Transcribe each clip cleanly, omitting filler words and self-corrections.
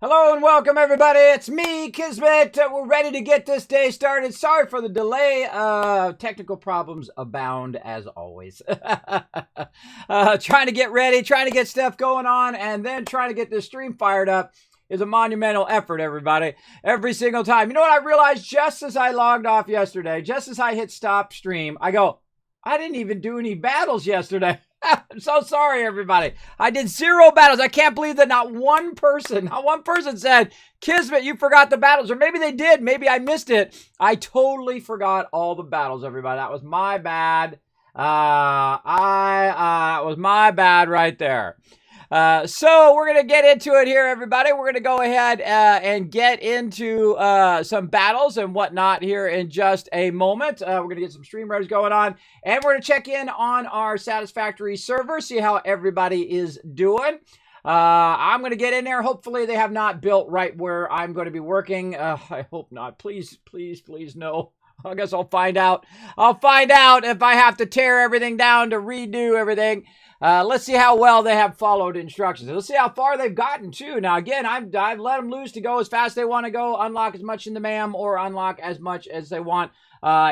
Hello and welcome, everybody. It's me, Kismet. We're ready to get this day started. Sorry for the delay. Technical problems abound, as always. Trying to get ready, trying to get stuff going on, and then trying to get this stream fired up is a monumental effort, everybody. Every single time. You know what I realized just as I logged off yesterday, just as I hit stop stream, I go, I didn't even do any battles yesterday. I'm so sorry, everybody. I did 0 battles. I can't believe that not one person said, Kismet, you forgot the battles. Or maybe they did. Maybe I missed it. I totally forgot all the battles, everybody. That was my bad. It was my bad right there. So we're going to get into it here, everybody. We're going to go ahead and get into some battles and whatnot here in just a moment. We're going to get some stream reps going on, and we're going to check in on our Satisfactory server, see how everybody is doing. I'm going to get in there. Hopefully they have not built right where I'm going to be working. I hope not. Please, please, please, no. I guess I'll find out. I'll find out if I have to tear everything down to redo everything. Let's see how well they have followed instructions. Let's see how far they've gotten, too. Now, again, I've let them loose to go as fast as they want to go, unlock as much in the MAM, or unlock as much as they want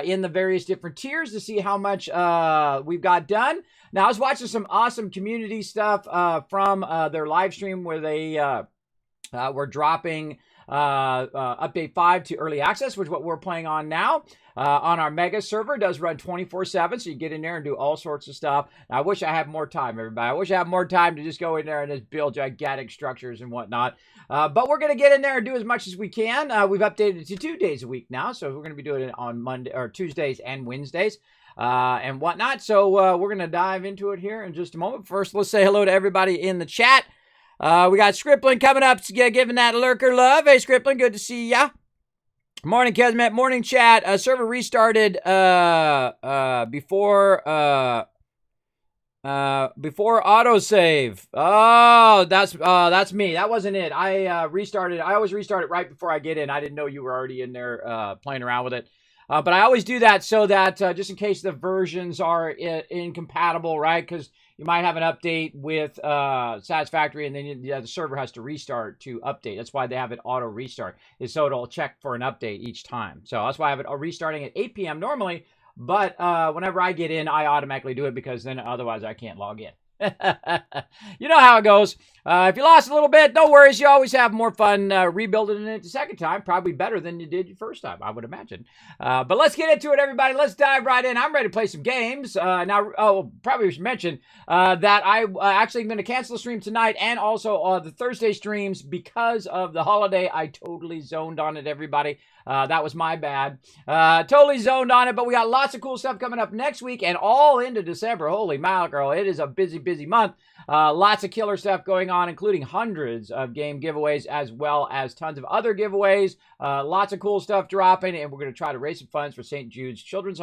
in the various different tiers to see how much we've got done. Now, I was watching some awesome community stuff from their live stream where they were dropping update 5 to early access, which is what we're playing on now. On our mega server, it does run 24/7, so you get in there and do all sorts of stuff. Now, I wish I had more time, everybody. I wish I had more time to just go in there and just build gigantic structures and whatnot. But we're going to get in there and do as much as we can. We've updated it to 2 days a week now, so we're going to be doing it on Monday or Tuesdays and Wednesdays and whatnot. So we're going to dive into it here in just a moment. First, let's say hello to everybody in the chat. We got Scripplin coming up, giving that lurker love. Hey, Scripplin, good to see ya. Morning, Kismet. Morning, chat. Server restarted before autosave. Oh, that's me. That wasn't it. I restarted. I always restart it right before I get in. I didn't know you were already in there playing around with it. But I always do that so that just in case the versions are incompatible, right? Because you might have an update with Satisfactory, and then the server has to restart to update. That's why they have it auto restart, is so it'll check for an update each time. So that's why I have it restarting at 8 p.m. normally. But whenever I get in, I automatically do it because then otherwise I can't log in. You know how it goes. If you lost a little bit, no worries. You always have more fun rebuilding it the second time. Probably better than you did your first time, I would imagine. But let's get into it, everybody. Let's dive right in. I'm ready to play some games. Now, probably should mention that I actually am going to cancel the stream tonight and also the Thursday streams because of the holiday. I totally zoned on it, everybody. That was my bad. Totally zoned on it, but we got lots of cool stuff coming up next week and all into December. Holy mackerel, it is a busy, busy month. Lots of killer stuff going on, including hundreds of game giveaways as well as tons of other giveaways. Lots of cool stuff dropping, and we're going to try to raise some funds for St. Jude's Children's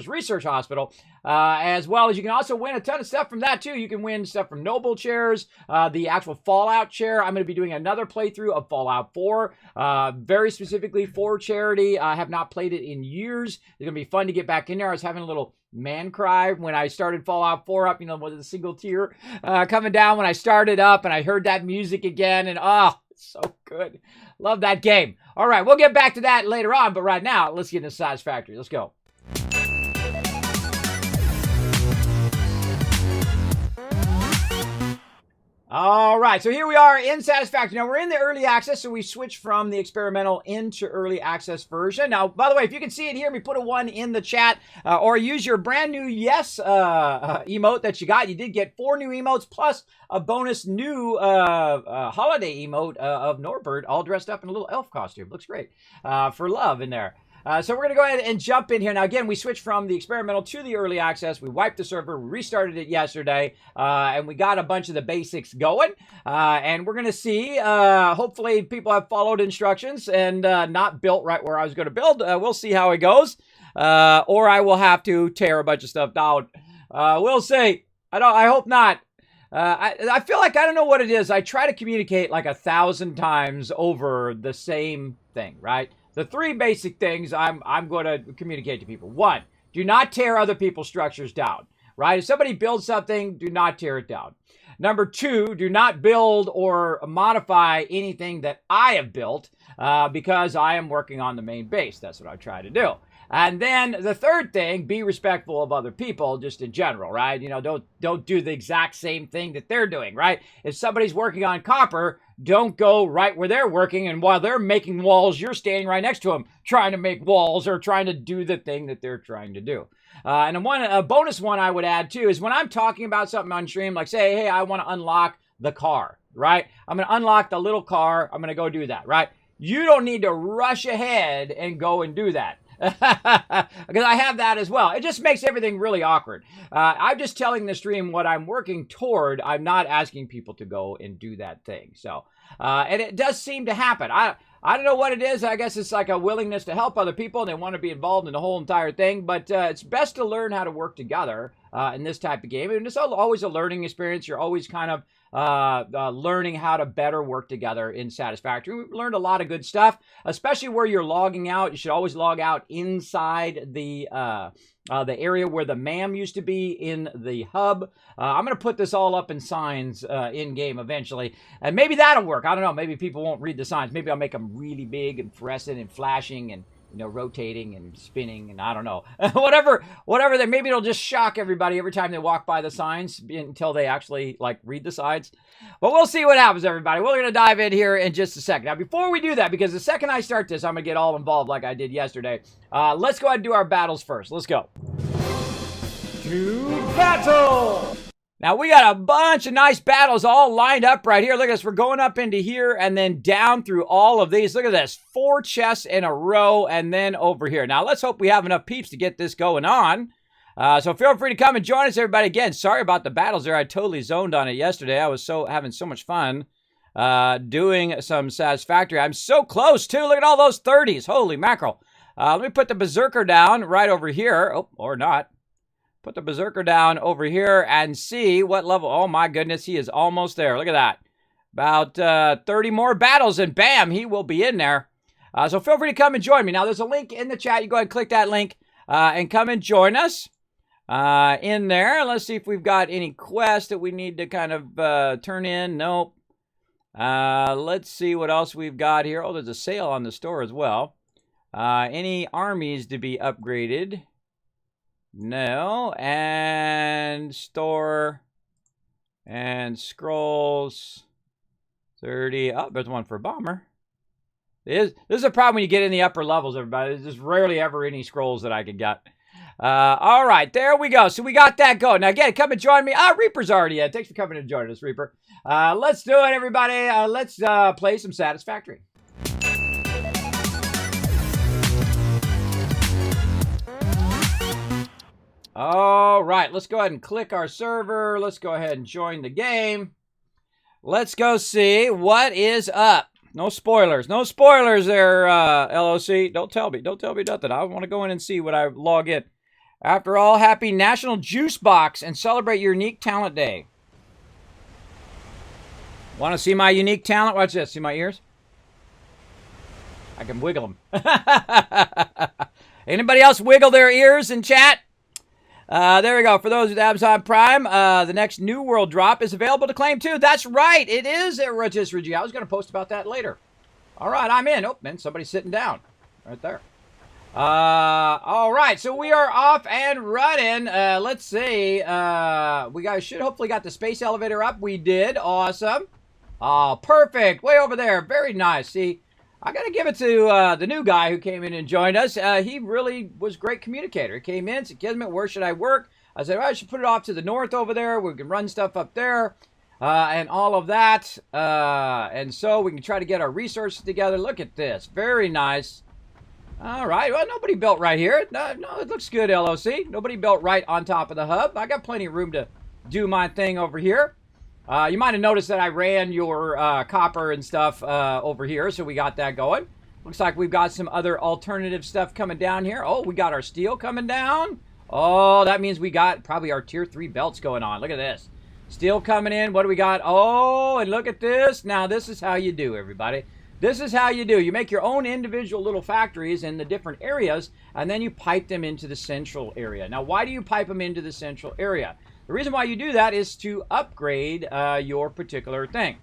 Research Hospital, as well as you can also win a ton of stuff from that, too. You can win stuff from Noble chairs, the actual Fallout chair. I'm going to be doing another playthrough of Fallout 4, very specifically for charity. I have not played it in years. It's going to be fun to get back in there. I was having a little man cry when I started Fallout 4 up, with a single tear coming down when I started up and I heard that music again, and it's so good. Love that game. All right, we'll get back to that later on, but right now, let's get into Satisfactory. Let's go. All right, so here we are in Satisfactory. Now, we're in the early access, so we switched from the experimental into early access version. Now, by the way, if you can see it here, we put a 1 in the chat, or use your brand new yes emote that you got. You did get 4 new emotes, plus a bonus new holiday emote of Norbert, all dressed up in a little elf costume. Looks great for love in there. So we're going to go ahead and jump in here. Now, again, we switched from the experimental to the early access. We wiped the server. We restarted it yesterday, and we got a bunch of the basics going. And we're going to see, hopefully people have followed instructions and not built right where I was going to build. We'll see how it goes. Or I will have to tear a bunch of stuff down. We'll see. I hope not. I feel like I don't know what it is. I try to communicate like 1,000 times over the same thing, right? The 3 basic things I'm going to communicate to people. 1, do not tear other people's structures down. right? If somebody builds something, do not tear it down. Number 2, do not build or modify anything that I have built because I am working on the main base. That's what I try to do. And then the third thing, be respectful of other people just in general, right? You know, don't do the exact same thing that they're doing, right? If somebody's working on copper, don't go right where they're working, and while they're making walls, you're standing right next to them trying to make walls or trying to do the thing that they're trying to do. And a bonus one I would add too is when I'm talking about something on stream, like say, hey, I want to unlock the car, right? I'm going to unlock the little car. I'm going to go do that, right? You don't need to rush ahead and go and do that. Because I have that as well. It just makes everything really awkward. I'm just telling the stream what I'm working toward. I'm not asking people to go and do that thing. So, and it does seem to happen. I don't know what it is. I guess it's like a willingness to help other people and they want to be involved in the whole entire thing. But it's best to learn how to work together in this type of game. And it's always a learning experience. You're always kind of learning how to better work together in Satisfactory. We've learned a lot of good stuff, especially where you're logging out. You should always log out inside the area where the MAM used to be in the hub. I'm going to put this all up in signs in game eventually, and maybe that'll work. I don't know. Maybe people won't read the signs. Maybe I'll make them really big and fluorescent and flashing and, you know, rotating and spinning, and I don't know. whatever that, maybe it'll just shock everybody every time they walk by the signs until they actually like read the signs. But we'll see what happens, everybody. We're going to dive in here in just a second. Now, before we do that, because the second I start this, I'm going to get all involved like I did yesterday. Let's go ahead and do our battles first. Let's go. To battle! Now, we got a bunch of nice battles all lined up right here. Look at this. We're going up into here and then down through all of these. Look at this. 4 chests in a row and then over here. Now, let's hope we have enough peeps to get this going on. So feel free to come and join us, everybody. Again, sorry about the battles there. I totally zoned on it yesterday. I was having so much fun doing some Satisfactory. I'm so close, too. Look at all those 30s. Holy mackerel. Let me put the Berserker down right over here. Oh, or not. Put the Berserker down over here and see what level. Oh, my goodness. He is almost there. Look at that. About 30 more battles, and bam, he will be in there. So feel free to come and join me. Now, there's a link in the chat. You go ahead and click that link and come and join us in there. Let's see if we've got any quests that we need to kind of turn in. Nope. Let's see what else we've got here. Oh, there's a sale on the store as well. Any armies to be upgraded? No. And store and scrolls 30. Oh, there's one for bomber. This is a problem when you get in the upper levels, everybody. There's just rarely ever any scrolls that I could get. All right, there we go. So we got that going. Now, again, come and join me. Reaper's already in. Thanks for coming and joining us, Reaper. Let's do it, everybody. Let's play some Satisfactory. All right, let's go ahead and click our server. Let's go ahead and join the game. Let's go see what is up. No spoilers. No spoilers there, LOC. Don't tell me. Don't tell me nothing. I want to go in and see what I log in. After all, happy National Juice Box and celebrate your unique talent day. Want to see my unique talent? Watch this. See my ears? I can wiggle them. Anybody else wiggle their ears in chat? There we go. For those with Amazon Prime, the next New World drop is available to claim too. That's right. It is at Rotisserie. I was going to post about that later. All right, I'm in. Oh, man, somebody's sitting down right there. All right, so we are off and running. Let's see. We should hopefully got the space elevator up. We did. Awesome. Oh, perfect. Way over there. Very nice. See, I got to give it to the new guy who came in and joined us. He really was a great communicator. He came in, said, Kismet, where should I work? I said, well, I should put it off to the north over there. We can run stuff up there and all of that. And so we can try to get our resources together. Look at this. Very nice. All right. Well, nobody built right here. No, it looks good, LOC. Nobody built right on top of the hub. I got plenty of room to do my thing over here. You might have noticed that I ran your copper and stuff over here, so we got that going. Looks like we've got some other alternative stuff coming down here. Oh, we got our steel coming down. Oh, that means we got probably our tier 3 belts going on. Look at this. Steel coming in. What do we got? Oh, and look at this. Now, this is how you do, everybody. This is how you do. You make your own individual little factories in the different areas, and then you pipe them into the central area. Now, why do you pipe them into the central area? The reason why you do that is to upgrade your particular thing.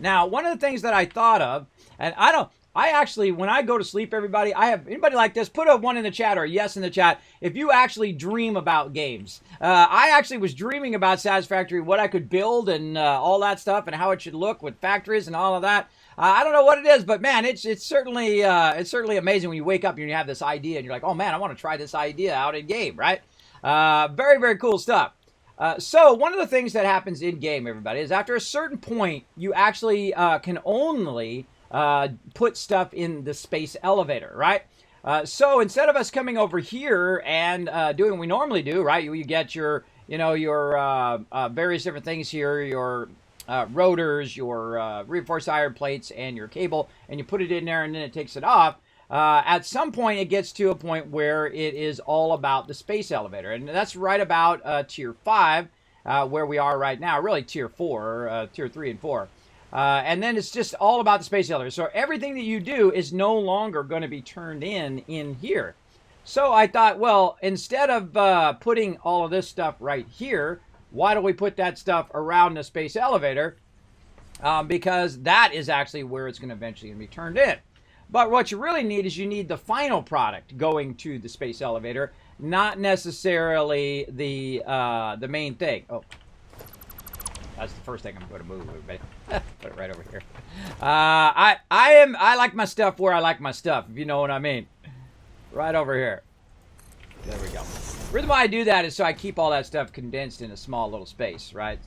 Now, one of the things that I thought of, and I actually, when I go to sleep, everybody, anybody like this, put a 1 in the chat or a yes in the chat if you actually dream about games. I actually was dreaming about Satisfactory, what I could build and all that stuff and how it should look with factories and all of that. I don't know what it is, but man, it's certainly amazing when you wake up and you have this idea and you're like, oh man, I want to try this idea out in game, right? Very, very cool stuff. So one of the things that happens in game, everybody, is after a certain point, you actually can only put stuff in the space elevator, right? So instead of us coming over here and doing what we normally do, right? You get your, your various different things here, your rotors, your reinforced iron plates, and your cable, and you put it in there, and then it takes it off. At some point, it gets to a point where it is all about the space elevator, and that's right about tier 5, where we are right now. Really, tier 4, tier 3 and 4. And then it's just all about the space elevator. So everything that you do is no longer going to be turned in here. So I thought, well, instead of putting all of this stuff right here, why don't we put that stuff around the space elevator? Because that is actually where it's going to eventually be turned in. But what you really need is you need the final product going to the space elevator, not necessarily the main thing. Oh. That's the first thing I'm going to move, everybody. Put it right over here. I like my stuff where I like my stuff, if you know what I mean. Right over here. There we go. The reason why I do that is so I keep all that stuff condensed in a small little space, right?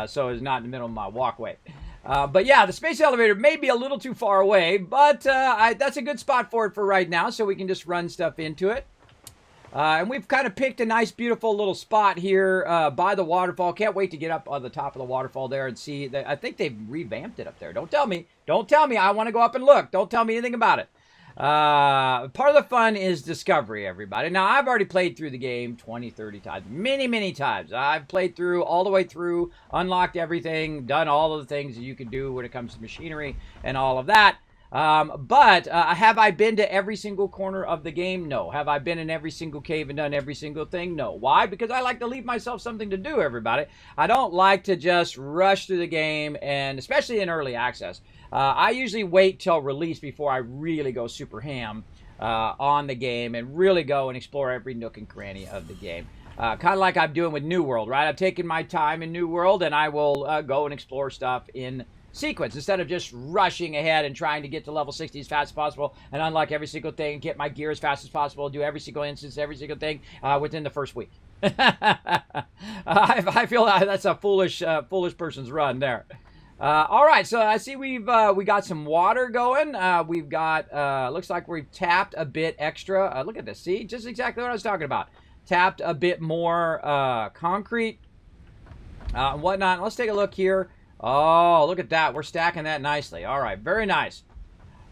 So it's not in the middle of my walkway. But yeah, the space elevator may be a little too far away, but that's a good spot for it for right now, so we can just run stuff into it. And we've kind of picked a nice, beautiful little spot here by the waterfall. Can't wait to get up on the top of the waterfall there and see. I think they've revamped it up there. Don't tell me. Don't tell me. I want to go up and look. Don't tell me anything about it. Part of the fun is discovery, everybody. Now, I've already played through the game 20, 30 times. Many, many times. I've played through, all the way through, unlocked everything, done all of the things that you can do when it comes to machinery and all of that. But have I been to every single corner of the game? No. Have I been in every single cave and done every single thing? No. Why? Because I like to leave myself something to do, everybody. I don't like to just rush through the game, and especially in early access. I usually wait till release before I really go super ham on the game and really go and explore every nook and cranny of the game. Kind of like I'm doing with New World, right? I've taken my time in New World, and I will go and explore stuff in sequence instead of just rushing ahead and trying to get to level 60 as fast as possible and unlock every single thing and get my gear as fast as possible, do every single instance, every single thing within the first week. I feel that's a foolish person's run there. All right, so I see we got some water going. We've got looks like we've tapped a bit extra. Look at this. See, just exactly what I was talking about. Tapped a bit more concrete and whatnot. Let's take a look here. Oh, look at that. We're stacking that nicely. All right, very nice.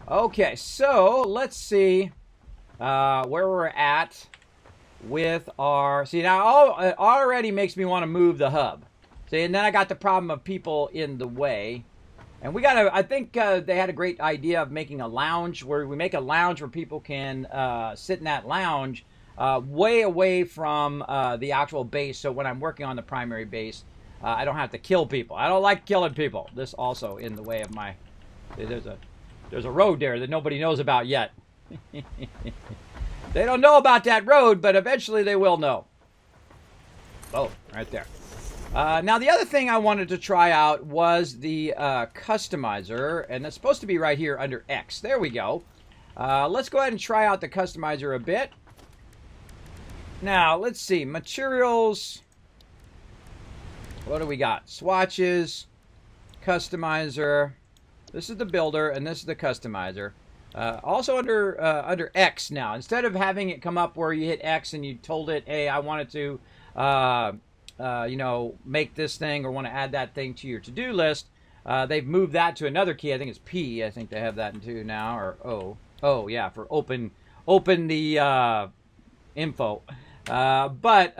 Okay, so let's see where we're at with our... See, now it already makes me want to move the hub. See, and then I got the problem of people in the way. And we got to... I think they had a great idea of making a lounge where we make a lounge where people can sit in that lounge way away from the actual base. So when I'm working on the primary base, I don't have to kill people. I don't like killing people. This also in the way of my... There's a road there that nobody knows about yet. They don't know about that road, but eventually they will know. Oh, right there. Now, the other thing I wanted to try out was the customizer, and that's supposed to be right here under X. There we go. Let's go ahead and try out the customizer a bit. Now, let's see. Materials... What do we got? Swatches, customizer. This is the builder, and this is the customizer. Also under X now. Instead of having it come up where you hit X and you told it, hey, I wanted to, you know, make this thing or want to add that thing to your to-do list. They've moved that to another key. I think it's P. I think they have that too now, or O. Oh, yeah, for open the info. But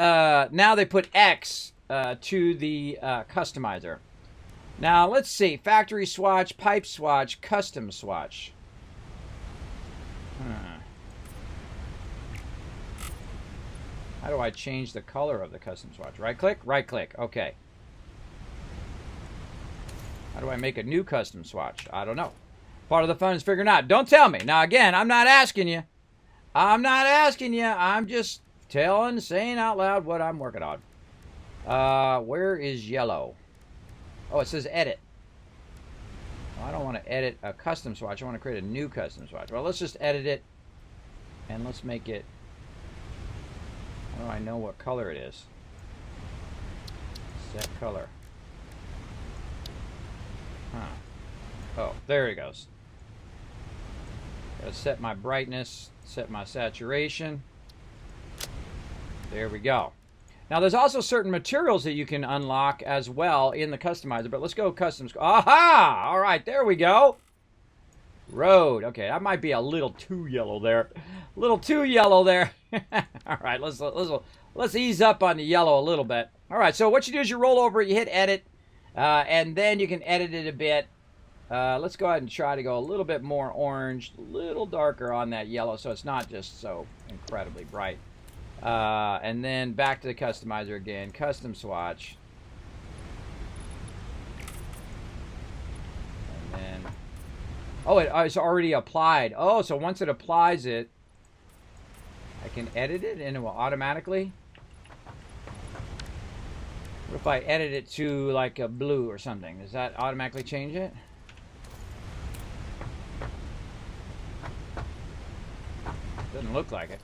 now they put X to the customizer. Now, let's see. Factory swatch, pipe swatch, custom swatch. How do I change the color of the custom swatch? Right-click? Right-click. Okay. How do I make a new custom swatch? I don't know. Part of the fun is figuring out. Don't tell me. Now, again, I'm not asking you. I'm not asking you. I'm just saying out loud what I'm working on. Where is yellow? Oh, it says edit. Well, I don't want to edit a custom swatch. I want to create a new custom swatch. Well, let's just edit it. And let's make it... How do I know what color it is? Set color. Huh. Oh, there it goes. Gotta set my brightness, set my saturation. There we go. Now, there's also certain materials that you can unlock as well in the customizer, but let's go custom. Aha! All right, there we go. Road. Okay, that might be a little too yellow there. A little too yellow there. All right, let's ease up on the yellow a little bit. All right, so what you do is you roll over, you hit edit, and then you can edit it a bit. Let's go ahead and try to go a little bit more orange, a little darker on that yellow, so it's not just so incredibly bright. And then back to the customizer again, custom swatch. And then, oh, it's already applied. Oh, so once it applies it, I can edit it and it will automatically. What if I edit it to like a blue or something? Does that automatically change it? Doesn't look like it.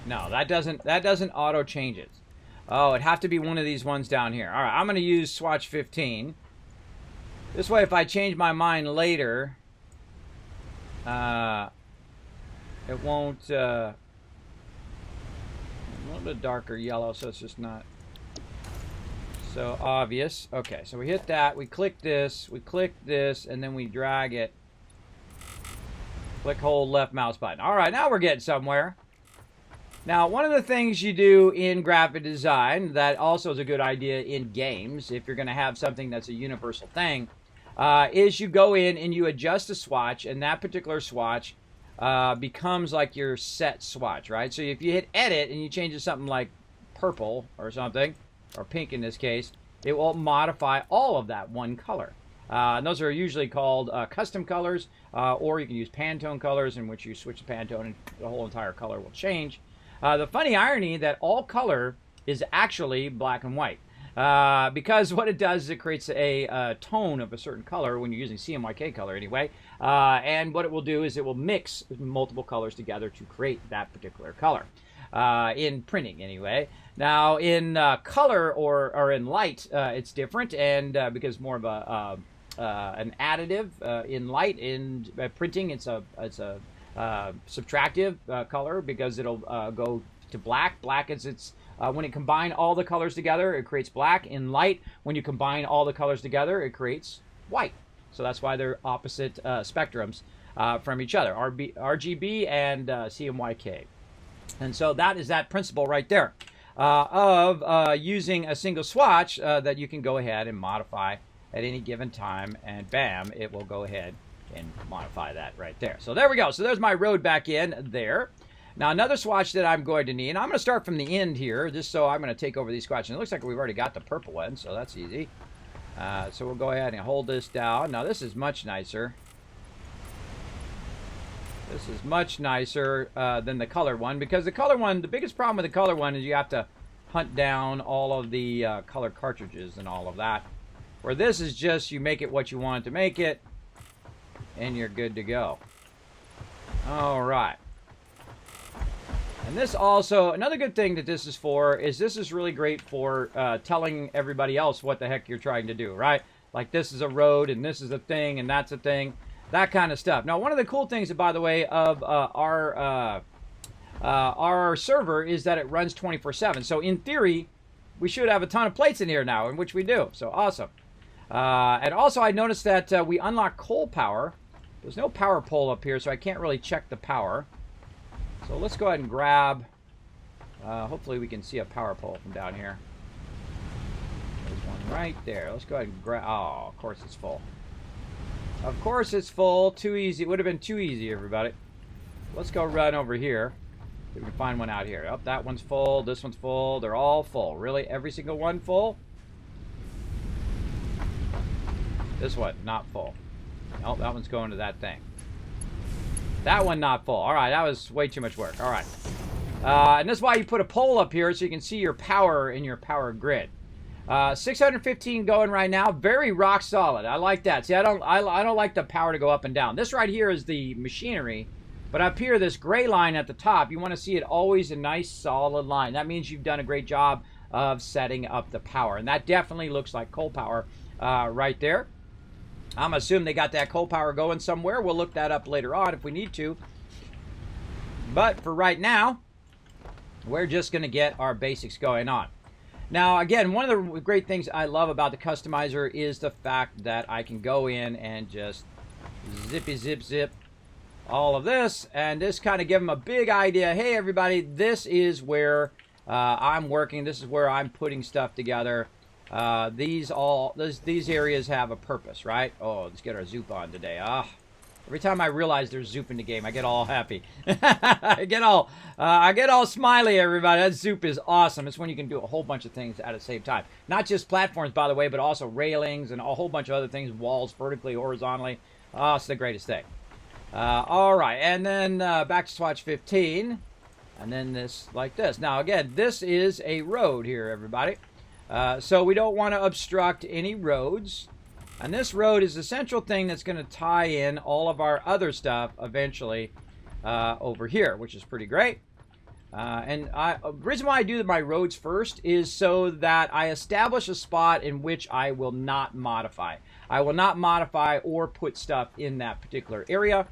No, that doesn't auto change it. Oh, it'd have to be one of these ones down here. All right, I'm going to use swatch 15. This way, if I change my mind later, it won't. A little bit darker yellow, so it's just not so obvious. Okay, so we hit that. We click this, and then we drag it. Click, hold, left mouse button. All right, now we're getting somewhere. Now, one of the things you do in graphic design that also is a good idea in games, if you're going to have something that's a universal thing, is you go in and you adjust a swatch, and that particular swatch becomes like your set swatch, right? So if you hit edit and you change it to something like purple or something, or pink in this case, it will modify all of that one color. And those are usually called custom colors, or you can use Pantone colors, in which you switch the Pantone and the whole entire color will change. The funny irony that all color is actually black and white. Because what it does is it creates a tone of a certain color when you're using CMYK color anyway. And what it will do is it will mix multiple colors together to create that particular color. In printing anyway. Now in color or in light, it's different, and because more of an additive in light. In printing, it's a subtractive color because it'll go to black. Black is its when it combines all the colors together, it creates black. In light, when you combine all the colors together, it creates white. So that's why they're opposite spectrums from each other, RGB and CMYK. And so that is that principle right there of using a single swatch that you can go ahead and modify at any given time, and bam, it will go ahead and modify that right there. So there we go. So there's my road back in there. Now another swatch that I'm going to need, and I'm going to start from the end here, just so I'm going to take over these swatches. And it looks like we've already got the purple one, so that's easy. So we'll go ahead and hold this down. Now this is much nicer. This is much nicer than the color one, because the color one, the biggest problem with the color one is you have to hunt down all of the color cartridges and all of that. Where this is just, you make it what you want to make it, and you're good to go. All right. And this also, another good thing that this is for is this is really great for telling everybody else what the heck you're trying to do, right? Like this is a road, and this is a thing, and that's a thing. That kind of stuff. Now, one of the cool things, by the way, of our server is that it runs 24/7. So in theory, we should have a ton of plates in here now, in which we do. So awesome. And also, I noticed that we unlock coal power. There's no power pole up here, so I can't really check the power. So let's go ahead and grab. Hopefully, we can see a power pole from down here. There's One right there. Let's go ahead and grab. Oh, of course it's full. Of course it's full. Too easy. It would have been too easy, everybody. Let's go run over here. See if we can find one out here. Oh, that one's full. This one's full. They're all full. Really? Every single one full? This one, not full. Oh, that one's going to that thing. That one not full. All right, that was way too much work. All right. And that's why you put a pole up here so you can see your power in your power grid. 615 going right now. Very rock solid. I like that. See, I don't like the power to go up and down. This right here is the machinery. But up here, this gray line at the top, you want to see it always a nice solid line. That means you've done a great job of setting up the power. And that definitely looks like coal power right there. I'm assuming they got that coal power going somewhere. We'll look that up later on if we need to. But for right now, we're just going to get our basics going on. Now, again, one of the great things I love about the customizer is the fact that I can go in and just zippy zip zip all of this, and just kind of give them a big idea. Hey, everybody, this is where I'm working. This is where I'm putting stuff together. These areas have a purpose, right? Oh, let's get our zoop on today. Every time I realize there's zoop in the game, I get all happy. I get all smiley, everybody. That zoop is awesome. It's when you can do a whole bunch of things at the same time. Not just platforms, by the way, but also railings and a whole bunch of other things, walls vertically, horizontally. Oh, it's the greatest thing. All right, and then back to swatch 15, and then this like this. Now, again, this is a road here, everybody. So we don't want to obstruct any roads. And this road is the central thing that's going to tie in all of our other stuff eventually over here, which is pretty great. And the reason why I do my roads first is so that I establish a spot in which I will not modify. I will not modify or put stuff in that particular area.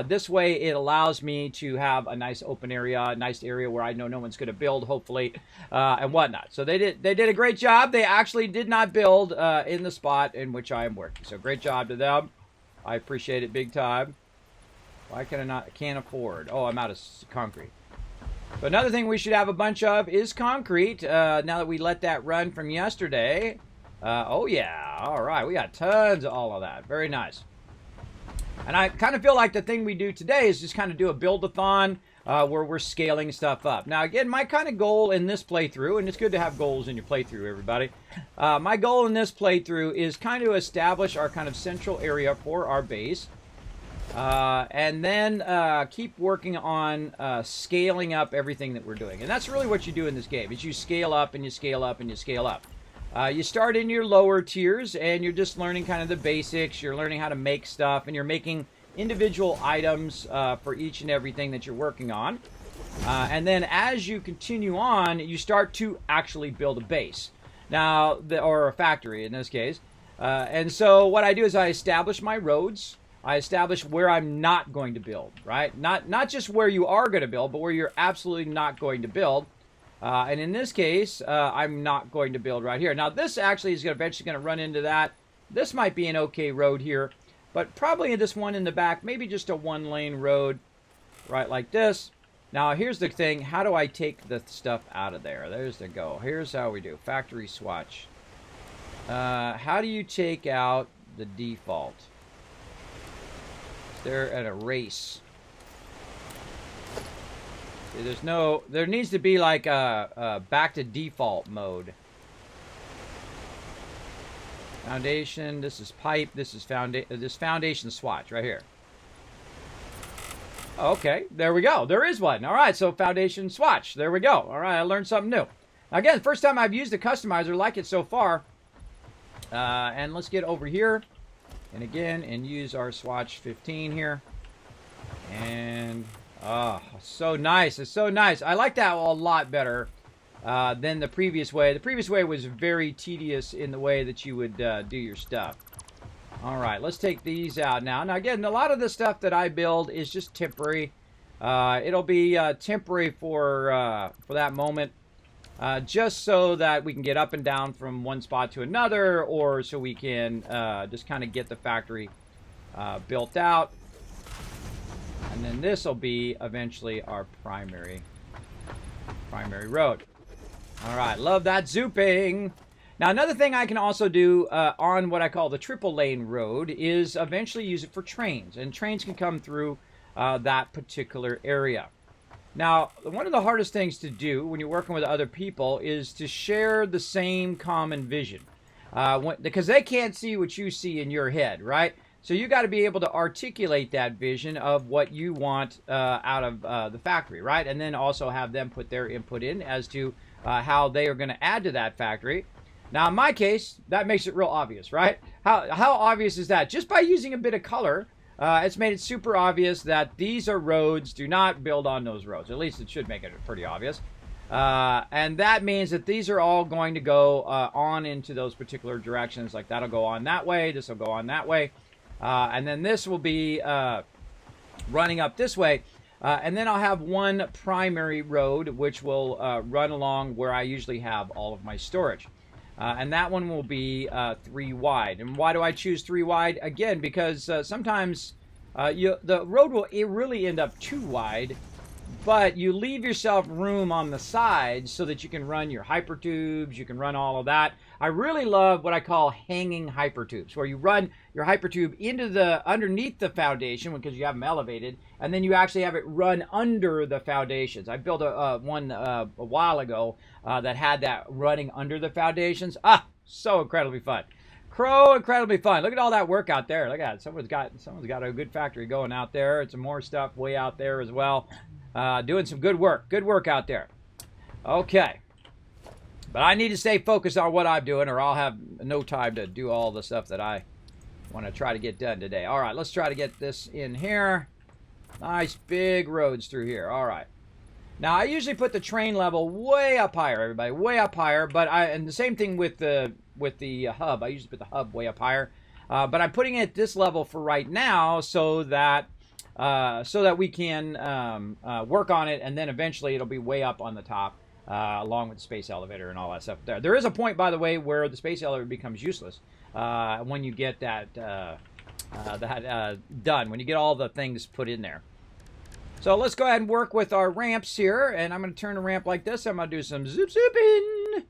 This way it allows me to have a nice open area, a nice area where I know no one's going to build, hopefully, and whatnot. So they did a great job. They actually did not build in the spot in which I am working. So great job to them. I appreciate it big time. Why can I not? Can't afford. Oh, I'm out of concrete. So another thing we should have a bunch of is concrete. Now that we let that run from yesterday. Oh yeah. All right. We got tons of all of that. Very nice. And I kind of feel like the thing we do today is just kind of do a build-a-thon where we're scaling stuff up. Now, again, my kind of goal in this playthrough, and it's good to have goals in your playthrough, everybody. My goal in this playthrough is kind of establish our kind of central area for our base. And then keep working on scaling up everything that we're doing. And that's really what you do in this game, is you scale up and you scale up and you scale up. You start in your lower tiers, and you're just learning kind of the basics. You're learning how to make stuff, and you're making individual items for each and everything that you're working on. And then as you continue on, you start to actually build a base. Now, or a factory in this case. And so what I do is I establish my roads. I establish where I'm not going to build, right? Not just where you are going to build, but where you're absolutely not going to build. And in this case, I'm not going to build right here. Now, this actually is eventually going to run into that. This might be an okay road here, but probably this one in the back, maybe just a one-lane road, right like this. Now, here's the thing. How do I take the stuff out of there? There's the go. Here's how we do. Factory swatch. How do you take out the default? Is there an erase? There needs to be like a back to default mode. Foundation, this is pipe, this is foundation swatch right here. Okay, there we go. There is one. All right, so foundation swatch. There we go. All right, I learned something new. Again, first time I've used the customizer, like it so far. And let's get over here. And again, and use our swatch 15 here. And... oh, so nice. It's so nice. I like that a lot better than the previous way. The previous way was very tedious in the way that you would do your stuff. All right, let's take these out now. Now, again, a lot of the stuff that I build is just temporary. It'll be temporary for that moment, just so that we can get up and down from one spot to another, or so we can just kind of get the factory built out. And then this will be eventually our primary road. All right, love that zooping. Now, another thing I can also do on what I call the triple lane road is eventually use it for trains. And trains can come through that particular area. Now, one of the hardest things to do when you're working with other people is to share the same common vision. Because they can't see what you see in your head, right? So you got to be able to articulate that vision of what you want out of the factory, right? And then also have them put their input in as to how they are going to add to that factory. Now, in my case, that makes it real obvious, right? How obvious is that? Just by using a bit of color, it's made it super obvious that these are roads. Do not build on those roads. At least it should make it pretty obvious. And that means that these are all going to go on into those particular directions. Like that'll go on that way. This will go on that way. And then this will be running up this way. And then I'll have one primary road, which will run along where I usually have all of my storage. And that one will be 3 wide. And why do I choose 3 wide? Again, because sometimes the road will really end up 2 wide, but you leave yourself room on the sides so that you can run your hypertubes, you can run all of that. I really love what I call hanging hypertubes, where you run your hypertube underneath the foundation because you have them elevated, and then you actually have it run under the foundations. I built one a while ago that had that running under the foundations. So incredibly fun. Incredibly fun. Look at all that work out there. Look at it. Someone's got a good factory going out there, and some more stuff way out there as well. Doing some good work. Good work out there. Okay. But I need to stay focused on what I'm doing, or I'll have no time to do all the stuff that I want to try to get done today. All right, let's try to get this in here. Nice big roads through here. All right. Now, I usually put the train level way up higher, everybody. Way up higher. And the same thing with the hub. I usually put the hub way up higher. But I'm putting it at this level for right now so that we can work on it, and then eventually it'll be way up on the top, along with the space elevator and all that stuff there. There is a point, by the way, where the space elevator becomes useless when you get that done, when you get all the things put in there. So let's go ahead and work with our ramps here, and I'm going to turn a ramp like this. I'm going to do some zooping.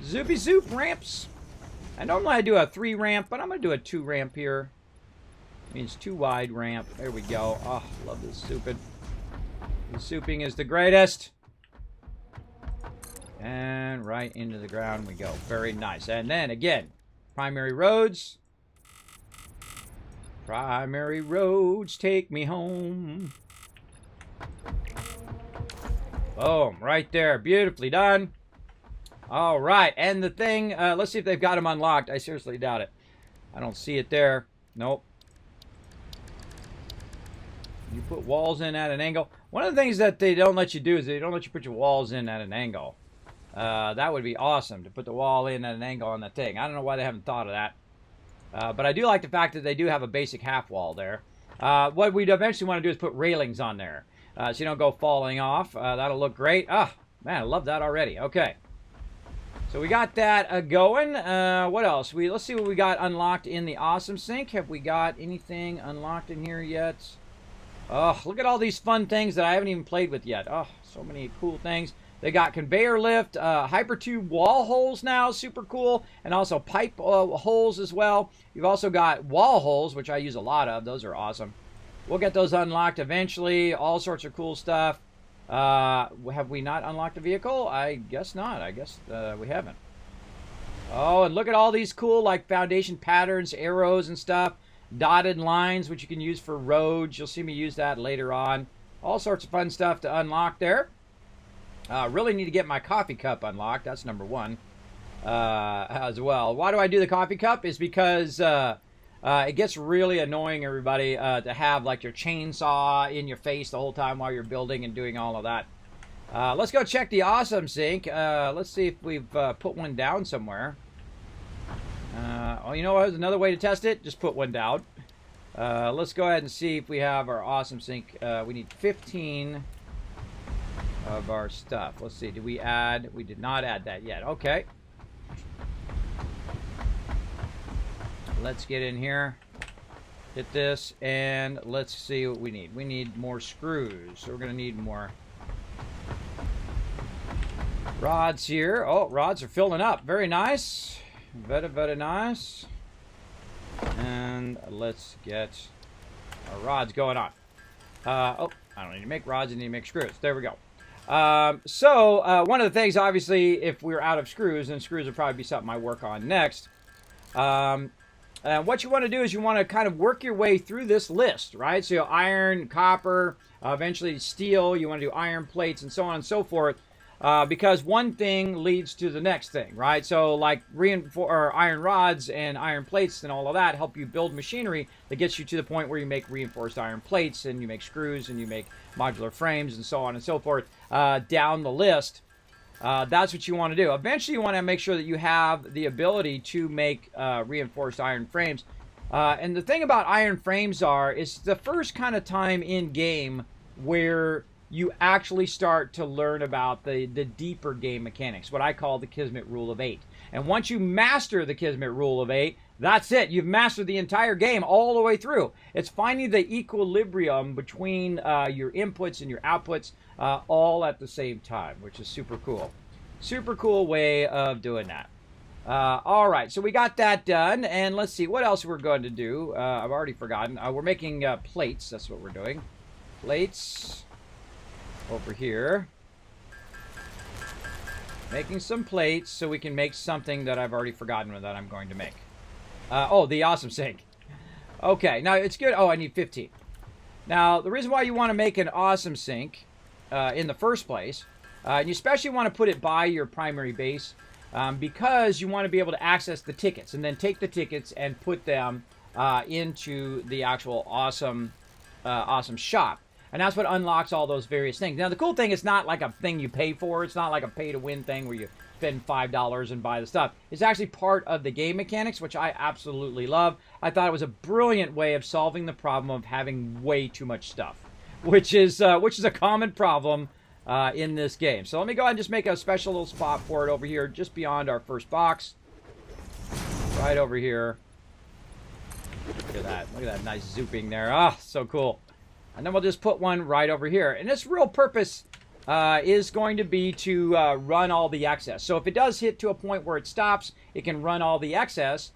Zoopy zoop ramps. And normally I do a 3 ramp, but I'm going to do a 2 ramp here. Means 2 wide ramp. There we go. Oh, love this souping. The souping is the greatest. And right into the ground we go. Very nice. And then again, primary roads. Primary roads take me home. Boom. Right there. Beautifully done. All right. And the thing, let's see if they've got them unlocked. I seriously doubt it. I don't see it there. Nope. You put walls in at an angle. One of the things that they don't let you do is they don't let you put your walls in at an angle. That would be awesome, to put the wall in at an angle on the thing. I don't know why they haven't thought of that. But I do like the fact that they do have a basic half wall there. What we'd eventually want to do is put railings on there, so you don't go falling off. That'll look great. Ah, man, I love that already. Okay. So we got that going. What else? Let's see what we got unlocked in the Awesome Sink. Have we got anything unlocked in here yet? Oh, look at all these fun things that I haven't even played with yet. Oh, so many cool things. They got conveyor lift, hypertube wall holes now, super cool, and also pipe holes as well. You've also got wall holes, which I use a lot of. Those are awesome. We'll get those unlocked eventually. All sorts of cool stuff. Have we not unlocked a vehicle? I guess not. I guess we haven't. Oh, and look at all these cool, like, foundation patterns, arrows and stuff. Dotted lines, which you can use for roads. You'll see me use that later on. All sorts of fun stuff to unlock there. Really need to get my coffee cup unlocked. That's number 1 as well. Why do I do the coffee cup? Is because it gets really annoying, everybody, to have like your chainsaw in your face the whole time while you're building and doing all of that. Let's go check the Awesome Sink. Let's see if we've put one down somewhere. Oh, you know what? There's another way to test it. Just put one down. Let's go ahead and see if we have our Awesome Sink. We need 15 of our stuff. Let's see. Did we add? We did not add that yet. Okay. Let's get in here. Hit this, and let's see what we need. We need more screws. So we're going to need more Rods here. Oh, rods are filling up. Very nice. Very, very nice. And let's get our rods going on. Oh, I don't need to make rods. I need to make screws. There we go. One of the things, obviously, if we're out of screws, then screws will probably be something I work on next. What you want to do is you want to kind of work your way through this list, right? So iron, copper, eventually steel. You want to do iron plates and so on and so forth. Because one thing leads to the next thing, right? So like iron rods and iron plates and all of that help you build machinery that gets you to the point where you make reinforced iron plates and you make screws and you make modular frames and so on and so forth down the list. That's what you want to do. Eventually, you want to make sure that you have the ability to make reinforced iron frames. And the thing about iron frames is the first kind of time in game where you actually start to learn about the deeper game mechanics, what I call the Kismet Rule of 8. And once you master the Kismet Rule of 8, that's it. You've mastered the entire game all the way through. It's finding the equilibrium between your inputs and your outputs all at the same time, which is super cool. Super cool way of doing that. All right, so we got that done. And let's see what else we're going to do. I've already forgotten. We're making plates. That's what we're doing. Plates. Over here, making some plates so we can make something that I've already forgotten that I'm going to make. Oh, the awesome sink. Okay, now it's good. Oh, I need 15. Now, the reason why you want to make an awesome sink in the first place, and you especially want to put it by your primary base because you want to be able to access the tickets and then take the tickets and put them into the actual awesome shop. And that's what unlocks all those various things. Now, the cool thing is not like a thing you pay for. It's not like a pay-to-win thing where you spend $5 and buy the stuff. It's actually part of the game mechanics, which I absolutely love. I thought it was a brilliant way of solving the problem of having way too much stuff, which is a common problem in this game. So let me go ahead and just make a special little spot for it over here, just beyond our first box. Right over here. Look at that. Look at that nice zooping there. Ah, so cool. And then we'll just put one right over here. And its real purpose is going to be to run all the excess. So if it does hit to a point where it stops, it can run all the excess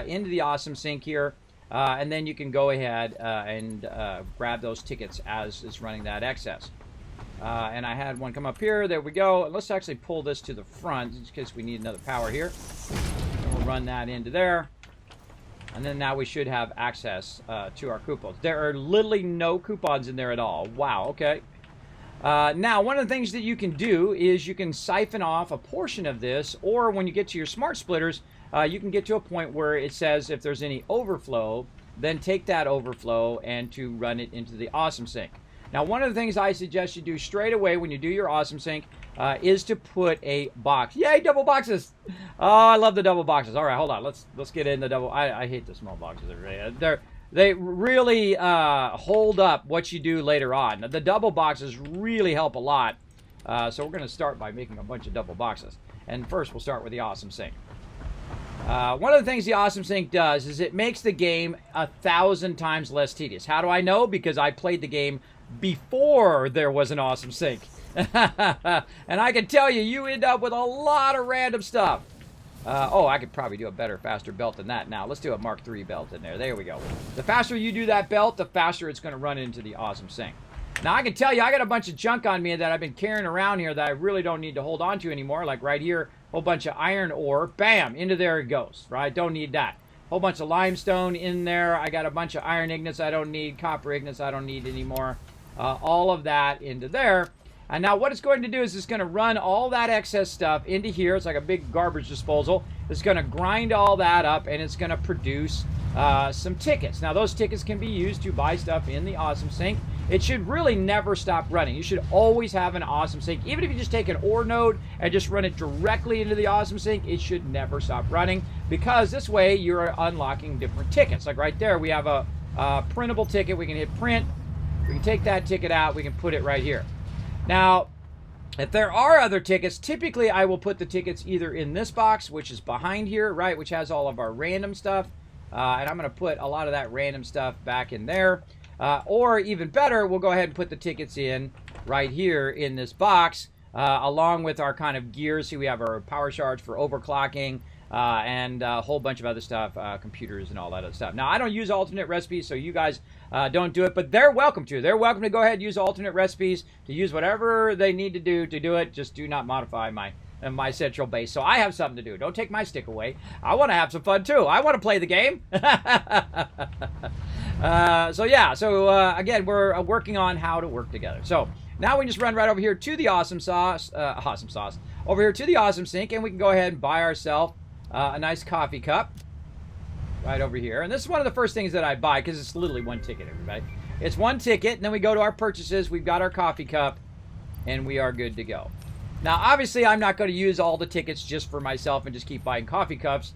into the awesome sink here. And then you can go ahead and grab those tickets as it's running that excess. And I had one come up here. There we go. Let's actually pull this to the front in case we need another power here. And we'll run that into there. And then now we should have access to our coupons. There are literally no coupons in there at all. Wow, okay. Now, one of the things that you can do is you can siphon off a portion of this, or when you get to your smart splitters, you can get to a point where it says if there's any overflow, then take that overflow and to run it into the awesome sink. Now, one of the things I suggest you do straight away when you do your awesome sink is to put a box. Yay, double boxes! Oh, I love the double boxes. All right, hold on. Let's get in the double. I hate the small boxes. They really hold up what you do later on. The double boxes really help a lot. So we're going to start by making a bunch of double boxes. And first, we'll start with the awesome sink. One of the things the awesome sink does is it makes the game 1,000 times less tedious. How do I know? Because I played the game before there was an awesome sink. And I can tell you, you end up with a lot of random stuff. Oh, I could probably do a better, faster belt than that. Now, let's do a Mark III belt in there. There we go. The faster you do that belt, the faster it's going to run into the awesome sink. Now, I can tell you, I got a bunch of junk on me that I've been carrying around here that I really don't need to hold on to anymore. Like right here, a whole bunch of iron ore. Bam! Into there it goes, right? Don't need that. Whole bunch of limestone in there. I got a bunch of iron ignits I don't need. Copper ignits I don't need anymore. All of that into there. And now what it's going to do is it's going to run all that excess stuff into here. It's like a big garbage disposal. It's going to grind all that up, and it's going to produce some tickets. Now, those tickets can be used to buy stuff in the awesome sink. It should really never stop running. You should always have an awesome sink. Even if you just take an ore node and just run it directly into the awesome sink, it should never stop running, because this way you're unlocking different tickets. Like right there, we have a printable ticket. We can hit print. We can take that ticket out. We can put it right here. Now, if there are other tickets, typically I will put the tickets either in this box, which is behind here, right, which has all of our random stuff. And I'm going to put a lot of that random stuff back in there. Or even better, we'll go ahead and put the tickets in right here in this box, along with our kind of gears. See, we have our power shards for overclocking, and a whole bunch of other stuff, computers and all that other stuff. Now, I don't use alternate recipes, so you guys don't do it, but they're welcome to. They're welcome to go ahead and use alternate recipes, to use whatever they need to do it. Just do not modify my central base. So I have something to do. Don't take my stick away. I want to have some fun too. I want to play the game. So yeah, again, we're working on how to work together. So now we just run right over here to the awesome sauce, over here to the awesome sink, and we can go ahead and buy ourselves a nice coffee cup right over here. And this is one of the first things that I buy, because it's literally one ticket, everybody. It's one ticket, and then we go to our purchases. We've got our coffee cup, and we are good to go. Now, obviously, I'm not going to use all the tickets just for myself and just keep buying coffee cups.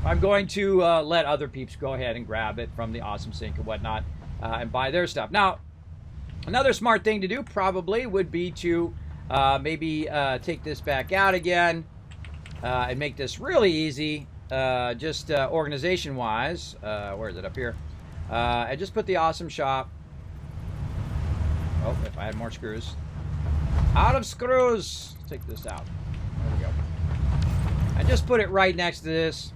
I'm going to let other peeps go ahead and grab it from the awesome sink and whatnot, and buy their stuff. Now, another smart thing to do probably would be to maybe take this back out again and make this really easy, just organization-wise. Where is it? Up here. And just put the awesome shop. Oh, if I had more screws. Out of screws. Take this out. There we go. I just put it right next to this.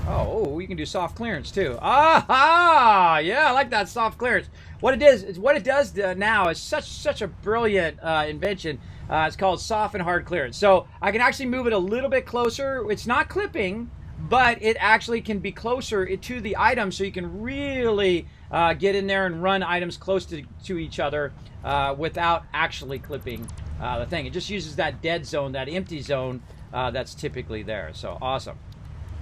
Oh, you can do soft clearance too. Aha! Yeah, I like that soft clearance. What it is what it does now is such a brilliant invention. It's called soft and hard clearance. So I can actually move it a little bit closer. It's not clipping, but it actually can be closer to the item, so you can really get in there and run items close to each other without actually clipping the thing. It just uses that dead zone, that empty zone that's typically there. So awesome.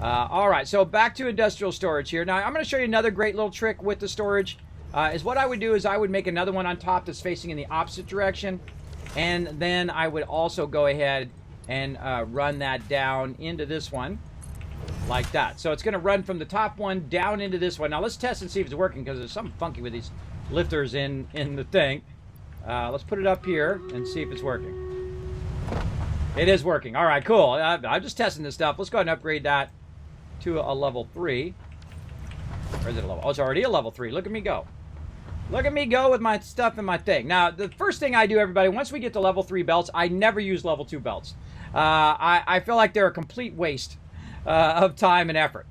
All right, so back to industrial storage here. Now, I'm going to show you another great little trick with the storage. Is what I would do is I would make another one on top that's facing in the opposite direction, and then I would also go ahead and run that down into this one like that. So it's going to run from the top one down into this one. Now, let's test and see if it's working, because there's something funky with these lifters in the thing. Let's put it up here and see if it's working. It is working. All right, cool. I'm just testing this stuff. Let's go ahead and upgrade that to a level 3. Or is it a level? Oh, it's already a level 3. Look at me go. Look at me go with my stuff and my thing. Now, the first thing I do, everybody, once we get to level 3 belts, I never use level 2 belts. I feel like they're a complete waste of time and effort.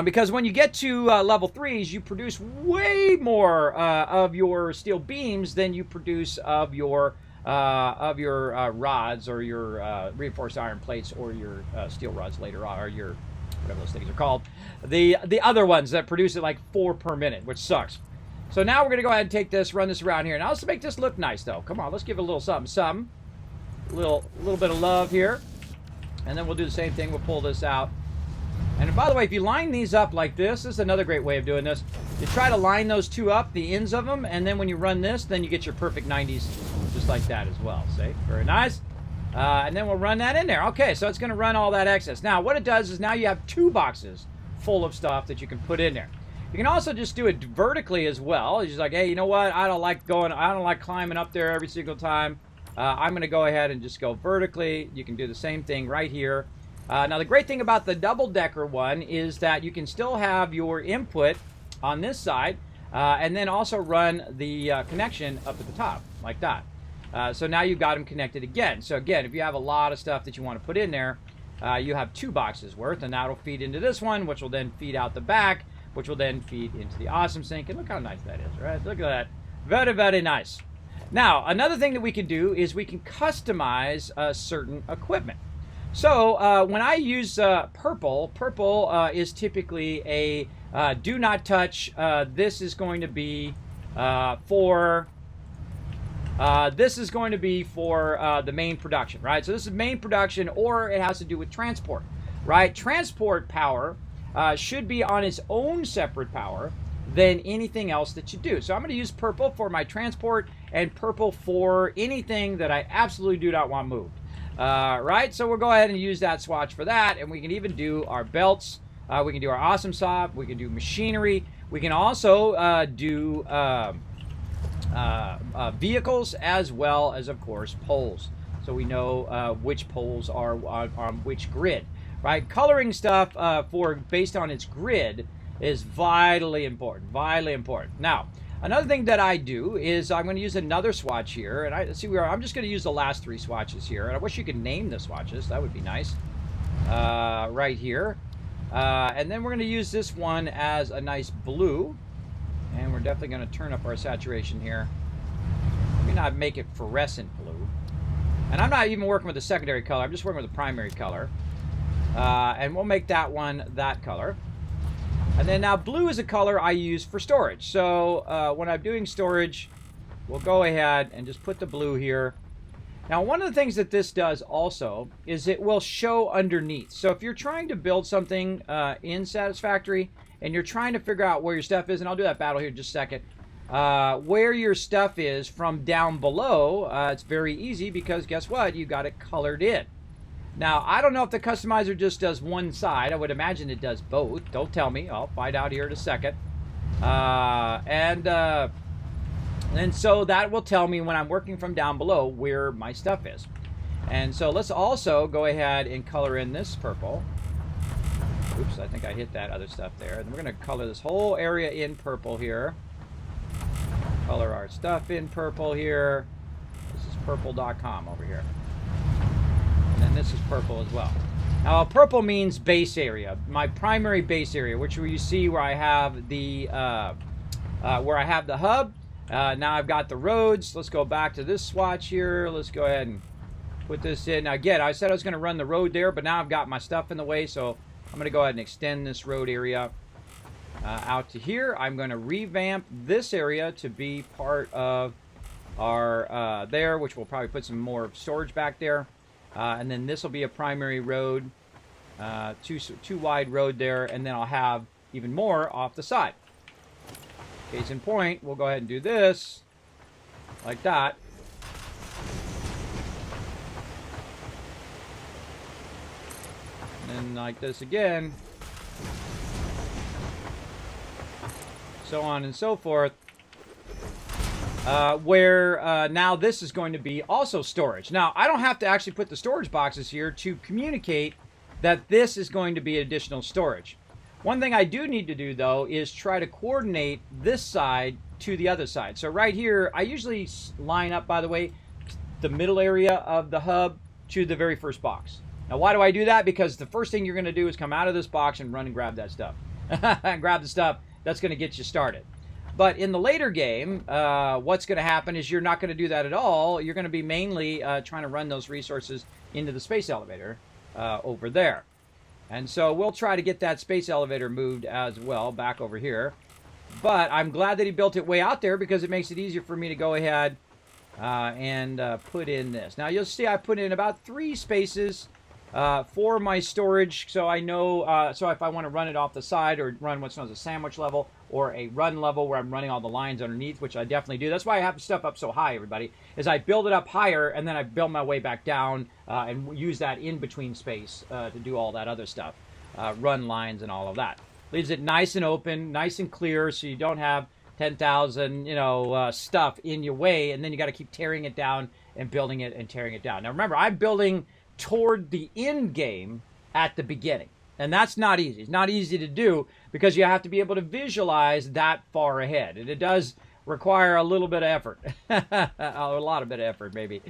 Because when you get to level 3s, you produce way more of your steel beams than you produce of your rods, or your reinforced iron plates, or your steel rods later on, or your whatever those things are called. The other ones that produce it like 4 per minute, which sucks. So now we're going to go ahead and take this, run this around here. Now let's make this look nice, though. Come on, let's give it a little something. A little bit of love here. And then we'll do the same thing. We'll pull this out. And by the way, if you line these up like this is another great way of doing this. You try to line those two up, the ends of them, and then when you run this, then you get your perfect 90s just like that as well. See? Very nice. And then we'll run that in there. Okay, so it's going to run all that excess. Now, what it does is now you have 2 boxes full of stuff that you can put in there. You can also just do it vertically as well. It's just like, hey, you know what? I don't like climbing up there every single time. I'm going to go ahead and just go vertically. You can do the same thing right here. Now, the great thing about the double-decker one is that you can still have your input on this side, and then also run the connection up at the top, like that. So now you've got them connected again. So again, if you have a lot of stuff that you want to put in there, you have 2 boxes worth, and that'll feed into this one, which will then feed out the back, which will then feed into the awesome sink. And look how nice that is, right? Look at that. Very, very nice. Now, another thing that we can do is we can customize certain equipment. So when I use purple is typically a do not touch. This is going to be for the main production, right? So this is main production, or it has to do with transport, right? Transport power should be on its own separate power than anything else that you do. So I'm going to use purple for my transport, and purple for anything that I absolutely do not want moved. Right, so we'll go ahead and use that swatch for that, and we can even do our belts. We can do our awesome saw. We can do machinery. We can also do vehicles, as well as, of course, poles. So we know which poles are on which grid. Right, coloring stuff based on its grid is vitally important. Vitally important. Now, Another thing that I do is I'm going to use another swatch here, and I'm just going to use the last 3 swatches here, and I wish you could name the swatches. That would be nice. Right here. And then we're going to use this one as a nice blue, and we're definitely going to turn up our saturation here. Maybe not make it fluorescent blue. And I'm not even working with the secondary color. I'm just working with the primary color. And we'll make that one that color. And then now blue is a color I use for storage. So when I'm doing storage, we'll go ahead and just put the blue here. Now, one of the things that this does also is it will show underneath. So if you're trying to build something in Satisfactory and you're trying to figure out where your stuff is, and I'll do that battle here in just a second, where your stuff is from down below, it's very easy because guess what? You got it colored in. Now, I don't know if the customizer just does one side. I would imagine it does both. Don't tell me. I'll find out here in a second. And so that will tell me when I'm working from down below where my stuff is. And so let's also go ahead and color in this purple. Oops, I think I hit that other stuff there. And we're going to color this whole area in purple here. Color our stuff in purple here. This is purple.com over here. And then this is purple as well. Now, purple means base area. My primary base area, which you see where I have the hub. Now I've got the roads. Let's go back to this swatch here. Let's go ahead and put this in. Now again, I said I was going to run the road there, but now I've got my stuff in the way, so I'm going to go ahead and extend this road area out to here. I'm going to revamp this area to be part of our there, which will probably put some more storage back there. And then this will be a primary road, too wide road there, and then I'll have even more off the side. Case in point, we'll go ahead and do this like that. And then like this again. So on and so forth. Where now this is going to be also storage. Now, I don't have to actually put the storage boxes here to communicate that this is going to be additional storage. One thing I do need to do, though, is try to coordinate this side to the other side. So right here, I usually line up, by the way, the middle area of the hub to the very first box. Now, why do I do that? Because the first thing you're going to do is come out of this box and run and grab that stuff. And grab the stuff that's going to get you started. But in the later game, what's going to happen is you're not going to do that at all. You're going to be mainly trying to run those resources into the space elevator over there. And so we'll try to get that space elevator moved as well back over here. But I'm glad that he built it way out there because it makes it easier for me to go ahead and put in this. Now you'll see I put in about 3 spaces for my storage, so I know, so if I want to run it off the side or run what's known as a sandwich level or a run level where I'm running all the lines underneath, which I definitely do. That's why I have stuff up so high, everybody, is I build it up higher and then I build my way back down and use that in-between space to do all that other stuff, run lines and all of that. Leaves it nice and open, nice and clear, so you don't have 10,000, stuff in your way, and then you got to keep tearing it down and building it and tearing it down. Now remember, I'm building toward the end game at the beginning, and that's not easy. It's not easy to do because you have to be able to visualize that far ahead, and it does require a little bit of effort, a lot of bit of effort maybe,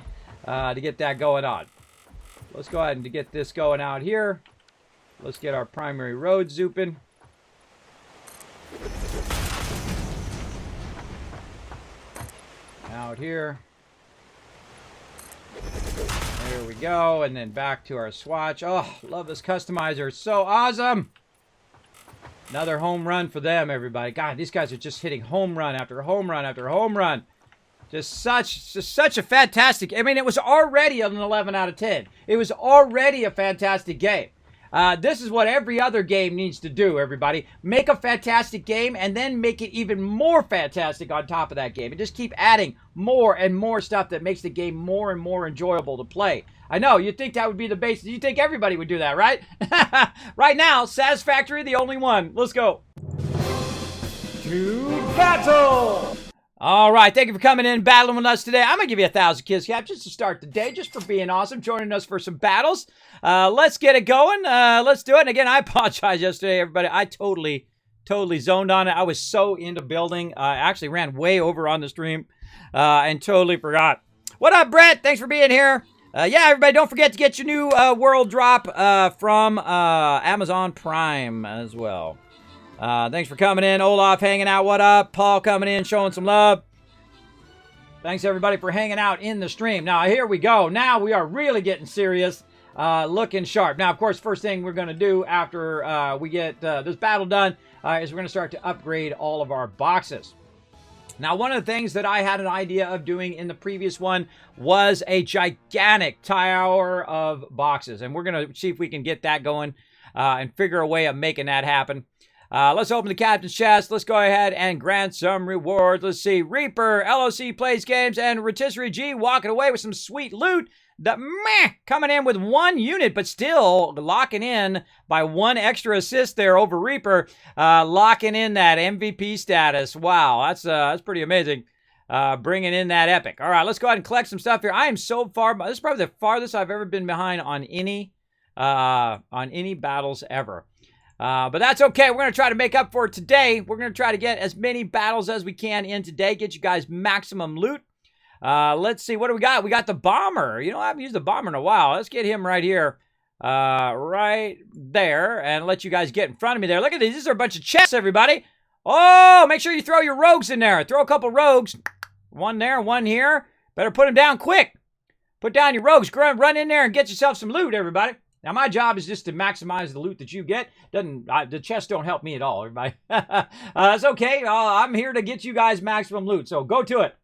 to get that going on. Let's go ahead and get this going out here. Let's get our primary road zooping. Out here. There we go, and then back to our swatch. Oh, love this customizer. It's so awesome. Another home run for them, everybody. God, these guys are just hitting home run after home run after home run. Just such a fantastic... I mean, it was already an 11 out of 10. It was already a fantastic game. This is what every other game needs to do, everybody. Make a fantastic game and then make it even more fantastic on top of that game. And just keep adding more and more stuff that makes the game more and more enjoyable to play. I know, you'd think that would be the basis. You'd think everybody would do that, right? Right now, Satisfactory, the only one. Let's go. To battle! All right, thank you for coming in and battling with us today. I'm going to give you 1,000 kills, Cap, just to start the day, just for being awesome, joining us for some battles. Let's get it going. Let's do it. And again, I apologize yesterday, everybody. I totally totally zoned on it. I was so into building. I actually ran way over on the stream and totally forgot. What up, Brett? Thanks for being here. Yeah, everybody, don't forget to get your new world drop from Amazon Prime as well. Thanks for coming in. Olaf hanging out. What up? Paul coming in, showing some love. Thanks, everybody, for hanging out in the stream. Now, here we go. Now we are really getting serious, looking sharp. Now, of course, first thing we're going to do after we get this battle done is we're going to start to upgrade all of our boxes. Now, one of the things that I had an idea of doing in the previous one was a gigantic tower of boxes. And we're going to see if we can get that going and figure a way of making that happen. Let's open the captain's chest. Let's go ahead and grant some rewards. Let's see. Reaper, LOC Plays Games, and Rotisserie G walking away with some sweet loot. Coming in with 1 unit, but still locking in by 1 extra assist there over Reaper. Locking in that MVP status. Wow, that's pretty amazing. Bringing in that epic. All right, let's go ahead and collect some stuff here. I am so far. This is probably the farthest I've ever been behind on any battles ever. But that's okay. We're going to try to make up for it today. We're going to try to get as many battles as we can in today. Get you guys maximum loot. Let's see. What do we got? We got the bomber. You know, I haven't used the bomber in a while. Let's get him right here. Right there. And let you guys get in front of me there. Look at these. These are a bunch of chests, everybody. Oh, make sure you throw your rogues in there. Throw a couple rogues. 1 there, 1 here. Better put them down quick. Put down your rogues. Run in there and get yourself some loot, everybody. Now, my job is just to maximize the loot that you get. The chests don't help me at all, everybody. That's okay. I'm here to get you guys maximum loot, so go to it.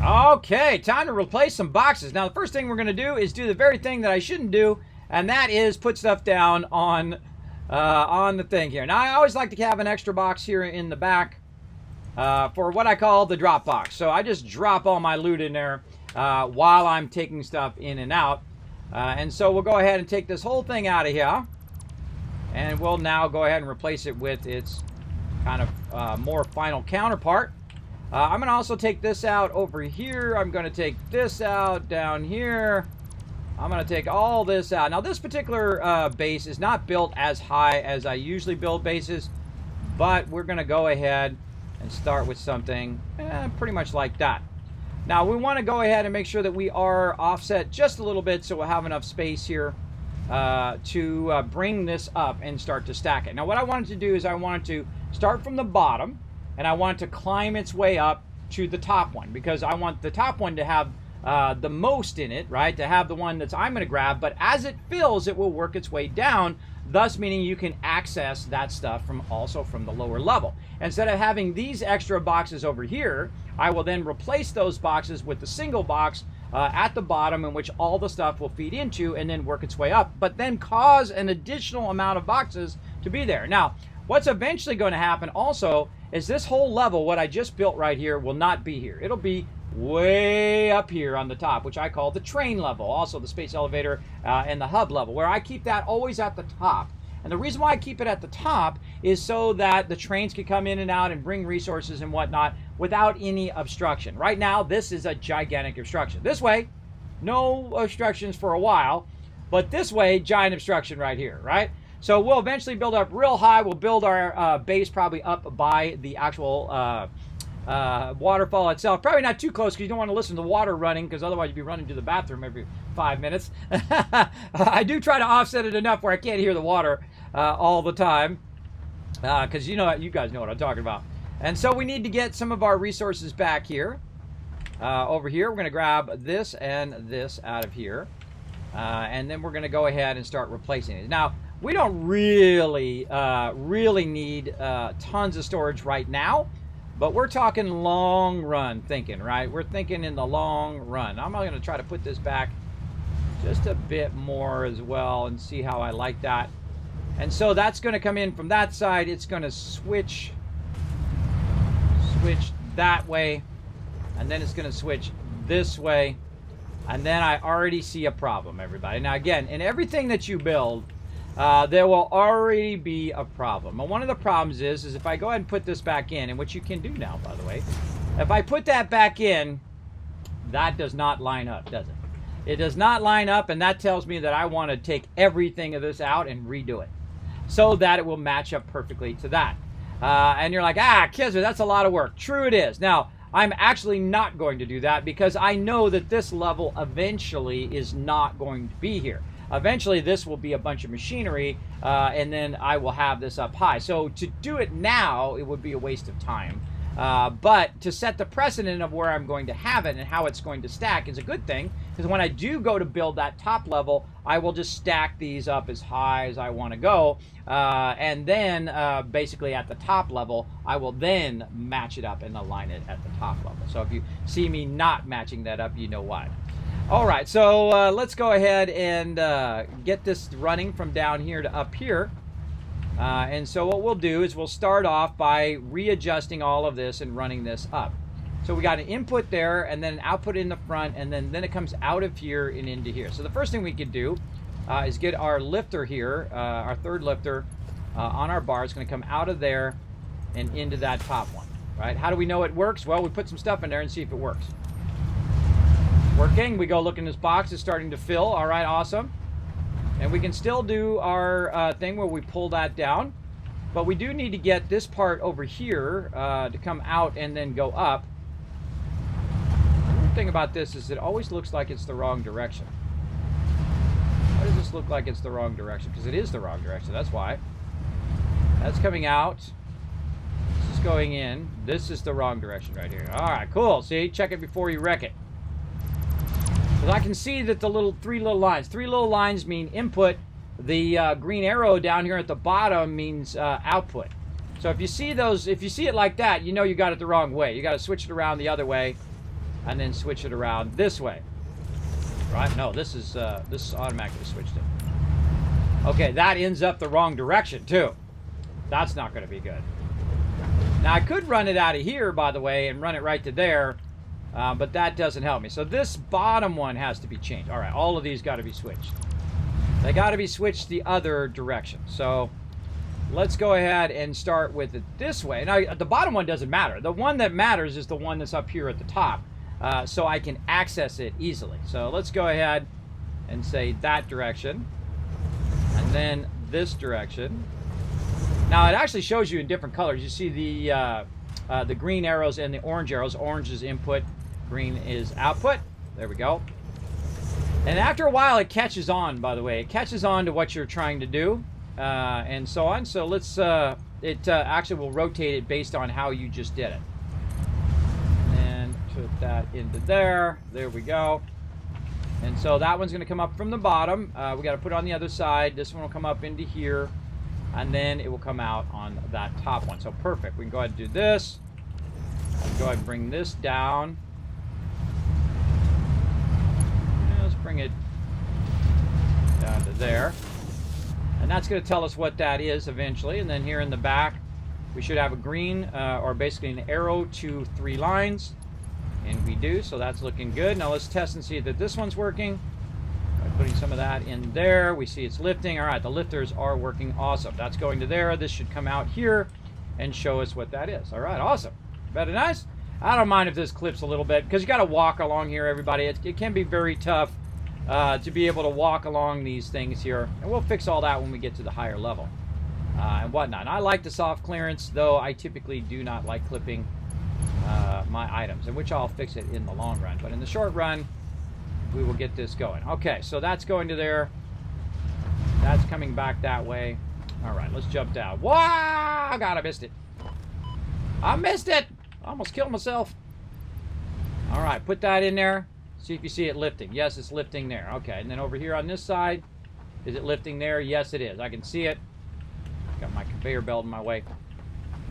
Okay, time to replace some boxes. Now, the first thing we're going to do is do the very thing that I shouldn't do, and that is put stuff down on the thing here. Now, I always like to have an extra box here in the back. For what I call the drop box. So I just drop all my loot in there while I'm taking stuff in and out. And so we'll go ahead and take this whole thing out of here. And we'll now go ahead and replace it with its kind of more final counterpart. I'm going to also take this out over here. I'm going to take this out down here. I'm going to take all this out. Now, this particular base is not built as high as I usually build bases. But we're going to go ahead and start with something pretty much like that. Now, we want to go ahead and make sure that we are offset just a little bit so we'll have enough space here to bring this up and start to stack it. Now, what I wanted to do is I wanted to start from the bottom, and I want to climb its way up to the top one, because I want the top one to have the most in it, right? To have the one that's I'm going to grab, but as it fills, it will work its way down, thus meaning you can access that stuff also from the lower level. Instead of having these extra boxes over here, I will then replace those boxes with the single box at the bottom in which all the stuff will feed into and then work its way up, but then cause an additional amount of boxes to be there. Now, what's eventually going to happen also is this whole level, what I just built right here, will not be here. It'll be way up here on the top, which I call the train level, also the space elevator and the hub level, where I keep that always at the top. And the reason why I keep it at the top is so that the trains can come in and out and bring resources and whatnot without any obstruction. Right now, this is a gigantic obstruction. This way, no obstructions for a while, but this way, giant obstruction right here, right? So we'll eventually build up real high. We'll build our base probably up by the actual waterfall itself. Probably not too close because you don't want to listen to the water running, because otherwise you'd be running to the bathroom every 5 minutes. I do try to offset it enough where I can't hear the water all the time, because you guys know what I'm talking about. And so we need to get some of our resources back here. Over here, we're going to grab this and this out of here. And then we're going to go ahead and start replacing it. Now, we don't really need tons of storage right now. But we're talking long run thinking, right? We're thinking in the long run. I'm going to try to put this back just a bit more as well and see how I like that. And so that's going to come in from that side. It's going to switch that way. And then it's going to switch this way. And then I already see a problem, everybody. Now, again, in everything that you build, there will already be a problem. And one of the problems is if I go ahead and put this back in, and what you can do now, by the way, if I put that back in, that does not line up, does it? It does not line up, and that tells me that I want to take everything of this out and redo it so that it will match up perfectly to that. And you're like, Kismet, that's a lot of work. True it is. Now, I'm actually not going to do that because I know that this level eventually is not going to be here. Eventually, this will be a bunch of machinery, and then I will have this up high. So to do it now, it would be a waste of time. But to set the precedent of where I'm going to have it and how it's going to stack is a good thing, because when I do go to build that top level, I will just stack these up as high as I want to go. And then basically at the top level, I will then match it up and align it at the top level. So if you see me not matching that up, you know why. All right, so let's go ahead and get this running from down here to up here. And so what we'll do is we'll start off by readjusting all of this and running this up. So we got an input there and then an output in the front, and then it comes out of here and into here. So the first thing we could do is get our lifter here, our third lifter on our bar. It's going to come out of there and into that top one, right? How do we know it works? Well, we put some stuff in there and see if it works. Working. We go look in this box. It's starting to fill. All right, awesome. And we can still do our thing where we pull that down, but we do need to get this part over here to come out and then go up. The weird thing about this is it always looks like it's the wrong direction. Why does this look like it's the wrong direction? Because it is the wrong direction. That's why. That's coming out. This is going in. This is the wrong direction right here. All right, cool. See, check it before you wreck it. Because I can see that the three little lines mean input. The green arrow down here at the bottom means output. So if you see it like that, you know you got it the wrong way. You got to switch it around the other way, and then switch it around this way. Right? No, this is automatically switched it. Okay, that ends up the wrong direction too. That's not going to be good. Now I could run it out of here, by the way, and run it right to there. But that doesn't help me. So this bottom one has to be changed. All right, all of these got to be switched. They got to be switched the other direction. So let's go ahead and start with it this way. Now, the bottom one doesn't matter. The one that matters is the one that's up here at the top, so I can access it easily. So let's go ahead and say that direction, and then this direction. Now, it actually shows you in different colors. You see the green arrows and the orange arrows. Orange is input. Green is output. There we go. And after a while, it catches on, by the way. It catches on to what you're trying to do, and so on. So let's, it actually will rotate it based on how you just did it. And put that into there. There we go. And so that one's going to come up from the bottom. We got to put it on the other side. This one will come up into here, and then it will come out on that top one. So perfect. We can go ahead and do this. Go ahead and bring this down. Bring it down to there, and that's going to tell us what that is eventually. And then here in the back we should have a green or basically an arrow to 3 lines, and we do. So that's looking good. Now let's test and see that this one's working by putting some of that in there. We see it's lifting. All right, the lifters are working. Awesome. That's going to there. This should come out here and show us what that is. All right, awesome. Very nice. I don't mind if this clips a little bit, because you got to walk along here, everybody. It can be very tough to be able to walk along these things here, and we'll fix all that when we get to the higher level and whatnot. And I like the soft clearance, though I typically do not like clipping my items, in which I'll fix it in the long run. But in the short run, we will get this going. Okay, so that's going to there. That's coming back that way. All right, let's jump down. Wow! God, I missed it. I missed it! I almost killed myself. All right, put that in there. See if you see it lifting. Yes, it's lifting there. Okay, and then over here on this side, is it lifting there? Yes, it is. I can see it. Got my conveyor belt in my way.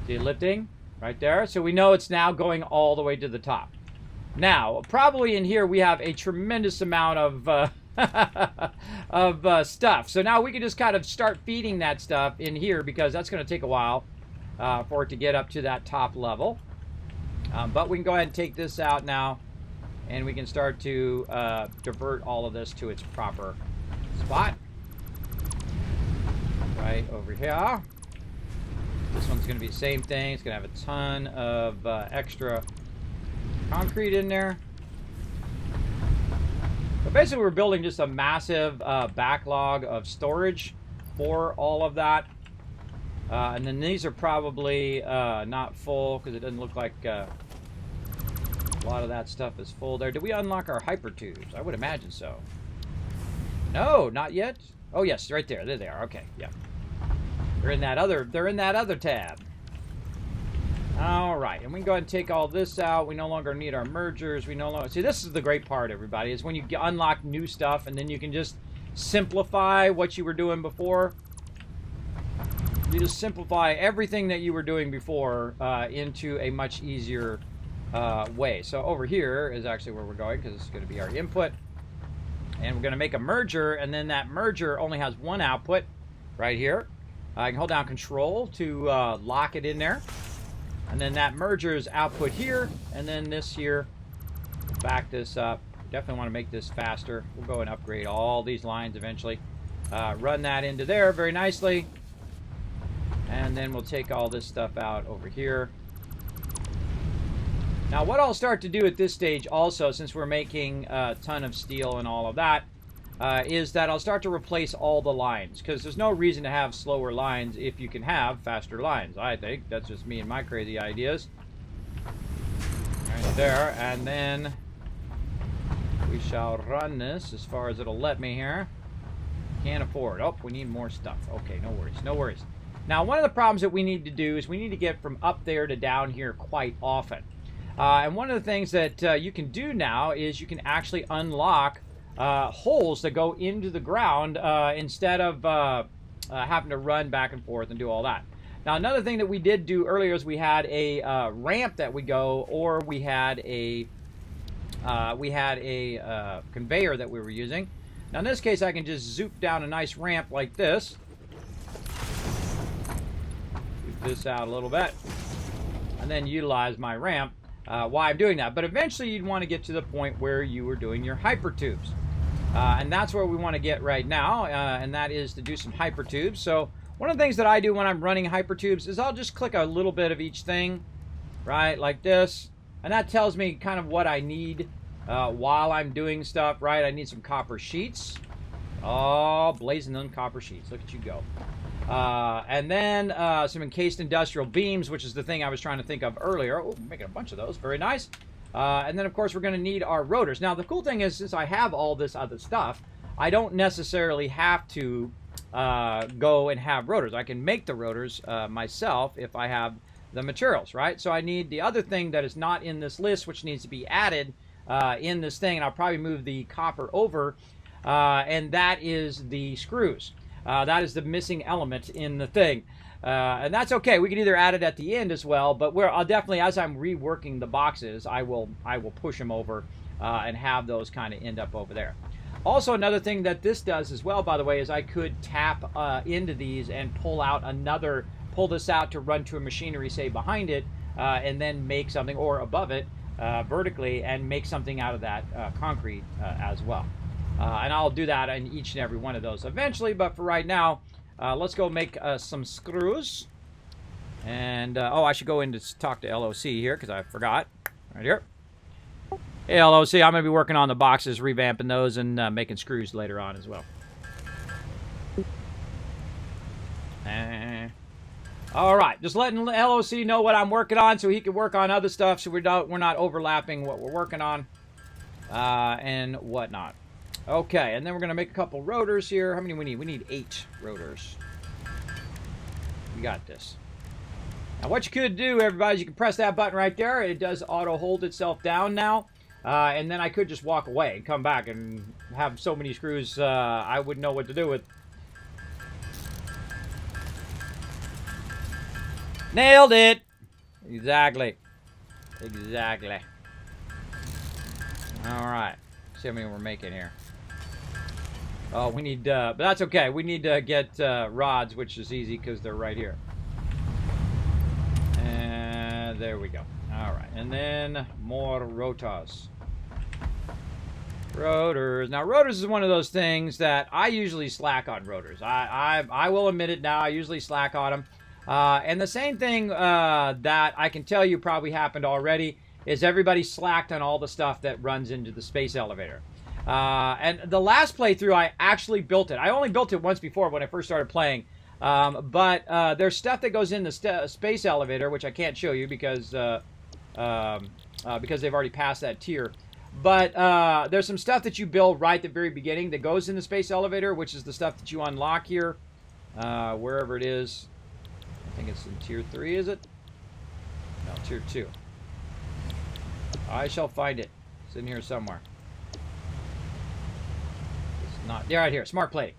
See it lifting? Right there. So we know it's now going all the way to the top. Now, probably in here we have a tremendous amount of stuff. So now we can just kind of start feeding that stuff in here, because that's going to take a while for it to get up to that top level. But we can go ahead and take this out now, and we can start to divert all of this to its proper spot. Right over here. This one's going to be the same thing. It's going to have a ton of extra concrete in there. But basically, we're building just a massive backlog of storage for all of that. And then these are probably not full because it doesn't look like a lot of that stuff is full there. Did we unlock our hyper tubes? I would imagine so. No, not yet. Oh yes, right there. There they are. Okay, yeah. They're in that other tab. All right, and we can go ahead and take all this out. We no longer need our mergers. We no longer see. This is the great part, everybody, is when you unlock new stuff, and then you can just simplify what you were doing before. You just simplify everything that you were doing before into a much easier way. So over here is actually where we're going, because this is going to be our input. And we're going to make a merger, and then that merger only has one output right here. I can hold down Control to lock it in there. And then that merger is output here, and then this here. Back this up. Definitely want to make this faster. We'll go and upgrade all these lines eventually. Run that into there very nicely. And then we'll take all this stuff out over here. Now what I'll start to do at this stage also, since we're making a ton of steel and all of that, is that I'll start to replace all the lines. Because there's no reason to have slower lines if you can have faster lines, I think. That's just me and my crazy ideas. Right there. And then we shall run this as far as it'll let me here. Can't afford. Oh, we need more stuff. Okay, no worries. No worries. Now, one of the problems that we need to do is we need to get from up there to down here quite often. And one of the things that you can do now is you can actually unlock holes that go into the ground instead of having to run back and forth and do all that. Now, another thing that we did do earlier is we had a ramp that we go, or we had a conveyor that we were using. Now, in this case, I can just zoop down a nice ramp like this. This out a little bit, and then utilize my ramp while I'm doing that. But eventually you'd want to get to the point where you were doing your hyper tubes, and that's where we want to get right now, and that is to do some hyper tubes. So one of the things that I do when I'm running hyper tubes is I'll just click a little bit of each thing, right, like this, and that tells me kind of what I need while I'm doing stuff, right? I need some copper sheets. Oh, blazing them copper sheets. Look at you go. And then some encased industrial beams, which is the thing I was trying to think of earlier. Oh, making a bunch of those. Very nice. And then, of course, we're going to need our rotors. Now, the cool thing is, since I have all this other stuff, I don't necessarily have to go and have rotors. I can make the rotors myself if I have the materials, right? So I need the other thing that is not in this list, which needs to be added in this thing. And I'll probably move the copper over, and that is the screws. That is the missing element in the thing. And that's okay. We can either add it at the end as well, but I'll definitely, as I'm reworking the boxes, I will push them over and have those kind of end up over there. Also, another thing that this does as well, by the way, is I could tap into these and pull this out to run to a machinery, say, behind it, and then make something, or above it, vertically, and make something out of that concrete as well. And I'll do that in each and every one of those eventually, but for right now, let's go make some screws. And, oh, I should go in to talk to LOC here, because I forgot. Right here. Hey, LOC, I'm going to be working on the boxes, revamping those, and making screws later on as well. All right, just letting LOC know what I'm working on so he can work on other stuff, so we're not overlapping what we're working on and whatnot. Okay, and then we're going to make a couple rotors here. How many we need? We need 8 rotors. We got this. Now, what you could do, everybody, is you can press that button right there. It does auto-hold itself down now. And then I could just walk away and come back and have so many screws I wouldn't know what to do with. Nailed it! Exactly. Exactly. Alright. See how many we're making here. Oh, we need, but that's okay. We need to get rods, which is easy because they're right here. And there we go. All right, and then more rotors. Rotors. Now, rotors is one of those things that I usually slack on rotors. I will admit it now. I usually slack on them. And the same thing that I can tell you probably happened already is everybody slacked on all the stuff that runs into the space elevator. And the last playthrough, I actually built it. I only built it once before when I first started playing. But there's stuff that goes in the space elevator, which I can't show you because they've already passed that tier. But there's some stuff that you build right at the very beginning that goes in the space elevator, which is the stuff that you unlock here, wherever it is. I think it's in tier 3, is it? No, tier 2. I shall find it. It's in here somewhere. It's not. Yeah, right here. Smart plating.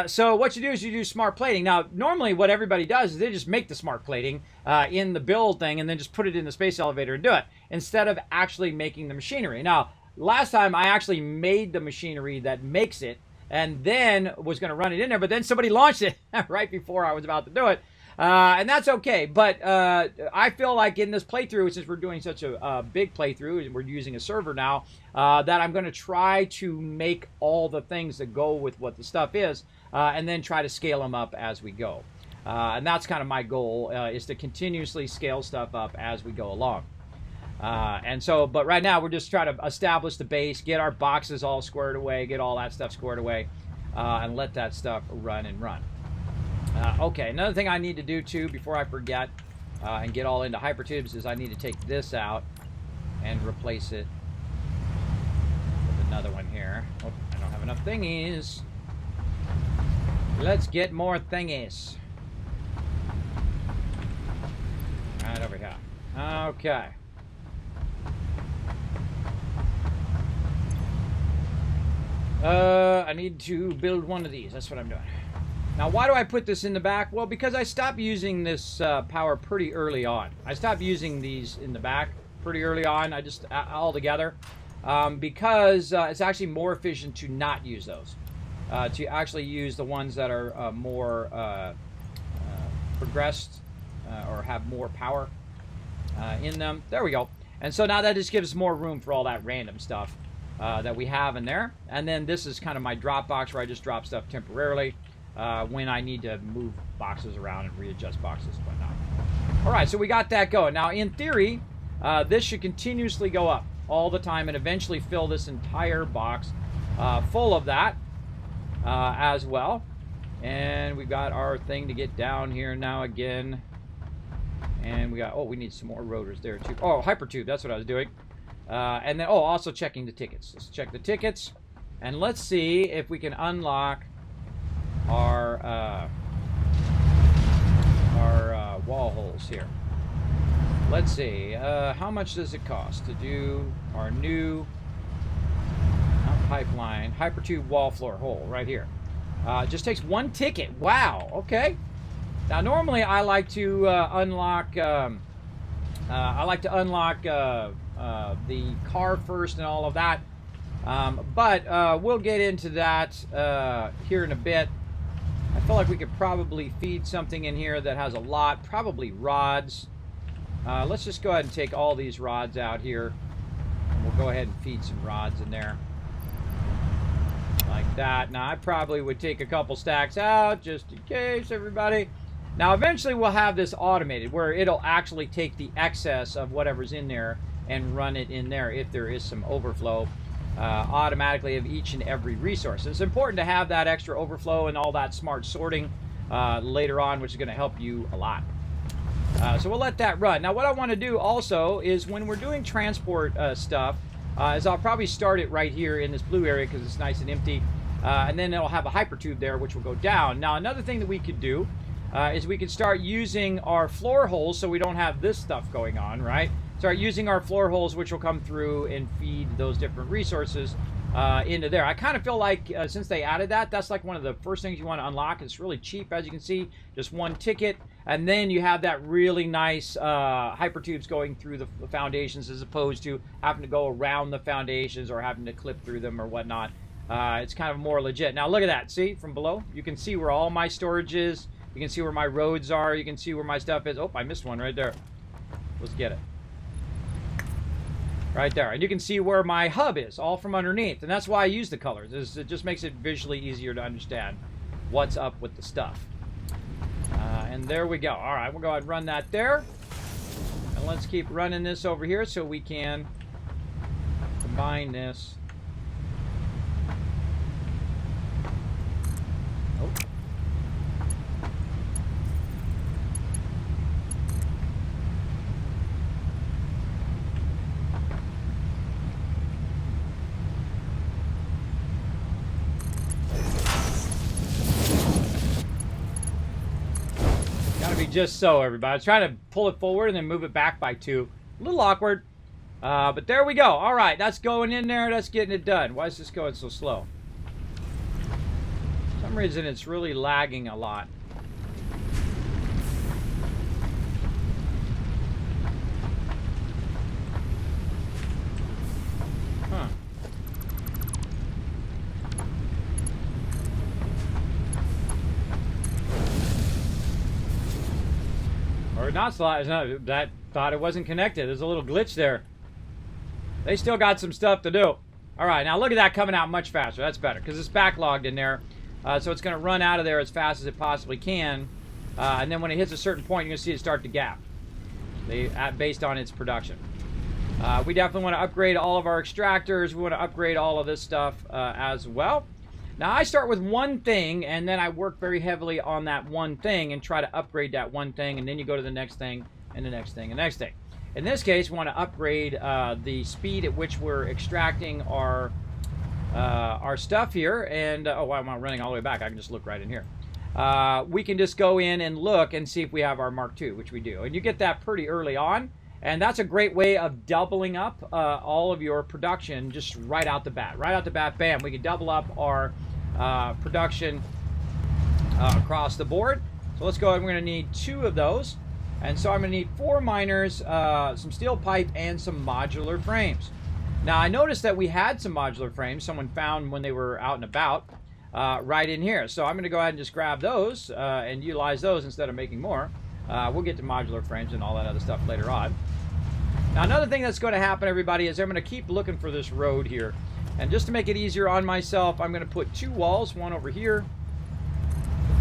So what you do is you do smart plating. Now, normally what everybody does is they just make the smart plating in the build thing and then just put it in the space elevator and do it, instead of actually making the machinery. Now, last time I actually made the machinery that makes it and then was going to run it in there, but then somebody launched it right before I was about to do it. And that's okay, but I feel like in this playthrough, since we're doing such a big playthrough, and we're using a server now, that I'm going to try to make all the things that go with what the stuff is, and then try to scale them up as we go. And that's kind of my goal, is to continuously scale stuff up as we go along. And so, but right now, we're just trying to establish the base, get our boxes all squared away, get all that stuff squared away, and let that stuff run and run. Okay, another thing I need to do too before I forget and get all into hypertubes is I need to take this out and replace it with another one here. Oh, I don't have enough thingies. Let's get more thingies. Right over here. Okay. I need to build one of these. That's what I'm doing. Now, why do I put this in the back? Well, because I stopped using this power pretty early on. I stopped using these in the back pretty early on. I just altogether because it's actually more efficient to not use those. To actually use the ones that are more progressed or have more power in them. There we go. And so now that just gives more room for all that random stuff that we have in there. And then this is kind of my drop box where I just drop stuff temporarily. When I need to move boxes around and readjust boxes and whatnot. All right, so we got that going. Now, in theory, this should continuously go up all the time and eventually fill this entire box full of that as well. And we got our thing to get down here now again. And we got, oh, we need some more rotors there too. Oh, hypertube, that's what I was doing. And then, oh, also checking the tickets. Let's check the tickets. And let's see if we can unlock our wall holes here. Let's see, how much does it cost to do our new pipeline hypertube wall floor hole right here? It just takes one ticket. Wow. Okay. Now normally I like to unlock the car first and all of that, but we'll get into that here in a bit. I feel like we could probably feed something in here that has a lot, probably rods. Let's just go ahead and take all these rods out here. And we'll go ahead and feed some rods in there. Like that. Now, I probably would take a couple stacks out just in case, everybody. Now, eventually we'll have this automated where it'll actually take the excess of whatever's in there and run it in there if there is some overflow. Automatically of each and every resource. It's important to have that extra overflow and all that smart sorting later on, which is going to help you a lot. So we'll let that run. Now what I want to do also is when we're doing transport stuff, is I'll probably start it right here in this blue area because it's nice and empty. And then it'll have a hypertube there which will go down. Now another thing that we could do is we could start using our floor holes so we don't have this stuff going on, right? Start using our floor holes, which will come through and feed those different resources into there. I kind of feel like since they added that, that's like one of the first things you want to unlock. It's really cheap, as you can see, just one ticket. And then you have that really nice hypertubes going through the foundations as opposed to having to go around the foundations or having to clip through them or whatnot. It's kind of more legit. Now look at that. See, from below, you can see where all my storage is. You can see where my roads are. You can see where my stuff is. Oh, I missed one right there. Let's get it. Right there. And you can see where my hub is, all from underneath. And that's why I use the colors. It just makes it visually easier to understand what's up with the stuff. And there we go. All right, we'll go ahead and run that there. And let's keep running this over here so we can combine this just so, everybody. I was trying to pull it forward and then move it back by 2. A little awkward. But there we go. All right, that's going in there. That's getting it done. Why is this going so slow? For some reason, it's really lagging a lot. Huh. Or not slide. That thought it wasn't connected. There's a little glitch there. They still got some stuff to do. All right, now look at that coming out much faster. That's better because it's backlogged in there. So it's going to run out of there as fast as it possibly can. And then when it hits a certain point, you're going to see it start to gap based on its production. We definitely want to upgrade all of our extractors. We want to upgrade all of this stuff as well. Now, I start with one thing, and then I work very heavily on that one thing and try to upgrade that one thing, and then you go to the next thing, and the next thing, and the next thing. In this case, we want to upgrade the speed at which we're extracting our stuff here. And, oh, why am I running all the way back? I can just look right in here. We can just go in and look and see if we have our Mark II, which we do. And you get that pretty early on. And that's a great way of doubling up all of your production just right out the bat. Right out the bat, bam, we can double up our production across the board. So let's go ahead. We're going to need 2 of those. And so I'm going to need 4 miners, some steel pipe, and some modular frames. Now, I noticed that we had some modular frames someone found when they were out and about right in here. So I'm going to go ahead and just grab those and utilize those instead of making more. We'll get to modular frames and all that other stuff later on. Now, another thing that's going to happen, everybody, is I'm going to keep looking for this road here. And just to make it easier on myself, I'm going to put 2 walls, one over here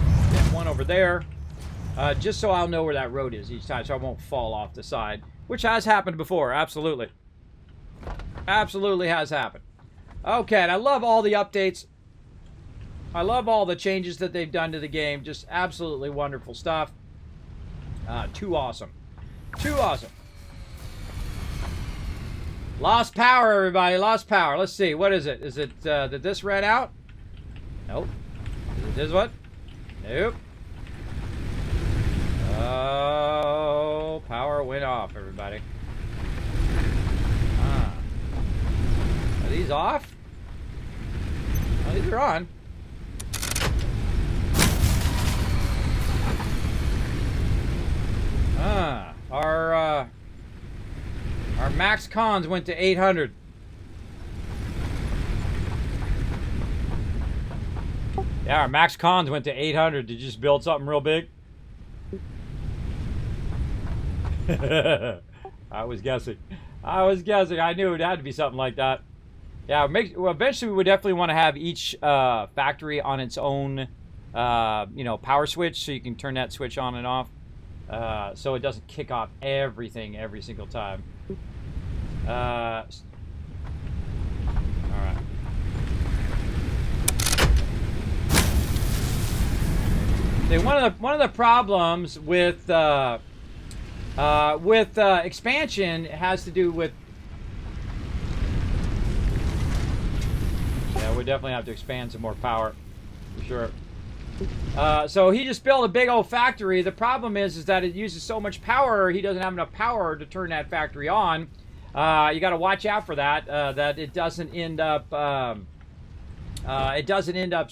and one over there. Just so I'll know where that road is each time, so I won't fall off the side, which has happened before, absolutely. Absolutely has happened. Okay, and I love all the updates. I love all the changes that they've done to the game. Just absolutely wonderful stuff. Too awesome. Too awesome. Lost power, everybody. Lost power. Let's see. What is it? Is it, did this ran out? Nope. Is it this one? Nope. Oh, power went off, everybody. Are these off? Oh, these are on. Our max cons went to 800. Yeah, our max cons went to 800. Did you just build something real big? I was guessing. I knew it had to be something like that. Yeah, well, eventually we would definitely want to have each factory on its own, power switch, so you can turn that switch on and off, so it doesn't kick off everything every single time. All right. See, one of the problems with expansion has to do with. Yeah, we definitely have to expand some more power, for sure. So he just built a big old factory. The problem is that it uses so much power, he doesn't have enough power to turn that factory on. You got to watch out for that. That it doesn't end up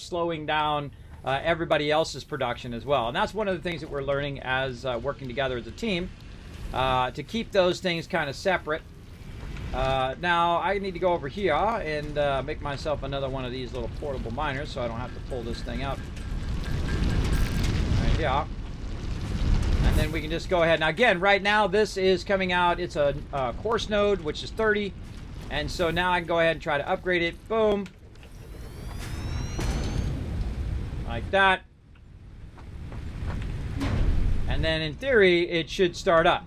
slowing down everybody else's production as well. And that's one of the things that we're learning as working together as a team, to keep those things kind of separate. Now I need to go over here and make myself another one of these little portable miners, so I don't have to pull this thing up. Right here. And then we can just go ahead. Now again, right now this is coming out. It's a course node, which is 30. And so now I can go ahead and try to upgrade it. Boom. Like that. And then in theory, it should start up.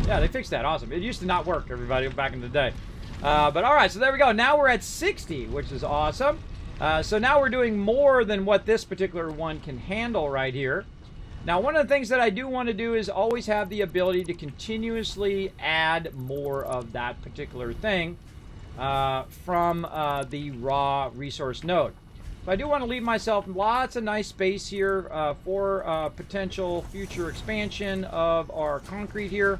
Yeah, they fixed that. Awesome. It used to not work, everybody, back in the day. But all right, so there we go. Now we're at 60, which is awesome. So now we're doing more than what this particular one can handle right here. Now, one of the things that I do want to do is always have the ability to continuously add more of that particular thing from the raw resource node. So I do want to leave myself lots of nice space here for potential future expansion of our concrete here.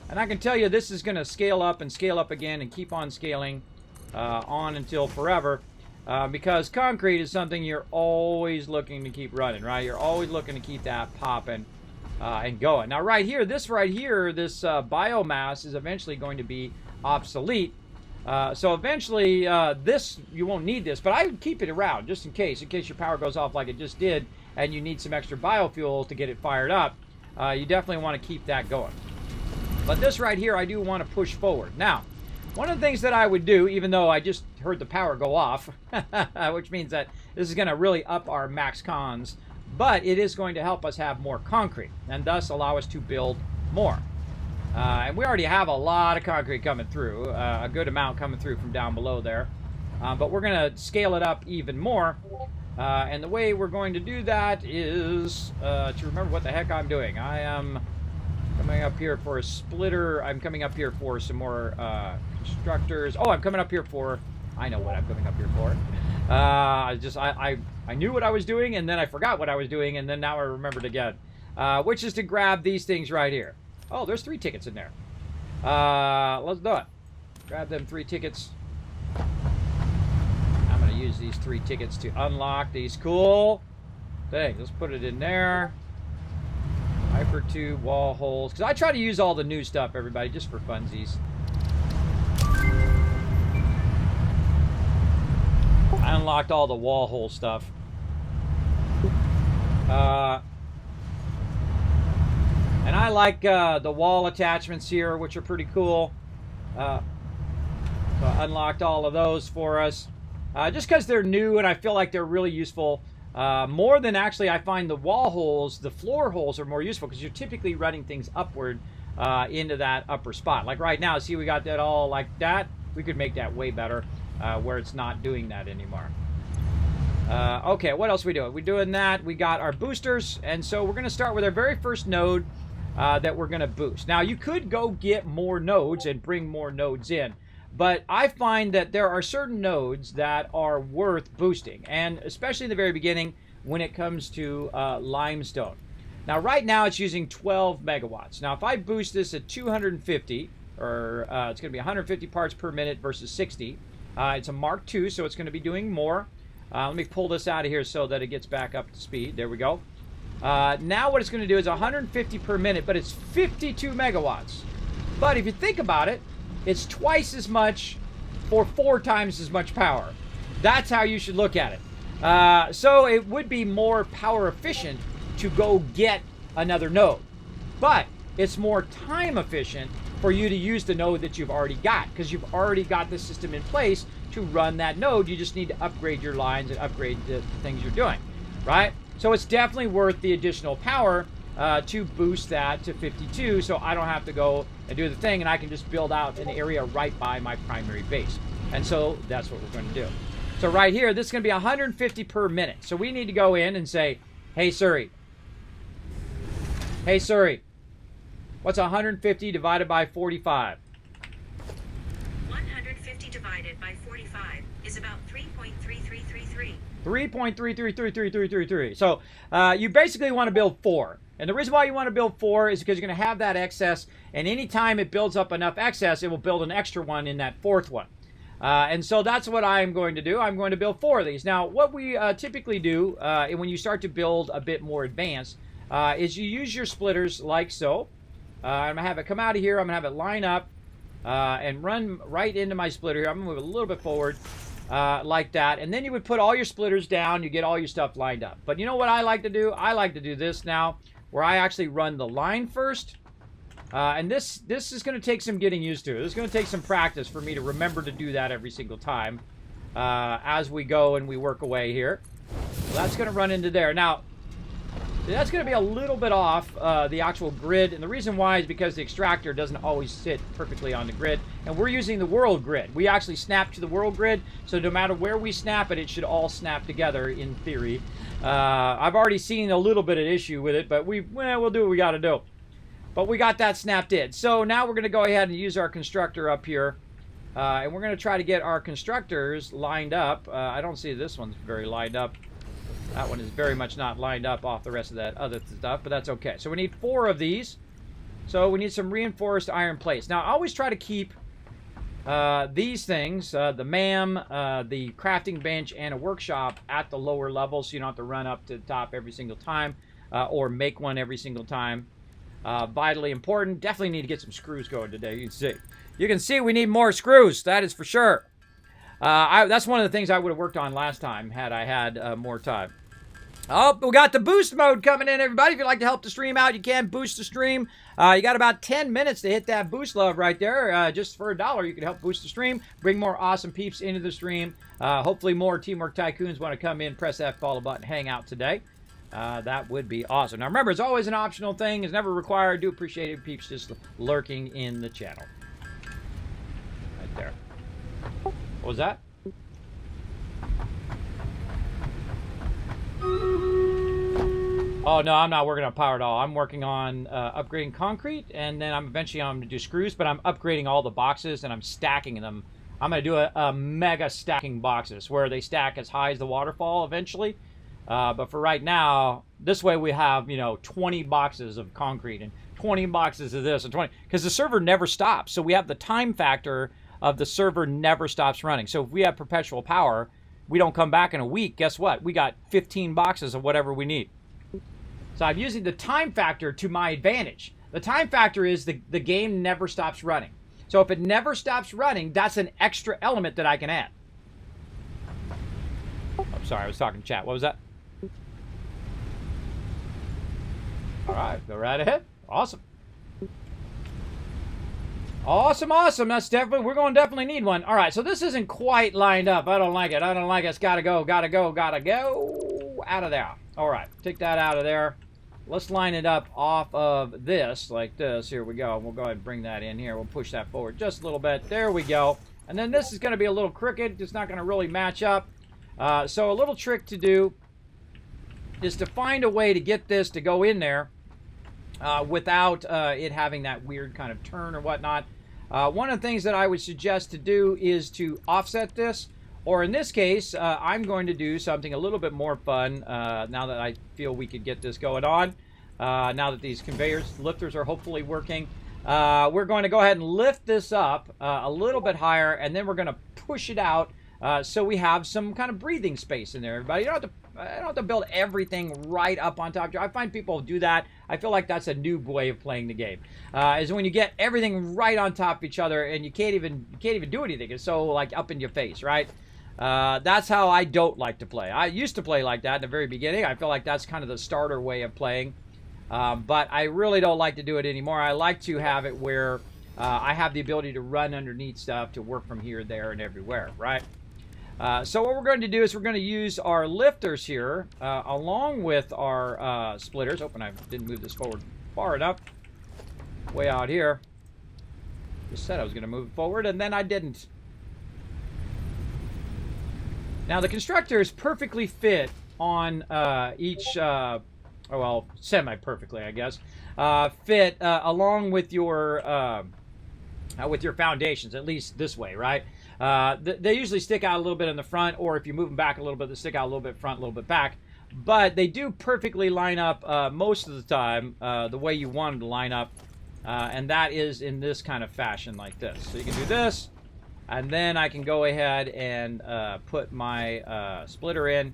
And I can tell you this is going to scale up and scale up again and keep on scaling on until forever. Because concrete is something you're always looking to keep running, right? You're always looking to keep that popping and going. Now right here, this biomass is eventually going to be obsolete. So eventually, you won't need this, but I would keep it around just in case your power goes off like it just did and you need some extra biofuel to get it fired up. You definitely want to keep that going. But this right here, I do want to push forward. Now, one of the things that I would do, even though I just heard the power go off, which means that this is going to really up our max cons, but it is going to help us have more concrete and thus allow us to build more. And we already have a lot of concrete coming through, a good amount coming through from down below there. But we're going to scale it up even more. And the way we're going to do that is to remember what the heck I'm doing. I am coming up here for a splitter. I'm coming up here for some more constructors. Oh, I'm coming up here for... I know what I'm coming up here for. I knew what I was doing, and then I forgot what I was doing, and then now I remembered again. Which is to grab these things right here. Oh, there's 3 tickets in there. Let's do it. Grab them 3 tickets. I'm going to use these 3 tickets to unlock these cool things. Let's put it in there. Hyper tube, wall holes. Because I try to use all the new stuff, everybody, just for funsies. I unlocked all the wall hole stuff. And I like the wall attachments here, which are pretty cool. So I unlocked all of those for us. Just because they're new and I feel like they're really useful. More than actually I find the wall holes, the floor holes are more useful because you're typically running things upward into that upper spot. Like right now, see we got that all like that. We could make that way better where it's not doing that anymore. Okay, what else are we doing? We're doing that. We got our boosters. And so we're going to start with our very first node that we're going to boost. Now, you could go get more nodes and bring more nodes in. But I find that there are certain nodes that are worth boosting. And especially in the very beginning when it comes to limestone. Now, right now, it's using 12 megawatts. Now, if I boost this at 250, or it's going to be 150 parts per minute versus 60. It's a Mark II, so it's going to be doing more. Let me pull this out of here so that it gets back up to speed. There we go. Now what it's going to do is 150 per minute, but it's 52 megawatts. But if you think about it, it's twice as much for 4 times as much power. That's how you should look at it. So it would be more power efficient to go get another node. But it's more time efficient for you to use the node that you've already got, because you've already got the system in place to run that node. You just need to upgrade your lines and upgrade the things you're doing, right? So it's definitely worth the additional power to boost that to 52, so I don't have to go and do the thing, and I can just build out an area right by my primary base. And so that's what we're going to do. So right here, this is going to be 150 per minute. So we need to go in and say, hey Siri, what's 150 divided by 45? 150 divided by 45 is about 3.3333. 3.333333. So you basically want to build 4. And the reason why you want to build 4 is because you're going to have that excess. And anytime it builds up enough excess, it will build an extra one in that 4th one. And so that's what I'm going to do. I'm going to build 4 of these. Now, what we typically do when you start to build a bit more advanced is you use your splitters like so. I'm going to have it come out of here. I'm going to have it line up and run right into my splitter here. I'm going to move a little bit forward like that. And then you would put all your splitters down. You get all your stuff lined up. But you know what I like to do? I like to do this now, where I actually run the line first. And this is going to take some getting used to. This is going to take some practice for me to remember to do that every single time as we go and we work away here. So that's going to run into there. Now, that's going to be a little bit off the actual grid, and the reason why is because the extractor doesn't always sit perfectly on the grid, and we're using the world grid. We actually snap to the world grid, so no matter where we snap it, it should all snap together in theory. I've already seen a little bit of issue with it, but we'll do what we got to do. But we got that snapped in. So now we're going to go ahead and use our constructor up here And we're going to try to get our constructors lined up. I don't see this one's very lined up. That one is very much not lined up off the rest of that other stuff, but that's okay. So we need 4 of these. So we need some reinforced iron plates. Now, I always try to keep these things, the MAM, the crafting bench, and a workshop at the lower level, so you don't have to run up to the top every single time or make one every single time. Vitally important. Definitely need to get some screws going today. You can see we need more screws. That is for sure. That's one of the things I would have worked on last time had I had more time. Oh, we got the boost mode coming in, everybody. If you'd like to help the stream out, you can boost the stream. You got about 10 minutes to hit that boost love right there. Just for $1, you can help boost the stream, bring more awesome peeps into the stream. Hopefully more Teamwork Tycoons want to come in, press that follow button, hang out today. That would be awesome. Now, remember, it's always an optional thing. It's never required. Do appreciate it, peeps, just lurking in the channel. Right there. What was that? Oh, no, I'm not working on power at all. I'm working on upgrading concrete, and then I'm going to do screws, but I'm upgrading all the boxes, and I'm stacking them. I'm going to do a mega stacking boxes where they stack as high as the waterfall eventually. But for right now, this way we have, 20 boxes of concrete and 20 boxes of this and 20, because the server never stops. So we have the time factor of the server never stops running. So if we have perpetual power, we don't come back in a week, guess what? We got 15 boxes of whatever we need. So I'm using the time factor to my advantage. The time factor is the game never stops running. So if it never stops running, that's an extra element that I can add. I'm sorry, I was talking to chat. What was that? All right, go right ahead. Awesome. Awesome, awesome. That's definitely, we're going to definitely need one. All right, so this isn't quite lined up. I don't like it. I don't like it. It's got to go, got to go, got to go. Out of there. All right, take that out of there. Let's line it up off of this, like this. Here we go. We'll go ahead and bring that in here. We'll push that forward just a little bit. There we go. And then this is going to be a little crooked. It's not going to really match up. So a little trick to do is to find a way to get this to go in there without it having that weird kind of turn or whatnot. One of the things that I would suggest to do is to offset this, or in this case, I'm going to do something a little bit more fun now that I feel we could get this going on. Now that these lifters are hopefully working. We're going to go ahead and lift this up a little bit higher, and then we're going to push it out so we have some kind of breathing space in there, everybody. I don't have to build everything right up on top. I find people do that. I feel like that's a noob way of playing the game. Is when you get everything right on top of each other and you can't even do anything. It's so like up in your face, right? That's how I don't like to play. I used to play like that in the very beginning. I feel like that's kind of the starter way of playing. But I really don't like to do it anymore. I like to have it where I have the ability to run underneath stuff to work from here, there, and everywhere, right? So what we're going to do is we're going to use our lifters here along with our splitters. Oh, and I didn't move this forward far enough. Way out here. Just said I was going to move it forward, and then I didn't. Now, the constructors perfectly fit on each, well, semi-perfectly, I guess, fit along with your foundations, at least this way, right? They usually stick out a little bit in the front, or if you move them back a little bit, they stick out a little bit front, a little bit back. But they do perfectly line up most of the time the way you want them to line up, and that is in this kind of fashion like this. So you can do this, and then I can go ahead and put my splitter in,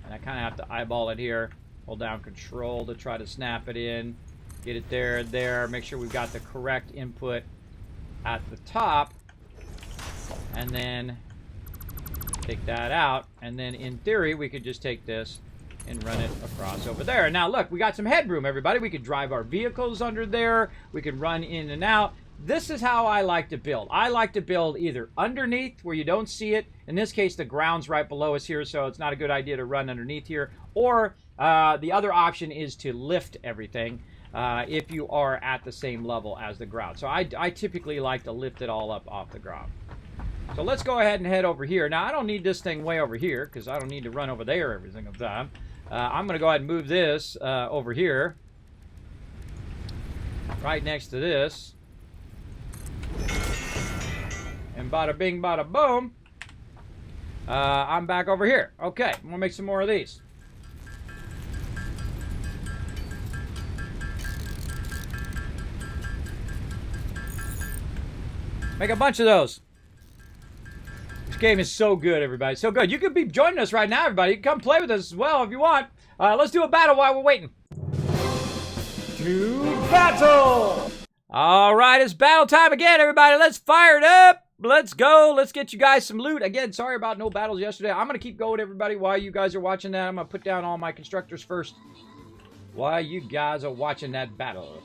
and I kind of have to eyeball it here. Hold down Control to try to snap it in, get it there, make sure we've got the correct input at the top. And then take that out, and then in theory we could just take this and run it across over there. Now look, we got some headroom, everybody. We could drive our vehicles under there. We could run in and out. This is how I like to build. I like to build either underneath where you don't see it. In this case, the ground's right below us here, so it's not a good idea to run underneath here. Or the other option is to lift everything if you are at the same level as the ground. So I typically like to lift it all up off the ground. So let's go ahead and head over here. Now, I don't need this thing way over here because I don't need to run over there every single time. I'm going to go ahead and move this over here, right next to this, and And bada bing, bada boom. I'm back over here. Okay, I'm gonna make some more of these. Make a bunch of those. This game is so good, everybody. So good. You could be joining us right now, everybody. You can come play with us as well if you want. Let's do a battle while we're waiting. To battle! All right, it's battle time again, everybody. Let's fire it up. Let's go. Let's get you guys some loot. Again, sorry about no battles yesterday. I'm going to keep going, everybody, while you guys are watching that. I'm going to put down all my constructors first while you guys are watching that battle.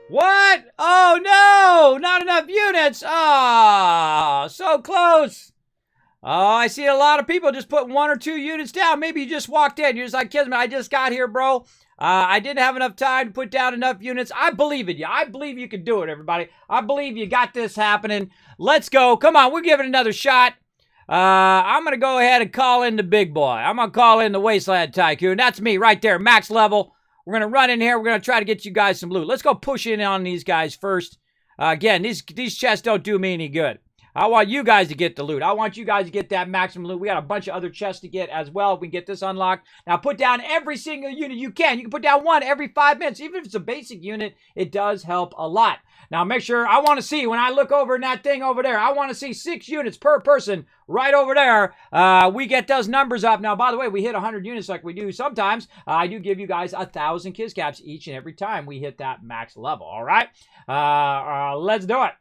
What? Oh, no! Not enough units! Ah, so close! Oh, I see a lot of people just putting 1 or 2 units down. Maybe you just walked in. You're just like, Kismet, I just got here, bro. I didn't have enough time to put down enough units. I believe in you. I believe you can do it, everybody. I believe you got this happening. Let's go. Come on, we'll give it another shot. I'm going to go ahead and call in the big boy. I'm going to call in the Wasteland Tycoon. That's me right there, max level. We're going to run in here. We're going to try to get you guys some loot. Let's go push in on these guys first. Again, these chests don't do me any good. I want you guys to get the loot. I want you guys to get that maximum loot. We got a bunch of other chests to get as well. We can get this unlocked. Now, put down every single unit you can. You can put down 1 every 5 minutes. Even if it's a basic unit, it does help a lot. Now, make sure, I want to see, when I look over in that thing over there, I want to see 6 units per person right over there. We get those numbers up. Now, by the way, we hit 100 units like we do sometimes. I do give you guys 1,000 Kiz Caps each and every time we hit that max level, all right? Let's do it.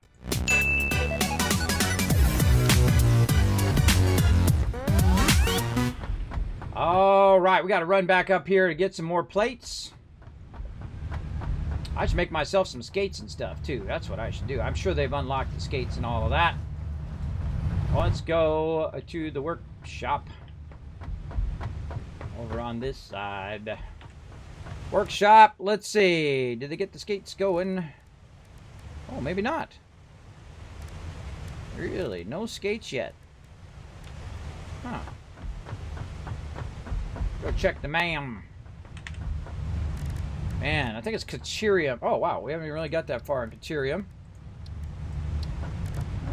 All right, we got to run back up here to get some more plates. I should make myself some skates and stuff, too. That's what I should do. I'm sure they've unlocked the skates and all of that. Let's go to the workshop. Over on this side. Workshop, let's see. Did they get the skates going? Oh, maybe not. Really? No skates yet. Huh. Go check the ma'am. Man, I think it's Caterium. Oh, wow. We haven't even really got that far in Caterium.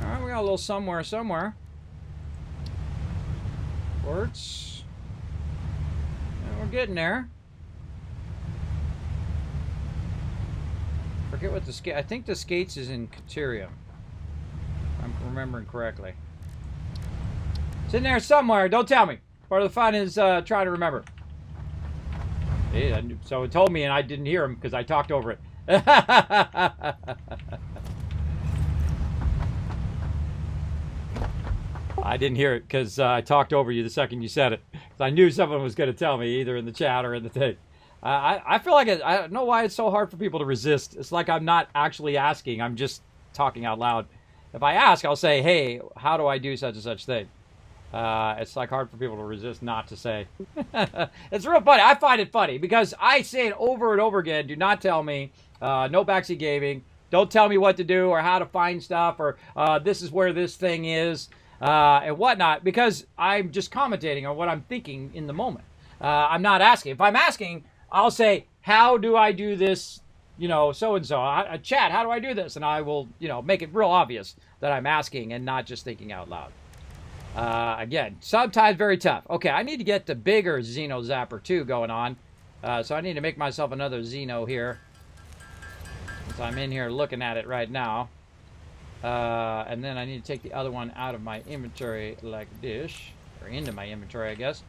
All right, we got a little somewhere. Quartz. And we're getting there. Forget what the skate. I think the skates is in Caterium. If I'm remembering correctly. It's in there somewhere. Don't tell me. Part of the fun is trying to remember. Yeah, so it told me and I didn't hear him because I talked over it. I didn't hear it because I talked over you the second you said it. Because I knew someone was going to tell me either in the chat or in the thing. I feel like I don't know why it's so hard for people to resist. It's like I'm not actually asking. I'm just talking out loud. If I ask, I'll say, hey, how do I do such and such thing? It's like hard for people to resist not to say. It's real funny. I find it funny because I say it over and over again. Do not tell me. No backseat gaming. Don't tell me what to do or how to find stuff or this is where this thing is and whatnot because I'm just commentating on what I'm thinking in the moment. I'm not asking. If I'm asking, I'll say, how do I do this? You know, so-and-so. Chat, how do I do this? And I will, you know, make it real obvious that I'm asking and not just thinking out loud. Again, sometimes very tough. Okay, I need to get the bigger Xeno Zapper 2 going on. So I need to make myself another Xeno here. Since I'm in here looking at it right now. And then I need to take the other one out of my inventory like this. Or into my inventory, I guess.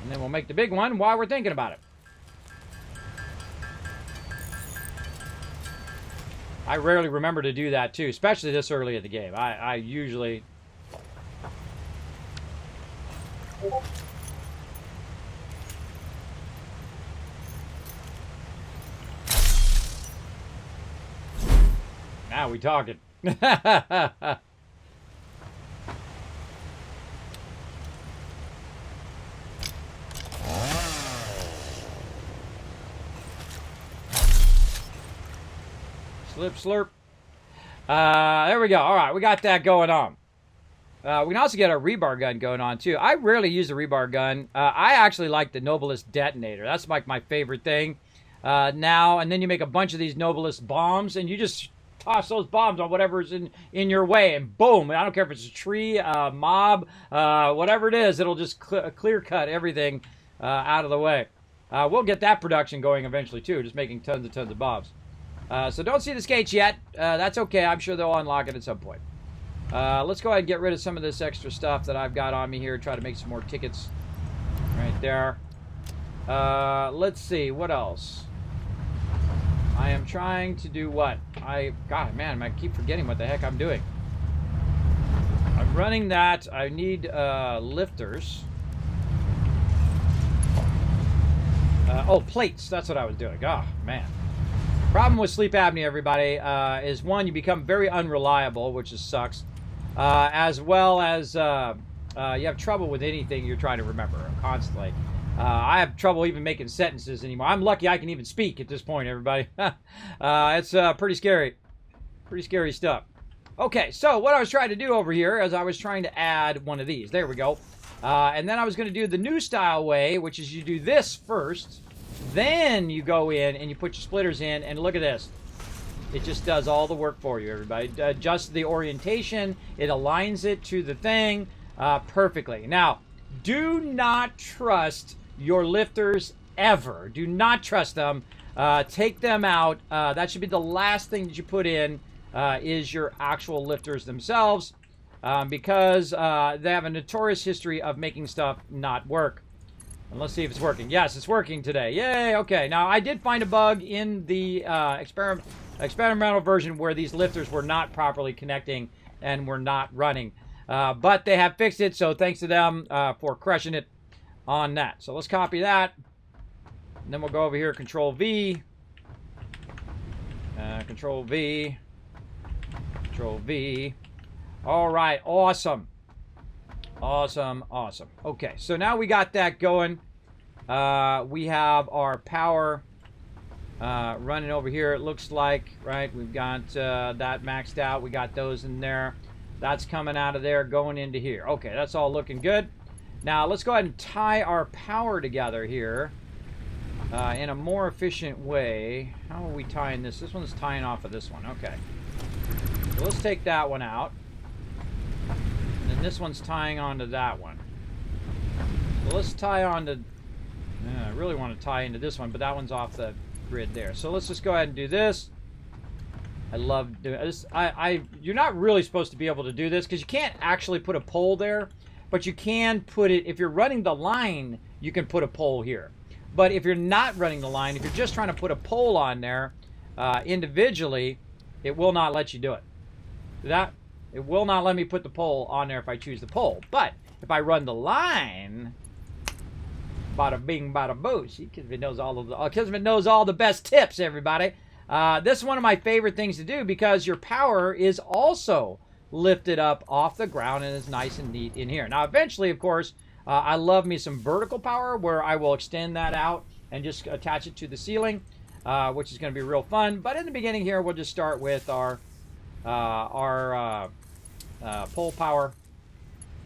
And then we'll make the big one while we're thinking about it. I rarely remember to do that too, especially this early in the game. I usually... Now we talking. Slip, slurp. There we go. All right, we got that going on. We can also get a rebar gun going on, too. I rarely use the rebar gun. I actually like the Noblest detonator. That's like my favorite thing now. And then you make a bunch of these Noblest bombs, and you just toss those bombs on whatever's in your way, and boom. I don't care if it's a tree, a mob, whatever it is. It'll just clear cut everything out of the way. We'll get that production going eventually, too, just making tons and tons of bombs. So don't see the skates yet. That's okay. I'm sure they'll unlock it at some point. Let's go ahead and get rid of some of this extra stuff that I've got on me here. Try to make some more tickets right there. Let's see. What else? I am trying to do what? God, man, I keep forgetting what the heck I'm doing. I'm running that. I need lifters. Oh, plates. That's what I was doing. Oh, man. Problem with sleep apnea, everybody, is one, you become very unreliable, which just sucks, as well as you have trouble with anything you're trying to remember constantly. I have trouble even making sentences anymore. I'm lucky I can even speak at this point, everybody. It's pretty scary. Pretty scary stuff. Okay, so what I was trying to do over here is I was trying to add one of these. There we go. And then I was going to do the new style way, which is you do this first. Then you go in and you put your splitters in, and look at this. It just does all the work for you, everybody. Adjusts the orientation. It aligns it to the thing perfectly. Now, do not trust your lifters ever. Do not trust them. Take them out. That should be the last thing that you put in is your actual lifters themselves because they have a notorious history of making stuff not work. And let's see if it's working. Yes, it's working today. Yay, okay. Now, I did find a bug in the experimental version where these lifters were not properly connecting and were not running. But they have fixed it, so thanks to them for crushing it on that. So let's copy that. And then we'll go over here, Control V. Control V. Control V. All right, awesome. Awesome, awesome. Okay, so now we got that going. We have our power running over here, it looks like, right? We've got that maxed out. We got those in there. That's coming out of there, going into here. Okay, that's all looking good. Now, let's go ahead and tie our power together here in a more efficient way. How are we tying this? This one's tying off of this one. Okay. So let's take that one out. And this one's tying onto that one. So let's tie onto... I really want to tie into this one, but that one's off the grid there. So let's just go ahead and do this. I love doing this. You're not really supposed to be able to do this because you can't actually put a pole there, but you can put it... If you're running the line, you can put a pole here. But if you're not running the line, if you're just trying to put a pole on there individually, it will not let you do it. It will not let me put the pole on there if I choose the pole. But if I run the line, bada bing, bada boo. See, Kismet knows Kismet knows all the best tips, everybody. This is one of my favorite things to do because your power is also lifted up off the ground and is nice and neat in here. Now, eventually, of course, I love me some vertical power where I will extend that out and just attach it to the ceiling, which is going to be real fun. But in the beginning here, we'll just start with our pole power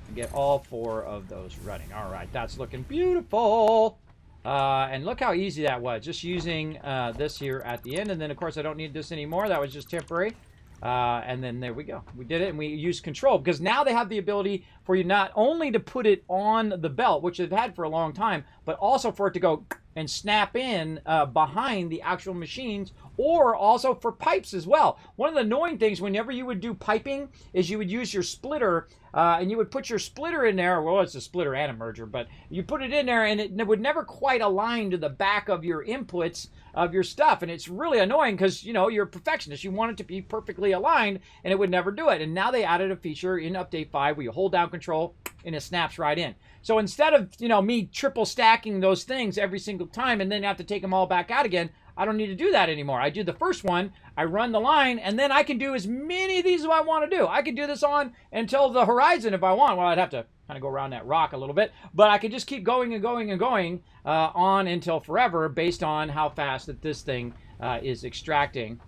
and get all 4 of those running. All right, that's looking beautiful. And look how easy that was, just using this here at the end. And then, of course, I don't need this anymore. That was just temporary. And then there we go. We did it, and we used control because now they have the ability for you not only to put it on the belt, which they've had for a long time, but also for it to go and snap in behind the actual machines, or also for pipes as well. One of the annoying things whenever you would do piping is you would use your splitter and you would put your splitter in there. Well, it's a splitter and a merger, but you put it in there and it would never quite align to the back of your inputs of your stuff. And it's really annoying because, you know, you're a perfectionist. You want it to be perfectly aligned and it would never do it. And now they added a feature in Update 5 where you hold down control and it snaps right in. So instead of, you know, me triple stacking those things every single time and then have to take them all back out again, I don't need to do that anymore. I do the first one, I run the line, and then I can do as many of these as I want to do. I could do this on until the horizon if I want. Well, I'd have to kind of go around that rock a little bit, but I could just keep going and going and going on until forever based on how fast that this thing is extracting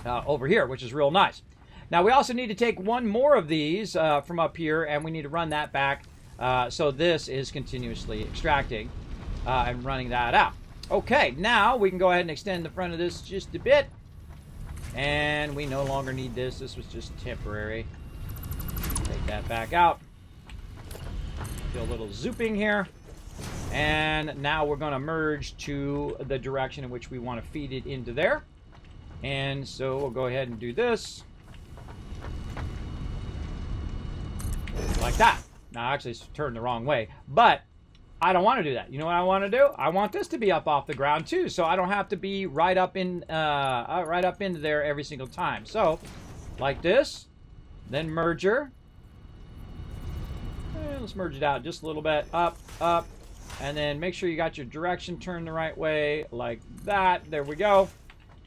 over here, which is real nice. Now we also need to take one more of these from up here, and we need to run that back so this is continuously extracting and running that out. Okay, now we can go ahead and extend the front of this just a bit, and we no longer need this. This was just temporary. Take that back out. Do a little zooping here, and now we're going to merge to the direction in which we want to feed it into there. And so we'll go ahead and do this like that. Now actually it's turned the wrong way, but I don't want to do that. You know what I want to do? I want this to be up off the ground too, so I don't have to be right up into there every single time. So like this, then merger. Let's merge it out just a little bit, up, and then make sure you got your direction turned the right way, like that. There we go.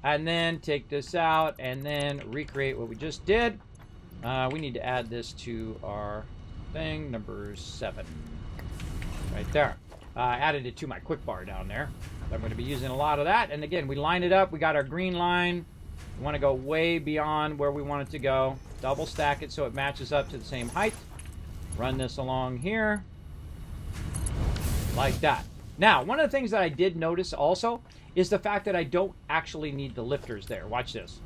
And then take this out, and then recreate what we just did. We need to add this to our thing, number 7, right there. I added it to my quick bar down there. I'm going to be using a lot of that. And again, we line it up. We got our green line. We want to go way beyond where we want it to go. Double stack it so it matches up to the same height. Run this along here like that. Now, one of the things that I did notice also is the fact that I don't actually need the lifters there. Watch this.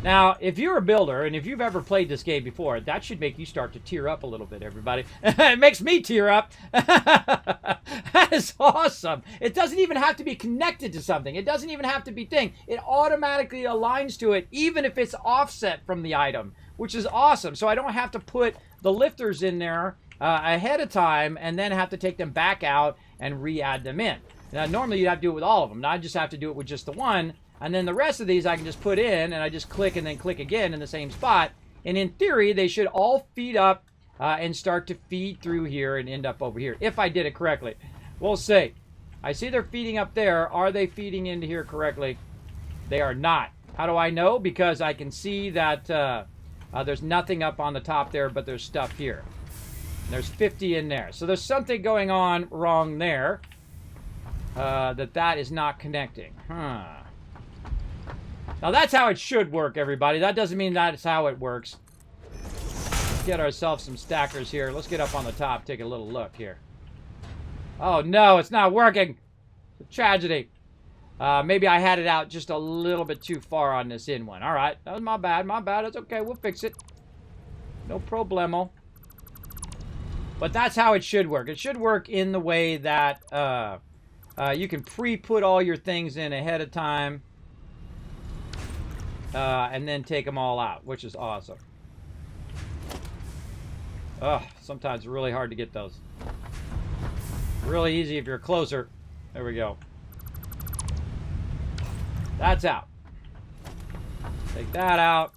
Now, if you're a builder, and if you've ever played this game before, that should make you start to tear up a little bit, everybody. It makes me tear up. That is awesome. It doesn't even have to be connected to something. It doesn't even have to be thing. It automatically aligns to it, even if it's offset from the item, which is awesome. So I don't have to put the lifters in there ahead of time and then have to take them back out and re-add them in. Now, normally you'd have to do it with all of them. Now I just have to do it with just the one. And then the rest of these I can just put in, and I just click and then click again in the same spot. And in theory, they should all feed up and start to feed through here and end up over here, if I did it correctly. We'll see. I see they're feeding up there. Are they feeding into here correctly? They are not. How do I know? Because I can see that there's nothing up on the top there, but there's stuff here. There's 50 in there. So there's something going on wrong there that is not connecting. Now that's how it should work, everybody. That doesn't mean that's how it works. Let's get ourselves some stackers here. Let's get up on the top, take a little look here. Oh no, it's not working. It's a tragedy. Maybe I had it out just a little bit too far on this in one. All right, that was my bad, my bad. It's okay, we'll fix it. No problemo. But that's how it should work. It should work in the way that you can pre-put all your things in ahead of time. And then take them all out, which is awesome. Sometimes it's really hard to get those. Really easy if you're closer. There we go. That's out. Take that out.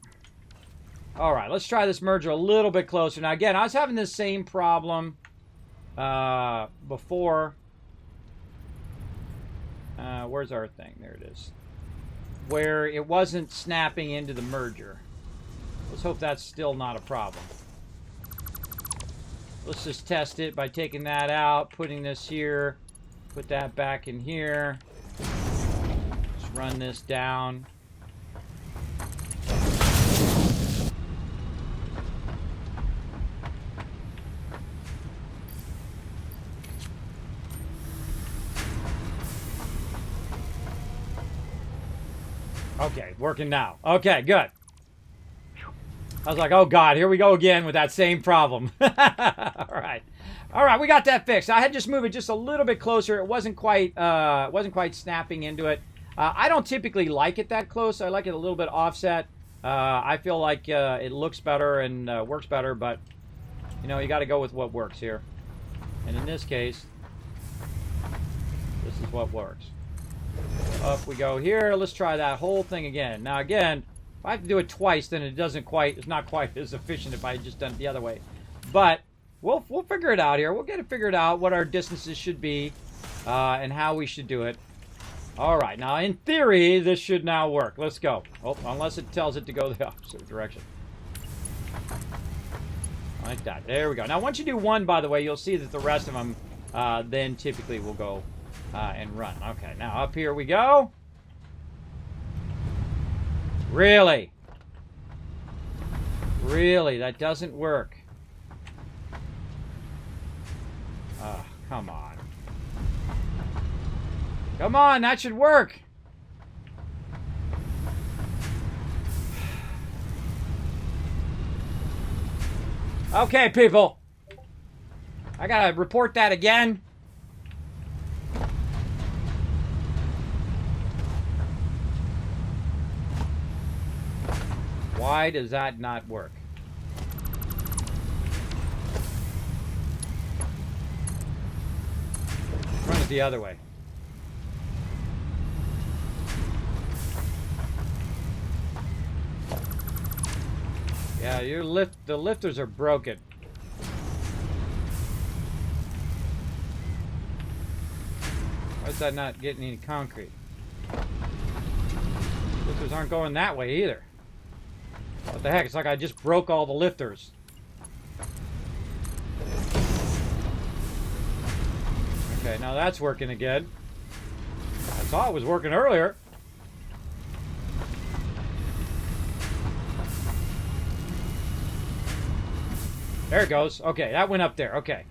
All right, let's try this merger a little bit closer. Now, again, I was having this same problem before. Where's our thing? There it is. Where it wasn't snapping into the merger. Let's hope that's still not a problem. Let's just test it by taking that out, putting this here, put that back in here. Just run this down. Okay, working now. Okay, good. I was like, oh God, here we go again with that same problem. All right. All right, we got that fixed. I had to just move it just a little bit closer. It wasn't quite snapping into it. I don't typically like it that close. I like it a little bit offset. I feel like it looks better and works better, but you know, you got to go with what works here. And in this case, this is what works. Up we go here. Let's try that whole thing again. Now again, if I have to do it twice, then it's not quite as efficient if I had just done it the other way. But we'll figure it out here. We'll get it figured out what our distances should be. and how we should do it. All right, now in theory, this should now work. Let's go. Oh, unless it tells it to go the opposite direction. Like that. There we go. Now, once you do one, by the way, you'll see that the rest of them then typically will go and run. Okay, now up here we go. Really? Really? That doesn't work. Oh, come on. Come on, that should work. Okay, people. I gotta report that again. Why does that not work? Run it the other way. Yeah, the lifters are broken. Why is that not getting any concrete? Lifters aren't going that way either. What the heck? It's like I just broke all the lifters. Okay, now that's working again. I thought it was working earlier. There it goes. Okay, that went up there. Okay.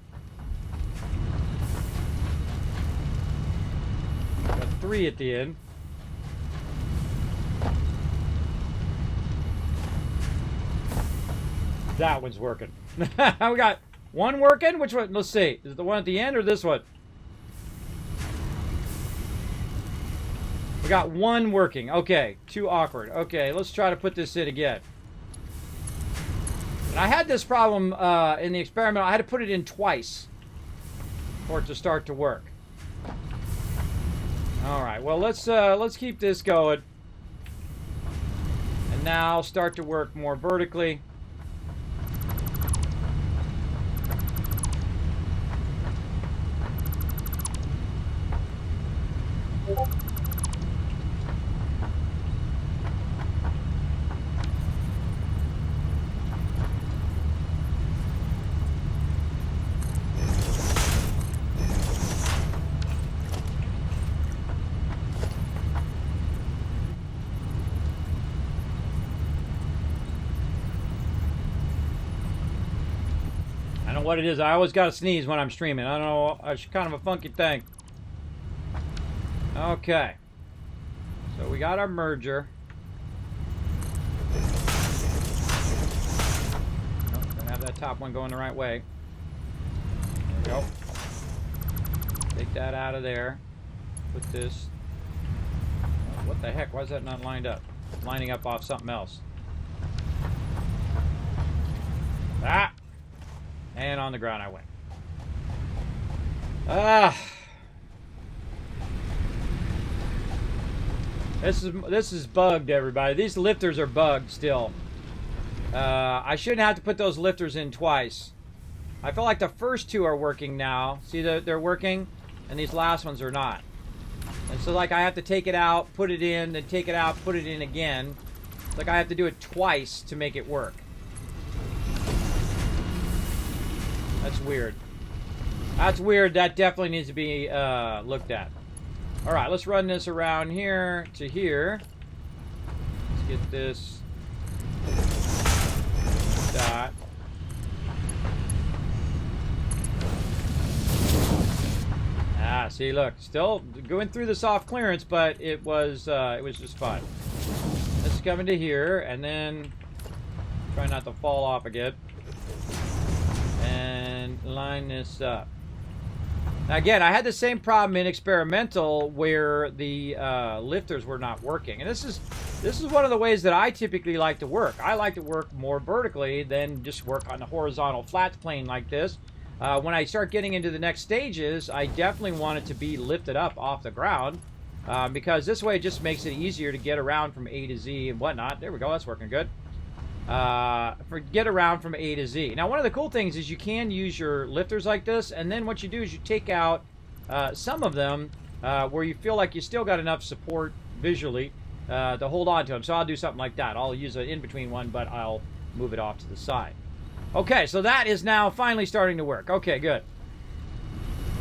Got 3 at the end. That one's working. We got one working. Which one? Let's see. Is it the one at the end or this one? We got one working. Okay. Too awkward. Okay, let's try to put this in again. And I had this problem in the experiment. I had to put it in twice for it to start to work. All right. Well, let's keep this going. And now start to work more vertically. What it is, I always gotta sneeze when I'm streaming. I don't know, it's kind of a funky thing. Okay, so we got our merger. Oh, gonna have that top one going the right way. There we go. Take that out of there. Put this. Oh, what the heck? Why is that not lined up? Lining up off something else. Ah! And on the ground I went. This is bugged, everybody. These lifters are bugged still. I shouldn't have to put those lifters in twice. I feel like the first 2 are working now. See, they're working, and these last ones are not. And so, like, I have to take it out, put it in, then take it out, put it in again. Like, I have to do it twice to make it work. That's weird. That's weird. That definitely needs to be looked at. All right, let's run this around here to here. Let's get this dot. Ah, see, look, still going through the soft clearance, but it was just fine. Let's come into here and then try not to fall off again. And line this up. Now again, I had the same problem in experimental where the lifters were not working, and this is one of the ways that I typically like to work. I like to work more vertically than just work on the horizontal flat plane like this. When I start getting into the next stages, I definitely want it to be lifted up off the ground because this way it just makes it easier to get around from A to Z and whatnot. There we go. That's working good. Get around from A to Z. Now, one of the cool things is you can use your lifters like this, and then what you do is you take out some of them where you feel like you still got enough support visually to hold on to them. So I'll do something like that. I'll use an in-between one, but I'll move it off to the side. Okay, so that is now finally starting to work. Okay, good.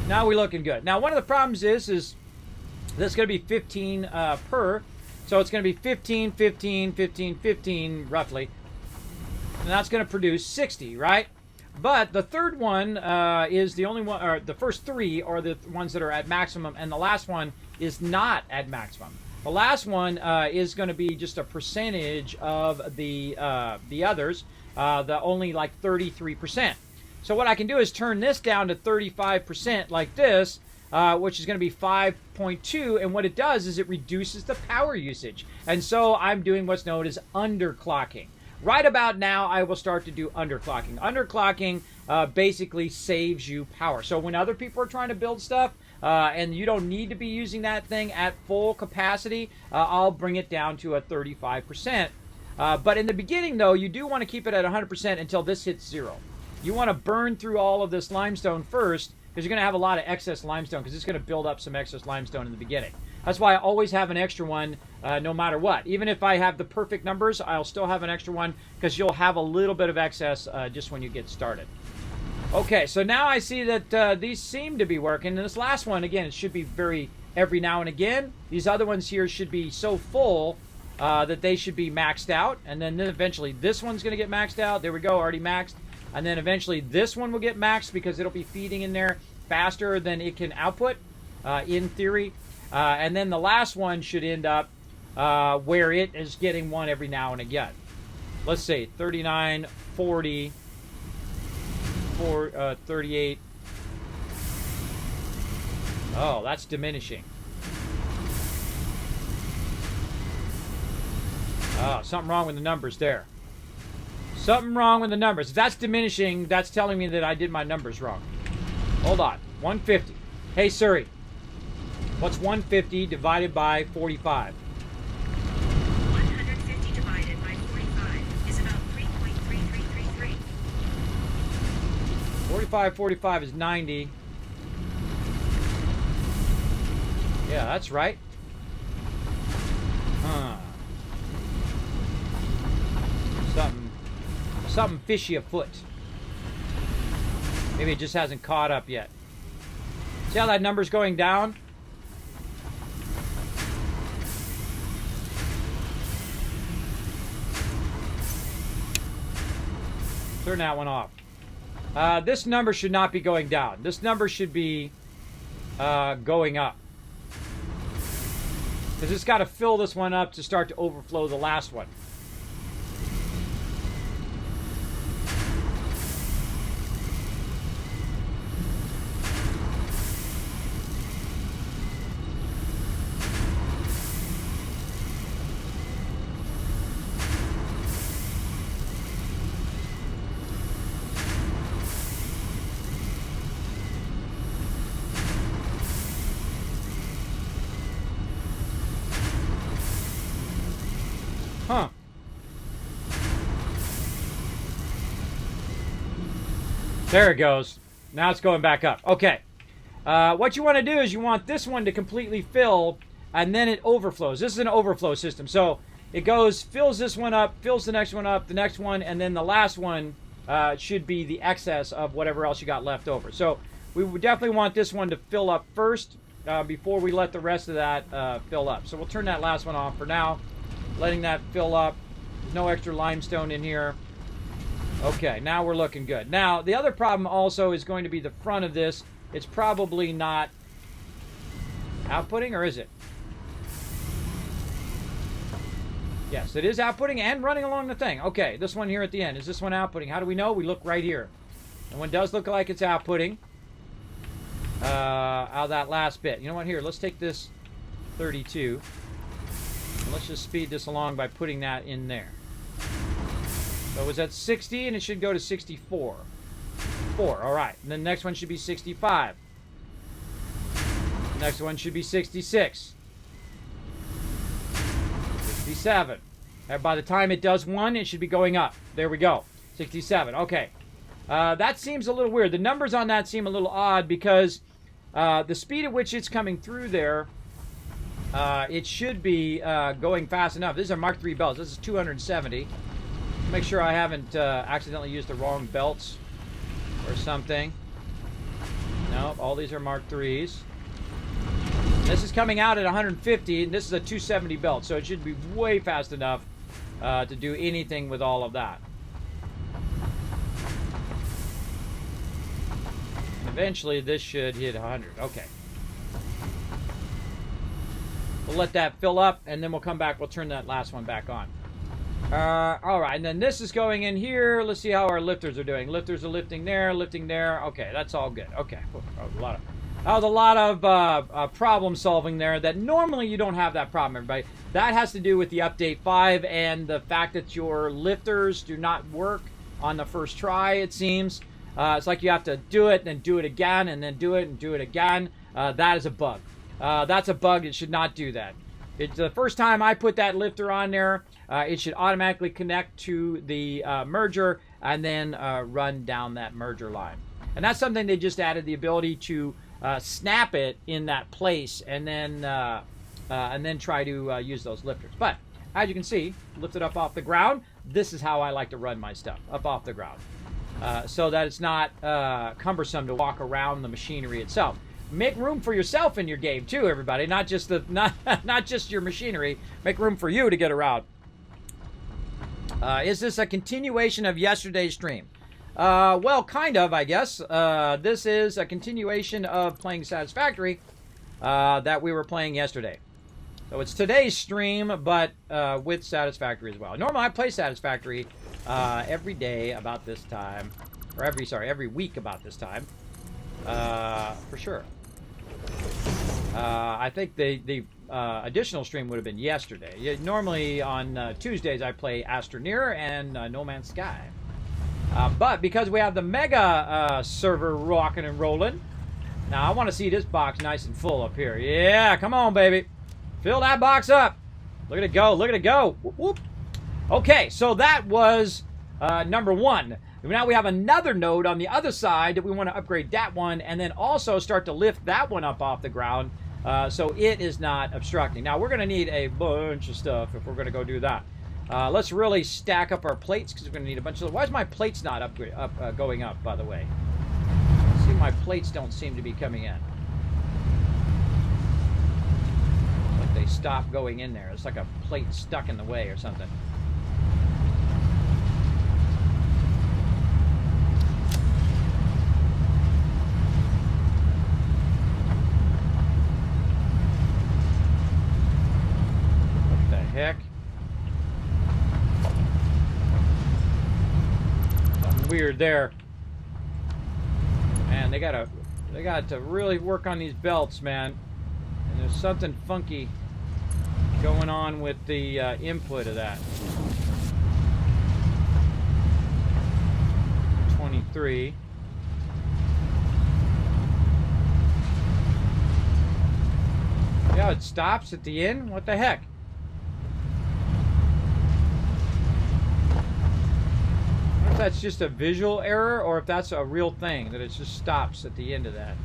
Now we're looking good. Now, one of the problems is this is going to be 15 per. So it's going to be 15, 15, 15, 15, roughly. And that's going to produce 60, right? But the third one is the only one, or the first three are the ones that are at maximum, and the last one is not at maximum. The last one is going to be just a percentage of the others, the only like 33%. So what I can do is turn this down to 35% like this, which is going to be 5.2, and what it does is it reduces the power usage. And so I'm doing what's known as underclocking. Right about now, I will start to do underclocking. Underclocking basically saves you power. So when other people are trying to build stuff, and you don't need to be using that thing at full capacity, I'll bring it down to a 35%. But in the beginning, though, you do want to keep it at 100% until this hits 0. You want to burn through all of this limestone first, because you're going to have a lot of excess limestone, because it's going to build up some excess limestone in the beginning. That's why I always have an extra one no matter what. Even if I have the perfect numbers, I'll still have an extra one, because you'll have a little bit of excess just when you get started. Okay, so now I see that these seem to be working. And this last one, again, it should be every now and again. These other ones here should be so full that they should be maxed out. And then eventually this one's going to get maxed out. There we go, already maxed. And then eventually this one will get maxed because it'll be feeding in there faster than it can output, in theory. And then the last one should end up where it is getting one every now and again. Let's see, 39, 40, 38. Oh, that's diminishing. Oh, something wrong with the numbers there. Something wrong with the numbers. If that's diminishing, that's telling me that I did my numbers wrong. Hold on. 150. Hey, Siri. What's 150 divided by 45? 150 divided by 45 is about 3.3333. 45 is 90. Yeah, that's right. Huh. Something fishy afoot. Maybe it just hasn't caught up yet. See how that number's going down? Turn that one off. This number should not be going down. This number should be going up. Because it's got to fill this one up to start to overflow the last one. Huh. There it goes. Now it's going back up. Okay. What you want to do is you want this one to completely fill, and then it overflows. This is an overflow system. So it goes, fills this one up, fills the next one up, the next one, and then the last one should be the excess of whatever else you got left over. So we would definitely want this one to fill up first before we let the rest of that fill up. So we'll turn that last one off for now, letting that fill up. No extra limestone in here. Okay, now we're looking good. Now, the other problem also is going to be the front of this. It's probably not outputting, or is it? Yes, it is outputting and running along the thing. Okay, this one here at the end. Is this one outputting? How do we know? We look right here. And one does look like it's outputting out of that last bit. You know what? Here, let's take this 32. And let's just speed this along by putting that in there. So it was at 60, and it should go to 64. 4, all right. And then the next one should be 65. The next one should be 66. 67. And by the time it does 1, it should be going up. There we go. 67. Okay. That seems a little weird. The numbers on that seem a little odd because The speed at which it's coming through there, it should be going fast enough. These are Mark III belts. This is 270. Make sure I haven't accidentally used the wrong belts or something. No, all these are Mark IIIs. This is coming out at 150, and this is a 270 belt, so it should be way fast enough to do anything with all of that. Eventually, this should hit 100. Okay. We'll let that fill up, and then we'll come back. We'll turn that last one back on. All right, and then this is going in here. Let's see how our lifters are doing. Lifters are lifting there, lifting there. Okay, that's all good. Okay, that was a lot of problem solving there. That normally you don't have that problem, everybody. That has to do with the update 5 and the fact that your lifters do not work on the first try. It seems it's like you have to do it, then do it again, and then do it and do it again. That is a bug. That's a bug. It should not do that. It's the first time I put that lifter on there. It should automatically connect to the merger and then run down that merger line. And that's something they just added, the ability to snap it in that place and then try to use those lifters. But as you can see, lift it up off the ground. This is how I like to run my stuff, up off the ground, so that it's not cumbersome to walk around the machinery itself. Make room for yourself in your game too, everybody. Not just not just your machinery. Make room for you to get around. Is this a continuation of yesterday's stream? Well, kind of, I guess. This is a continuation of playing Satisfactory that we were playing yesterday. So it's today's stream, but with Satisfactory as well. Normally I play Satisfactory every day about this time, or every week about this time, for sure. I think the additional stream would have been yesterday. Normally on Tuesdays I play Astroneer and No Man's Sky. But because we have the Mega server rocking and rolling, now I want to see this box nice and full up here. Yeah, come on, baby. Fill that box up. Look at it go. Look at it go. Whoop, whoop. Okay, so that was number 1. Now we have another node on the other side that we want to upgrade that one and then also start to lift that one up off the ground so it is not obstructing. Now we're going to need a bunch of stuff if we're going to go do that. Let's really stack up our plates because we're going to need a bunch of... Why is my plates not going up, by the way? See, my plates don't seem to be coming in. Like they stopped going in there. It's like a plate stuck in the way or something. Heck, something weird there. Man, they got to really work on these belts, man. And there's something funky going on with the input of that. 23. Yeah, it stops at the end. What the heck? If that's just a visual error or if that's a real thing, that it just stops at the end of that.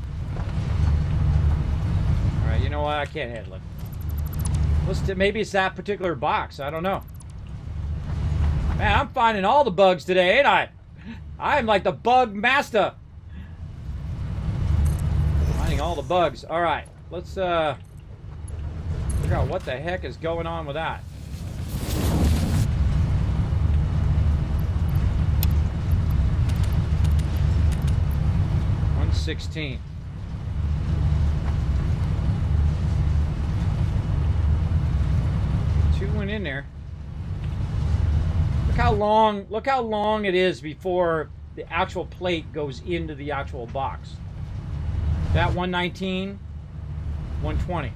Alright, you know what? I can't handle it. Maybe it's that particular box. I don't know. Man, I'm finding all the bugs today, ain't I? I'm like the bug master. Finding all the bugs. Alright, let's figure out what the heck is going on with that. 16. Two went in there. Look how long it is before the actual plate goes into the actual box. That 119, 120.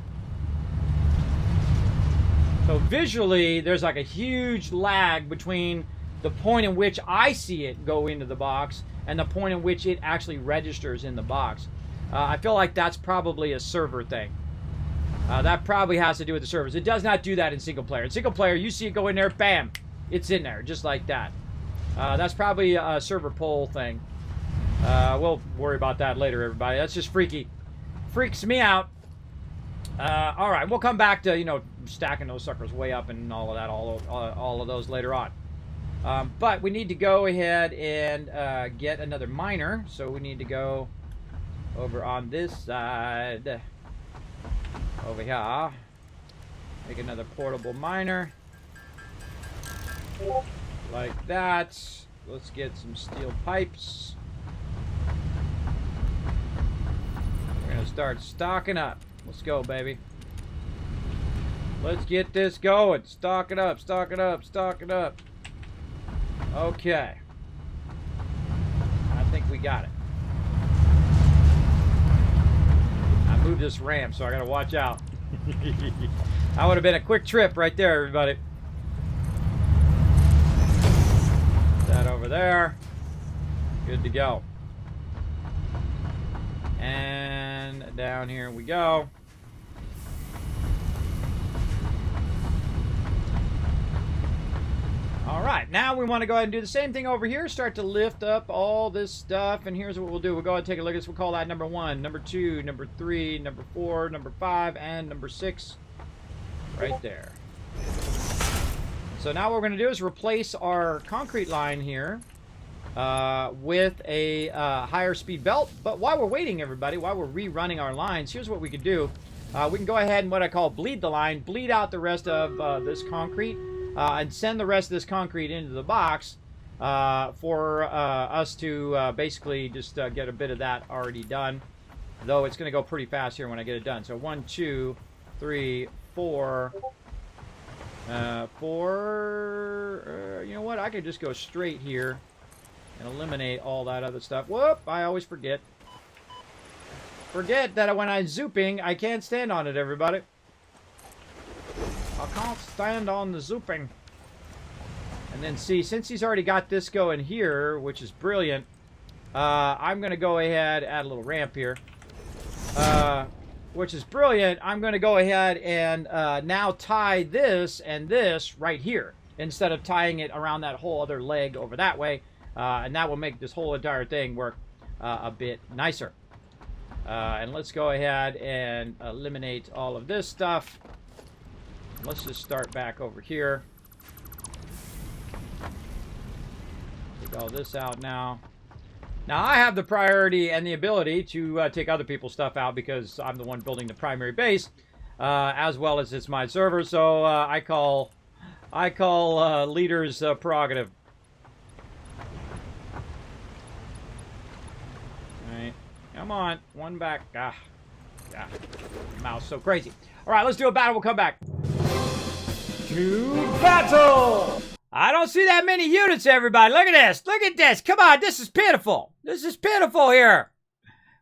So visually, there's like a huge lag between the point in which I see it go into the box and the point in which it actually registers in the box. I feel like that's probably a server thing. That probably has to do with the servers. It does not do that in single player. In single player, you see it go in there, bam, it's in there, just like that. That's probably a server poll thing. We'll worry about that later, everybody. That's just freaky. freaks me out. All right, we'll come back to, you know, stacking those suckers way up and all of that, all of those later on. But we need to go ahead and get another miner. So we need to go over on this side. Over here. Make another portable miner. Like that. Let's get some steel pipes. We're going to start stocking up. Let's go, baby. Let's get this going. Stock it up, stock it up, stock it up. Okay. I think we got it. I moved this ramp, so I gotta watch out. That would have been a quick trip right there, everybody. That over there. Good to go. And down here we go. All right, now we want to go ahead and do the same thing over here. Start to lift up all this stuff, and here's what we'll do. We'll go ahead and take a look at this. We'll call that number 1, number 2, number 3, number 4, number 5, and number 6 right there. So now what we're going to do is replace our concrete line here with a higher speed belt. But while we're waiting, everybody, while we're rerunning our lines, here's what we could do. We can go ahead and what I call bleed the line, bleed out the rest of this concrete, and send the rest of this concrete into the box for us to basically just get a bit of that already done. Though it's going to go pretty fast here when I get it done. So 1, 2, 3, 4. 4. You know what? I could just go straight here and eliminate all that other stuff. Whoop! I always forget. Forget that when I'm zooping, I can't stand on it, everybody. I can't stand on the zooping. And then see, since he's already got this going here, which is brilliant, I'm going to go ahead, add a little ramp here, which is brilliant. I'm going to go ahead and now tie this and this right here, instead of tying it around that whole other leg over that way. And that will make this whole entire thing work a bit nicer. And let's go ahead and eliminate all of this stuff. Let's just start back over here. Take all this out now. Now, I have the priority and the ability to take other people's stuff out because I'm the one building the primary base, as well as it's my server. So I call leaders prerogative. All right, come on, one back. Ah, mouse so crazy. All right, let's do a battle. We'll come back. To battle! I don't see that many units, everybody. Look at this. Look at this. Come on, this is pitiful. This is pitiful here.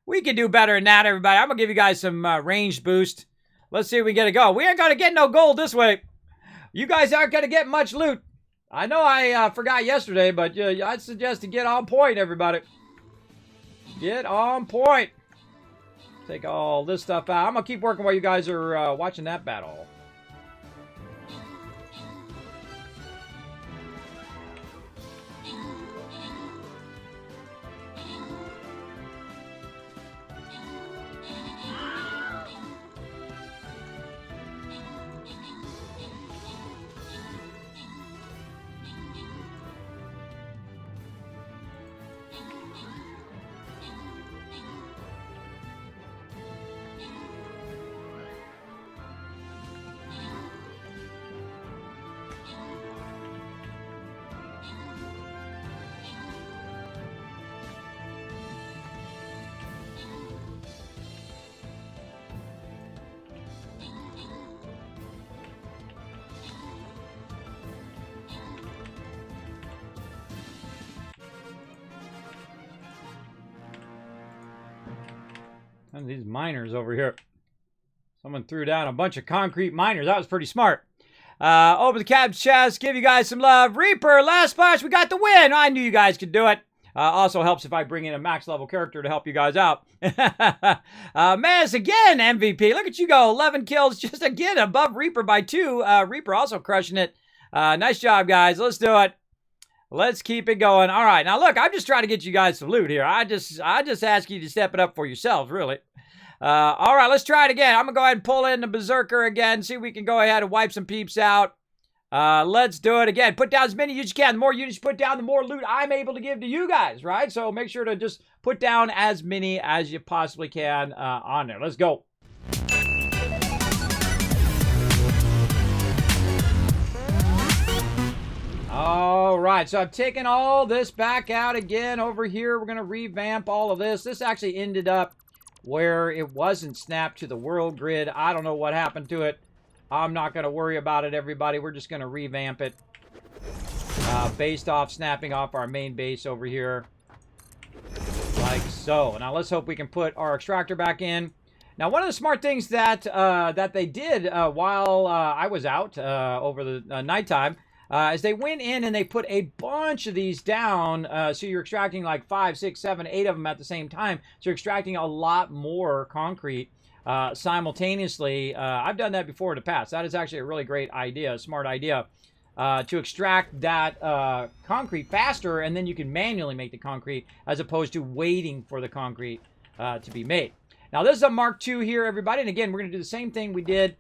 We can do better than that, everybody. I'm going to give you guys some range boost. Let's see if we get a go. We ain't going to get no gold this way. You guys aren't going to get much loot. I know I forgot yesterday, but I'd suggest to get on point, everybody. Get on point. Take all this stuff out. I'm going to keep working while you guys are watching that battle. And these miners over here. Someone threw down a bunch of concrete miners. That was pretty smart. Open the captain's chest. Give you guys some love. Reaper, last splash. We got the win. I knew you guys could do it. Also helps if I bring in a max level character to help you guys out. Maz again, MVP. Look at you go. 11 kills. Just again above Reaper by 2. Reaper also crushing it. Nice job, guys. Let's do it. Let's keep it going. All right. Now, look, I'm just trying to get you guys some loot here. I just ask you to step it up for yourselves, really. All right, let's try it again. I'm going to go ahead and pull in the Berserker again, see if we can go ahead and wipe some peeps out. Let's do it again. Put down as many units as you can. The more units you put down, the more loot I'm able to give to you guys, right? So make sure to just put down as many as you possibly can on there. Let's go. All right, so I've taken all this back out again over here. We're going to revamp all of this. This actually ended up where it wasn't snapped to the world grid. I don't know what happened to it. I'm not going to worry about it, everybody. We're just going to revamp it based off snapping off our main base over here. Like so. Now, let's hope we can put our extractor back in. Now, one of the smart things that that they did while I was out over the nighttime is they went in and they put a bunch of these down. So you're extracting like 5, 6, 7, 8 of them at the same time. So you're extracting a lot more concrete simultaneously. I've done that before in the past. That is actually a really great idea, a smart idea, to extract that concrete faster, and then you can manually make the concrete as opposed to waiting for the concrete to be made. Now, this is a Mark II here, everybody. And again, we're going to do the same thing we did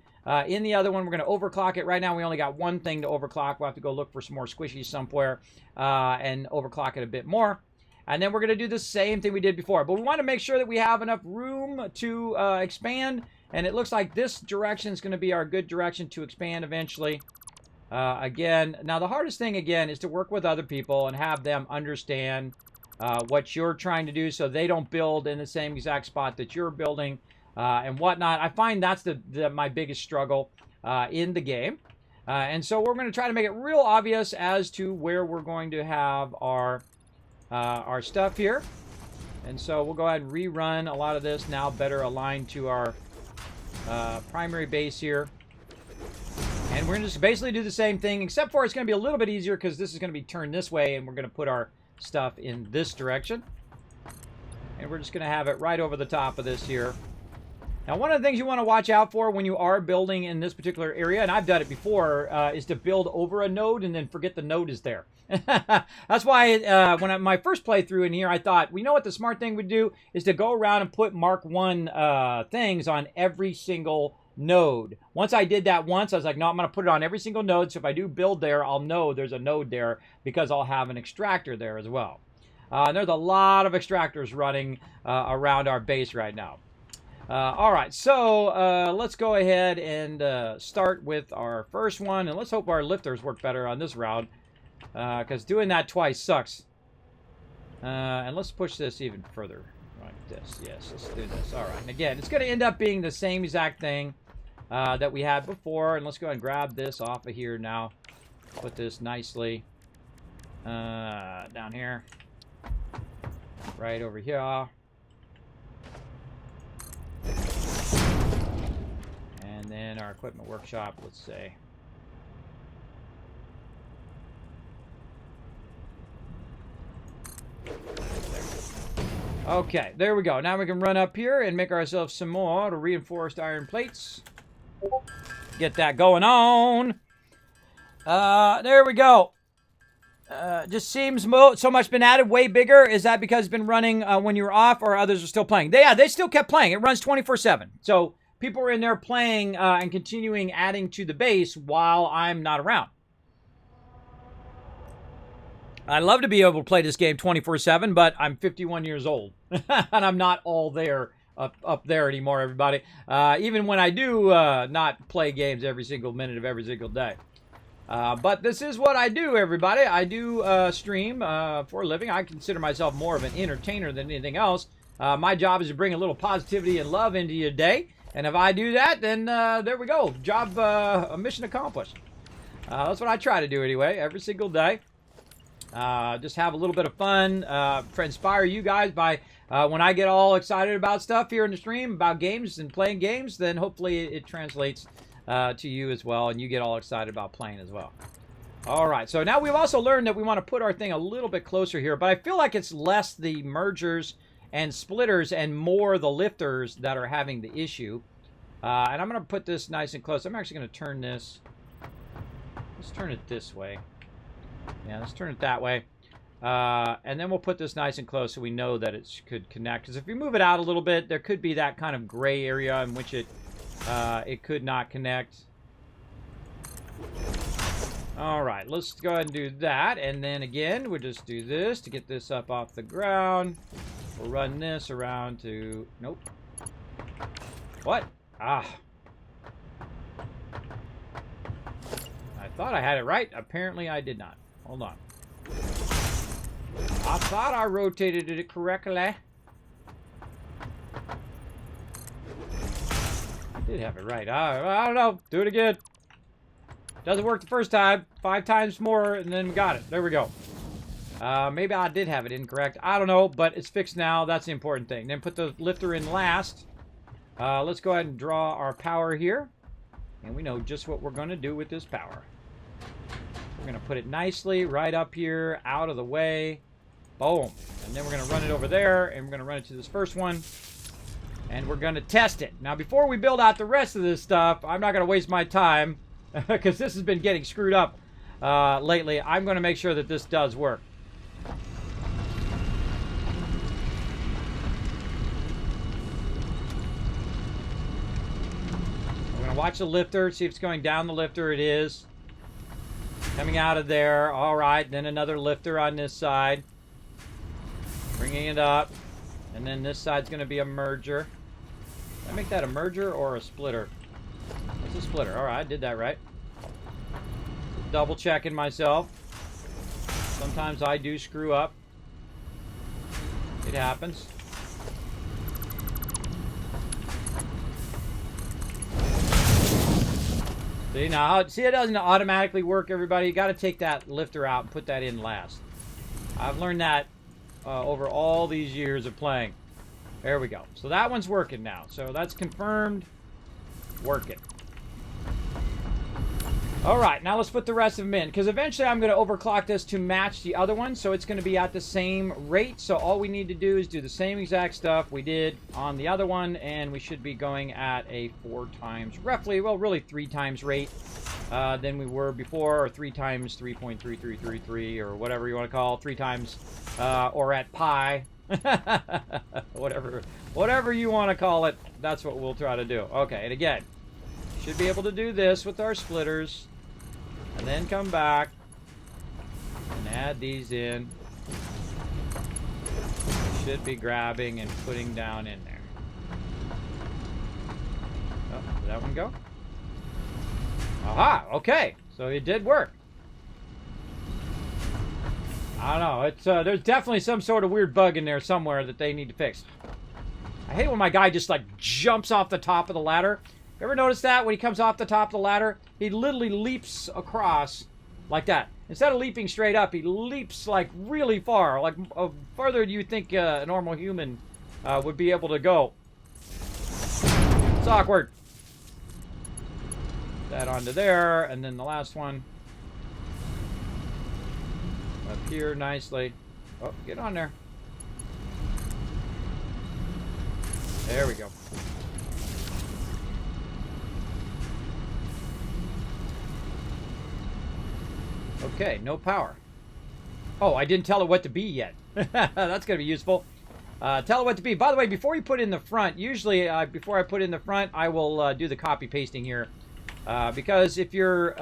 in the other one. We're going to overclock it. Right now, we only got one thing to overclock. We'll have to go look for some more squishies somewhere and overclock it a bit more. And then we're going to do the same thing we did before. But we want to make sure that we have enough room to expand. And it looks like this direction is going to be our good direction to expand eventually. Again, now the hardest thing, again, is to work with other people and have them understand what you're trying to do so they don't build in the same exact spot that you're building and whatnot. I find that's my biggest struggle in the game. And so we're going to try to make it real obvious as to where we're going to have our stuff here. And so we'll go ahead and rerun a lot of this now better aligned to our primary base here. And we're going to just basically do the same thing, except for it's going to be a little bit easier because this is going to be turned this way, and we're going to put our stuff in this direction. And we're just going to have it right over the top of this here. Now, one of the things you want to watch out for when you are building in this particular area, and I've done it before, is to build over a node and then forget the node is there. That's why my first playthrough in here, I thought, well, you know what the smart thing would do is to go around and put Mark 1 things on every single node. Once I did that once, I was like, no, I'm going to put it on every single node. So if I do build there, I'll know there's a node there because I'll have an extractor there as well. There's a lot of extractors running around our base right now. All right, so let's go ahead and start with our first one. And let's hope our lifters work better on this route because doing that twice sucks. And let's push this even further like this. Yes, let's do this. All right, and again, it's going to end up being the same exact thing that we had before. And let's go ahead and grab this off of here now. Put this nicely down here. Right over here. And then our equipment workshop, let's say. Okay, there we go. Now we can run up here and make ourselves some more reinforced iron plates. Get that going on. There we go. Just seems so much been added, way bigger. Is that because it's been running when you were off, or others are still playing? They still kept playing. It runs 24/7. So people are in there playing and continuing adding to the base while I'm not around. I love to be able to play this game 24/7, but I'm 51 years old, and I'm not all there up there anymore, everybody. Even when I do not play games every single minute of every single day. But this is what I do, everybody. I do stream for a living. I consider myself more of an entertainer than anything else. My job is to bring a little positivity and love into your day. And if I do that, then there we go. Job, mission accomplished. That's what I try to do anyway, every single day. Just have a little bit of fun, inspire you guys by when I get all excited about stuff here in the stream, about games and playing games, then hopefully it translates to you as well, and you get all excited about playing as well. All right, so now we've also learned that we want to put our thing a little bit closer here, but I feel like it's less the mergers and splitters and more the lifters that are having the issue. And I'm going to put this nice and close. I'm actually going to turn this. Let's turn it this way. Yeah, let's turn it that way. And then we'll put this nice and close so we know that it could connect. Because if you move it out a little bit, there could be that kind of gray area in which it could not connect. All right, let's go ahead and do that. And then again, we'll just do this to get this up off the ground. We'll run this around to... Nope. What? Ah. I thought I had it right. Apparently I did not. Hold on. I thought I rotated it correctly. I did have it right. I don't know. Do it again. Doesn't work the first time. 5 times more, and then we got it. There we go. Maybe I did have it incorrect. I don't know, but it's fixed now. That's the important thing. Then put the lifter in last. Let's go ahead and draw our power here. And we know just what we're going to do with this power. We're going to put it nicely right up here, out of the way. Boom. And then we're going to run it over there, and we're going to run it to this first one. And we're going to test it. Now, before we build out the rest of this stuff, I'm not going to waste my time, because this has been getting screwed up lately. I'm going to make sure that this does work. We're going to watch the lifter, see if it's going down the lifter. It is. Coming out of there. All right. Then another lifter on this side. Bringing it up. And then this side's going to be a merger. Did I make that a merger or a splitter? It's a splitter. All right, I did that right. Double checking myself. Sometimes I do screw up. It happens. See, now, see, it doesn't automatically work, everybody. You got to take that lifter out and put that in last. I've learned that over all these years of playing. There we go. So that one's working now. So that's confirmed. Working. All right, now let's put the rest of them in, because eventually I'm going to overclock this to match the other one, so it's going to be at the same rate. So all we need to do is do the same exact stuff we did on the other one, and we should be going at a 4 times, roughly, well, really 3 times rate than we were before, or 3 times 3.3333, or whatever you want to call it, 3 times, or at pi, whatever you want to call it, that's what we'll try to do. Okay, and again, should be able to do this with our splitters. And then come back and add these in. Should be grabbing and putting down in there. Oh, did that one go? Aha, okay. So it did work. I don't know. It's there's definitely some sort of weird bug in there somewhere that they need to fix. I hate when my guy just like jumps off the top of the ladder. Ever notice that when he comes off the top of the ladder, he literally leaps across like that. Instead of leaping straight up, he leaps like really far, like farther than you think a normal human would be able to go. It's awkward. That onto there, and then the last one up here nicely. Oh, get on there. There we go. Okay, no power. Oh, I didn't tell it what to be yet. That's going to be useful. Tell it what to be. By the way, before you put in the front, usually before I put in the front, I will do the copy pasting here. Because if you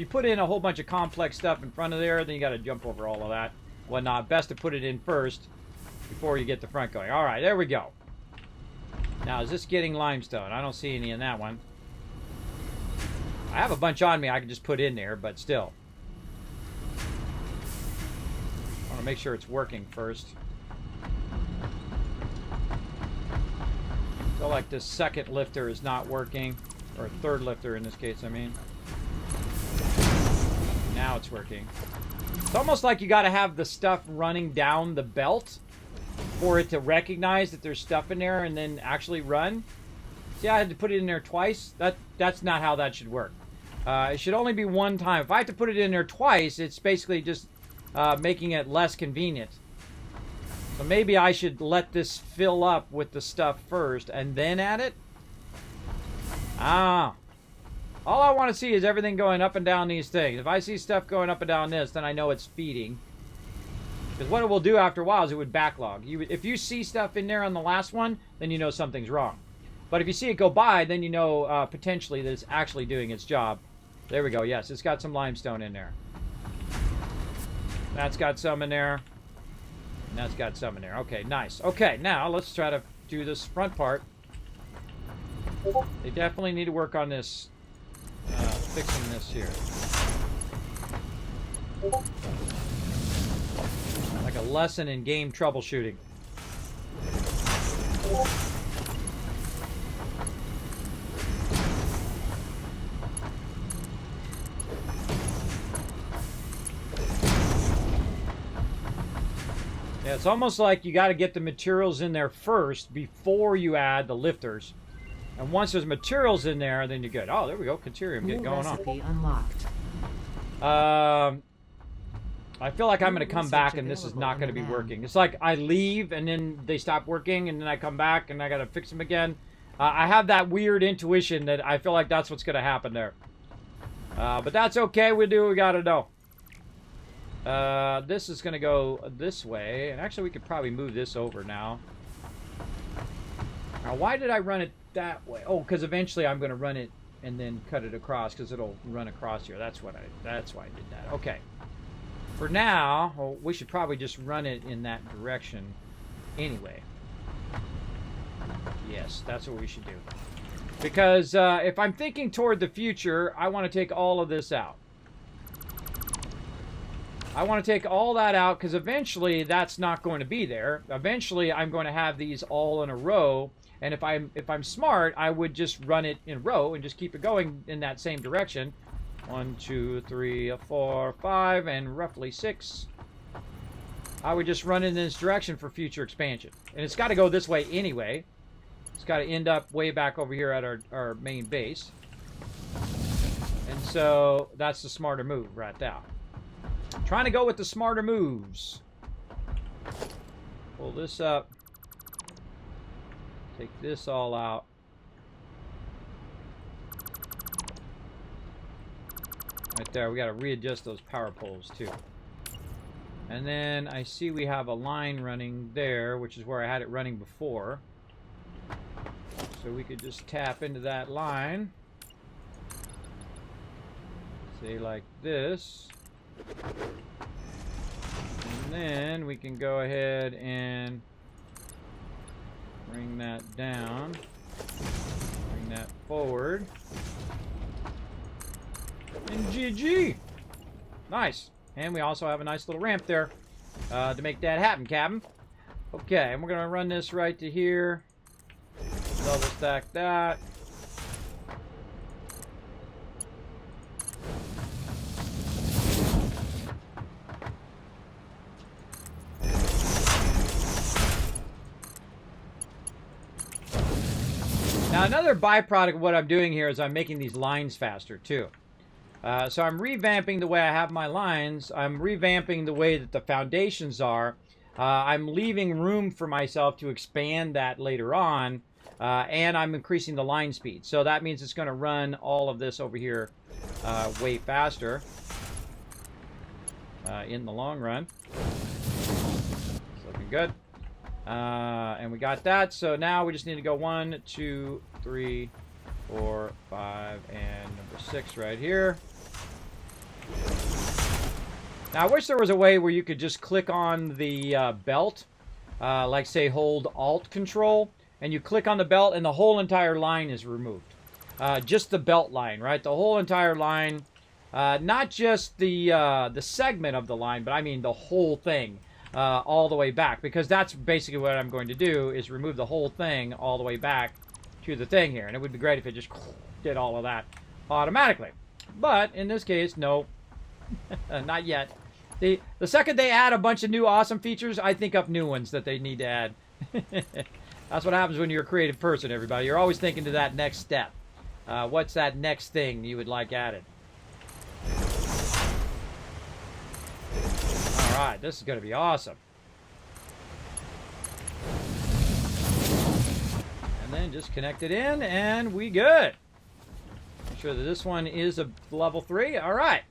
put in a whole bunch of complex stuff in front of there, then you got to jump over all of that, whatnot. Best to put it in first before you get the front going. All right, there we go. Now, is this getting limestone? I don't see any in that one. I have a bunch on me I can just put in there, but still. I want to make sure it's working first. I feel like this second lifter is not working. Or third lifter in this case, I mean. Now it's working. It's almost like you got to have the stuff running down the belt for it to recognize that there's stuff in there and then actually run. See, I had to put it in there twice. That's not how that should work. It should only be one time. If I have to put it in there twice, it's basically just making it less convenient. So maybe I should let this fill up with the stuff first and then add it. Ah. All I want to see is everything going up and down these things. If I see stuff going up and down this, then I know it's feeding. Because what it will do after a while is it would backlog. If you see stuff in there on the last one, then you know something's wrong. But if you see it go by, then you know potentially that it's actually doing its job. There we go. Yes, it's got some limestone in there. That's got some in there. And that's got some in there. Okay, nice. Okay, now let's try to do this front part. They definitely need to work on this, fixing this here. Like a lesson in game troubleshooting. Yeah, it's almost like you got to get the materials in there first before you add the lifters. And once there's materials in there, then you're good. Oh, there we go. Caterium getting going on. Unlocked. I feel like I'm going to come back and this is not going to be working. It's like I leave and then they stop working and then I come back and I got to fix them again. I have that weird intuition that I feel like that's what's going to happen there. But that's okay. We do what we got to do. This is going to go this way. And actually, we could probably move this over now. Now, why did I run it that way? Oh, because eventually I'm going to run it and then cut it across because it'll run across here. That's why I did that. Okay. For now, well, we should probably just run it in that direction anyway. Yes, that's what we should do. Because if I'm thinking toward the future, I want to take all of this out. I want to take all that out because eventually that's not going to be there. Eventually I'm going to have these all in a row, and if I'm smart, I would just run it in a row and just keep it going in that same direction. 1, 2, 3, 4, 5, and roughly 6. I would just run in this direction for future expansion. And it's got to go this way anyway. It's got to end up way back over here at our main base. And so that's the smarter move right now. Trying to go with the smarter moves. Pull this up. Take this all out. Right there, we got to readjust those power poles too. And then I see we have a line running there, which is where I had it running before. So we could just tap into that line. Say like this. And then we can go ahead and bring that down. Bring that forward. And GG. Nice. And we also have a nice little ramp there to make that happen, Captain. Okay, and we're going to run this right to here. Double stack that. Now, another byproduct of what I'm doing here is I'm making these lines faster, too. So I'm revamping the way I have my lines. I'm revamping the way that the foundations are. I'm leaving room for myself to expand that later on. And I'm increasing the line speed. So that means it's going to run all of this over here way faster in the long run. It's looking good. And we got that. So now we just need to go 1, 2, 3, 4, 5, and number 6 right here. Now I wish there was a way where you could just click on the belt, like say hold Alt Control, and you click on the belt and the whole entire line is removed. Just the belt line, right? The whole entire line, not just the segment of the line, but I mean the whole thing. All the way back, because that's basically what I'm going to do, is remove the whole thing all the way back to the thing here. And it would be great if it just did all of that automatically. But in this case, no. Not yet. The second they add a bunch of new awesome features, I think up new ones that they need to add. That's what happens when you're a creative person, everybody. You're always thinking to that next step. What's that next thing you would like added? Alright, this is going to be awesome. And then just connect it in, and we good. Make sure that this one is a level 3. Alright.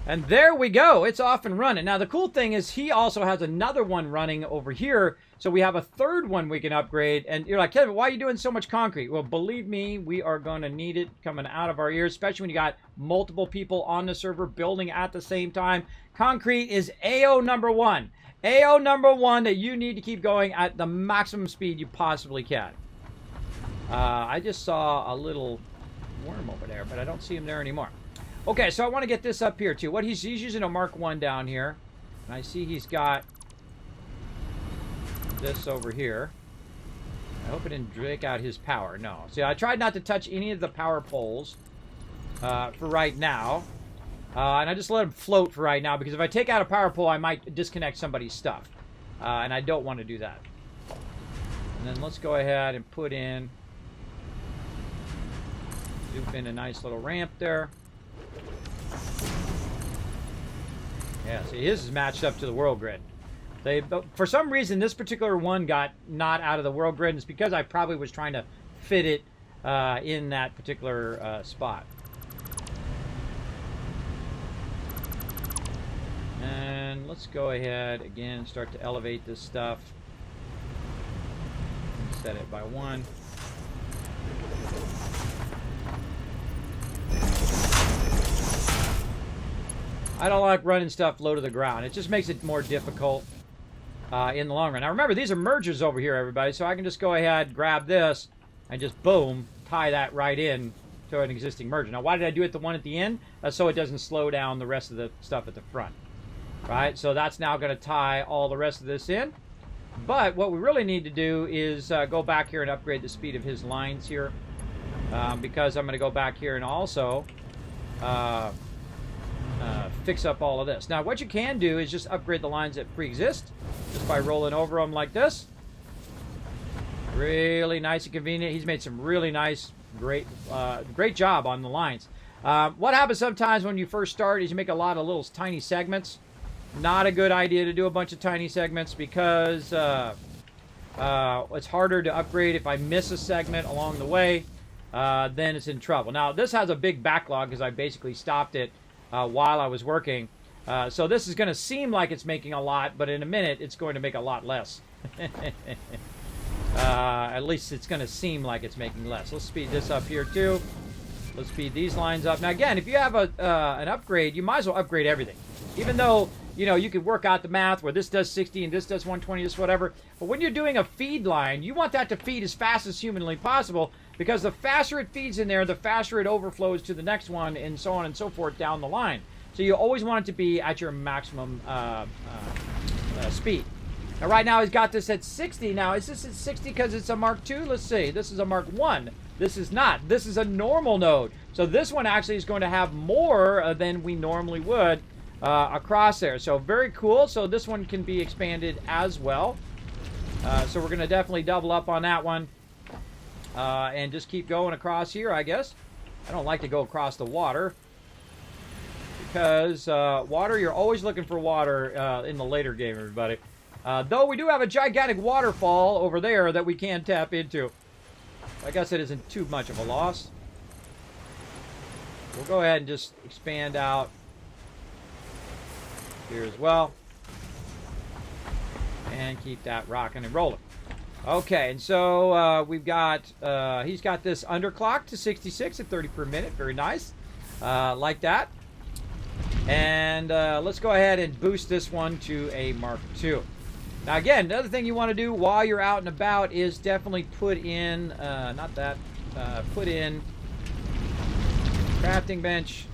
And there we go. It's off and running. Now, the cool thing is he also has another one running over here. So we have a third one we can upgrade. And you're like, Kevin, why are you doing so much concrete? Well, believe me, we are going to need it coming out of our ears, especially when you got multiple people on the server building at the same time. Concrete is AO number one. AO number one that you need to keep going at the maximum speed you possibly can. I just saw a little worm over there, but I don't see him there anymore. Okay, so I want to get this up here, too. What he's using a Mark 1 down here. And I see he's got this over here. I hope it didn't break out his power. No. See, I tried not to touch any of the power poles for right now. And I just let them float for right now, because if I take out a power pole, I might disconnect somebody's stuff. And I don't want to do that. And then let's go ahead and put in... Loop in a nice little ramp there. Yeah, see, his is matched up to the world grid. For some reason, this particular one got not out of the world grid, and it's because I probably was trying to fit it in that particular spot. And let's go ahead again and start to elevate this stuff. Set it by 1. I don't like running stuff low to the ground. It just makes it more difficult in the long run. Now remember, these are mergers over here, everybody, so I can just go ahead, grab this, and just boom, tie that right in to an existing merger. Now, why did I do it the one at the end? So it doesn't slow down the rest of the stuff at the front. Right? So that's now going to tie all the rest of this in. But what we really need to do is go back here and upgrade the speed of his lines here. Because I'm going to go back here and also... fix up all of this. Now, what you can do is just upgrade the lines that pre-exist just by rolling over them like this. Really nice and convenient. He's made some really nice, great job on the lines. What happens sometimes when you first start is you make a lot of little tiny segments. Not a good idea to do a bunch of tiny segments because it's harder to upgrade. If I miss a segment along the way, then it's in trouble. Now, this has a big backlog because I basically stopped it while I was working. So this is going to seem like it's making a lot, but in a minute it's going to make a lot less. At least it's going to seem like it's making less. Let's speed this up here too. Let's speed these lines up. Now again, if you have an upgrade, you might as well upgrade everything. Even though, you know, you could work out the math where this does 60 and this does 120, this whatever. But when you're doing a feed line, you want that to feed as fast as humanly possible, because the faster it feeds in there, the faster it overflows to the next one, and so on and so forth down the line. So you always want it to be at your maximum speed. Now right now he's got this at 60. Now is this at 60 because it's a Mark II? Let's see. This is a Mark I. This is not. This is a normal node. So this one actually is going to have more than we normally would across there. So very cool. So this one can be expanded as well. So we're going to definitely double up on that one. And just keep going across here, I guess. I don't like to go across the water. Because water, you're always looking for water in the later game, everybody. Though we do have a gigantic waterfall over there that we can tap into. I guess it isn't too much of a loss. We'll go ahead and just expand out here as well. And keep that rocking and rolling. Okay, and so we've got, he's got this underclock to 66 at 30 per minute. Very nice. Like that. And let's go ahead and boost this one to a Mark II. Now again, another thing you want to do while you're out and about is definitely put in, put in crafting bench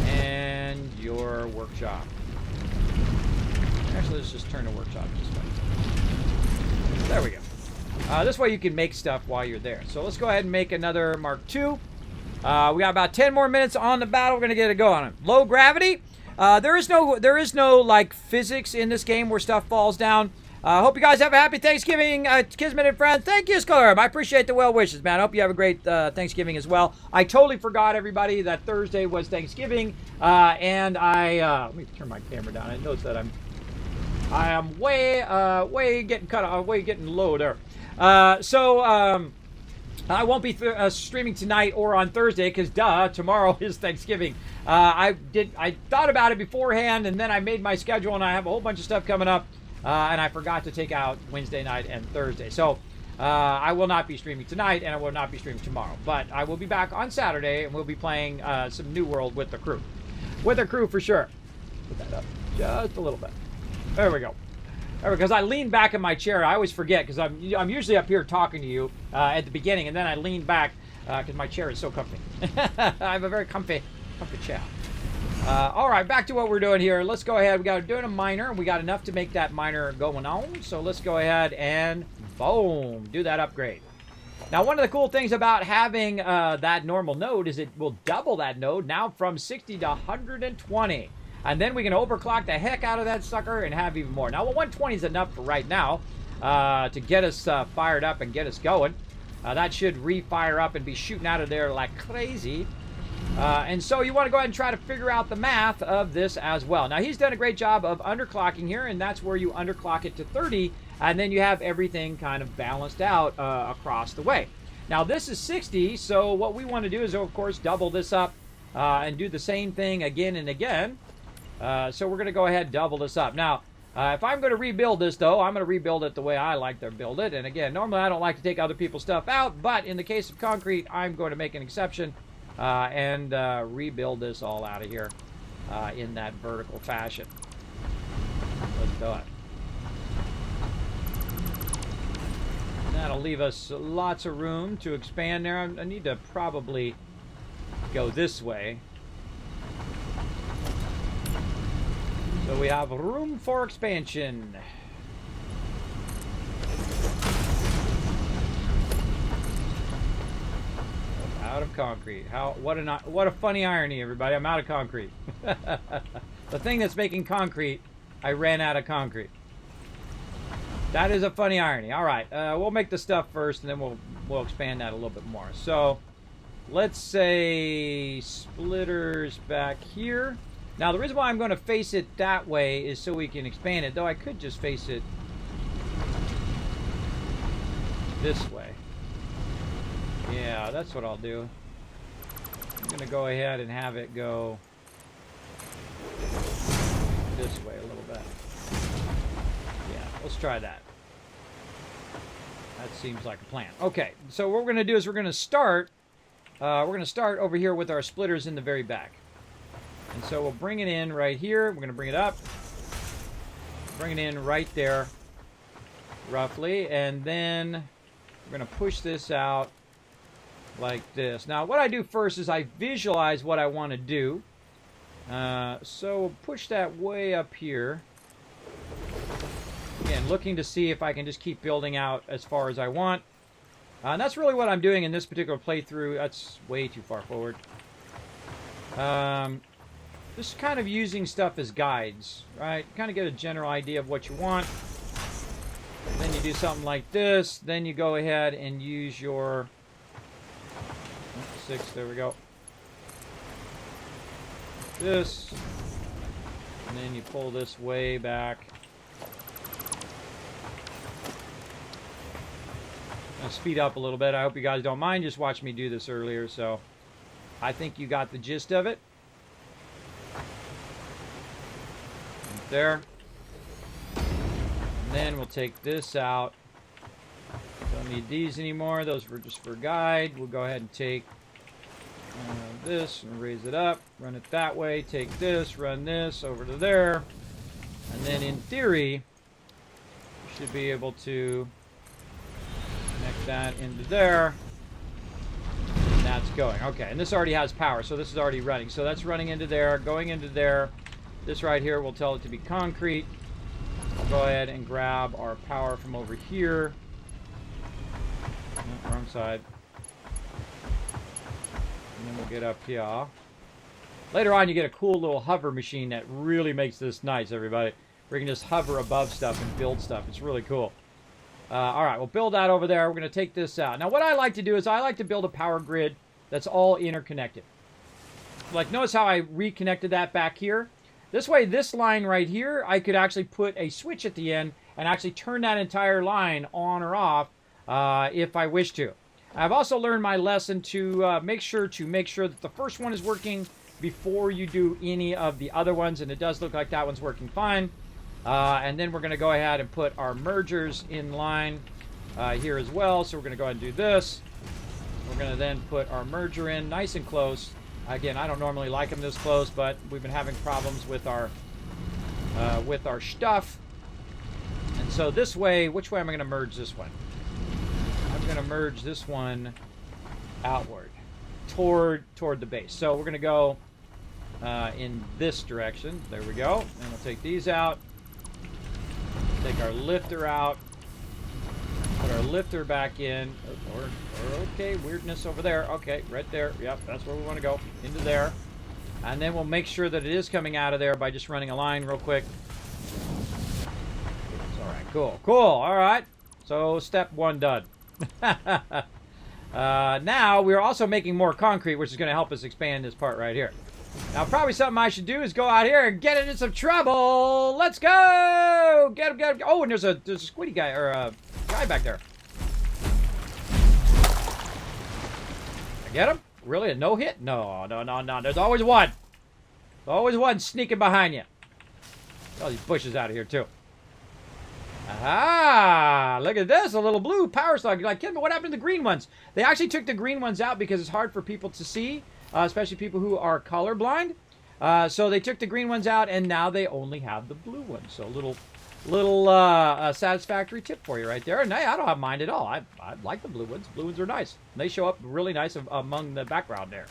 and your workshop. Actually, let's just turn the workshop this way. There we go. This way you can make stuff while you're there. So let's go ahead and make another Mark II. We got about 10 more minutes on the battle. We're going to get it going. Low gravity. There is no like physics in this game where stuff falls down. Hope you guys have a happy Thanksgiving, Kismet and friends. Thank you, Scarb. I appreciate the well wishes, man. I hope you have a great Thanksgiving as well. I totally forgot, everybody, that Thursday was Thanksgiving, and let me turn my camera down. It knows that I am way getting cut off, way getting low there. I won't be streaming tonight or on Thursday because, tomorrow is Thanksgiving. I thought about it beforehand, and then I made my schedule, and I have a whole bunch of stuff coming up, and I forgot to take out Wednesday night and Thursday. So I will not be streaming tonight, and I will not be streaming tomorrow. But I will be back on Saturday, and we'll be playing some New World with the crew. With the crew for sure. Put that up just a little bit. There we go. Because I lean back in my chair. I always forget because I'm usually up here talking to you at the beginning, and then I lean back because my chair is so comfy. I have a very comfy chair. All right, back to what we're doing here. Let's go ahead. We got doing a miner. We got enough to make that miner going on. So let's go ahead and boom, do that upgrade. Now, one of the cool things about having that normal node is it will double that node now from 60 to 120. And then we can overclock the heck out of that sucker and have even more. Now, well, 120 is enough for right now to get us fired up and get us going. That should re-fire up and be shooting out of there like crazy. And so you want to go ahead and try to figure out the math of this as well. Now, he's done a great job of underclocking here, and that's where you underclock it to 30, and then you have everything kind of balanced out across the way. Now, this is 60, so what we want to do is, of course, double this up and do the same thing again and again. So we're going to go ahead and double this up. Now, if I'm going to rebuild this, though, I'm going to rebuild it the way I like to build it. And again, normally I don't like to take other people's stuff out, but in the case of concrete, I'm going to make an exception and rebuild this all out of here in that vertical fashion. Let's do it. That'll leave us lots of room to expand there. I need to probably go this way. So we have room for expansion. I'm out of concrete. What a funny irony, everybody. I'm out of concrete. The thing that's making concrete, I ran out of concrete. That is a funny irony. All right, we'll make the stuff first, and then we'll expand that a little bit more. So let's say splitters back here. Now, the reason why I'm going to face it that way is so we can expand it, though I could just face it this way. Yeah, that's what I'll do. I'm going to go ahead and have it go this way a little bit. Yeah, let's try that. That seems like a plan. Okay, so what we're going to do is we're going to start over here with our splitters in the very back. And so we'll bring it in right here. We're going to bring it up. Bring it in right there, roughly. And then we're going to push this out like this. Now, what I do first is I visualize what I want to do. So we'll push that way up here. Again, looking to see if I can just keep building out as far as I want. And that's really what I'm doing in this particular playthrough. That's way too far forward. Just kind of using stuff as guides, right? Kind of get a general idea of what you want. Then you do something like this. Then you go ahead and use your 6. There we go. This. And then you pull this way back. I'll speed up a little bit. I hope you guys don't mind. Just watch me do this earlier, so I think you got the gist of it. Right there. And then we'll take this out. Don't need these anymore. Those were just for guide. We'll go ahead and take this and raise it up. Run it that way. Take this, run this over to there. And then in theory, you should be able to connect that into there. And that's going. Okay, and this already has power, so this is already running. So that's running into there, going into there. This right here will tell it to be concrete. We'll go ahead and grab our power from over here. No, wrong side. And then we'll get up here. Later on, you get a cool little hover machine that really makes this nice, everybody. Where you can just hover above stuff and build stuff. It's really cool. All right, we'll build that over there. We're going to take this out. Now, what I like to do is I like to build a power grid that's all interconnected. Like, notice how I reconnected that back here? This way, this line right here, I could actually put a switch at the end and actually turn that entire line on or off if I wish to. I've also learned my lesson to make sure that the first one is working before you do any of the other ones, and it does look like that one's working fine. And then we're going to go ahead and put our mergers in line here as well. So we're going to go ahead and do this. We're going to then put our merger in nice and close. Again, I don't normally like them this close, but we've been having problems with our stuff. And so this way, which way am I going to merge this one? I'm going to merge this one outward toward the base. So we're going to go in this direction. There we go. And we'll take these out. Take our lifter out. Put our lifter back in. Or okay, weirdness over there. Okay, right there. Yep, that's where we want to go. Into there. And then we'll make sure that it is coming out of there by just running a line real quick. All right, cool. All right. So step one done. Now we're also making more concrete, which is going to help us expand this part right here. Now, probably something I should do is go out here and get into some trouble. Let's go! Get him. Oh, and there's a squiddy guy, or a guy back there. I get him? Really? A no hit? No. There's always one. Always one sneaking behind you. All these bushes out of here, too. Aha! Look at this, a little blue power slug. You're like, Kim, but what happened to the green ones? They actually took the green ones out because it's hard for people to see, especially people who are colorblind. So they took the green ones out, and now they only have the blue ones. So a little satisfactory tip for you right there. And hey, I don't mind at all. I like the blue ones. Blue ones are nice. They show up really nice among the background there.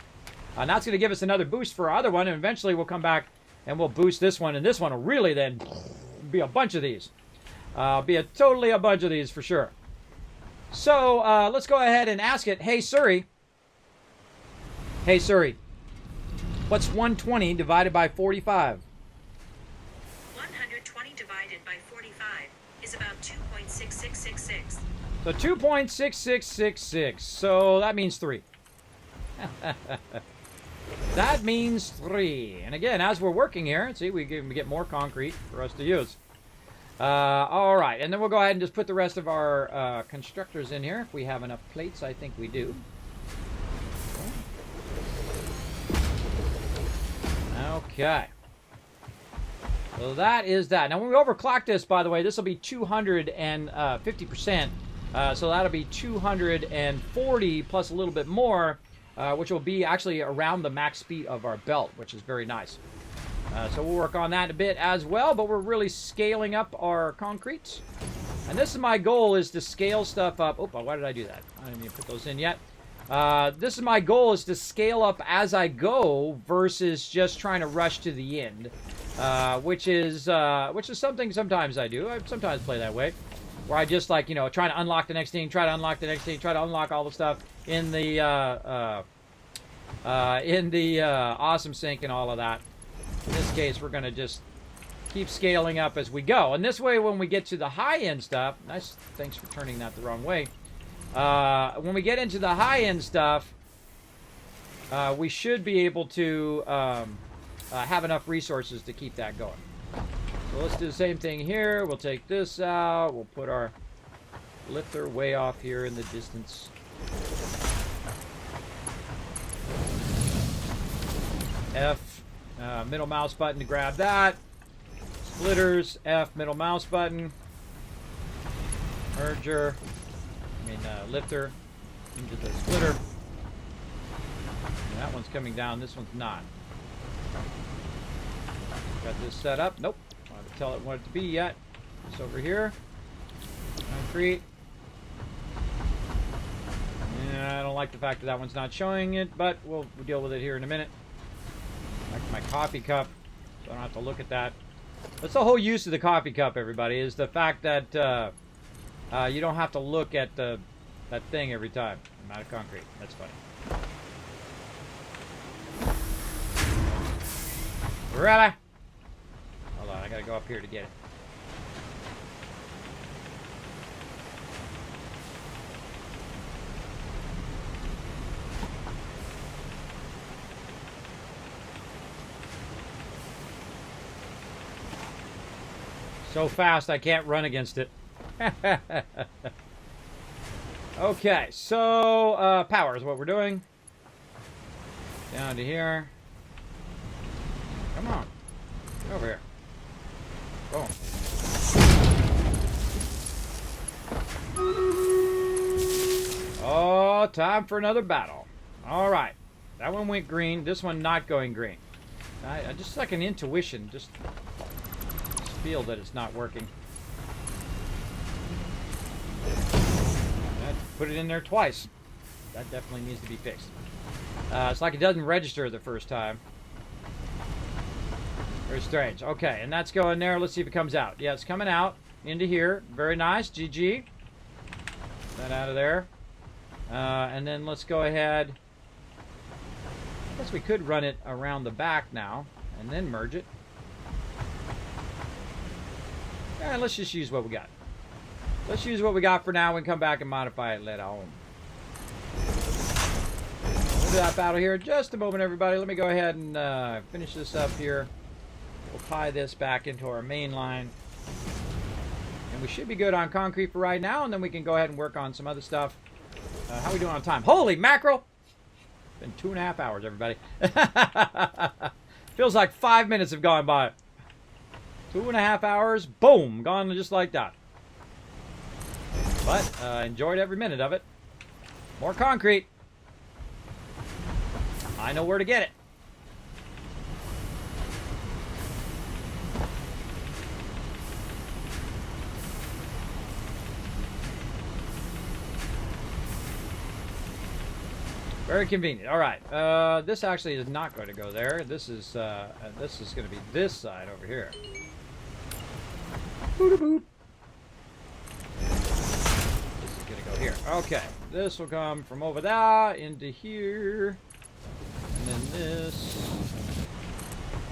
And that's going to give us another boost for our other one, and eventually we'll come back and we'll boost this one, and this one will really then be a bunch of these. Totally a bunch of these for sure. So let's go ahead and ask it. Hey Siri, what's 120 divided by 45? 120 divided by 45 is about 2.6666. So 2.6666. So that means 3. That means 3. And again, as we're working here, see, we get more concrete for us to use. All right, and then we'll go ahead and just put the rest of our constructors in here. If we have enough plates, I think we do. Okay. So that is that. Now, when we overclock this, by the way, this will be 250%. So that'll be 240 plus a little bit more, which will be actually around the max speed of our belt, which is very nice. So we'll work on that a bit as well, but we're really scaling up our concrete. And this is my goal, is to scale stuff up. Oh, why did I do that? I didn't even put those in yet. This is my goal, is to scale up as I go versus just trying to rush to the end, which is something sometimes I do. I sometimes play that way, where I just like, try to unlock the next thing, try to unlock the next thing, try to unlock all the stuff in the awesome sink and all of that. In this case, we're going to just keep scaling up as we go. And this way, when we get to the high-end stuff... Nice, thanks for turning that the wrong way. When we get into the high-end stuff, we should be able to have enough resources to keep that going. So let's do the same thing here. We'll take this out. We'll put our lifter way off here in the distance. F. Middle mouse button to grab that. Splitters, F, middle mouse button. Merger. Lifter into the splitter. And that one's coming down, this one's not. Got this set up. Nope. I don't have to tell it what it to be yet. It's over here. Concrete. Yeah, I don't like the fact that that one's not showing it, but we'll deal with it here in a minute. Like my coffee cup, so I don't have to look at that. That's the whole use of the coffee cup, everybody, is the fact that you don't have to look at that thing every time. I'm out of concrete. That's funny. Really? Hold on, I gotta go up here to get it. So fast I can't run against it. Okay, so power is what we're doing. Down to here. Come on. Get over here. Boom. Oh, time for another battle. All right. That one went green. This one not going green. I just like an intuition. Just feel that it's not working. Put it in there twice. That definitely needs to be fixed. It's like it doesn't register the first time. Very strange. Okay, and that's going there. Let's see if it comes out. Yeah, it's coming out into here. Very nice. GG. That out of there. And then let's go ahead. I guess we could run it around the back now and then merge it. And let's just use what we got. Let's use what we got for now and come back and modify it later on. We'll do that battle here in just a moment, everybody. Let me go ahead and finish this up here. We'll tie this back into our main line. And we should be good on concrete for right now, and then we can go ahead and work on some other stuff. How are we doing on time? Holy mackerel! Been 2.5 hours, everybody. Feels like 5 minutes have gone by. 2.5 hours, boom, gone just like that. But enjoyed every minute of it. More concrete. I know where to get it. Very convenient. All right. This actually is not going to go there. This is going to be this side over here. Boop. This is going to go here. Okay. This will come from over there into here. And then this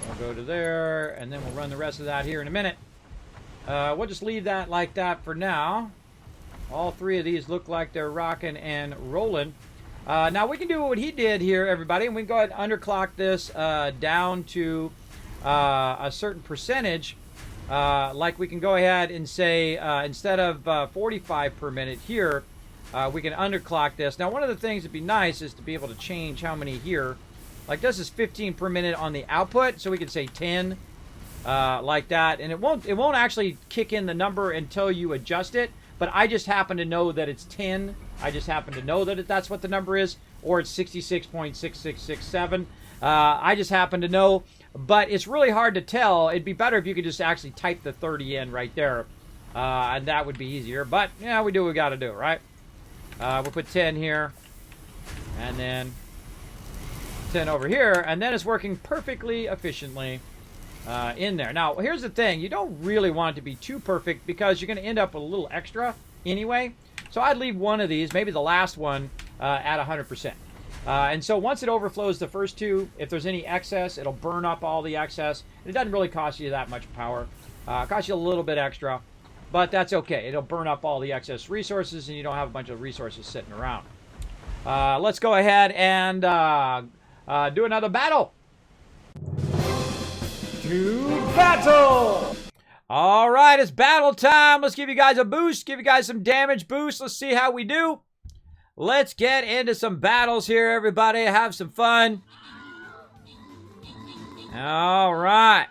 will go to there. And then we'll run the rest of that here in a minute. We'll just leave that like that for now. All three of these look like they're rocking and rolling. Now we can do what he did here, everybody, and we can go ahead and underclock this down to a certain percentage. Like we can go ahead and say instead of 45 per minute here, we can underclock this. Now one of the things that'd be nice is to be able to change how many here. Like this is 15 per minute on the output, so we could say 10 like that, and it won't actually kick in the number until you adjust it. But I just happen to know that it's 10. I just happen to know that that's what the number is, or it's 66.6667. I just happen to know, but it's really hard to tell. It'd be better if you could just actually type the 30 in right there, and that would be easier. But yeah, we do what we got to do, right? We'll put 10 here, and then 10 over here, and then it's working perfectly efficiently in there. Now, here's the thing. You don't really want it to be too perfect because you're going to end up with a little extra anyway. So I'd leave one of these, maybe the last one, at 100%. And so once it overflows the first two, if there's any excess, it'll burn up all the excess. It doesn't really cost you that much power. It costs you a little bit extra, but that's okay. It'll burn up all the excess resources, and you don't have a bunch of resources sitting around. Let's go ahead and do another battle. To battle! All right, it's battle time. Let's give you guys a boost, give you guys some damage boost. Let's see how we do. Let's get into some battles here, everybody. Have some fun. All right.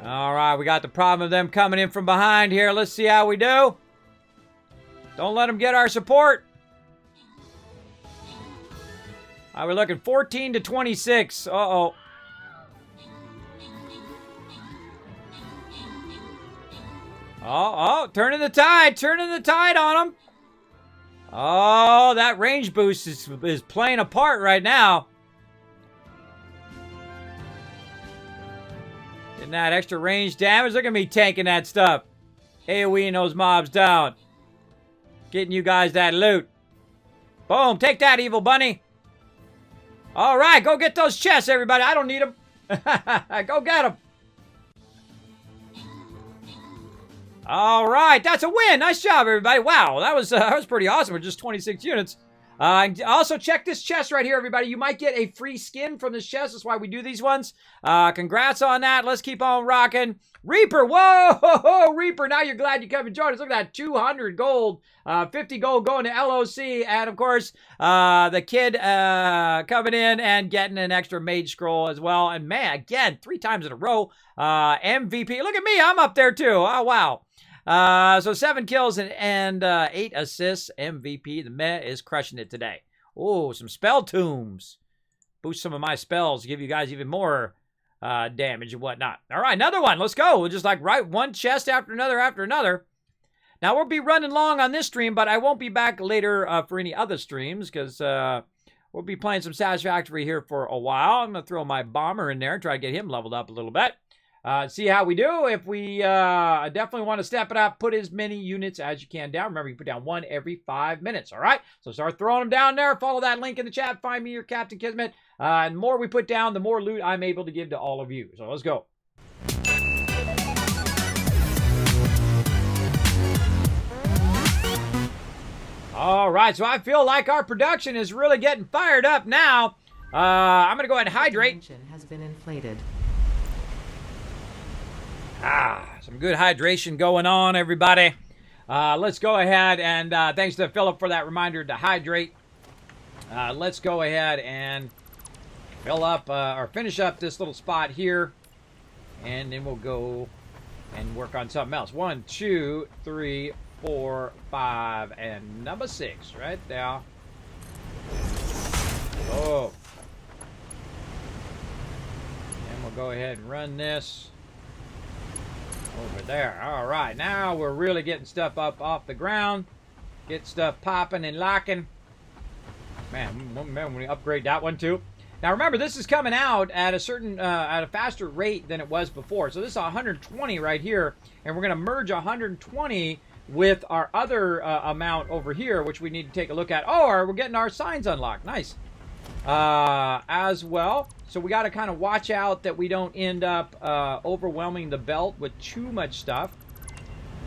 All right, we got the problem of them coming in from behind here. Let's see how we do. Don't let them get our support. All right, we're looking 14 to 26. Uh-oh. Oh, turning the tide on them. Oh, that range boost is playing a part right now. Getting that extra range damage. Look at me tanking that stuff. AoEing those mobs down. Getting you guys that loot. Boom. Take that, evil bunny. All right. Go get those chests, everybody. I don't need them. Go get them. All right. That's a win. Nice job, everybody. Wow. That was pretty awesome with just 26 units. Also, check this chest right here, everybody. You might get a free skin from this chest. That's why we do these ones. Congrats on that. Let's keep on rocking. Reaper, whoa, Reaper. Now you're glad you come and joined us. Look at that, 200 gold, 50 gold going to LOC. And, of course, the kid coming in and getting an extra mage scroll as well. And, man, again, 3 times in a row, MVP. Look at me. I'm up there, too. Oh, wow. So 7 kills and 8 assists. MVP. The meh is crushing it today. Oh, some spell tombs. Boost some of my spells. Give you guys even more damage and whatnot. All right, another one. Let's go. We'll just like right one chest after another. Now, we'll be running long on this stream, but I won't be back later for any other streams because we'll be playing some Satisfactory here for a while. I'm going to throw my bomber in there, try to get him leveled up a little bit. See how we do. If we definitely want to step it up, put as many units as you can down. Remember, you put down 1 every 5 minutes, all right? So start throwing them down there. Follow that link in the chat. Find me your Captain Kismet. And the more we put down, the more loot I'm able to give to all of you. So let's go. All right, so I feel like our production is really getting fired up now. I'm going to go ahead and hydrate. Engine has been inflated. Some good hydration going on, everybody. Let's go ahead and thanks to Philip for that reminder to hydrate. Let's go ahead and fill up or finish up this little spot here, and then we'll go and work on something else. 1, 2, 3, 4, 5, and number 6 right there. Oh, and we'll go ahead and run this over there. All right, now we're really getting stuff up off the ground. Get stuff popping and locking. Man, when we upgrade that one too. Now remember, this is coming out at a certain, at a faster rate than it was before. So this is 120 right here, and we're going to merge 120 with our other amount over here, which we need to take a look at. Oh, we're getting our signs unlocked. Nice. As well. So we got to kind of watch out that we don't end up overwhelming the belt with too much stuff.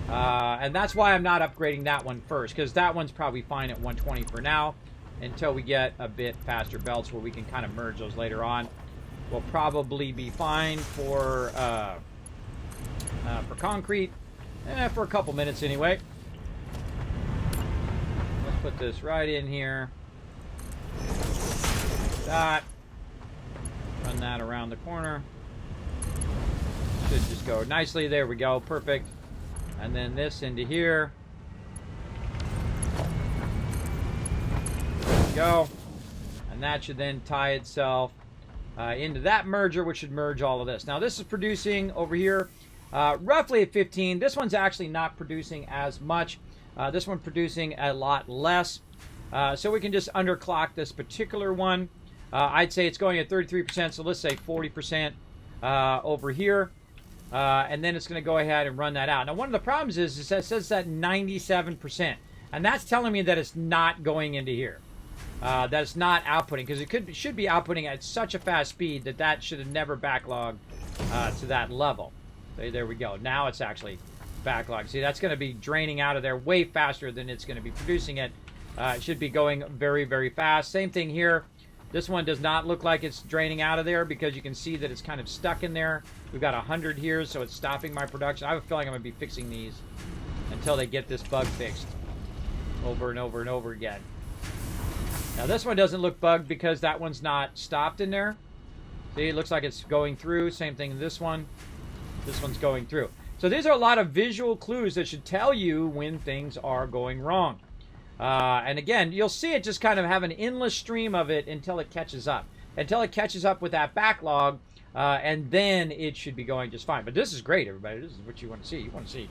And that's why I'm not upgrading that one first, because that one's probably fine at 120 for now until we get a bit faster belts where we can kind of merge those later on. We'll probably be fine for concrete for a couple minutes anyway. Let's put this right in here. That. Run that around the corner. Should just go nicely. There we go. Perfect. And then this into here. There we go. And that should then tie itself into that merger, which should merge all of this. Now this is producing over here roughly at 15. This one's actually not producing as much. This one producing a lot less. So we can just underclock this particular one. I'd say it's going at 33%, so let's say 40% over here. And then it's going to go ahead and run that out. Now, one of the problems is it says that 97%. And that's telling me that it's not going into here. That it's not outputting, because it should be outputting at such a fast speed that should have never backlogged to that level. So there we go. Now it's actually backlogged. See, that's going to be draining out of there way faster than it's going to be producing it. It should be going very, very fast. Same thing here. This one does not look like it's draining out of there because you can see that it's kind of stuck in there. We've got 100 here, so it's stopping my production. I have a feeling I'm going to be fixing these until they get this bug fixed over and over and over again. Now, this one doesn't look bugged because that one's not stopped in there. See, it looks like it's going through. Same thing in this one. This one's going through. So these are a lot of visual clues that should tell you when things are going wrong. And again, you'll see it just kind of have an endless stream of it until it catches up. Until it catches up with that backlog, and then it should be going just fine. But this is great, everybody. This is what you want to see. You want to see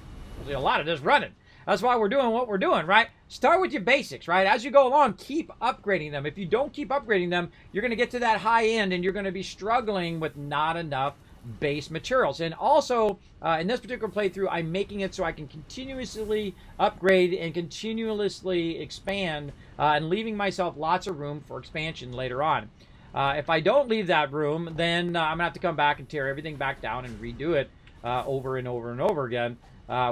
a lot of this running. That's why we're doing what we're doing, right? Start with your basics, right? As you go along, keep upgrading them. If you don't keep upgrading them, you're going to get to that high end, and you're going to be struggling with not enough base materials. And also, in this particular playthrough, I'm making it so I can continuously upgrade and continuously expand, and leaving myself lots of room for expansion later on. If I don't leave that room, then I'm going to have to come back and tear everything back down and redo it over and over and over again,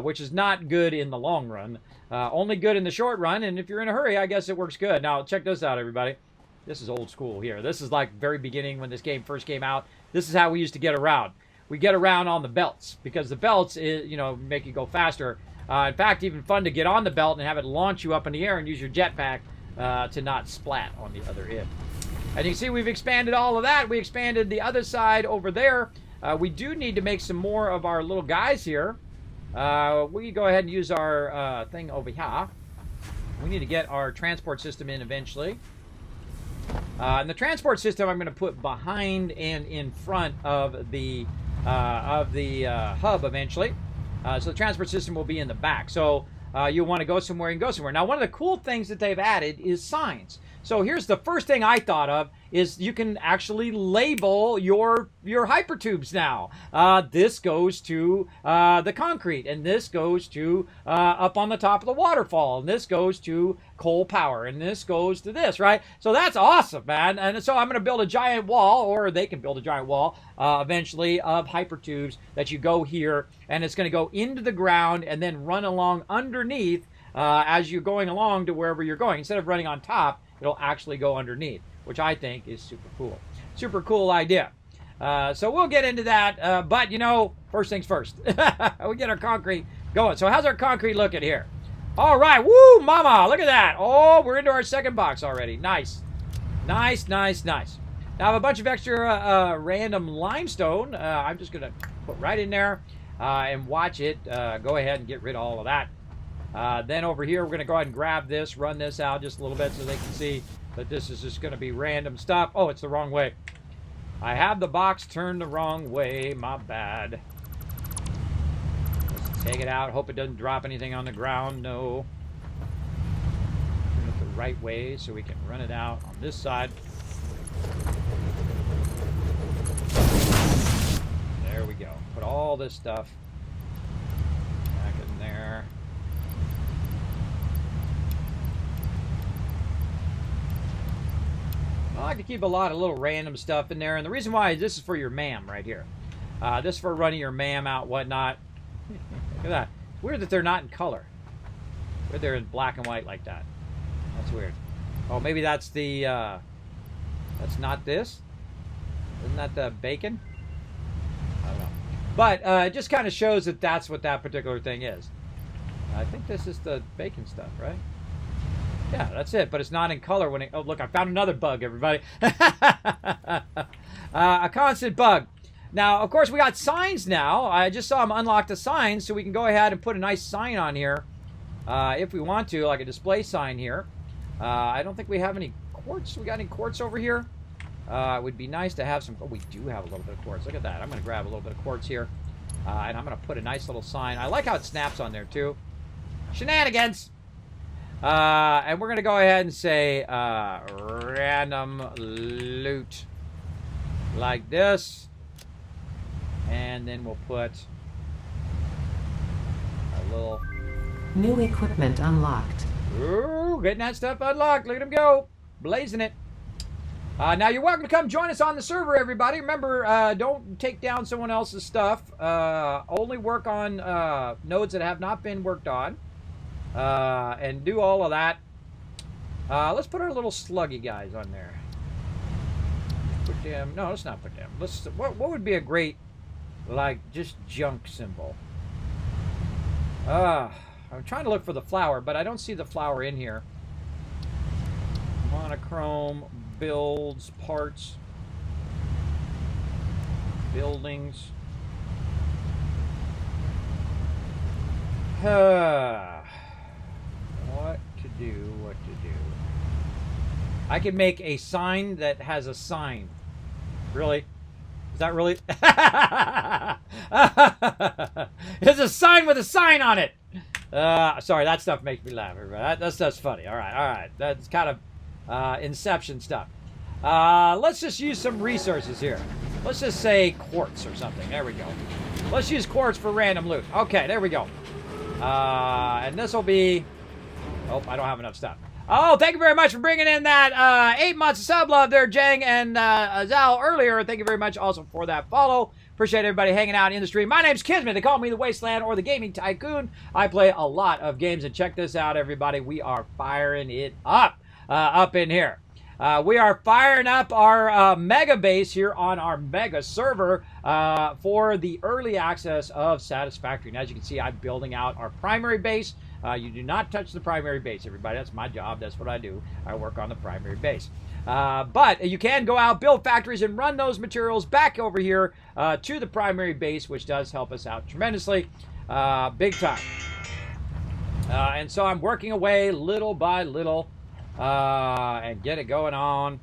which is not good in the long run. Only good in the short run, and if you're in a hurry, I guess it works good. Now, check this out, everybody. This is old school here. This is like very beginning when this game first came out. This is how we used to get around. We get around on the belts, because the belts, make you go faster. In fact, even fun to get on the belt and have it launch you up in the air and use your jetpack to not splat on the other end. And you can see we've expanded all of that. We expanded the other side over there. We do need to make some more of our little guys here. We can go ahead and use our thing over here. We need to get our transport system in eventually. And the transport system I'm going to put behind and in front of the hub eventually. So the transport system will be in the back. So you want to go somewhere, you can go somewhere. Now, one of the cool things that they've added is signs. So here's the first thing I thought of is you can actually label your hypertubes now. This goes to the concrete, and this goes to up on the top of the waterfall, and this goes to coal power, and this goes to this, right? So that's awesome, man. And so I'm going to build a giant wall, or they can build a giant wall eventually of hypertubes that you go here, and it's going to go into the ground and then run along underneath as you're going along to wherever you're going. Instead of running on top, it'll actually go underneath, which I think is super cool. Super cool idea. So we'll get into that. But, first things first. We get our concrete going. So how's our concrete looking here? All right. Woo, mama. Look at that. Oh, we're into our second box already. Nice. Nice, nice, nice. Now I have a bunch of extra random limestone. I'm just going to put right in there and watch it. Go ahead and get rid of all of that. Then over here, we're going to go ahead and grab this, run this out just a little bit so they can see that this is just going to be random stuff. Oh, it's the wrong way. I have the box turned the wrong way. My bad. Let's take it out. Hope it doesn't drop anything on the ground. No. Turn it the right way so we can run it out on this side. There we go. Put all this stuff back in there. I like to keep a lot of little random stuff in there, and the reason why is this is for your MAM right here. This is for running your MAM out, whatnot. Look at that. It's weird that they're not in color. Weird they're in black and white like that. That's weird. Oh, maybe that's the, that's not this? Isn't that the bacon? I don't know. But it just kind of shows that that's what that particular thing is. I think this is the bacon stuff, right? Yeah, that's it, but it's not in color when it... Oh, look, I found another bug, everybody. A constant bug. Now, of course, we got signs now. I just saw them unlock the signs, so we can go ahead and put a nice sign on here if we want to, like a display sign here. I don't think we have any quartz. We got any quartz over here? It would be nice to have some... Oh, we do have a little bit of quartz. Look at that. I'm going to grab a little bit of quartz here, and I'm going to put a nice little sign. I like how it snaps on there, too. Shenanigans! And we're going to go ahead and say random loot like this. And then we'll put a little... New equipment unlocked. Ooh, getting that stuff unlocked. Look at them go. Blazing it. Now, you're welcome to come join us on the server, everybody. Remember, don't take down someone else's stuff. Only work on nodes that have not been worked on. And do all of that. Let's put our little sluggy guys on there. Put them... No, let's not put them. Let's... What would be a great, like, just junk symbol? I'm trying to look for the flower, but I don't see the flower in here. Monochrome, builds, parts, buildings. What to do? I can make a sign that has a sign. Really? Is that really? There's a sign with a sign on it. Sorry, that stuff makes me laugh. That stuff's funny. All right. That's kind of Inception stuff. Let's just use some resources here. Let's just say quartz or something. There we go. Let's use quartz for random loot. Okay, there we go. And this will be... Oh, I don't have enough stuff. Oh, thank you very much for bringing in that 8 months of sub love there, Jang and Zal earlier. Thank you very much also for that follow. Appreciate everybody hanging out in the stream. My name's Kismet. They call me the Wasteland or the Gaming Tycoon. I play a lot of games, and check this out, everybody. We are firing it up in here. We are firing up our mega base here on our mega server for the early access of Satisfactory. And as you can see, I'm building out our primary base. You do not touch the primary base, everybody. That's my job. That's what I do. I work on the primary base. But you can go out, build factories, and run those materials back over here to the primary base, which does help us out tremendously, big time. And so I'm working away little by little and get it going on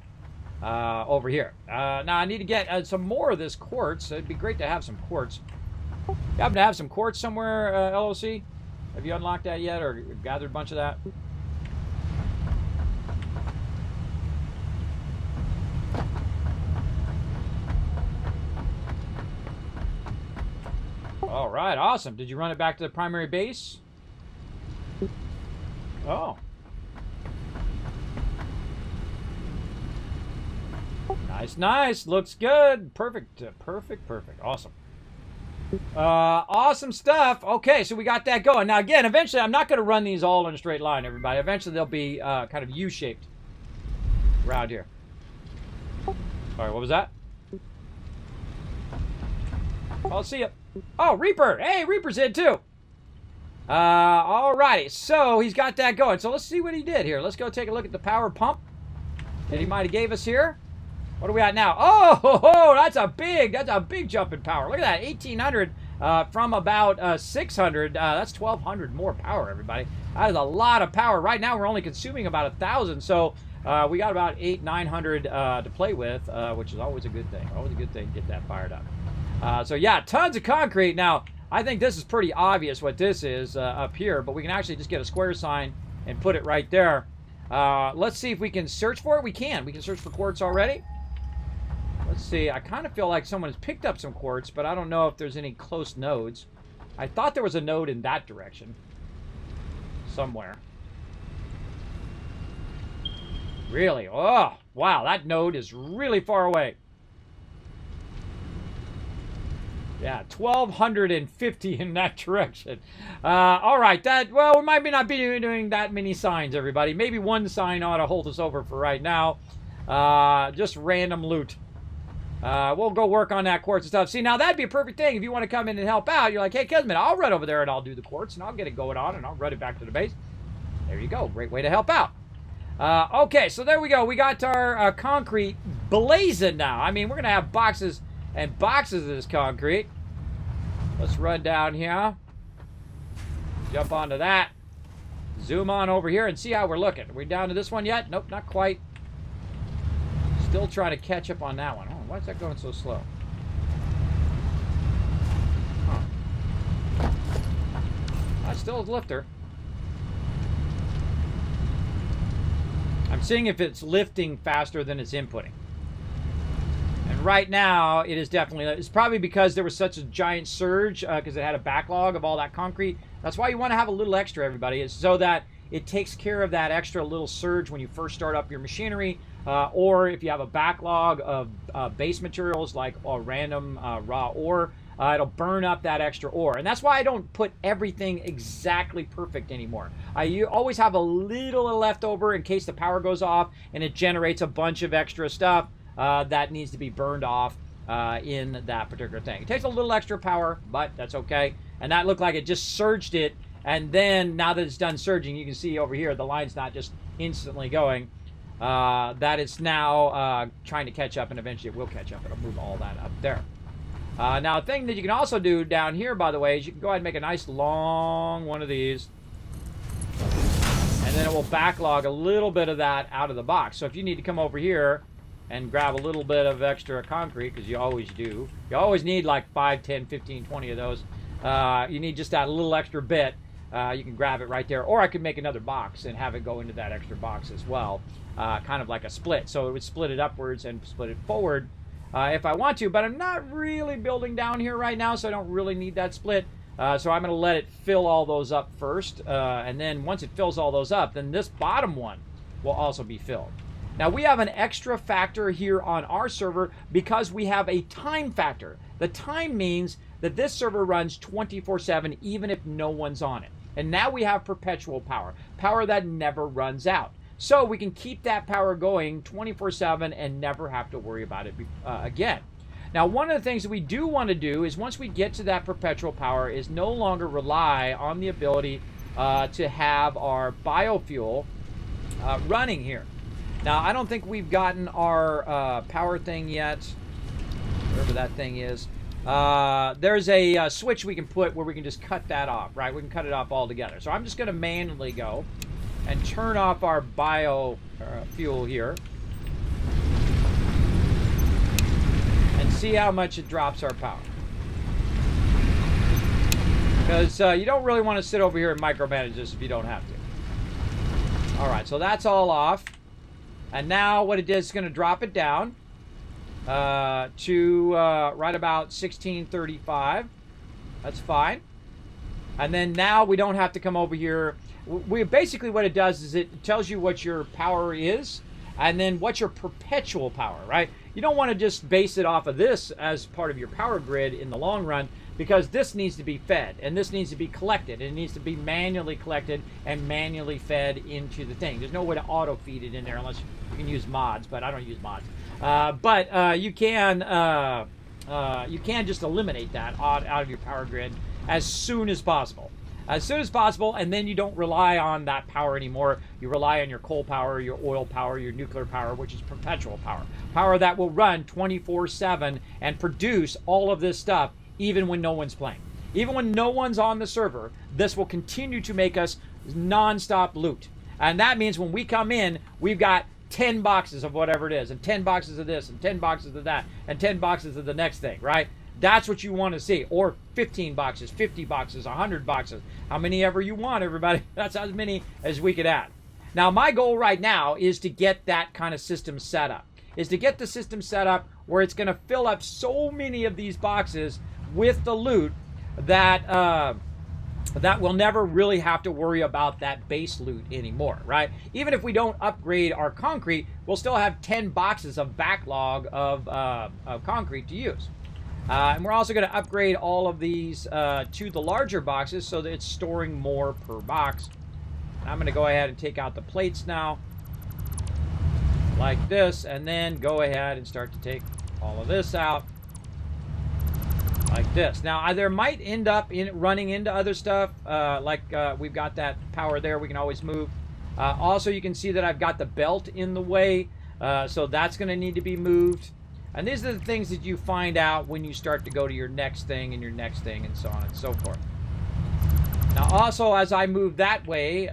over here. Now I need to get some more of this quartz. It'd be great to have some quartz. You happen to have some quartz somewhere, LOC? Have you unlocked that yet or gathered a bunch of that? All right, awesome. Did you run it back to the primary base? Oh. Nice, nice. Looks good. Perfect, perfect, perfect. Awesome. Awesome stuff. Okay, so we got that going. Now, again, eventually, I'm not going to run these all in a straight line, everybody. Eventually, they'll be kind of U-shaped around here. All right, what was that? I'll see you. Oh, Reaper. Hey, Reaper's in, too. All righty. So, he's got that going. So, let's see what he did here. Let's go take a look at the power pump that he might have gave us here. What are we at now? Oh, that's a big jump in power. Look at that, 1,800 from about 600. That's 1,200 more power, everybody. That is a lot of power. Right now, we're only consuming about 1,000, so we got about 800-900 to play with, which is always a good thing. Always a good thing to get that fired up. So yeah, tons of concrete. Now, I think this is pretty obvious what this is up here, but we can actually just get a square sign and put it right there. Let's see if we can search for it. We can search for quartz already. Let's see, I kind of feel like someone has picked up some quartz, but I don't know if there's any close nodes. I thought there was a node in that direction. Somewhere. Really? Oh, wow, that node is really far away. Yeah, 1,250 in that direction. All right, well, we might not be doing that many signs, everybody. Maybe one sign ought to hold us over for right now. Just random loot. We'll go work on that quartz and stuff. See, now that'd be a perfect thing if you want to come in and help out. You're like, hey, Kismet, I'll run over there and I'll do the quartz and I'll get it going on and I'll run it back to the base. There you go. Great way to help out. Okay, so there we go. We got our concrete blazing now. I mean, we're going to have boxes and boxes of this concrete. Let's run down here. Jump onto that. Zoom on over here and see how we're looking. Are we down to this one yet? Nope, not quite. Still trying to catch up on that one. Oh, why is that going so slow? Huh. That's still a lifter. I'm seeing if it's lifting faster than it's inputting. And right now, it is definitely, it's probably because there was such a giant surge because it had a backlog of all that concrete. That's why you want to have a little extra, everybody, is so that it takes care of that extra little surge when you first start up your machinery. Or if you have a backlog of base materials like random raw ore, it'll burn up that extra ore. And that's why I don't put everything exactly perfect anymore. You always have a little left over in case the power goes off and it generates a bunch of extra stuff that needs to be burned off in that particular thing. It takes a little extra power, but that's okay. And that looked like it just surged it. And then now that it's done surging, you can see over here the line's not just instantly going. That it's now trying to catch up, and eventually it will catch up. It'll move all that up there. Now, a thing that you can also do down here, by the way, is you can go ahead and make a nice long one of these. And then it will backlog a little bit of that out of the box. So if you need to come over here and grab a little bit of extra concrete, because you always do. You always need like 5, 10, 15, 20 of those. You need just that little extra bit. You can grab it right there. Or I could make another box and have it go into that extra box as well. Kind of like a split. So it would split it upwards and split it forward if I want to. But I'm not really building down here right now, so I don't really need that split. So I'm going to let it fill all those up first. And then once it fills all those up, then this bottom one will also be filled. Now we have an extra factor here on our server because we have a time factor. The time means that this server runs 24/7 even if no one's on it. And now we have perpetual power, power that never runs out. So we can keep that power going 24/7 and never have to worry about it again. Now, one of the things that we do want to do is once we get to that perpetual power is no longer rely on the ability to have our biofuel running here. Now, I don't think we've gotten our power thing yet, whatever that thing is. There's a switch we can put where we can just cut that off, right? We can cut it off altogether. So I'm just going to manually go and turn off our biofuel here. And see how much it drops our power. Because you don't really want to sit over here and micromanage this if you don't have to. Alright, so that's all off. And now what it is, it's going to drop it down to right about 1635. That's fine. And then now we don't have to come over here. We basically what it does is it tells you what your power is and then what's your perpetual power, right? You don't want to just base it off of this as part of your power grid in the long run, because this needs to be fed and this needs to be collected. It needs to be manually collected and manually fed into the thing. There's no way to auto feed it in there unless you can use mods, but I don't use mods. You can just eliminate that out of your power grid as soon as possible. As soon as possible, and then you don't rely on that power anymore. You rely on your coal power, your oil power, your nuclear power, which is perpetual power. Power that will run 24/7 and produce all of this stuff even when no one's playing. Even when no one's on the server, this will continue to make us non-stop loot. And that means when we come in, we've got 10 boxes of whatever it is, and 10 boxes of this, and 10 boxes of that, and 10 boxes of the next thing, right? That's what you want to see. Or 15 boxes, 50 boxes, 100 boxes. How many ever you want, everybody. That's as many as we could add. Now, my goal right now is to get that kind of system set up. Is to get the system set up where it's going to fill up so many of these boxes with the loot that that we'll never really have to worry about that base loot anymore, right? Even if we don't upgrade our concrete, we'll still have 10 boxes of backlog of concrete to use. And we're also going to upgrade all of these to the larger boxes so that it's storing more per box. I'm going to go ahead and take out the plates now, like this, and then go ahead and start to take all of this out, like this. Now, there might end up running into other stuff, we've got that power there. We can always move. Also, you can see that I've got the belt in the way, so that's going to need to be moved. And these are the things that you find out when you start to go to your next thing and your next thing and so on and so forth. Now, also, as I move that way,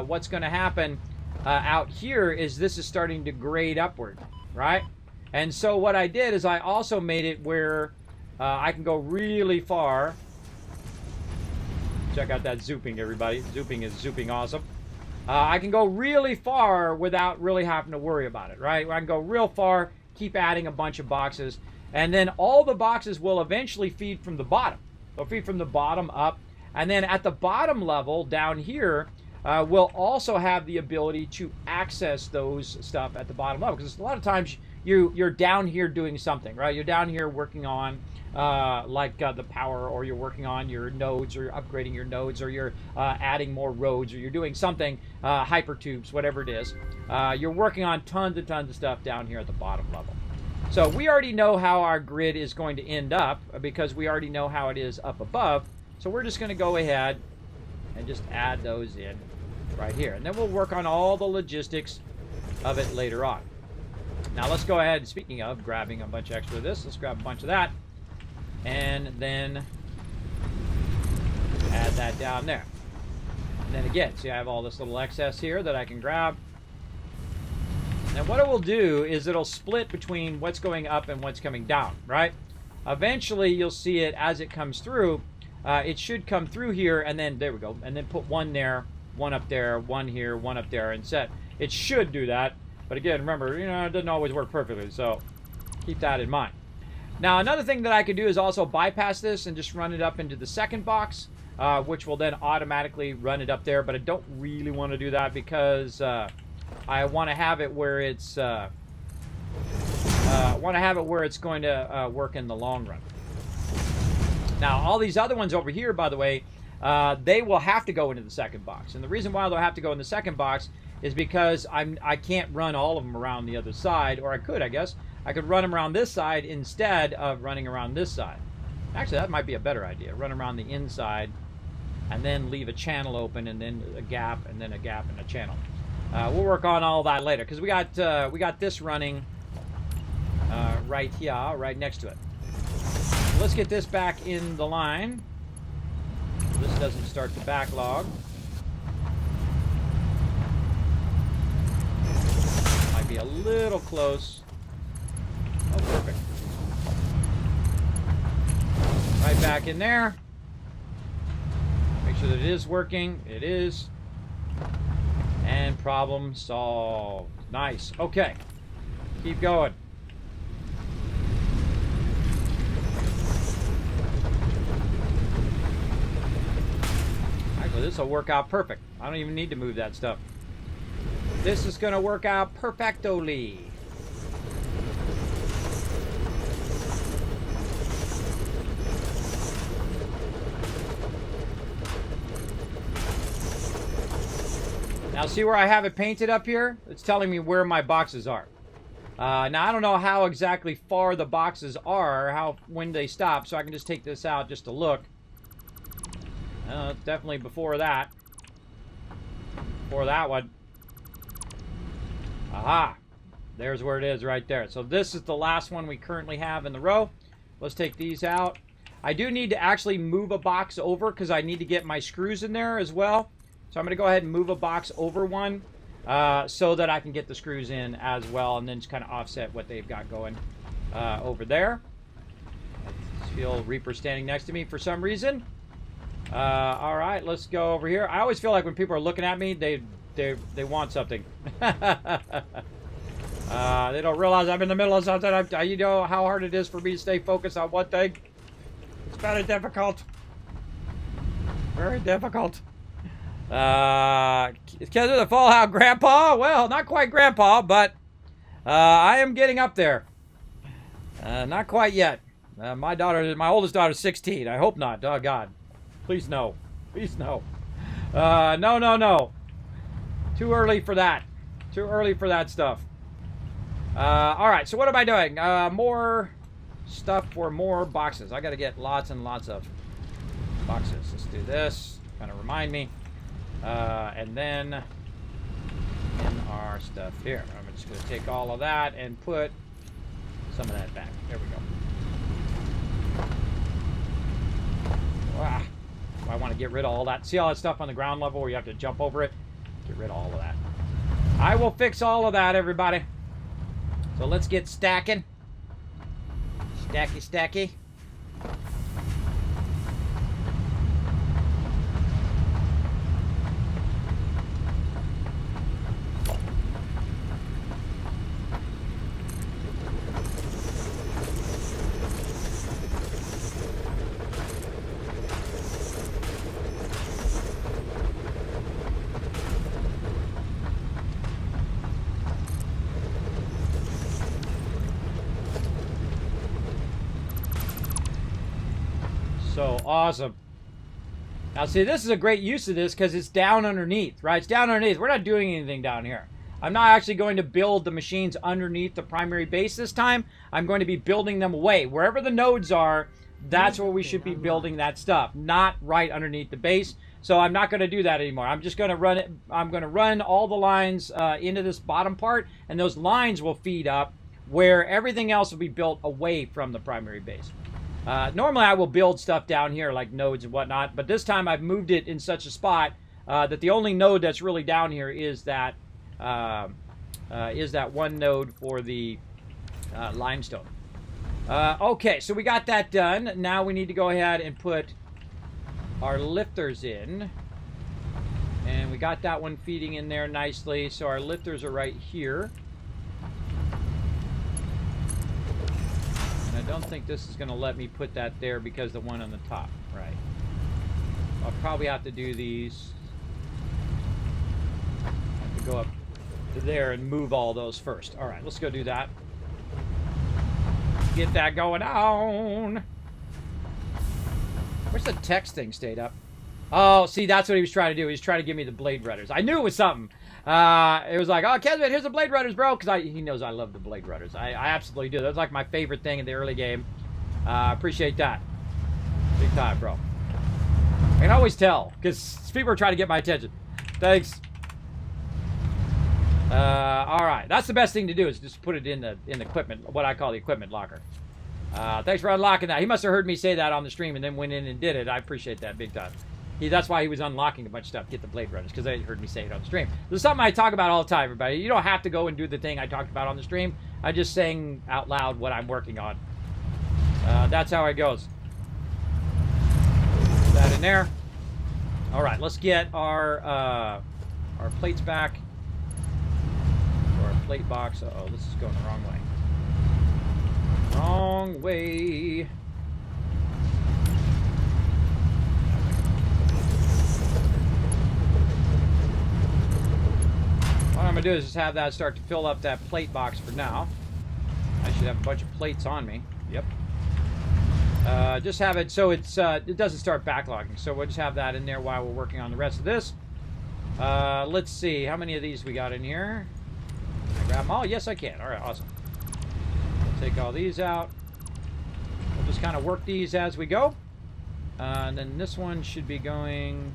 what's going to happen out here is this is starting to grade upward, right? And so what I did is I also made it where I can go really far. Check out that zooping, everybody. Zooping is zooping awesome. I can go really far without really having to worry about it, right? I can go real far, keep adding a bunch of boxes, and then all the boxes will eventually feed from the bottom. They'll feed from the bottom up, and then at the bottom level down here, we'll also have the ability to access those stuff at the bottom level, because a lot of times you're down here doing something, right? You're down here working on the power, or you're working on your nodes, or you're upgrading your nodes, or you're adding more roads, or you're doing something, hypertubes, whatever it is. You're working on tons and tons of stuff down here at the bottom level. So we already know how our grid is going to end up, because we already know how it is up above. So we're just going to go ahead and just add those in right here. And then we'll work on all the logistics of it later on. Now let's go ahead, speaking of grabbing a bunch extra of this, let's grab a bunch of that. And then add that down there. And then again, see, I have all this little excess here that I can grab. And what it will do is it'll split between what's going up and what's coming down, right? Eventually, you'll see it as it comes through. It should come through here, and then, there we go. And then put one there, one up there, one here, one up there, and set. It should do that. But again, remember, it doesn't always work perfectly, so keep that in mind. Now, another thing that I could do is also bypass this and just run it up into the second box, which will then automatically run it up there. But I don't really want to do that because I want to have it where it's going to work in the long run. Now, all these other ones over here, by the way, they will have to go into the second box. And the reason why they'll have to go in the second box is because I can't run all of them around the other side, or I could, I guess. I could run them around this side instead of running around this side. Actually, that might be a better idea. Run around the inside and then leave a channel open, and then a gap, and then a gap and a channel. We'll work on all that later, because we got this running right here, right next to it. So let's get this back in the line. This doesn't start the backlog. Might be a little close. Oh, perfect. Right back in there. Make sure that it is working. It is. And problem solved. Nice. Okay. Keep going. Actually, this will work out perfect. I don't even need to move that stuff. This is going to work out perfectly. Now, see where I have it painted up here? It's telling me where my boxes are. Now, I don't know how exactly far the boxes are, when they stop, so I can just take this out just to look. It's definitely before that. Before that one. Aha! There's where it is right there. So this is the last one we currently have in the row. Let's take these out. I do need to actually move a box over because I need to get my screws in there as well. So I'm going to go ahead and move a box over one so that I can get the screws in as well, and then just kind of offset what they've got going over there. I feel Reaper standing next to me for some reason. All right, let's go over here. I always feel like when people are looking at me, they want something. They don't realize I'm in the middle of something. You know how hard it is for me to stay focused on one thing. It's very difficult. Very difficult. Because of the Fallout Grandpa? Well, not quite Grandpa, but I am getting up there. Not quite yet. My oldest daughter is 16. I hope not. Oh, God. Please no. Please no. No. Too early for that. Too early for that stuff. All right, so what am I doing? More stuff for more boxes. I got to get lots and lots of boxes. Let's do this. Kind of remind me. And then in our stuff here. I'm just going to take all of that and put some of that back. There we go. Wow. I want to get rid of all that. See all that stuff on the ground level where you have to jump over it? Get rid of all of that. I will fix all of that, everybody. So let's get stacking. Stacky. So awesome. Now see, this is a great use of this because it's down underneath, right? It's down underneath. We're not doing anything down here. I'm not actually going to build the machines underneath the primary base this time. I'm going to be building them away. Wherever the nodes are, that's where we should be building that stuff, not right underneath the base. So I'm not going to do that anymore. I'm just going to run it. I'm going to run all the lines into this bottom part, and those lines will feed up where everything else will be built away from the primary base. Normally I will build stuff down here like nodes and whatnot, but this time I've moved it in such a spot that the only node that's really down here is that one node for the limestone. Okay, so we got that done. Now we need to go ahead and put our lifters in. And we got that one feeding in there nicely, so our lifters are right here. I don't think this is going to let me put that there because the one on the top, right? I'll probably have to do these. I have to go up to there and move all those first. All right, let's go do that. Get that going on. the text thing stayed up? Oh, see, that's what he was trying to do. He was trying to give me the Blade Runners. I knew it was something. It was like, oh, Kismet, here's the Blade Runners, bro. Because he knows I love the Blade Runners. I absolutely do. That was like my favorite thing in the early game. Appreciate that. Big time, bro. I can always tell. Because people are trying to get my attention. Thanks. All right. That's the best thing to do is just put it in the equipment, what I call the equipment locker. Thanks for unlocking that. He must have heard me say that on the stream and then went in and did it. I appreciate that big time. That's why he was unlocking a bunch of stuff, get the Blade Runners, because they heard me say it on the stream. This is something I talk about all the time, everybody. You don't have to go and do the thing I talked about on the stream. I'm just saying out loud what I'm working on. That's how it goes. Put that in there. All right, let's get our plates back. Or our plate box. Uh-oh, this is going the wrong way. Wrong way. What I'm going to do is just have that start to fill up that plate box for now. I should have a bunch of plates on me. Yep. Just have it so it doesn't start backlogging. So we'll just have that in there while we're working on the rest of this. Let's see. How many of these we got in here? Can I grab them all? Yes, I can. All right, awesome. We'll take all these out. We'll just kind of work these as we go. And then this one should be going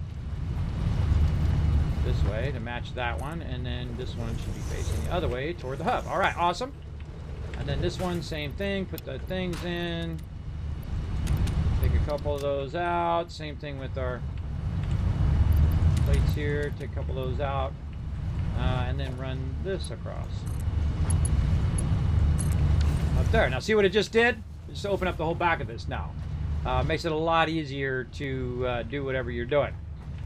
this way to match that one, and then this one should be facing the other way toward the hub. All right, awesome. And then this one, same thing. Put the things in. Take a couple of those out. Same thing with our plates here. Take a couple of those out, and then run this across up there. Now, see what it just did? Just open up the whole back of this now. Makes it a lot easier to do whatever you're doing.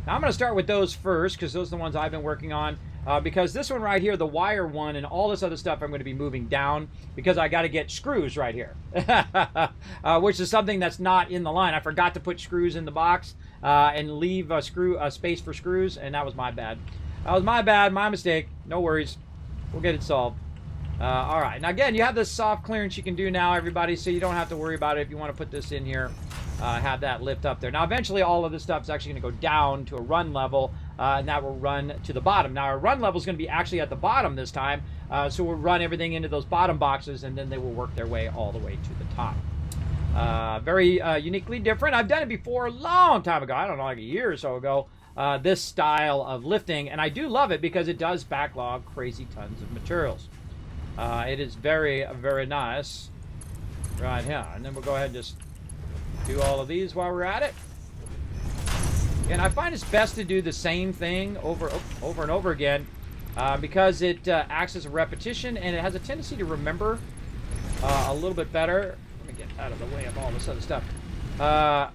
Now I'm going to start with those first because those are the ones I've been working on. Because this one right here, the wire one, and all this other stuff I'm going to be moving down because I got to get screws right here. Which is something that's not in the line. I forgot to put screws in the box and leave a space for screws, and that was my bad. That was my bad, my mistake. No worries. We'll get it solved. All right. Now, again, you have this soft clearance you can do now, everybody, so you don't have to worry about it if you want to put this in here. Have that lift up there. Now, eventually, all of this stuff is actually going to go down to a run level, and that will run to the bottom. Now, our run level is going to be actually at the bottom this time, so we'll run everything into those bottom boxes, and then they will work their way all the way to the top. Very uniquely different. I've done it before a long time ago. I don't know, like a year or so ago, this style of lifting, and I do love it because it does backlog crazy tons of materials. It is very, very nice right here. And then we'll go ahead and just do all of these while we're at it. And I find it's best to do the same thing over and over again because it acts as a repetition and it has a tendency to remember a little bit better. Let me get out of the way of all this other stuff.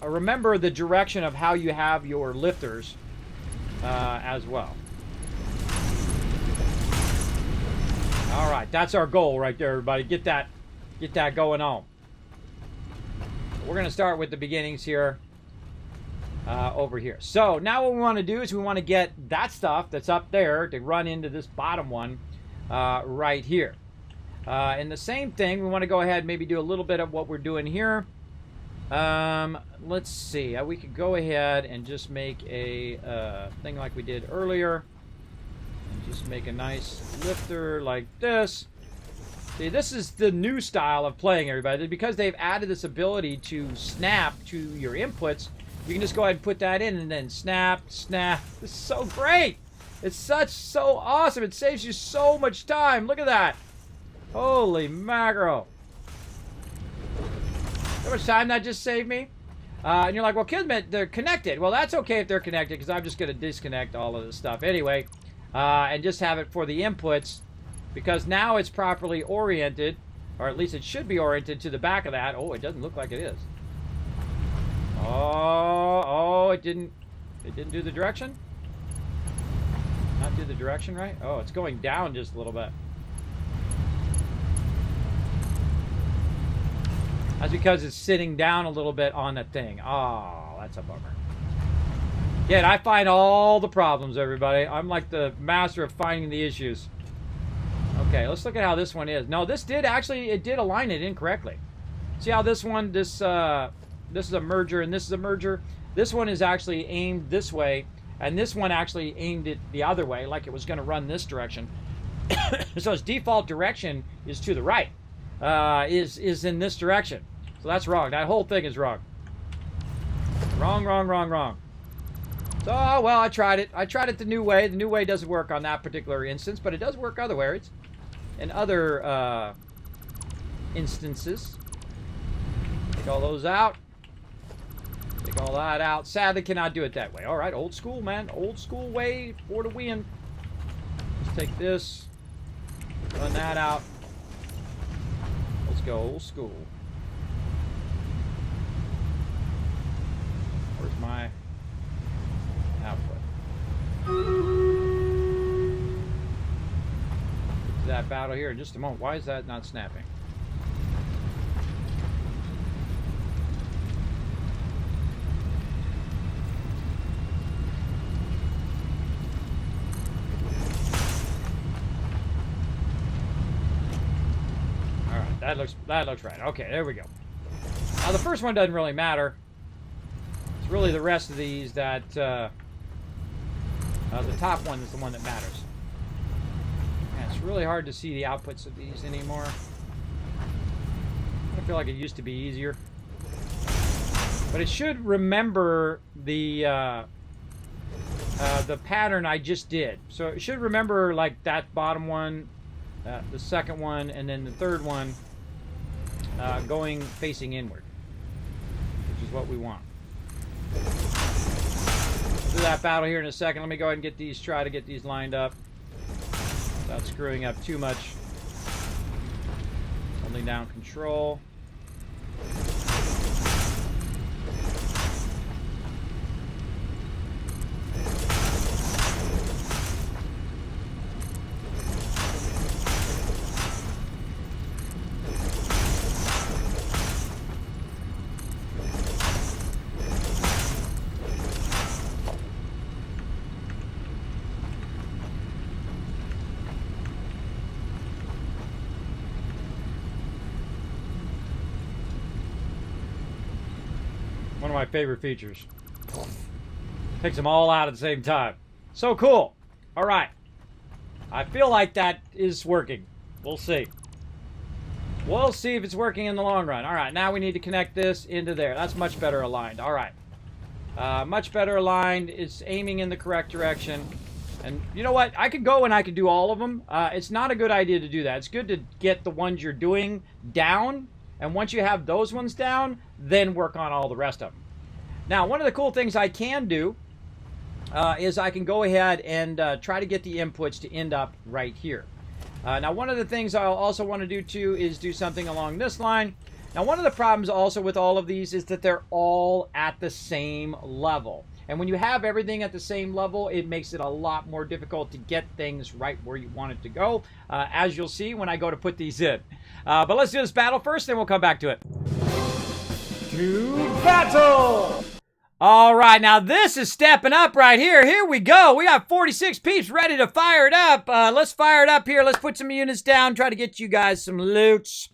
Remember the direction of how you have your lifters as well. All right, that's our goal right there, everybody. Get that going on. We're going to start with the beginnings here over here. So now what we want to do is we want to get that stuff that's up there to run into this bottom one right here. And the same thing, we want to go ahead and maybe do a little bit of what we're doing here. Let's see. We could go ahead and just make a thing like we did earlier. And just make a nice lifter like this. See, this is the new style of playing, everybody. Because they've added this ability to snap to your inputs, you can just go ahead and put that in and then snap, snap. This is so great. It's so awesome. It saves you so much time. Look at that. Holy mackerel. How much time that just saved me? And you're like, well, Kismet, they're connected. Well, that's okay if they're connected because I'm just going to disconnect all of this stuff anyway. And just have it for the inputs because now it's properly oriented, or at least it should be oriented to the back of that. Oh, it doesn't look like it is. Oh, it didn't do the direction? Not do the direction right? Oh, it's going down just a little bit. That's because it's sitting down a little bit on the thing. Oh, that's a bummer. Yeah, I find all the problems, everybody. I'm like the master of finding the issues. Okay, let's look at how this one is. No, this did actually, it did align it incorrectly. See how this one, this is a merger and this is a merger? This one is actually aimed this way, and this one actually aimed it the other way, like it was going to run this direction. So its default direction is to the right, is in this direction. So that's wrong. That whole thing is wrong. Wrong, wrong, wrong, wrong. So, well, I tried it. I tried it the new way. The new way doesn't work on that particular instance, but it does work other ways. In other instances. Take all those out. Take all that out. Sadly, cannot do it that way. All right, old school, man. Old school way for the win. Let's take this. Run that out. Let's go old school. Where's my output? Get to that battle here in just a moment. Why is that not snapping? That looks right. Okay, there we go. Now the first one doesn't really matter. It's really the rest of these that the top one is the one that matters. And it's really hard to see the outputs of these anymore. I feel like it used to be easier, but it should remember the pattern I just did. So it should remember like that bottom one, the second one, and then the third one. Going facing inward, which is what we want. We'll do that battle here in a second. Let me go ahead and get these, try to get these lined up without screwing up too much. Holding down control. One of my favorite features. Takes them all out at the same time. So cool. All right. I feel like that is working. We'll see. We'll see if it's working in the long run. All right. Now we need to connect this into there. That's much better aligned. All right. Much better aligned. It's aiming in the correct direction. And you know what? I could go and I could do all of them. It's not a good idea to do that. It's good to get the ones you're doing down. And once you have those ones down, then work on all the rest of them. Now, one of the cool things I can do is I can go ahead and try to get the inputs to end up right here. Now, one of the things I'll also want to do, too, is do something along this line. Now, one of the problems also with all of these is that they're all at the same level. And when you have everything at the same level, it makes it a lot more difficult to get things right where you want it to go, as you'll see when I go to put these in. But let's do this battle first, then we'll come back to it. To battle! All right, now this is stepping up right here. Here we go. We got 46 peeps ready to fire it up. Let's fire it up here. Let's put some units down, try to get you guys some loots.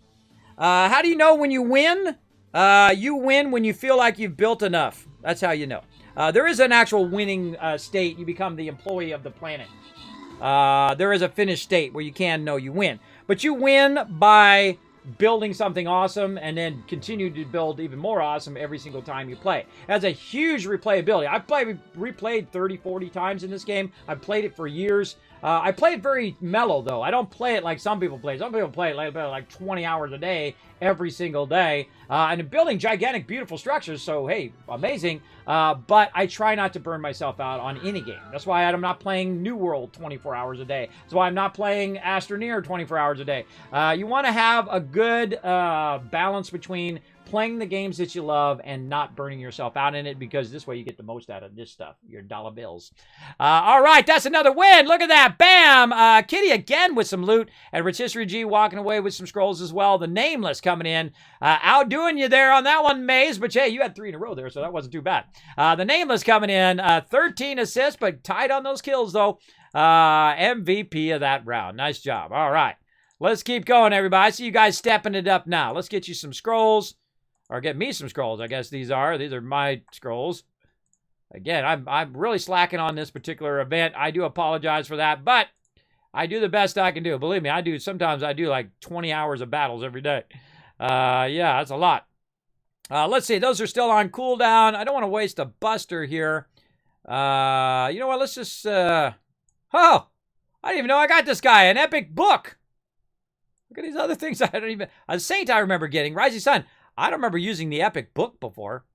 How do you know when you win? You win when you feel like you've built enough. That's how you know. There is an actual winning state. You become the employee of the planet. There is a finished state where you can know you win. But you win by building something awesome and then continue to build even more awesome every single time you play. It has a huge replayability. I've replayed 30, 40 times in this game. I've played it for years. I play it very mellow, though. I don't play it like some people play. Some people play it like 20 hours a day, every single day. And building gigantic, beautiful structures, so, hey, amazing. But I try not to burn myself out on any game. That's why I'm not playing New World 24 hours a day. That's why I'm not playing Astroneer 24 hours a day. You want to have a good balance between playing the games that you love and not burning yourself out in it, because this way you get the most out of this stuff, your dollar bills. All right, that's another win. Look at that. Bam. Kitty again with some loot, and Rotisserie G walking away with some scrolls as well. The Nameless coming in. Outdoing you there on that one, Maze, but hey, you had 3 in a row there, so that wasn't too bad. The Nameless coming in. 13 assists, but tied on those kills, though. MVP of that round. Nice job. All right. Let's keep going, everybody. I see you guys stepping it up now. Let's get you some scrolls. Or get me some scrolls, I guess these are. These are my scrolls. Again, I'm really slacking on this particular event. I do apologize for that, but I do the best I can do. Believe me, sometimes I do like 20 hours of battles every day. Yeah, that's a lot. Let's see. Those are still on cooldown. I don't want to waste a buster here. You know what? Let's just... oh! I didn't even know I got this guy. An epic book. Look at these other things I don't even... A Saint I remember getting. Rising Sun. I don't remember using the epic book before.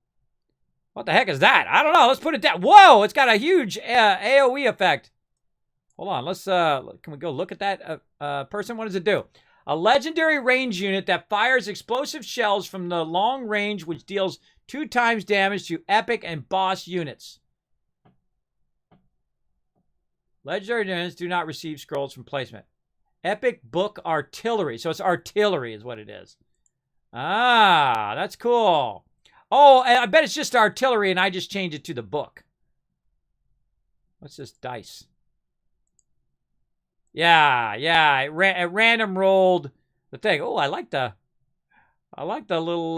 What the heck is that? I don't know. Let's put it down. Whoa! It's got a huge AoE effect. Hold on. Let's... can we go look at that person? What does it do? A legendary range unit that fires explosive shells from the long range, which deals 2 times damage to epic and boss units. Legendary units do not receive scrolls from placement. Epic book artillery. So it's artillery is what it is. Ah, that's cool. Oh, I bet it's just artillery and I just changed it to the book. What's this dice? Yeah. It random rolled the thing. Oh, I like the little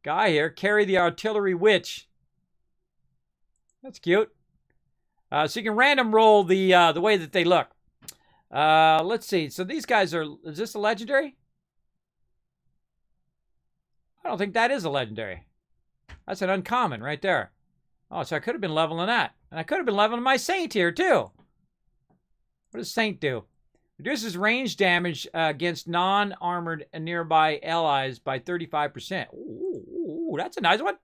guy here. Carry the artillery witch. That's cute. So you can random roll the way that they look. Let's see. So these guys are... Is this a legendary? I don't think that is a legendary. That's an uncommon right there. Oh, so I could have been leveling that. And I could have been leveling my Saint here, too. What does Saint do? Reduces range damage against non-armored and nearby allies by 35%. Ooh, that's a nice one.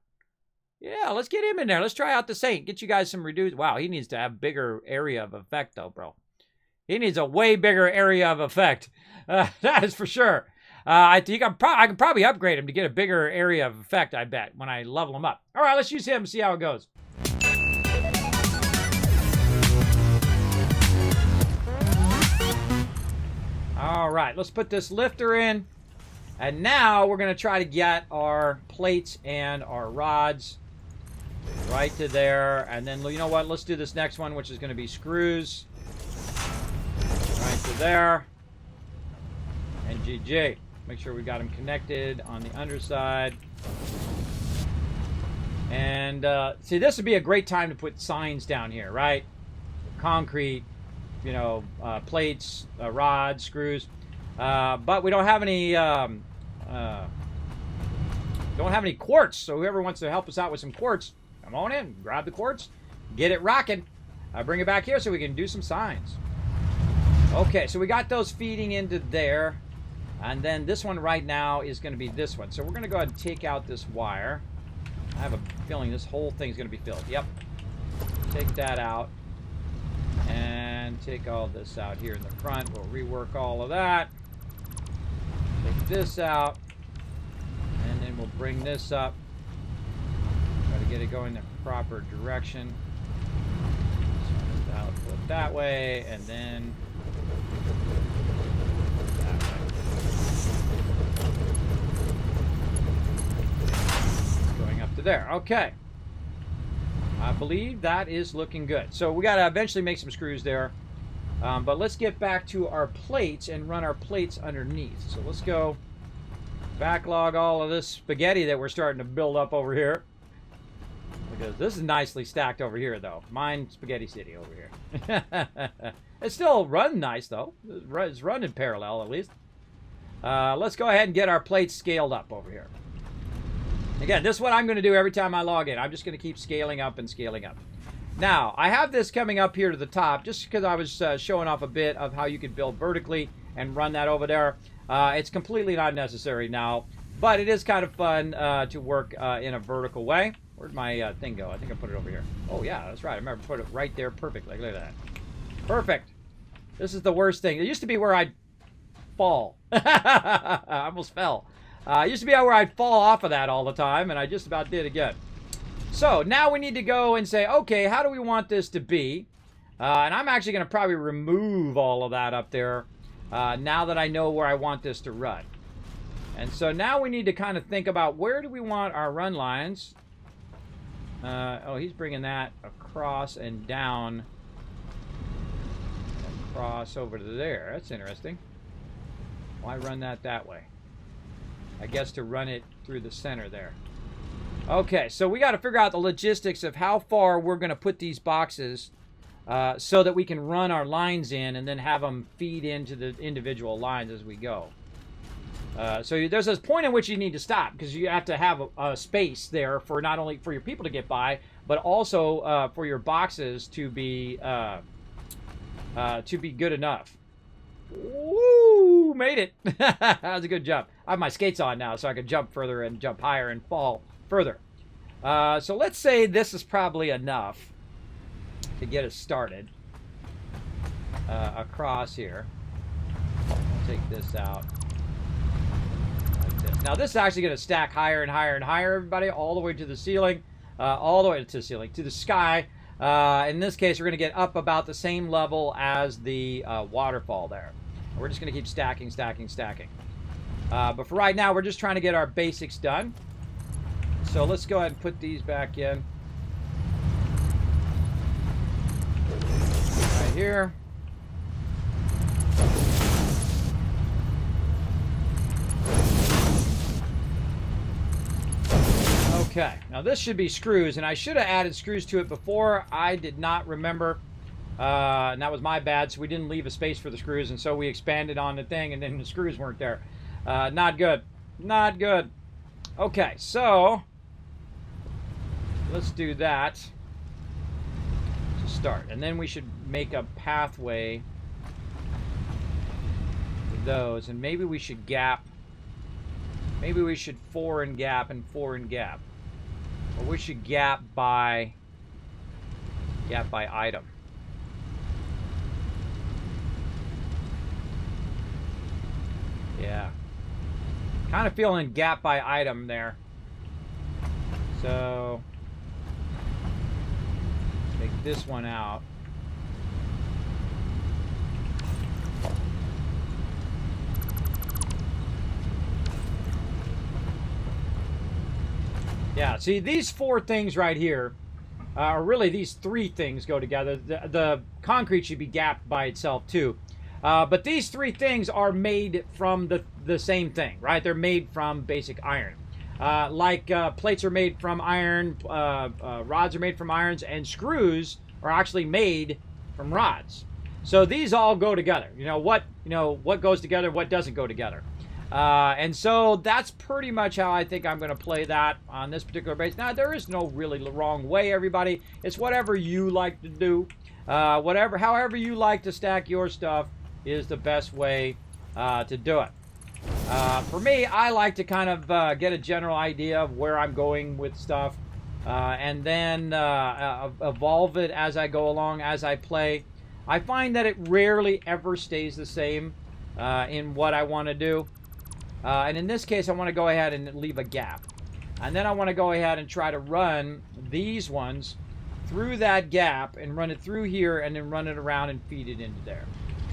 Yeah, let's get him in there. Let's try out the Saint. Get you guys some reduced... Wow, he needs to have bigger area of effect, though, bro. He needs a way bigger area of effect. That is for sure. I think I can probably upgrade him to get a bigger area of effect, I bet, when I level him up. All right, let's use him and see how it goes. All right, let's put this lifter in. And now we're going to try to get our plates and our rods right to there. And then, you know what? Let's do this next one, which is going to be screws. Right to there. And GG. Make sure we got them connected on the underside. And see, this would be a great time to put signs down here, right? Concrete, you know, plates, rods, screws. But we don't have any quartz. So whoever wants to help us out with some quartz, come on in, grab the quartz, get it rocking. Bring it back here so we can do some signs. Okay, so we got those feeding into there. And then this one right now is going to be this one. So we're going to go ahead and take out this wire. I have a feeling this whole thing's going to be filled. Yep. Take that out. And take all this out here in the front. We'll rework all of that. Take this out. And then we'll bring this up. Try to get it going the proper direction. So output that way. And then... going up to there. Okay. I believe that is looking good. So we got to eventually make some screws there. But let's get back to our plates and run our plates underneath. So let's go backlog all of this spaghetti that we're starting to build up over here. Because this is nicely stacked over here, though. Mine Spaghetti City over here. It's still run nice, though. It's run in parallel, at least. Let's go ahead and get our plates scaled up over here. Again, this is what I'm going to do every time I log in. I'm just going to keep scaling up and scaling up. Now, I have this coming up here to the top just because I was showing off a bit of how you could build vertically and run that over there. It's completely not necessary now, but it is kind of fun to work in a vertical way. Where'd my thing go? I think I put it over here. Oh, yeah, that's right. I remember put it right there perfectly. Look at that. Perfect. This is the worst thing. It used to be where I'd fall. I almost fell. It used to be where I'd fall off of that all the time, and I just about did again. So now we need to go and say, okay, how do we want this to be? And I'm actually going to probably remove all of that up there now that I know where I want this to run. And so now we need to kind of think about where do we want our run lines. Oh, he's bringing that across and down. Across over to there. That's interesting. Why run that way? I guess to run it through the center there. Okay, so we got to figure out the logistics of how far we're going to put these boxes so that we can run our lines in and then have them feed into the individual lines as we go. So there's this point in which you need to stop because you have to have a space there for not only for your people to get by, but also for your boxes to be good enough. Woo! Made it. That was a good jump. I have my skates on now, so I can jump further and jump higher and fall further. So let's say this is probably enough to get us started across here. I'll take this out. Now this is actually going to stack higher and higher and higher, everybody, all the way to the ceiling, all the way to the ceiling, to the sky. In this case, we're going to get up about the same level as the waterfall there. We're just going to keep stacking, stacking, stacking. But for right now, we're just trying to get our basics done. So let's go ahead and put these back in. Right here. Okay, now this should be screws, and I should have added screws to it before. I did not remember, and that was my bad, so we didn't leave a space for the screws, and so we expanded on the thing, and then the screws weren't there. Not good. Not good. Okay, so let's do that to start, and then we should make a pathway for those, and maybe we should gap. Maybe we should 4 and gap and 4 and gap. Or we should gap by item. Yeah. Kind of feeling gap by item there. So take this one out. Yeah, see, these 4 things right here, or really these 3 things go together. The concrete should be gapped by itself too. But these 3 things are made from the same thing, right? They're made from basic iron. Plates are made from iron, rods are made from irons, and screws are actually made from rods. So these all go together. What goes together, what doesn't go together. And so that's pretty much how I think I'm going to play that on this particular base. Now, there is no really wrong way, everybody. It's whatever you like to do. However you like to stack your stuff is the best way to do it. For me, I like to kind of get a general idea of where I'm going with stuff and then evolve it as I go along, as I play. I find that it rarely ever stays the same in what I want to do. And in this case, I want to go ahead and leave a gap. And then I want to go ahead and try to run these ones through that gap and run it through here and then run it around and feed it into there.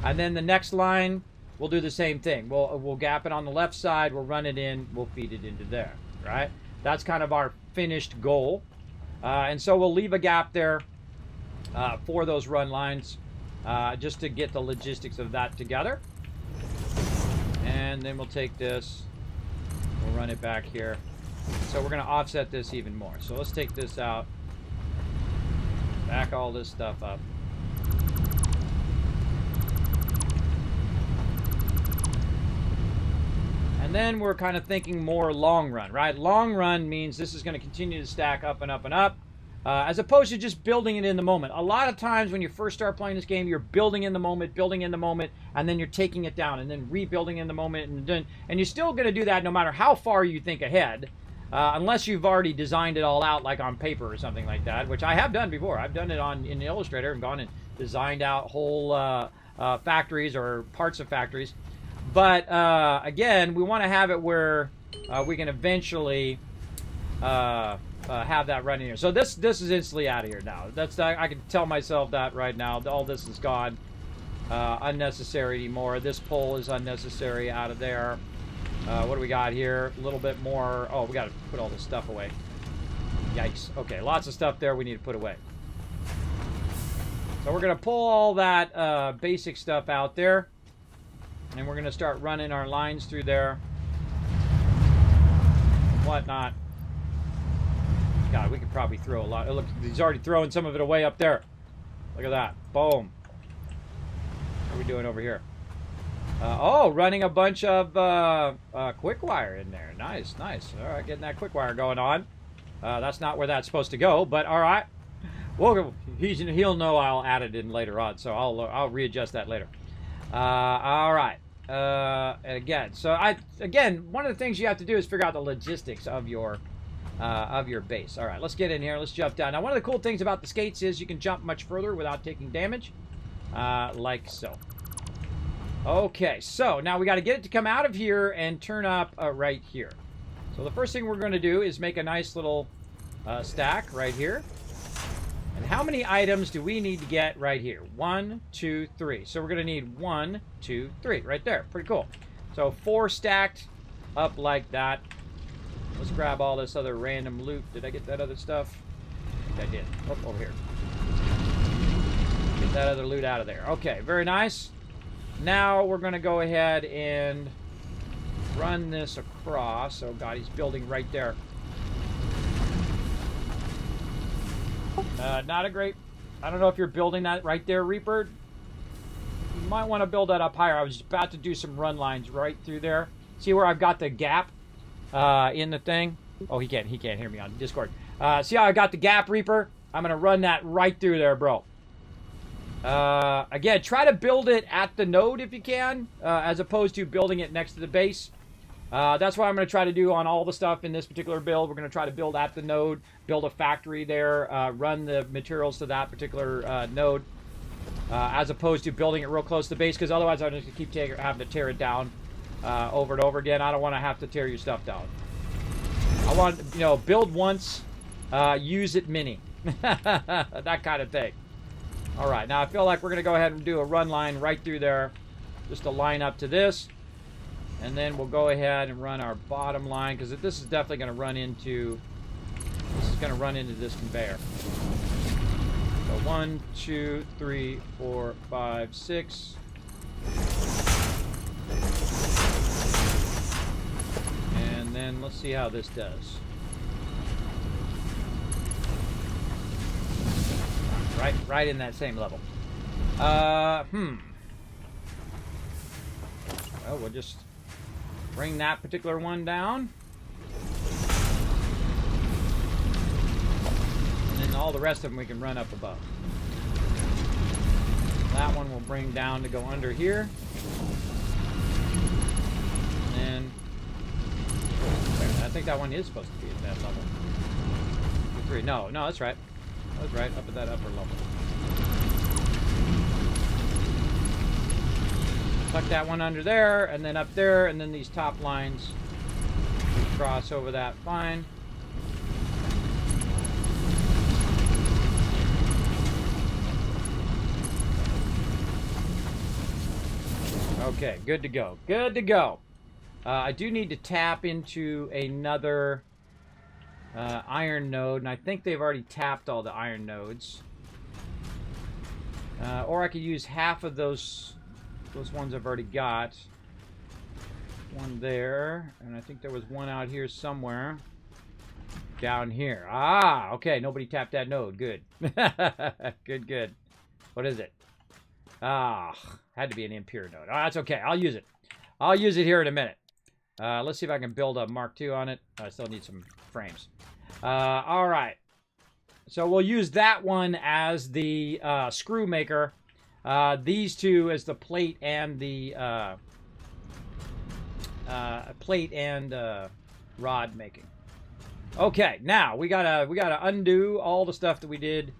And then the next line, we'll do the same thing. We'll gap it on the left side, we'll run it in, we'll feed it into there, right? That's kind of our finished goal. And so we'll leave a gap there for those run lines just to get the logistics of that together. And then we'll take this, we'll run it back here. So we're going to offset this even more. So let's take this out, back all this stuff up. And then we're kind of thinking more long run, right? Long run means this is going to continue to stack up and up and up. As opposed to just building it in the moment. A lot of times when you first start playing this game, you're building in the moment, and then you're taking it down, and then rebuilding in the moment, and you're still going to do that no matter how far you think ahead, unless you've already designed it all out, like on paper or something like that, which I have done before. I've done it in Illustrator and gone and designed out whole factories or parts of factories. But again, we want to have it where we can eventually have that running here. So this is instantly out of here now. I can tell myself that right now. All this is gone. Unnecessary anymore. This pole is unnecessary out of there. What do we got here? A little bit more. Oh, we got to put all this stuff away. Yikes. Okay, lots of stuff there we need to put away. So we're going to pull all that basic stuff out there. And we're going to start running our lines through there. And whatnot. God, we could probably throw a lot. Look, he's already throwing some of it away up there. Look at that. Boom. What are we doing over here? Oh, running a bunch of quick wire in there. Nice, nice. All right, getting that quick wire going on. That's not where that's supposed to go, but all right. Well, he'll know I'll add it in later on, so I'll readjust that later. All right. And again, one of the things you have to do is figure out the logistics of your base. All right, let's get in here. Let's jump down. Now, one of the cool things about the skates is you can jump much further without taking damage, like so. Okay, so now we got to get it to come out of here and turn up right here. So the first thing we're going to do is make a nice little stack right here. And how many items do we need to get right here? 1, 2, 3. So we're going to need 1, 2, 3 right there. Pretty cool. So 4 stacked up like that. Let's grab all this other random loot. Did I get that other stuff? I think I did. Oh, over here. Get that other loot out of there. Okay, very nice. Now we're going to go ahead and run this across. Oh, God, he's building right there. Not a great... I don't know if you're building that right there, Reaper. You might want to build that up higher. I was about to do some run lines right through there. See where I've got the gap in the thing? Oh, he can't hear me on Discord. See how I got the gap, Reaper? I'm going to run that right through there, bro. Again, try to build it at the node if you can, as opposed to building it next to the base. That's what I'm going to try to do on all the stuff in this particular build. We're going to try to build at the node, build a factory there, run the materials to that particular node, as opposed to building it real close to the base, because otherwise I'm just going to keep having to tear it down over and over again. I don't want to have to tear your stuff down. I want, you know, build once, use it many. That kind of thing. All right, now I feel like we're going to go ahead and do a run line right through there, just to line up to this. And then we'll go ahead and run our bottom line, because this is definitely going to run into this conveyor. So 1, 2, 3, 4, 5, 6. And then let's see how this does. Right in that same level. Well, we'll just bring that particular one down. And then all the rest of them we can run up above. That one we'll bring down to go under here. And I think that one is supposed to be at that level. 2, 3. No, that's right. That was right, up at that upper level. Tuck that one under there, and then up there, and then these top lines cross over that fine. Okay, good to go. Good to go. I do need to tap into another iron node, and I think they've already tapped all the iron nodes. Or I could use half of those ones I've already got. One there, and I think there was one out here somewhere. Down here. Ah, okay, nobody tapped that node. Good. Good. What is it? Ah, had to be an impure node. Oh, that's okay. I'll use it. I'll use it here in a minute. Let's see if I can build a Mark II on it. I still need some frames. All right. So we'll use that one as the screw maker. These two as the plate and the rod making. Okay, now we gotta undo all the stuff that we did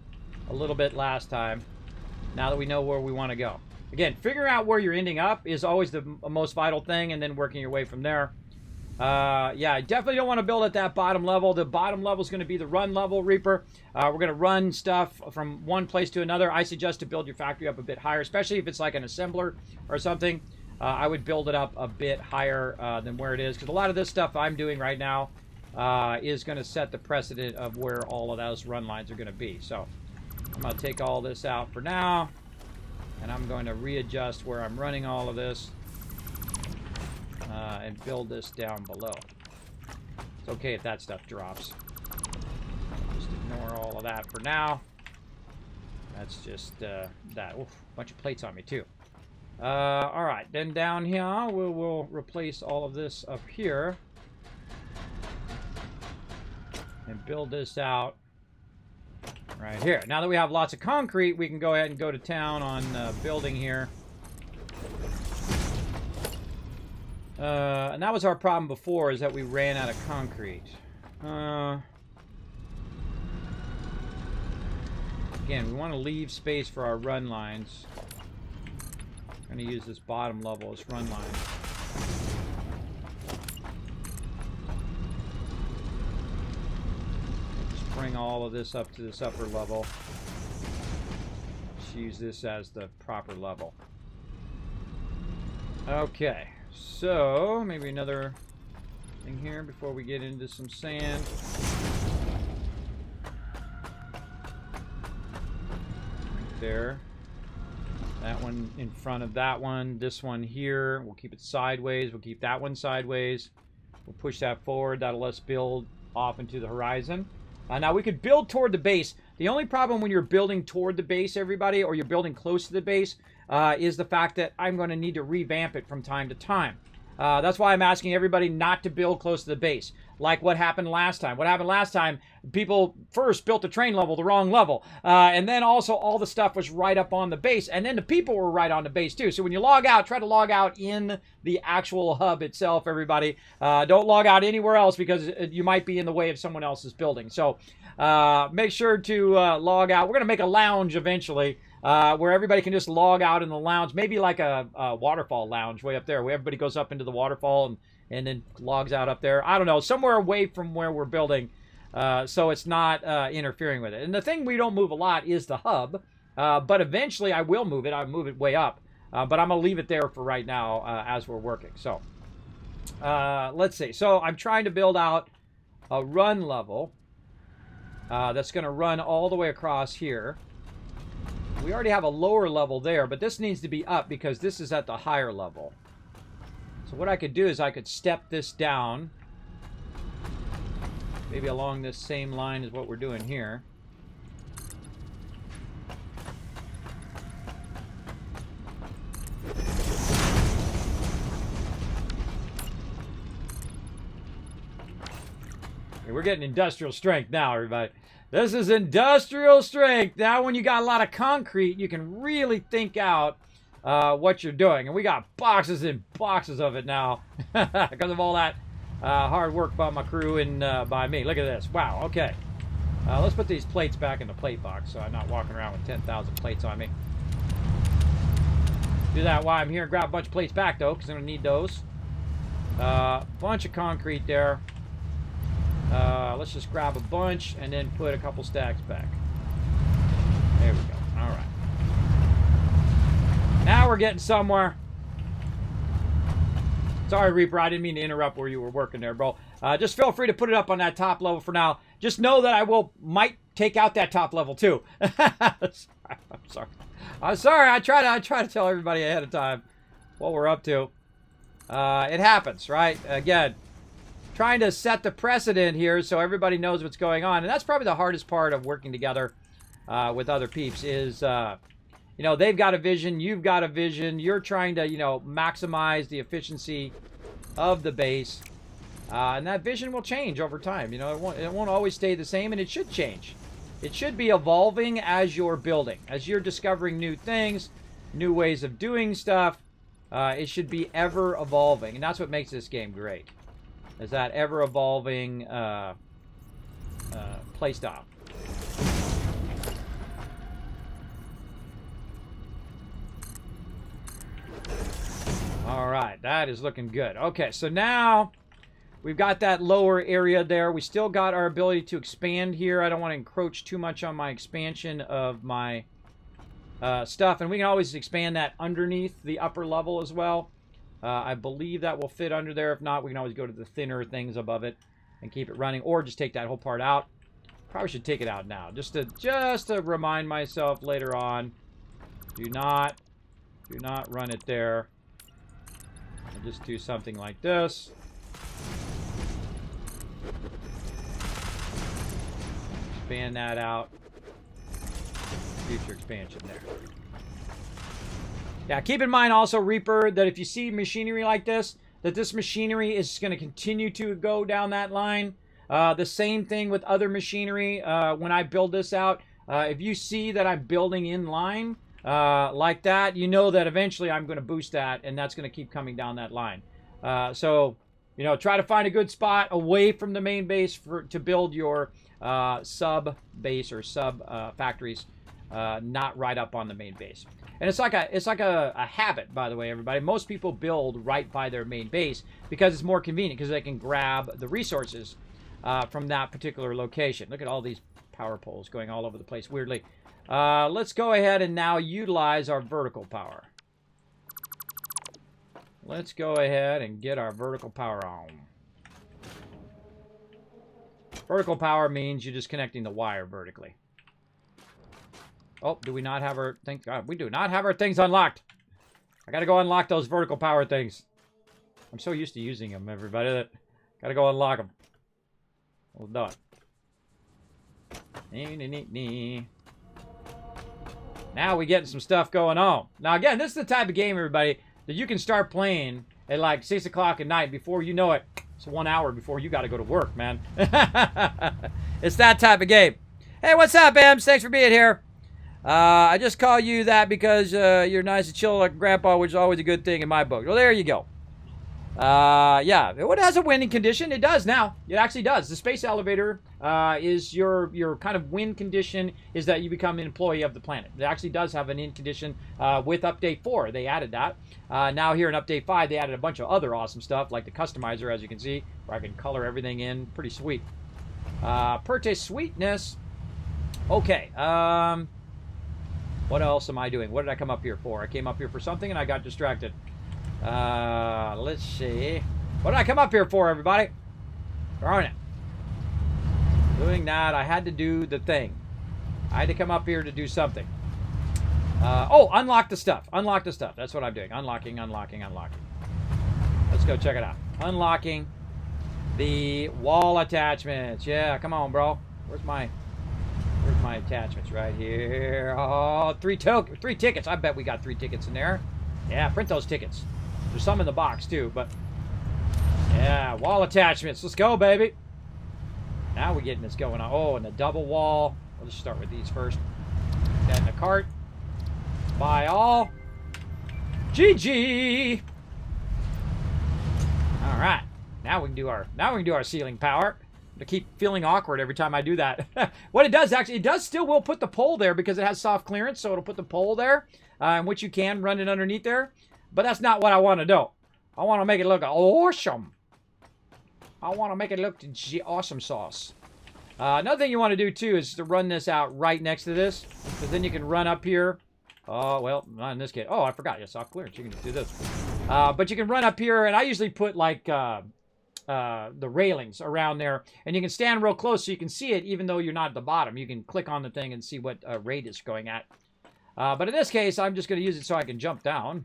a little bit last time. Now that we know where we want to go. Again, figuring out where you're ending up is always the most vital thing, and then working your way from there. Yeah, I definitely don't want to build at that bottom level. The bottom level is going to be the run level, Reaper. We're going to run stuff from one place to another. I suggest to build your factory up a bit higher, especially if it's like an assembler or something. I would build it up a bit higher than where it is, because a lot of this stuff I'm doing right now is going to set the precedent of where all of those run lines are going to be. So I'm going to take all this out for now, and I'm going to readjust where I'm running all of this. And build this down below. It's okay if that stuff drops. Ignore all of that for now. That's just that. Oof, bunch of plates on me too. All right, then down here we'll replace all of this up here and build this out right here. Now that we have lots of concrete, we can go ahead and go to town on building here. And that was our problem before, is that we ran out of concrete. Again, we want to leave space for our run lines. I'm going to use this bottom level as run line. Just bring all of this up to this upper level. Just use this as the proper level. Okay, so maybe another thing here before we get into some sand. Right there. That one in front of that one. This one here, we'll keep it sideways. We'll keep that one sideways. We'll push that forward. That'll let us build off into the horizon. Now we could build toward the base. The only problem when you're building toward the base, everybody, or you're building close to the base, is the fact that I'm going to need to revamp it from time to time. That's why I'm asking everybody not to build close to the base, like what happened last time. What happened last time, people first built the train level the wrong level, and then also all the stuff was right up on the base, and then the people were right on the base too. So when you log out, try to log out in the actual hub itself, everybody. Don't log out anywhere else, because you might be in the way of someone else's building. So make sure to log out. We're going to make a lounge eventually, where everybody can just log out in the lounge, maybe like a waterfall lounge way up there, where everybody goes up into the waterfall and then logs out up there. I don't know, somewhere away from where we're building, so it's not interfering with it. And the thing we don't move a lot is the hub, but eventually I will move it. I'll move it way up, but I'm going to leave it there for right now as we're working. So let's see. So I'm trying to build out a run level that's going to run all the way across here. We already have a lower level there, but this needs to be up because this is at the higher level. So what I could do is I could step this down, maybe along this same line as what we're doing here. Okay, we're getting industrial strength now, everybody. This is industrial strength. Now, when you got a lot of concrete, you can really think out what you're doing. And we got boxes and boxes of it now because of all that hard work by my crew and by me. Look at this. Wow, okay. Let's put these plates back in the plate box so I'm not walking around with 10,000 plates on me. Do that while I'm here. Grab a bunch of plates back, though, because I'm going to need those. Bunch of concrete there. Let's just grab a bunch and then put a couple stacks back. There we go. All right. Now we're getting somewhere. Sorry, Reaper, I didn't mean to interrupt where you were working there, bro. Just feel free to put it up on that top level for now. Just know that I might take out that top level too. I'm sorry. I'm sorry. I try to tell everybody ahead of time what we're up to. It happens, right? Again, trying to set the precedent here so everybody knows what's going on. And that's probably the hardest part of working together with other peeps is, you know, they've got a vision, you've got a vision, you're trying to, you know, maximize the efficiency of the base. And that vision will change over time. You know, it won't always stay the same, and it should change. It should be evolving as you're building. As you're discovering new things, new ways of doing stuff, it should be ever evolving. And that's what makes this game great. Is that ever-evolving playstyle. All right, that is looking good. Okay, so now we've got that lower area there. We still got our ability to expand here. I don't want to encroach too much on my expansion of my stuff. And we can always expand that underneath the upper level as well. I believe that will fit under there. If not, we can always go to the thinner things above it and keep it running, or just take that whole part out. Probably should take it out now, just to remind myself later on. Do not run it there. I'll just do something like this. expand that out. Future expansion there. Yeah, keep in mind also, Reaper, that if you see machinery like this, that this machinery is going to continue to go down that line. The same thing with other machinery. When I build this out, if you see that I'm building in line like that, you know that eventually I'm going to boost that, and that's going to keep coming down that line. So, you know, try to find a good spot away from the main base to build your sub base or sub factories, not right up on the main base. And it's like a habit, by the way, everybody. Most people build right by their main base because it's more convenient, because they can grab the resources from that particular location. Look at all these power poles going all over the place weirdly. Let's go ahead and now utilize our vertical power. Let's go ahead and get our vertical power on. Vertical power means you're just connecting the wire vertically. Oh, do we not have our things? We do not have our things unlocked. I gotta go unlock those vertical power things. I'm so used to using them, everybody, that gotta go unlock them. Well done. Now we getting some stuff going on. Now again, this is the type of game, everybody, that you can start playing at like 6 o'clock at night. Before you know it, it's 1 hour before you got to go to work, man. It's that type of game. Hey, what's up, Ems? Thanks for being here. I just call you that because you're nice and chill like Grandpa, which is always a good thing in my book. Well, there you go. Yeah, it has a winning condition. It does now. It actually does. The space elevator is your kind of win condition is that you become an employee of the planet. It actually does have an in condition with Update 4. They added that. Now here in Update 5, they added a bunch of other awesome stuff, like the customizer, as you can see, where I can color everything in. Pretty sweet. Pretty sweetness. Okay. What else am I doing? What did I come up here for? I came up here for something and I got distracted. Let's see. What did I come up here for, everybody? Darn it. Doing that, I had to do the thing. I had to come up here to do something. Oh, unlock the stuff. Unlock the stuff. That's what I'm doing. Unlocking, unlocking, unlocking. Let's go check it out. Unlocking the wall attachments. Yeah, come on, bro. Where's my attachments? Right here. Oh, three tickets. I bet we got 3 tickets in there. Yeah, print those tickets. There's some in the box, too, but... yeah, wall attachments. Let's go, baby. Now we're getting this going on. Oh, and the double wall. We'll just start with these first. That in the cart. Buy all. GG. All right. Now we can do our ceiling power. I keep feeling awkward every time I do that. What it does, actually, it does still will put the pole there because it has soft clearance, so it'll put the pole there, in which you can run it underneath there. But that's not what I want to do. I want to make it look awesome. I want to make it look awesome sauce. Another thing you want to do, too, is to run this out right next to this, because then you can run up here. Oh, well, not in this case. Oh, I forgot. Yeah, soft clearance. You can just do this. But you can run up here, and I usually put, like... the railings around there, and you can stand real close so you can see it even though you're not at the bottom. You can click on the thing and see what rate it's going at. But in this case, I'm just going to use it so I can jump down.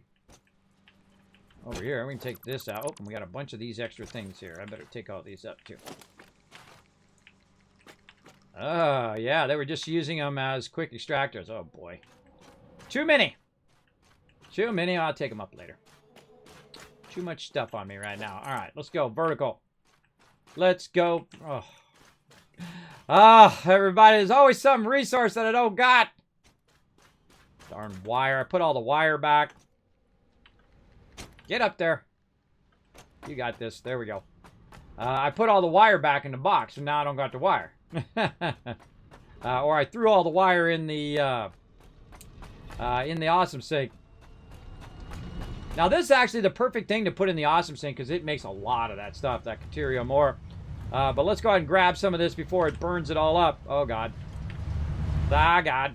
Over here, we can take this out. Oh, and we got a bunch of these extra things here. I better take all these up too. Oh, yeah, they were just using them as quick extractors. Oh, boy. Too many. Too many. I'll take them up later. Too much stuff on me right now. All right, let's go. Vertical. Let's go. Oh. Everybody, there's always some resource that I don't got. Darn wire. I put all the wire back. Get up there. You got this. There we go. I put all the wire back in the box, and now I don't got the wire. Or I threw all the wire in the awesome sink. Now, this is actually the perfect thing to put in the awesome sink because it makes a lot of that stuff, that Cateria more. But let's go ahead and grab some of this before it burns it all up. Oh, God. Ah, God.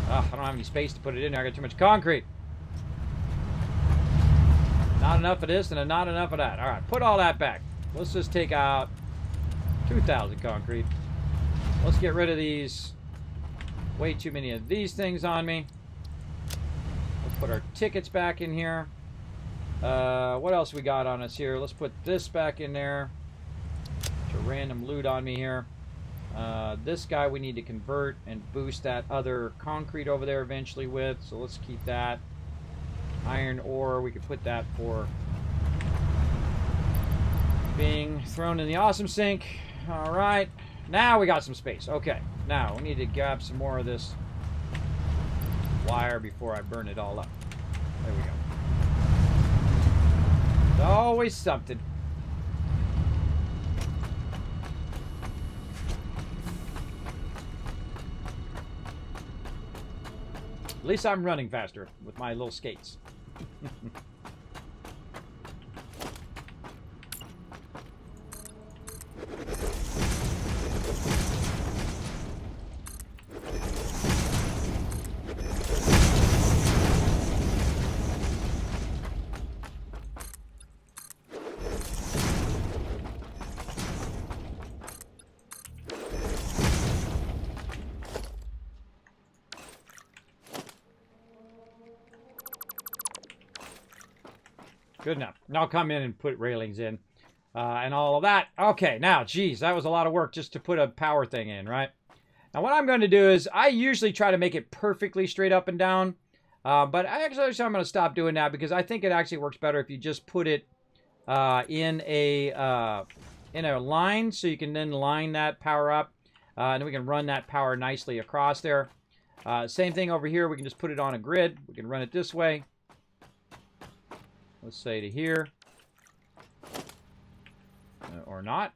I don't have any space to put it in there. I got too much concrete. Not enough of this and not enough of that. All right, put all that back. Let's just take out 2,000 concrete. Let's get rid of these. Way too many of these things on me. Let's put our tickets back in here. What else we got on us here? Let's put this back in there. Bunch of random loot on me here. This guy we need to convert and boost that other concrete over there eventually with. So let's keep that. Iron ore, we could put that for being thrown in the awesome sink. All right. Now we got some space. Okay. Now we need to grab some more of this wire before I burn it all up. There we go. There's always something. At least I'm running faster with my little skates. Good enough. And I'll come in and put railings in and all of that. Okay, now, geez, that was a lot of work just to put a power thing in, right? Now, what I'm going to do is I usually try to make it perfectly straight up and down. But I'm going to stop doing that because I think it actually works better if you just put it in a line so you can then line that power up. And then we can run that power nicely across there. Same thing over here. We can just put it on a grid. We can run it this way. Let's say to here. Or not.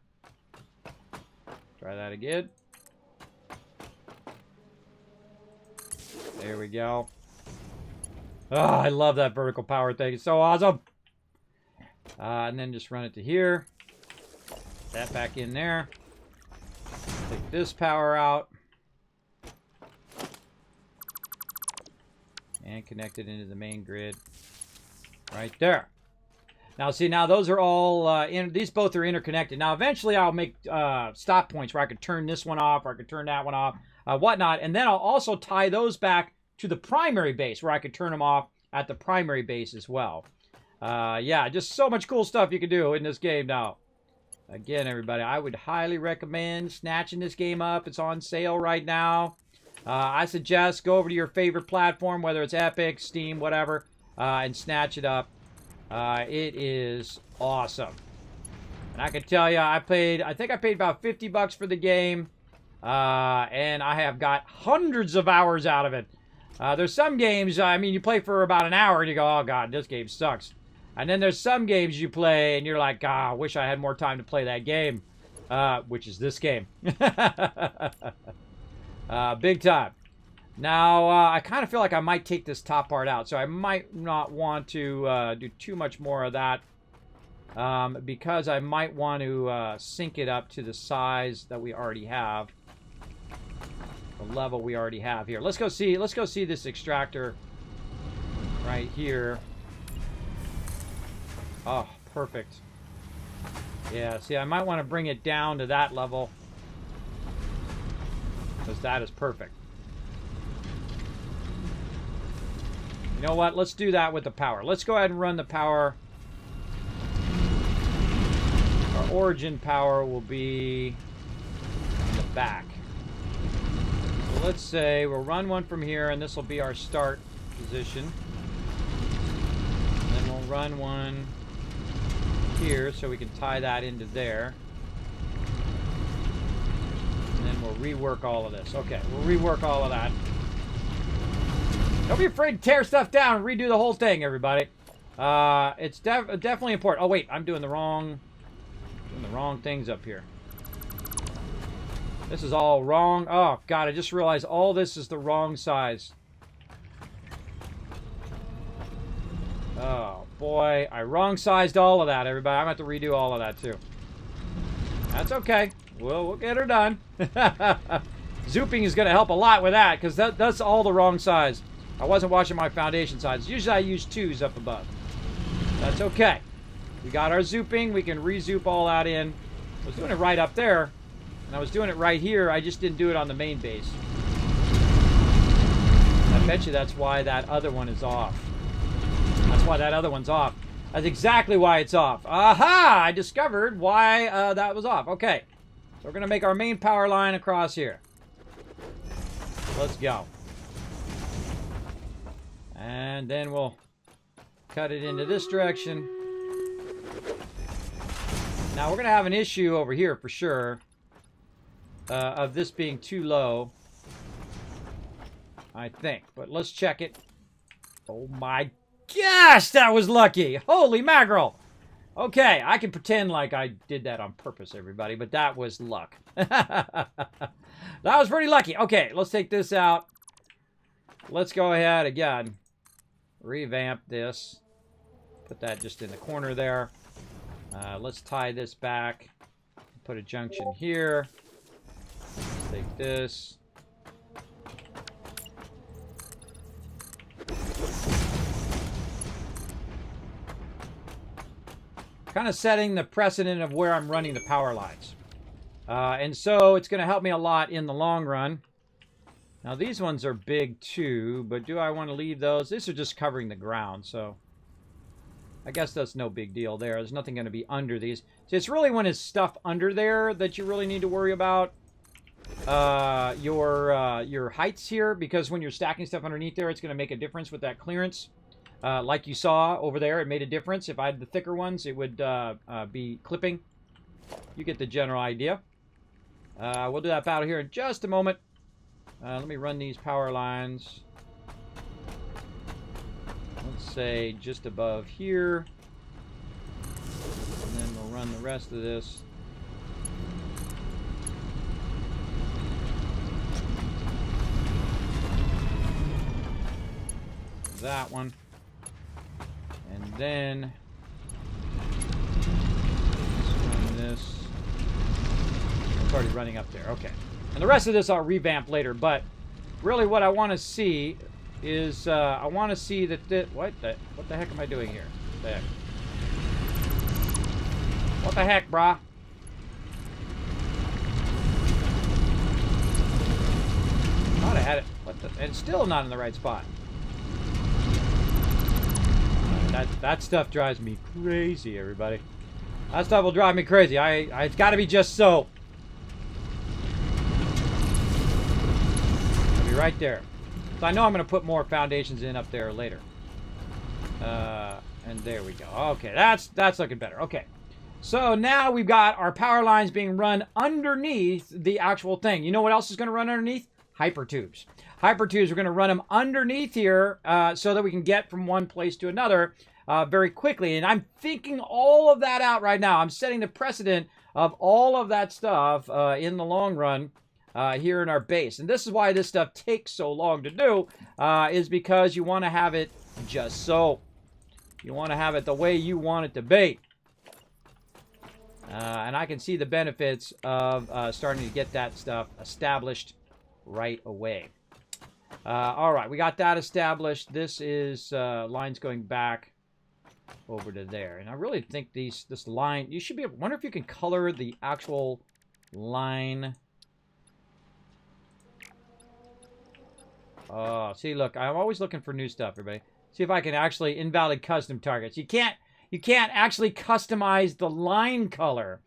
Try that again. There we go. Oh, I love that vertical power thing. It's so awesome. And then just run it to here. That back in there. Take this power out. And connect it into the main grid. Right there. Now, see, now those are all, these both are interconnected. Now, eventually I'll make stop points where I could turn this one off or I could turn that one off, whatnot. And then I'll also tie those back to the primary base where I could turn them off at the primary base as well. Yeah, just so much cool stuff you can do in this game now. Again, everybody, I would highly recommend snatching this game up. It's on sale right now. I suggest go over to your favorite platform, whether it's Epic, Steam, whatever, and snatch it up. It is awesome. And I can tell you, I think I paid about $50 for the game. And I have got hundreds of hours out of it. There's some games, I mean, you play for about an hour and you go, oh God, this game sucks. And then there's some games you play and you're like, ah, I wish I had more time to play that game. Which is this game. Big time. Now, I kind of feel like I might take this top part out, so I might not want to do too much more of that because I might want to sync it up to the size that we already have, the level we already have here. Let's go see this extractor right here. Oh, perfect. Yeah, see, I might want to bring it down to that level because that is perfect. You know what? Let's do that with the power. Let's go ahead and run the power. Our origin power will be in the back. So let's say we'll run one from here, and this will be our start position. And then we'll run one here so we can tie that into there. And then we'll rework all of this. Okay, we'll rework all of that. Don't be afraid to tear stuff down and redo the whole thing, everybody. It's definitely important. Oh, wait. I'm doing the wrong things up here. This is all wrong. Oh, God. I just realized all this is the wrong size. Oh, boy. I wrong-sized all of that, everybody. I'm going to have to redo all of that, too. That's okay. We'll get her done. Zooping is going to help a lot with that because that's all the wrong size. I wasn't watching my foundation size. Usually I use 2s up above. That's okay. We got our zooping. We can re-zoop all that in. I was doing it right up there. And I was doing it right here. I just didn't do it on the main base. I bet you that's why that other one is off. That's why that other one's off. That's exactly why it's off. Aha! I discovered why that was off. Okay. we're going to make our main power line across here. Let's go. And then we'll cut it into this direction. Now, we're going to have an issue over here for sure of this being too low. I think. But let's check it. Oh my gosh, that was lucky. Holy mackerel. Okay, I can pretend like I did that on purpose, everybody, but that was luck. That was pretty lucky. Okay, let's take this out. Let's go ahead again. Revamp this. Put that just in the corner there. Let's tie this back. Put a junction here. Take this. Kind of setting the precedent of where I'm running the power lines. And so it's going to help me a lot in the long run. Now these ones are big too, but do I want to leave those? These are just covering the ground, so I guess that's no big deal there. There's nothing going to be under these. So it's really when it's stuff under there that you really need to worry about your heights here, because when you're stacking stuff underneath there, it's going to make a difference with that clearance. Like you saw over there, it made a difference. If I had the thicker ones, it would be clipping. You get the general idea. We'll do that battle here in just a moment. Let me run these power lines. Let's say just above here. And then we'll run the rest of this. That one. And then let's run this. It's already running up there. Okay. And the rest of this I'll revamp later, but really what I want to see is I want to see that what the heck am I doing here? What the heck? What the heck, brah? Thought I had it. What the? And it's still not in the right spot. That stuff drives me crazy, everybody. That stuff will drive me crazy. It's got to be just so. It'll be right there. So I know I'm going to put more foundations in up there later. And there we go. Okay, that's looking better. Okay. So now we've got our power lines being run underneath the actual thing. You know what else is going to run underneath? Hypertubes. Hypertubes, we're going to run them underneath here so that we can get from one place to another very quickly. And I'm thinking all of that out right now. I'm setting the precedent of all of that stuff in the long run here in our base. And this is why this stuff takes so long to do, is because you want to have it just so. You want to have it the way you want it to be. And I can see the benefits of starting to get that stuff established right away. All right, we got that established. This is lines going back over to there. And I really think this line, you should be able, wonder if you can color the actual line. Oh, see, look, I'm always looking for new stuff, everybody. See if I can actually invalid custom targets. You can't actually customize the line color.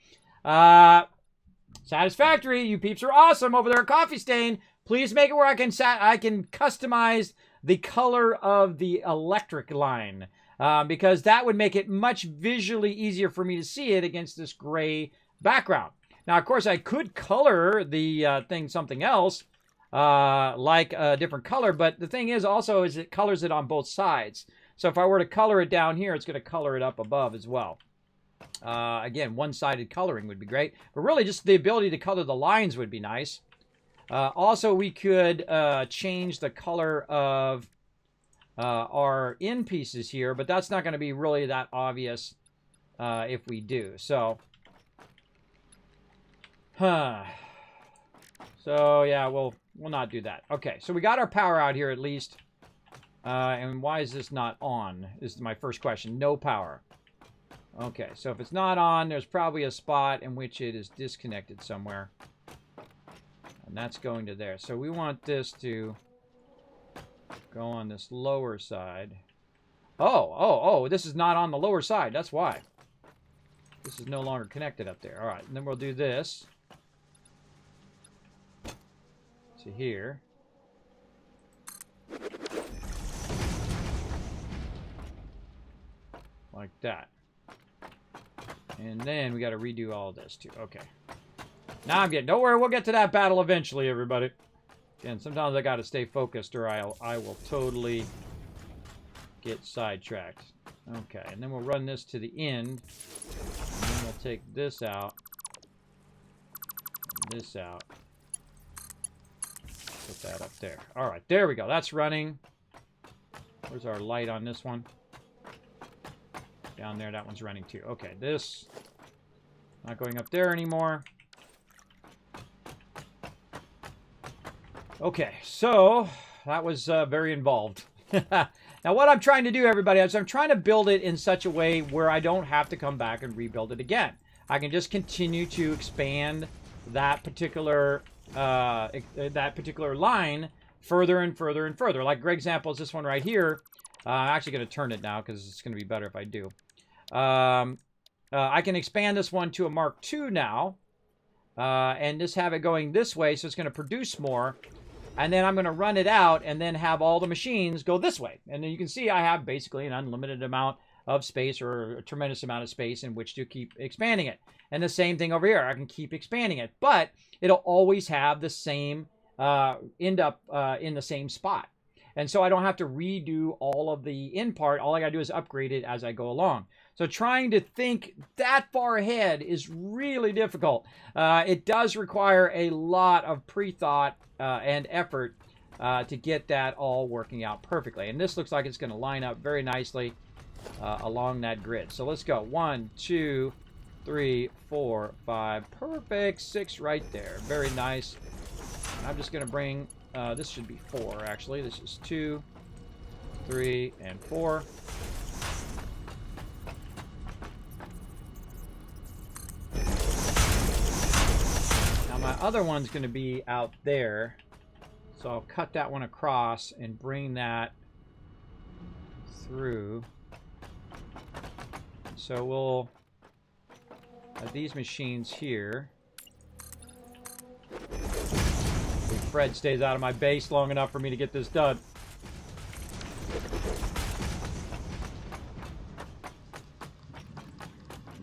Satisfactory, you peeps are awesome over there at Coffee Stain. Please make it where I can customize the color of the electric line. Because that would make it much visually easier for me to see it against this gray background. Now, of course, I could color the thing something else, like a different color. But the thing is also is it colors it on both sides. So if I were to color it down here, it's going to color it up above as well. Again, one-sided coloring would be great. But really, just the ability to color the lines would be nice. Also, we could change the color of our end pieces here, but that's not going to be really that obvious if we do. So, so yeah, we'll not do that. Okay, so we got our power out here at least. And why is this not on? This is my first question. No power. Okay, so if it's not on, there's probably a spot in which it is disconnected somewhere. And that's going to there. So we want this to go on this lower side. Oh, this is not on the lower side. That's why. This is no longer connected up there. All right, and then we'll do this. to here. Like that. And then we got to redo all this too. Okay. Now I'm getting... Don't worry, we'll get to that battle eventually, everybody. Again, sometimes I got to stay focused or I will totally get sidetracked. Okay, and then we'll run this to the end. And then we'll take this out. This out. Put that up there. Alright, there we go. That's running. Where's our light on this one? Down there, that one's running too. Okay, this... Not going up there anymore. Okay, so that was very involved. Now, what I'm trying to do, everybody, is I'm trying to build it in such a way where I don't have to come back and rebuild it again. I can just continue to expand that particular line further and further and further. Like, great example is this one right here. I'm actually going to turn it now because it's going to be better if I do. I can expand this one to a Mark II now. And just have it going this way, so it's going to produce more. And then I'm going to run it out and then have all the machines go this way. And then you can see I have basically an unlimited amount of space, or a tremendous amount of space in which to keep expanding it. And the same thing over here. I can keep expanding it. But it'll always have the same, end up in the same spot. And so I don't have to redo all of the in part. All I got to do is upgrade it as I go along. So trying to think that far ahead is really difficult. It does require a lot of pre-thought and effort to get that all working out perfectly. And this looks like it's going to line up very nicely along that grid. So let's go. 1, 2, 3, 4, 5. Perfect. 6 right there. Very nice. I'm just going to bring... this should be 4, actually. This is 2, 3, and 4. Now my other one's going to be out there. So I'll cut that one across and bring that through. So we'll have these machines here. Fred stays out of my base long enough for me to get this done.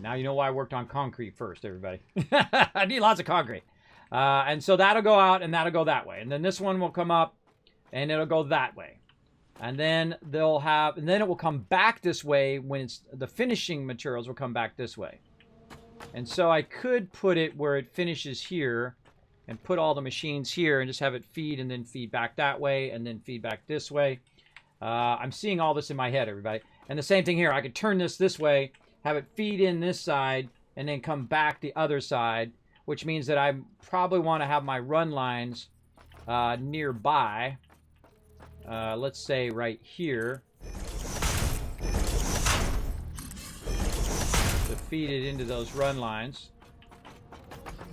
Now you know why I worked on concrete first, everybody. I need lots of concrete. And so that'll go out and that'll go that way. And then this one will come up and it'll go that way. And then they'll have, and then it will come back this way when it's, the finishing materials will come back this way. And so I could put it where it finishes here and put all the machines here and just have it feed and then feed back that way and then feed back this way. I'm seeing all this in my head, everybody. And the same thing here. I could turn this way, have it feed in this side, and then come back the other side, which means that I probably want to have my run lines nearby. Let's say right here. To feed it into those run lines.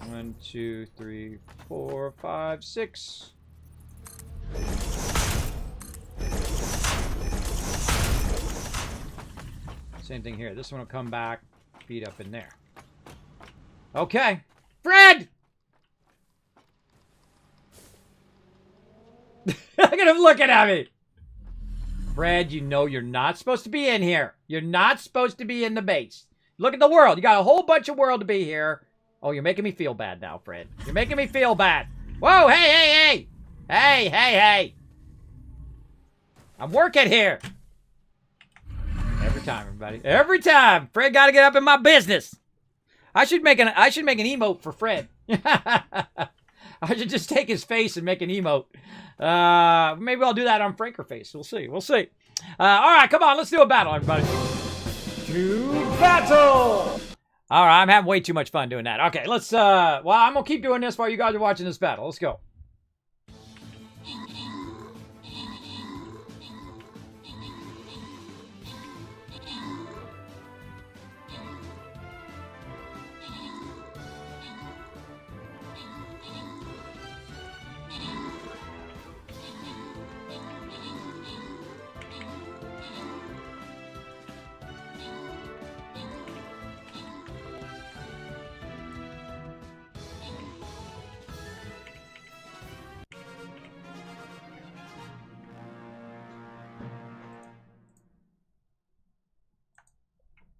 1, 2, 3, 4, 5, 6. Same thing here. This one will come back, feed up in there. Okay. Fred! Look at him looking at me. Fred, you know you're not supposed to be in here. You're not supposed to be in the base. Look at the world. You got a whole bunch of world to be here. Oh, you're making me feel bad now, Fred. You're making me feel bad. Whoa, hey, hey, hey. Hey, hey, hey. I'm working here. Every time, everybody. Every time. Fred got to get up in my business. I should make an emote for Fred. I should just take his face and make an emote. Maybe I'll do that on Franker Face. We'll see. We'll see. All right, come on. Let's do a battle, everybody. To battle. All right, I'm having way too much fun doing that. Okay, let's, well, I'm going to keep doing this while you guys are watching this battle. Let's go.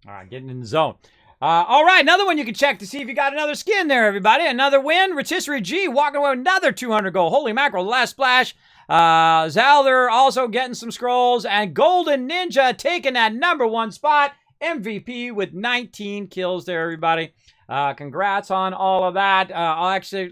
All right, getting in the zone. All right, another one you can check to see if you got another skin there, everybody. Another win. Rotisserie G walking away with another 200 gold. Holy mackerel, last splash. Zalder also getting some scrolls. And Golden Ninja taking that #1 spot. MVP with 19 kills there, everybody. Congrats on all of that.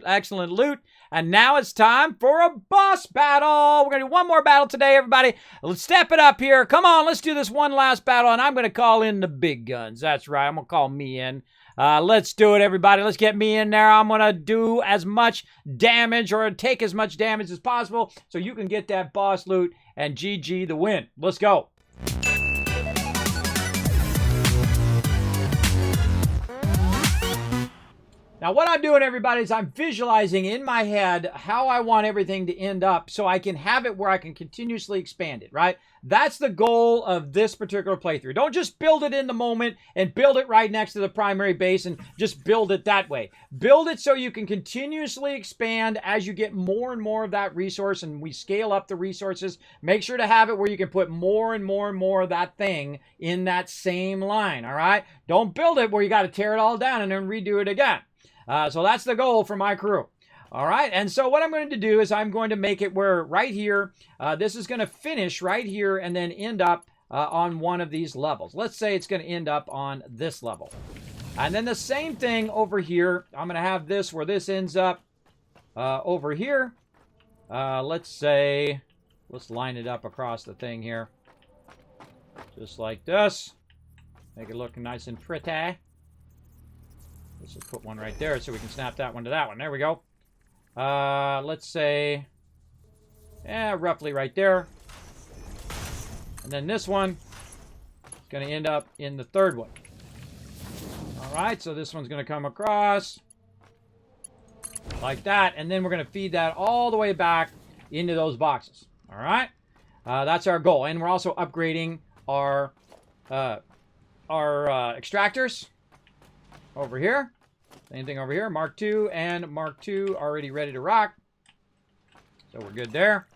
Excellent loot. And now it's time for a boss battle. We're going to do one more battle today, everybody. Let's step it up here. Come on, let's do this one last battle, and I'm going to call in the big guns. That's right, I'm going to call me in. Let's do it, everybody. Let's get me in there. I'm going to do as much damage or take as much damage as possible so you can get that boss loot and GG the win. Let's go. Now, what I'm doing, everybody, is I'm visualizing in my head how I want everything to end up so I can have it where I can continuously expand it, right? That's the goal of this particular playthrough. Don't just build it in the moment and build it right next to the primary base and just build it that way. Build it so you can continuously expand as you get more and more of that resource, and we scale up the resources. Make sure to have it where you can put more and more and more of that thing in that same line, all right? Don't build it where you got to tear it all down and then redo it again. So that's the goal for my crew. All right, and so what I'm going to do is I'm going to make it where right here, this is going to finish right here and then end up on one of these levels. Let's say it's going to end up on this level. And then the same thing over here. I'm going to have this where this ends up over here. Let's line it up across the thing here. Just like this. Make it look nice and pretty. Let's just put one right there so we can snap that one to that one. There we go. Let's say, roughly right there. And then this one is going to end up in the third one. All right, so this one's going to come across like that. And then we're going to feed that all the way back into those boxes. All right, that's our goal. And we're also upgrading our extractors. Over here. Same thing over here. Mark II and Mark II already ready to rock. So we're good there.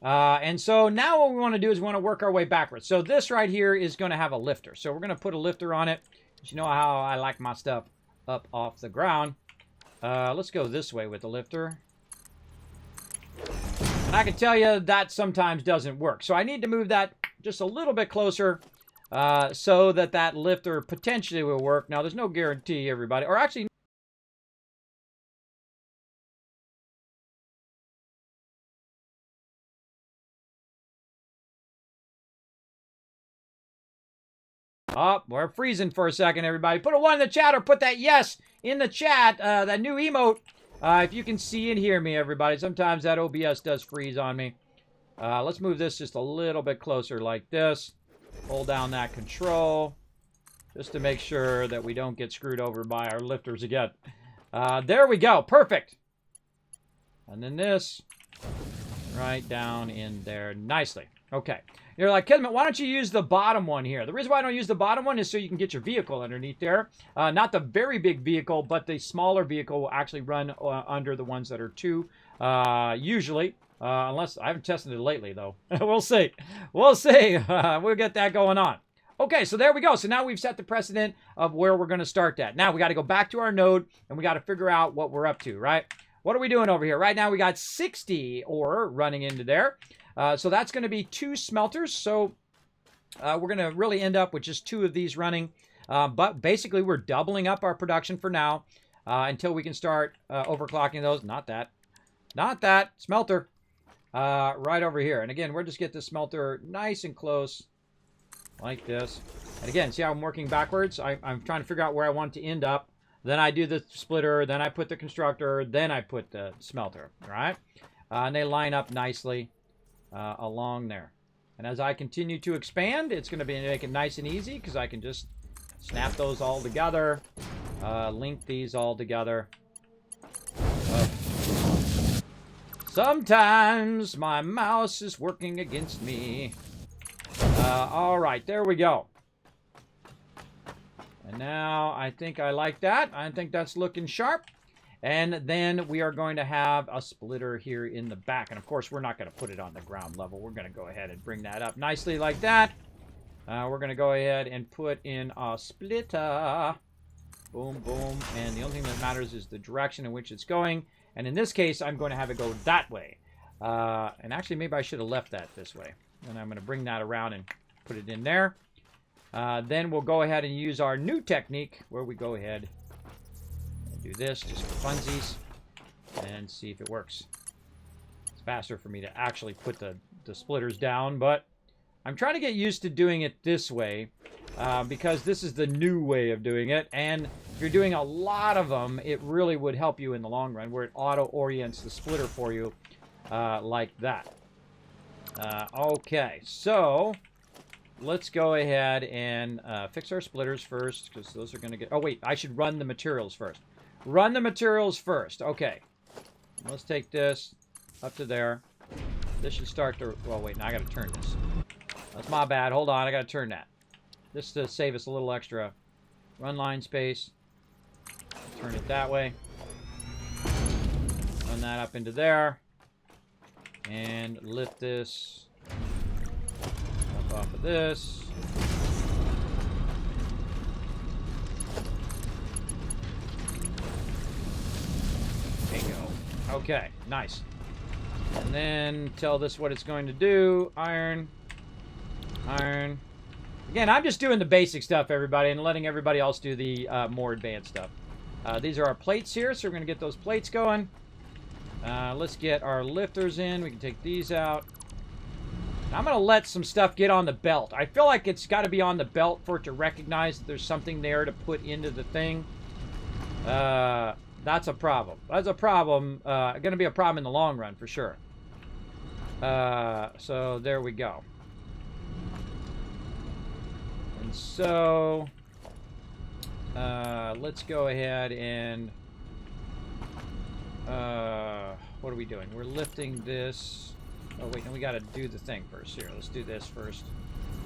And so now what we want to do is we want to work our way backwards. So this right here is going to have a lifter. So we're going to put a lifter on it. You know how I like my stuff up off the ground. Let's go this way with the lifter. And I can tell you that sometimes doesn't work. So I need to move that just a little bit closer. So that lifter potentially will work. Now, there's no guarantee, everybody. Or actually, oh, we're freezing for a second, everybody. Put a 1 in the chat or put that yes in the chat. That new emote. If you can see and hear me, everybody. Sometimes that OBS does freeze on me. Let's move this just a little bit closer like this. Hold down that control just to make sure that we don't get screwed over by our lifters again. There we go. Perfect. And then this right down in there nicely. Okay. You're like, Kismet, why don't you use the bottom one here? The reason why I don't use the bottom one is so you can get your vehicle underneath there. Not the very big vehicle, but the smaller vehicle will actually run under the ones that are 2, usually. Unless I haven't tested it lately, though. We'll see. We'll see. We'll get that going on. Okay, so there we go. So now we've set the precedent of where we're going to start that. Now we got to go back to our node, and we got to figure out what we're up to, right? What are we doing over here? Right now we got 60 ore running into there. So that's going to be 2 smelters. So we're going to really end up with just 2 of these running. But basically we're doubling up our production for now until we can start overclocking those. Not that. Not that. Smelter. Right over here. And again, we'll just get the smelter nice and close like this. And again, see how I'm working backwards? I'm trying to figure out where I want to end up. Then I do the splitter, then I put the constructor, then I put the smelter, all right? And they line up nicely along there. And as I continue to expand, it's going to make it nice and easy because I can just snap those all together, link these all together. Sometimes my mouse is working against me. All right, there we go. And now I think I like that. I think that's looking sharp. And then we are going to have a splitter here in the back. And of course, we're not going to put it on the ground level. We're going to go ahead and bring that up nicely like that. We're going to go ahead and put in a splitter. Boom, boom. And the only thing that matters is the direction in which it's going. And in this case, I'm going to have it go that way. And actually, maybe I should have left that this way. And I'm going to bring that around and put it in there. Then we'll go ahead and use our new technique where we go ahead and do this just for funsies and see if it works. It's faster for me to actually put the splitters down, but I'm trying to get used to doing it this way because this is the new way of doing it. And if you're doing a lot of them, it really would help you in the long run where it auto-orients the splitter for you like that. Okay, so let's go ahead and fix our splitters first because those are going to get... Oh, wait, I should run the materials first. Run the materials first. Okay. Let's take this up to there. This should start to... Well, wait, now I got to turn this. That's my bad. Hold on, I got to turn that. This to save us a little extra. Run line space. Turn it that way. Run that up into there. And lift this up off of this. Bingo. Okay, nice. And then tell this what it's going to do. Iron. Iron. Again, I'm just doing the basic stuff, everybody, and letting everybody else do the more advanced stuff. These are our plates here, so we're going to get those plates going. Let's get our lifters in. We can take these out. I'm going to let some stuff get on the belt. I feel like it's got to be on the belt for it to recognize that there's something there to put into the thing. That's a problem. That's a problem. Going to be a problem in the long run, for sure. So there we go. And so let's go ahead and what are we doing? We're lifting this. Oh wait, no, we got to do the thing first. Here, let's do this first.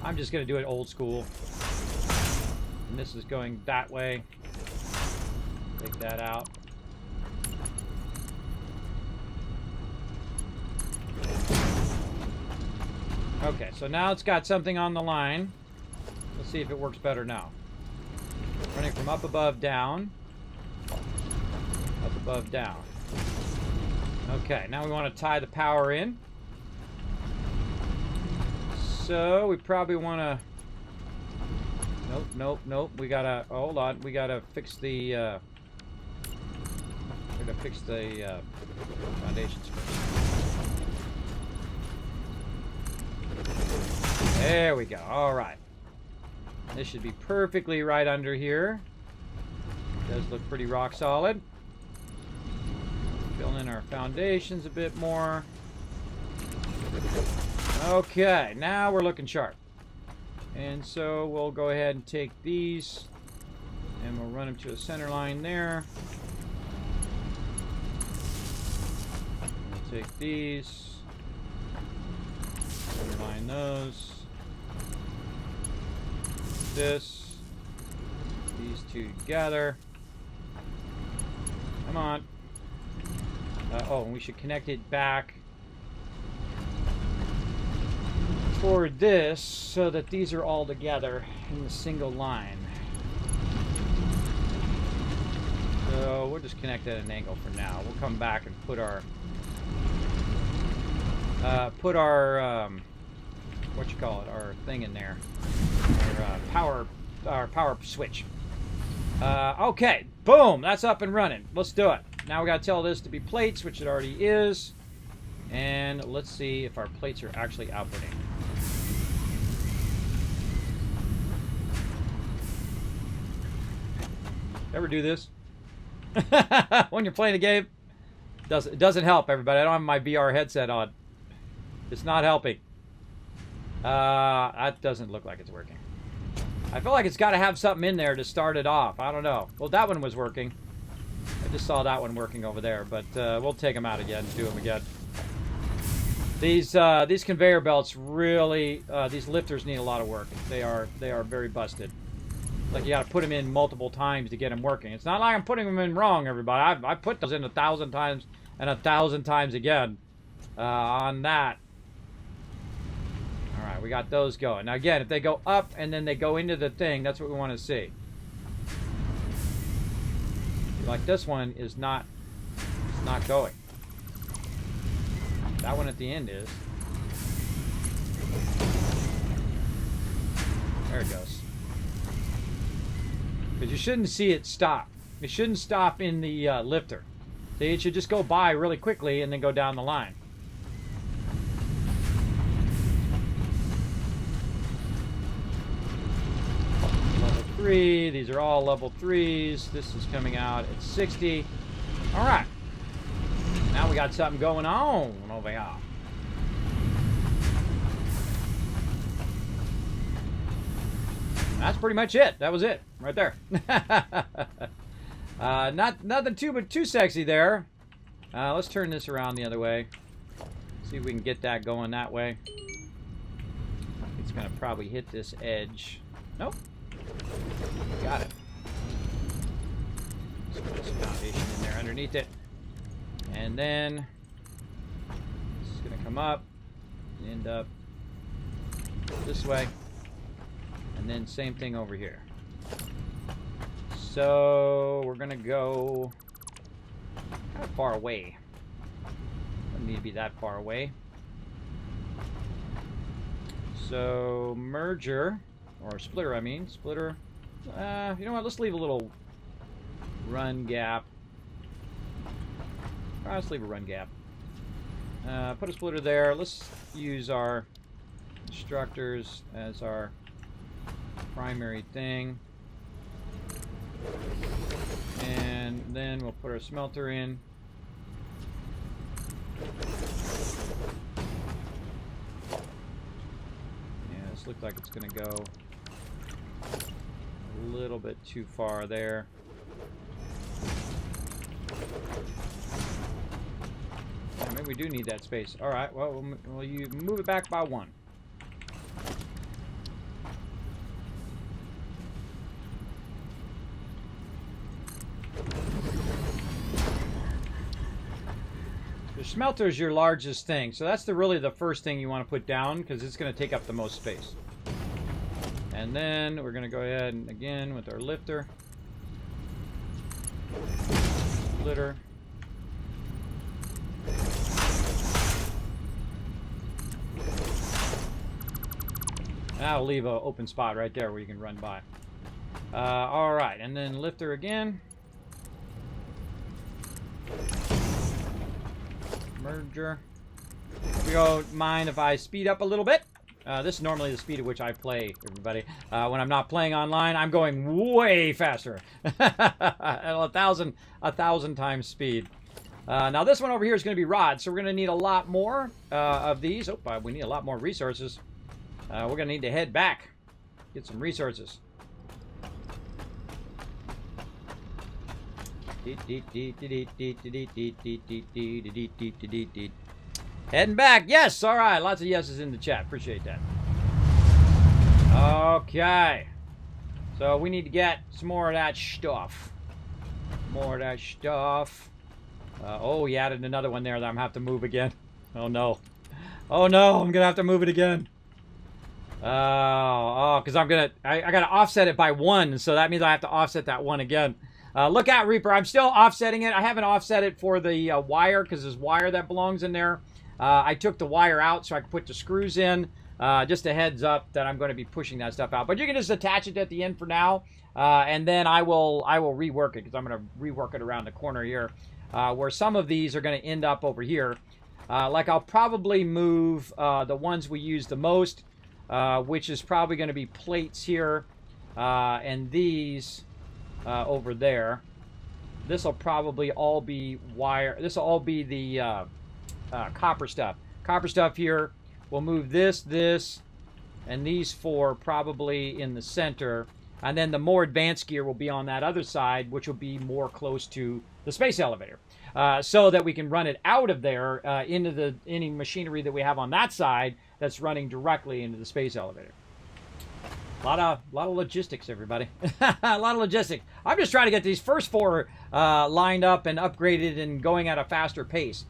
I'm just going to do it old school. And this is going that way. Take that out. Okay, so now it's got something on the line. Let's see if it works better now. Running from up above down. Up above down. Okay, now we want to tie the power in. So we probably want to... Nope, nope, nope. We gotta... Hold on. We gotta fix the... we gotta fix the foundations first. There we go. All right. This should be perfectly right under here. Does look pretty rock solid. Fill in our foundations a bit more. Okay, now we're looking sharp. And so we'll go ahead and take these and we'll run them to a center line there. We'll take these, center line those. This, these two together. Come on. Oh, and we should connect it back toward this so that these are all together in a single line. So we'll just connect at an angle for now. We'll come back and put our what you call it, our thing in there, our power switch. Okay, boom, that's up and running. Let's do it. Now we got to tell this to be plates, which it already is, and let's see if our plates are actually outputting. Ever do this when you're playing a game? It doesn't help, everybody. I don't have my VR headset on. It's not helping. That doesn't look like it's working. I feel like it's got to have something in there to start it off. I don't know. Well, that one was working. I just saw that one working over there, but we'll take them out again and do them again. These conveyor belts really, these lifters need a lot of work. They are very busted. Like you got to put them in multiple times to get them working. It's not like I'm putting them in wrong, everybody. I put those in 1,000 times and 1,000 times again on that. All right, we got those going. Now, again, if they go up and then they go into the thing, that's what we want to see. Like this one is not going. That one at the end is. There it goes. Because you shouldn't see it stop. It shouldn't stop in the lifter. See, it should just go by really quickly and then go down the line. Level 3. These are all level 3s. This is coming out at 60. All right. Now we got something going on over here. That's pretty much it. That was it right there. Nothing too sexy there. Let's turn this around the other way. See if we can get that going that way. It's gonna probably hit this edge. Nope. Got it. Let's put this foundation in there underneath it. And then it's gonna come up, end up this way. And then same thing over here. So we're gonna go kind of far away. Doesn't need to be that far away. So merger, or splitter, I mean. Splitter. You know what? Let's leave a little run gap. Let's leave a run gap. Put a splitter there. Let's use our instructors as our primary thing. And then we'll put our smelter in. Yeah, this looks like it's going to go a little bit too far there. Yeah, maybe we do need that space. All right, well, you move it back by 1. The smelter is your largest thing, so that's really the first thing you want to put down because it's going to take up the most space. And then we're going to go ahead and again with our lifter, splitter. I'll leave an open spot right there where you can run by. All right, and then lifter again. Merger. If you don't mind if I speed up a little bit. This is normally the speed at which I play, everybody. When I'm not playing online, I'm going way faster. At a thousand times speed. Now this one over here is going to be rods, so we're going to need a lot more of these. Oh, we need a lot more resources. We're going to need to head back. Get some resources. Heading back. Yes. All right. Lots of yeses in the chat. Appreciate that. Okay. So we need to get some more of that stuff. More of that stuff. Oh, he added another one there that I'm going to have to move again. Oh, no. Oh, no. I'm going to have to move it again. Oh, because I got to offset it by 1. So that means I have to offset that 1 again. Look out, Reaper. I'm still offsetting it. I haven't offset it for the wire because there's wire that belongs in there. I took the wire out so I could put the screws in. Just a heads up that I'm going to be pushing that stuff out. But you can just attach it at the end for now. And then I will rework it because I'm going to rework it around the corner here. Where some of these are going to end up over here. Like I'll probably move the ones we use the most. Which is probably going to be plates here. And these... over there. This will probably all be wire. This will all be the copper stuff. Copper stuff here. We'll move this, and these 4 probably in the center. And then the more advanced gear will be on that other side, which will be more close to the space elevator. So that we can run it out of there into any machinery that we have on that side that's running directly into the space elevator. A lot of logistics, everybody. A lot of logistics. I'm just trying to get these first 4 lined up and upgraded and going at a faster pace.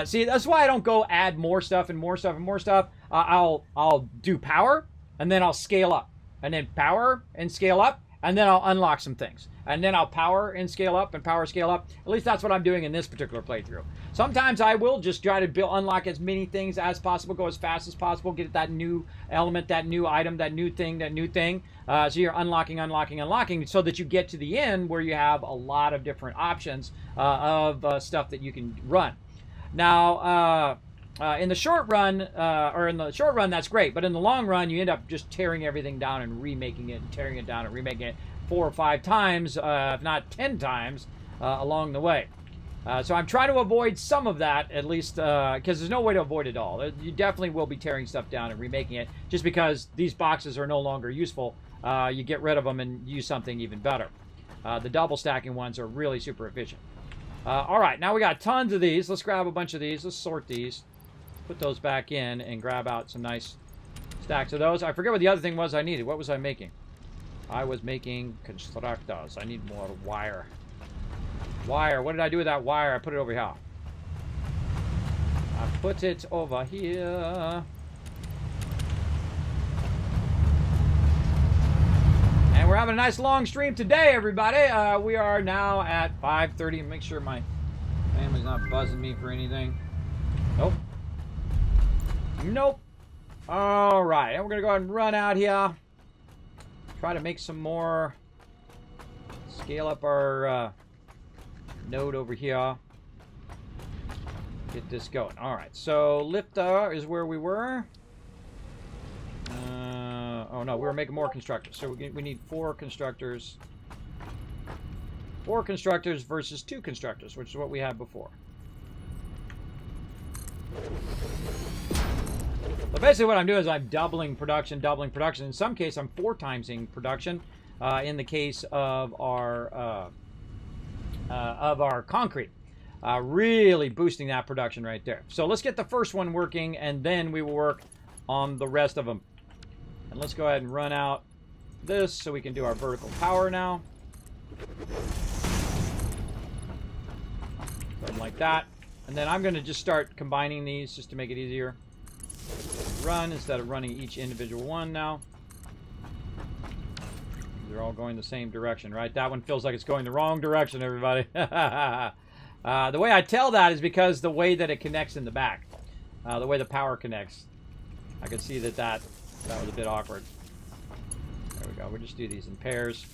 See, that's why I don't go add more stuff and more stuff and more stuff. I'll do power, and then I'll scale up, and then power and scale up, and then I'll unlock some things, and then I'll power and scale up and power scale up. At least that's what I'm doing in this particular playthrough. Sometimes I will just try to unlock as many things as possible, go as fast as possible, get that new element, that new item, that new thing. So you're unlocking, so that you get to the end where you have a lot of different options of stuff that you can run. Now, in the short run, that's great. But in the long run, you end up just tearing everything down and remaking it, and tearing it down and remaking it 4 or 5 times, if not 10 times, along the way. So I'm trying to avoid some of that, at least, because there's no way to avoid it all. You definitely will be tearing stuff down and remaking it, just because these boxes are no longer useful. You get rid of them and use something even better. The double stacking ones are really super efficient. All right, now we got tons of these. Let's grab a bunch of these. Let's sort these. Put those back in and grab out some nice stacks of those. I forget what the other thing was I needed. What was I making? I was making constructors. I need more wire. Wire. What did I do with that wire? I put it over here. I put it over here. And we're having a nice long stream today, everybody. We are now at 5:30. Make sure my family's not buzzing me for anything. Nope. Nope. All right. And we're going to go ahead and run out here. Try to make some more. Scale up our node over here. Get this going. All right. So lifter is where we were. Oh no, we were making more constructors. So we need 4 constructors. 4 constructors versus 2 constructors, which is what we had before. But basically what I'm doing is I'm doubling production. In some case, I'm 4 timesing production. In the case of our concrete. Really boosting that production right there. So let's get the first one working, and then we will work on the rest of them. And let's go ahead and run out this so we can do our vertical power now. Something like that. And then I'm going to just start combining these just to make it easier. Run instead of running each individual one now. They're all going the same direction, right? That one feels like it's going the wrong direction, everybody. The way I tell that is because the way that it connects in the back. The way the power connects. I can see that was a bit awkward. There we go. We'll just do these in pairs.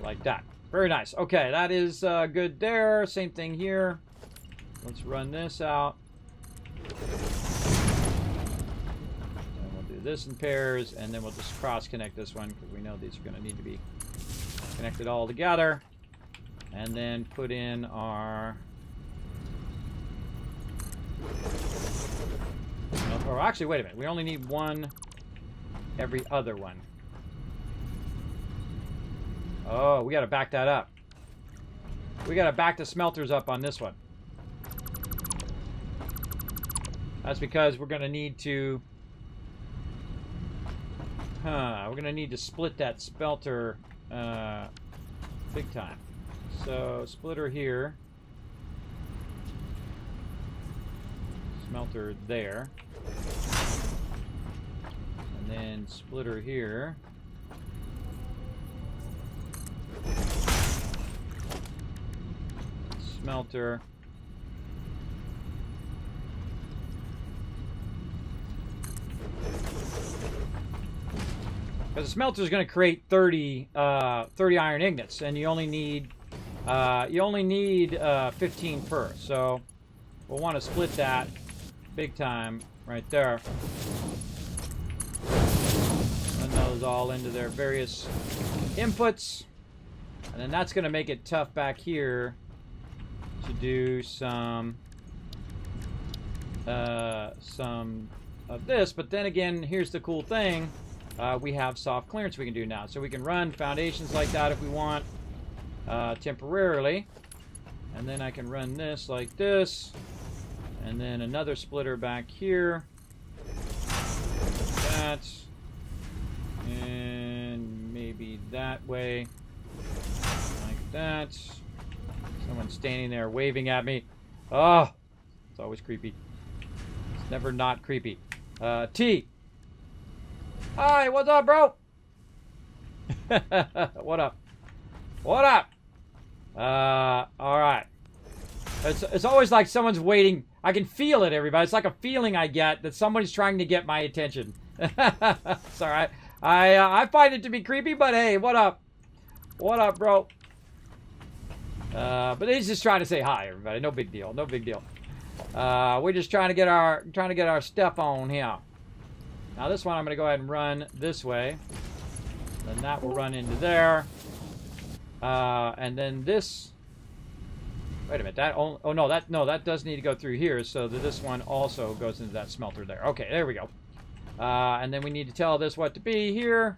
Like that. Very nice. Okay, that is good there. Same thing here. Let's run this out. And we'll do this in pairs, and then we'll just cross-connect this one, because we know these are going to need to be connected all together. And then put in our... Or actually, wait a minute. We only need one every other one. Oh, we got to back that up. We got to back the smelters up on this one. That's because we're going to need to... we're going to need to split that smelter big time. So, splitter here. Smelter there. And then splitter here. Smelter. Because the smelter is going to create 30 iron ingots, and you only need 15 per. So we'll want to split that big time right there. Run those all into their various inputs, and then that's going to make it tough back here to do some of this. But then again, here's the cool thing. We have soft clearance we can do now. So we can run foundations like that if we want, temporarily. And then I can run this like this. And then another splitter back here. Like that. And maybe that way. Like that. Someone's standing there waving at me. Oh, It's always creepy. It's never not creepy. T. Hi, what's up, bro? What up? What up? All right. It's always like someone's waiting. I can feel it, everybody. It's like a feeling I get that somebody's trying to get my attention. It's all right. I find it to be creepy, but hey, what up? What up, bro? But he's just trying to say hi, everybody. No big deal. No big deal. We're just trying to get our stuff on here. Now this one I'm gonna go ahead and run this way. Then that will run into there. And then this. Wait a minute. That does need to go through here, so that this one also goes into that smelter there. Okay, there we go. And then we need to tell this what to be here.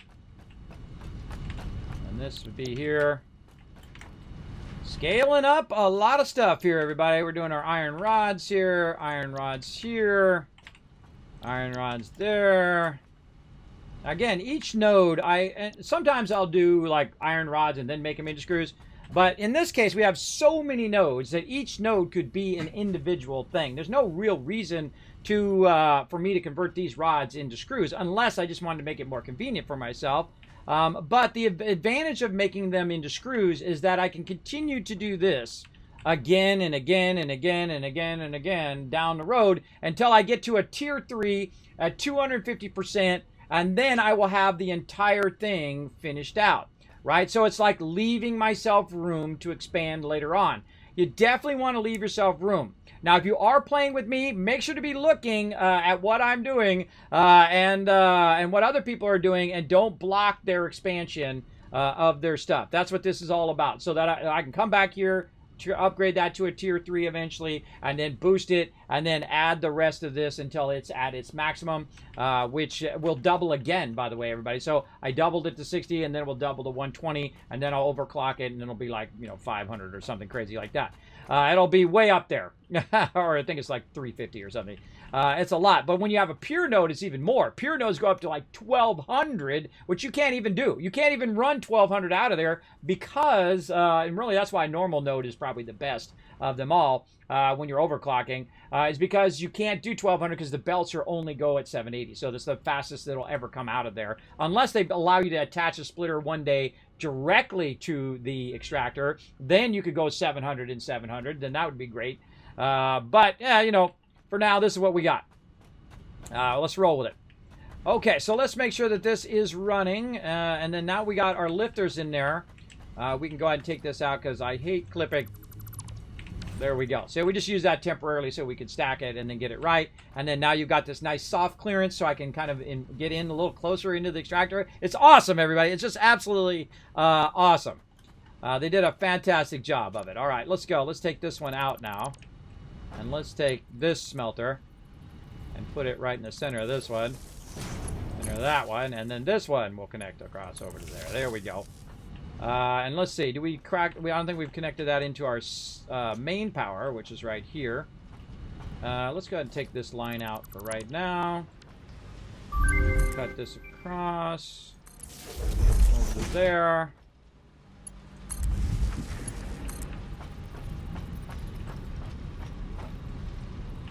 And this would be here. Scaling up a lot of stuff here, everybody. We're doing our iron rods here, iron rods here, iron rods there. Again, each node, sometimes I'll do like iron rods and then make them into screws. But in this case, we have so many nodes that each node could be an individual thing. There's no real reason for me to convert these rods into screws unless I just wanted to make it more convenient for myself. But the advantage of making them into screws is that I can continue to do this again and again and again and again and again down the road until I get to a tier 3 at 250%, and then I will have the entire thing finished out, right? So it's like leaving myself room to expand later on. You definitely want to leave yourself room. Now, if you are playing with me, make sure to be looking at what I'm doing and what other people are doing, and don't block their expansion of their stuff. That's what this is all about, so that I can come back here, to upgrade that to a tier 3 eventually, and then boost it, and then add the rest of this until it's at its maximum, which will double again, by the way, everybody. So I doubled it to 60, and then we'll double to 120, and then I'll overclock it, and it'll be like, 500 or something crazy like that. It'll be way up there, or I think it's like 350 or something. It's a lot, but when you have a pure node, it's even more. Pure nodes go up to like 1200, which you can't even do. You can't even run 1200 out of there because, and really that's why normal node is probably the best of them all when you're overclocking, is because you can't do 1200 because the belts are only go at 780. So that's the fastest that'll ever come out of there, unless they allow you to attach a splitter one day directly to the extractor. Then you could go 700 and 700. Then that would be great. But yeah, for now, this is what we got. Let's roll with it. Okay, so let's make sure that this is running. And then now we got our lifters in there. We can go ahead and take this out because I hate clipping. There we go. So we just use that temporarily so we can stack it and then get it right. And then now you've got this nice soft clearance so I can kind of get in a little closer into the extractor. It's awesome, everybody. It's just absolutely awesome. They did a fantastic job of it. All right, let's go. Let's take this one out now. And let's take this smelter and put it right in the center of this one. Center of that one. And then this one will connect across over to there. There we go. And let's see, do we crack? I don't think we've connected that into our main power, which is right here. Let's go ahead and take this line out for right now. Cut this across over to there.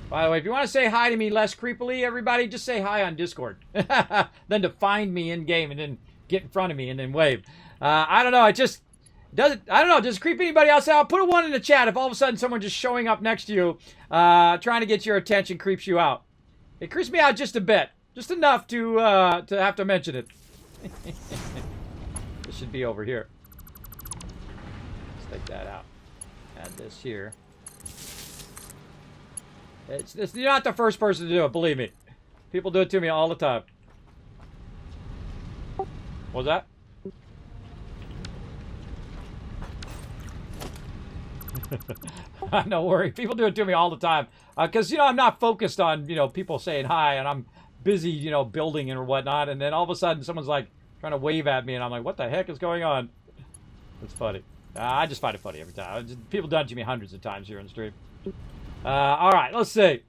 By the way, if you want to say hi to me less creepily, everybody, just say hi on Discord. Then to find me in game and then get in front of me and then wave. I don't know. It just doesn't. I don't know. Does it creep anybody else out? Put a 1 in the chat if all of a sudden someone just showing up next to you, trying to get your attention, creeps you out. It creeps me out just a bit, just enough to have to mention it. This should be over here. Let's take that out. Add this here. You're not the first person to do it. Believe me, people do it to me all the time. What was that? No worry. People do it to me all the time. Because, I'm not focused on, people saying hi, and I'm busy, building and whatnot. And then all of a sudden, someone's like trying to wave at me, and I'm like, what the heck is going on? It's funny. I just find it funny every time. People done it to me hundreds of times here on the stream. All right, let's see.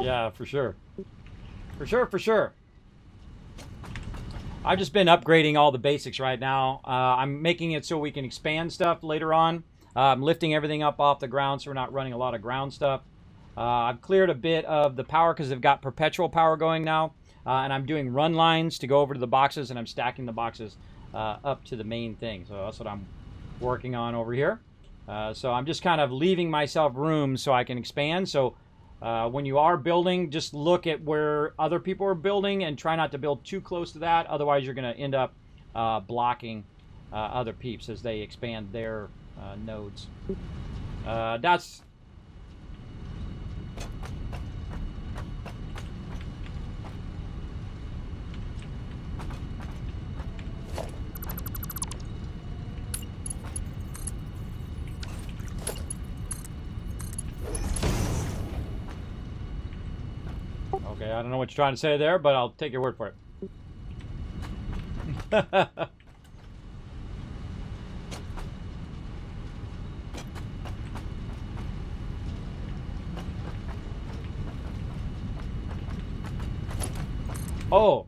Yeah, for sure. For sure, for sure. I've just been upgrading all the basics right now. I'm making it so we can expand stuff later on. I'm lifting everything up off the ground so we're not running a lot of ground stuff. I've cleared a bit of the power because they've got perpetual power going now. And I'm doing run lines to go over to the boxes, and I'm stacking the boxes up to the main thing. So that's what I'm working on over here. So I'm just kind of leaving myself room so I can expand. So when you are building, just look at where other people are building and try not to build too close to that. Otherwise, you're going to end up blocking other peeps as they expand their nodes. That's... Okay, I don't know what you're trying to say there, but I'll take your word for it. Oh.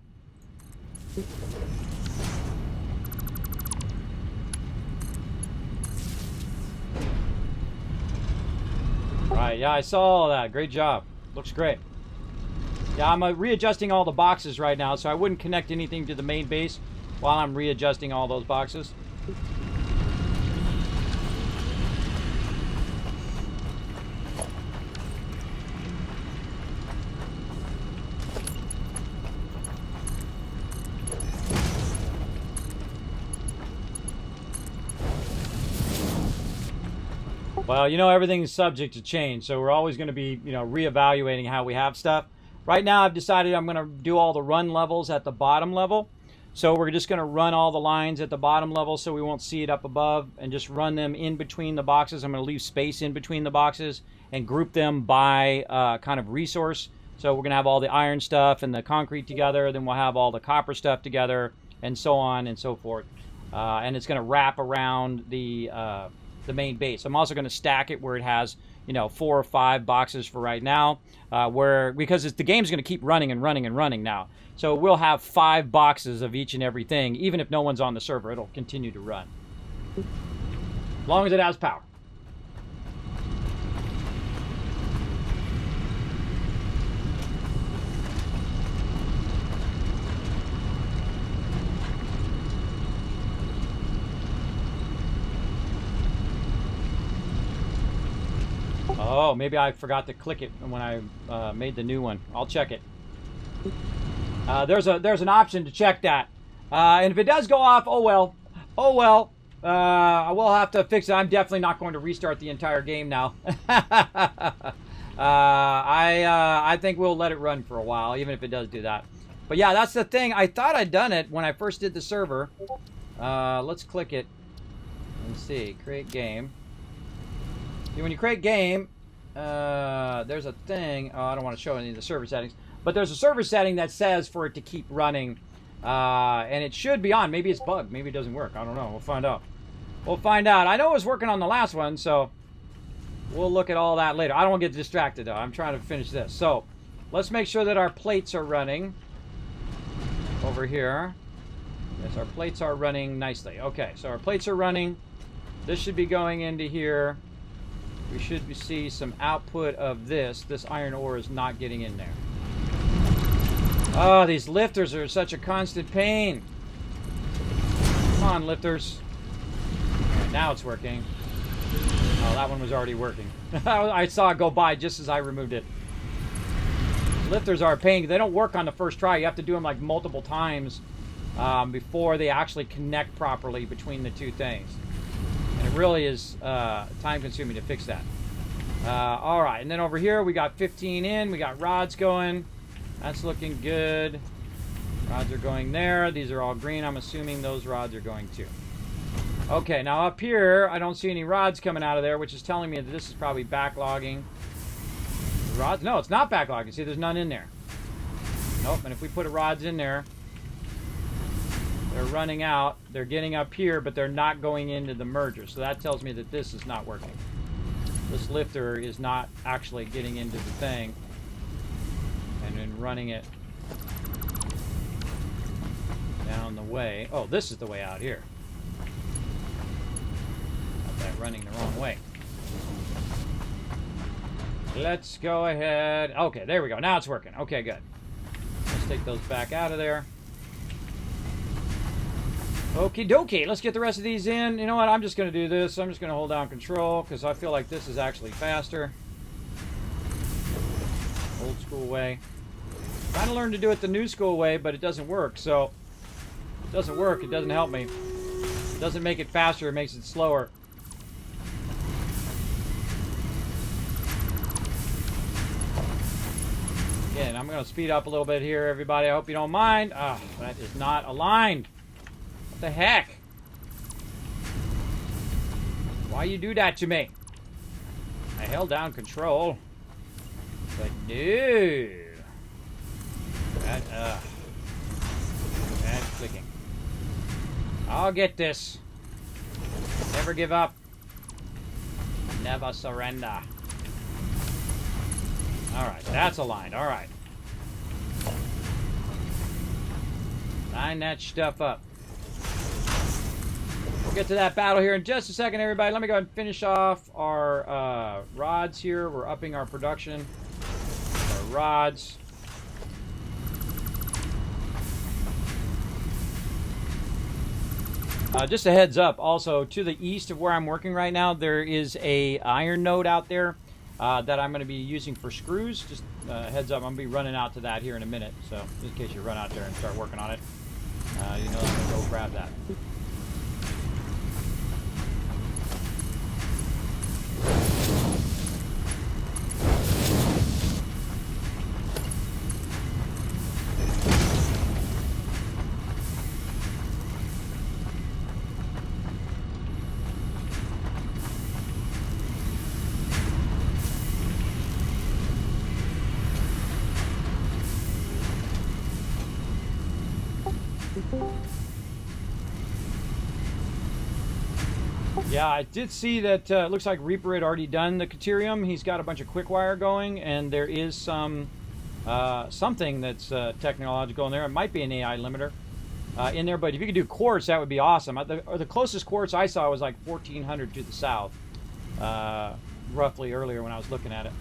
Right, yeah, I saw all that. Great job. Looks great. Yeah, I'm readjusting all the boxes right now, so I wouldn't connect anything to the main base while I'm readjusting all those boxes. Well, you know, everything's subject to change, so we're always going to be, you know, reevaluating how we have stuff. Right now, I've decided I'm going to do all the run levels at the bottom level. So we're just going to run all the lines at the bottom level so we won't see it up above, and just run them in between the boxes. I'm going to leave space in between the boxes and group them by kind of resource. So we're going to have all the iron stuff and the concrete together, then we'll have all the copper stuff together, and so on and so forth. And it's going to wrap around the main base. I'm also going to stack it where it has, you know, 4 or 5 boxes for right now, because the game's going to keep running and running and running now. So we'll have 5 boxes of each and everything. Even if no one's on the server, it'll continue to run. As long as it has power. Oh, maybe I forgot to click it when I made the new one. I'll check it. There's an option to check that. And if it does go off, oh well. Oh well. I will have to fix it. I'm definitely not going to restart the entire game now. I think we'll let it run for a while, even if it does do that. But yeah, that's the thing. I thought I'd done it when I first did the server. Let's click it and see. Create game. When you create game, there's a thing. Oh, I don't want to show any of the server settings. But there's a server setting that says for it to keep running. And it should be on. Maybe it's bugged. Maybe it doesn't work. I don't know. We'll find out. We'll find out. I know it was working on the last one, so we'll look at all that later. I don't want to get distracted, though. I'm trying to finish this. So let's make sure that our plates are running over here. Yes, our plates are running nicely. Okay, so our plates are running. This should be going into here. We should see some output of this. This iron ore is not getting in there. Oh, these lifters are such a constant pain. Come on, lifters. Right, now it's working. Oh, that one was already working. I saw it go by just as I removed it. Lifters are a pain. They don't work on the first try. You have to do them like multiple times before they actually connect properly between the two things. And it really is time-consuming to fix that. All right, and then over here we got 15 in. We got rods going. That's looking good. Rods are going there. These are all green. I'm assuming those rods are going too. Okay, now up here, I don't see any rods coming out of there, which is telling me that this is probably backlogging. Rods? No, it's not backlogging. See, there's none in there. Nope, and if we put rods in there, they're running out. They're getting up here, but they're not going into the merger. So that tells me that this is not working. This lifter is not actually getting into the thing. and then running it down the way. Oh, this is the way out here. Got that running the wrong way. Let's go ahead. Okay, there we go. Now it's working. Okay, good. Let's take those back out of there. Okie dokie. Let's get the rest of these in. You know what? I'm just going to do this. I'm just going to hold down control because I feel like this is actually faster. Old school way. Trying to learn to do it the new school way, but it doesn't work. So, it doesn't work. It doesn't help me. It doesn't make it faster. It makes it slower. Again, I'm going to speed up a little bit here, everybody. I hope you don't mind. Ah, that is not aligned. What the heck? Why you do that to me? I held down control. But no. Bad clicking. I'll get this. Never give up. Never surrender. Alright, that's aligned. Alright. Line that stuff up. We'll get to that battle here in just a second, everybody. Let me go ahead and finish off our rods here. We're upping our production. Our rods. Just a heads up, also, to the east of where I'm working right now, there is a iron node out there that I'm going to be using for screws. Just heads up, I'm going to be running out to that here in a minute. So, just in case you run out there and start working on it, you know I'm going to go grab that. Yeah, I did see that it looks like Reaper had already done the Caterium. He's got a bunch of quick wire going, and there is some something that's technological in there. It might be an AI limiter in there, but if you could do quartz, that would be awesome. The closest quartz I saw was like 1,400 to the south, roughly earlier when I was looking at it.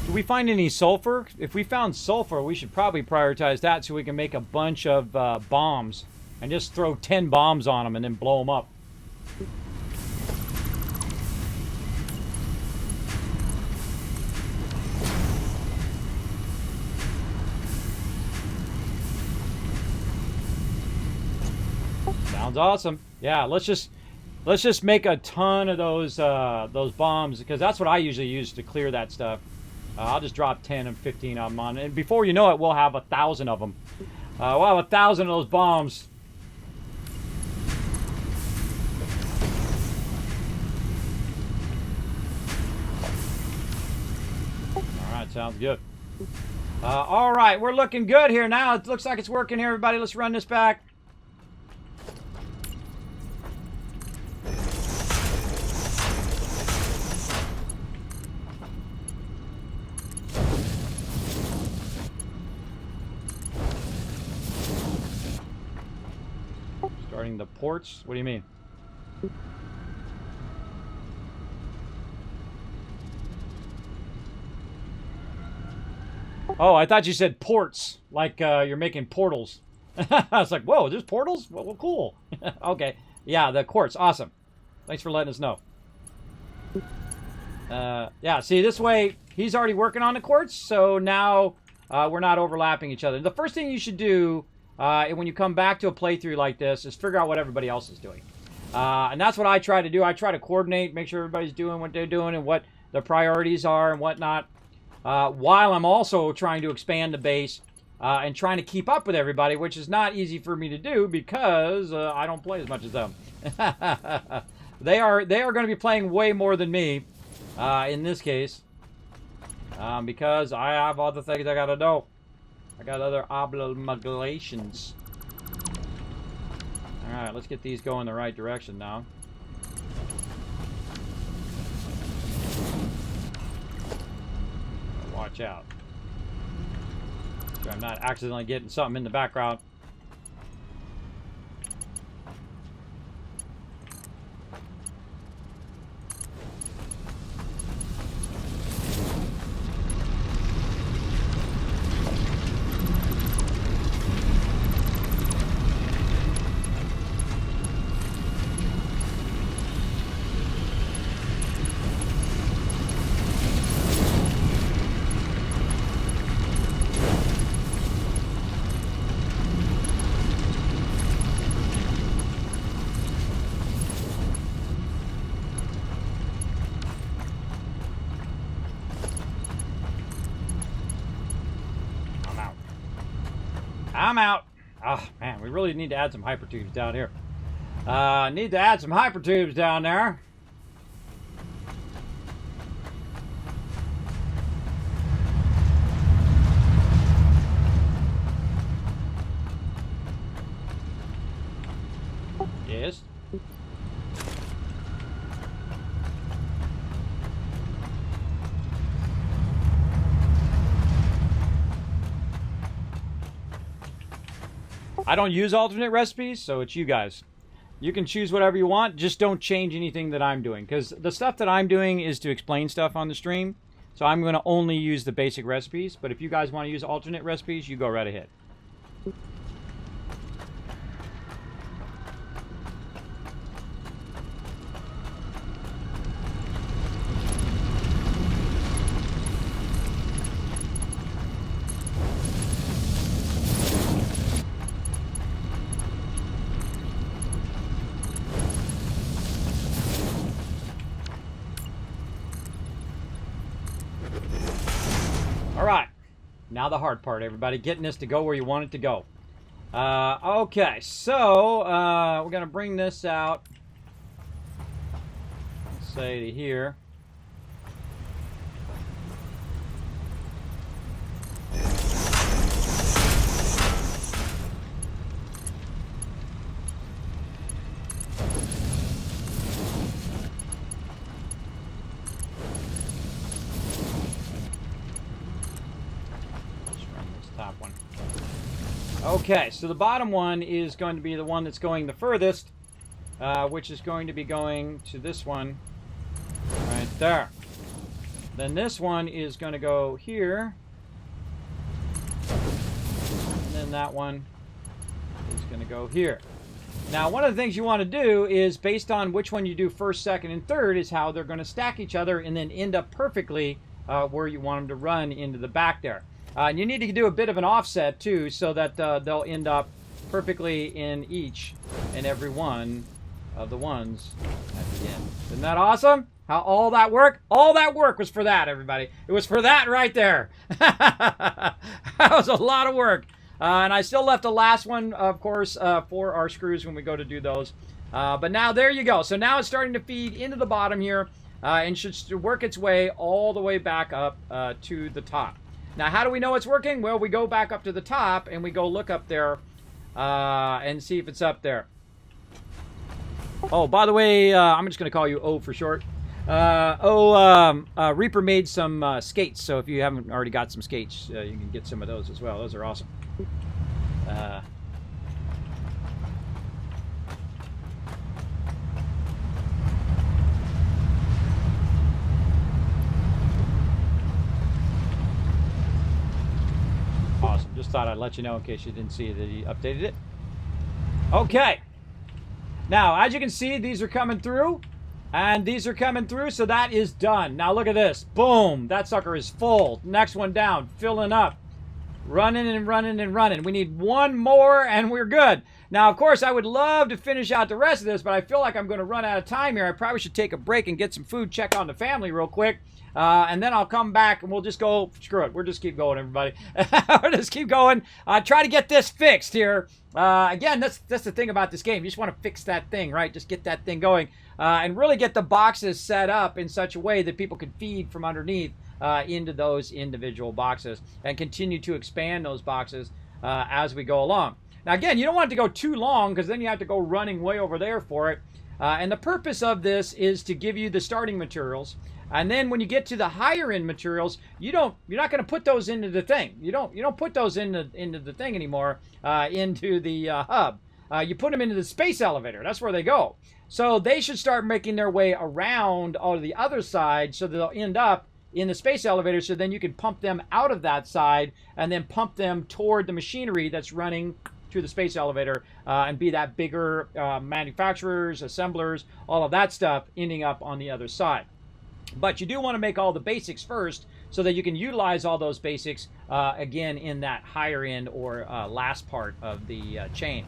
Do we find any sulfur? If we found sulfur, we should probably prioritize that so we can make a bunch of bombs and just throw 10 bombs on them and then blow them up. Sounds awesome. Yeah, let's just make a ton of those bombs, because that's what I usually use to clear that stuff. I'll just drop 10 and 15 of them on, and before you know it, we'll have 1,000 of them. We'll have 1,000 of those bombs. All right, sounds good. All right, we're looking good here now. It looks like it's working here, everybody. Let's run this back. Starting the ports? What do you mean? Oh, I thought you said ports, like you're making portals. I was like, whoa, there's portals? Well, cool. Okay. Yeah, the quartz. Awesome. Thanks for letting us know. Yeah, see, this way, he's already working on the quartz, so now we're not overlapping each other. The first thing you should do when you come back to a playthrough like this is figure out what everybody else is doing. And that's what I try to do. I try to coordinate, make sure everybody's doing what they're doing and what the priorities are and whatnot, while I'm also trying to expand the base and trying to keep up with everybody, which is not easy for me to do because I don't play as much as them. They are going to be playing way more than me in this case. Because I have other things I gotta do. I got other obligations. Alright, let's get these going the right direction now. Watch out. So I'm not accidentally getting something in the background. I'm out. Oh, man, we really need to add some hypertubes down here. Need to add some hypertubes down there. Yes. I don't use alternate recipes, so it's you guys. You can choose whatever you want, just don't change anything that I'm doing, because the stuff that I'm doing is to explain stuff on the stream, so I'm going to only use the basic recipes, but if you guys want to use alternate recipes, you go right ahead. Now the hard part, everybody. Getting this to go where you want it to go. Okay, so we're going to bring this out. Let's say to here. Okay, so the bottom one is going to be the one that's going the furthest, which is going to be going to this one right there. Then this one is going to go here. And then that one is going to go here. Now, one of the things you want to do is, based on which one you do first, second, and third, is how they're going to stack each other and then end up perfectly where you want them to run into the back there. And you need to do a bit of an offset, too, so that they'll end up perfectly in each and every one of the ones at the end. Isn't that awesome? How all that work? All that work was for that, everybody. It was for that right there. That was a lot of work. And I still left the last one, of course, for our screws when we go to do those. But now, there you go. So now it's starting to feed into the bottom here and should work its way all the way back up to the top. Now, how do we know it's working? Well, we go back up to the top, and we go look up there and see if it's up there. Oh, by the way, I'm just going to call you O for short. Reaper made some skates, so if you haven't already got some skates, you can get some of those as well. Those are awesome. Awesome. Just thought I'd let you know in case you didn't see that he updated it. Okay. Now, as you can see, these are coming through. And these are coming through, so that is done. Now, look at this. Boom. That sucker is full. Next one down. Filling up. Running and running and running. We need one more, and we're good. Now, of course, I would love to finish out the rest of this, but I feel like I'm going to run out of time here. I probably should take a break and get some food, check on the family real quick. And then I'll come back and we'll just go, screw it. We'll just keep going, everybody. We'll just keep going. Try to get this fixed here. Again, that's the thing about this game. You just want to fix that thing, right? Just get that thing going. And really get the boxes set up in such a way that people can feed from underneath into those individual boxes and continue to expand those boxes as we go along. Now, again, you don't want it to go too long because then you have to go running way over there for it. And the purpose of this is to give you the starting materials. And then when you get to the higher end materials, you're not going to put those into the thing. You don't put those into the thing anymore, into the hub. You put them into the space elevator. That's where they go. So they should start making their way around on the other side so they'll end up in the space elevator, so then you can pump them out of that side and then pump them toward the machinery that's running through the space elevator and be that bigger manufacturers, assemblers, all of that stuff ending up on the other side. But you do want to make all the basics first so that you can utilize all those basics again in that higher end or last part of the chain.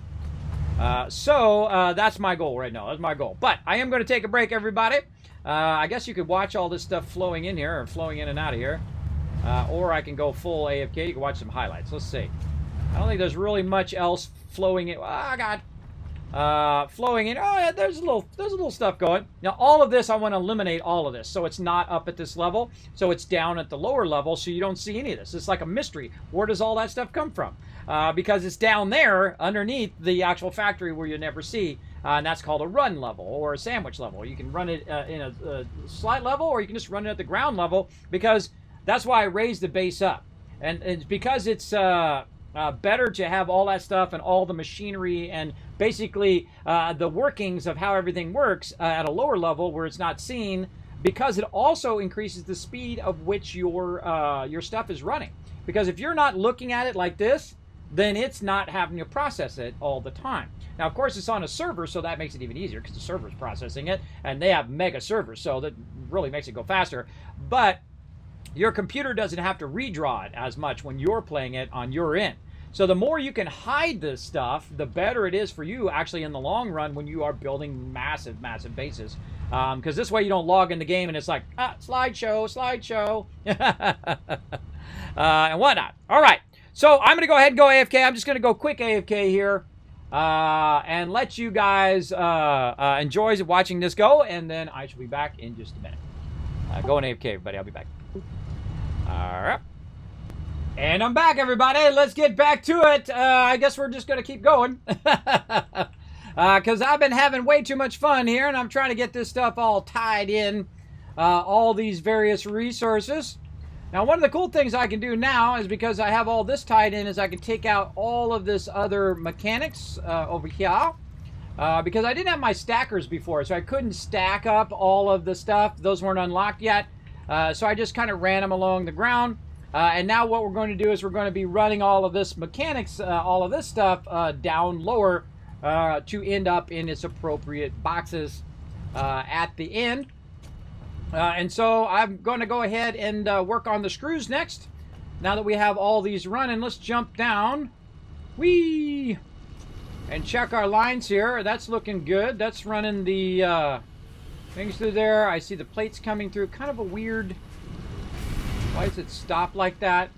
So that's my goal right now. That's my goal. But I am going to take a break, everybody. I guess you could watch all this stuff flowing in here or flowing in and out of here. Or I can go full AFK. You can watch some highlights. Let's see. I don't think there's really much else flowing in. Oh, God. Flowing in. Oh, yeah, there's a little stuff going. Now, all of this, I want to eliminate all of this. So it's not up at this level. So it's down at the lower level. So you don't see any of this. It's like a mystery. Where does all that stuff come from? Because it's down there underneath the actual factory where you never see. And that's called a run level or a sandwich level. You can run it in a slight level, or you can just run it at the ground level, because that's why I raised the base up. And it's because it's better to have all that stuff and all the machinery and basically the workings of how everything works at a lower level where it's not seen, because it also increases the speed of which your stuff is running. Because if you're not looking at it like this, then it's not having to process it all the time. Now, of course, it's on a server, so that makes it even easier because the server's processing it, and they have mega servers, so that really makes it go faster. But your computer doesn't have to redraw it as much when you're playing it on your end. So the more you can hide this stuff, the better it is for you actually in the long run when you are building massive, massive bases. Because this way you don't log in the game and it's like, slideshow, slideshow, and whatnot. All right, so I'm going to go ahead and go AFK. I'm just going to go quick AFK here and let you guys enjoy watching this go, and then I shall be back in just a minute. Going AFK, everybody. I'll be back. All right. And I'm back, everybody. Let's get back to it. I guess we're just going to keep going. Because I've been having way too much fun here, and I'm trying to get this stuff all tied in, all these various resources. Now, one of the cool things I can do now is, because I have all this tied in, is I can take out all of this other mechanics over here. Because I didn't have my stackers before, so I couldn't stack up all of the stuff. Those weren't unlocked yet. So I just kind of ran them along the ground. And now what we're going to do is we're going to be running all of this mechanics, all of this stuff down lower to end up in its appropriate boxes at the end. And so I'm going to go ahead and work on the screws next. Now that we have all these running, let's jump down. Whee! And check our lines here. That's looking good. That's running the things through there. I see the plates coming through. Kind of a weird... Why does it stop like that?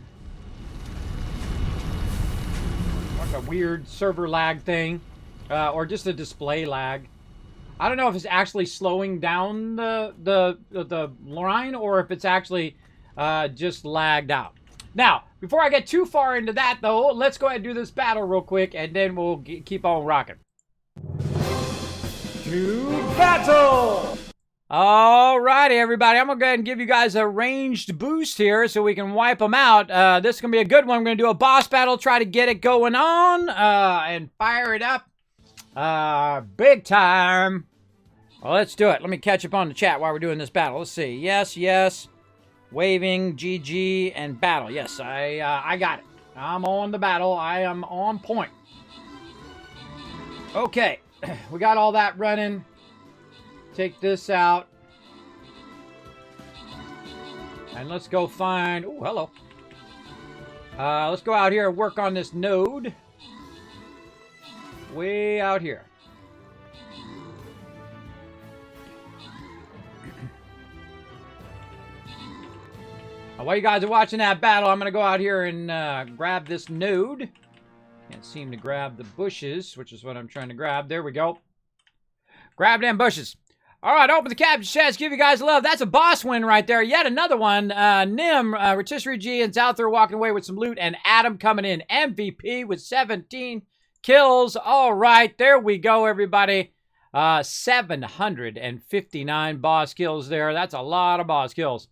Like a weird server lag thing. Or just a display lag. I don't know if it's actually slowing down the line, or if it's actually just lagged out. Now, before I get too far into that, though, let's go ahead and do this battle real quick, and then we'll keep on rocking. To battle! Alrighty, everybody. I'm going to go ahead and give you guys a ranged boost here so we can wipe them out. This is going to be a good one. We're going to do a boss battle, try to get it going on, and fire it up. Big time. Well, let's do it. Let me catch up on the chat while we're doing this battle. Let's see. Yes, yes. Waving, GG, and battle. Yes, I got it. I'm on the battle. I am on point. Okay. We got all that running. Take this out. And let's go find... Oh, hello. Let's go out here and work on this node. Way out here. While you guys are watching that battle, I'm going to go out here and grab this node. Can't seem to grab the bushes, which is what I'm trying to grab. There we go. Grab them bushes. All right, open the captain chest. Give you guys love. That's a boss win right there. Yet another one. Nim, Rotisserie G, and out there walking away with some loot. And Adam coming in MVP with 17 kills. All right, there we go, everybody. 759 boss kills there. That's a lot of boss kills.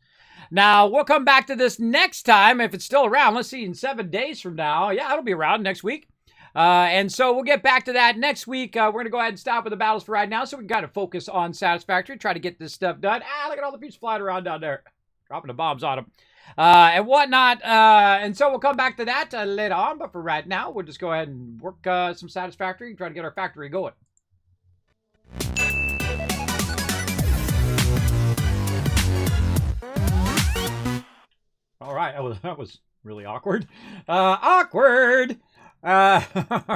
Now, we'll come back to this next time if it's still around. Let's see, in 7 days from now. Yeah, it'll be around next week. And so we'll get back to that next week. We're going to go ahead and stop with the battles for right now so we can kind of focus on Satisfactory, try to get this stuff done. Ah, look at all the pieces flying around down there. Dropping the bombs on them. And whatnot. And so we'll come back to that later on. But for right now, we'll just go ahead and work some Satisfactory and try to get our factory going. All right. That was really awkward. Awkward. All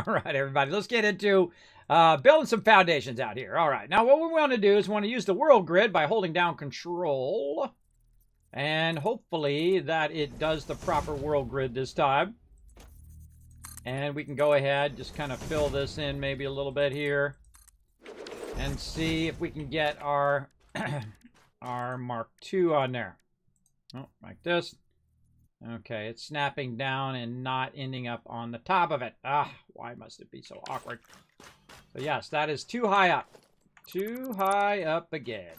right, everybody, let's get into building some foundations out here. All right, now what we want to do is we want to use the world grid by holding down control. And hopefully that it does the proper world grid this time. And we can go ahead, just kind of fill this in maybe a little bit here. And see if we can get our, our Mark II on there. Oh, like this. Okay, it's snapping down and not ending up on the top of it. Ah, why must it be so awkward? So yes, that is too high up. Too high up again.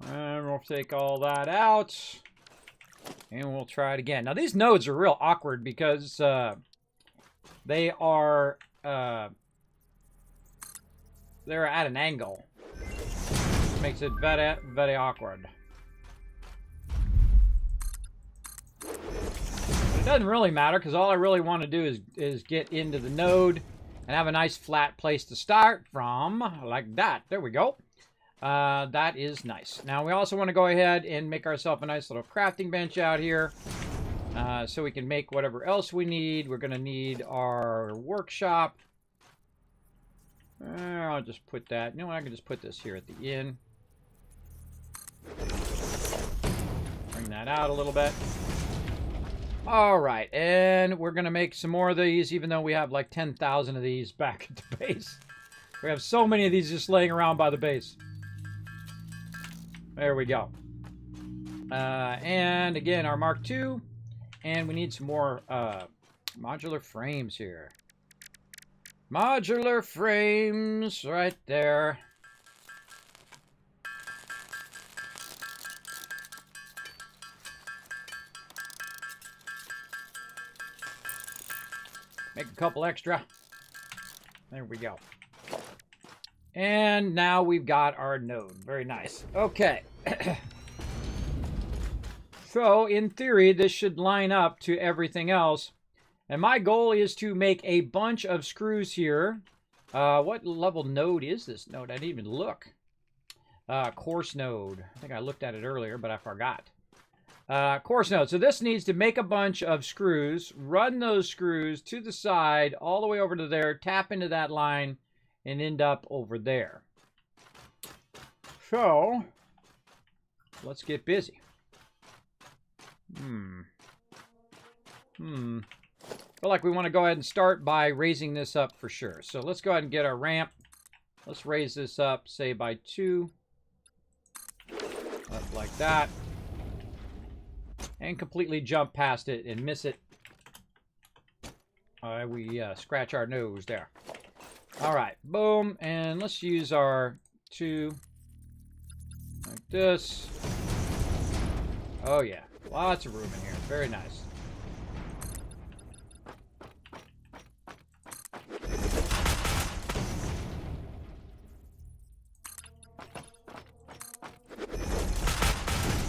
And we'll take all that out. And we'll try it again. Now these nodes are real awkward because they are they're at an angle. Which makes it very, very awkward. It doesn't really matter because all I really want to do is get into the node and have a nice flat place to start from, like that. There we go. That is nice. Now we also want to go ahead and make ourselves a nice little crafting bench out here so we can make whatever else we need. We're going to need our workshop. I'll just put that. You know what? I can just put this here at the end. Bring that out a little bit. All right, and we're going to make some more of these, even though we have like 10,000 of these back at the base. We have so many of these just laying around by the base. There we go. And again, our Mark II. And we need some more modular frames here. Modular frames right there. Make a couple extra. There we go. And now we've got our node. Very nice. Okay. So, in theory, this should line up to everything else. And my goal is to make a bunch of screws here. What level node is this node? I didn't even look. Course node. I think I looked at it earlier, but I forgot. Course node. So this needs to make a bunch of screws, run those screws to the side, all the way over to there, tap into that line, and end up over there. So, let's get busy. Feel like we want to go ahead and start by raising this up for sure. So let's go ahead and get our ramp. Let's raise this up, say by 2. Up like that. And completely jump past it and miss it. We scratch our nose there. All right, boom. And let's use our 2 like this. Oh yeah, lots of room in here. Very nice.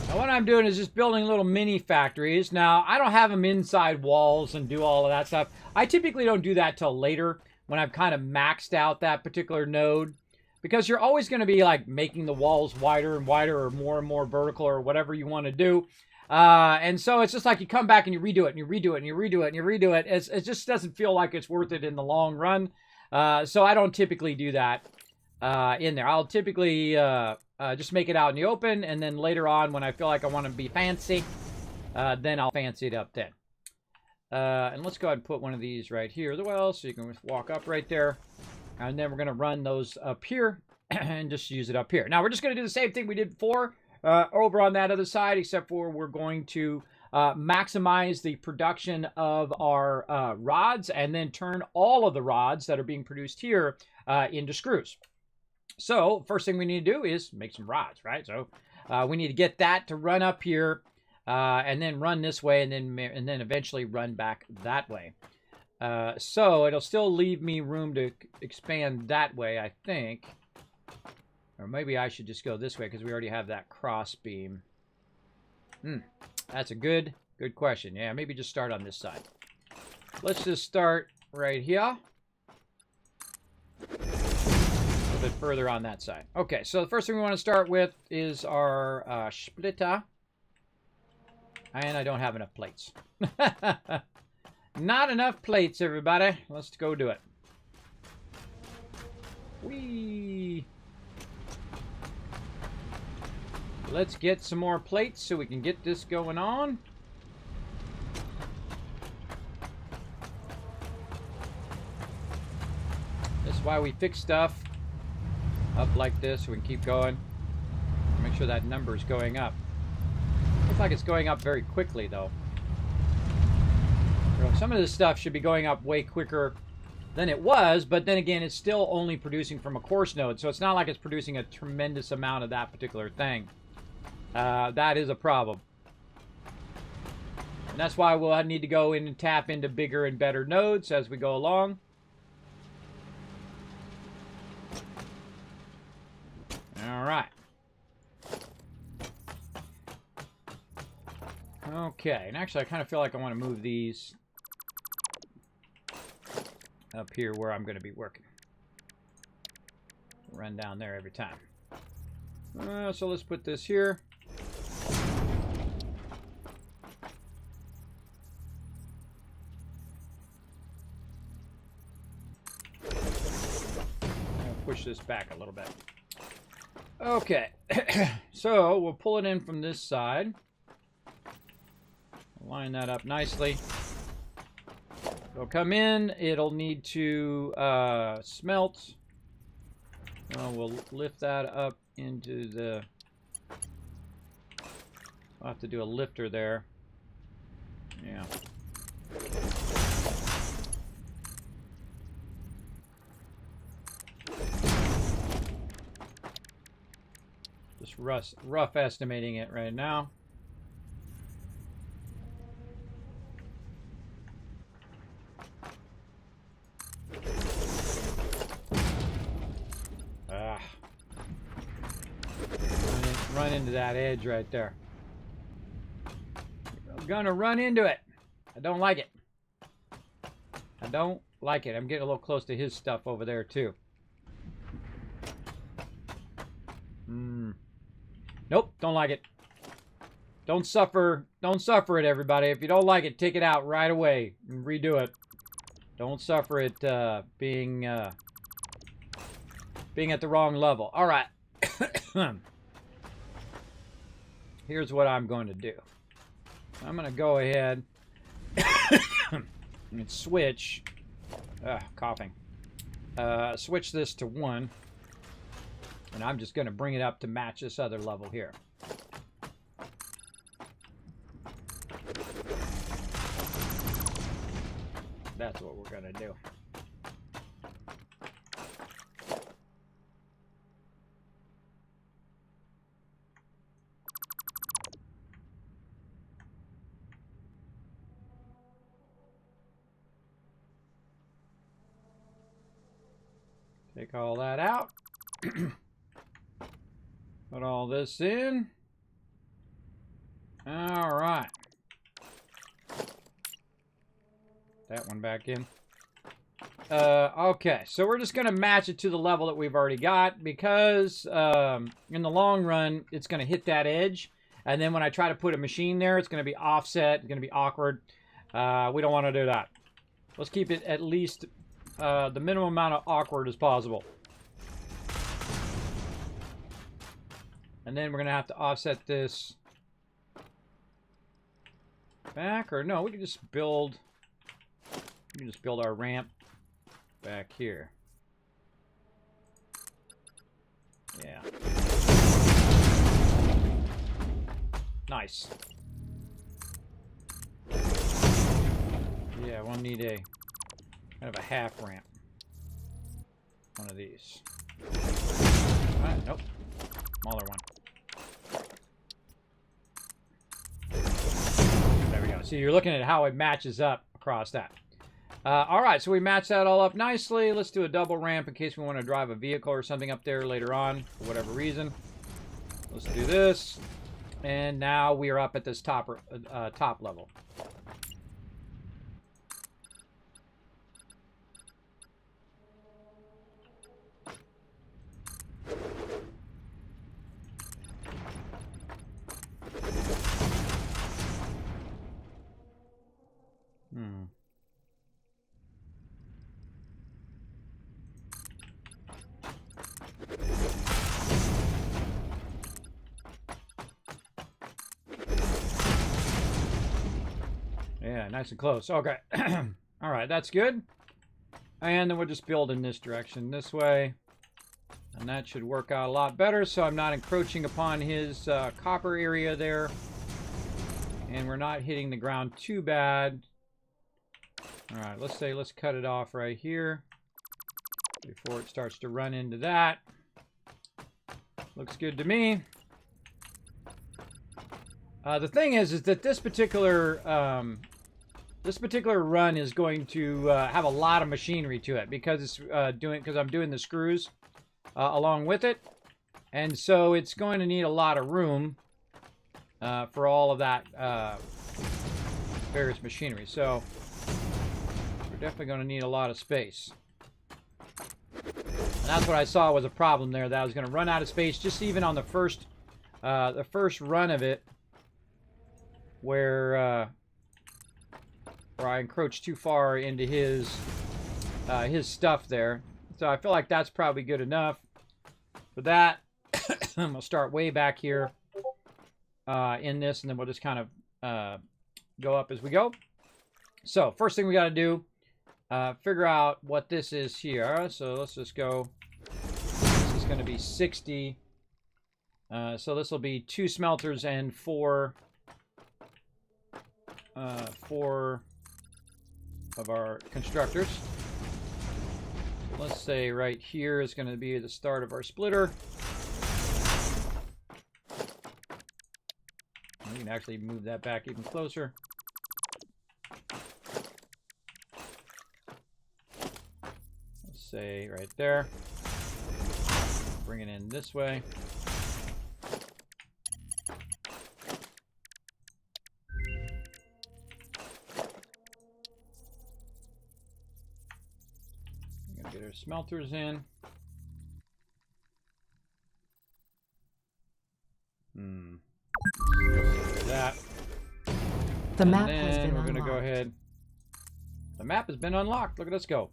Now what I'm doing is just building little mini factories. Now, I don't have them inside walls and do all of that stuff. I typically don't do that till later when I've kind of maxed out that particular node. Because you're always going to be like making the walls wider and wider or more vertical or whatever you want to do. And so it's just like you come back and you redo it and you redo it and you redo it and you redo it. It just doesn't feel like it's worth it in the long run. So I don't typically do that in there. I'll typically just make it out in the open, and then later on when I feel like I want to be fancy, then I'll fancy it up then. And let's go ahead and put one of these right here as well, so you can just walk up right there. And then we're going to run those up here and just use it up here. Now, we're just going to do the same thing we did before over on that other side, except for we're going to maximize the production of our rods and then turn all of the rods that are being produced here into screws. So first thing we need to do is make some rods, right? So we need to get that to run up here and then run this way and then eventually run back that way. So it'll still leave me room to expand that way, I think. Or maybe I should just go this way because we already have that cross beam. That's a good question. Yeah, maybe just start on this side. Let's just start right here. A little bit further on that side. Okay, so the first thing we want to start with is our splitter. And I don't have enough plates. Not enough plates, everybody. Let's go do it. Whee! Let's get some more plates so we can get this going on. That's why we fix stuff up like this so we can keep going. Make sure that number is going up. Looks like it's going up very quickly, though. So some of this stuff should be going up way quicker than it was, but then again, it's still only producing from a coarse node, so it's not like it's producing a tremendous amount of that particular thing. That is a problem. And that's why we'll need to go in and tap into bigger and better nodes as we go along. All right. Okay, and actually I kind of feel like I want to move these up here where I'm going to be working. Run down there every time. So let's put this here. Push this back a little bit. Okay, so we'll pull it in from this side. Line that up nicely. It'll come in. It'll need to smelt. We'll lift that up into the... I'll have to do a lifter there. Yeah. Just rough estimating it right now. Run into that edge right there. I'm gonna run into it. I don't like it. I don't like it. I'm getting a little close to his stuff over there too. Nope, don't like it. Don't suffer it, everybody. If you don't like it, take it out right away and redo it. Don't suffer it being at the wrong level. All right. Here's what I'm going to do. I'm going to go ahead and switch. Coughing. Switch this to 1. And I'm just going to bring it up to match this other level here. That's what we're going to do. Take all that out. Put all this in. All right. That one back in. Okay, so we're just going to match it to the level that we've already got because in the long run, it's going to hit that edge. And then when I try to put a machine there, it's going to be offset. It's going to be awkward. We don't want to do that. Let's keep it at least the minimum amount of awkward as possible. And then we're going to have to offset this back. Or no, we can just build our ramp back here. Yeah. Nice. Yeah, we'll need a kind of a half ramp. One of these. Nope. Smaller one. There we go. So you're looking at how it matches up across that. All right, so we match that all up nicely. Let's do a double ramp in case we want to drive a vehicle or something up there later on for whatever reason. Let's do this. And now we are up at this top level. Yeah, nice and close. Okay. All right, that's good. And then we'll just build in this direction this way. And that should work out a lot better, so I'm not encroaching upon his copper area there. And we're not hitting the ground too bad. All right, let's cut it off right here before it starts to run into that. Looks good to me. The thing is that this particular run is going to have a lot of machinery to it because it's because I'm doing the screws along with it, and so it's going to need a lot of room for all of that various machinery. So we're definitely going to need a lot of space. And that's what I saw was a problem there, that I was going to run out of space just even on the first run of it, where I encroached too far into his stuff there. So I feel like that's probably good enough for that. I'm gonna start way back here in this, and then we'll just kind of go up as we go. So first thing we got to do, figure out what this is here. So let's just go. This is going to be 60. So this will be 2 smelters and 4 of our constructors. So let's say right here is going to be the start of our splitter. We can actually move that back even closer. Let's say right there. Bring it in this way. Get our smelters in. That. The map and has then been we're going to unlocked. go ahead. The map has been unlocked. Look at us go.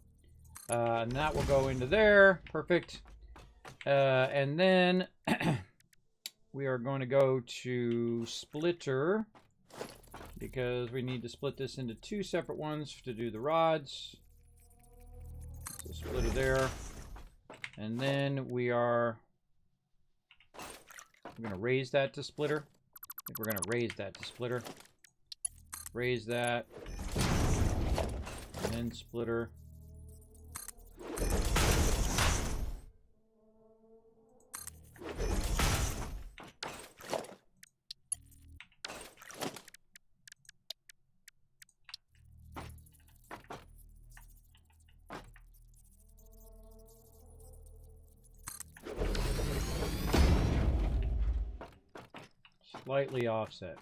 And that will go into there. Perfect. And then we are going to go to splitter because we need to split this into 2 separate ones to do the rods. So splitter there. And then we're going to raise that to splitter. I think we're going to raise that to splitter. Raise that. And then splitter. Slightly offset.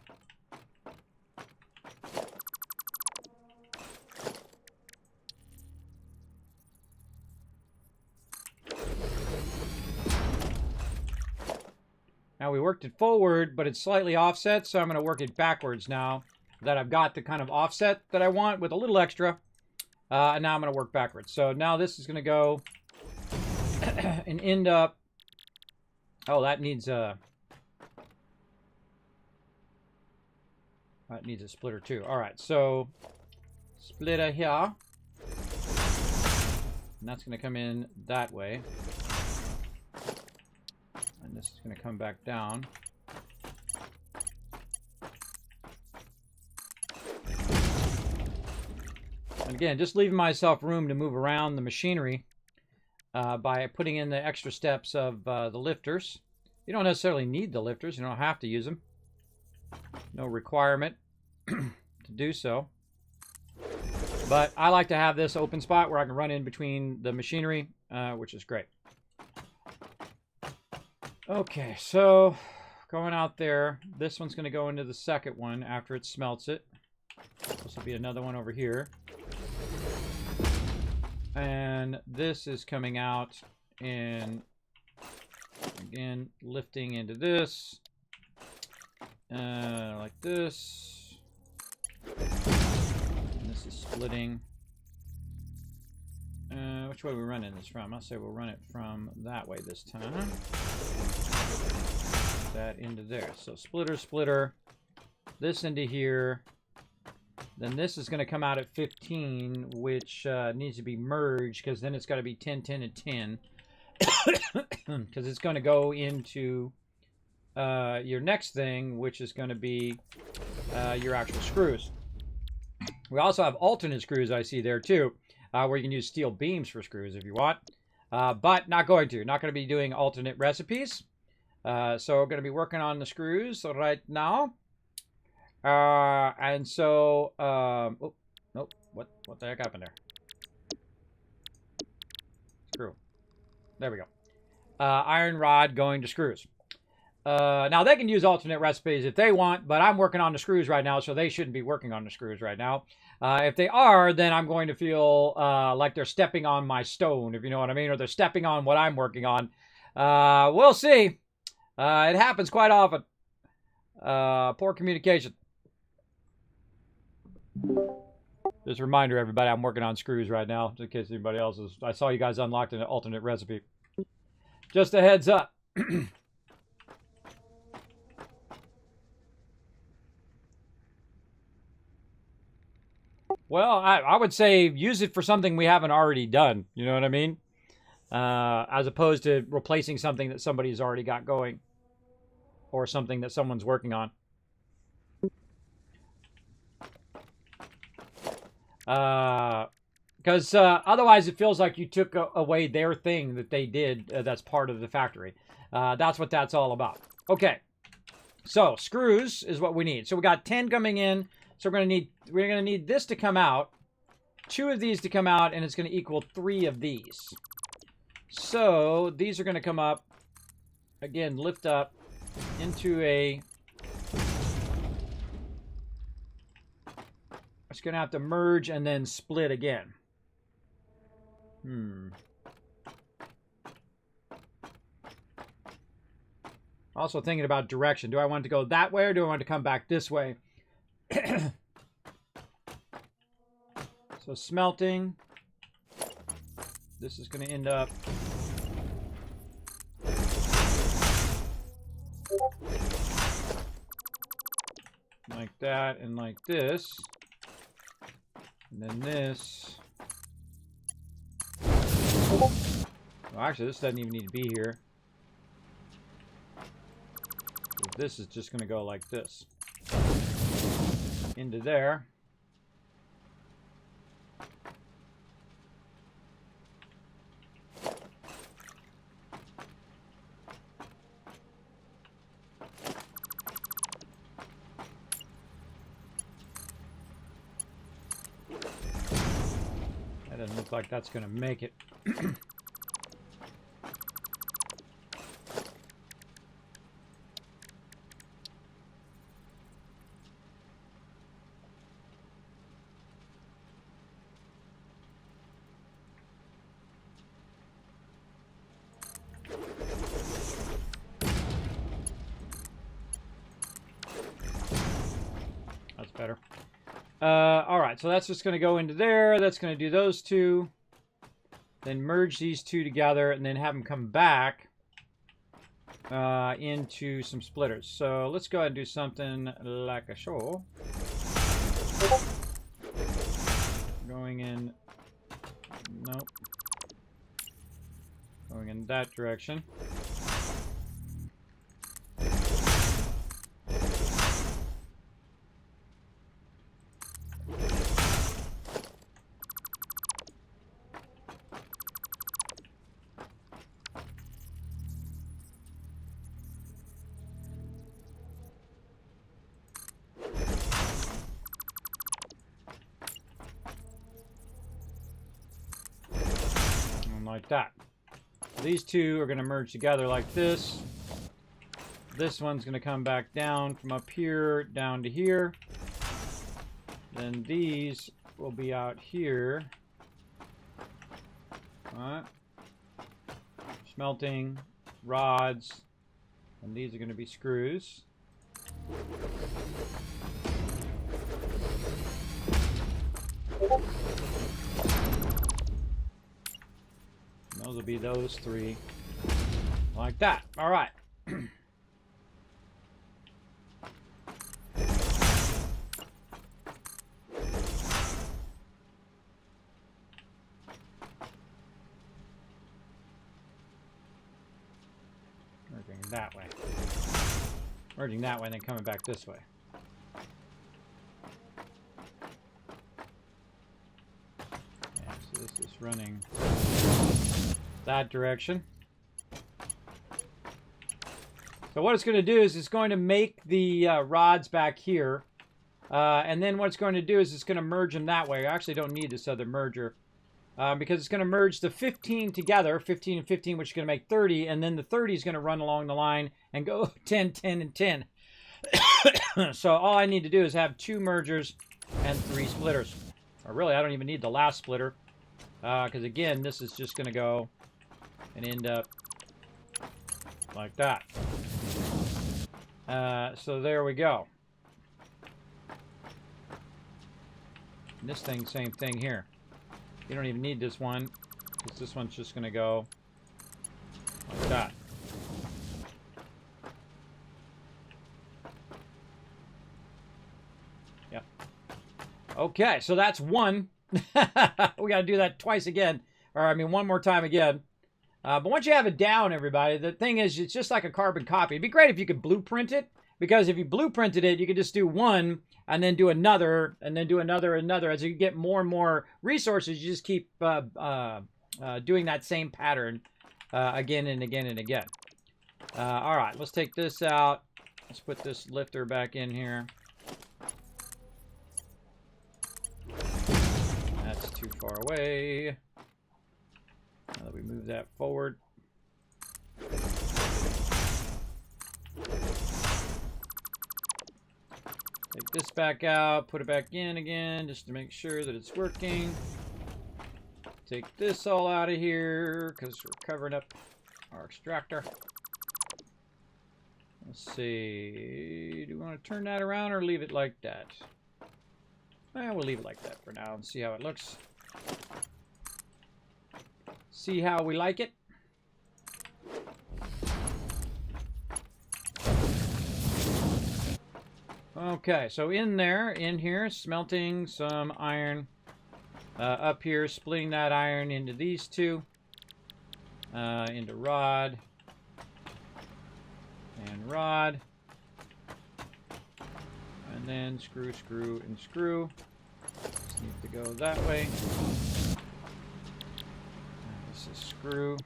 Now we worked it forward, but it's slightly offset, so I'm going to work it backwards now that I've got the kind of offset that I want with a little extra. And now I'm going to work backwards. So now this is going to go and end up... Oh, that needs a... That needs a splitter too. All right, so splitter here. And that's going to come in that way. And this is going to come back down. And again, just leaving myself room to move around the machinery by putting in the extra steps of the lifters. You don't necessarily need the lifters. You don't have to use them. No requirement to do so. But I like to have this open spot where I can run in between the machinery, which is great. Okay, so going out there, this one's going to go into the second one after it smelts it. This will be another one over here. And this is coming out in, again, lifting into this. Like this. And this is splitting. Which way are we running this from? I'll say we'll run it from that way this time. That into there. So splitter, splitter. This into here. Then this is going to come out at 15, which needs to be merged, because then it's got to be 10, 10, and 10. Because it's going to go into your next thing, which is going to be your actual screws. We also have alternate screws I see there too, where you can use steel beams for screws if you want. But not going to. Not going to be doing alternate recipes. So we're going to be working on the screws right now. And so, oh, nope, what the heck happened there? Screw. There we go. Iron rod going to screws. Now they can use alternate recipes if they want, but I'm working on the screws right now, so they shouldn't be working on the screws right now. If they are, then I'm going to feel like they're stepping on my stone, if you know what I mean, or they're stepping on what I'm working on. We'll see. It happens quite often. Poor communication. Just a reminder, everybody, I'm working on screws right now, just in case anybody else is. I saw you guys unlocked an alternate recipe. Just a heads up. Well, I would say use it for something we haven't already done. You know what I mean? As opposed to replacing something that somebody's already got going. Or something that someone's working on. Because otherwise it feels like you took away their thing that they did that's part of the factory. That's what that's all about. Okay. So, screws is what we need. So we got 10 coming in. So we're gonna need this to come out, 2 of these to come out, and it's gonna equal 3 of these. So these are gonna come up, again, lift up into a. It's gonna have to merge and then split again. Also thinking about direction. Do I want it to go that way or do I want it to come back this way? So smelting. This is going to end up like that and like this. And then this. Well, actually, this doesn't even need to be here. This is just going to go like this. Into there. That doesn't look like that's going to make it. Better. All right, so that's just going to go into there. That's going to do those 2. Then merge these 2 together and then have them come back into some splitters. So let's go ahead and do something like a show. Going in. Nope. Going in that direction. like that. These two are going to merge together like this. This one's going to come back down from up here down to here. Then these will be out here. Alright. Smelting, rods, and these are going to be screws. And those will be those three. Like that. Alright. Merging that way. Merging that way and then coming back this way. Yeah, so this is running that direction. So what it's going to do is it's going to make the rods back here. And then what it's going to do is it's going to merge them that way. I actually don't need this other merger. Because it's going to merge the 15 together, 15 and 15, which is going to make 30, and then the 30 is going to run along the line and go 10, 10, and 10. So all I need to do is have 2 mergers and 3 splitters. Or really, I don't even need the last splitter, because again, this is just going to go and end up like that. So there we go. And this thing, same thing here. You don't even need this one, because this one's just going to go like that. Yep. Okay, so that's one. We got to do that twice again. Or, I mean, one more time again. But once you have it down, everybody, the thing is, it's just like a carbon copy. It'd be great if you could blueprint it, because if you blueprinted it, you could just do one, and then do another, and then do another, another. As you get more and more resources, you just keep doing that same pattern again and again and again. All right, let's take this out. Let's put this lifter back in here. That's too far away. Now that we move that forward. Take this back out, put it back in again, just to make sure that it's working. Take this all out of here, because we're covering up our extractor. Let's see, do we want to turn that around or leave it like that? We'll leave it like that for now and see how it looks. See how we like it. Okay, so in here, smelting some iron. Up here, splitting that iron into these two. Into rod. And rod. And then screw, screw, and screw. Just need to go that way. And this is screw.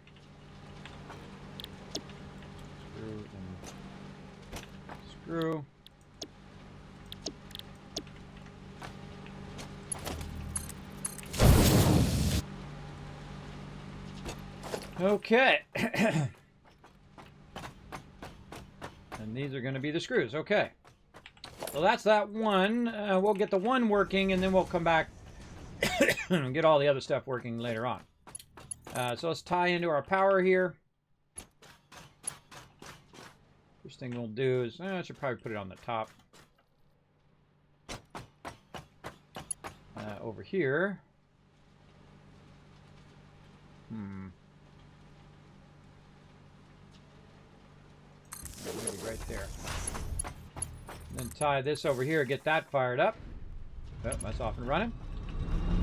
Screw and screw. Okay. And these are going to be the screws. Okay. So that's that one. We'll get the one working, and then we'll come back and get all the other stuff working later on. So let's tie into our power here. First thing we'll do is, I should probably put it on the top. Over here. Maybe right there. And then tie this over here, get that fired up. Oh, that's off and running.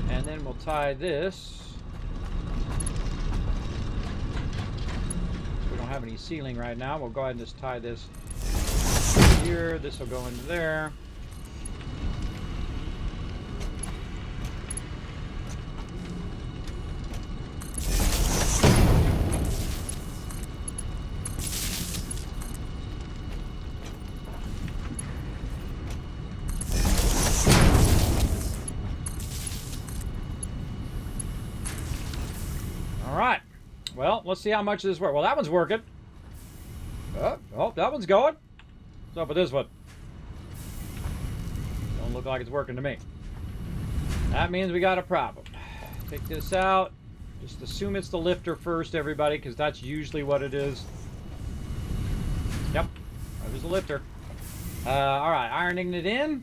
And then we'll tie this. We don't have any sealing right now. We'll go ahead and just tie this here. This will go into there. All right. Well, let's see how much of this works. Well, that one's working. Oh, that one's going. What's up with this one? Don't look like it's working to me. That means we got a problem. Take this out. Just assume it's the lifter first, everybody, because that's usually what it is. Yep, there's a lifter. All right, ironing it in.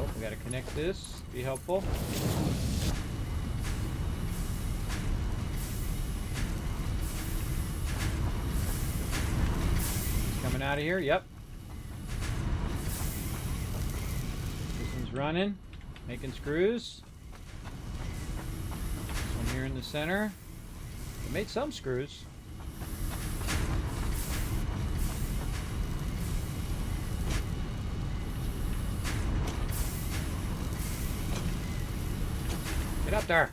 Oh, we got to connect this. Be helpful. It's coming out of here. Yep. This one's running, making screws. This one here in the center. It made some screws. Get up there.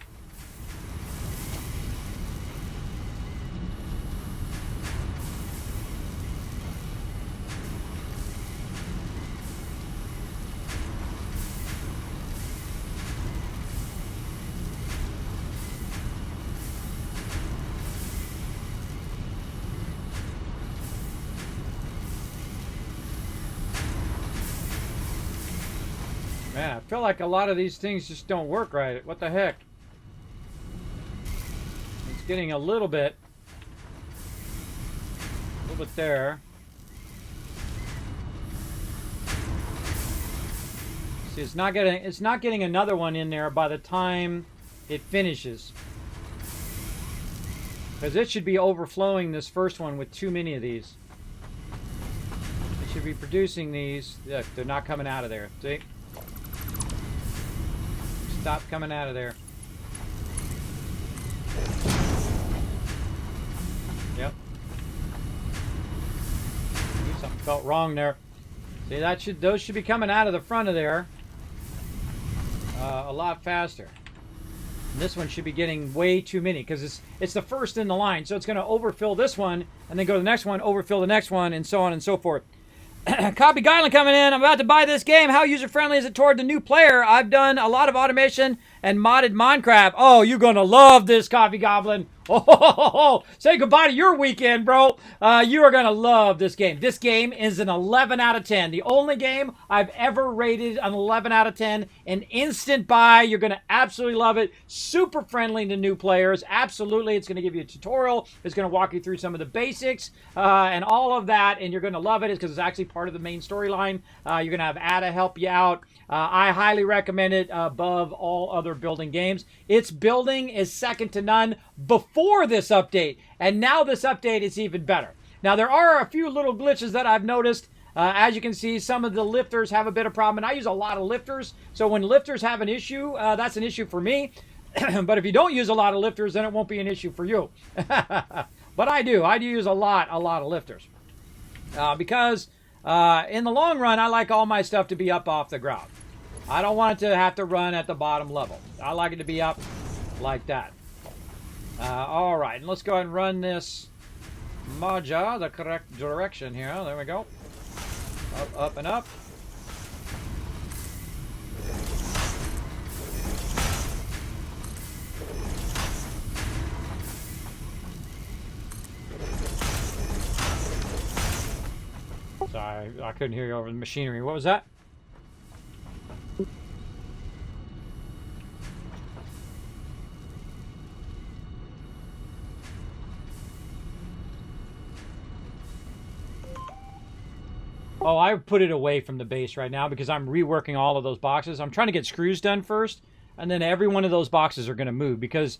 Man, I feel like a lot of these things just don't work right. What the heck? It's getting a little bit there. See, it's not getting another one in there by the time it finishes. Because it should be overflowing this first one with too many of these. It should be producing these. Look, they're not coming out of there. See? Stop coming out of there. Yep. Something felt wrong there. See, those should be coming out of the front of there a lot faster. And this one should be getting way too many because it's the first in the line, so it's going to overfill this one and then go to the next one, overfill the next one, and so on and so forth. Copy Guideline coming in. I'm about to buy this game. How user-friendly is it toward the new player? I've done a lot of automation and modded Minecraft. Oh, you're going to love this, Coffee Goblin. Oh, say goodbye to your weekend, bro. You are going to love this game. This game is an 11 out of 10. The only game I've ever rated an 11 out of 10. An instant buy. You're going to absolutely love it. Super friendly to new players. Absolutely. It's going to give you a tutorial. It's going to walk you through some of the basics and all of that. And you're going to love it because it's actually part of the main storyline. You're going to have Ada help you out. I highly recommend it above all other building games. Its building is second to none before this update, and now this update is even better. Now, there are a few little glitches that I've noticed. As you can see, some of the lifters have a bit of problem, and I use a lot of lifters, so when lifters have an issue, that's an issue for me. But if you don't use a lot of lifters, then it won't be an issue for you. But I do use a lot of lifters. Because in the long run, I like all my stuff to be up off the ground. I don't want it to have to run at the bottom level. I like it to be up like that. All right, and let's go ahead and run this Maja the correct direction here. There we go. Up and up. Sorry, I couldn't hear you over the machinery. What was that? Oh, I put it away from the base right now because I'm reworking all of those boxes. I'm trying to get screws done first, and then every one of those boxes are going to move because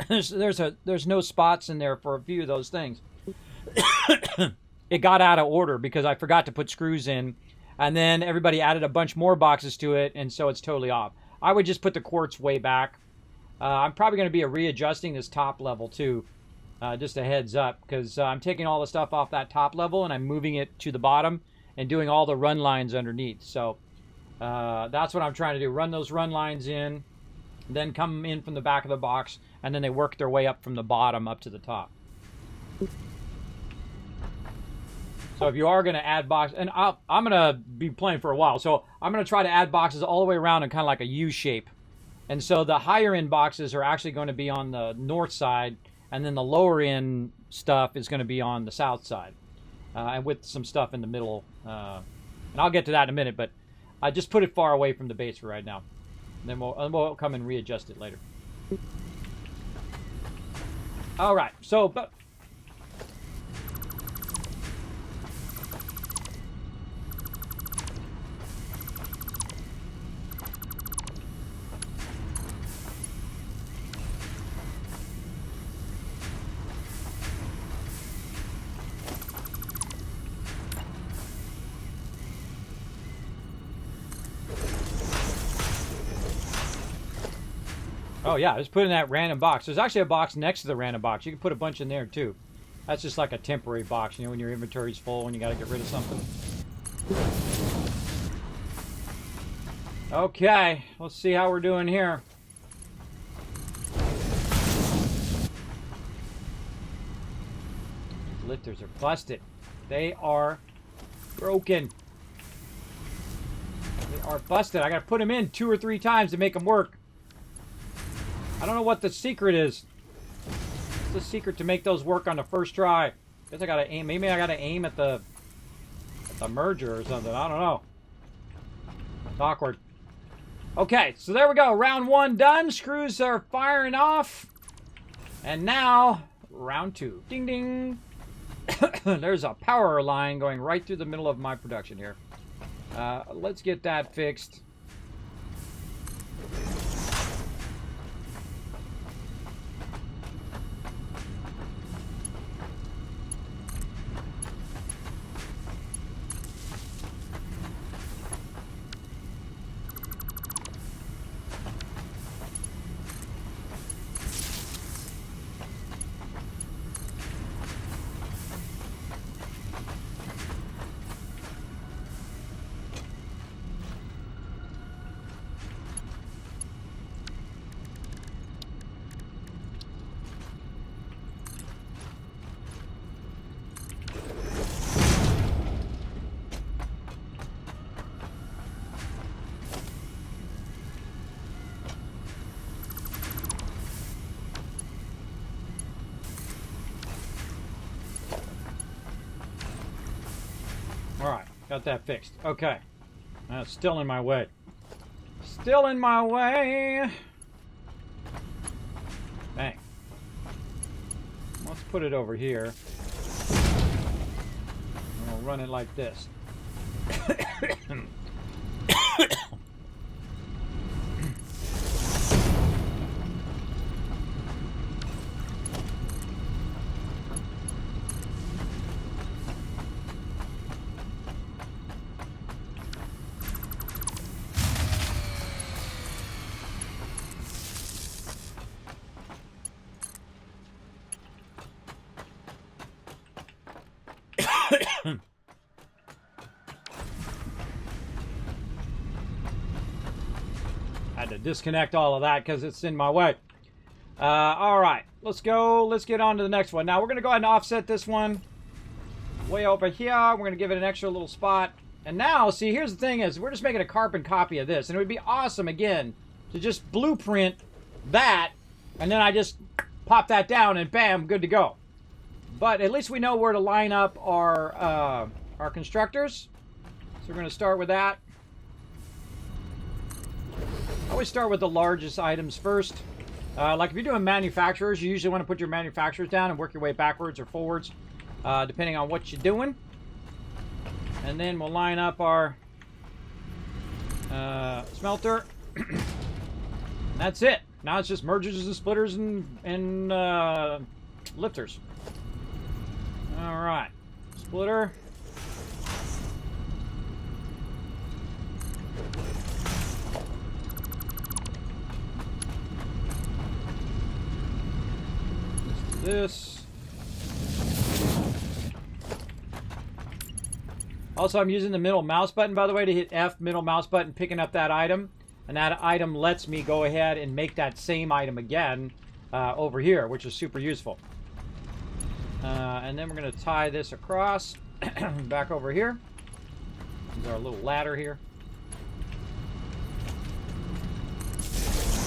there's no spots in there for a few of those things. It got out of order because I forgot to put screws in, and then everybody added a bunch more boxes to it, and so it's totally off. I would just put the quartz way back. I'm probably going to be readjusting this top level too, just a heads up, because I'm taking all the stuff off that top level and I'm moving it to the bottom and doing all the run lines underneath. So that's what I'm trying to do. Run those run lines in, then come in from the back of the box, and then they work their way up from the bottom up to the top. So if you are going to add boxes, and I'm going to be playing for a while, so I'm going to try to add boxes all the way around in kind of like a U shape And so the higher end boxes are actually going to be on the north side, and then the lower end stuff is going to be on the south side, and with some stuff in the middle. And I'll get to that in a minute, but I just put it far away from the base for right now. And then we'll come and readjust it later. All right, so but. Oh yeah, just put in that random box. There's actually a box next to the random box. You can put a bunch in there too. That's just like a temporary box, you know, when your inventory's full, when you got to get rid of something. Okay, let's see how we're doing here. Lifters are busted. They are broken. They are busted. I got to put them in 2 or 3 times to make them work. I don't know what the secret is. What's the secret to make those work on the first try? Guess I gotta aim. Maybe I gotta aim at the merger or something. I don't know. It's awkward. Okay, so there we go. Round 1 done. Screws are firing off. And now, round 2. Ding ding. There's a power line going right through the middle of my production here. Let's get that fixed. Alright, got that fixed. Okay. That's still in my way. Still in my way. Bang. Let's put it over here. And we'll run it like this. Had to disconnect all of that because it's in my way. All right, let's go. Let's get on to the next one. Now we're going to go ahead and offset this one way over here. We're going to give it an extra little spot. And now, see, here's the thing is, we're just making a carbon copy of this. And it would be awesome, again, to just blueprint that. And then I just pop that down and bam, good to go. But at least we know where to line up our constructors. So we're going to start with that. I always start with the largest items first. Like if you're doing manufacturers, you usually want to put your manufacturers down and work your way backwards or forwards, depending on what you're doing. And then we'll line up our smelter. And that's it. Now it's just mergers and splitters and lifters. All right, splitter. This. Also, I'm using the middle mouse button, by the way, to hit F, middle mouse button, picking up that item. And that item lets me go ahead and make that same item again over here, which is super useful. And then we're going to tie this across back over here. There's our little ladder here.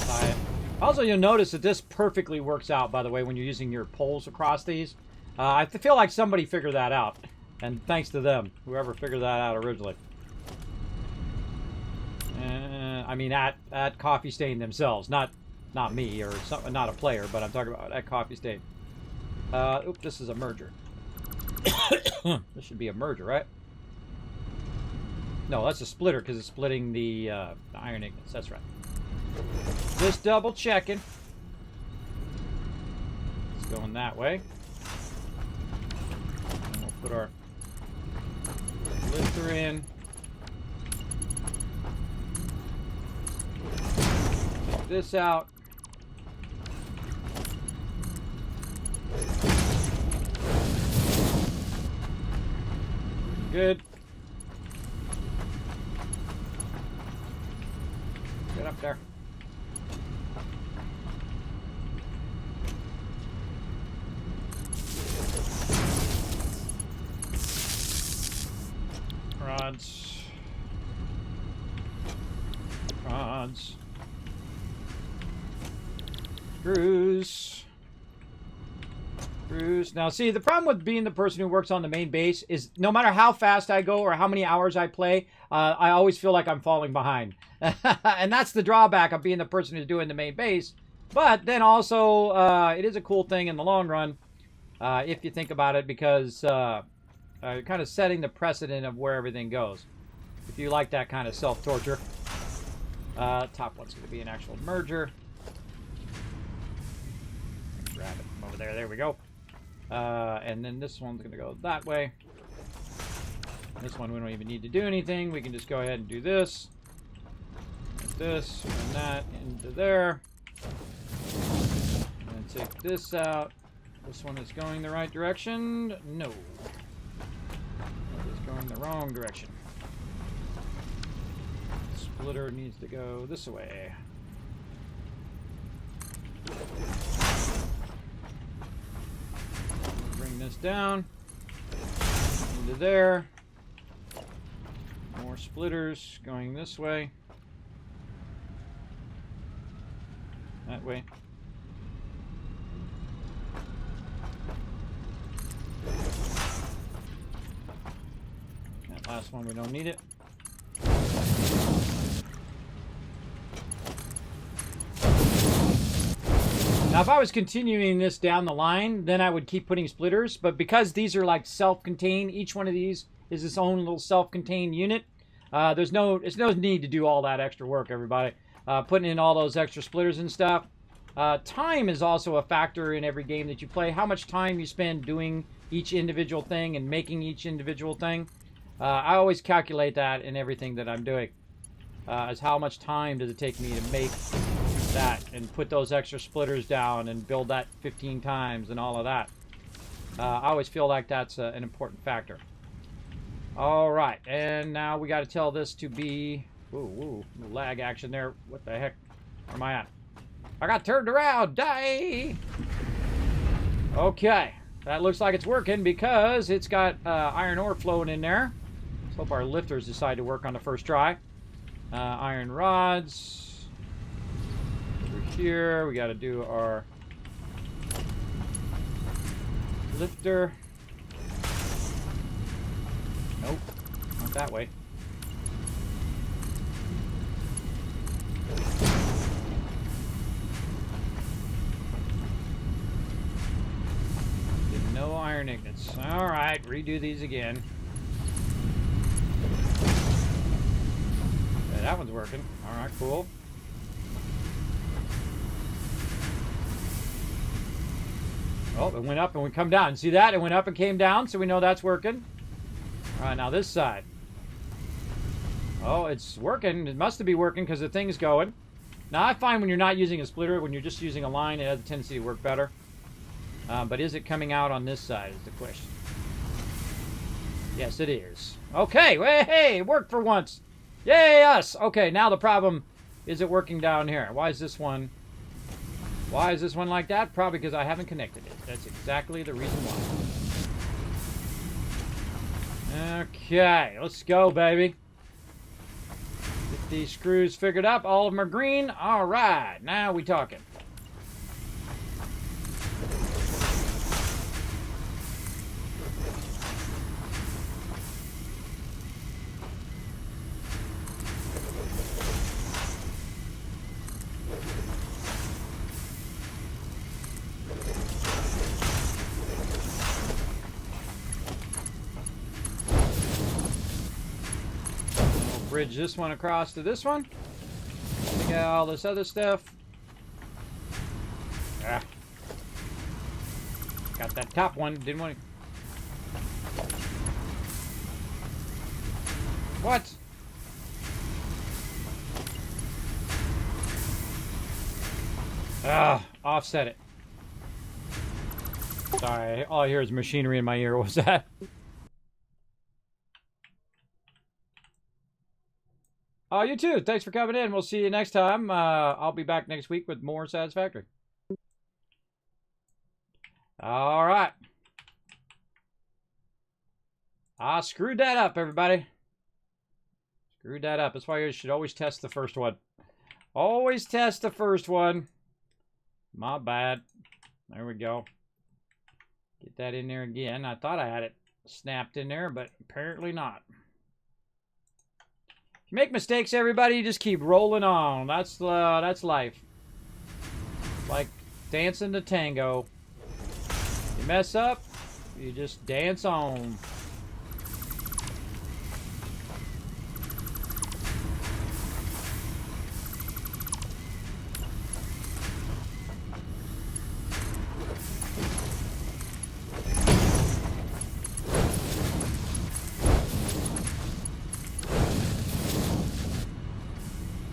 Tie Also, you'll notice that this perfectly works out, by the way, when you're using your poles across these. I feel like somebody figured that out. And thanks to them, whoever figured that out originally. I mean, at Coffee Stain themselves, not me or not a player, but I'm talking about at Coffee Stain. Oop, this is a merger. This should be a merger, right? No, that's a splitter because it's splitting the iron ingots. That's right. Just double checking. It's going that way. And we'll put our lifter in. Take this out. Good. Get up there. Rods. Rods. Screws. Screws. Now, see, the problem with being the person who works on the main base is no matter how fast I go or how many hours I play, I always feel like I'm falling behind. And that's the drawback of being the person who's doing the main base. But then also, it is a cool thing in the long run, if you think about it, because you're kind of setting the precedent of where everything goes. If you like that kind of self-torture. Top one's going to be an actual merger. Grab it from over there. There we go. And then this one's going to go that way. This one we don't even need to do anything. We can just go ahead and do this. Like this. And that into there. And then take this out. This one is going the right direction. No. It is going the wrong direction. Splitter needs to go this way. Bring this down into there. More splitters going this way. That way. That last one, we don't need it. Now, if I was continuing this down the line, then I would keep putting splitters. But because these are like self-contained, each one of these is its own little self-contained unit. There's no need to do all that extra work, everybody. Putting in all those extra splitters and stuff. Time is also a factor in every game that you play. How much time you spend doing each individual thing and making each individual thing. I always calculate that in everything that I'm doing. As how much time does it take me to make that and put those extra splitters down and build that 15 times and all of that. I always feel like that's an important factor. All right, and now we got to tell this to be... Ooh, lag action there. What the heck? Where am I at? I got turned around. Die! Okay, that looks like it's working because it's got iron ore flowing in there. Let's hope our lifters decide to work on the first try. Iron rods. Over here, we got to do our lifter. Nope, not that way. No iron ingots. All right, redo these again. Yeah, that one's working. All right, cool. Oh, it went up and we come down. See that? It went up and came down, so we know that's working. All right, now this side. Oh, it's working. It must be working because the thing's going. Now, I find when you're not using a splitter, when you're just using a line, it has a tendency to work better. But is it coming out on this side is the question. Yes, it is. Okay, hey, it worked for once. Yay, us. Okay, now the problem, is it working down here? Why is this one like that? Probably because I haven't connected it. That's exactly the reason why. Okay, let's go, baby. Get these screws figured up. All of them are green. All right, now we talking. bridge this one across to this one. We got all this other stuff. Ah. Got that top one. Didn't want to... What? Ah, offset it. Sorry, all I hear is machinery in my ear. What was that? Oh, you too. Thanks for coming in. We'll see you next time. I'll be back next week with more Satisfactory. All right. I screwed that up, everybody. Screwed that up. That's why you should always test the first one. Always test the first one. My bad. There we go. Get that in there again. I thought I had it snapped in there, but apparently not. You make mistakes, everybody. You just keep rolling on. That's life. Like dancing the tango. You mess up, you just dance on.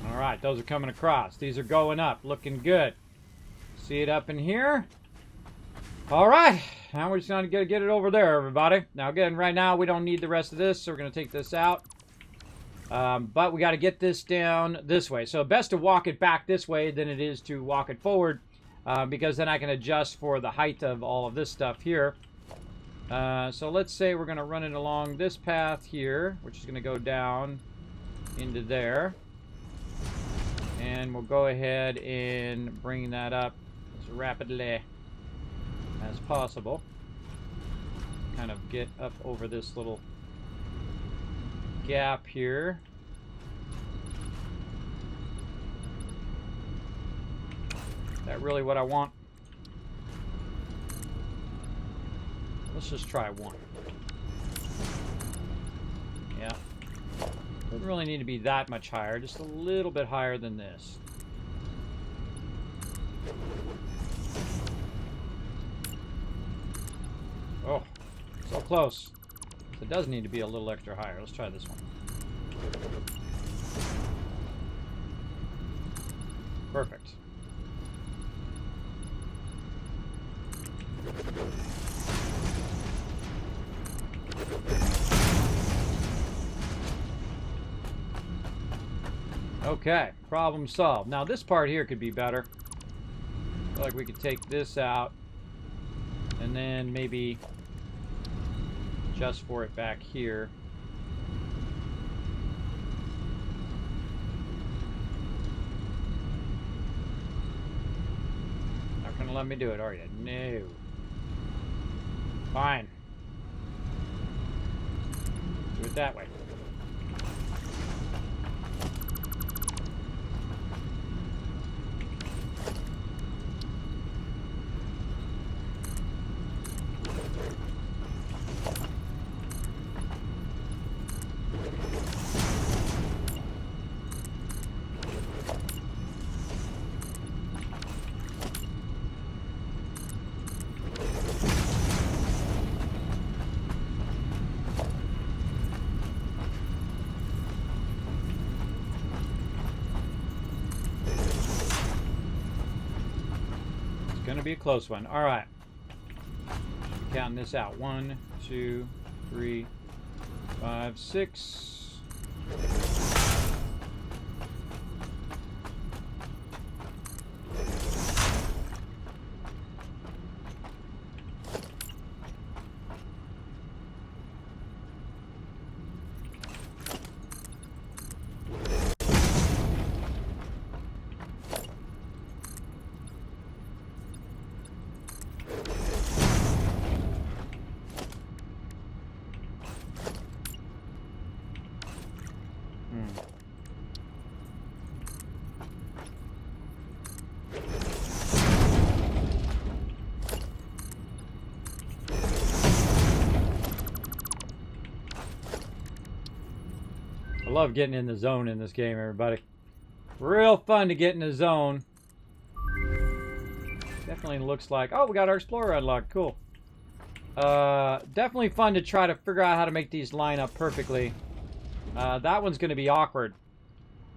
Alright, those are coming across. These are going up. Looking good. See it up in here? Alright. Now we're just going to get it over there, everybody. Now, again, right now, we don't need the rest of this, so we're going to take this out. But we got to get this down this way. So, best to walk it back this way than it is to walk it forward. Because then I can adjust for the height of all of this stuff here. So, let's say we're going to run it along this path here, which is going to go down into there. And we'll go ahead and bring that up as rapidly as possible. Kind of get up over this little gap here. Is that really what I want? Let's just try one. Yeah. Doesn't really need to be that much higher, just a little bit higher than this. Oh, so close. It does need to be a little extra higher. Let's try this one. Perfect. Okay, problem solved. Now this part here could be better. I feel like we could take this out and then maybe adjust for it back here. Not gonna let me do it, are you? No. Fine. Do it that way. Gonna be a close one. All right. Counting this out. 1, 2, 3, 5, 6. love getting in the zone in this game, everybody. Real fun to get in the zone. Definitely looks like... Oh, we got our Explorer unlocked. Cool. Definitely fun to try to figure out how to make these line up perfectly. That one's going to be awkward.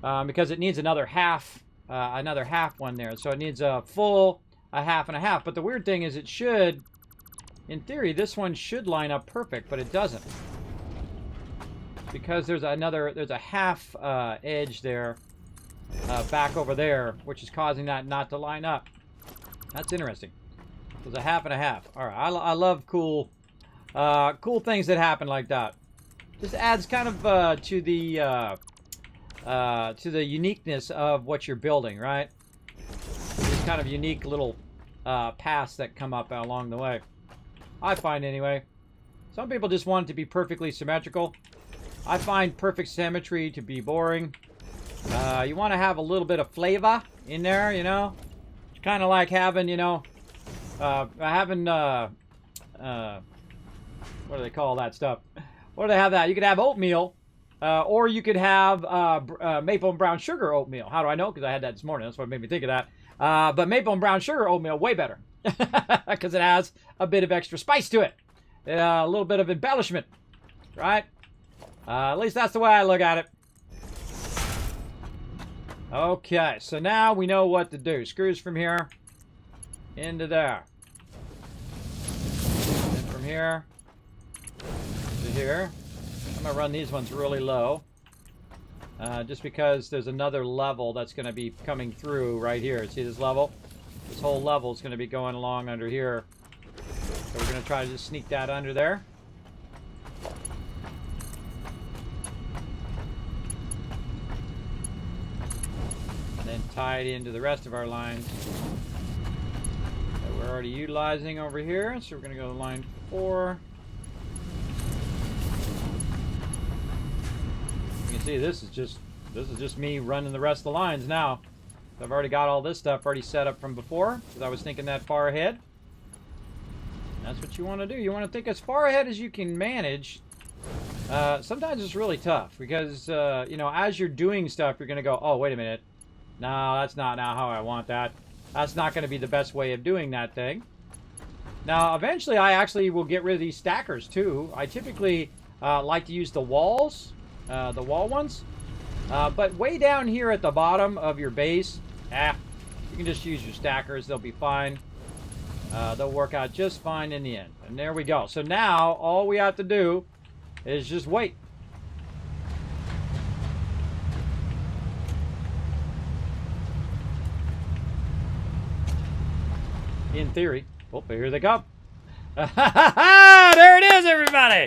Because it needs another half one there. So it needs a full, a half, and a half. But the weird thing is it should... In theory, this one should line up perfect, but it doesn't. Because there's a half edge there, back over there, which is causing that not to line up. That's interesting. There's a half and a half. All right, I love cool things that happen like that. Just adds kind of to the uniqueness of what you're building, right? These kind of unique little paths that come up along the way. I find anyway. Some people just want it to be perfectly symmetrical. I find perfect symmetry to be boring. You want to have a little bit of flavor in there, you know? It's kind of like having, you know, what do they call that stuff? What do they have that? You could have oatmeal, or you could have maple and brown sugar oatmeal. How do I know? Because I had that this morning. That's what made me think of that. But maple and brown sugar oatmeal, way better. Because it has a bit of extra spice to it. A little bit of embellishment, right? At least that's the way I look at it. Okay, so now we know what to do. Screws from here into there. And from here to here. I'm going to run these ones really low. Just because there's another level that's going to be coming through right here. See this level? This whole level is going to be going along under here. So we're going to try to just sneak that under there. And then tie it into the rest of our lines that we're already utilizing over here. So we're going to go to line 4. You can see this is just me running the rest of the lines now. I've already got all this stuff already set up from before because I was thinking that far ahead. That's what you want to do. You want to think as far ahead as you can manage. Sometimes it's really tough because, you know, as you're doing stuff, you're going to go, oh, wait a minute. No, that's not now how I want that. That's not going to be the best way of doing that thing. Now, eventually, I actually will get rid of these stackers, too. I typically like to use the walls, the wall ones. But way down here at the bottom of your base, you can just use your stackers. They'll be fine. They'll work out just fine in the end. And there we go. So now, all we have to do is just wait. In theory. Oh, here they come. There it is, everybody.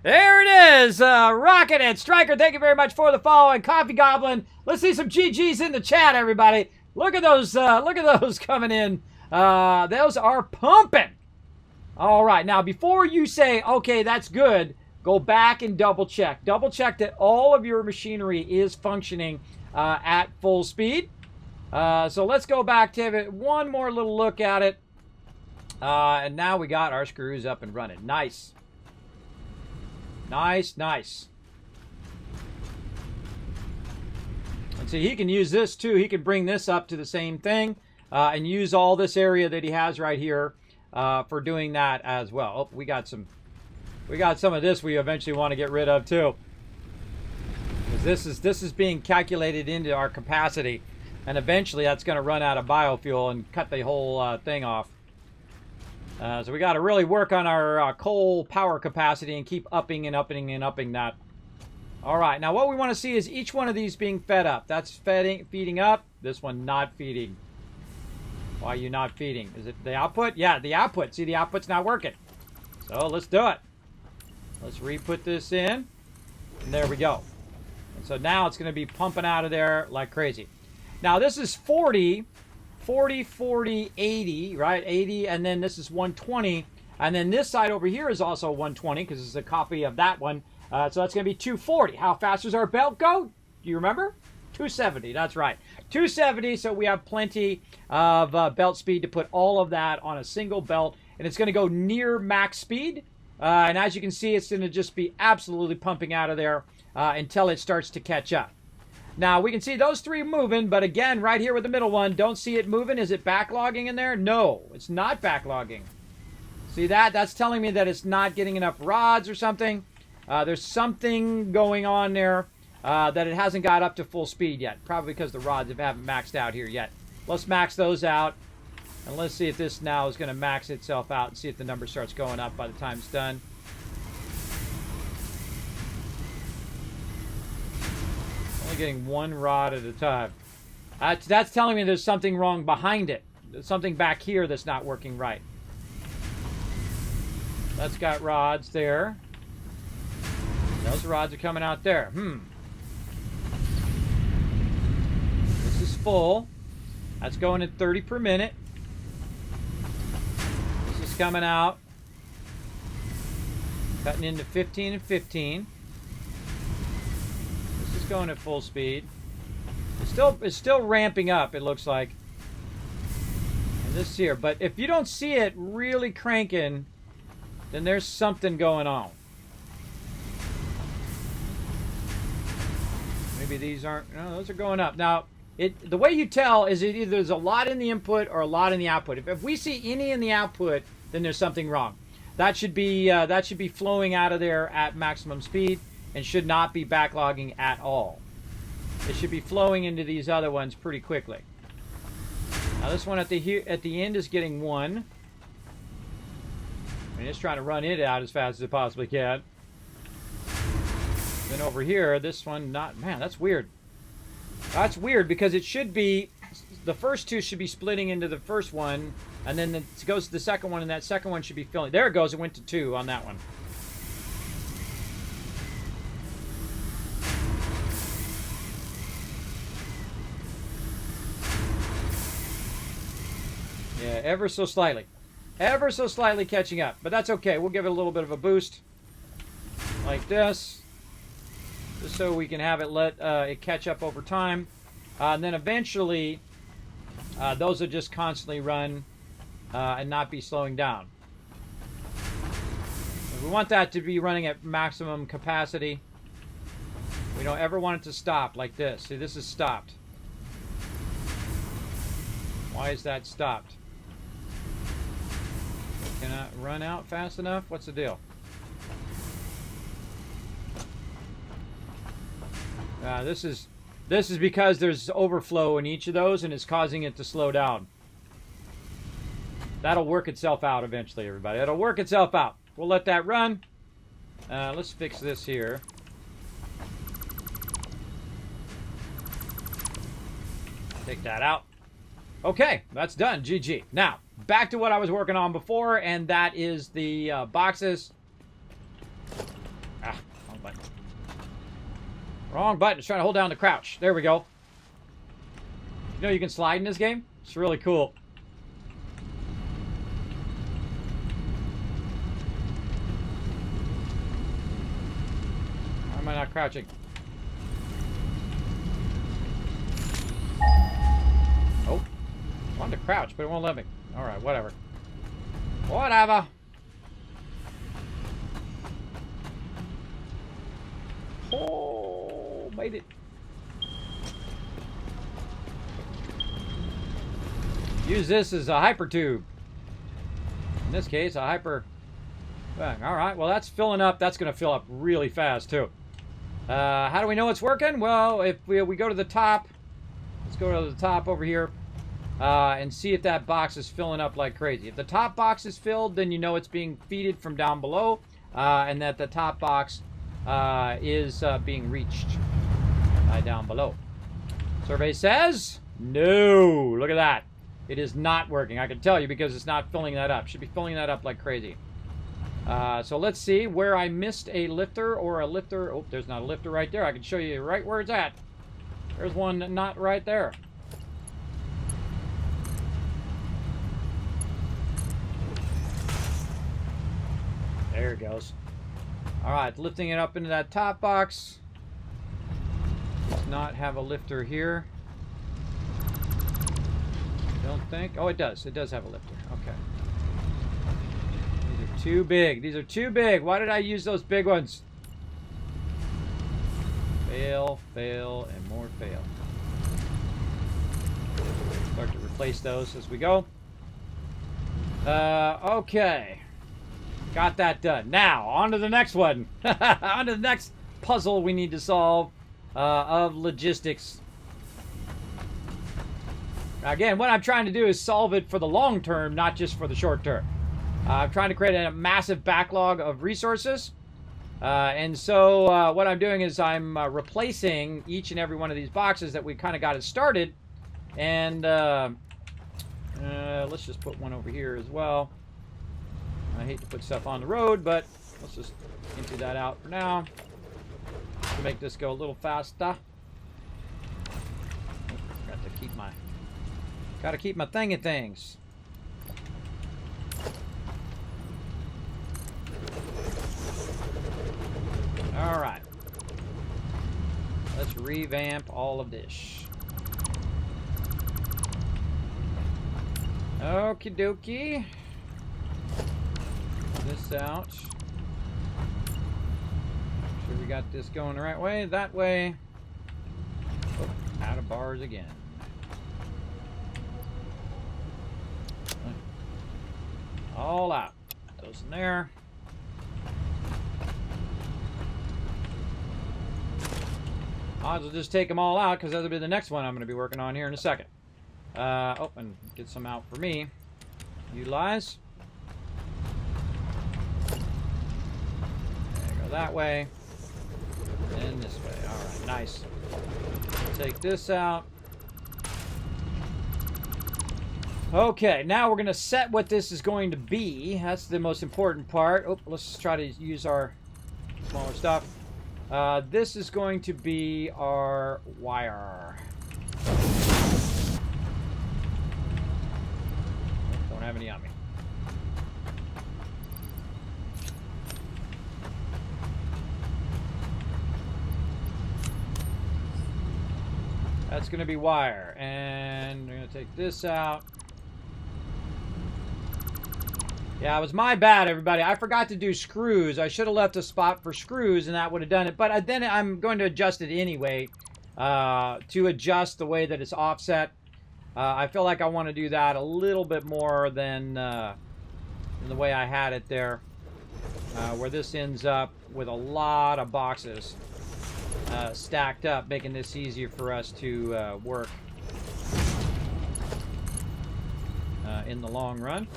There it is. Rocket and Striker, thank you very much for the follow. And Coffee Goblin, let's see some GGs in the chat, everybody. Look at those coming in. Those are pumping. All right, now before you say, okay, that's good, go back and double check. Double check that all of your machinery is functioning at full speed. So let's go back to it. One more little look at it. And now we got our screws up and running. Nice. Nice, nice. And see, he can use this too. He can bring this up to the same thing and use all this area that he has right here for doing that as well. Oh, we got some of this we eventually want to get rid of too. Because this is being calculated into our capacity, and eventually that's going to run out of biofuel and cut the whole thing off. So we got to really work on our coal power capacity and keep upping and upping and upping that. All right, now what we want to see is each one of these being fed up. That's feeding up. This one not feeding. Why are you not feeding? Is it the output? Yeah, the output. See, the output's not working. So let's do it. Let's re-put this in. And there we go. And so now it's going to be pumping out of there like crazy. Now this is 40, 80, right? 80, and then this is 120. And then this side over here is also 120 because it's a copy of that one. So that's going to be 240. How fast does our belt go? Do you remember? 270, that's right. 270, so we have plenty of belt speed to put all of that on a single belt. And it's going to go near max speed. And as you can see, it's going to just be absolutely pumping out of there until it starts to catch up. Now, we can see those 3 moving, but again, right here with the middle one, don't see it moving. Is it backlogging in there? No, it's not backlogging. See that? That's telling me that it's not getting enough rods or something. There's something going on there that it hasn't got up to full speed yet. Probably because the rods haven't maxed out here yet. Let's max those out. And let's see if this now is going to max itself out and see if the number starts going up by the time it's done. Only getting 1 rod at a time. That's telling me there's something wrong behind it. There's something back here that's not working right. That's got rods there. Those rods are coming out there. This is full. That's going at 30 per minute. This is coming out. Cutting into 15 and 15. This is going at full speed. It's still ramping up, it looks like. And this here. But if you don't see it really cranking, then there's something going on. Maybe these aren't... No, those are going up. Now, the way you tell is it either there's a lot in the input or a lot in the output. If we see any in the output, then there's something wrong. That should be flowing out of there at maximum speed and should not be backlogging at all. It should be flowing into these other ones pretty quickly. Now this one at the end is getting 1. I mean, it's trying to run it out as fast as it possibly can. Then over here, this one not... Man, that's weird. That's weird because it should be... The first 2 should be splitting into the first one, and then it goes to the second one, and that second one should be filling. There it goes. It went to 2 on that one. Yeah, ever so slightly. Ever so slightly catching up. But that's okay. We'll give it a little bit of a boost. Like this. Just so we can have it let it catch up over time. And then eventually, those will just constantly run and not be slowing down. We want that to be running at maximum capacity. We don't ever want it to stop like this. See, this is stopped. Why is that stopped? Can I run out fast enough? What's the deal? This is because there's overflow in each of those and it's causing it to slow down. That'll work itself out eventually, everybody. It'll work itself out. We'll let that run. Let's fix this here. Take that out. Okay, that's done. GG. Now, back to what I was working on before, and that is the boxes. Wrong button. Wrong button. It's trying to hold down the crouch. There we go. You know you can slide in this game? It's really cool. Why am I not crouching? Oh. I wanted to crouch, but it won't let me. Alright, whatever. Whatever. Oh, made it. Use this as a hyper tube. In this case, a hyper... Alright, well that's filling up. That's going to fill up really fast, too. How do we know it's working? Well, if we go to the top... Let's go to the top over here. And see if that box is filling up like crazy. If the top box is filled, then you know it's being feeded from down below, and that the top box is being reached by down below. Survey says no. Look at that. It is not working. I can tell you because it's not filling that up. Should be filling that up like crazy. So let's see where I missed a lifter or a lifter. Oh, there's not a lifter right there. I can show you right where it's at. There's one not right there. There it goes. Alright, lifting it up into that top box. Does not have a lifter here. Don't think. Oh, it does. It does have a lifter. Okay. These are too big. These are too big. Why did I use those big ones? Fail, fail, and more fail. Start to replace those as we go. Okay. Got that done. Now, on to the next one. On to the next puzzle we need to solve of logistics. Again, what I'm trying to do is solve it for the long term, not just for the short term. I'm trying to create a massive backlog of resources. And so what I'm doing is I'm replacing each and every one of these boxes that we kind of got it started. And let's just put one over here as well. I hate to put stuff on the road, but let's just empty that out for now to make this go a little faster. Gotta keep my thing of things. All right. Let's revamp all of this. Okie dokie. This out. Make sure we got this going the right way. That way. Oh, out of bars again. All out. Those in there. Might as well just take them all out because that'll be the next one I'm going to be working on here in a second. Oh, and get some out for me. Utilize. There, go that way. And this way. All right, nice. Take this out. Okay, now we're going to set what this is going to be. That's the most important part. Oh, let's try to use our smaller stuff. This is going to be our wire. Don't have any on me. That's going to be wire. And we're going to take this out. Yeah, it was my bad, everybody. I forgot to do screws. I should have left a spot for screws, and that would have done it. But then I'm going to adjust it anyway to adjust the way that it's offset. I feel like I want to do that a little bit more than the way I had it there, where this ends up with a lot of boxes stacked up, making this easier for us to work in the long run.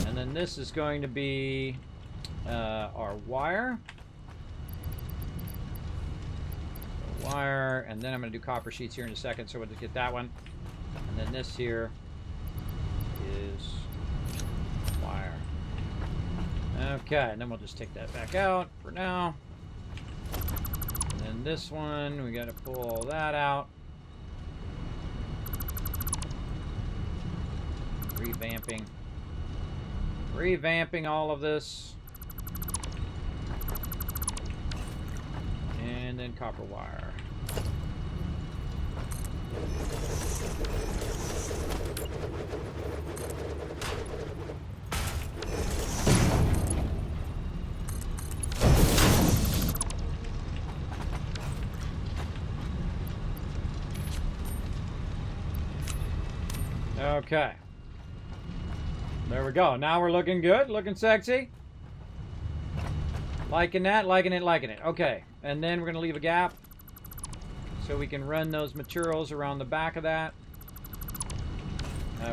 And then this is going to be our wire. Wire, and then I'm going to do copper sheets here in a second, so we'll just get that one. And then this here is wire. Okay, and then we'll just take that back out for now. And then this one, we got to pull all that out. Revamping all of this. And then copper wire. Okay. There we go. Now we're looking good, looking sexy. Liking that, liking it, liking it. Okay, and then we're going to leave a gap so we can run those materials around the back of that.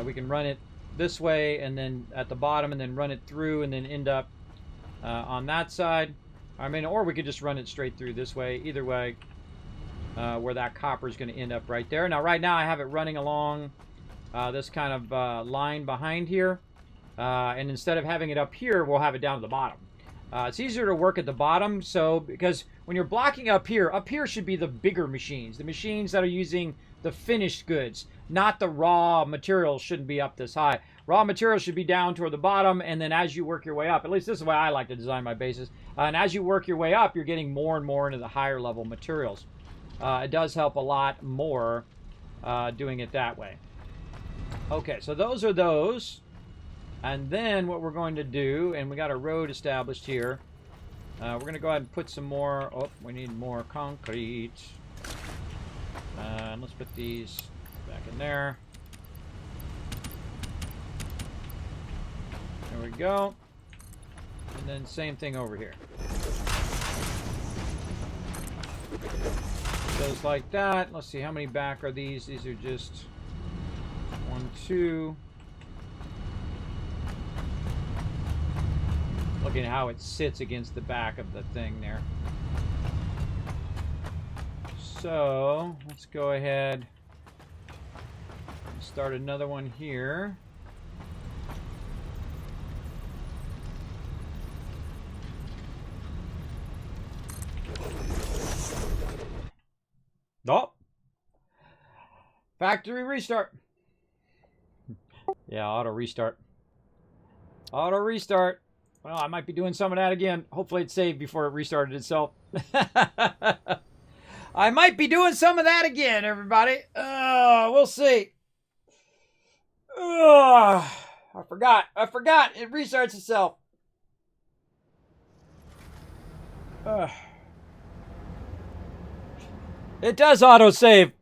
We can run it this way and then at the bottom and then run it through and then end up on that side. I mean, or we could just run it straight through this way. Either way, where that copper is going to end up right there. Now, right now I have it running along this kind of line behind here. And instead of having it up here, we'll have it down to the bottom. It's easier to work at the bottom, so because when you're blocking up here should be the bigger machines. The machines that are using the finished goods, not the raw materials shouldn't be up this high. Raw materials should be down toward the bottom, and then as you work your way up, at least this is the way I like to design my bases, and as you work your way up, you're getting more and more into the higher level materials. It does help a lot more doing it that way. Okay, so those are those. And then what we're going to do, and we got a road established here. We're going to go ahead and put some more. Oh, we need more concrete. Let's put these back in there. There we go. And then same thing over here. Goes like that. Let's see, how many back are these? These are just 1, 2. Looking at how it sits against the back of the thing there. So, let's go ahead and start another one here. Oh! Factory restart. Yeah, auto restart. Auto restart. Well, I might be doing some of that again. Hopefully it's saved before it restarted itself. I might be doing some of that again, everybody. We'll see. I forgot. It restarts itself. It does auto-save.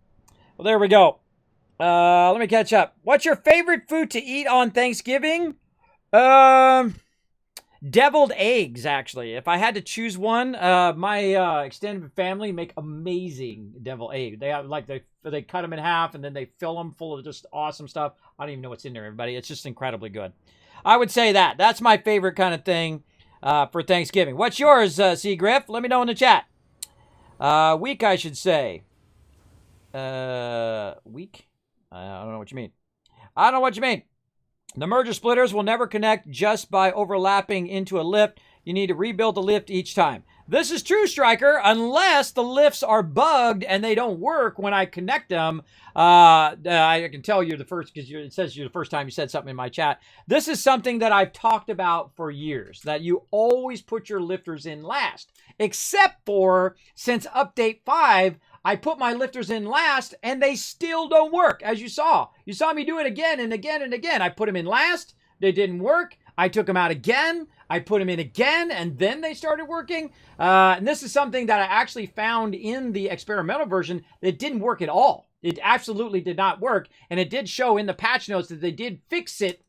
Well, there we go. Let me catch up. What's your favorite food to eat on Thanksgiving? Deviled eggs, actually. If I had to choose one, my extended family make amazing deviled eggs. They have they cut them in half and then they fill them full of just awesome stuff. I don't even know what's in there, everybody. It's just incredibly good. I would say that. That's my favorite kind of thing for Thanksgiving. What's yours, C. Griff? Let me know in the chat. Week, I should say. Week? I don't know what you mean. I don't know what you mean. The merger splitters will never connect just by overlapping into a lift. You need to rebuild the lift each time. This is true, Striker, unless the lifts are bugged and they don't work when I connect them. I can tell you're the first, because it says you're the first time you said something in my chat. This is something that I've talked about for years, that you always put your lifters in last, except for since update 5, I put my lifters in last and they still don't work, as you saw. You saw me do it again and again and again. I put them in last. They didn't work. I took them out again. I put them in again, and then they started working. And this is something that I actually found in the experimental version that didn't work at all. It absolutely did not work. And it did show in the patch notes that they did fix it.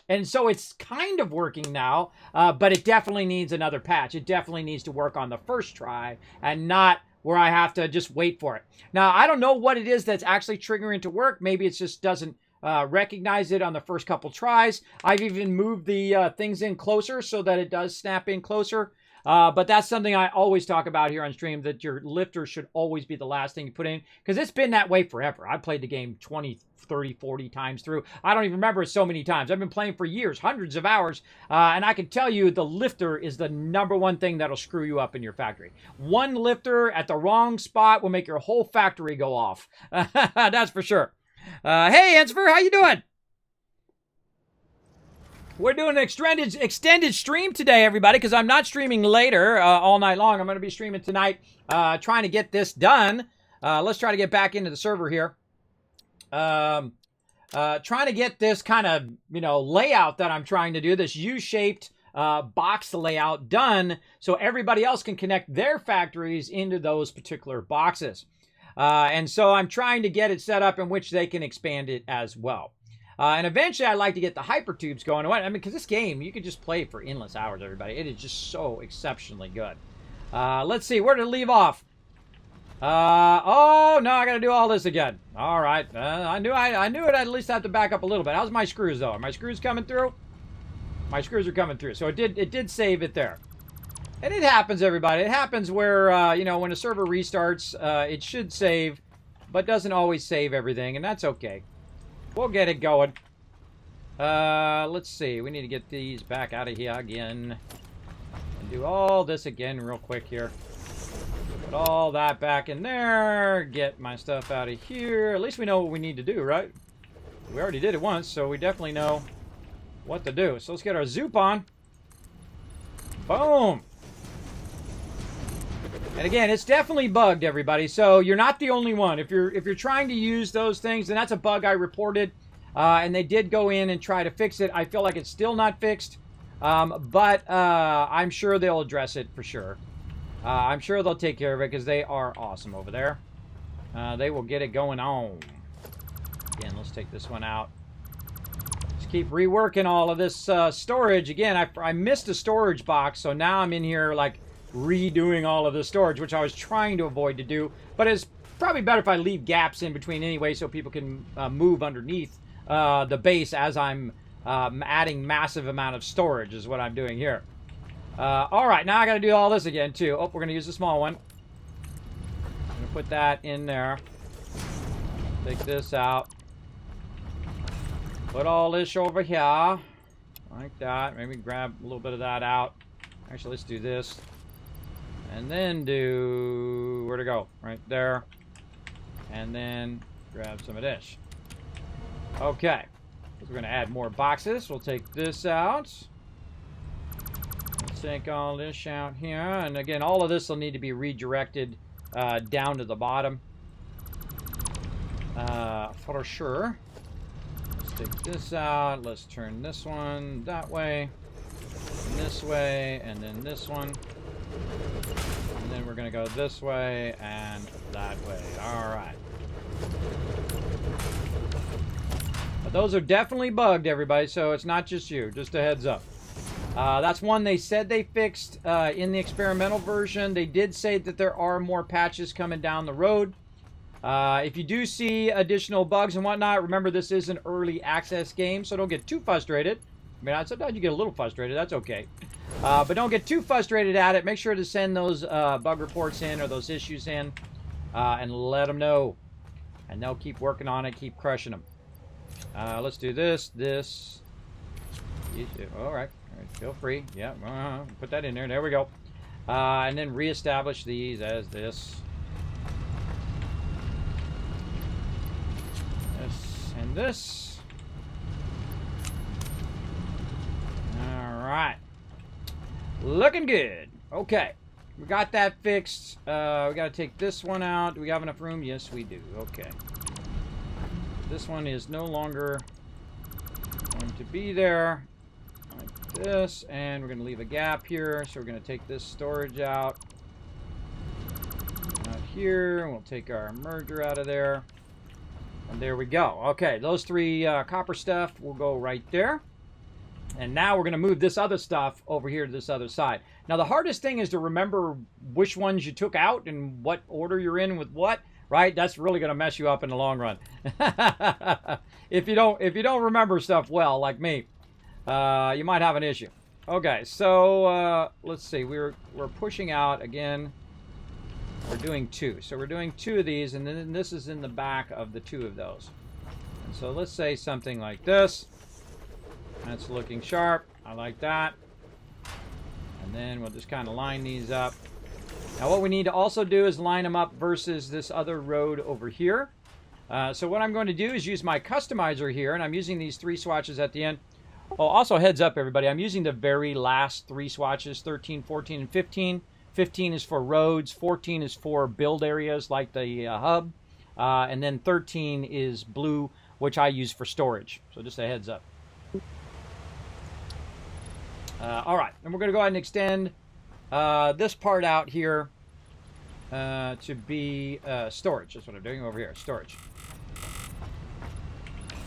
And so it's kind of working now, but it definitely needs another patch. It definitely needs to work on the first try and not where I have to just wait for it. Now, I don't know what it is that's actually triggering to work. Maybe it just doesn't recognize it on the first couple tries. I've even moved the things in closer so that it does snap in closer. But that's something I always talk about here on stream, that your lifter should always be the last thing you put in, because it's been that way forever. I played the game 20, 30, 40 times through. I don't even remember it so many times. I've been playing for years, hundreds of hours, and I can tell you the lifter is the #1 thing that'll screw you up in your factory. One lifter at the wrong spot will make your whole factory go off. That's for sure. Hey, Ansver, how you doing? We're doing an extended stream today, everybody, because I'm not streaming later all night long. I'm going to be streaming tonight, trying to get this done. Let's try to get back into the server here. Trying to get this kind of, layout that I'm trying to do, this U-shaped box layout done so everybody else can connect their factories into those particular boxes. And so I'm trying to get it set up in which they can expand it as well. And eventually I'd like to get the hypertubes going. I mean, because this game, you could just play for endless hours, everybody. It is just so exceptionally good. Let's see, where did it leave off? Oh, no, I got to do all this again. All right. I knew it. I'd at least have to back up a little bit. How's my screws, though? Are my screws coming through? My screws are coming through. So it did save it there. And it happens, everybody. It happens where, when a server restarts, it should save, but doesn't always save everything, and that's okay. We'll get it going. Let's see. We need to get these back out of here again. And do all this again real quick here. Put all that back in there. Get my stuff out of here. At least we know what we need to do, right? We already did it once, so we definitely know what to do. So let's get our zoop on. Boom. And again, it's definitely bugged, everybody. So you're not the only one. If you're trying to use those things, and that's a bug I reported, and they did go in and try to fix it. I feel like it's still not fixed. But I'm sure they'll address it for sure. I'm sure they'll take care of it because they are awesome over there. They will get it going on. Again, let's take this one out. Just keep reworking all of this storage. Again, I missed a storage box, so now I'm in here like redoing all of the storage, which I was trying to avoid to do. But it's probably better if I leave gaps in between anyway so people can move underneath the base as I'm adding massive amount of storage is what I'm doing here. All right, now I got to do all this again too. Oh, we're going to use the small one. I'm going to put that in there. Take this out. Put all this over here. Like that. Maybe grab a little bit of that out. Actually, let's do this. And then do... Where to go? Right there. And then grab some of this. Okay. We're going to add more boxes. We'll take this out. Let's take all this out here. And again, all of this will need to be redirected down to the bottom. For sure. Let's take this out. Let's turn this one that way. And this way. And then this one. And then we're going to go this way and that way. All right. But those are definitely bugged, everybody, so it's not just you. Just a heads up. That's one they said they fixed in the experimental version. They did say that there are more patches coming down the road. If you do see additional bugs and whatnot, remember this is an early access game, so don't get too frustrated. I mean, sometimes you get a little frustrated. That's okay. But don't get too frustrated at it. Make sure to send those bug reports in or those issues in and let them know. And they'll keep working on it, keep crushing them. Let's do this. All right. Feel free. Yeah, put that in there. There we go. And then reestablish these as this. This and this. All right. Looking good. Okay. We got that fixed. We got to take this one out. Do we have enough room? Yes, we do. Okay. This one is no longer going to be there. Like this. And we're going to leave a gap here. So we're going to take this storage out. Out here. And we'll take our merger out of there. And there we go. Okay, those three copper stuff will go right there. And now we're going to move this other stuff over here to this other side. Now, the hardest thing is to remember which ones you took out and what order you're in with what, right? That's really going to mess you up in the long run. If you don't remember stuff well, like me, you might have an issue. Okay, so let's see. We're pushing out again. We're doing two. So we're doing two of these, and then this is in the back of the two of those. And so let's say something like this. That's looking sharp. I like that. And then we'll just kind of line these up. Now what we need to also do is line them up versus this other road over here. So what I'm going to do is use my customizer here, and I'm using these three swatches at the end. Oh, also heads up, everybody. I'm using the very last three swatches, 13, 14, and 15. 15 is for roads. 14 is for build areas like the hub. And then 13 is blue, which I use for storage. So just a heads up. All right, and we're going to go ahead and extend this part out here to be storage. That's what I'm doing over here, storage.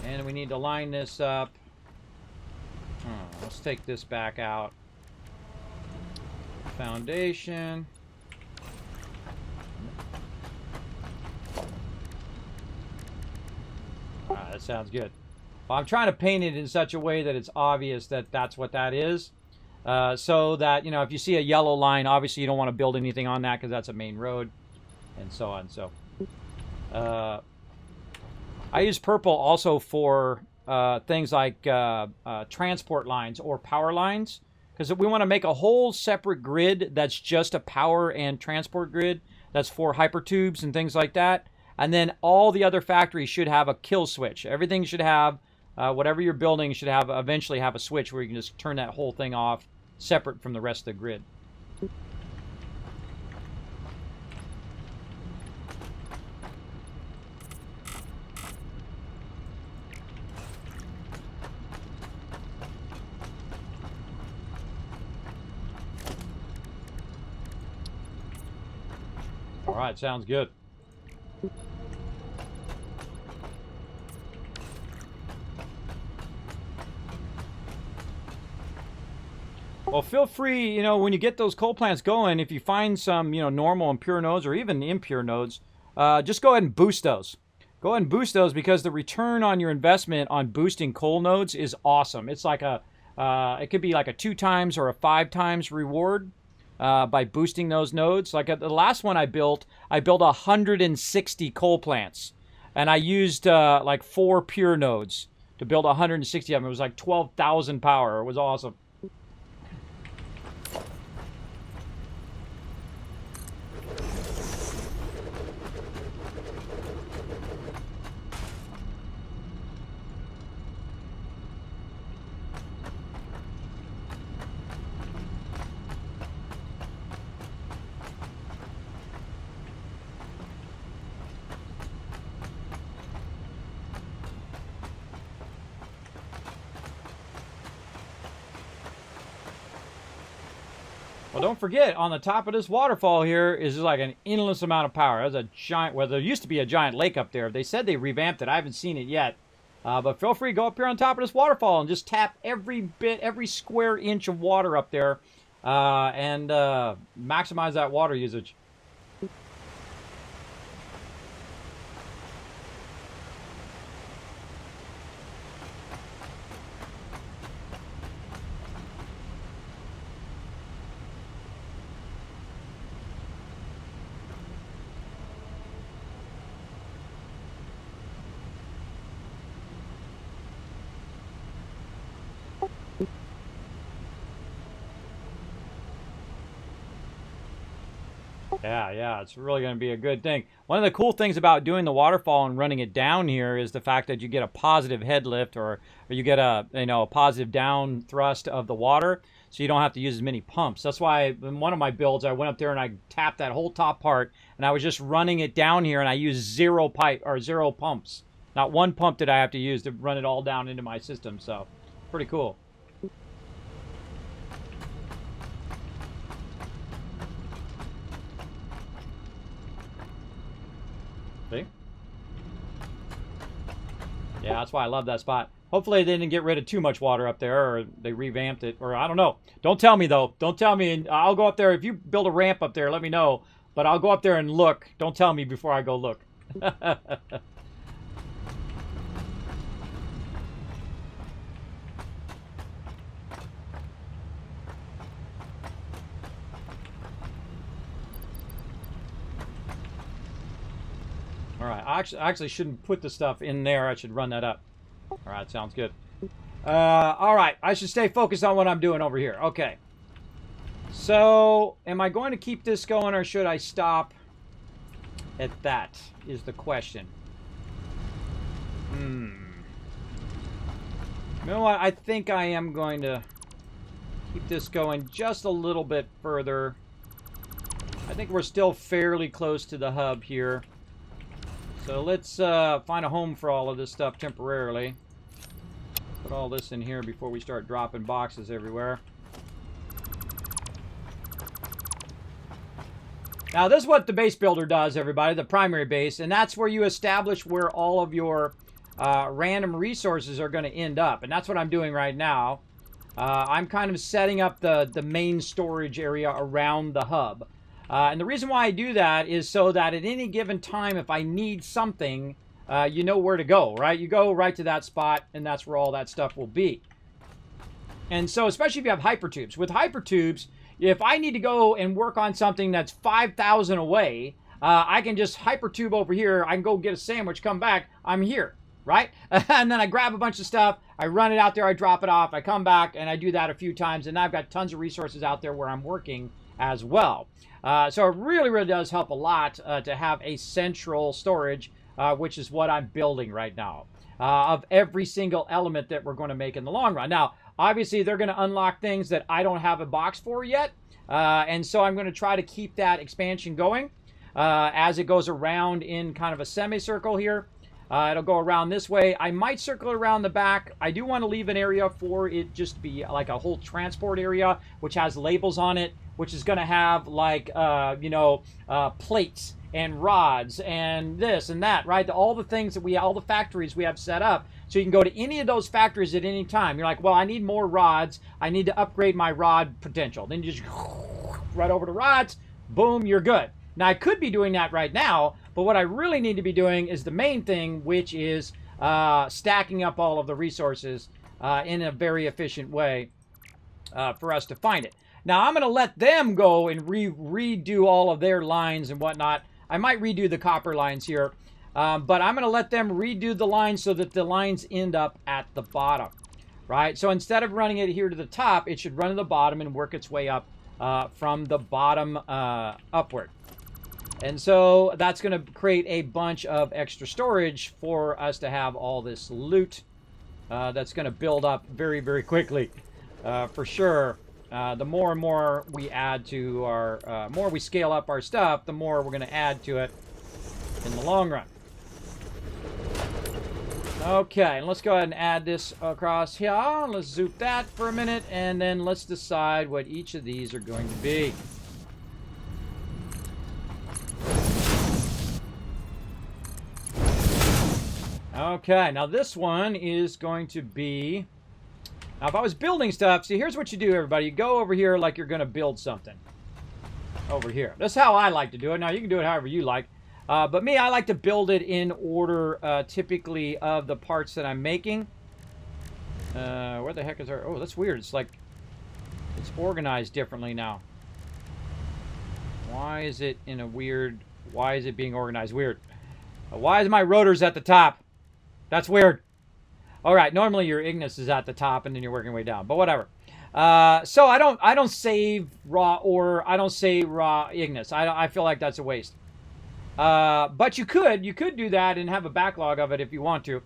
And we need to line this up. Let's take this back out. Foundation. That sounds good. Well, I'm trying to paint it in such a way that it's obvious that that's what that is. So that, you know, if you see a yellow line, obviously you don't want to build anything on that because that's a main road, and so on. So I use purple also for things like transport lines or power lines, because we want to make a whole separate grid that's just a power and transport grid that's for hypertubes and things like that. And then all the other factories should have a kill switch. Everything should have, whatever you're building should have eventually have a switch where you can just turn that whole thing off separate from the rest of the grid. All right, sounds good. Well, feel free, you know, when you get those coal plants going, if you find some, you know, normal and pure nodes or even impure nodes, just go ahead and boost those. Go ahead and boost those because the return on your investment on boosting coal nodes is awesome. It's like it could be like a 2 times or a 5 times reward by boosting those nodes. Like the last one I built 160 coal plants, and I used like 4 pure nodes to build 160 of them. It was like 12,000 power. It was awesome. Well, don't forget, on the top of this waterfall here is like an endless amount of power. There's a giant, well, there used to be a giant lake up there. They said they revamped it. I haven't seen it yet. But feel free to go up here on top of this waterfall and just tap every bit, every square inch of water up there and maximize that water usage. Yeah, it's really going to be a good thing. One of the cool things about doing the waterfall and running it down here is the fact that you get a positive head lift or you get a positive down thrust of the water, so you don't have to use as many pumps. That's why in one of my builds I went up there and I tapped that whole top part and I was just running it down here and I used 0 pumps. Not 1 pump did I have to use to run it all down into my system, so pretty cool. See? Yeah, that's why I love that spot. Hopefully they didn't get rid of too much water up there, or they revamped it, or I don't know. Don't tell me, though. Don't tell me, and I'll go up there. If you build a ramp up there, let me know. But I'll go up there and look. Don't tell me before I go look. All right, I actually shouldn't put the stuff in there. I should run that up. All right, sounds good. All right, I should stay focused on what I'm doing over here. Okay. So, am I going to keep this going or should I stop at that is the question. You know what? I think I am going to keep this going just a little bit further. I think we're still fairly close to the hub here. So let's find a home for all of this stuff temporarily. Put all this in here before we start dropping boxes everywhere. Now this is what the base builder does, everybody, the primary base, and that's where you establish where all of your random resources are going to end up. And that's what I'm doing right now. I'm kind of setting up the main storage area around the hub. And the reason why I do that is so that at any given time, if I need something, you know where to go, right? You go right to that spot, and that's where all that stuff will be. And so, especially if you have hypertubes. With hypertubes, if I need to go and work on something that's 5,000 away, I can just hypertube over here. I can go get a sandwich, come back, I'm here, right? And then I grab a bunch of stuff, I run it out there, I drop it off, I come back, and I do that a few times, and I've got tons of resources out there where I'm working as well. So it really, really does help a lot to have a central storage, which is what I'm building right now, of every single element that we're going to make in the long run. Now, obviously, they're going to unlock things that I don't have a box for yet, and so I'm going to try to keep that expansion going as it goes around in kind of a semicircle here. It'll go around this way. I might circle around the back. I do want to leave an area for it just to be like a whole transport area, which has labels on it, which is going to have like, plates and rods and this and that, right? All the things that all the factories we have set up. So you can go to any of those factories at any time. You're like, well, I need more rods. I need to upgrade my rod potential. Then you just right over to rods. Boom, you're good. Now, I could be doing that right now, but what I really need to be doing is the main thing, which is stacking up all of the resources in a very efficient way for us to find it. Now, I'm going to let them go and redo all of their lines and whatnot. I might redo the copper lines here, but I'm going to let them redo the lines so that the lines end up at the bottom, right? So instead of running it here to the top, it should run to the bottom and work its way up from the bottom upward. And so that's going to create a bunch of extra storage for us to have all this loot that's going to build up very, very quickly, for sure. The more and more we add to our, more we scale up our stuff, the more we're going to add to it in the long run. Okay, and let's go ahead and add this across here. Let's zoop that for a minute, and then let's decide what each of these are going to be. Okay, now this one is going to be... Now, if I was building stuff, see, here's what you do, everybody. You go over here like you're going to build something. Over here. That's how I like to do it. Now, you can do it however you like. But me, I like to build it in order, typically, of the parts that I'm making. Where the heck is our... Oh, that's weird. It's like... It's organized differently now. Why is it in a weird... Why is it being organized weird? Why is my rotors at the top? That's weird. All right, normally your Ignis is at the top and then you're working your way down, but whatever. So I don't save raw ore. I don't save raw Ignis. I feel like that's a waste. But you could do that and have a backlog of it if you want to.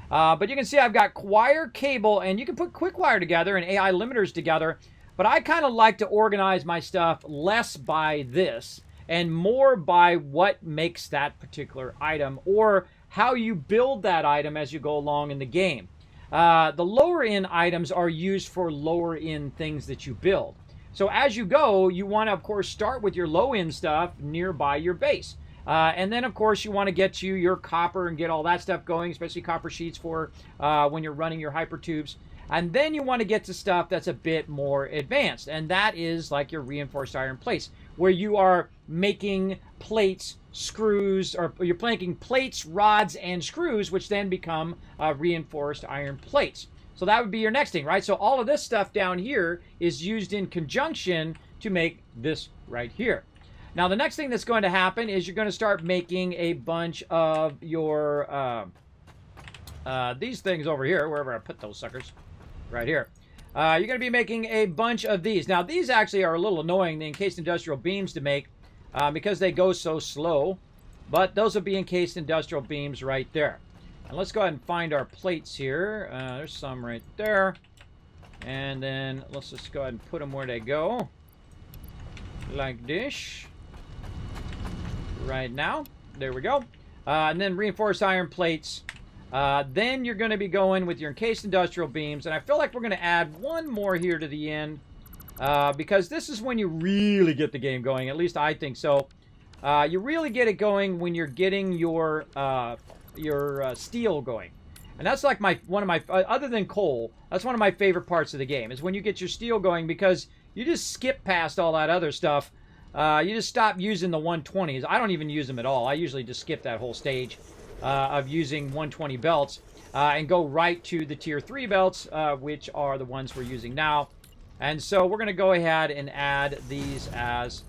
But you can see I've got wire, cable, and you can put quick wire together and AI limiters together. But I kind of like to organize my stuff less by this and more by what makes that particular item or how you build that item as you go along in the game. The lower end items are used for lower end things that you build. So as you go, you want to, of course, start with your low end stuff nearby your base. And then, of course, you want to get you your copper and get all that stuff going, especially copper sheets for when you're running your hypertubes. And then you want to get to stuff that's a bit more advanced. And that is like your reinforced iron plates, where you are making plates, screws, or you're making plates, rods, and screws, which then become reinforced iron plates. So that would be your next thing, right? So all of this stuff down here is used in conjunction to make this right here. Now, the next thing that's going to happen is you're going to start making a bunch of your, these things over here, wherever I put those suckers, right here. You're going to be making a bunch of these. Now, these actually are a little annoying, the encased industrial beams to make, because they go so slow. But those will be encased industrial beams right there. And let's go ahead and find our plates here. There's some right there. And then let's just go ahead and put them where they go. Like this. Right now. There we go. And then reinforced iron plates. Then you're going to be going with your encased industrial beams. And I feel like we're going to add one more here to the end. Because this is when you really get the game going. At least I think so. You really get it going when you're getting your steel going. And that's like one of my, other than coal, that's one of my favorite parts of the game, is when you get your steel going, because you just skip past all that other stuff. You just stop using the 120s. I don't even use them at all. I usually just skip that whole stage of using 120 belts and go right to the tier 3 belts, which are the ones we're using now. And so we're going to go ahead and add these as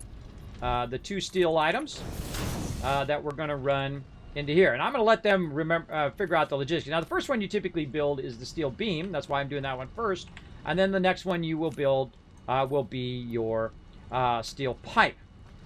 the 2 steel items that we're going to run into here. And I'm going to let them figure out the logistics. Now, the first one you typically build is the steel beam. That's why I'm doing that one first. And then the next one you will build will be your steel pipe.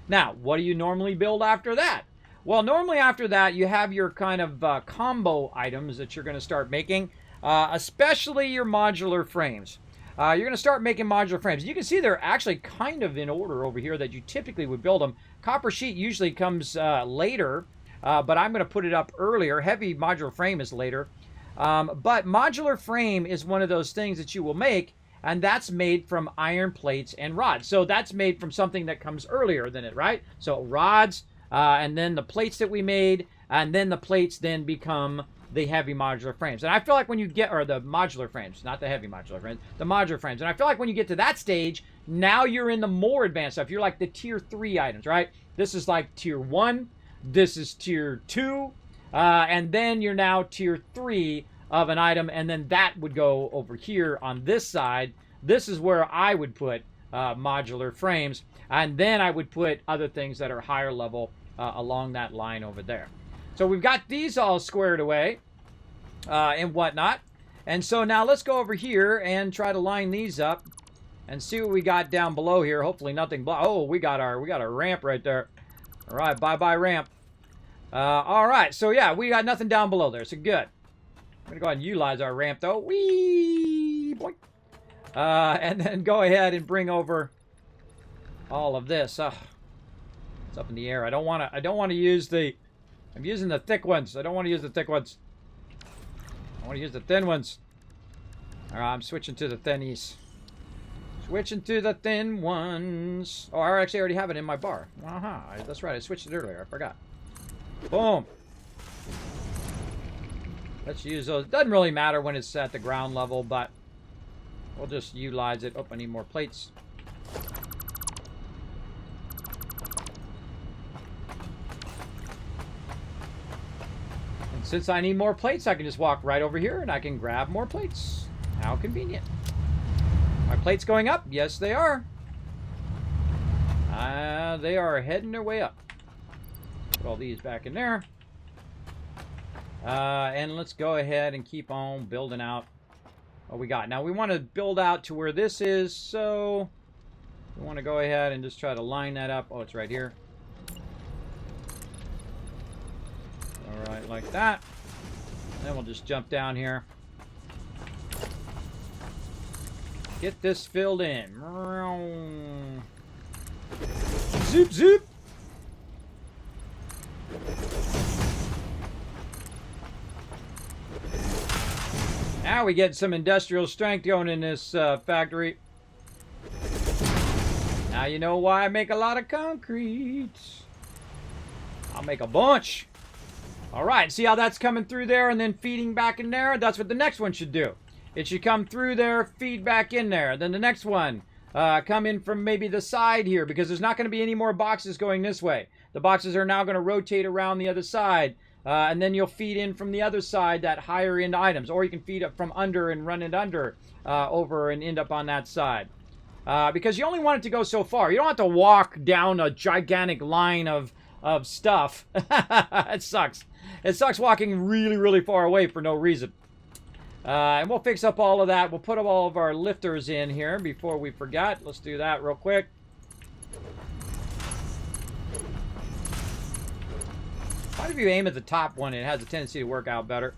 Now, what do you normally build after that? Well, normally after that, you have your kind of combo items that you're going to start making, especially your modular frames. You're going to start making modular frames. You can see they're actually kind of in order over here that you typically would build them. Copper sheet usually comes later, but I'm going to put it up earlier. Heavy modular frame is later. But modular frame is one of those things that you will make, and that's made from iron plates and rods. So that's made from something that comes earlier than it, right? So rods, and then the plates that we made, and then the plates then become the heavy modular frames. And I feel like when you get, or the modular frames, not the heavy modular frames, the modular frames. And I feel like when you get to that stage, now you're in the more advanced stuff. You're like the tier 3 items, right? This is like tier 1. This is tier 2. And then you're now tier 3 of an item. And then that would go over here on this side. This is where I would put modular frames. And then I would put other things that are higher level along that line over there. So we've got these all squared away and whatnot. And so now let's go over here and try to line these up and see what we got down below here. Hopefully nothing. Oh, we got our ramp right there. All right, bye-bye ramp. All right, so yeah, we got nothing down below there, so good. I'm going to go ahead and utilize our ramp, though. Whee! Boink. And then go ahead and bring over all of this. It's up in the air. I don't want to use the... I'm using the thick ones. I don't want to use the thick ones. I want to use the thin ones. All right, I'm switching to the thinnies. Switching to the thin ones. Oh, I actually already have it in my bar. That's right. I switched it earlier. I forgot. Boom. Let's use those. Doesn't really matter when it's at the ground level, but we'll just utilize it. Oh, I need more plates. Since I need more plates, I can just walk right over here and I can grab more plates. How convenient. Are plates going up? Yes, they are. They are heading their way up. Put all these back in there. And let's go ahead and keep on building out what we got. Now, we want to build out to where this is, so we want to go ahead and just try to line that up. Oh, it's right here. Alright, like that. Then we'll just jump down here. Get this filled in. Zoop, zoop. Now we get some industrial strength going in this factory. Now you know why I make a lot of concrete. I'll make a bunch. All right, see how that's coming through there and then feeding back in there? That's what the next one should do. It should come through there, feed back in there. Then the next one, come in from maybe the side here, because there's not going to be any more boxes going this way. The boxes are now going to rotate around the other side, and then you'll feed in from the other side that higher end items, or you can feed up from under and run it under over and end up on that side. Because you only want it to go so far. You don't have to walk down a gigantic line of stuff. It sucks. It sucks walking really, really far away for no reason. And we'll fix up all of that. We'll put up all of our lifters in here before we forget. Let's do that real quick. Why if you aim at the top one, it has a tendency to work out better.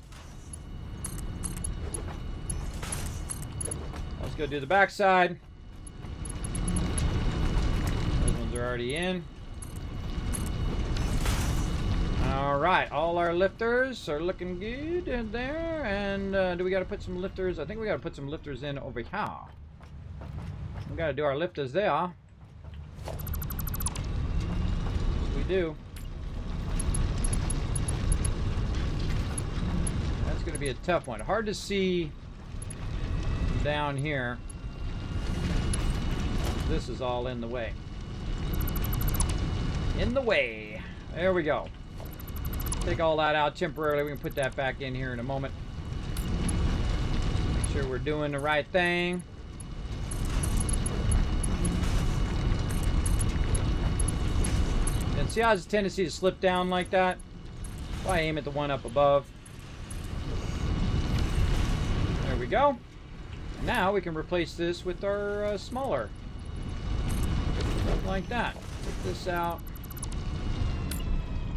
Let's go do the back side. Those ones are already in. Alright, all our lifters are looking good in there. And do we got to put some lifters? I think we got to put some lifters in over here. We got to do our lifters there. Yes, we do. That's going to be a tough one. Hard to see down here. This is all in the way. In the way. There we go. Take all that out temporarily. We can put that back in here in a moment. Make sure we're doing the right thing. And see how it has a tendency to slip down like that? If I aim at the one up above. There we go. Now we can replace this with our smaller. Something like that. Take this out.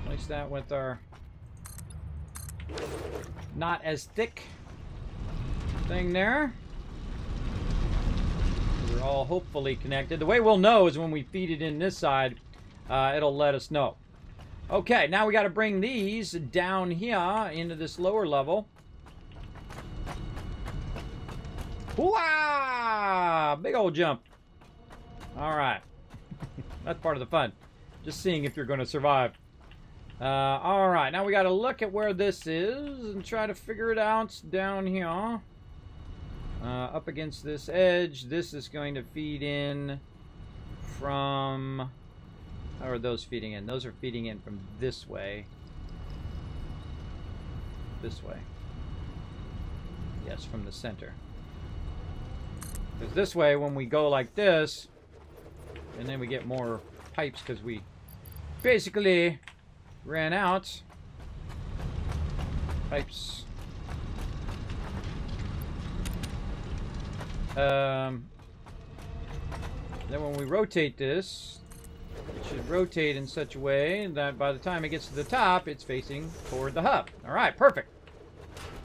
Replace that with our not as thick thing there. We're all hopefully connected. The way we'll know is when we feed it in this side, it'll let us know. Okay, now we got to bring these down here into this lower level. Hoo-ah! Big old jump. All right. That's part of the fun. Just seeing if you're going to survive. All right, now we got to look at where this is and try to figure it out down here. Up against this edge, this is going to feed in from... How are those feeding in? Those are feeding in from this way. This way. Yes, from the center. Because this way, when we go like this, and then we get more pipes because we basically ran out. Pipes. Then when we rotate this, it should rotate in such a way that by the time it gets to the top, it's facing toward the hub. All right, perfect.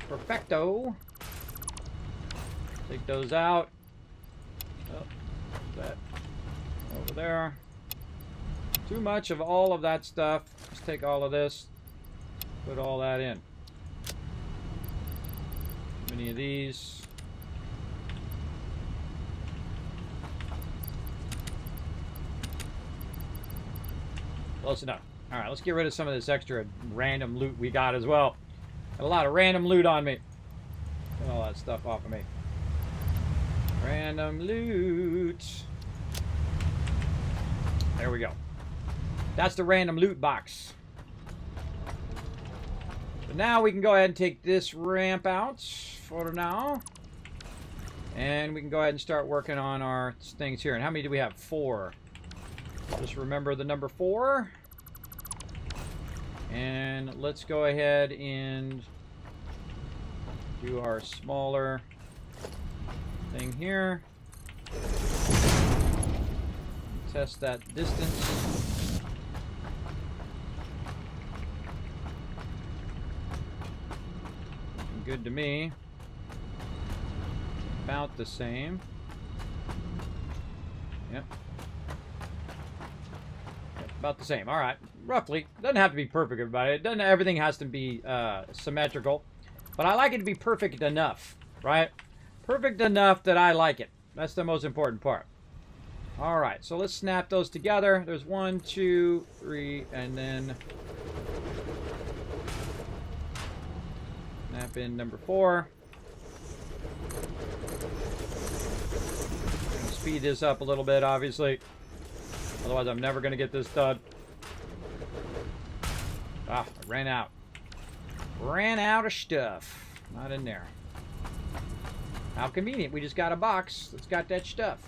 Perfecto. Take those out. Oh, that over there. Too much of all of that stuff. Let's take all of this. Put all that in. Many of these. Close enough. Alright, let's get rid of some of this extra random loot we got as well. Got a lot of random loot on me. Get all that stuff off of me. Random loot. There we go. That's the random loot box. But now we can go ahead and take this ramp out for now. And we can go ahead and start working on our things here. And how many do we have? 4. Just remember the number 4. And let's go ahead and do our smaller thing here. Test that distance. Good to me. About the same. Yep. About the same. All right, roughly. Doesn't have to be perfect, everybody. It doesn't. Everything has to be symmetrical, but I like it to be perfect enough, right? Perfect enough that I like it. That's the most important part. All right, so let's snap those together. There's 1, 2, 3, and then snap in number 4. Speed this up a little bit, obviously. Otherwise, I'm never going to get this done. Ah, I ran out. Ran out of stuff. Not in there. How convenient. We just got a box that's got that stuff.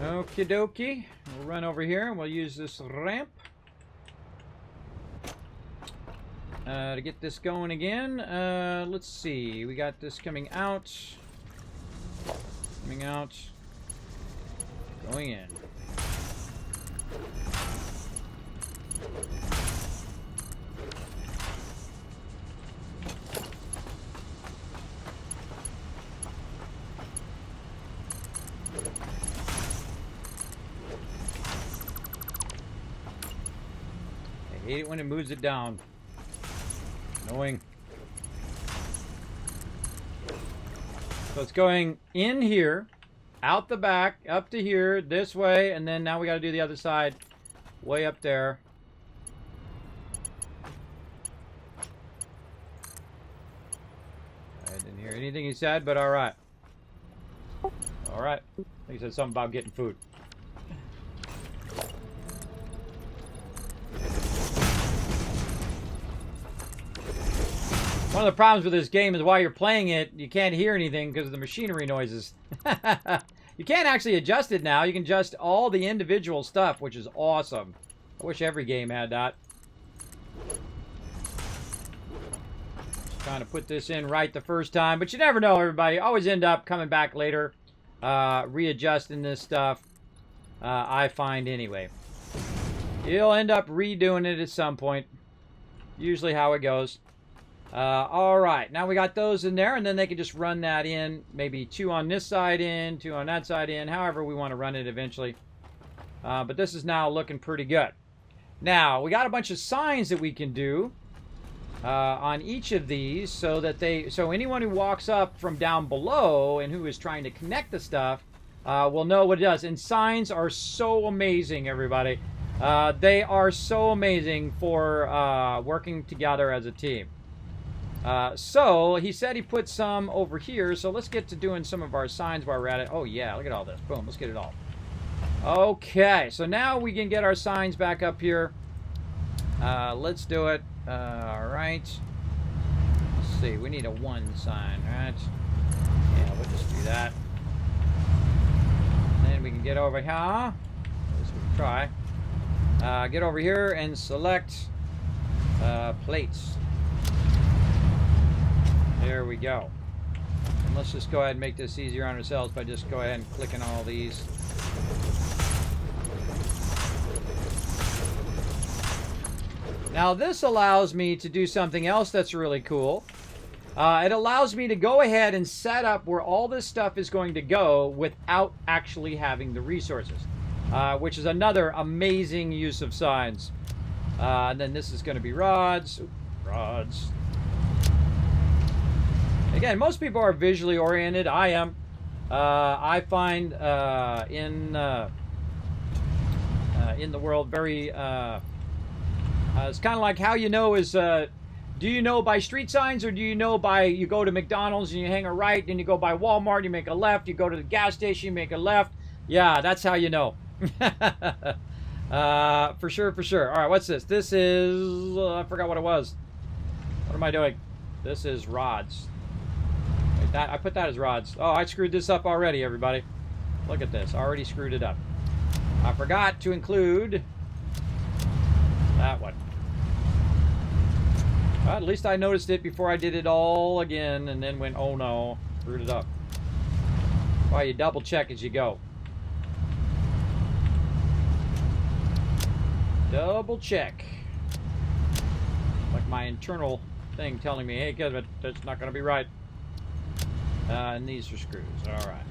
Okie dokie. We'll run over here and we'll use this ramp. To get this going again, let's see. We got this coming out. Coming out. Going in. I hate it when it moves it down. Annoying. So it's going in here, out the back, up to here, this way, and then now we got to do the other side, way up there. I didn't hear anything he said, but all right. All right. I think he said something about getting food. One of the problems with this game is while you're playing it, you can't hear anything because of the machinery noises. You can't actually adjust it now. You can adjust all the individual stuff, which is awesome. I wish every game had that. Just trying to put this in right the first time, but you never know, everybody. Always end up coming back later, readjusting this stuff. I find anyway. You'll end up redoing it at some point. Usually how it goes. All right, now we got those in there, and then they can just run that in. Maybe 2 on this side in, 2 on that side in, however we want to run it eventually. But this is now looking pretty good. Now, we got a bunch of signs that we can do. on each of these so that so anyone who walks up from down below and who is trying to connect the stuff will know what it does. And signs are so amazing, everybody. They are so amazing for working together as a team. So he said he put some over here, so let's get to doing some of our signs while we're at it. Oh yeah, look at all this. Boom, let's get it all. Okay, so now we can get our signs back up here. Let's do it. All right. Let's see, we need a 1 sign, right? Yeah, we'll just do that. And then we can get over here. At least we can try. Get over here and select plates. There we go. And let's just go ahead and make this easier on ourselves by just go ahead and clicking all these. Now this allows me to do something else that's really cool. It allows me to go ahead and set up where all this stuff is going to go without actually having the resources, which is another amazing use of signs. And then this is going to be rods. Ooh, rods. Again, most people are visually oriented. I am. I find in the world very... it's kind of like how you know is, do you know by street signs or do you know by, you go to McDonald's and you hang a right, then you go by Walmart, you make a left, you go to the gas station, you make a left. Yeah, that's how you know. For sure, for sure. All right, what's this? This is, I forgot what it was. What am I doing? This is rods. Wait, that, I put that as rods. Oh, I screwed this up already, everybody. Look at this, I already screwed it up. I forgot to include that one. Well, at least I noticed it before I did it all again and then went, oh no, screwed it up. Why, you double check as you go. Double check. Like my internal thing telling me, hey, Kismet, that's not going to be right. And these are screws. All right.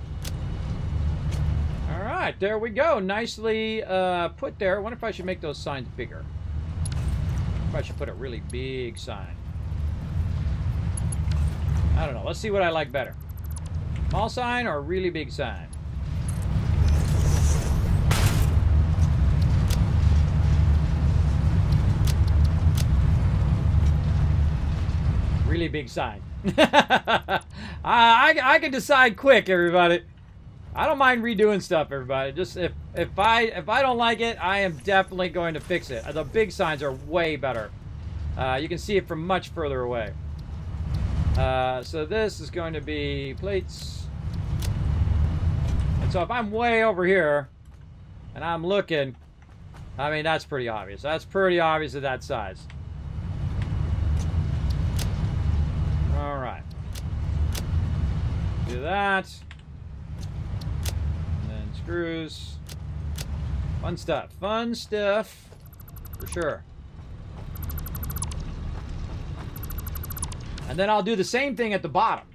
All right, there we go. Nicely put there. I wonder if I should make those signs bigger. I should put a really big sign. I don't know. Let's see what I like better. Small sign or a really big sign? Really big sign. I can decide quick, everybody. I don't mind redoing stuff, everybody. Just if I don't like it, I am definitely going to fix it. The big signs are way better. You can see it from much further away. So this is going to be plates. And so if I'm way over here and I'm looking, I mean, that's pretty obvious. That's pretty obvious at that size. All right. Do that. Screws. Fun stuff. Fun stuff. For sure. And then I'll do the same thing at the bottom.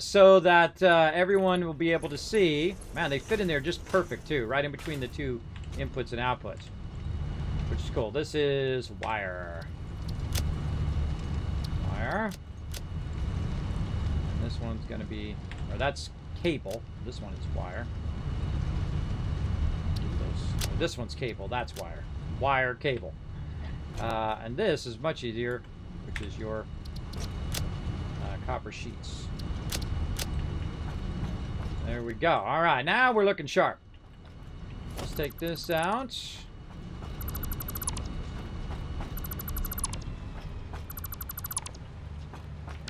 So that everyone will be able to see. Man, they fit in there just perfect too. Right in between the two inputs and outputs. Which is cool. This is wire. Wire. And this one's going to be... Or that's cable. This one is wire. This one's cable, that's wire. Wire, cable. And this is much easier, which is your copper sheets. There we go. All right, now we're looking sharp. Let's take this out.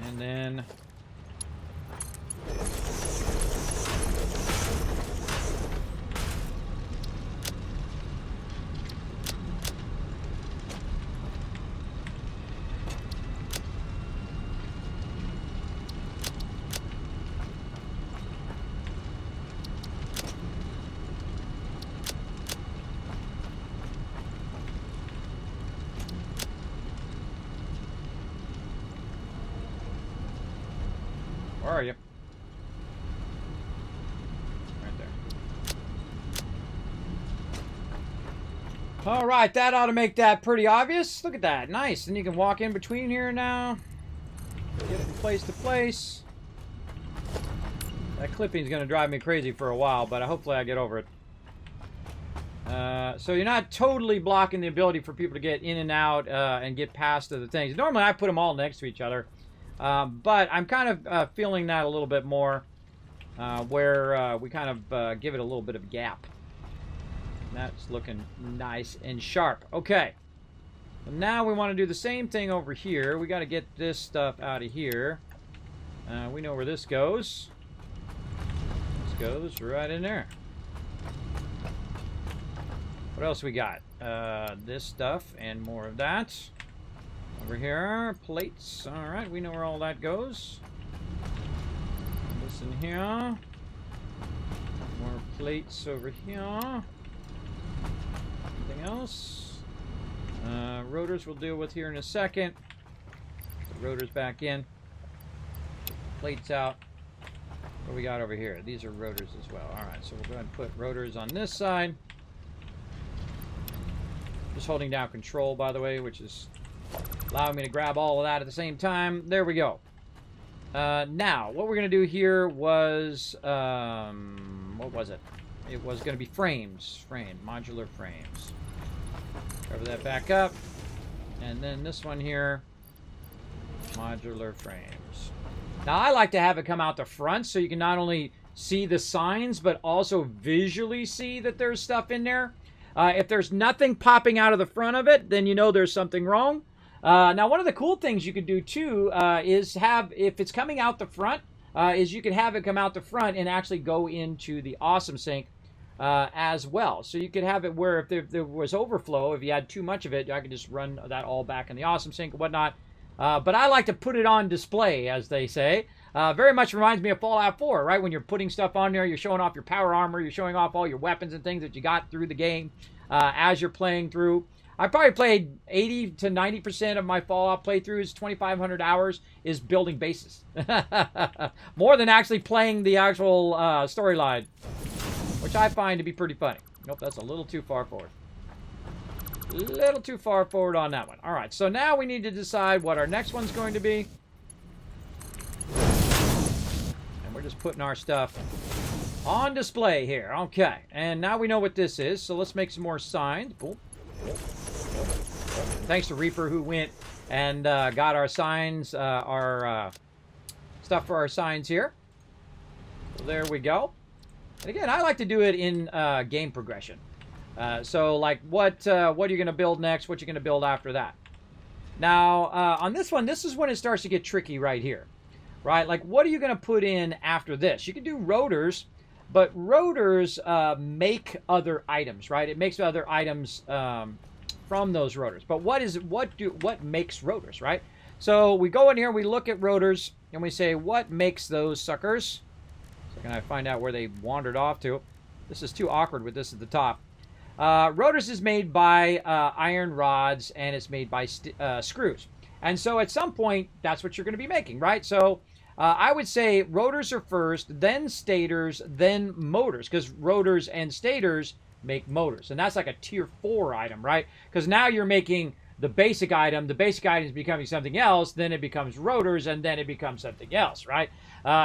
And then... Where are you? Right there. All right, that ought to make that pretty obvious. Look at that. Nice. And you can walk in between here now. Get from place to place. That clipping is going to drive me crazy for a while, but hopefully I get over it. So you're not totally blocking the ability for people to get in and out and get past the things. Normally I put them all next to each other. But I'm kind of feeling that a little bit more where we kind of give it a little bit of a gap. That's looking nice and sharp. Okay. Well, now we want to do the same thing over here. We got to get this stuff out of here. We know where this goes. This goes right in there. What else we got? This stuff and more of that. Over here, plates. All right, we know where all that goes. This in here. More plates over here. Anything else? Rotors we'll deal with here in a second. Put rotors back in. Plates out. What we got over here? These are rotors as well. All right, so we'll go ahead and put rotors on this side. Just holding down control, by the way, which is allowing me to grab all of that at the same time. There we go. Now, what we're going to do here was, what was it? It was going to be frames. Modular frames. Cover that back up. And then this one here, modular frames. Now, I like to have it come out the front so you can not only see the signs, but also visually see that there's stuff in there. If there's nothing popping out of the front of it, then you know there's something wrong. Now, one of the cool things you could do, too, is have, if it's coming out the front, is you can have it come out the front and actually go into the Awesome Sync as well. So you could have it where if there was overflow, if you had too much of it, I could just run that all back in the Awesome Sync and whatnot. But I like to put it on display, as they say. Very much reminds me of Fallout 4, right? When you're putting stuff on there, you're showing off your power armor, you're showing off all your weapons and things that you got through the game as you're playing through. I probably played 80 to 90% of my Fallout playthroughs, 2,500 hours, is building bases. More than actually playing the actual storyline, which I find to be pretty funny. Nope, that's a little too far forward. A little too far forward on that one. All right, so now we need to decide what our next one's going to be. And we're just putting our stuff on display here. Okay, and now we know what this is, so let's make some more signs. Boom. Thanks to Reaper who went and got our signs, our stuff for our signs here. So there we go. And again, I like to do it in game progression. So like what are you going to build next? What you're going to build after that? Now, on this one, this is when it starts to get tricky right here. Right? Like what are you going to put in after this? You can do rotors, but rotors make other items, right? It makes other items from those rotors. But what makes rotors, right? So we go in here, we look at rotors, and we say, what makes those suckers? So can I find out where they wandered off to? This is too awkward with this at the top. Rotors is made by iron rods, and it's made by screws. And so at some point, that's what you're going to be making, right? So I would say rotors are first, then stators, then motors, because rotors and stators make motors. And that's like a tier 4 item, right? Because now you're making the basic item is becoming something else, then it becomes rotors, and then it becomes something else, right?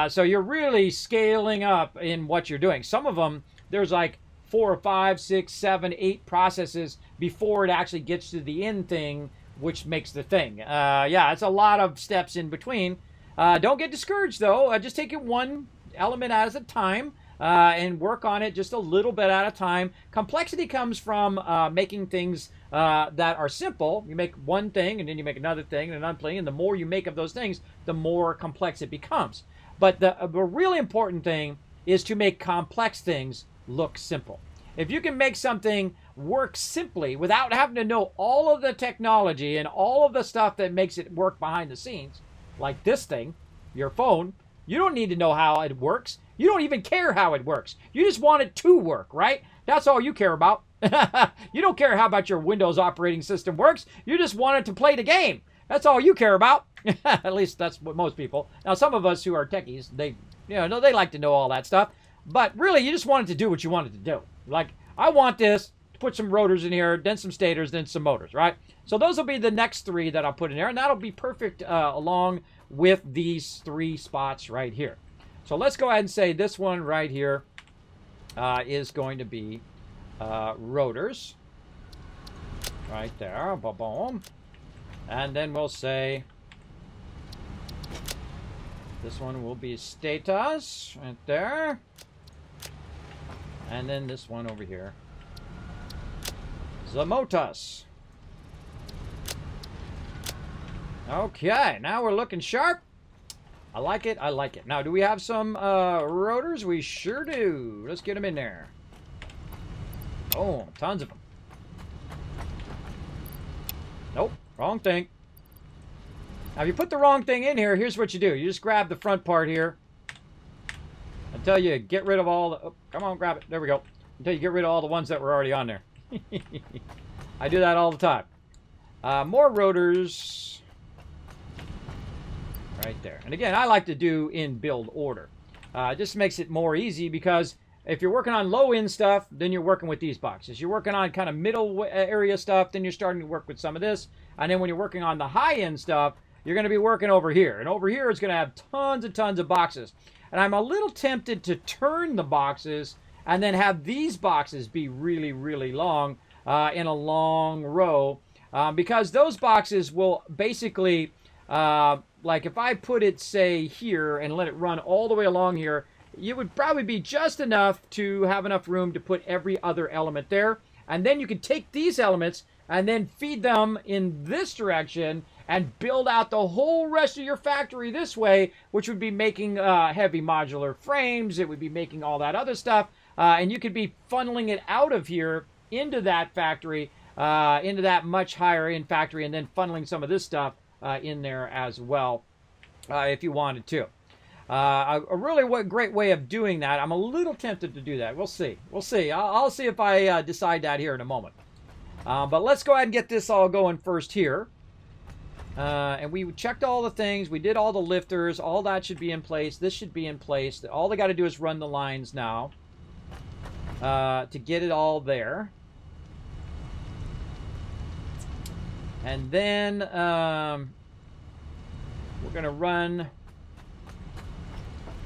So you're really scaling up in what you're doing. Some of them, there's like 4 or 5, 6, 7, 8 processes before it actually gets to the end thing, which makes the thing. Yeah, it's a lot of steps in between. Don't get discouraged, though. Just take it one element at a time and work on it just a little bit at a time. Complexity comes from making things that are simple. You make one thing, and then you make another thing, and another thing, and the more you make of those things, the more complex it becomes. But the really important thing is to make complex things look simple. If you can make something work simply without having to know all of the technology and all of the stuff that makes it work behind the scenes, like this thing, your phone, you don't need to know how it works. You don't even care how it works. You just want it to work, right? That's all you care about. You don't care how about your Windows operating system works. You just want it to play the game. That's all you care about. At least that's what most people. Now, some of us who are techies, they like to know all that stuff. But really, you just want it to do what you want it to do. Like, I want this to put some rotors in here, then some stators, then some motors, right? So those will be the next 3 that I'll put in there, and that'll be perfect along with these 3 spots right here. So let's go ahead and say this one right here is going to be rotors. Right there, boom. And then we'll say this one will be status right there. And then this one over here, Zamotas. Okay, now we're looking sharp. I like it, I like it. Now, do we have some rotors? We sure do. Let's get them in there. Oh, tons of them. Nope, wrong thing. Now, if you put the wrong thing in here, here's what you do. You just grab the front part here. Until you get rid of all the... Oh, come on, grab it. There we go. Until you get rid of all the ones that were already on there. I do that all the time. More rotors. Right there. And again, I like to do in build order. It just makes it more easy because if you're working on low-end stuff, then you're working with these boxes. You're working on kind of middle area stuff, then you're starting to work with some of this. And then when you're working on the high-end stuff, you're going to be working over here. And over here, it's going to have tons and tons of boxes. And I'm a little tempted to turn the boxes and then have these boxes be really, really long in a long row. Because those boxes will basically, like if I put it, say, here and let it run all the way along here, it would probably be just enough to have enough room to put every other element there. And then you can take these elements and then feed them in this direction and build out the whole rest of your factory this way, which would be making heavy modular frames. It would be making all that other stuff. And you could be funneling it out of here into that factory, into that much higher end factory, and then funneling some of this stuff in there as well, if you wanted to. A really great way of doing that. I'm a little tempted to do that. We'll see. We'll see. I'll see if I decide that here in a moment. But let's go ahead and get this all going first here. And we checked all the things. We did all the lifters. All that should be in place. This should be in place. All they got to do is run the lines now to get it all there. And then we're going to run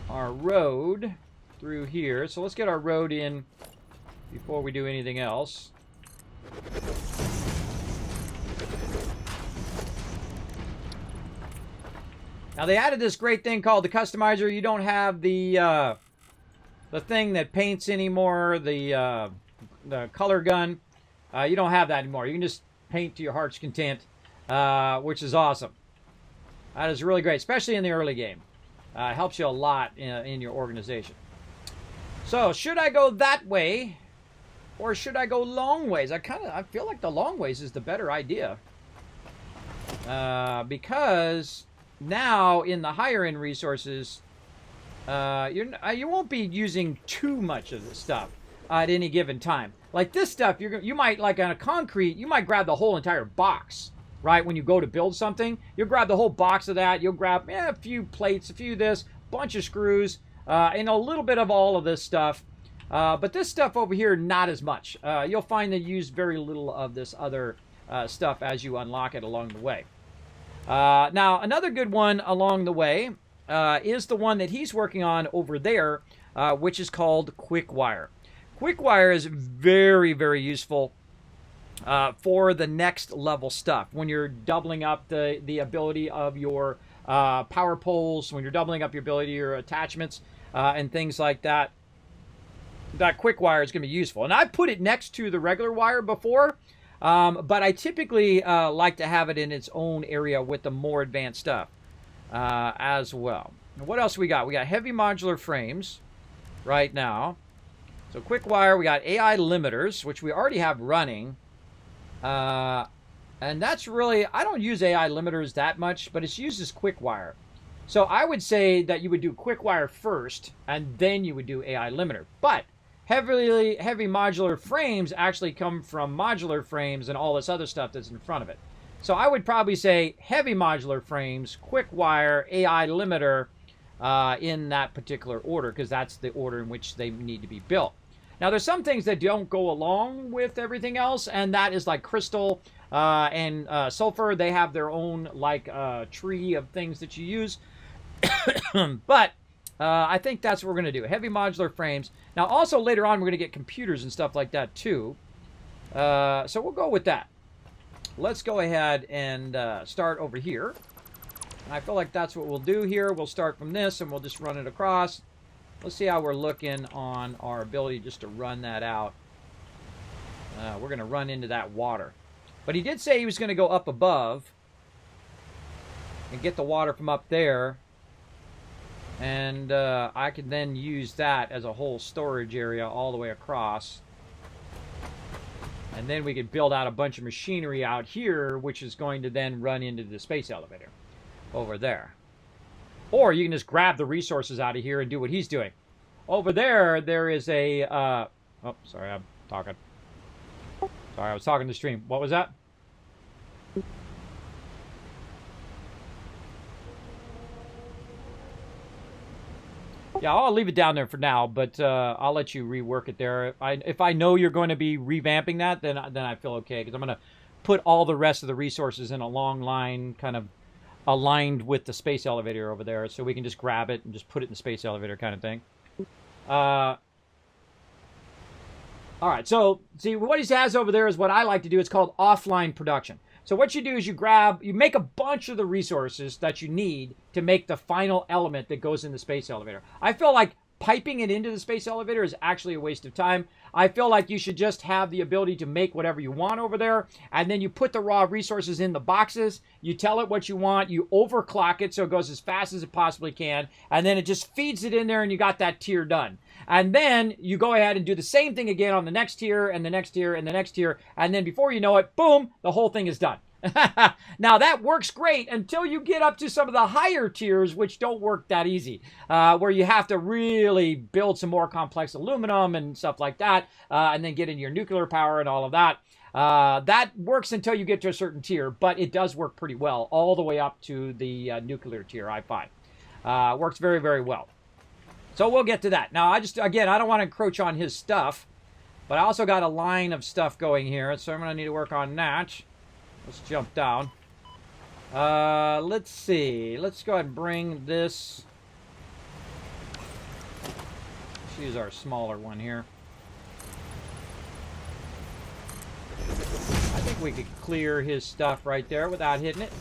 our road through here. So let's get our road in before we do anything else. Now they added this great thing called the customizer. You don't have the thing that paints anymore, the color gun. You don't have that anymore. You can just paint to your heart's content, which is awesome. That is really great, especially in the early game. It helps you a lot in your organization. So should I go that way, or should I go long ways? I feel like the long ways is the better idea, because now in the higher end resources, you won't be using too much of this stuff at any given time. Like this stuff, you might, like on a concrete, you might grab the whole entire box, right? When you go to build something, you'll grab the whole box of that. You'll grab a few plates, a few this, bunch of screws, and a little bit of all of this stuff. But this stuff over here, not as much. You'll find that you use very little of this other stuff as you unlock it along the way. Now, another good one along the way is the one that he's working on over there, which is called QuickWire. QuickWire is very, very useful for the next level stuff. When you're doubling up the ability of your power poles, when you're doubling up your ability of your attachments and things like that, that QuickWire is going to be useful. And I've put it next to the regular wire before, but I typically like to have it in its own area with the more advanced stuff as well. And what else we got? We got heavy modular frames right now. So QuickWire, we got AI limiters, which we already have running. And that's really, I don't use AI limiters that much, but it's used as QuickWire. So I would say that you would do QuickWire first, and then you would do AI limiter. But heavy modular frames actually come from modular frames and all this other stuff that's in front of it. So I would probably say heavy modular frames, QuickWire, AI limiter in that particular order, because that's the order in which they need to be built. Now, there's some things that don't go along with everything else, and that is like crystal and sulfur. They have their own like tree of things that you use. But I think that's what we're going to do. Heavy modular frames. Now, also later on, we're going to get computers and stuff like that too. So we'll go with that. Let's go ahead and start over here. And I feel like that's what we'll do here. We'll start from this, and we'll just run it across. Let's see how we're looking on our ability just to run that out. We're going to run into that water. But he did say he was going to go up above and get the water from up there. And I can then use that as a whole storage area all the way across. And then we could build out a bunch of machinery out here, which is going to then run into the space elevator over there. Or you can just grab the resources out of here and do what he's doing. Over there, there is a... oh, sorry, I'm talking. Sorry, I was talking to stream. What was that? Yeah, I'll leave it down there for now, but I'll let you rework it there. If I know you're going to be revamping that, then I feel okay, because I'm going to put all the rest of the resources in a long line, kind of aligned with the space elevator over there, so we can just grab it and just put it in the space elevator kind of thing. All right, so see, what he has over there is what I like to do. It's called offline production. So what you do is you make a bunch of the resources that you need to make the final element that goes in the space elevator. I feel like piping it into the space elevator is actually a waste of time. I feel like you should just have the ability to make whatever you want over there, and then you put the raw resources in the boxes, you tell it what you want, you overclock it so it goes as fast as it possibly can, and then it just feeds it in there and you got that tier done. And then you go ahead and do the same thing again on the next tier and the next tier and the next tier, and then before you know it, boom, the whole thing is done. Now that works great until you get up to some of the higher tiers, which don't work that easy, where you have to really build some more complex aluminum and stuff like that, and then get into your nuclear power and all of that. That works until you get to a certain tier, but it does work pretty well all the way up to the nuclear tier, I find. Works very, very well. So we'll get to that. Now, I don't want to encroach on his stuff, but I also got a line of stuff going here, so I'm going to need to work on that. Let's jump down. Let's see. Let's go ahead and bring this. Let's use our smaller one here. I think we could clear his stuff right there without hitting it.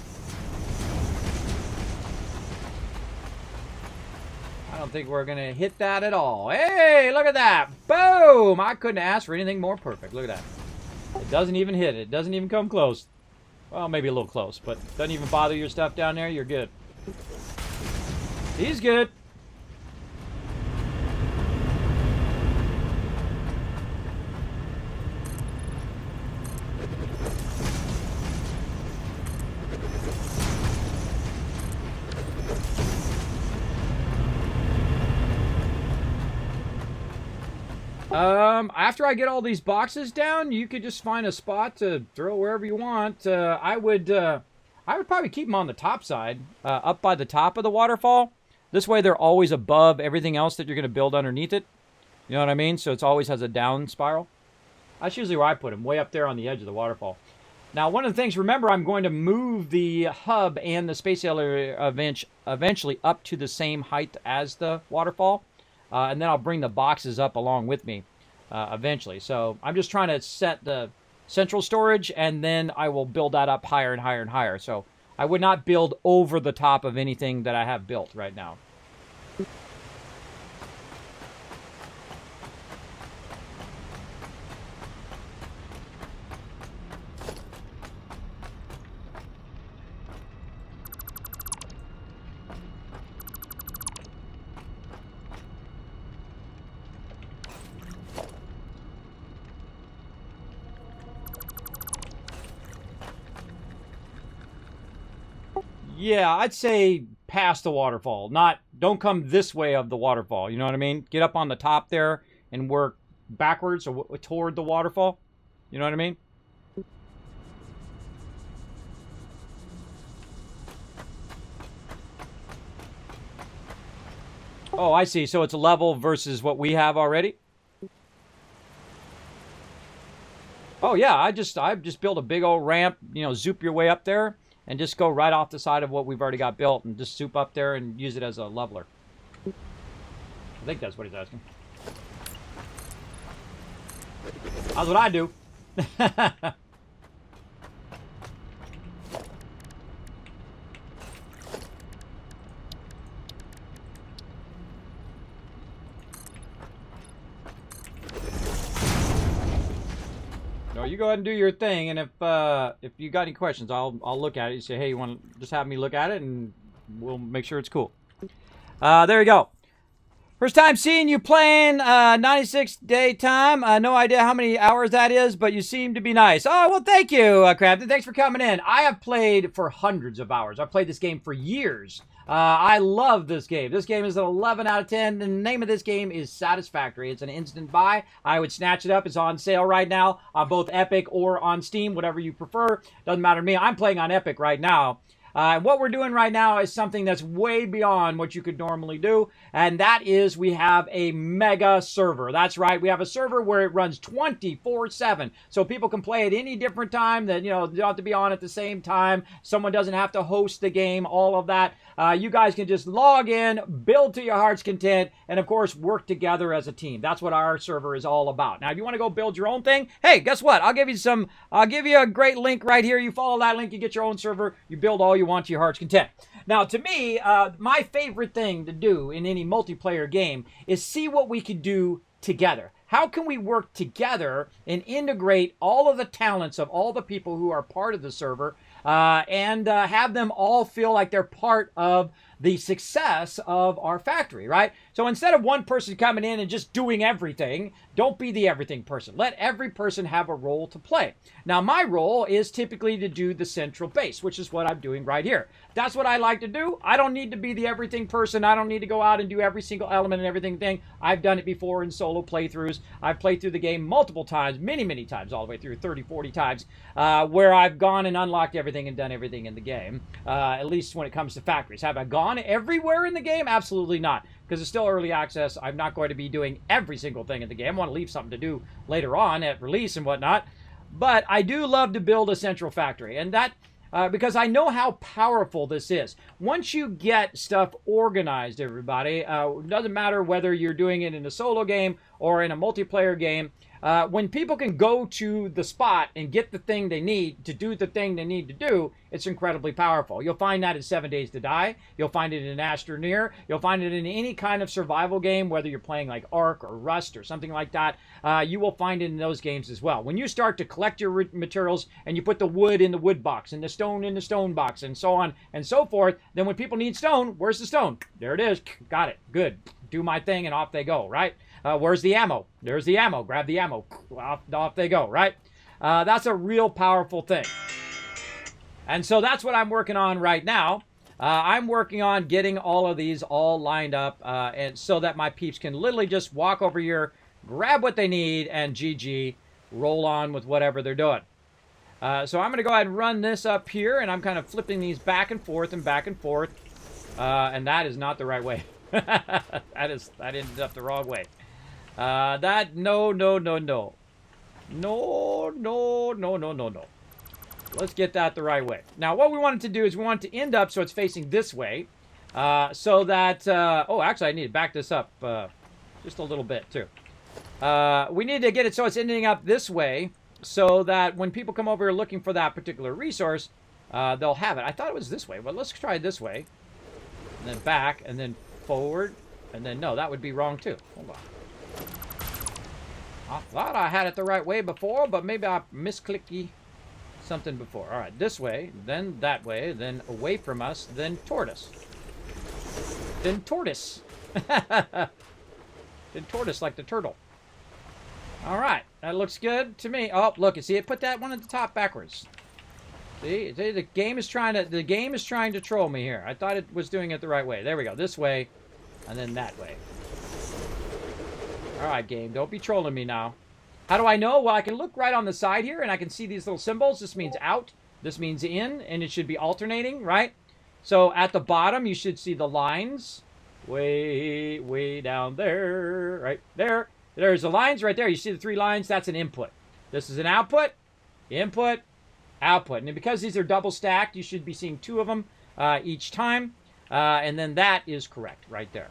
I don't think we're going to hit that at all. Hey, look at that. Boom! I couldn't ask for anything more perfect. Look at that. It doesn't even hit it. It doesn't even come close. Well, maybe a little close, but doesn't even bother your stuff down there. You're good. He's good. After I get all these boxes down, you could just find a spot to throw wherever you want. I would probably keep them on the top side, up by the top of the waterfall. This way they're always above everything else that you're going to build underneath it. You know what I mean? So it always has a down spiral. That's usually where I put them, way up there on the edge of the waterfall. Now, one of the things, remember, I'm going to move the hub and the space elevator eventually up to the same height as the waterfall. And then I'll bring the boxes up along with me eventually. So I'm just trying to set the central storage, and then I will build that up higher and higher and higher. So I would not build over the top of anything that I have built right now. Yeah, I'd say past the waterfall. Don't come this way of the waterfall. You know what I mean? Get up on the top there and work backwards or toward the waterfall. You know what I mean? Oh, I see. So it's a level versus what we have already? Oh yeah, I just built a big old ramp, you know, zoop your way up there and just go right off the side of what we've already got built and just zoop up there and use it as a leveler. I think that's what he's asking. That's what I do. No, you go ahead and do your thing, and if you got any questions, I'll look at it. You say, hey, you want to just have me look at it, and we'll make sure it's cool. There you go. First time seeing you playing 96-day time. No idea how many hours that is, but you seem to be nice. Oh, well, thank you, Crafton. Thanks for coming in. I have played for hundreds of hours. I've played this game for years. I love this game. This game is an 11 out of 10. The name of this game is Satisfactory. It's an instant buy. I would snatch it up. It's on sale right now on both Epic or on Steam, whatever you prefer. Doesn't matter to me. I'm playing on Epic right now. What we're doing right now is something that's way beyond what you could normally do, and that is we have a mega server. That's right, we have a server where it runs 24/7, so people can play at any different time. That, you know, they don't have to be on at the same time. Someone doesn't have to host the game. All of that. You guys can just log in, build to your heart's content, and of course work together as a team. That's what our server is all about. Now, if you want to go build your own thing, hey, guess what? I'll give you a great link right here. You follow that link, you get your own server, you build all you want to your heart's content. Now, to me, my favorite thing to do in any multiplayer game is see what we can do together. How can we work together and integrate all of the talents of all the people who are part of the server and have them all feel like they're part of the success of our factory, right? So instead of one person coming in and just doing everything, don't be the everything person. Let every person have a role to play. Now, my role is typically to do the central base, which is what I'm doing right here. That's what I like to do. I don't need to be the everything person. I don't need to go out and do every single element and everything thing. I've done it before in solo playthroughs. I've played through the game multiple times, many times, all the way through 30, 40 times, where I've gone and unlocked everything and done everything in the game, at least when it comes to factories. Have I gone everywhere in the game? Absolutely not, because it's still early access. I'm not going to be doing every single thing in the game. I want to leave something to do later on at release and whatnot. But I do love to build a central factory, and that because I know how powerful this is. Once you get stuff organized, everybody, it doesn't matter whether you're doing it in a solo game or in a multiplayer game, when people can go to the spot and get the thing they need to do the thing they need to do, it's incredibly powerful. You'll find that in 7 Days to Die. You'll find it in Astroneer. You'll find it in any kind of survival game, whether you're playing like Ark or Rust or something like that. You will find it in those games as well. When you start to collect your materials and you put the wood in the wood box and the stone in the stone box and so on and so forth, then when people need stone, where's the stone? There it is. Got it. Good. Do my thing and off they go, right? Where's the ammo? There's the ammo. Grab the ammo. Off they go, right? That's a real powerful thing. And so that's what I'm working on right now. I'm working on getting all of these all lined up and so that my peeps can literally just walk over here, grab what they need, and GG, roll on with whatever they're doing. So I'm going to go ahead and run this up here, and I'm kind of flipping these back and forth and back and forth. And that is not the right way. That ended up the wrong way. No. Let's get that the right way. Now, what we wanted to do is we want it to end up so it's facing this way. So that, oh, actually, I need to back this up just a little bit, too. We need to get it so it's ending up this way so that when people come over here looking for that particular resource, they'll have it. I thought it was this way, but let's try it this way. And then back, and then forward, and then, no, that would be wrong, too. Hold on. I thought I had it the right way before, but maybe I misclicky something before. All right, this way, then that way, then away from us, then toward us. Then tortoise. Then tortoise like the turtle. All right, that looks good to me. Oh, look, you see it put that one at the top backwards. See, the game is trying to troll me here. I thought it was doing it the right way. There we go. This way, and then that way. All right, game, don't be trolling me now. How do I know? Well, I can look right on the side here, and I can see these little symbols. This means out. This means in, and it should be alternating, right? So at the bottom, you should see the lines way down there, right there. There's the lines right there. You see the 3 lines? That's an input. This is an output, input, output. And because these are double stacked, you should be seeing 2 of them each time. And then that is correct right there.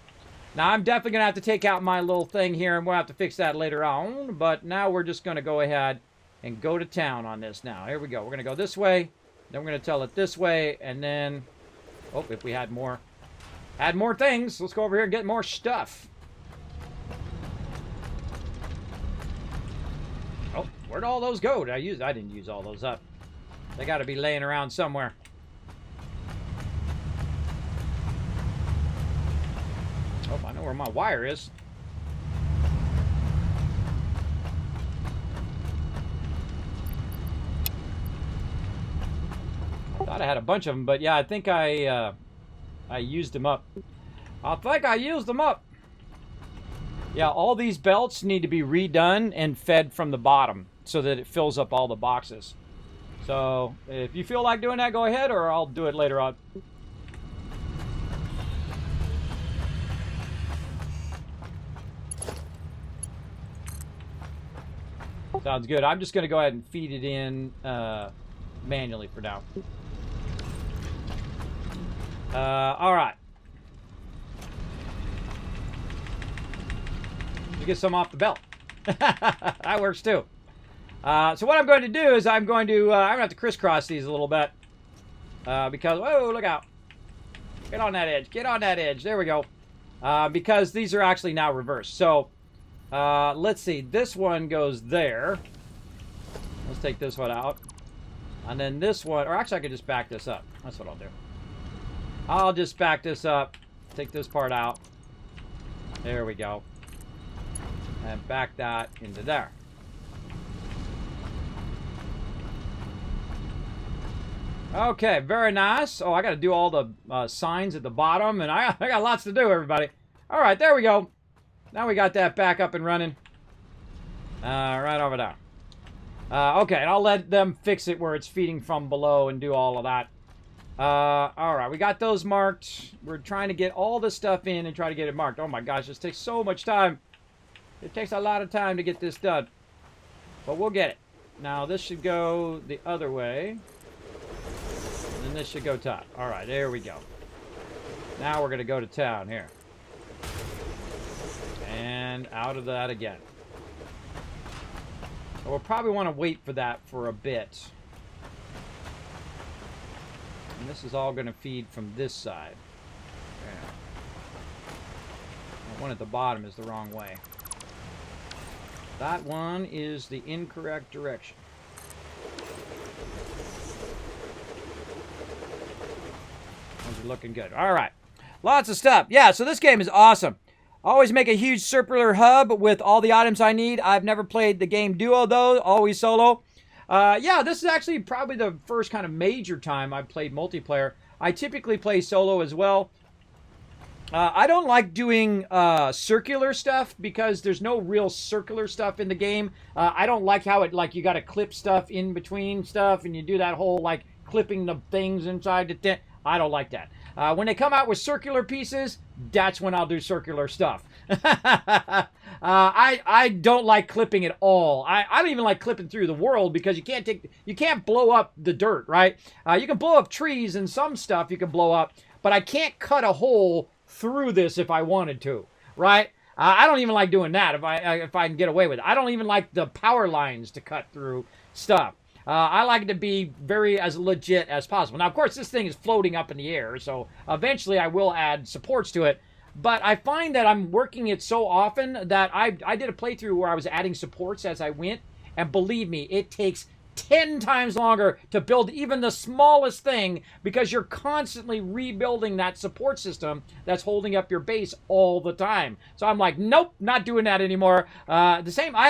Now, I'm definitely going to have to take out my little thing here, and we'll have to fix that later on. But now we're just going to go ahead and go to town on this now. Here we go. We're going to go this way. Then we're going to tell it this way. And then, oh, if we had more things, let's go over here and get more stuff. Oh, where'd all those go? I didn't use all those up. They got to be laying around somewhere. Oh, I know where my wire is. I thought I had a bunch of them, but yeah, I think I used them up. I think I used them up. Yeah, all these belts need to be redone and fed from the bottom so that it fills up all the boxes. So if you feel like doing that, go ahead, or I'll do it later on. Sounds good. I'm just going to go ahead and feed it in manually for now. All right. You get some off the belt. That works too. So what I'm going to do is I'm going to have to crisscross these a little bit because, whoa, look out. Get on that edge. Get on that edge. There we go. Because these are actually now reversed. So let's see. This one goes there. Let's take this one out. And then this one, or actually I could just back this up. That's what I'll do. I'll just back this up. Take this part out. There we go. And back that into there. Okay, very nice. Oh, I got to do all the signs at the bottom, and I got lots to do, everybody. All right, there we go. Now we got that back up and running. Right over there. Okay, and I'll let them fix it where it's feeding from below and do all of that. All right, we got those marked. We're trying to get all this stuff in and try to get it marked. Oh my gosh, this takes so much time. It takes a lot of time to get this done. But we'll get it. Now, this should go the other way. And then this should go top. All right, there we go. Now we're going to go to town here. And out of that again. So we'll probably want to wait for that for a bit. And this is all going to feed from this side. Yeah. The one at the bottom is the wrong way. That one is the incorrect direction. Those are looking good. All right. Lots of stuff. Yeah, so this game is awesome. Always make a huge circular hub with all the items I need. I've never played the game duo, though. Always solo. Yeah, this is actually probably the first kind of major time I've played multiplayer. I typically play solo as well. I don't like doing circular stuff because there's no real circular stuff in the game. I don't like how it, like, you got to clip stuff in between stuff and you do that whole, like, clipping the things inside the thing. I don't like that. When they come out with circular pieces, that's when I'll do circular stuff. I don't like clipping at all. I don't even like clipping through the world because you can't blow up the dirt, right? You can blow up trees and some stuff you can blow up, but I can't cut a hole through this if I wanted to, right? I don't even like doing that if I can get away with it. I don't even like the power lines to cut through stuff. I like it to be very as legit as possible. Now, of course, this thing is floating up in the air, so eventually I will add supports to it. But I find that I'm working it so often that I did a playthrough where I was adding supports as I went, and believe me, it takes 10 times longer to build even the smallest thing because you're constantly rebuilding that support system that's holding up your base all the time. So I'm like, nope, not doing that anymore. I had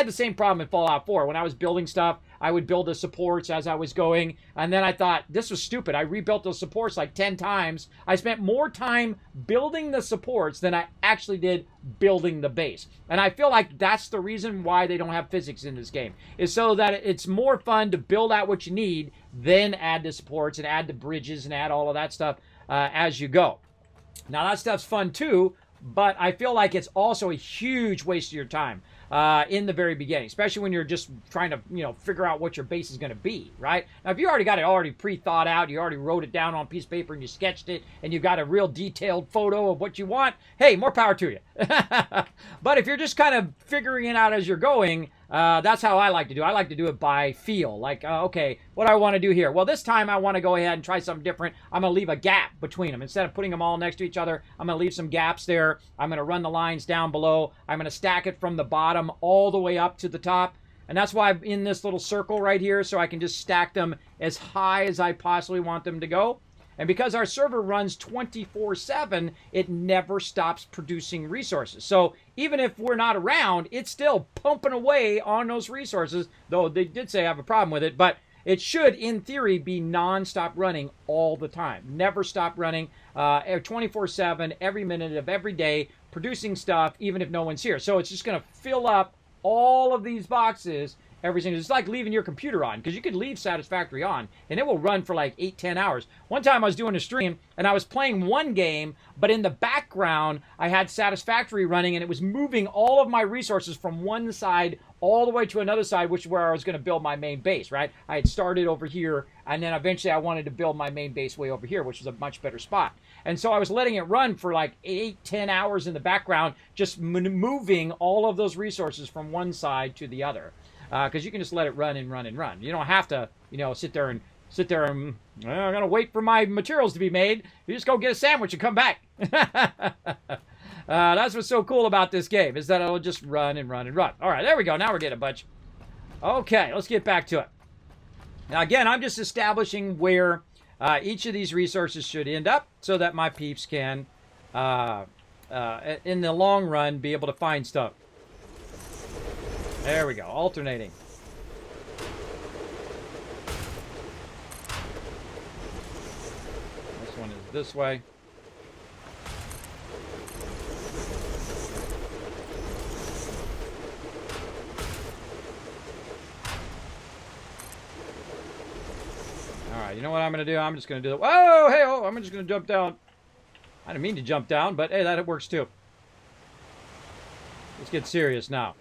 the same problem in Fallout 4. When I was building stuff, I would build the supports as I was going, and then I thought, this was stupid. I rebuilt those supports like 10 times. I spent more time building the supports than I actually did building the base. And I feel like that's the reason why they don't have physics in this game, is so that it's more fun to build out what you need, then add the supports and add the bridges and add all of that stuff as you go. Now, that stuff's fun too, but I feel like it's also a huge waste of your time. in the very beginning, especially when you're just trying to, figure out what your base is going to be, right? Now, if you already got it already pre-thought out, you already wrote it down on a piece of paper and you sketched it, and you've got a real detailed photo of what you want, hey, more power to you. But if you're just kind of figuring it out as you're going, that's how I like to do it. I like to do it by feel. Like, okay, what do I want to do here? Well, this time I want to go ahead and try something different. I'm going to leave a gap between them. Instead of putting them all next to each other, I'm going to leave some gaps there. I'm going to run the lines down below. I'm going to stack it from the bottom all the way up to the top. And that's why I'm in this little circle right here, so I can just stack them as high as I possibly want them to go. And because our server runs 24/7, it never stops producing resources. So even if we're not around, it's still pumping away on those resources, though they did say I have a problem with it. But it should, in theory, be non-stop running all the time. Never stop running, 24/7, every minute of every day, producing stuff, even if no one's here. So it's just going to fill up all of these boxes every single. It's like leaving your computer on, because you could leave Satisfactory on and it will run for like 8-10 hours. One time I was doing a stream and I was playing one game, but in the background I had Satisfactory running, and it was moving all of my resources from one side all the way to another side, which is where I was going to build my main base, right? I had started over here, and then eventually I wanted to build my main base way over here, which was a much better spot. And so I was letting it run for like 8-10 hours in the background, just moving all of those resources from one side to the other. Because you can just let it run and run and run. You don't have to, sit there and I'm going to wait for my materials to be made. You just go get a sandwich and come back. That's what's so cool about this game, is that it'll just run and run and run. All right, there we go. Now we're getting a bunch. Okay, let's get back to it. Now, again, I'm just establishing where each of these resources should end up so that my peeps can, in the long run, be able to find stuff. There we go, alternating. This one is this way. Alright, you know what I'm going to do? I'm just going to do the... Whoa! Hey, oh! I'm just going to jump down. I didn't mean to jump down, but hey, that works too. Let's get serious now.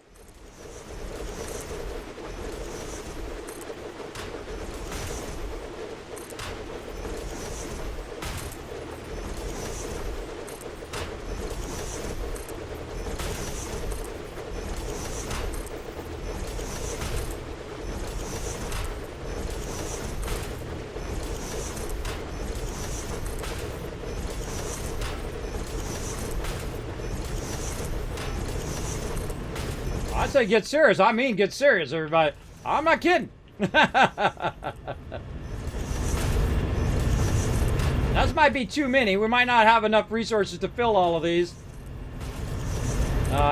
I say get serious. I mean get serious, everybody. I'm not kidding. That might be too many. We might not have enough resources to fill all of these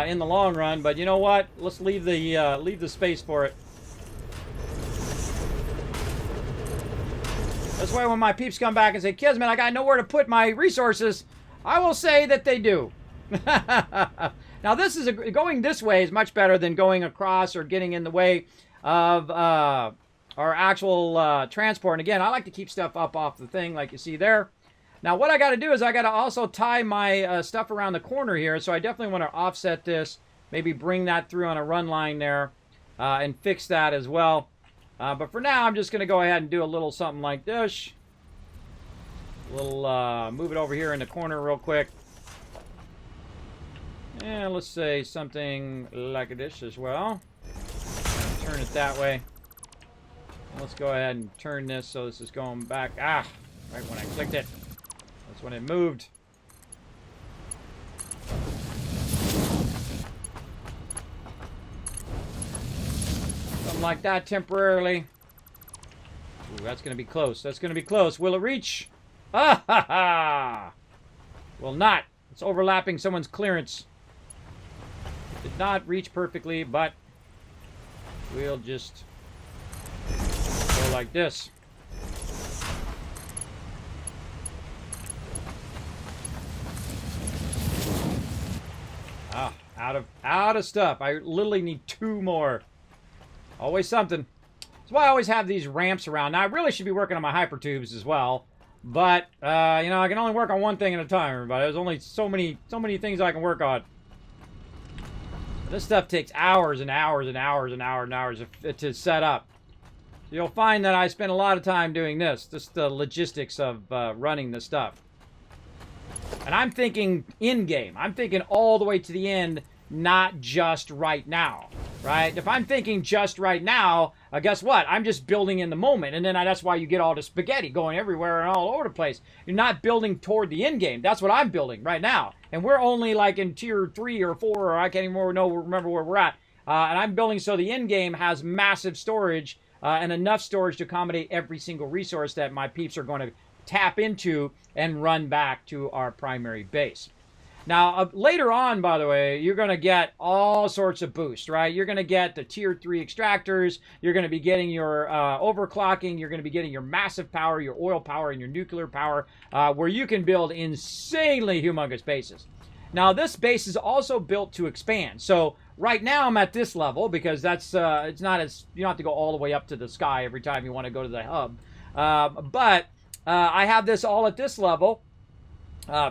in the long run. But you know what? Let's leave the space for it. That's why when my peeps come back and say, Kismet, I got nowhere to put my resources, I will say that they do. Now, going this way is much better than going across or getting in the way of our actual transport. And again, I like to keep stuff up off the thing like you see there. Now, what I got to do is I got to also tie my stuff around the corner here. So I definitely want to offset this, maybe bring that through on a run line there and fix that as well. But for now, I'm just going to go ahead and do a little something like this. We'll move it over here in the corner real quick. And let's say something like this as well. Turn it that way. Let's go ahead and turn this so this is going back. Ah, right when I clicked it. That's when it moved. Something like that temporarily. Ooh, that's going to be close. That's going to be close. Will it reach? Ah ha ha! Will not. It's overlapping someone's clearance. Did not reach perfectly, but we'll just go like this. Ah, out of stuff. I literally need 2 more. Always something. That's why I always have these ramps around. Now I really should be working on my hypertubes as well, but I can only work on one thing at a time, everybody. There's only so many things I can work on. This stuff takes hours and hours and hours and hours and hours to set up. You'll find that I spend a lot of time doing this. Just the logistics of running the stuff. And I'm thinking in-game. I'm thinking all the way to the end, not just right now. Right? If I'm thinking just right now, guess what? I'm just building in the moment. And then that's why you get all the spaghetti going everywhere and all over the place. You're not building toward the end game. That's what I'm building right now. And we're only like in tier 3 or 4, or I can't even remember where we're at. And I'm building so the end game has massive storage and enough storage to accommodate every single resource that my peeps are going to tap into and run back to our primary base. Now, later on, by the way, you're going to get all sorts of boosts, right? You're going to get the tier 3 extractors. You're going to be getting your overclocking. You're going to be getting your massive power, your oil power, and your nuclear power, where you can build insanely humongous bases. Now, this base is also built to expand. So right now I'm at this level because that's it's not as, you don't have to go all the way up to the sky every time you want to go to the hub. But I have this all at this level.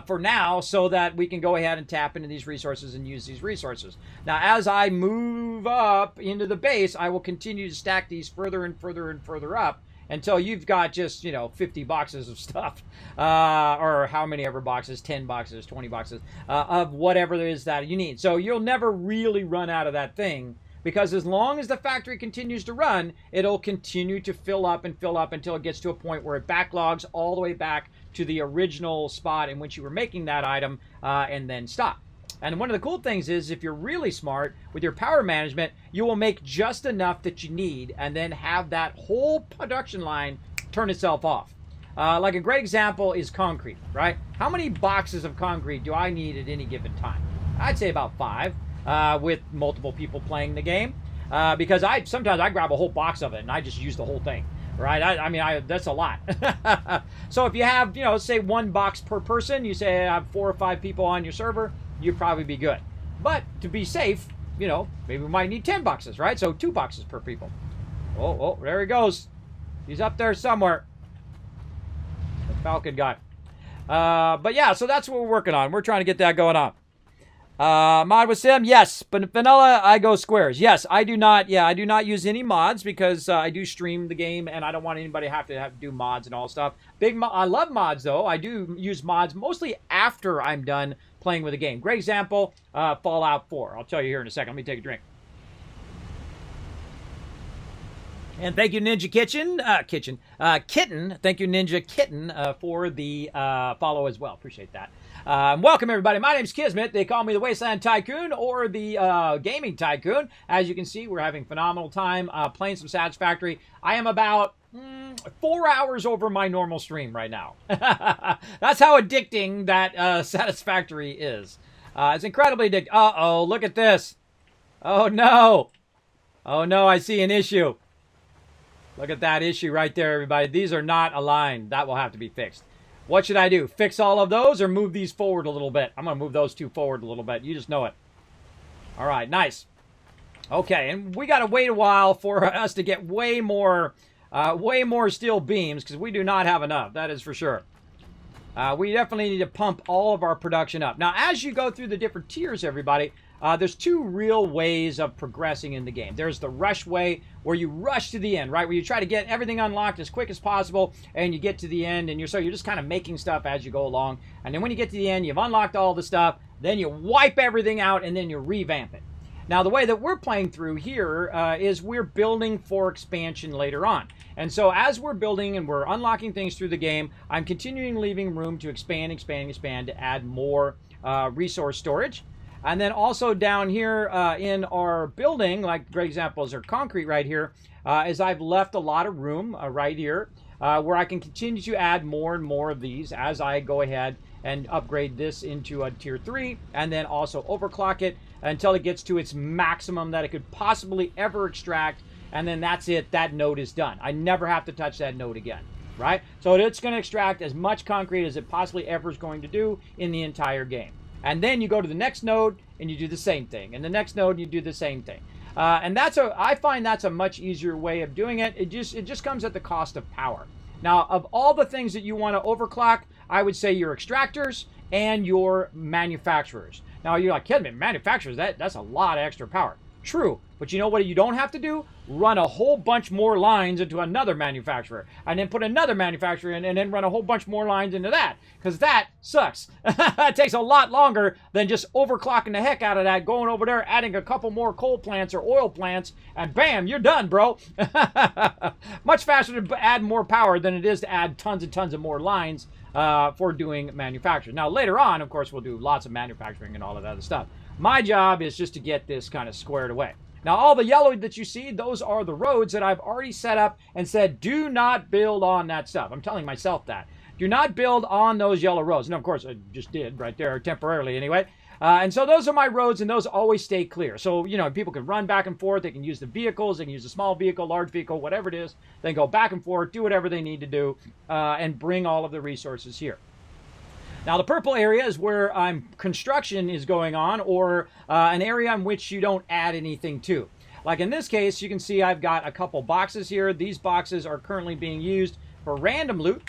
For now, so that we can go ahead and tap into these resources and use these resources. Now, as I move up into the base, I will continue to stack these further and further and further up until you've got just, 50 boxes of stuff, or how many ever boxes, 10 boxes, 20 boxes, of whatever it is that you need. So you'll never really run out of that thing, because as long as the factory continues to run, it'll continue to fill up until it gets to a point where it backlogs all the way back to the original spot in which you were making that item, and then stop. And one of the cool things is, if you're really smart with your power management, you will make just enough that you need and then have that whole production line turn itself off. Like a great example is concrete, right? How many boxes of concrete do I need at any given time? I'd say about 5, with multiple people playing the game, because sometimes I grab a whole box of it and I just use the whole thing. Right? I mean, that's a lot. So if you have, say 1 box per person, you say I have 4 or 5 people on your server, you'd probably be good. But to be safe, maybe we might need 10 boxes, right? So 2 boxes per people. Oh, there he goes. He's up there somewhere. The Falcon guy. But yeah, so that's what we're working on. We're trying to get that going on. Mod with Sim, yes. But vanilla, I go squares. Yes, I do not use any mods because I do stream the game and I don't want anybody to have to do mods and all stuff. I love mods though. I do use mods mostly after I'm done playing with the game. Great example, Fallout 4. I'll tell you here in a second. Let me take a drink. And thank you, Ninja Kitten. Thank you, Ninja Kitten, for the follow as well. Appreciate that. Welcome, everybody. My name's Kismet. They call me the Wasteland Tycoon or the Gaming Tycoon. As you can see, we're having phenomenal time playing some Satisfactory. I am about 4 hours over my normal stream right now. That's how addicting that Satisfactory is. It's incredibly addicting. Uh-oh, look at this. Oh, no. Oh, no, I see an issue. Look at that issue right there, everybody. These are not aligned. That will have to be fixed. What should I do? Fix all of those or move these forward a little bit? I'm going to move those 2 forward a little bit. You just know it. All right, nice. Okay, and we got to wait a while for us to get way more steel beams because we do not have enough. That is for sure. We definitely need to pump all of our production up. Now, as you go through the different tiers, everybody, there's 2 real ways of progressing in the game. There's the rush way, where you rush to the end, right? Where you try to get everything unlocked as quick as possible, and you get to the end, and you're just kind of making stuff as you go along. And then when you get to the end, you've unlocked all the stuff, then you wipe everything out, and then you revamp it. Now, the way that we're playing through here is we're building for expansion later on. And so as we're building and we're unlocking things through the game, I'm continuing leaving room to expand to add more resource storage. And then also down here in our building, like great examples are concrete right here, is I've left a lot of room right here where I can continue to add more and more of these as I go ahead and upgrade this into a tier 3 and then also overclock it until it gets to its maximum that it could possibly ever extract. And then that's it. That node is done. I never have to touch that node again, right? So it's going to extract as much concrete as it possibly ever is going to do in the entire game. And then you go to the next node and you do the same thing. And the next node, you do the same thing. And I find that's a much easier way of doing it. It just comes at the cost of power. Now, of all the things that you want to overclock, I would say your extractors and your manufacturers. Now, you're like, Kismet, manufacturers, that's a lot of extra power. True, but you know what you don't have to do? Run a whole bunch more lines into another manufacturer, and then put another manufacturer in, and then run a whole bunch more lines into that, because that sucks. It takes a lot longer than just overclocking the heck out of that, going over there, adding a couple more coal plants or oil plants, and bam, you're done, bro. Much faster to add more power than it is to add tons and tons of more lines for doing manufacturing. Now, later on, of course, we'll do lots of manufacturing and all of that other stuff. My job is just to get this kind of squared away. Now, all the yellow that you see, those are the roads that I've already set up and said, do not build on that stuff. I'm telling myself that. Do not build on those yellow roads. And of course, I just did right there, temporarily anyway. And so those are my roads, and those always stay clear. So, you know, people can run back and forth. They can use the vehicles. They can use a small vehicle, large vehicle, whatever it is. They can go back and forth, do whatever they need to do, and bring all of the resources here. Now, the purple area is where construction is going on, or an area in which you don't add anything to. Like in this case, you can see I've got a couple boxes here. These boxes are currently being used for random loot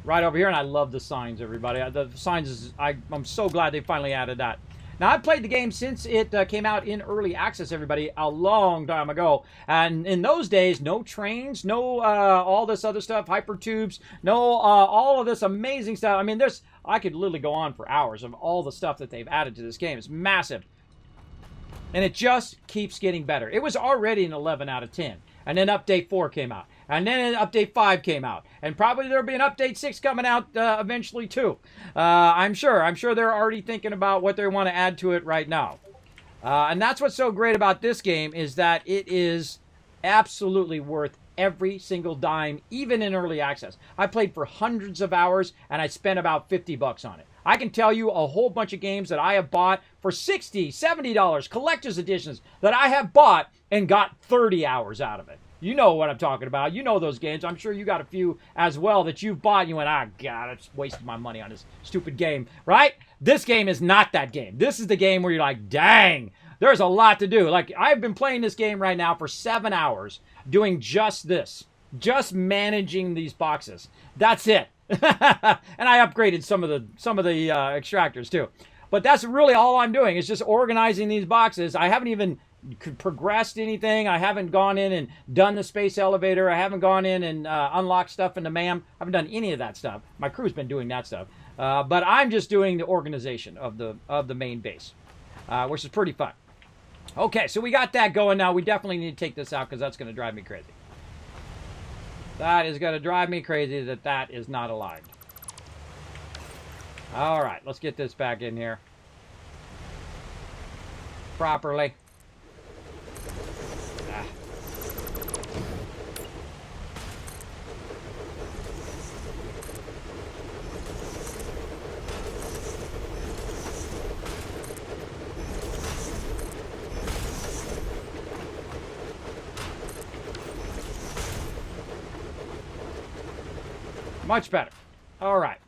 right over here, and I love the signs, everybody. The signs, I'm so glad they finally added that. Now, I've played the game since it came out in early access, everybody, a long time ago. And in those days, no trains, no all this other stuff, hypertubes, no all of this amazing stuff. I mean, I could literally go on for hours of all the stuff that they've added to this game. It's massive. And it just keeps getting better. It was already an 11 out of 10. And then Update 4 came out. And then Update 5 came out. And probably there'll be an Update 6 coming out eventually too. I'm sure. I'm sure they're already thinking about what they want to add to it right now. And that's what's so great about this game, is that it is absolutely worth every single dime, even in early access. I played for hundreds of hours, and I spent about $50 on it. I can tell you a whole bunch of games that I have bought for $60, $70, collector's editions, that I have bought and got 30 hours out of it. You know what I'm talking about. You know those games. I'm sure you got a few as well that you've bought and you went, God, I just wasted my money on this stupid game, right? This game is not that game. This is the game where you're like, dang, there's a lot to do. Like, I've been playing this game right now for 7 hours doing just this, just managing these boxes. That's it. And I upgraded some of the extractors too. But that's really all I'm doing, is just organizing these boxes. I haven't even progressed anything. I haven't gone in and done the space elevator. I haven't gone in and unlocked stuff in the MAM. I haven't done any of that stuff. My crew's been doing that stuff. But I'm just doing the organization of the main base, which is pretty fun. Okay, so we got that going now. We definitely need to take this out because that's going to drive me crazy. That is going to drive me crazy that is not aligned. All right, let's get this back in here properly. Much better. All right.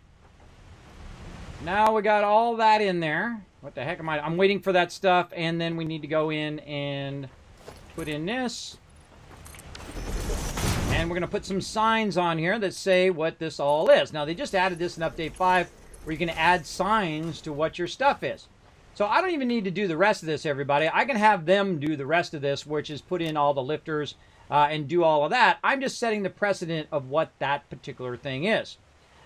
Now we got all that in there. What the heck am I? I'm waiting for that stuff, and then we need to go in and put in this. And we're going to put some signs on here that say what this all is. Now, they just added this in Update 5, where you can add signs to what your stuff is. So I don't even need to do the rest of this, everybody. I can have them do the rest of this, which is put in all the lifters, and do all of that. I'm just setting the precedent of what that particular thing is.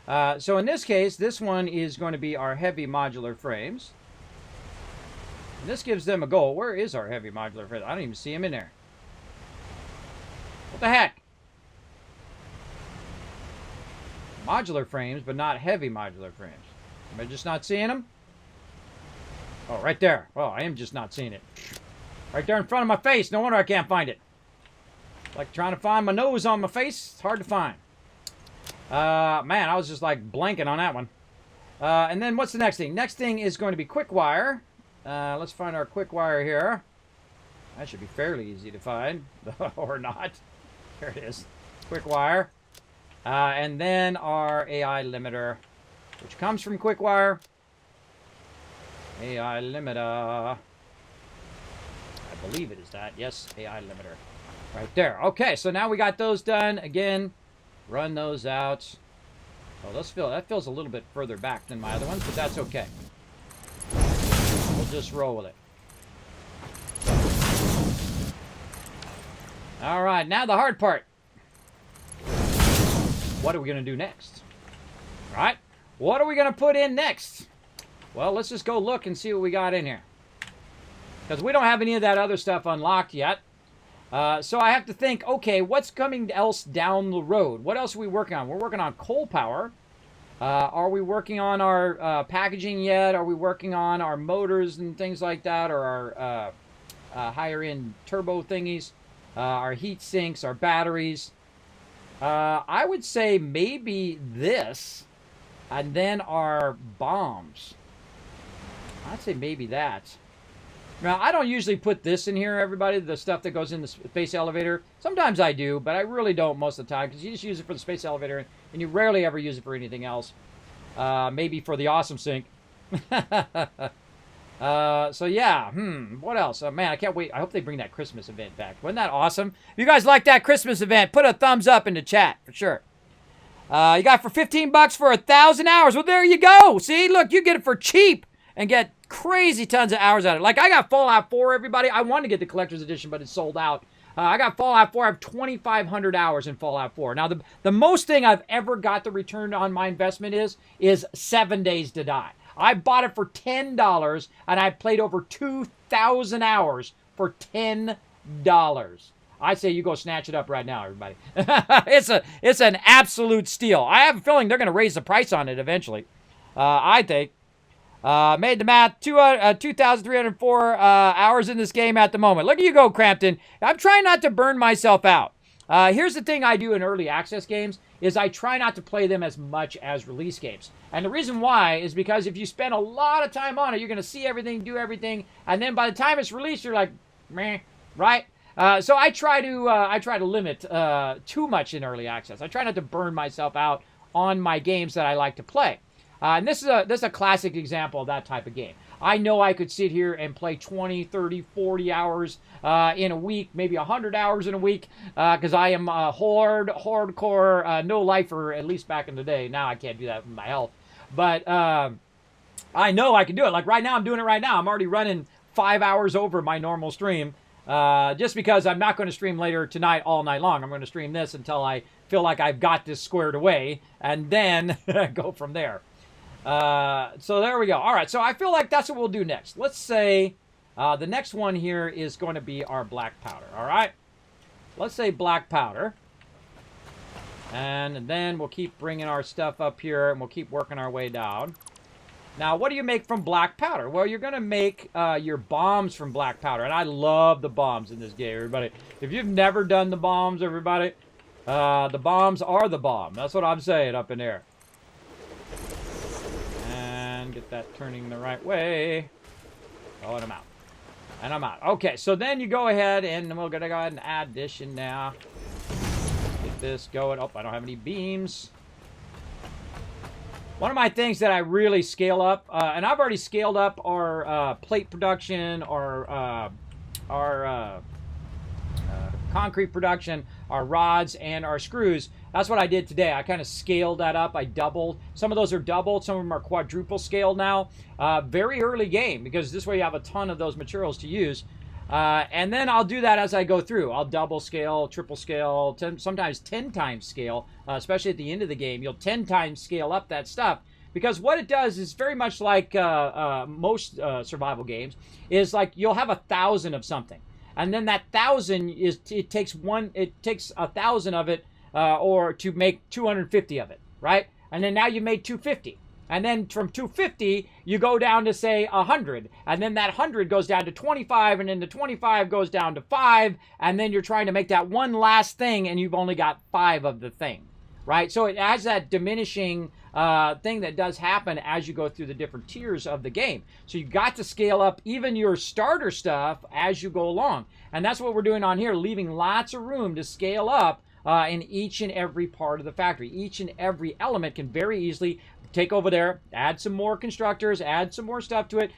So in this case, this one is going to be our heavy modular frames. And this gives them a goal. Where is our heavy modular frame? I don't even see him in there. What the heck? Modular frames, but not heavy modular frames. Am I just not seeing them? Oh, right there. Well, I am just not seeing it. Right there in front of my face. No wonder I can't find it. Like trying to find my nose on my face. It's hard to find. Man, I was just like blanking on that one. And then what's the next thing? Next thing is going to be quick wire. Let's find our quick wire here. That should be fairly easy to find. Or not. There it is. Quick wire. And then our AI limiter, which comes from quick wire. AI limiter. I believe it is that. Yes, AI limiter. Right there. Okay, so now we got those done. Again, run those out. Oh, that feels a little bit further back than my other ones, but that's okay. We'll just roll with it. All right, now the hard part. What are we going to do next? All right, what are we going to put in next? Well, let's just go look and see what we got in here. Because we don't have any of that other stuff unlocked yet. So I have to think, okay, what's coming else down the road? What else are we working on? We're working on coal power. Are we working on our packaging yet? Are we working on our motors and things like that? Or our higher-end turbo thingies? Our heat sinks, our batteries? I would say maybe this, and then our bombs. I'd say maybe that. Now, I don't usually put this in here, everybody, the stuff that goes in the space elevator. Sometimes I do, but I really don't most of the time, because you just use it for the space elevator, and you rarely ever use it for anything else. Maybe for the awesome sink. So yeah, what else? Man, I can't wait. I hope they bring that Christmas event back. Wasn't that awesome? If you guys like that Christmas event, put a thumbs up in the chat, for sure. You got it for 15 bucks for 1,000 hours. Well, there you go. See, look, you get it for cheap and get crazy tons of hours out of it. Like, I got Fallout 4, everybody. I wanted to get the collector's edition, but it's sold out. I got Fallout 4. I have 2,500 hours in Fallout 4. Now, the most thing I've ever got the return on my investment is 7 Days to Die. I bought it for $10, and I played over 2,000 hours for $10. I say you go snatch it up right now, everybody. It's an absolute steal. I have a feeling they're going to raise the price on it eventually. I think. Made the math, 2,304 hours in this game at the moment. Look at you go, Crampton. I'm trying not to burn myself out. Here's the thing I do in early access games, is I try not to play them as much as release games. And the reason why is because if you spend a lot of time on it, you're going to see everything, do everything, and then by the time it's released, you're like, meh, right? So I try to limit too much in early access. I try not to burn myself out on my games that I like to play. And this is a classic example of that type of game. I know I could sit here and play 20, 30, 40 hours in a week, maybe 100 hours in a week, because I am a hardcore no-lifer, at least back in the day. Now I can't do that with my health. But I know I can do it. Like right now, I'm doing it right now. I'm already running 5 hours over my normal stream, just because I'm not going to stream later tonight all night long. I'm going to stream this until I feel like I've got this squared away, and then go from there. So there we go. All right, so I feel like that's what we'll do next. Let's say the next one here is going to be our black powder, all right? Let's say black powder. And then we'll keep bringing our stuff up here, and we'll keep working our way down. Now, what do you make from black powder? Well, you're going to make your bombs from black powder, and I love the bombs in this game, everybody. If you've never done the bombs, everybody, the bombs are the bomb. That's what I'm saying up in there. Get that turning the right way. Oh, and I'm out. And I'm out. Okay, so then you go ahead and we're going to go ahead and add this in now. Get this going. Oh, I don't have any beams. One of my things that I really scale up, and I've already scaled up our plate production, our concrete production, our rods, and our screws. That's what I did today. I kind of scaled that up. I doubled. Some of those are doubled. Some of them are quadruple scaled now. Very early game, because this way you have a ton of those materials to use. And then I'll do that as I go through. I'll double scale, triple scale, sometimes 10 times scale, especially at the end of the game. You'll 10 times scale up that stuff. Because what it does is very much like most survival games, is like you'll have 1,000 of something. And then that 1,000 it takes 1,000 of it, or to make 250 of it, right? And then now you made 250. And then from 250, you go down to, say, 100. And then that 100 goes down to 25, and then the 25 goes down to 5. And then you're trying to make that one last thing, and you've only got 5 of the thing, right? So it has that diminishing thing that does happen as you go through the different tiers of the game. So you got to scale up even your starter stuff as you go along. And that's what we're doing on here, leaving lots of room to scale up in each and every part of the factory. Each and every element can very easily take over there, add some more constructors, add some more stuff to it,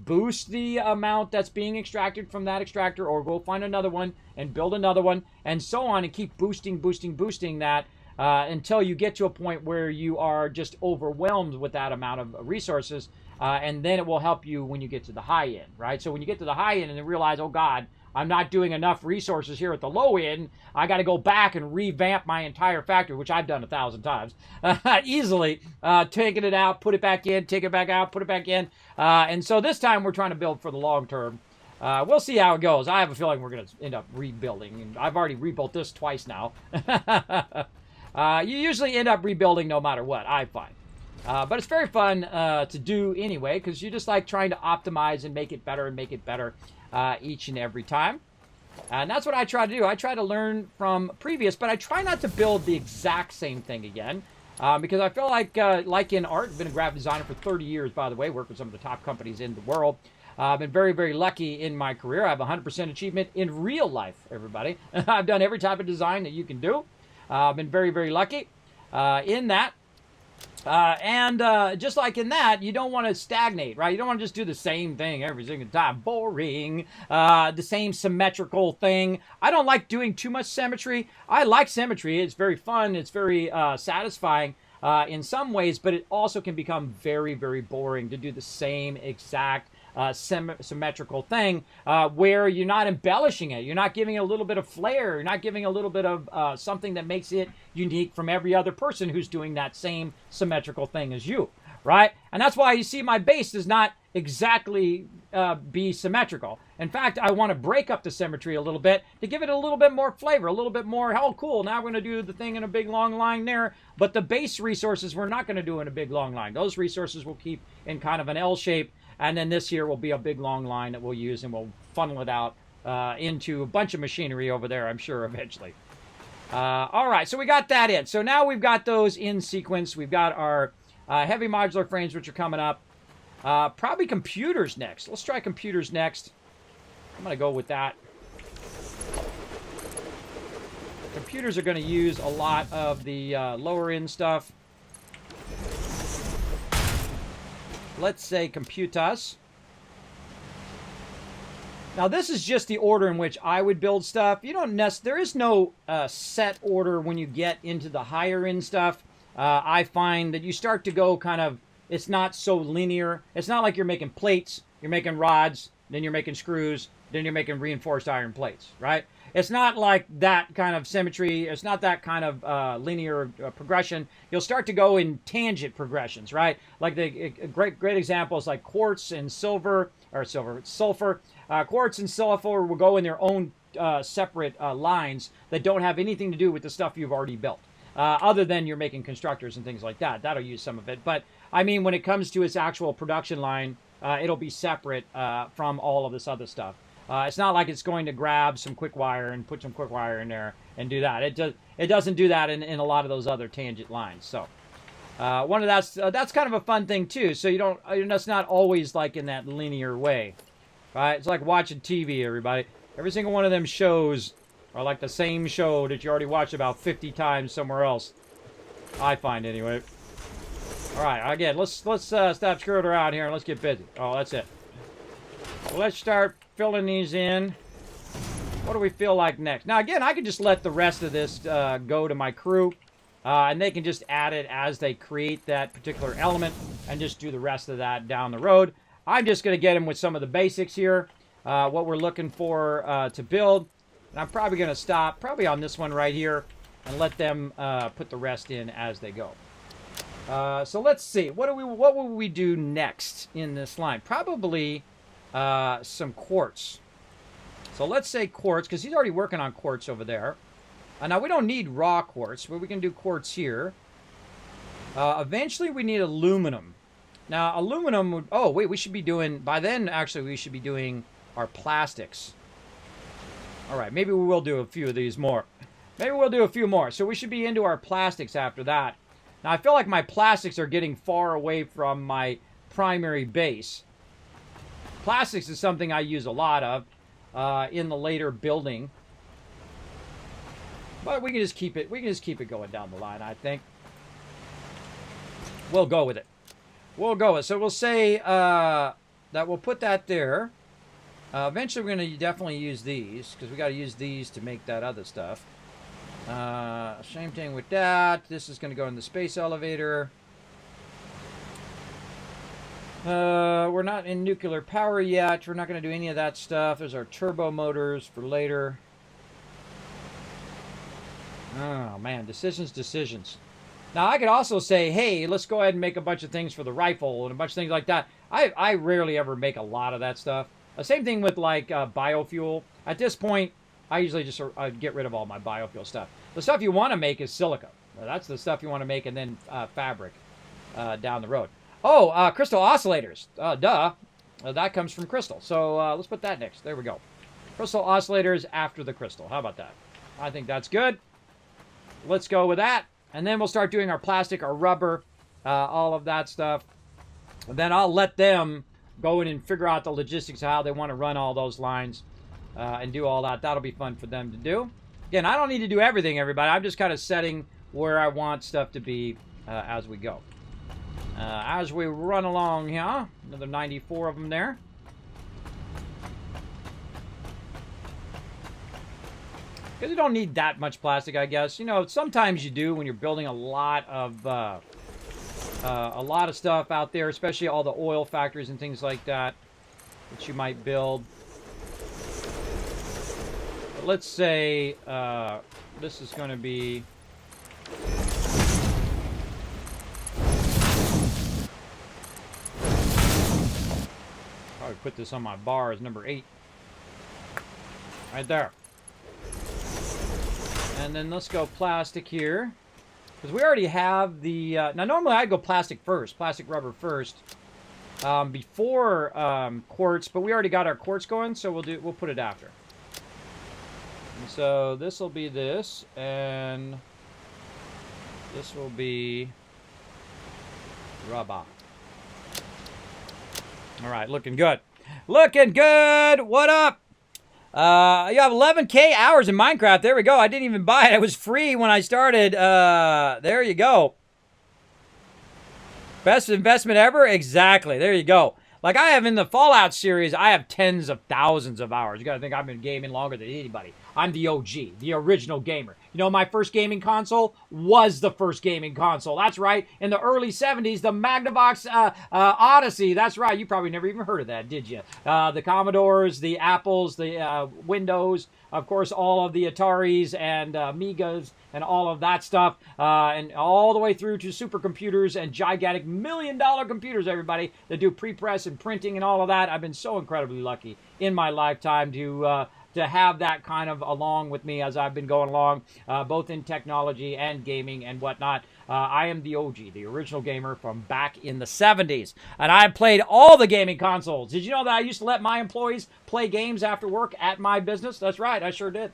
boost the amount that's being extracted from that extractor, or go find another one and build another one, and so on, and keep boosting that until you get to a point where you are just overwhelmed with that amount of resources. and then it will help you when you get to the high end, right? So when you get to the high end and then realize, oh God, I'm not doing enough resources here at the low end, I got to go back and revamp my entire factory, which I've done 1,000 times, easily, taking it out, put it back in, take it back out, put it back in. And so this time we're trying to build for the long term. We'll see how it goes. I have a feeling we're going to end up rebuilding. And I've already rebuilt this twice now. You usually end up rebuilding no matter what, I find. But it's very fun to do anyway, because you just like trying to optimize and make it better each and every time. And that's what I try to do. I try to learn from previous, but I try not to build the exact same thing again. Because I feel like in art, I've been a graphic designer for 30 years, by the way, worked with some of the top companies in the world. I've been very, very lucky in my career. I have 100% achievement in real life, everybody. I've done every type of design that you can do. I've been very, very lucky in that. And just like in that, you don't want to stagnate, right? You don't want to just do the same thing every single time. Boring. The same symmetrical thing. I don't like doing too much symmetry. I like symmetry. It's very fun. It's very satisfying in some ways, but it also can become very, very boring to do the same exact symmetrical thing where you're not embellishing it. You're not giving it a little bit of flair. You're not giving a little bit of something that makes it unique from every other person who's doing that same symmetrical thing as you, right? And that's why you see my base does not exactly be symmetrical. In fact, I want to break up the symmetry a little bit to give it a little bit more flavor, a little bit more, oh, cool, now we're going to do the thing in a big long line there. But the base resources we're not going to do in a big long line. Those resources will keep in kind of an L shape. And then this here will be a big long line that we'll use, and we'll funnel it out into a bunch of machinery over there, I'm sure, eventually. All right, so we got that in. So now we've got those in sequence. We've got our heavy modular frames, which are coming up. Probably computers next. Let's try computers next. I'm going to go with that. Computers are going to use a lot of the lower end stuff. Let's say Computas. Now this is just the order in which I would build stuff. You don't there is no set order when you get into the higher end stuff. I find that you start to go kind of, it's not so linear. It's not like you're making plates, you're making rods, then you're making screws, then you're making reinforced iron plates, right? It's not like that kind of symmetry. It's not that kind of linear progression. You'll start to go in tangent progressions, right? Like the great examples like quartz and sulfur. Quartz and sulfur will go in their own separate lines that don't have anything to do with the stuff you've already built. Other than you're making constructors and things like that. That'll use some of it. But, I mean, when it comes to its actual production line, it'll be separate from all of this other stuff. It's not like it's going to grab some quick wire and put some quick wire in there and do that. It doesn't do that in a lot of those other tangent lines. So that's kind of a fun thing too. So it's not always like in that linear way, right? It's like watching TV, everybody. Every single one of them shows are like the same show that you already watched about 50 times somewhere else. I find anyway. All right, again, let's stop screwing around here and let's get busy. Oh, that's it. Well, let's start filling these in. What do we feel like next? Now, again, I can just let the rest of this go to my crew, and they can just add it as they create that particular element and just do the rest of that down the road. I'm just going to get them with some of the basics here, what we're looking for to build. And I'm probably going to stop probably on this one right here and let them put the rest in as they go. So let's see. What will we do next in this line? Probably some quartz. So let's say quartz, because he's already working on quartz over there. Now we don't need raw quartz, but we can do quartz here. Eventually we need aluminum. Now aluminum would, oh wait, we should be doing, by then actually we should be doing our plastics. All right, maybe we will do a few of these more. Maybe we'll do a few more. So we should be into our plastics after that. Now I feel like my plastics are getting far away from my primary base. Plastics is something I use a lot of in the later building. But we can just keep it. We can just keep it going down the line, I think. We'll go with it. We'll go with it. So we'll say that we'll put that there. Eventually, we're going to definitely use these because we got to use these to make that other stuff. Same thing with that. This is going to go in the space elevator. We're not in nuclear power yet. We're not going to do any of that stuff. There's our turbo motors for later. Oh, man. Decisions. Now, I could also say, hey, let's go ahead and make a bunch of things for the rifle and a bunch of things like that. I rarely ever make a lot of that stuff. Same thing with, like, biofuel. At this point, I usually just get rid of all my biofuel stuff. The stuff you want to make is silica. That's the stuff you want to make, and then fabric down the road. Oh, crystal oscillators. Duh. That comes from crystal. So let's put that next. There we go. Crystal oscillators after the crystal. How about that? I think that's good. Let's go with that. And then we'll start doing our plastic, our rubber, all of that stuff. And then I'll let them go in and figure out the logistics of how they want to run all those lines and do all that. That'll be fun for them to do. Again, I don't need to do everything, everybody. I'm just kind of setting where I want stuff to be as we go. As we run along here, another 94 of them there. Because you don't need that much plastic, I guess. You know, sometimes you do when you're building a lot of stuff out there, especially all the oil factories and things like that you might build. But let's say this is going to be... Probably put this on my bar as number 8. Right there. And then let's go plastic here. Because we already have the... now, normally I'd go plastic first. Plastic rubber first. Before quartz. But we already got our quartz going. So we'll put it after. And so this will be this. And this will be rubber. Alright, looking good. Looking good! What up? You have 11K hours in Minecraft. There we go. I didn't even buy it. It was free when I started. There you go. Best investment ever? Exactly. There you go. Like I have in the Fallout series, I have tens of thousands of hours. You gotta think I've been gaming longer than anybody. I'm the OG, the original gamer. You know, my first gaming console was the first gaming console. That's right. In the early 70s, the Magnavox Odyssey. That's right. You probably never even heard of that, did you? The Commodores, the Apples, the Windows, of course, all of the Ataris and Amigas and all of that stuff. And all the way through to supercomputers and gigantic million-dollar computers, everybody, that do pre-press and printing and all of that. I've been so incredibly lucky in my lifetime to have that kind of along with me as I've been going along, both in technology and gaming and whatnot. I am the OG, the original gamer from back in the 70s. And I played all the gaming consoles. Did you know that I used to let my employees play games after work at my business? That's right, I sure did.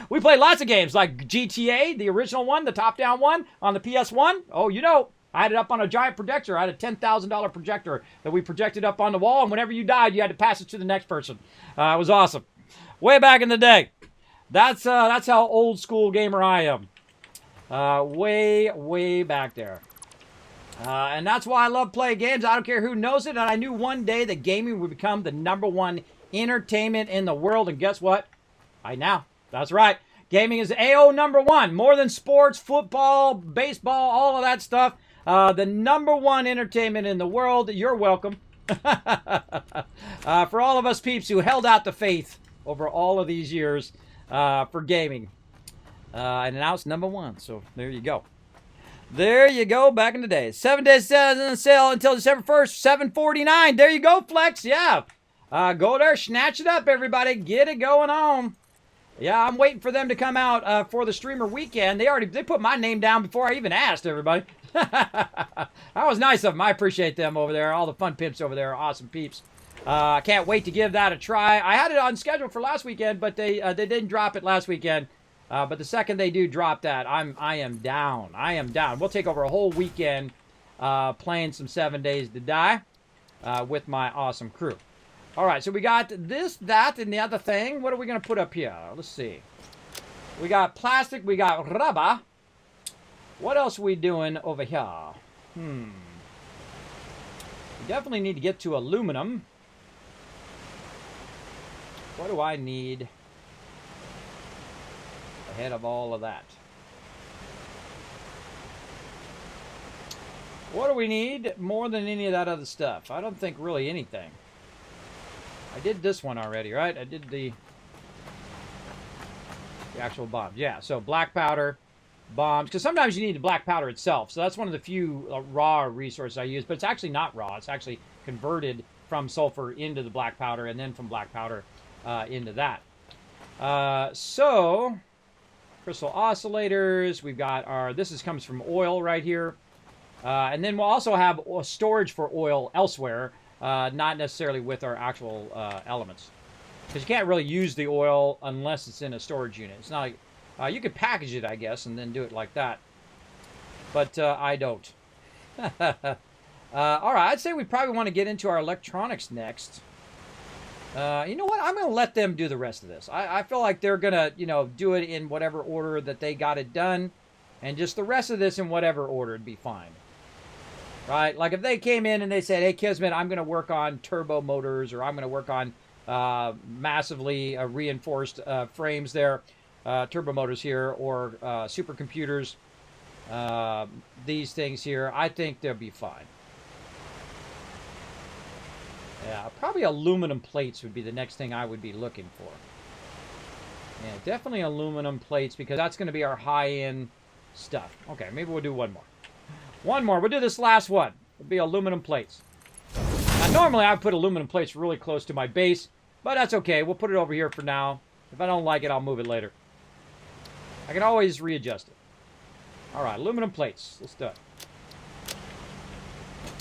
We played lots of games like GTA, the original one, the top-down one on the PS1. Oh, you know, I had it up on a giant projector. I had a $10,000 projector that we projected up on the wall, and whenever you died, you had to pass it to the next person. It was awesome. Way back in the day. That's how old school gamer I am. Way back there. And that's why I love playing games. I don't care who knows it. And I knew one day that gaming would become the #1 entertainment in the world. And guess what? Right now. That's right. Gaming is AO #1. More than sports, football, baseball, all of that stuff. The #1 entertainment in the world. You're welcome. For all of us peeps who held out the faith over all of these years for gaming. And now it's #1. So there you go. There you go, back in the day. 7 days on sale until December 1st, $7.49. There you go, Flex. Yeah. Go there, snatch it up, everybody. Get it going on. Yeah, I'm waiting for them to come out for the streamer weekend. They put my name down before I even asked, everybody. That was nice of them. I appreciate them over there. All the fun pimps over there. Awesome peeps. I can't wait to give that a try. I had it on schedule for last weekend, but they didn't drop it last weekend. But the second they do drop that, I am down. I am down. We'll take over a whole weekend playing some 7 Days to Die with my awesome crew. All right, so we got this, that, and the other thing. What are we going to put up here? Let's see. We got plastic. We got rubber. What else are we doing over here? We definitely need to get to aluminum. What do I need ahead of all of that? What do we need more than any of that other stuff? I don't think really anything. I did this one already, right? I did the actual bombs. Yeah, so black powder, bombs. Because sometimes you need the black powder itself. So that's one of the few raw resources I use. But it's actually not raw. It's actually converted from sulfur into the black powder and then from black powder into that. So, crystal oscillators. We've got our... This comes from oil right here. And then we'll also have storage for oil elsewhere. Not necessarily with our actual elements. Because you can't really use the oil unless it's in a storage unit. It's not like... you could package it, I guess, and then do it like that. But I don't. All right, I'd say we probably want to get into our electronics next. You know what? I'm going to let them do the rest of this. I feel like they're going to, you know, do it in whatever order that they got it done. And just the rest of this in whatever order would be fine. Right? Like if they came in and they said, hey, Kismet, I'm going to work on turbo motors, or I'm going to work on massively reinforced frames there, turbo motors here, or supercomputers, these things here, I think they'll be fine. Yeah, probably aluminum plates would be the next thing I would be looking for. Yeah, definitely aluminum plates, because that's going to be our high-end stuff. Okay, maybe we'll do one more. One more. We'll do this last one. It'll be aluminum plates. Now, normally I put aluminum plates really close to my base, but that's okay. We'll put it over here for now. If I don't like it, I'll move it later. I can always readjust it. All right, aluminum plates. Let's do it.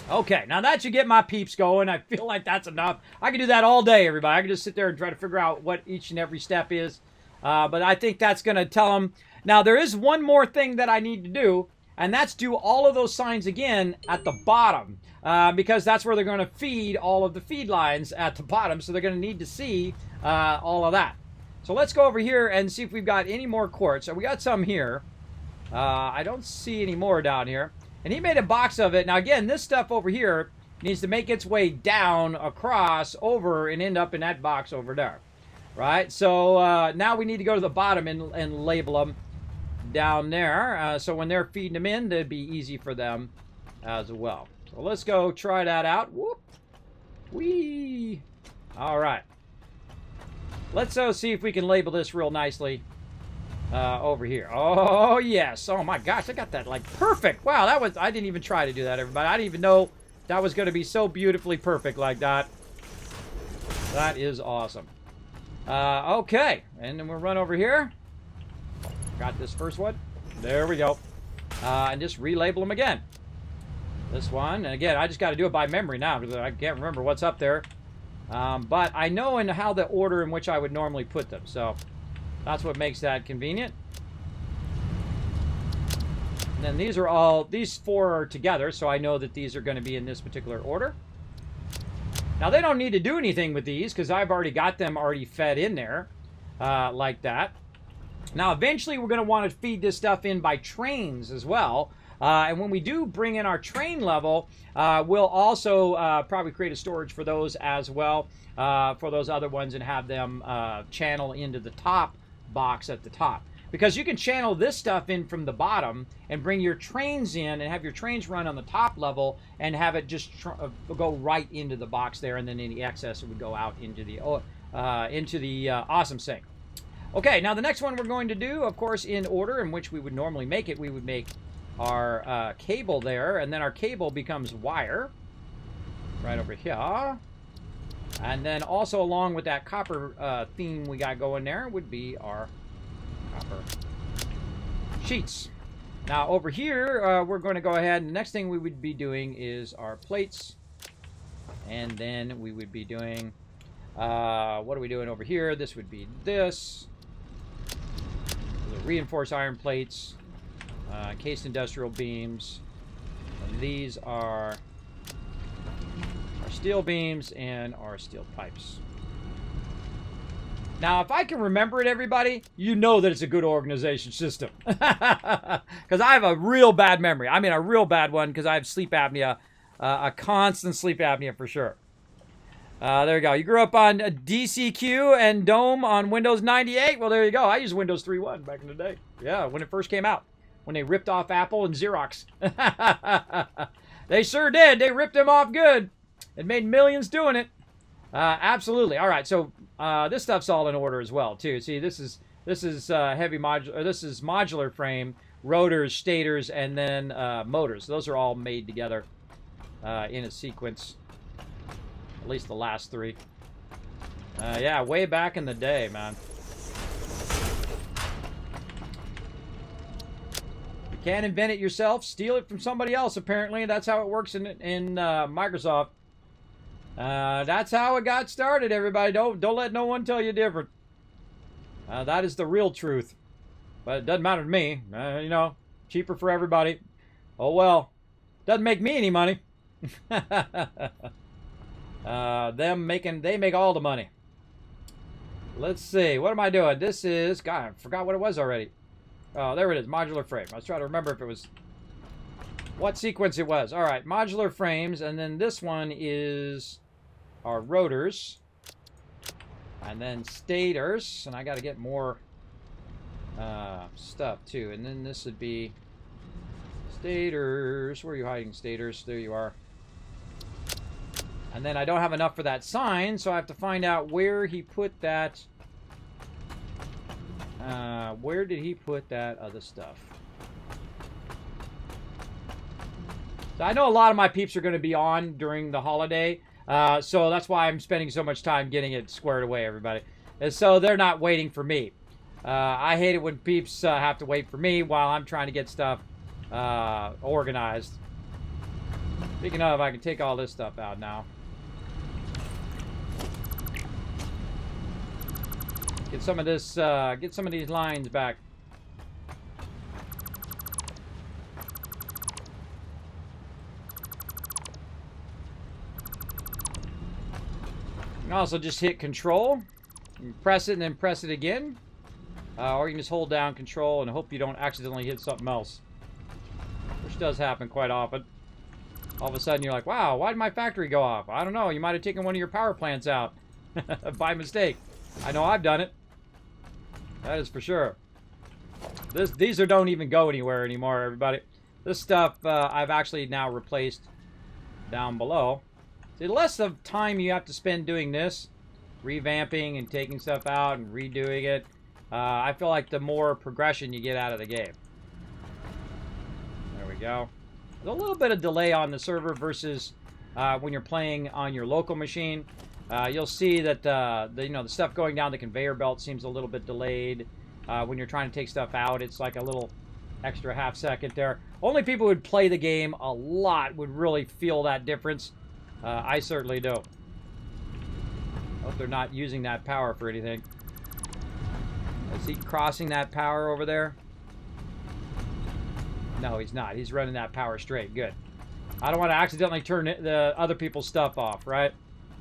Okay, now that should get my peeps going. I feel like that's enough. I can do that all day, everybody. I can just sit there and try to figure out what each and every step is. But I think that's going to tell them. Now, there is one more thing that I need to do, and that's do all of those signs again at the bottom. Because that's where they're going to feed all of the feed lines at the bottom. So they're going to need to see all of that. So let's go over here and see if we've got any more quartz. So we got some here. I don't see any more down here. And he made a box of it. Now, again, this stuff over here needs to make its way down, across, over, and end up in that box over there. Right? So now we need to go to the bottom and label them down there. So when they're feeding them in, it'd be easy for them as well. So let's go try that out. Whoop. Whee. All right. Let's see if we can label this real nicely. Over here. Oh, yes. Oh, my gosh. I got that, like, perfect. Wow, that was... I didn't even try to do that, everybody. I didn't even know that was going to be so beautifully perfect like that. That is awesome. Okay. And then we'll run over here. Got this first one. There we go. And just relabel them again. This one. And again, I just got to do it by memory now, because I can't remember what's up there. But I know in how the order in which I would normally put them. So... that's what makes that convenient. And then these are all, these four are together, so I know that these are going to be in this particular order. Now, they don't need to do anything with these, because I've already got them already fed in there, like that. Now, eventually, we're going to want to feed this stuff in by trains as well. And when we do bring in our train level, we'll also probably create a storage for those as well, for those other ones, and have them channel into the top box at the top, because you can channel this stuff in from the bottom and bring your trains in and have your trains run on the top level and have it just go right into the box there, and then any excess would go out into the awesome sink. Okay, now the next one we're going to do, of course, in order in which we would normally make it, we would make our cable there, and then our cable becomes wire right over here. And then also along with that copper theme we got going there would be our copper sheets. Now over here, we're going to go ahead, and the next thing we would be doing is our plates. And then we would be doing, what are we doing over here? This would be this. The reinforced iron plates, cased industrial beams. And these are our steel beams and our steel pipes. Now, if I can remember it, everybody, you know that it's a good organization system. Because I have a real bad memory. I mean, a real bad one, because I have sleep apnea, a constant sleep apnea for sure. There you go. You grew up on DCQ and Dome on Windows 98? Well, there you go. I used Windows 3.1 back in the day. Yeah, when it first came out. When they ripped off Apple and Xerox. They sure did. They ripped them off good and made millions doing it. Absolutely. All right, so this stuff's all in order as well, too. See, this is heavy modular. This is modular frame, rotors, stators, and then motors. Those are all made together in a sequence. At least the last three. Yeah, way back in the day, man. You can't invent it yourself. Steal it from somebody else, apparently. That's how it works in Microsoft. That's how it got started, everybody. Don't let no one tell you different. That is the real truth. But it doesn't matter to me. You know, cheaper for everybody. Oh, well. Doesn't make me any money. They make all the money. Let's see. What am I doing? This is... God, I forgot what it was already. Oh, there it is. Modular frame. I was trying to remember if it was... what sequence it was. All right. Modular frames. And then this one is our rotors. And then stators. And I got to get more stuff, too. And then this would be stators. Where are you hiding, stators? There you are. And then I don't have enough for that sign, so I have to find out where he put that. Where did he put that other stuff? So I know a lot of my peeps are going to be on during the holiday, so that's why I'm spending so much time getting it squared away, everybody. And so they're not waiting for me. I hate it when peeps have to wait for me while I'm trying to get stuff organized. Speaking of, I can take all this stuff out now. Get some of this, get some of these lines back. You can also just hit Control, and press it, and then press it again. Or you can just hold down Control and hope you don't accidentally hit something else. Which does happen quite often. All of a sudden you're like, wow, why did my factory go off? I don't know, you might have taken one of your power plants out by mistake. I know I've done it. That is for sure. These don't even go anywhere anymore, everybody. This stuff I've actually now replaced down below. See, the less of time you have to spend doing this, revamping and taking stuff out and redoing it, I feel like the more progression you get out of the game. There we go. There's a little bit of delay on the server versus when you're playing on your local machine. You'll see that the stuff going down the conveyor belt seems a little bit delayed. When you're trying to take stuff out, it's like a little extra half second there. Only people who would play the game a lot would really feel that difference. I certainly do. Hope they're not using that power for anything. Is he crossing that power over there? No, he's not. He's running that power straight. Good. I don't want to accidentally turn the other people's stuff off, right?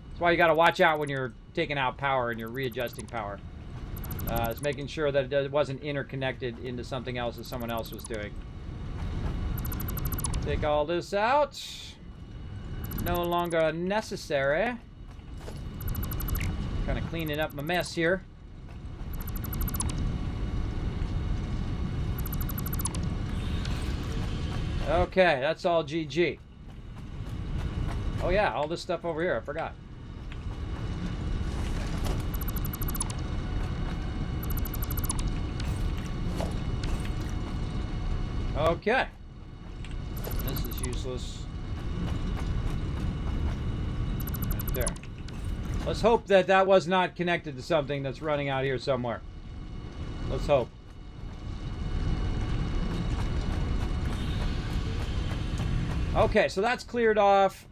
That's why you got to watch out when you're taking out power and you're readjusting power. It's making sure that it wasn't interconnected into something else that someone else was doing. Take all this out. No longer necessary. Kind of cleaning up my mess here. Okay, that's all GG. Oh yeah, all this stuff over here, I forgot. Okay. This is useless. Right there. Let's hope that that was not connected to something that's running out here somewhere. Let's hope. Okay, so that's cleared off.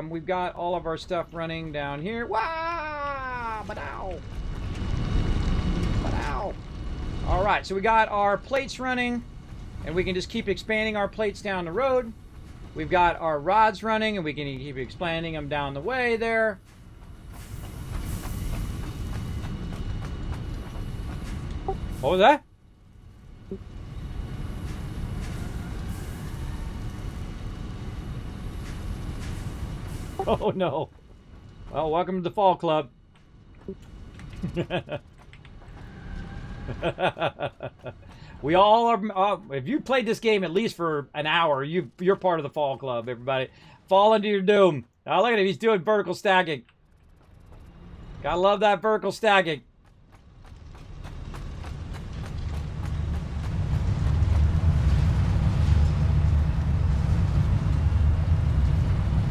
We've got all of our stuff running down here. Wow! Ba-dow! Ba-dow! All right, so we got our plates running, and we can just keep expanding our plates down the road. We've got our rods running, and we can keep expanding them down the way there. What was that? Oh no. Well, welcome to the Fall Club. We all are. If you played this game at least for an hour, you're part of the fall club. Everybody, fall into your doom. Oh, look at him. He's doing vertical stacking. Gotta love that vertical stacking.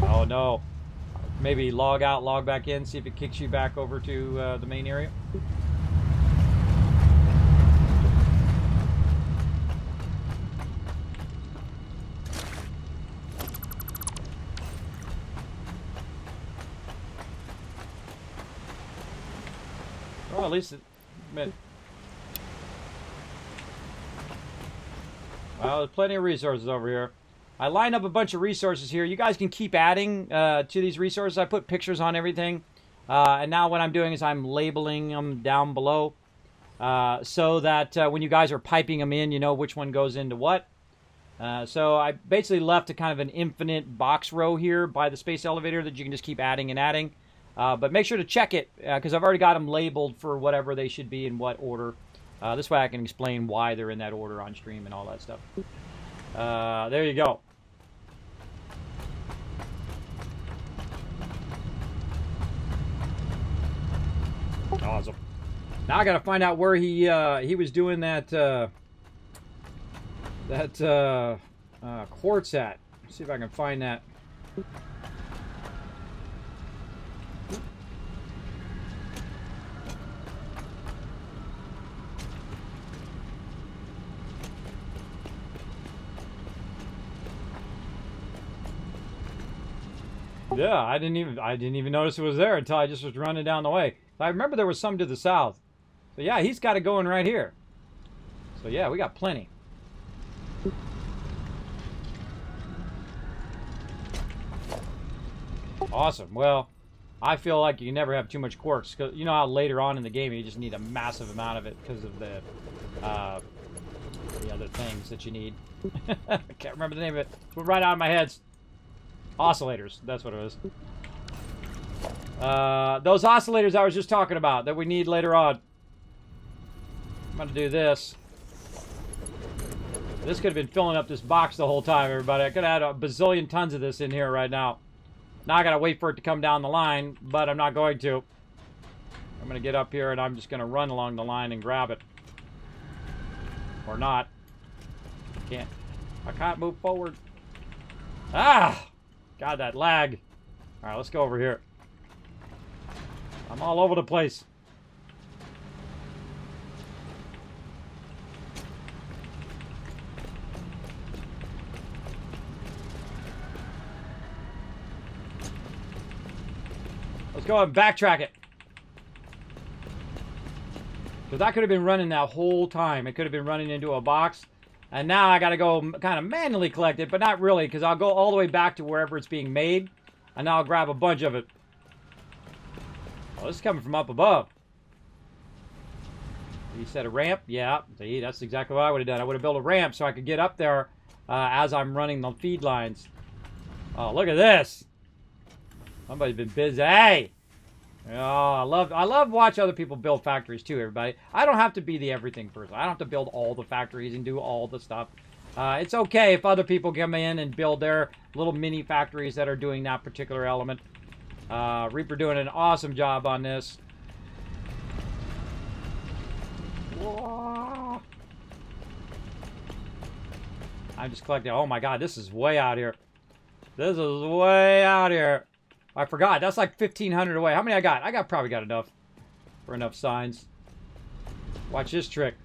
Oh no. Maybe log out, log back in, see if it kicks you back over to the main area. Well, at least it meant. Well, there's plenty of resources over here. I lined up a bunch of resources here. You guys can keep adding to these resources. I put pictures on everything. And now what I'm doing is I'm labeling them down below so that when you guys are piping them in, you know which one goes into what. So I basically left a kind of an infinite box row here by the space elevator that you can just keep adding and adding. But make sure to check it because I've already got them labeled for whatever they should be in what order. This way I can explain why they're in that order on stream and all that stuff. There you go. Awesome. Now I gotta find out where he was doing that quartz at. Let's see if I can find that. Yeah, I didn't even notice it was there until I just was running down the way. I remember there was some to the south. So yeah, he's got it going right here. So yeah, we got plenty. Awesome. Well, I feel like you never have too much quartz. Cause you know how later on in the game you just need a massive amount of it because of the other things that you need. I can't remember the name of it. It's right out of my head. Oscillators. That's what it is. Those oscillators I was just talking about that we need later on. I'm going to do this. This could have been filling up this box the whole time, everybody. I could have had a bazillion tons of this in here right now. Now I got to wait for it to come down the line, but I'm not going to. I'm going to get up here and I'm just going to run along the line and grab it. Or not. I can't move forward. Ah! God, that lag. Alright, let's go over here. I'm all over the place. Let's go and backtrack it. Because I could have been running that whole time. It could have been running into a box. And now I got to go kind of manually collect it, but not really, because I'll go all the way back to wherever it's being made, and now I'll grab a bunch of it. Oh, this is coming from up above. You said a ramp? Yeah, see, that's exactly what I would have done. I would have built a ramp so I could get up there as I'm running the feed lines. Oh, look at this. Somebody's been busy. Hey! Oh, I love watch other people build factories too, everybody. I don't have to be the everything person. I don't have to build all the factories and do all the stuff. It's okay if other people come in and build their little mini factories that are doing that particular element. Reaper doing an awesome job on this. Whoa. I'm just collecting. Oh my god, this is way out here. This is way out here. I forgot. That's like 1,500 away. How many I got? Probably got enough for enough signs. Watch this trick.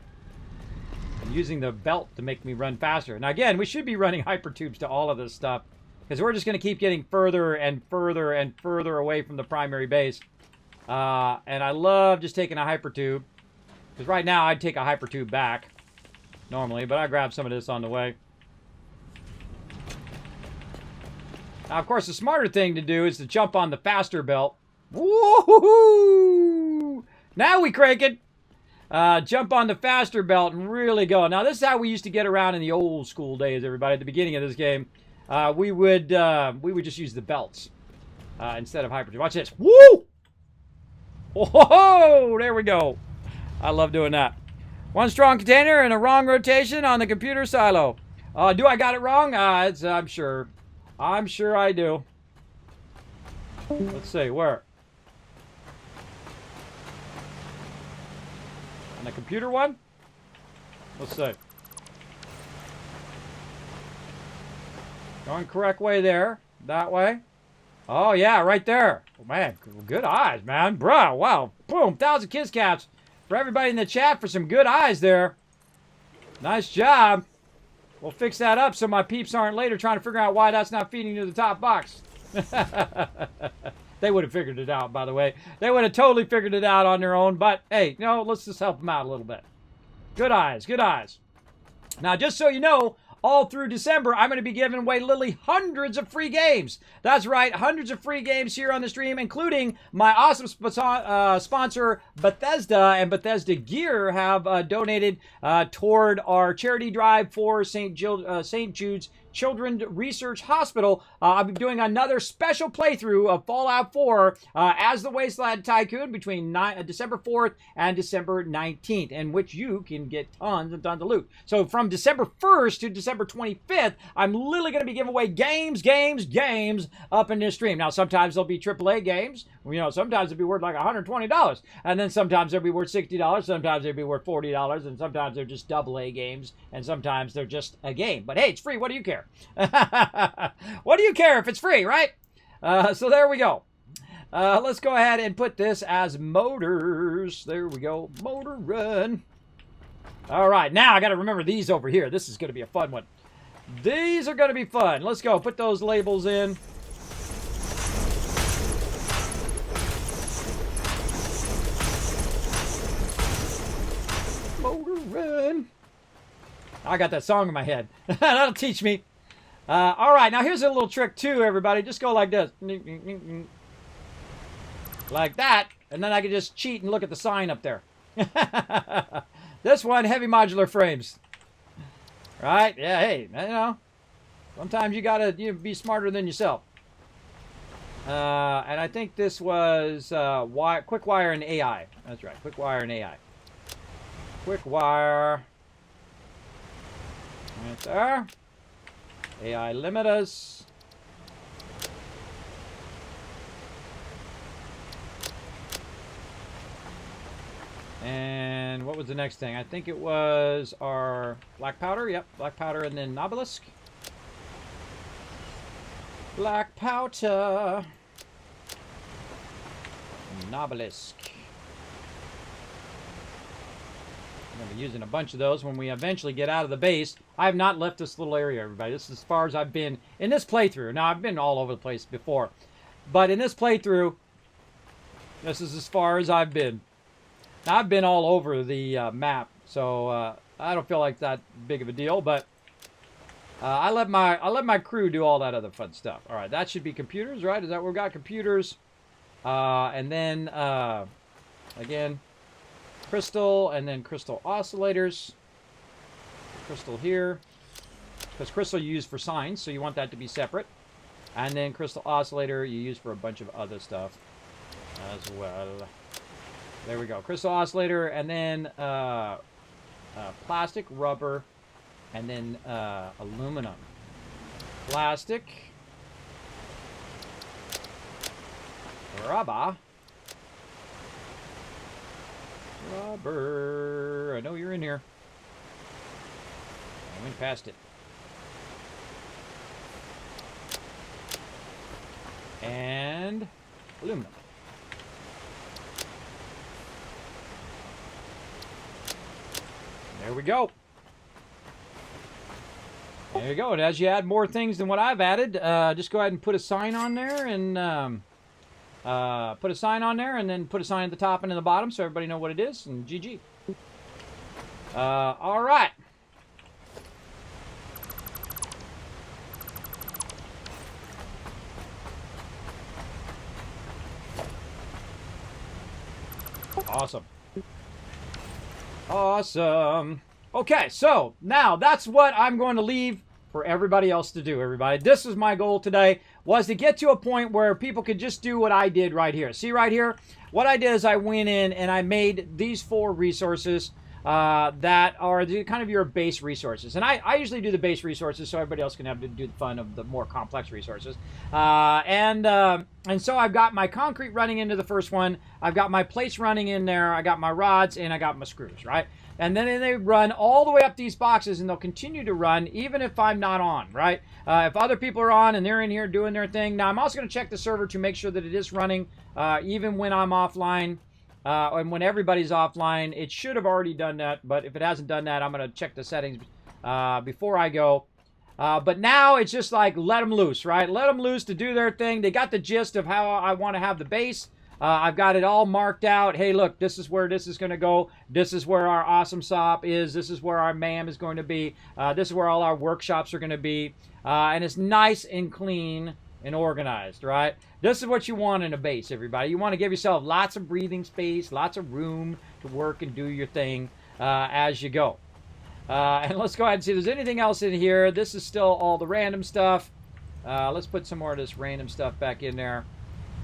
I'm using the belt to make me run faster. Now again, we should be running hypertubes to all of this stuff because we're just going to keep getting further and further and further away from the primary base. And I love just taking a hypertube because right now I'd take a hypertube back normally, but I grab some of this on the way. Now, of course, the smarter thing to do is to jump on the faster belt. Woohoo! Now we crank it. Jump on the faster belt and really go. Now, this is how we used to get around in the old school days, everybody. At the beginning of this game, we would just use the belts instead of hypertube. Watch this. Woo! Oh, there we go. I love doing that. One strong container and a wrong rotation on the computer silo. Do I got it wrong? I'm sure. I'm sure I do. Let's see, where? On the computer one? Let's see. Going correct way there. That way. Oh, yeah, right there. Oh, man, good eyes, man. Bro, wow. Boom, 1,000 kiss caps for everybody in the chat for some good eyes there. Nice job. We'll fix that up so my peeps aren't later trying to figure out why that's not feeding to the top box. They would have figured it out, by the way. They would have totally figured it out on their own. But, hey, let's just help them out a little bit. Good eyes, good eyes. Now, just so you know, all through December, I'm going to be giving away literally hundreds of free games. That's right, hundreds of free games here on the stream, including my awesome sponsor, Bethesda, and Bethesda Gear have donated toward our charity drive for St. Jude's Children's Research Hospital. I'll be doing another special playthrough of Fallout 4 as the Wasteland Tycoon between December 4th and December 19th, in which you can get tons and tons of loot. So from December 1st to December 25th, I'm literally going to be giving away games up in this stream. Now, sometimes they'll be AAA games. Sometimes they'll be worth like $120. And then sometimes they'll be worth $60. Sometimes they'll be worth $40. And sometimes they're just AA games. And sometimes they're just a game. But hey, it's free. What do you care? What do you care if it's free, right? So there we go. Let's go ahead and put this as motors. There we go. Motor run. All right. Now I got to remember these over here. This is going to be a fun one. These are going to be fun. Let's go. Put those labels in. Motor run. I got that song in my head. That'll teach me. All right, now here's a little trick too, everybody. Just go like this. Like that. And then I can just cheat and look at the sign up there. This one, heavy modular frames. Right? Yeah, hey, sometimes you gotta be smarter than yourself. And I think this was quick wire and AI. That's right, quick wire and AI. Quick wire. Right there. AI limiters. And what was the next thing? I think it was our black powder. Yep, black powder and then obelisk. Black powder. And obelisk. I'm going to be using a bunch of those when we eventually get out of the base. I have not left this little area, everybody. This is as far as I've been in this playthrough. Now, I've been all over the place before. But in this playthrough, this is as far as I've been. Now, I've been all over the map, so I don't feel like that big of a deal. But I let my crew do all that other fun stuff. All right, that should be computers, right? Is that where we got computers? And then, again, crystal, and then crystal oscillators. Crystal here. Because crystal you use for signs, so you want that to be separate. And then crystal oscillator you use for a bunch of other stuff as well. There we go. Crystal oscillator, and then plastic, rubber, and then aluminum. Plastic. Rubber. Rubber. I know you're in here. I went past it. And aluminum. There we go. There you go. And as you add more things than what I've added, just go ahead and put a sign on there, and put a sign on there, and then put a sign at the top and in the bottom so everybody know what it is, and GG. All right. Awesome. Awesome. Okay, so now that's what I'm going to leave for everybody else to do, everybody. This is my goal today, was to get to a point where people could just do what I did right here. See right here? What I did is I went in and I made these 4 resources. that are kind of your base resources. And I usually do the base resources so everybody else can have to do the fun of the more complex resources. And so I've got my concrete running into the first one. I've got my plates running in there. I got my rods and I got my screws, right? And then they run all the way up these boxes, and they'll continue to run even if I'm not on, right? If other people are on and they're in here doing their thing. Now, I'm also going to check the server to make sure that it is running even when I'm offline and when everybody's offline. It should have already done that, but if it hasn't done that, I'm going to check the settings before I go. But now it's just like let them loose, right? Let them loose to do their thing. They got the gist of how I want to have the base. I've got it all marked out. Hey, look, this is where this is going to go. This is where our awesome shop is. This is where our MAM is going to be. This is where all our workshops are going to be. And it's nice and clean and organized, right? This is what you want in a base, everybody. You want to give yourself lots of breathing space, lots of room to work and do your thing as you go. And let's go ahead and see if there's anything else in here. This is still all the random stuff. Let's put some more of this random stuff back in there.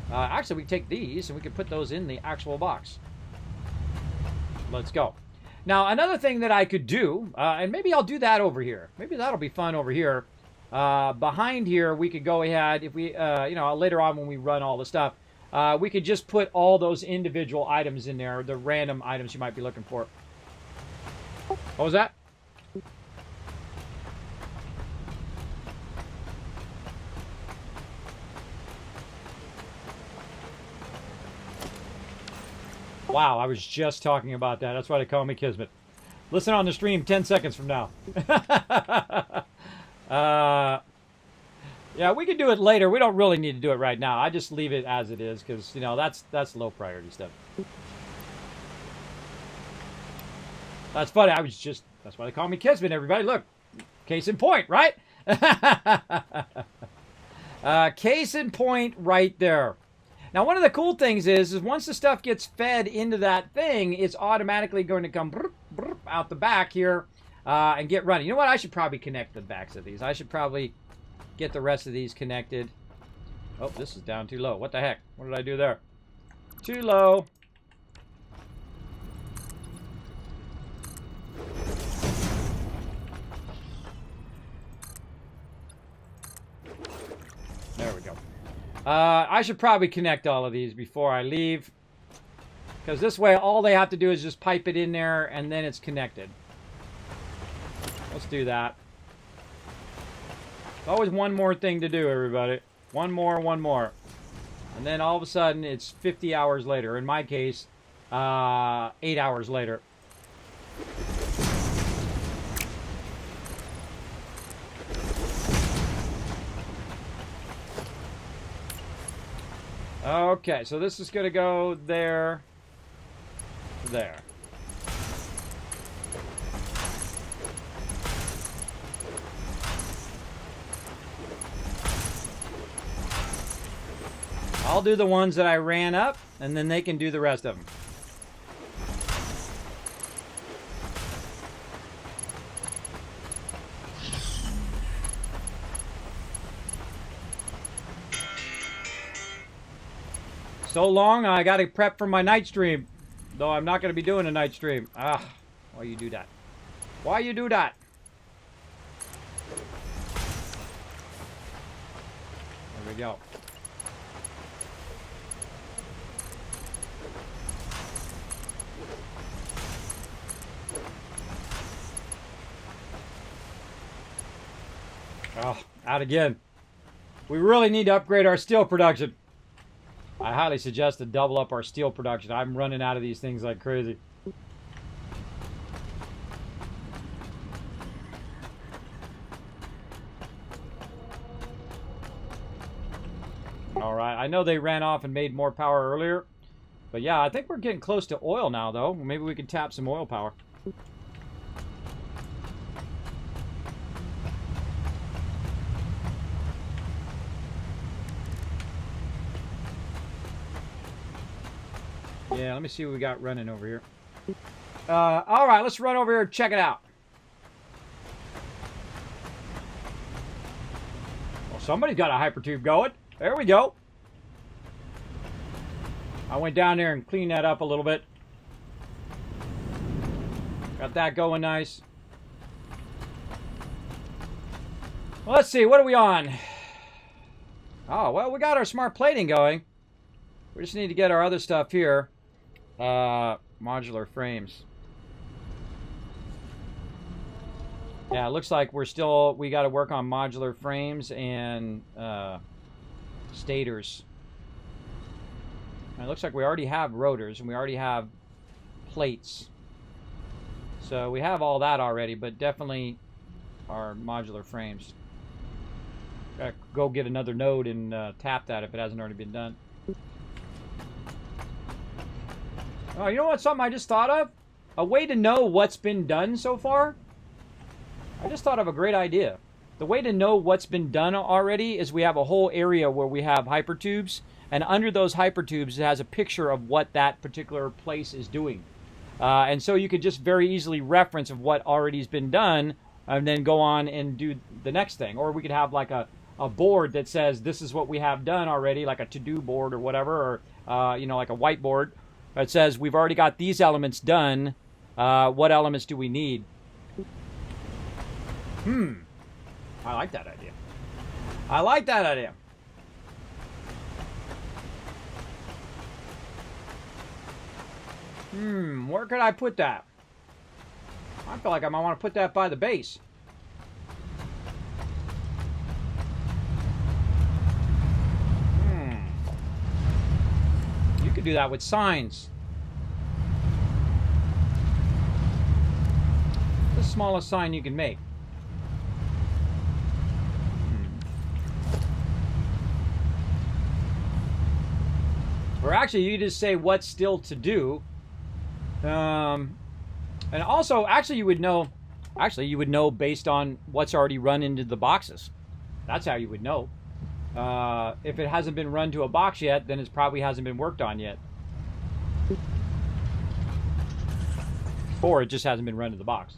Actually, we can take these and we can put those in the actual box. Let's go. Now, another thing that I could do, and maybe I'll do that over here. Maybe that'll be fun over here. Behind here, we could go ahead, if we, later on when we run all the stuff, we could just put all those individual items in there, the random items you might be looking for. What was that? Wow, I was just talking about that. That's why they call me Kismet. Listen on the stream 10 seconds from now. Yeah, we could do it later. We don't really need to do it right now. I just leave it as it is because, you know, that's low priority stuff. That's funny. That's why they call me Kismet, everybody. Look, case in point, right? Case in point right there. Now, one of the cool things is once the stuff gets fed into that thing, it's automatically going to come out the back here and get running. You know what? I should probably connect the backs of these. I should probably get the rest of these connected. Oh, this is down too low. What the heck? What did I do there? Too low. There we go. I should probably connect all of these before I leave. Because this way, all they have to do is just pipe it in there, and then it's connected. Let's do that. Always one more thing to do, everybody. One more. And then all of a sudden, it's 50 hours later. In my case, 8 hours later. Okay, so this is going to go there, there. I'll do the ones that I ran up, and then they can do the rest of them. So long, I got to prep for my night stream. Though I'm not going to be doing a night stream. Ah, why you do that? Why you do that? There we go. Oh, out again. We really need to upgrade our steel production. I highly suggest to double up our steel production. I'm running out of these things like crazy. Alright, I know they ran off and made more power earlier. But yeah, I think we're getting close to oil now, though. Maybe we can tap some oil power. Yeah, let me see what we got running over here. All right, let's run over here and check it out. Well, somebody's got a hypertube going. There we go. I went down there and cleaned that up a little bit. Got that going nice. Well, let's see. What are we on? Oh, well, we got our smart plating going. We just need to get our other stuff here. Modular frames. Yeah, it looks like we got to work on modular frames and stators. And it looks like we already have rotors and we already have plates. So we have all that already, but definitely our modular frames. Gotta go get another node and tap that if it hasn't already been done. Oh, you know what? Something I just thought of? A way to know what's been done so far? I just thought of a great idea. The way to know what's been done already is we have a whole area where we have hypertubes, and under those hypertubes it has a picture of what that particular place is doing. And so you could just very easily reference of what already has been done and then go on and do the next thing. Or we could have like a board that says this is what we have done already, like a to-do board or whatever, or you know, like a whiteboard that says we've already got these elements done. What elements do we need? I like that idea. I like that idea. Where could I put that? I feel like I might want to put that by the base. You could do that with signs. The smallest sign you can make. Or actually, you just say what's still to do. And also, actually, you would know based on what's already run into the boxes. That's how you would know. If it hasn't been run to a box yet, then it probably hasn't been worked on yet. Or it just hasn't been run to the box.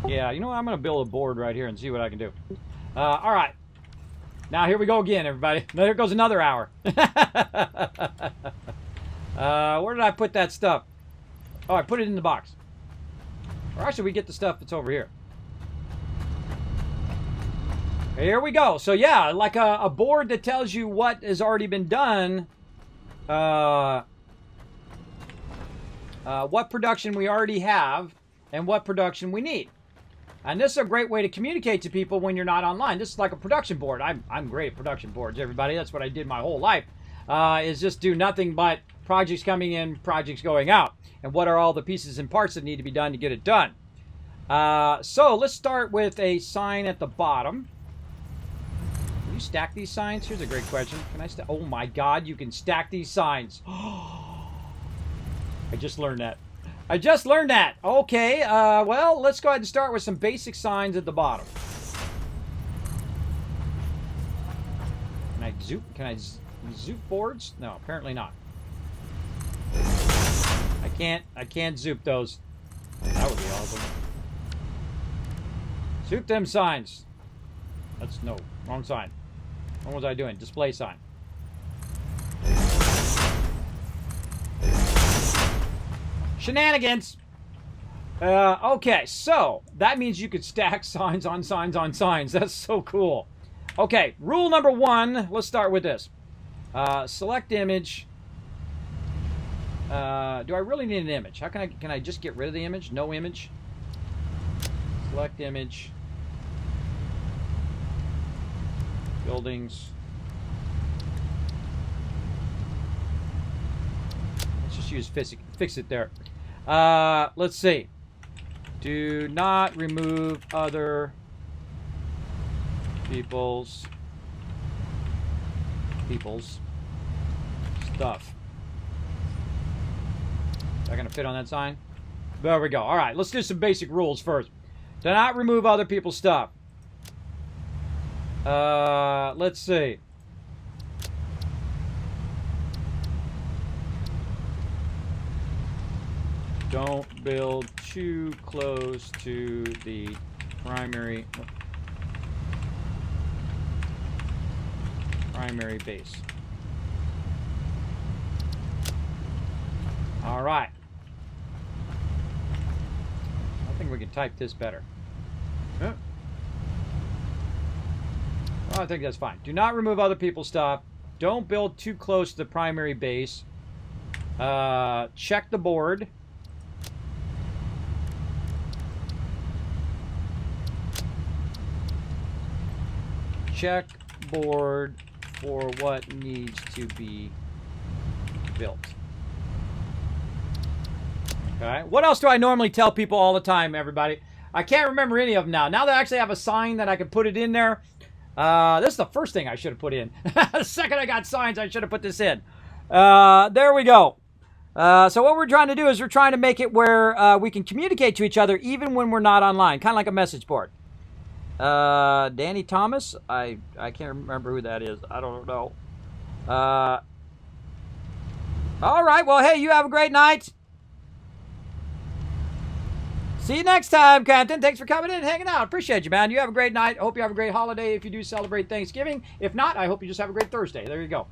Yeah, you know what? I'm going to build a board right here and see what I can do. All right. Now, here we go again, everybody. There goes another hour. Where did I put that stuff? Oh, I put it in the box. Or actually, we get the stuff that's over here. Here we go. So, yeah, like a board that tells you what has already been done. What production we already have and what production we need. And this is a great way to communicate to people when you're not online. This is like a production board. I'm great at production boards, everybody. That's what I did my whole life. Is just do nothing but projects coming in, projects going out. And what are all the pieces and parts that need to be done to get it done. So let's start with a sign at the bottom. Can you stack these signs? Here's a great question. Can I stack? Oh my God, you can stack these signs. I just learned that. I just learned that. Okay, well, let's go ahead and start with some basic signs at the bottom. Can I zoop boards? No, apparently not. I can't zoop those. That would be awesome. Zoop them signs. That's no, wrong sign. What was I doing? Display sign. Shenanigans. Okay, so that means you could stack signs on signs on signs. That's so cool. Okay, rule number 1. Let's start with this. Select image. Do I really need an image? How can I just get rid of the image? No image. Select image. Buildings. Let's just use fix it there. Let's see. Do not remove other people's stuff. Is that gonna fit on that sign? There we go. All right, let's do some basic rules first. Do not remove other people's stuff. Let's see. Don't build too close to the primary base. All right. I think we can type this better. Well, I think that's fine. Do not remove other people's stuff. Don't build too close to the primary base. Check the board. Check board for what needs to be built. Okay. What else do I normally tell people all the time, everybody? I can't remember any of them now. Now that I actually have a sign that I can put it in there. This is the first thing I should have put in. The second I got signs, I should have put this in. There we go. So what we're trying to do is we're trying to make it where we can communicate to each other even when we're not online. Kind of like a message board. Danny Thomas? I can't remember who that is. I don't know. All right. Well, hey, you have a great night. See you next time, Captain. Thanks for coming in and hanging out. Appreciate you, man. You have a great night. I hope you have a great holiday if you do celebrate Thanksgiving. If not, I hope you just have a great Thursday. There you go.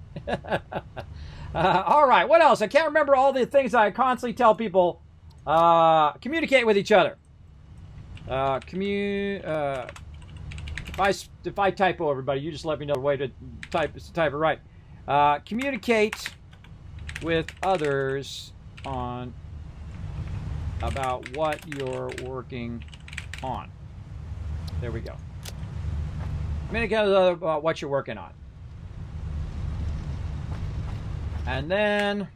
All right. What else? I can't remember all the things I constantly tell people. Communicate with each other. If I typo, everybody, you just let me know the way to type it right. Communicate with others on about what you're working on. There we go. Communicate with others about what you're working on. And then,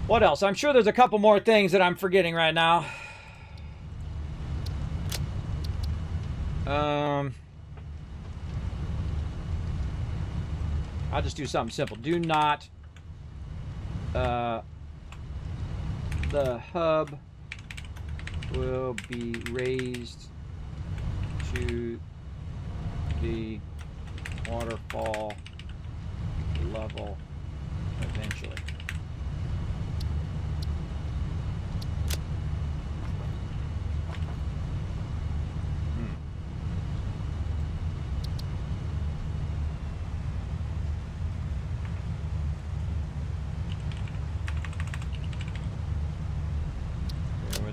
what else? I'm sure there's a couple more things that I'm forgetting right now. I'll just do something simple. Do not, the hub will be raised to the waterfall level eventually.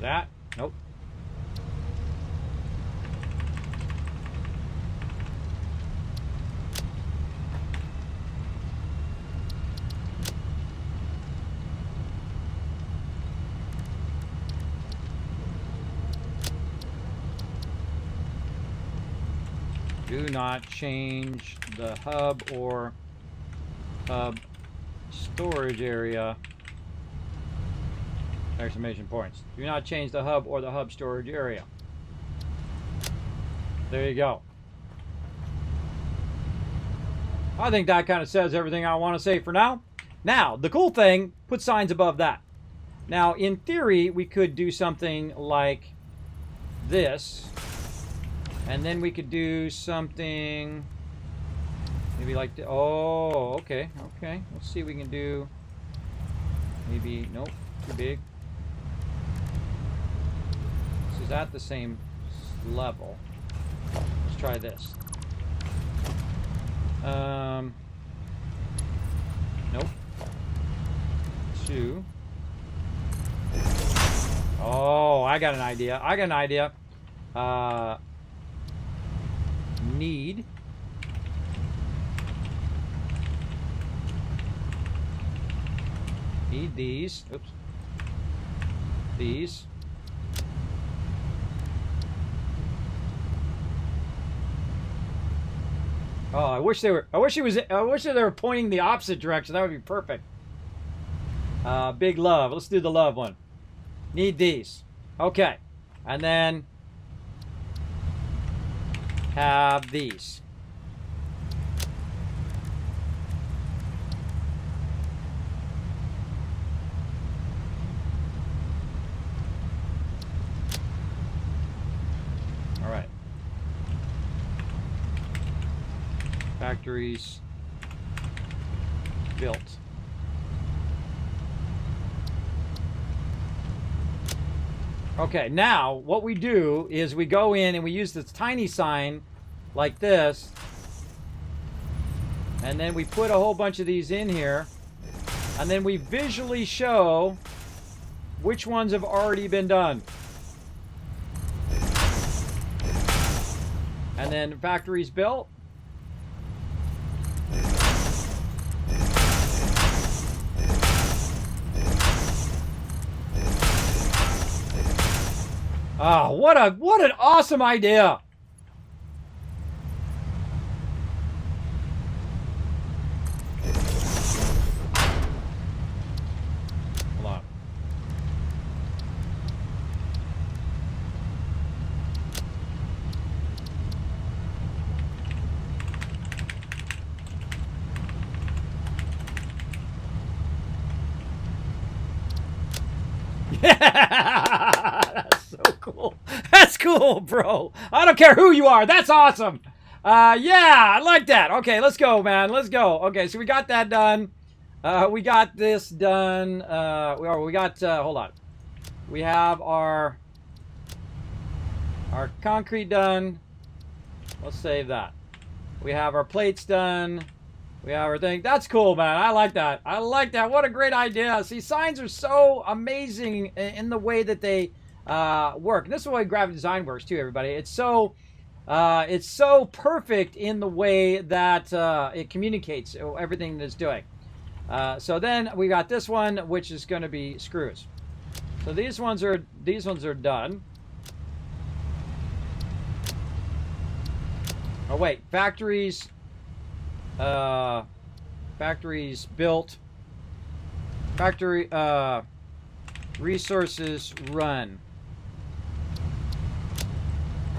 That? Nope. Do not change the hub or hub storage area. Exclamation points. Do not change the hub or the hub storage area. There you go. I think that kind of says everything I want to say for now. Now, the cool thing, put signs above that. Now, in theory, we could do something like this. And then we could do something maybe like the, oh, okay. Let's see if we can do maybe, nope, too big. Is at the same level. Let's try this. Nope. 2. Oh, I got an idea. Need these. Oops. These. Oh, I wish they were pointing the opposite direction. That would be perfect. Big love. Let's do the love one. Need these. Okay. And then have these. All right. Factories built. Okay, now what we do is we go in and we use this tiny sign like this. And then we put a whole bunch of these in here. And then we visually show which ones have already been done. And then factories built. Oh, what an awesome idea. Hold on. That's so cool. That's cool, bro. I don't care who you are. That's awesome. Yeah, I like that. Okay, let's go, man. Let's go. Okay, so we got that done. We got this done. We got, hold on. We have our concrete done. Let's save that. We have our plates done. We have our thing. That's cool, man. I like that. I like that. What a great idea. See, signs are so amazing in the way that they work. And this is the way graphic design works, too, everybody. It's so perfect in the way that it communicates everything that it's doing. So then we got this one, which is going to be screws. So these ones are done. Oh wait, factories built. Factory resources run.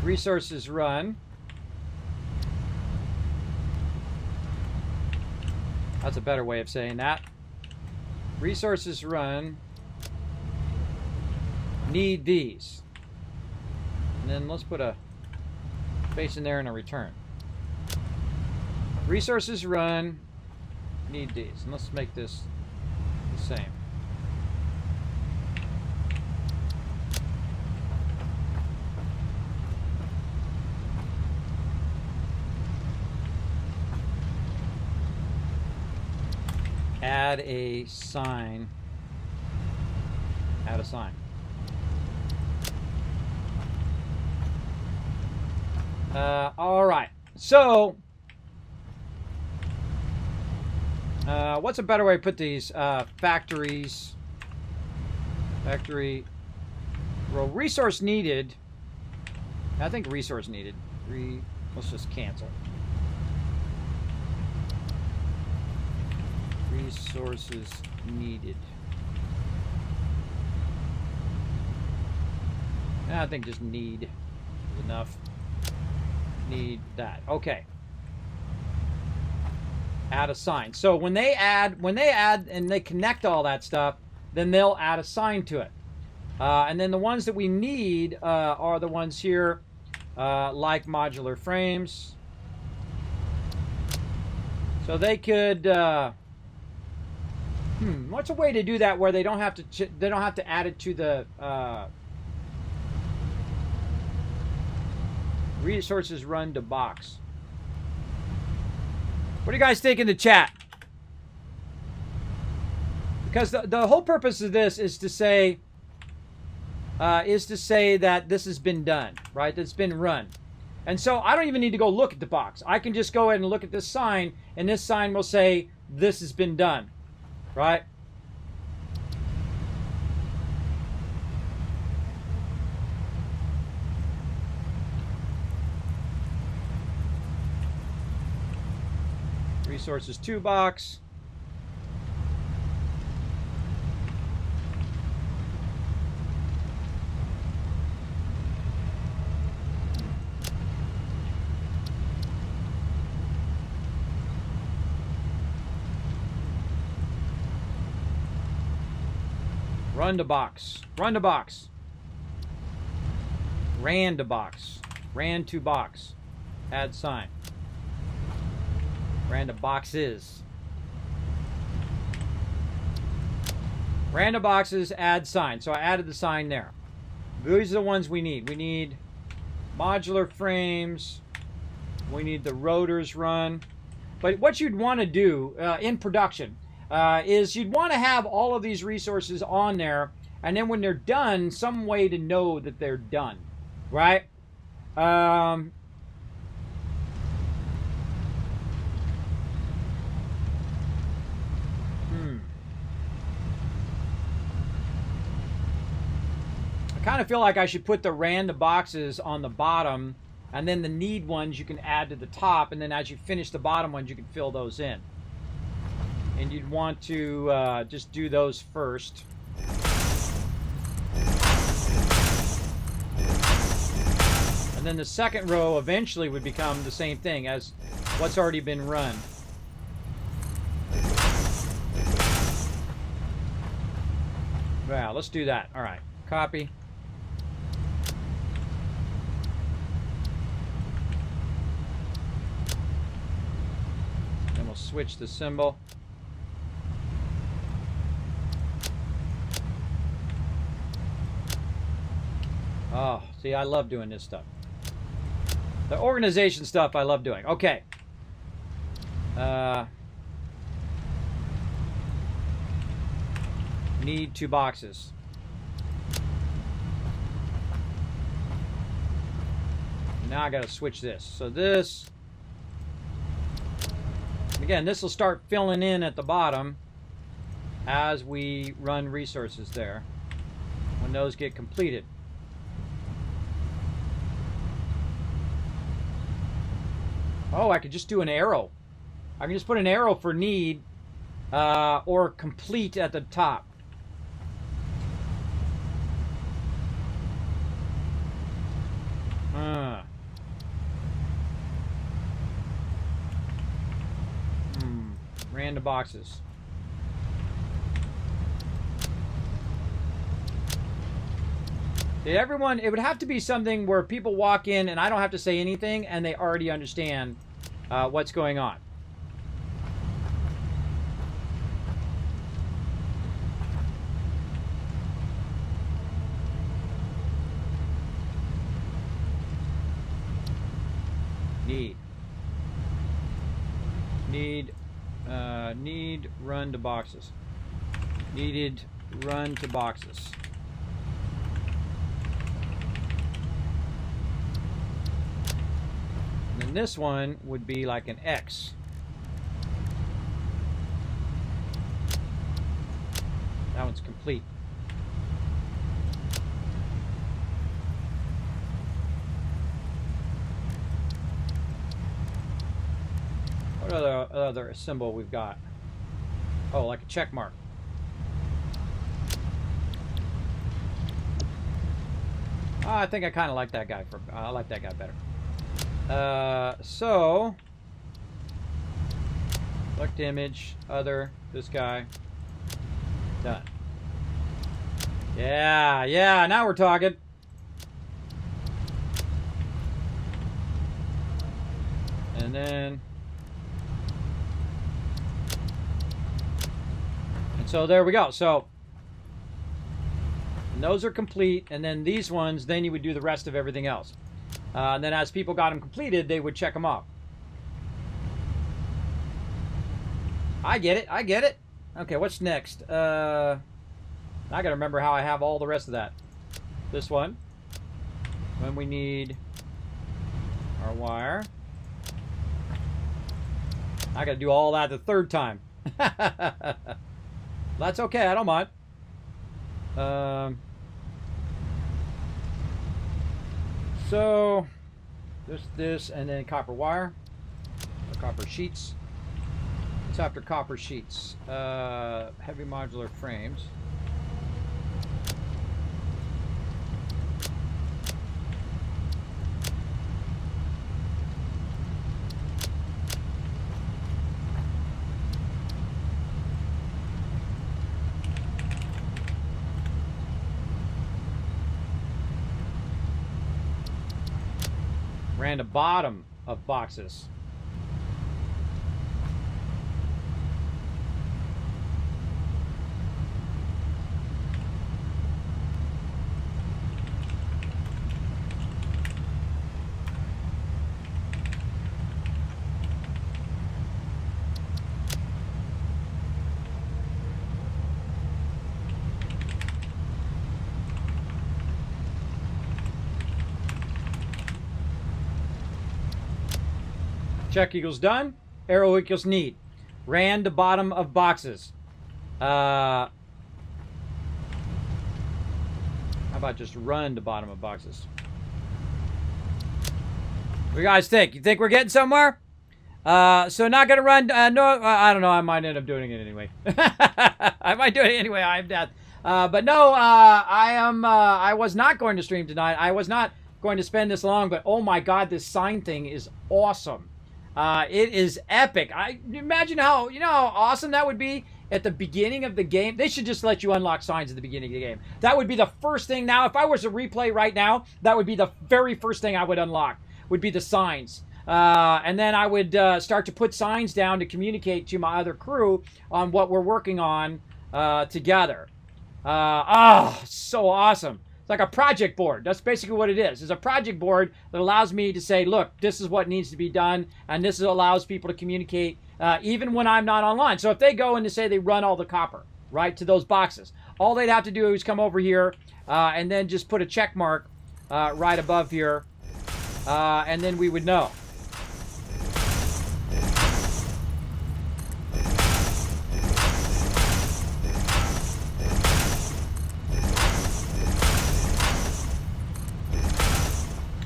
Resources run. That's a better way of saying that. Resources run. Need these. And then let's put a space in there and a return. Resources run. Need these. And let's make this the same. Add a sign. Add a sign. All right. So, what's a better way to put these? Factories. Factory. Well, resource needed. I think resource needed. Let's just cancel. Resources needed. I think just need is enough. Need that. Okay. Add a sign. So when they add and they connect all that stuff, then they'll add a sign to it. And then the ones that we need are the ones here, like modular frames. So they could. What's a way to do that where they don't have to add it to the resources run to box? What do you guys think in the chat? Because the whole purpose of this is to say that this has been done, right? That's been run. And so I don't even need to go look at the box. I can just go ahead and look at this sign, and this sign will say this has been done. Right? Resources 2 box. Run to box. Run to box. Ran to box. Ran to box. Add sign. Ran to boxes. Ran to boxes, add sign. So I added the sign there. These are the ones we need. We need modular frames. We need the rotors run. But what you'd want to do in production is you'd want to have all of these resources on there, and then when they're done, some way to know that they're done, right? I kind of feel like I should put the random boxes on the bottom, and then the need ones you can add to the top, and then as you finish the bottom ones, you can fill those in. And you'd want to just do those first. And then the second row eventually would become the same thing as what's already been run. Wow, let's do that. All right, copy. Then we'll switch the symbol. Oh, see, I love doing this stuff. The organization stuff I love doing. Okay. Need 2 boxes. Now I gotta switch this. So this, again, this will start filling in at the bottom as we run resources there when those get completed. Oh, I could just do an arrow. I can just put an arrow for need or complete at the top. Random boxes. Did everyone, it would have to be something where people walk in and I don't have to say anything and they already understand what's going on. Need run to boxes. Needed run to boxes. And then this one would be like an X. That one's complete. What other symbol we've got? Oh, like a check mark. Oh, I think I kind of like that guy. I like that guy better. So, select image, other, this guy. Done. Yeah, now we're talking. And then... So there we go. So and those are complete, and then these ones, then you would do the rest of everything else. And then as people got them completed, they would check them off. I get it. Okay, what's next? I gotta remember how I have all the rest of that. This one. When we need our wire. I gotta do all that the third time. That's okay, I don't mind. So, this, and then copper wire, or copper sheets. It's after copper sheets. Heavy modular frames. Ran to bottom of boxes. Check equals done. Arrow equals need. Ran to bottom of boxes. How about just run to bottom of boxes? What do you guys think? You think we're getting somewhere? So not gonna run. No, I don't know. I might end up doing it anyway. I might do it anyway. I'm dead. But no, I was not going to stream tonight. I was not going to spend this long. But oh my God, this sign thing is awesome. It is epic. Imagine how awesome that would be at the beginning of the game. They should just let you unlock signs at the beginning of the game. That would be the first thing. Now, if I was to replay right now, that would be the very first thing I would unlock. Would be the signs. And then I would start to put signs down to communicate to my other crew on what we're working on together. So awesome. It's like a project board. That's basically what it is. It's a project board that allows me to say, look, this is what needs to be done, and this allows people to communicate even when I'm not online. So if they go and they say they run all the copper, right, to those boxes, all they'd have to do is come over here and then just put a check mark right above here, and then we would know.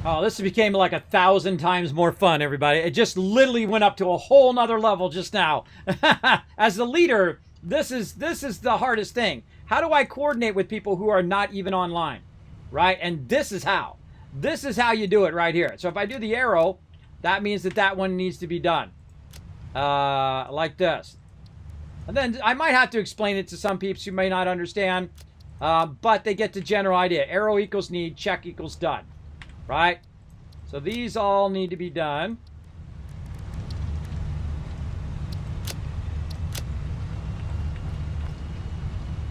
Oh, this became like 1,000 times more fun, everybody. It just literally went up to a whole nother level just now. As the leader, this is the hardest thing. How do I coordinate with people who are not even online, right? And this is how. This is how you do it right here. So if I do the arrow, that means that one needs to be done. Like this. And then I might have to explain it to some peeps who may not understand, but they get the general idea. Arrow equals need, check equals done. Right? So these all need to be done.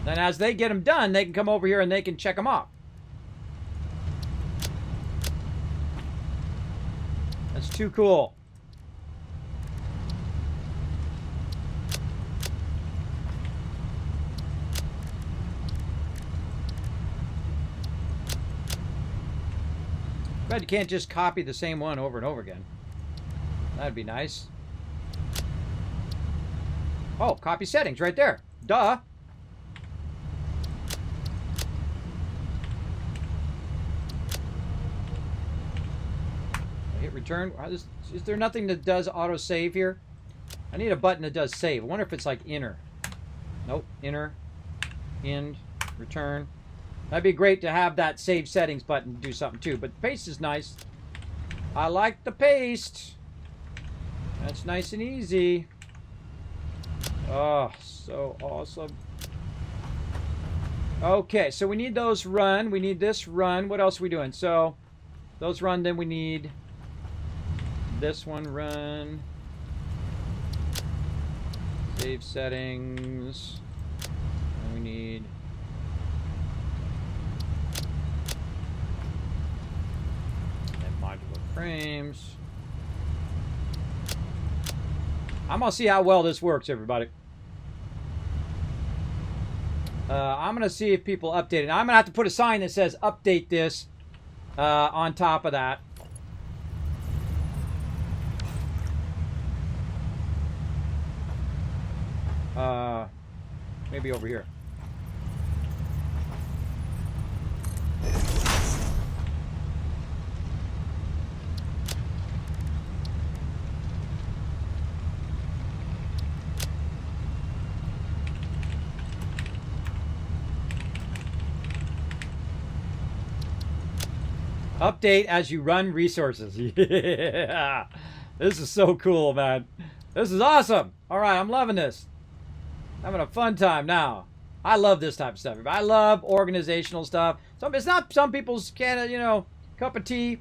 Then as they get them done, they can come over here and they can check them off. That's too cool. But you can't just copy the same one over and over again. That'd be nice. Oh, copy settings right there. Duh. I hit return. Is there nothing that does auto save here? I need a button that does save. I wonder if it's like enter. Nope. Enter. End. Return. That'd be great to have that save settings button to do something too. But paste is nice. I like the paste. That's nice and easy. Oh, so awesome. Okay, so we need those run. We need this run. What else are we doing? So those run, then we need this one run. Save settings. And we need frames. I'm gonna see how well this works, everybody. I'm gonna see if people update it. Now, I'm gonna have to put a sign that says update this on top of that. Maybe over here. Update as you run resources. Yeah. This is so cool, man. This is awesome. All right, I'm loving this. Having a fun time now. I love this type of stuff. I love organizational stuff. It's not some people's cup of tea,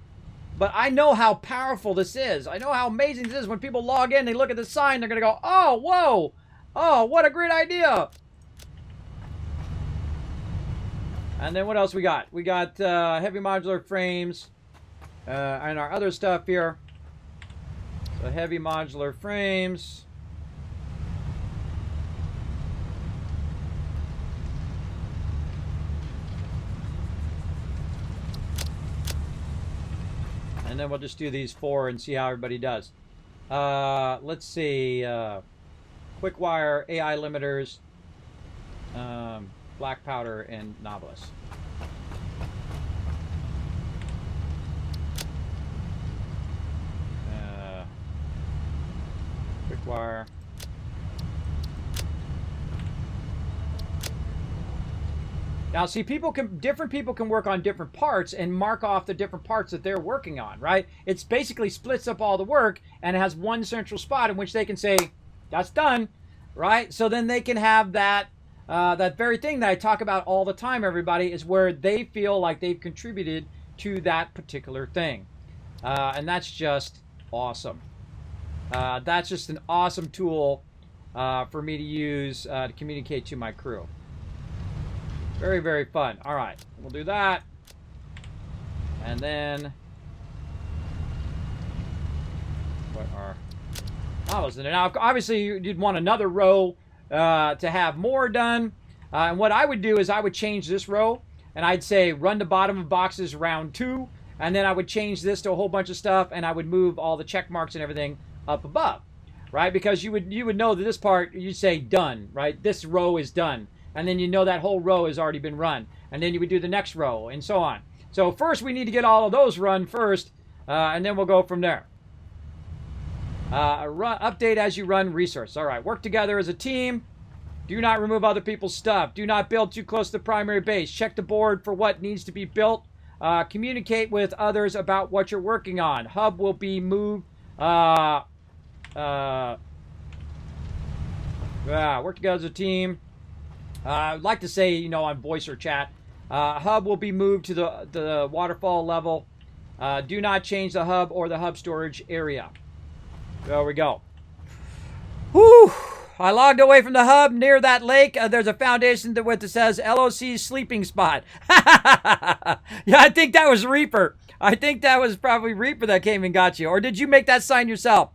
but I know how powerful this is. I know how amazing this is. When people log in, they look at the sign, they're going to go, oh, whoa. Oh, what a great idea. And then what else we got? We got heavy modular frames and our other stuff here. So heavy modular frames. And then we'll just do these 4 and see how everybody does. Let's see. Quick wire, AI limiters, black powder, and novelist. Quick wire. Now, see, different people can work on different parts and mark off the different parts that they're working on, right? It's basically splits up all the work and it has one central spot in which they can say, that's done, right? So then they can have that, that very thing that I talk about all the time, everybody, is where they feel like they've contributed to that particular thing. And that's just awesome. That's just an awesome tool for me to use to communicate to my crew. Very, very fun. All right, we'll do that. And then, what are novels in there? Now, obviously, you'd want another row to have more done. And what I would do is I would change this row, and I'd say run the bottom of boxes round 2, and then I would change this to a whole bunch of stuff, and I would move all the check marks and everything up above, right? Because you would know that this part, you'd say done, right? This row is done. And then you know that whole row has already been run. And then you would do the next row, and so on. So first we need to get all of those run first, and then we'll go from there. Update as you run resource. All right, work together as a team. Do not remove other people's stuff. Do not build too close to the primary base. Check the board for what needs to be built. Communicate with others about what you're working on. Hub will be moved. Work together as a team. I'd like to say, you know, on voice or chat, hub will be moved to the waterfall level. Do not change the hub or the hub storage area. There we go. Whew! I logged away from the hub near that lake. There's a foundation that says LOC sleeping spot. Yeah, I think that was Reaper. I think that was probably Reaper that came and got you. Or did you make that sign yourself?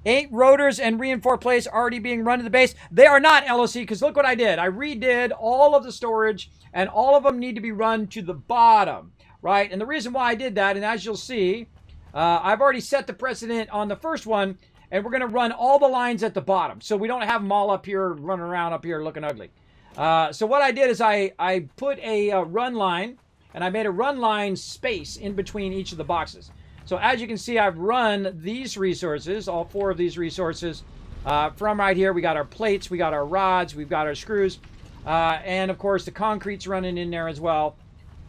8 rotors and reinforced plates already being run to the base. They are not LOC, because look what I did. I redid all of the storage, and all of them need to be run to the bottom, right? And the reason why I did that, and as you'll see, I've already set the precedent on the first one, and we're going to run all the lines at the bottom, so we don't have them all up here, running around up here looking ugly. So what I did is I put a run line, and I made a run line space in between each of the boxes. So as you can see, I've run these resources, all 4 of these resources, from right here. We got our plates, we got our rods, we've got our screws, and of course the concrete's running in there as well.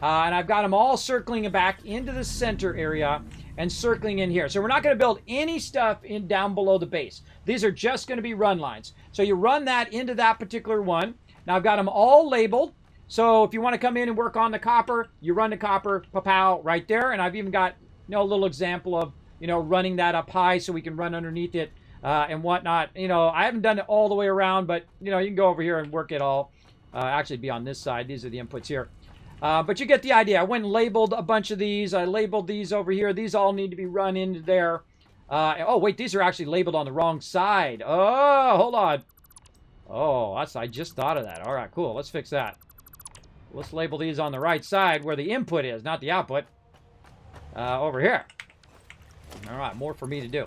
And I've got them all circling back into the center area and circling in here. So we're not going to build any stuff in down below the base. These are just going to be run lines. So you run that into that particular one. Now I've got them all labeled. So if you want to come in and work on the copper, you run the copper, pow, right there. And I've even got, you know, a little example of, you know, running that up high so we can run underneath it and whatnot. You know, I haven't done it all the way around, but, you know, you can go over here and work it all. Actually, be on this side. These are the inputs here. But you get the idea. I went and labeled a bunch of these. I labeled these over here. These all need to be run into there. Oh, wait, these are actually labeled on the wrong side. Oh, hold on. Oh, I just thought of that. All right, cool. Let's fix that. Let's label these on the right side where the input is, not the output. Over here. All right, more for me to do.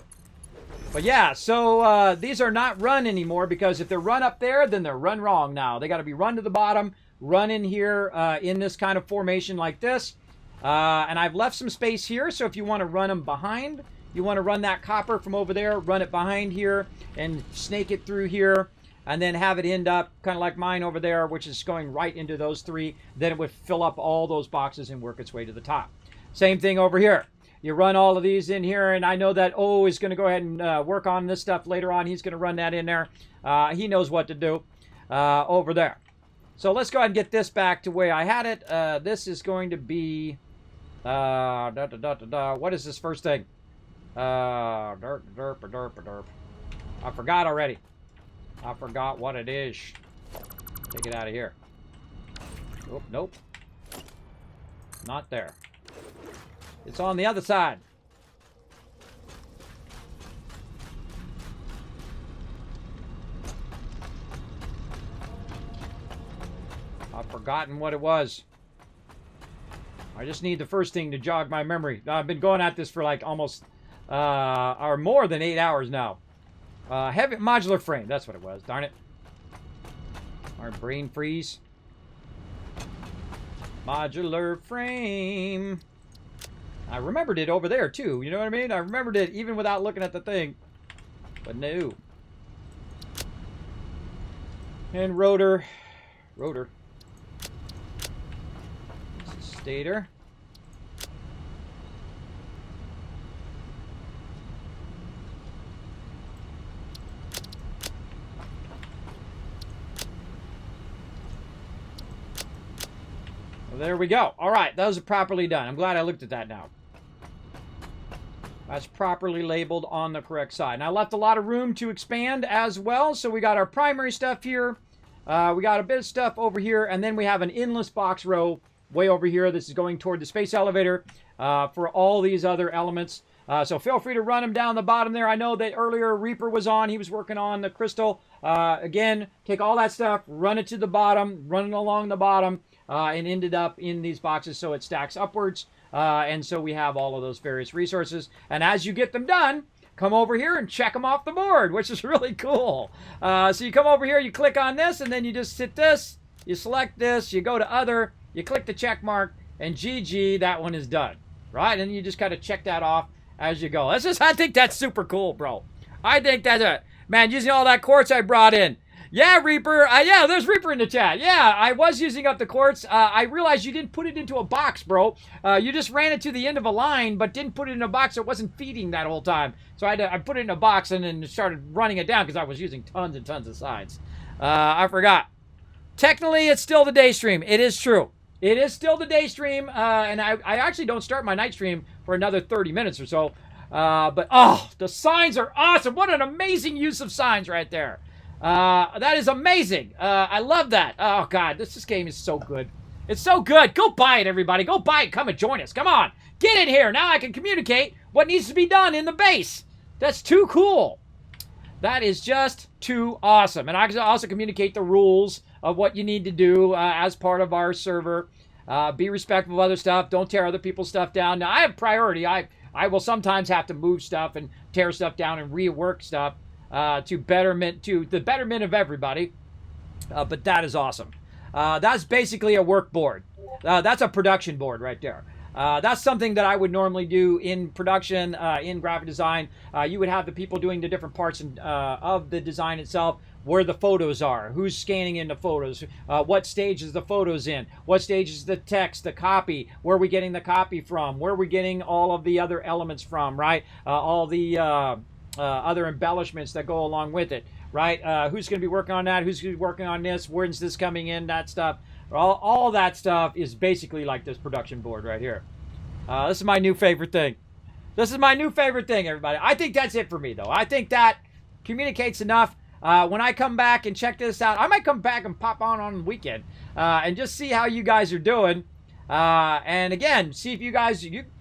But yeah, so these are not run anymore, because if they're run up there, then they're run wrong now. They got to be run to the bottom, run in here in this kind of formation like this. And I've left some space here, so if you want to run them behind, you want to run that copper from over there, run it behind here, and snake it through here, and then have it end up kind of like mine over there, which is going right into those 3. Then it would fill up all those boxes and work its way to the top. Same thing over here. You run all of these in here, and I know that O is going to go ahead and work on this stuff later on. He's going to run that in there. He knows what to do over there. So let's go ahead and get this back to where I had it. This is going to be... what is this first thing? Derp. I forgot already. I forgot what it is. Take it out of here. Oh, nope. Not there. It's on the other side. I've forgotten what it was. I just need the first thing to jog my memory. I've been going at this for like almost Or more than 8 hours now. Heavy modular frame. That's what it was. Darn it. Our brain freeze. Modular frame. I remembered it over there, too. You know what I mean? I remembered it even without looking at the thing. But no. And rotor. Rotor. This is stator. Well, there we go. All right, those are properly done. I'm glad I looked at that now. That's properly labeled on the correct side. And I left a lot of room to expand as well. So we got our primary stuff here. We got a bit of stuff over here. And then we have an endless box row way over here. This is going toward the space elevator for all these other elements. So feel free to run them down the bottom there. I know that earlier Reaper was on. He was working on the crystal. Again, take all that stuff, run it to the bottom, run it along the bottom, and ended up in these boxes so it stacks upwards. And so we have all of those various resources. And as you get them done, come over here and check them off the board, which is really cool. So you come over here, you click on this, and then you just hit this, you select this, you go to other, you click the check mark, and GG, that one is done. Right? And you just kind of check that off as you go. I think that's super cool, bro. I think that's man, using all that quartz I brought in. Yeah, Reaper. Yeah, there's Reaper in the chat. Yeah, I was using up the quartz. I realized you didn't put it into a box, bro. You just ran it to the end of a line, but didn't put it in a box. So it wasn't feeding that whole time. So I put it in a box and then started running it down because I was using tons and tons of sides. I forgot. Technically, it's still the day stream. It is true. It is still the day stream, and I actually don't start my night stream for another 30 minutes or so. But, oh, the signs are awesome. What an amazing use of signs right there. That is amazing. I love that. Oh, God, this game is so good. It's so good. Go buy it, everybody. Go buy it. Come and join us. Come on. Get in here. Now I can communicate what needs to be done in the base. That's too cool. That is just too awesome. And I can also communicate the rules of what you need to do as part of our server. Be respectful of other stuff. Don't tear other people's stuff down. Now, I have priority. I will sometimes have to move stuff and tear stuff down and rework stuff to the betterment of everybody. But that is awesome. That's basically a work board. That's a production board right there. That's something that I would normally do in production, in graphic design. You would have the people doing the different parts of the design itself, where the photos are, who's scanning in the photos, what stage is the photos in, what stage is the text, the copy, where are we getting the copy from, where are we getting all of the other elements from, right? All the other embellishments that go along with it, right? Who's going to be working on that? Who's going to be working on this? Where's this coming in? That stuff. All that stuff is basically like this production board right here. This is my new favorite thing. This is my new favorite thing, everybody. I think that's it for me, though. I think that communicates enough. When I come back and check this out, I might come back and pop on the weekend and just see how you guys are doing. And again, see if you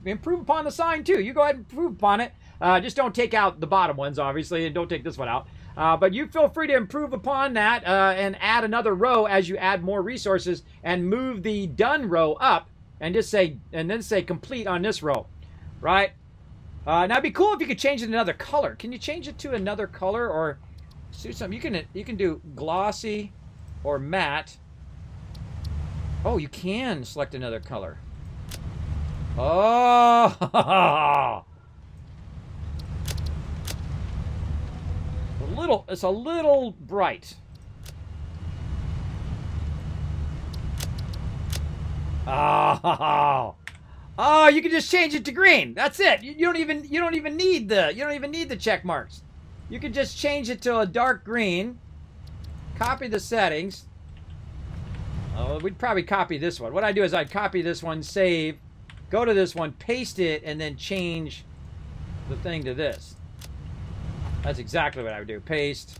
improve upon the sign, too. You go ahead and improve upon it. Just don't take out the bottom ones, obviously, and don't take this one out. But you feel free to improve upon that and add another row as you add more resources and move the done row up and then say complete on this row, right? Now it'd be cool if you could change it to another color. Can you change it to another color or do something? You can do glossy or matte. Oh, you can select another color. Oh. It's a little bright. Oh, you can just change it to green. That's it. You don't even need the check marks. You can just change it to a dark green. Copy the settings. Oh, we'd probably copy this one. What I do is I'd copy this one, save, go to this one, paste it, and then change the thing to this. That's exactly what I would do. Paste.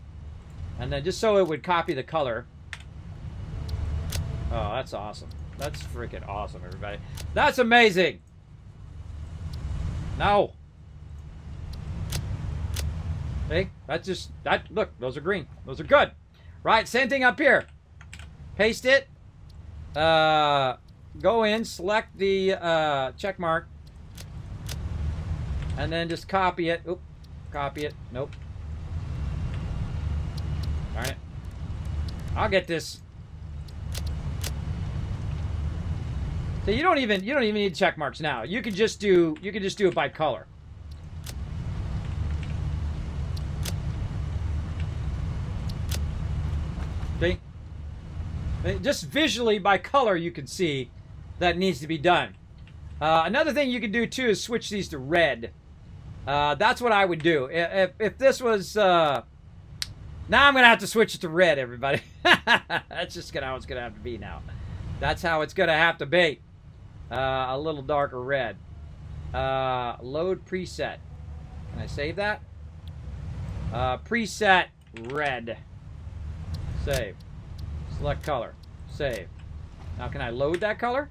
And then just so it would copy the color. Oh, that's awesome. That's freaking awesome, everybody. That's amazing. No. See? Look, those are green. Those are good. Right, same thing up here. Paste it. Go in, select the check mark. And then just copy it. Oop, copy it. Nope. Darn it. I'll get this. So you don't even need check marks now. You can just do it by color. See? Just visually by color you can see that needs to be done. Another thing you can do too is switch these to red. That's what I would do. If this was now I'm gonna have to switch it to red, everybody. That's just how it's gonna have to be now. That's how it's gonna have to be. A little darker red. Load preset. Can I save that? Preset red. Save. Select color. Save. Now can I load that color?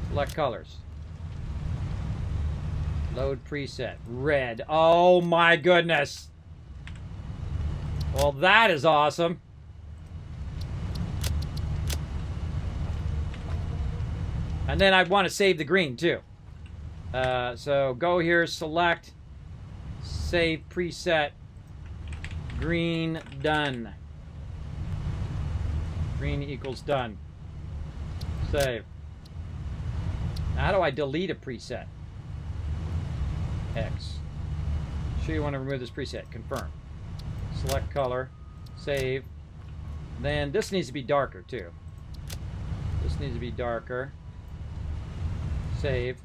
Select colors. Load preset. Red. Oh my goodness. Well, that is awesome. And then I'd want to save the green too. So go here, select, save preset, green, done. Green equals done. Save. Now, how do I delete a preset? X. Sure you want to remove this preset. Confirm. Select color. Save. Then this needs to be darker too. This needs to be darker. Save.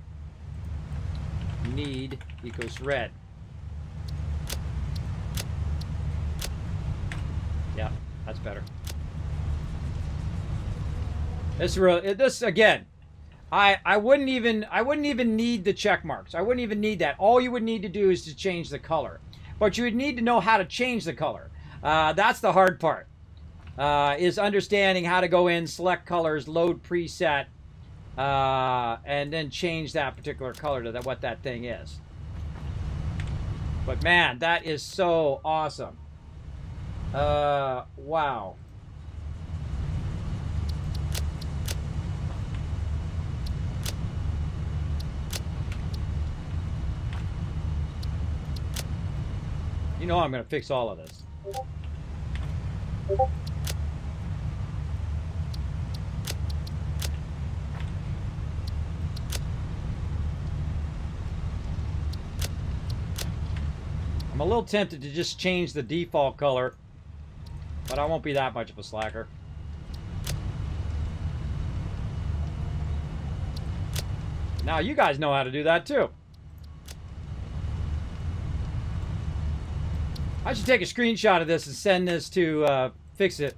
Need equals red. Yeah, that's better. This again, I wouldn't even need the check marks. I wouldn't even need that. All you would need to do is to change the color. But you would need to know how to change the color. That's the hard part. Is understanding how to go in, select colors, load preset, and then change that particular color to what that thing is. But man, that is so awesome. Wow. You know I'm going to fix all of this. I'm a little tempted to just change the default color, but I won't be that much of a slacker. Now you guys know how to do that too. I should take a screenshot of this and send this to Fix It.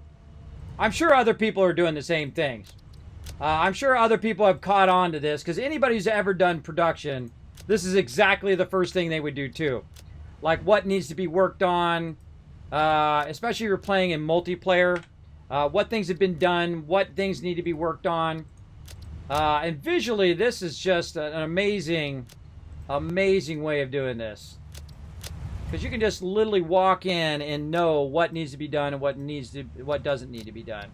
I'm sure other people are doing the same things. I'm sure other people have caught on to this, because anybody who's ever done production, this is exactly the first thing they would do too. Like what needs to be worked on, especially if you're playing in multiplayer. What things have been done, what things need to be worked on. And visually, this is just an amazing, amazing way of doing this. Because you can just literally walk in and know what needs to be done and what doesn't need to be done.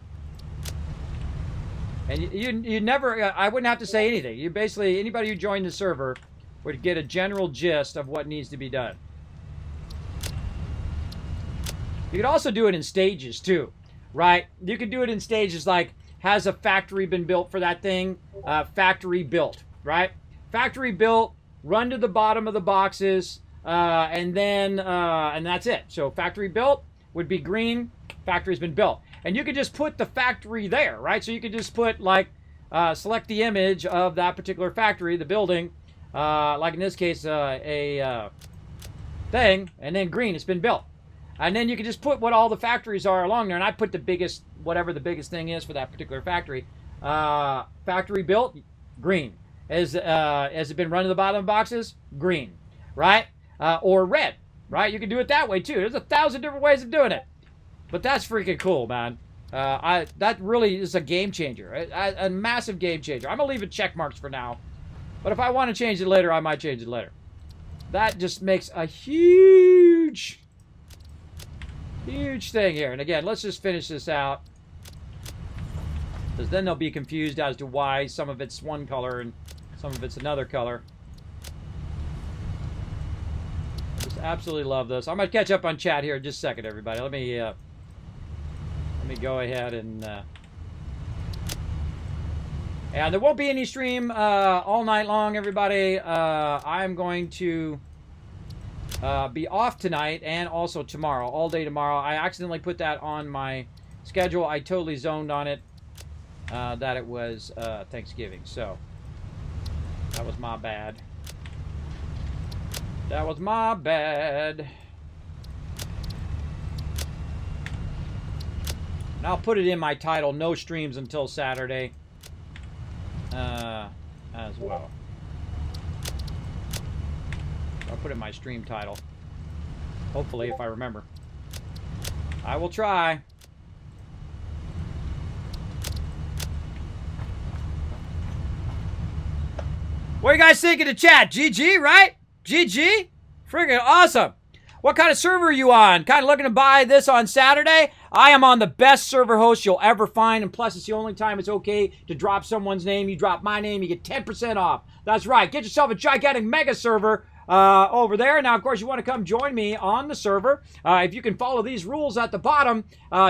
And you never, I wouldn't have to say anything. You basically, anybody who joined the server would get a general gist of what needs to be done. You could also do it in stages too, right? You could do it in stages like, has a factory been built for that thing? Factory built, right? Factory built, run to the bottom of the boxes, and that's it. So factory built would be green, factory's been built. And you could just put the factory there, right? So you could just put like, select the image of that particular factory, the building, like in this case, a thing, and then green, it's been built. And then you can just put what all the factories are along there, and I put the biggest, whatever the biggest thing is for that particular factory. Factory built, green. Has it been run to the bottom of boxes? Green, right? Or red, right? You can do it that way too. There's 1,000 different ways of doing it. But that's freaking cool, man. That really is a game changer, a massive game changer. I'm gonna leave it check marks for now, but if I want to change it later, I might change it later. That just makes a huge thing here. And again, let's just finish this out, because then they'll be confused as to why some of it's one color and some of it's another color. Just absolutely love this. I'm gonna catch up on chat here in just a second, everybody. Let me go ahead and there won't be any stream all night long, everybody. I'm going to be off tonight and also tomorrow, all day tomorrow. I accidentally put that on my schedule. I totally zoned on it that it was Thanksgiving, so that was my bad. That was my bad. And I'll put it in my title, no streams until Saturday, as well. I'll put it in my stream title. Hopefully, if I remember. I will try. What do you guys think of the chat? GG, right? GG? Freaking awesome. What kind of server are you on? Kind of looking to buy this on Saturday? I am on the best server host you'll ever find, and plus it's the only time it's okay to drop someone's name. You drop my name, you get 10% off. That's right. Get yourself a gigantic mega server over there. Now, of course, you want to come join me on the server. If you can follow these rules at the bottom,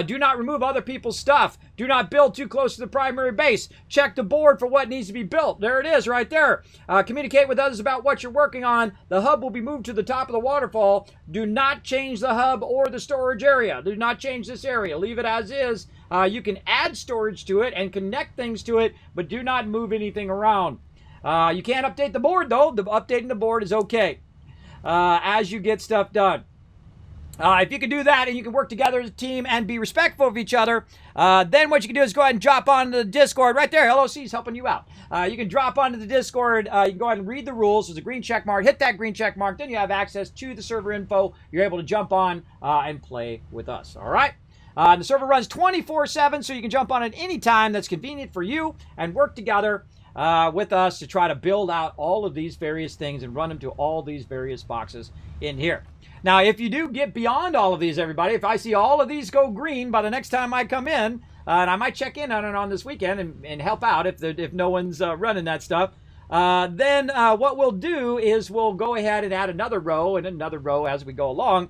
do not remove other people's stuff. Do not build too close to the primary base. Check the board for what needs to be built. There it is right there. Communicate with others about what you're working on. The hub will be moved to the top of the waterfall. Do not change the hub or the storage area. Do not change this area. Leave it as is. You can add storage to it and connect things to it, but do not move anything around. You can't update the board, though. Updating the board is okay as you get stuff done. If you can do that and you can work together as a team and be respectful of each other, then what you can do is go ahead and drop onto the Discord. Right there, LOC is helping you out. You can drop onto the Discord. You can go ahead and read the rules. There's a green check mark. Hit that green check mark. Then you have access to the server info. You're able to jump on and play with us. All right? The server runs 24/7, so you can jump on at any time that's convenient for you and work together with us to try to build out all of these various things and run them to all these various boxes in here. Now, if you do get beyond all of these, everybody, if I see all of these go green by the next time I come in, and I might check in on it on this weekend and help out if no one's running that stuff, then what we'll do is we'll go ahead and add another row and another row as we go along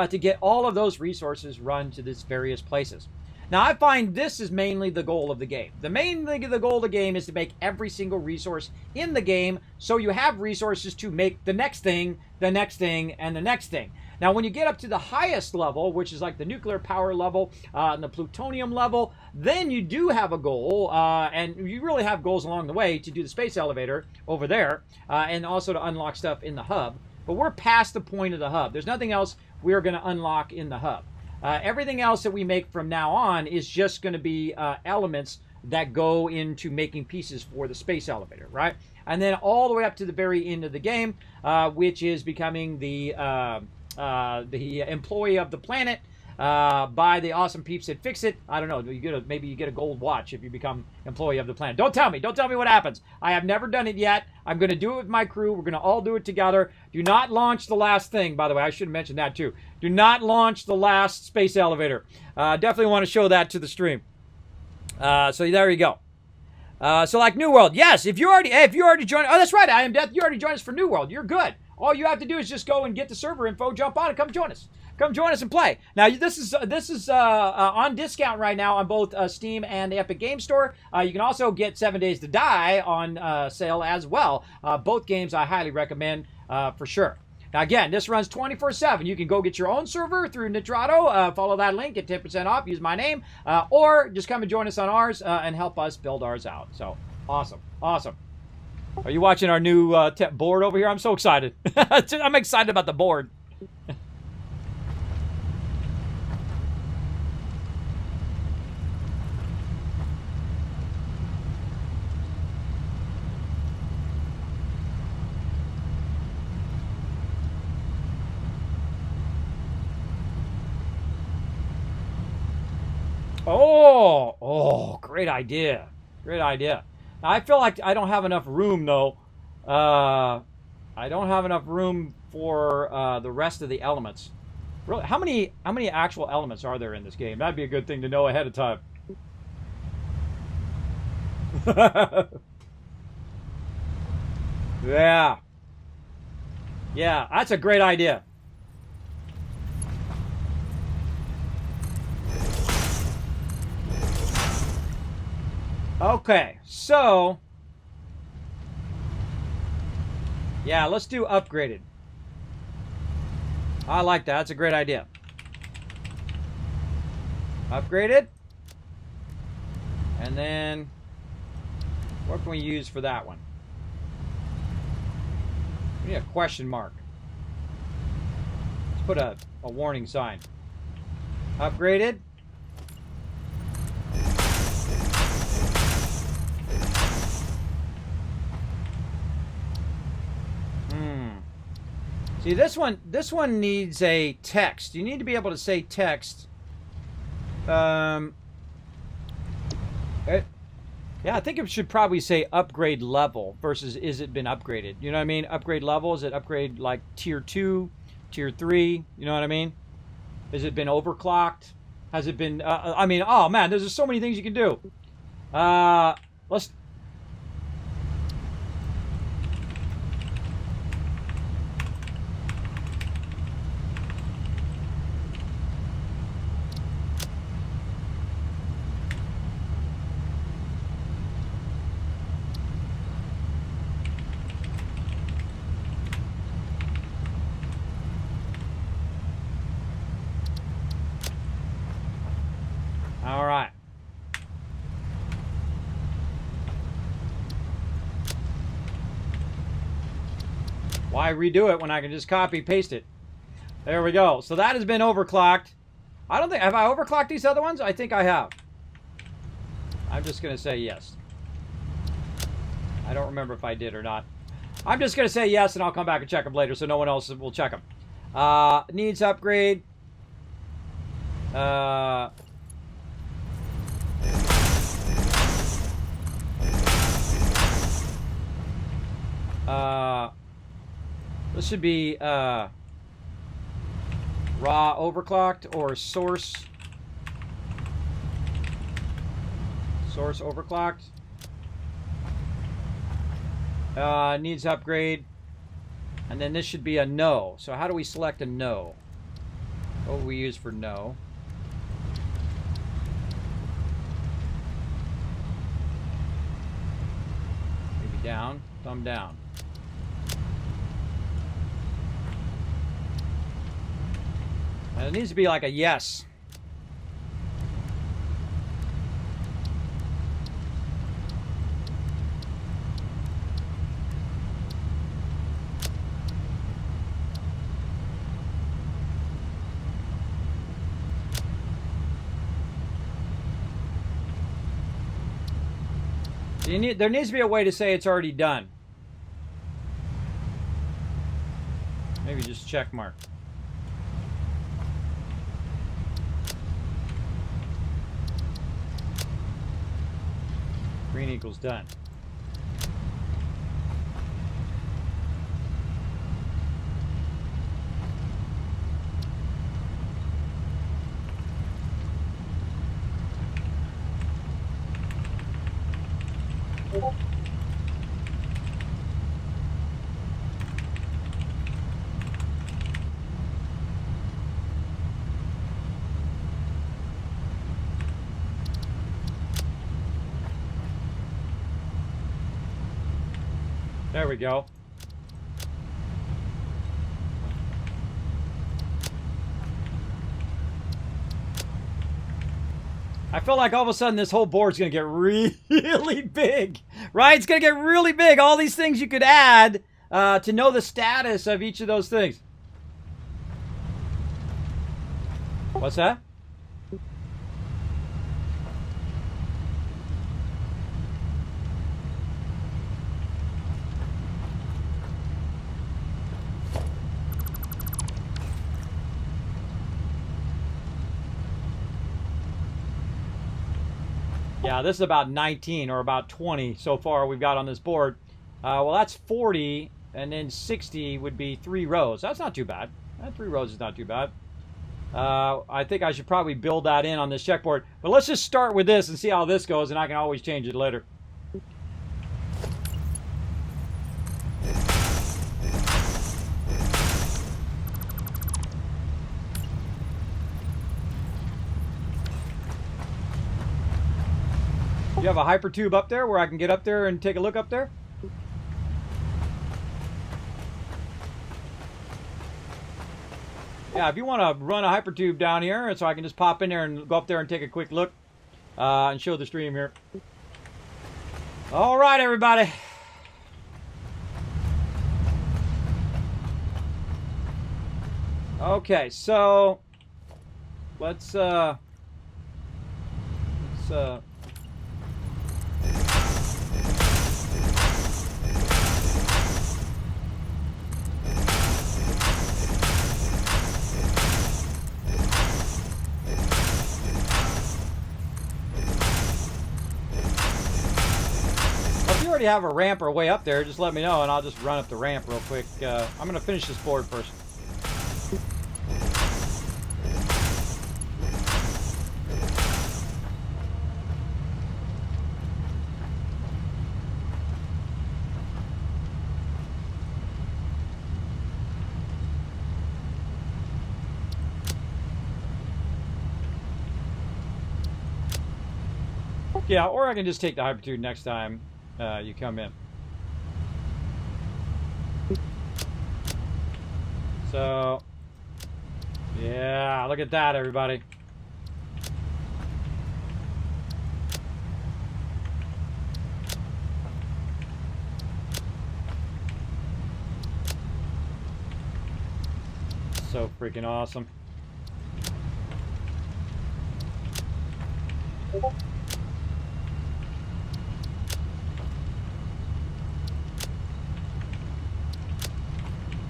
to get all of those resources run to these various places. Now, I find this is mainly the goal of the game. The main thing of the goal of the game is to make every single resource in the game so you have resources to make the next thing, the next thing, and the next thing. Now, when you get up to the highest level, which is like the nuclear power level and the plutonium level, then you do have a goal, and you really have goals along the way to do the space elevator over there, and also to unlock stuff in the hub. But we're past the point of the hub. There's nothing else we're going to unlock in the hub. Everything else that we make from now on is just going to be elements that go into making pieces for the space elevator, right? And then all the way up to the very end of the game, which is becoming the employee of the planet by the awesome peeps that fix it. I don't know. Maybe you get a gold watch if you become employee of the planet. Don't tell me. Don't tell me what happens. I have never done it yet. I'm going to do it with my crew. We're going to all do it together. Do not launch the last thing, by the way. I should mention that too. Do not launch the last space elevator. Definitely want to show that to the stream. So there you go. So like New World, yes. If you already joined, oh that's right, I am Death. You already joined us for New World. You're good. All you have to do is just go and get the server info, jump on, and come join us. Come join us and play. Now this is on discount right now on both Steam and the Epic Game Store. You can also get 7 Days to Die on sale as well. Both games I highly recommend for sure. Now again, this runs 24/7. You can go get your own server through Nitrado. Follow that link, get 10% off. Use my name, or just come and join us on ours and help us build ours out. So awesome, awesome. Are you watching our new board over here? I'm so excited. I'm excited about the board. Oh, great idea. Great idea. Now, I feel like I don't have enough room, though. I don't have enough room for the rest of the elements. Really, how many actual elements are there in this game? That'd be a good thing to know ahead of time. Yeah. Yeah, that's a great idea. Okay, so yeah, let's do upgraded. I like that. That's a great idea. Upgraded. And then what can we use for that one? We need a question mark. Let's put a warning sign. Upgraded. See, this one needs a text. You need to be able to say text. Yeah, I think it should probably say upgrade level versus is it been upgraded. You know what I mean? Upgrade level, is it upgrade like tier 2, tier 3? You know what I mean? Has it been overclocked? Has it been, I mean, oh man, there's just so many things you can do. Let's, all right. Why redo it when I can just copy paste it? There we go. So that has been overclocked. I don't think, have I overclocked these other ones? I think I have. I'm just going to say yes. I don't remember if I did or not. I'm just going to say yes, and I'll come back and check them later so no one else will check them. Needs upgrade. This should be raw overclocked or source overclocked. Needs upgrade. And then this should be a no. So how do we select a no? What will we use for no? Maybe down, thumb down. And it needs to be like a yes. There needs to be a way to say it's already done. Maybe just check mark. Green equals done. There we go. I feel like all of a sudden this whole board's going to get really big, right? It's going to get really big. All these things you could add to know the status of each of those things. What's that? Yeah, this is about 19 or about 20 so far we've got on this board. Well, that's 40, and then 60 would be 3 rows. That's not too bad. 3 rows is not too bad. I think I should probably build that in on this checkboard. But let's just start with this and see how this goes, and I can always change it later. you have a hyper tube up there where I can get up there and take a look up there? Yeah, if you want to run a hyper tube down here, so I can just pop in there and go up there and take a quick look and show the stream here. All right, everybody. Okay, so let's if you already have a ramp or way up there, just let me know and I'll just run up the ramp real quick. I'm gonna finish this board first. Yeah, or I can just take the hypertube next time you come in. So, yeah, look at that, everybody. So freaking awesome.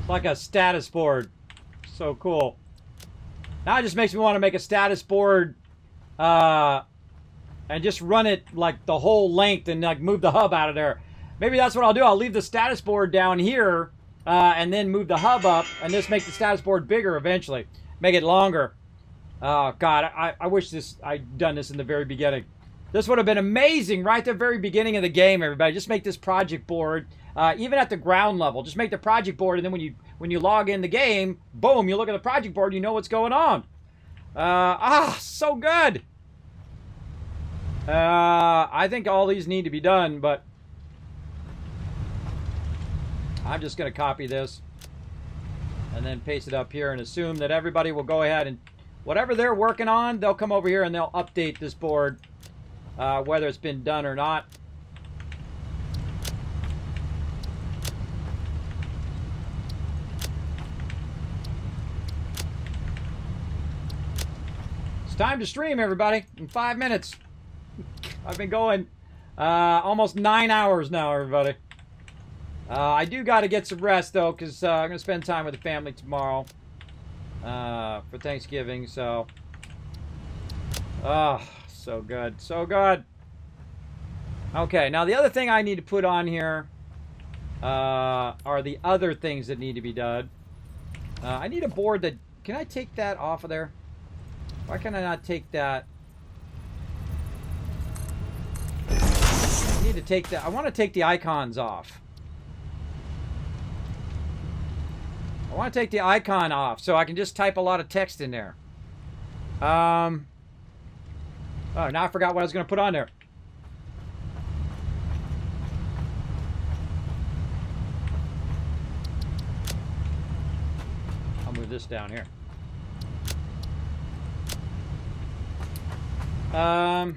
Like a status board. So cool. Now it just makes me want to make a status board and just run it like the whole length and like move the hub out of there. Maybe that's what I'll do. I'll leave the status board down here and then move the hub up and just make the status board bigger eventually. Make it longer. Oh God, I wish I'd done this in the very beginning. This would have been amazing right at the very beginning of the game, everybody. Just make this project board. Even at the ground level, just make the project board, and then when you log in the game, boom, you look at the project board, you know what's going on. So good. I think all these need to be done, but I'm just going to copy this and then paste it up here and assume that everybody will go ahead and whatever they're working on, they'll come over here and they'll update this board, whether it's been done or not. Time to stream, everybody, in 5 minutes. I've been going almost 9 hours now, everybody. I do got to get some rest, though, because I'm going to spend time with the family tomorrow for Thanksgiving, so... Oh, so good, so good. Okay, now the other thing I need to put on here are the other things that need to be done. I need a board that... Can I take that off of there? Why can I not take that? I need to take that. I want to take the icons off. I want to take the icon off so I can just type a lot of text in there. Oh, now I forgot what I was going to put on there. I'll move this down here. I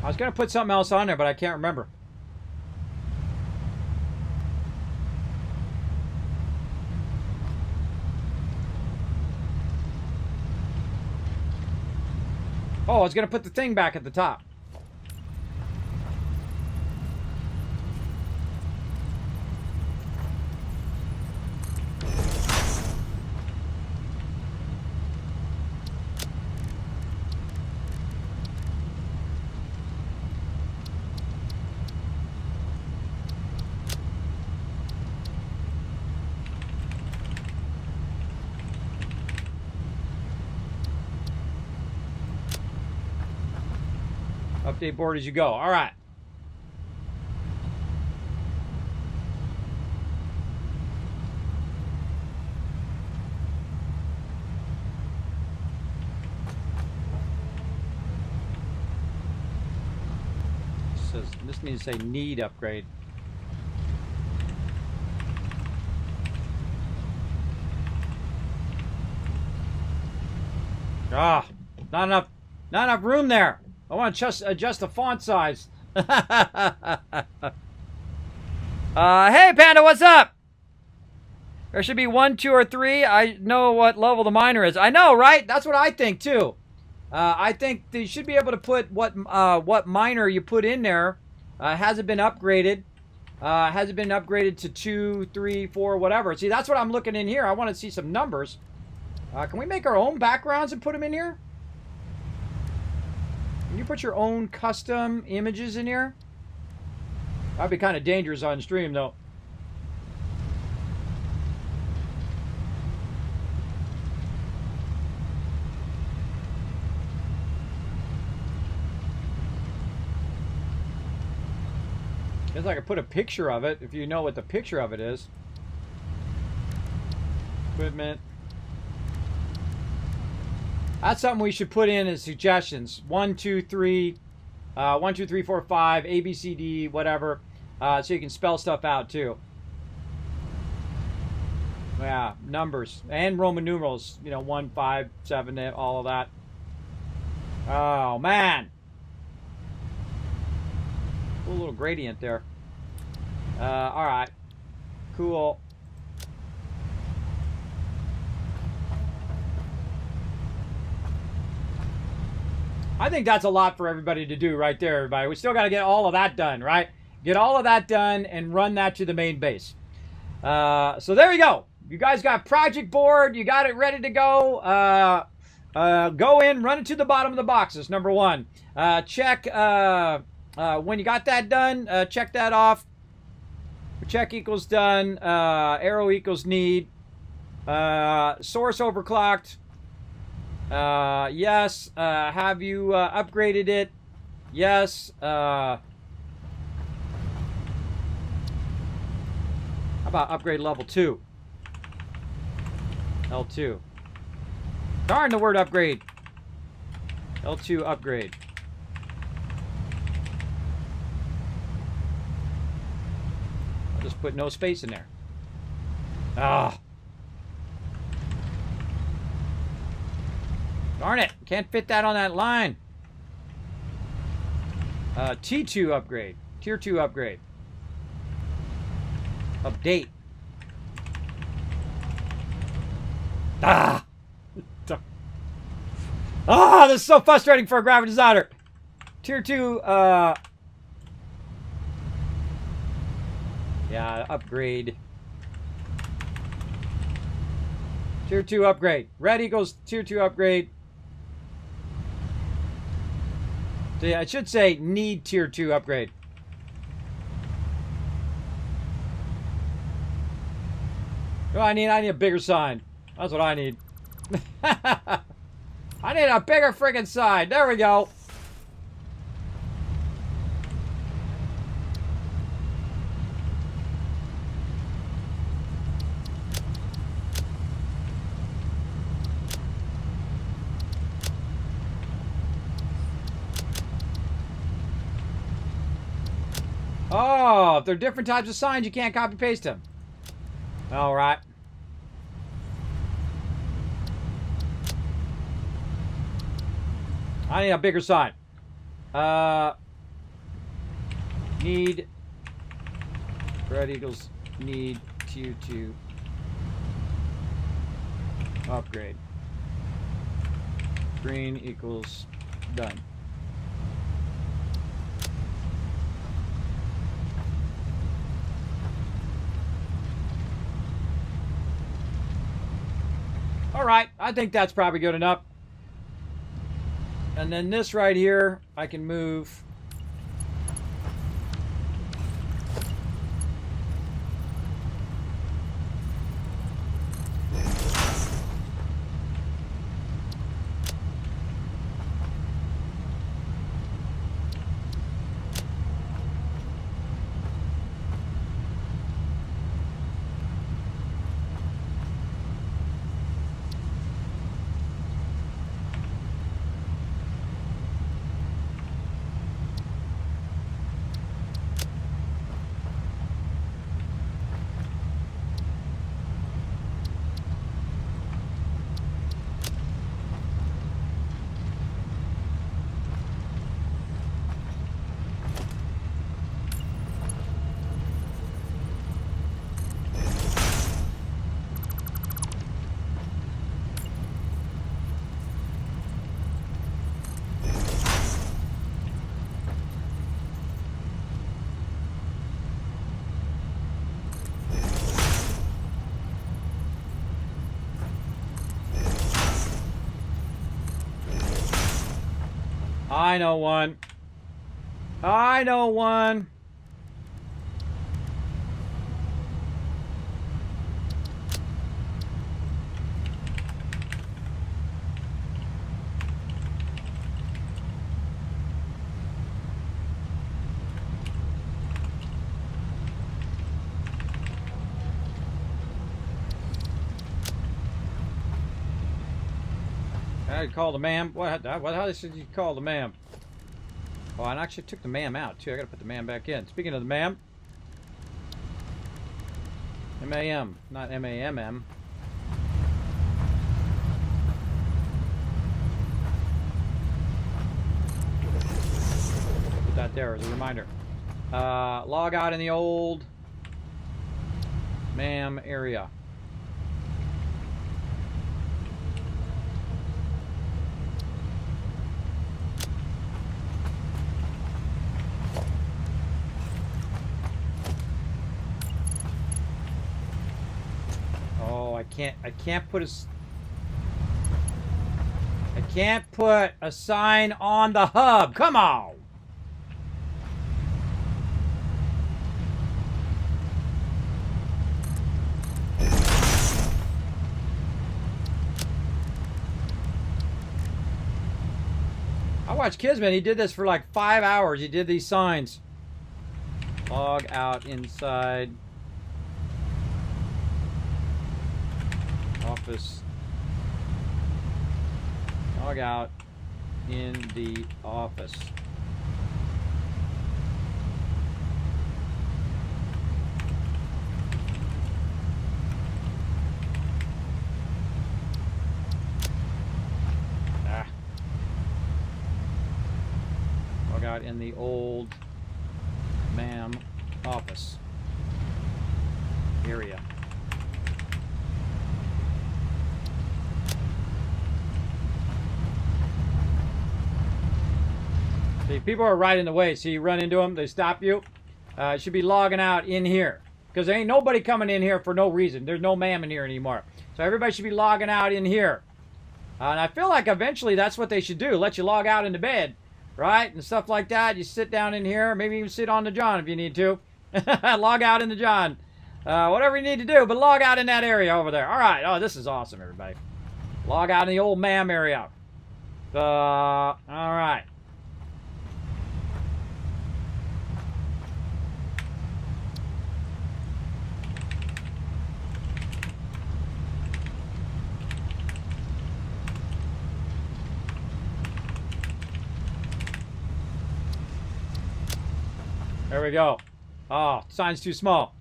was going to put something else on there, but I can't remember. Oh, I was going to put the thing back at the top. Update board as you go. All right. This needs to say need upgrade. Ah, not enough room there. I want to adjust the font size. Hey, Panda, what's up? There should be 1, 2, or 3. I know what level the miner is. I know, right? That's what I think too. I think they should be able to put what miner you put in there. Has it been upgraded? Has it been upgraded to 2, 3, 4, whatever? See, that's what I'm looking in here. I want to see some numbers. Can we make our own backgrounds and put them in here? Can you put your own custom images in here? That'd be kind of dangerous on stream, though. Guess I could put a picture of it if you know what the picture of it is. Equipment. That's something we should put in as suggestions. 1, 2, 3, 1, 2, 3, 4, 5, A, B, C, D, whatever. So you can spell stuff out too. Yeah, numbers and Roman numerals. You know, 1, 5, 7, all of that. Oh man. Cool little gradient there. All right. Cool. I think that's a lot for everybody to do right there, everybody. We still got to get all of that done, right? Get all of that done and run that to the main base. So there you go. You guys got project board. You got it ready to go. Go in, run it to the bottom of the boxes, number 1. Check when you got that done, check that off. Check equals done. Arrow equals need. Source overclocked. Yes. Have you upgraded it? Yes. How about upgrade level 2? L2. Darn the word upgrade. L2 upgrade. I'll just put no space in there. Ah. Darn it. Can't fit that on that line. T2 upgrade. Tier 2 upgrade. Update. Ah! Ah, this is so frustrating for a graphic designer. Tier 2, yeah, upgrade. Tier 2 upgrade. Red equals Tier 2 upgrade. So yeah, it should say need Tier 2 upgrade. Oh, I need a bigger sign. That's what I need. I need a bigger friggin' sign. There we go. Oh, if they're different types of signs, you can't copy paste them. All right. I need a bigger sign. Need red equals need Tier 2 upgrade. Green equals done. All right, I think that's probably good enough. And then this right here, I can move. I know one. I know one. I call the ma'am. What? How did you call the ma'am? Oh, I actually took the ma'am out too. I gotta put the ma'am back in. Speaking of the ma'am, M-A-M, not M-A-M-M. Put that there as a reminder. Log out in the old ma'am area. I can't put a sign on the hub. Come on. I watched Kismet. He did this for like 5 hours. He did these signs. Log out inside office. Log out in the office. Log out in the old ma'am office area. See, people are right in the way. See, you run into them, they stop you. You should be logging out in here. Because there ain't nobody coming in here for no reason. There's no ma'am in here anymore. So everybody should be logging out in here. And I feel like eventually that's what they should do. Let you log out into bed, right? And stuff like that. You sit down in here. Maybe even sit on the John if you need to. Log out in the John. Whatever you need to do, but log out in that area over there. All right. Oh, this is awesome, everybody. Log out in the old ma'am area. All right. There we go. Oh, sign's too small.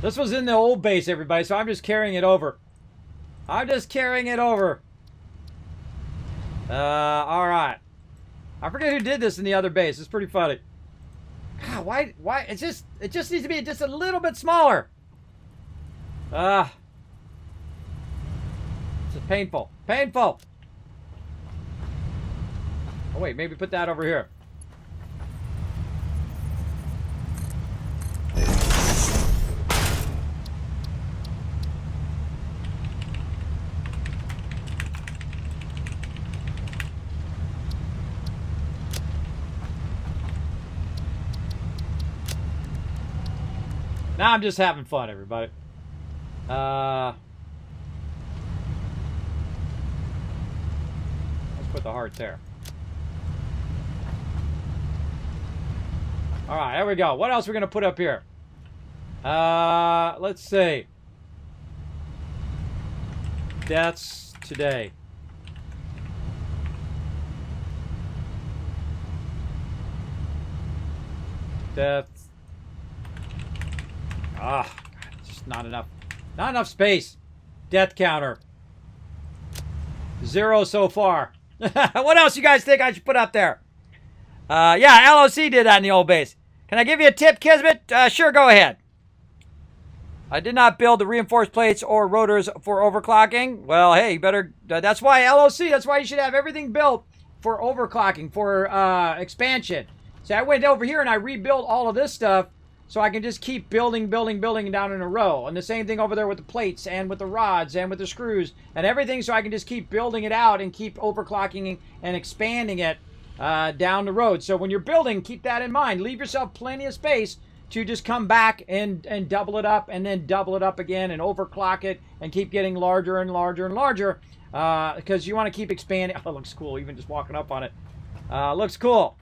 This was in the old base, everybody, so I'm just carrying it over. I'm just carrying it over. All right. I forget who did this in the other base. It's pretty funny. God, why? It just needs to be just a little bit smaller. It's painful. Painful. Oh, wait, maybe put that over here. Now I'm just having fun, everybody. Let's put the heart there. All right, there we go. What else are we going to put up here? Let's see. Deaths today. Deaths. God, just not enough. Not enough space. Death counter. 0 so far. What else you guys think I should put up there? Yeah, LOC did that in the old base. Can I give you a tip, Kismet? Sure, go ahead. I did not build the reinforced plates or rotors for overclocking. Well, hey, you better... that's why LOC, that's why you should have everything built for overclocking, for expansion. See, I went over here and I rebuilt all of this stuff so I can just keep building down in a row. And the same thing over there with the plates and with the rods and with the screws and everything, so I can just keep building it out and keep overclocking and expanding it down the road. So when you're building, keep that in mind. Leave yourself plenty of space to just come back and double it up and then double it up again and overclock it and keep getting larger and larger and larger, because you want to keep expanding. Oh, it looks cool even just walking up on it. Looks cool.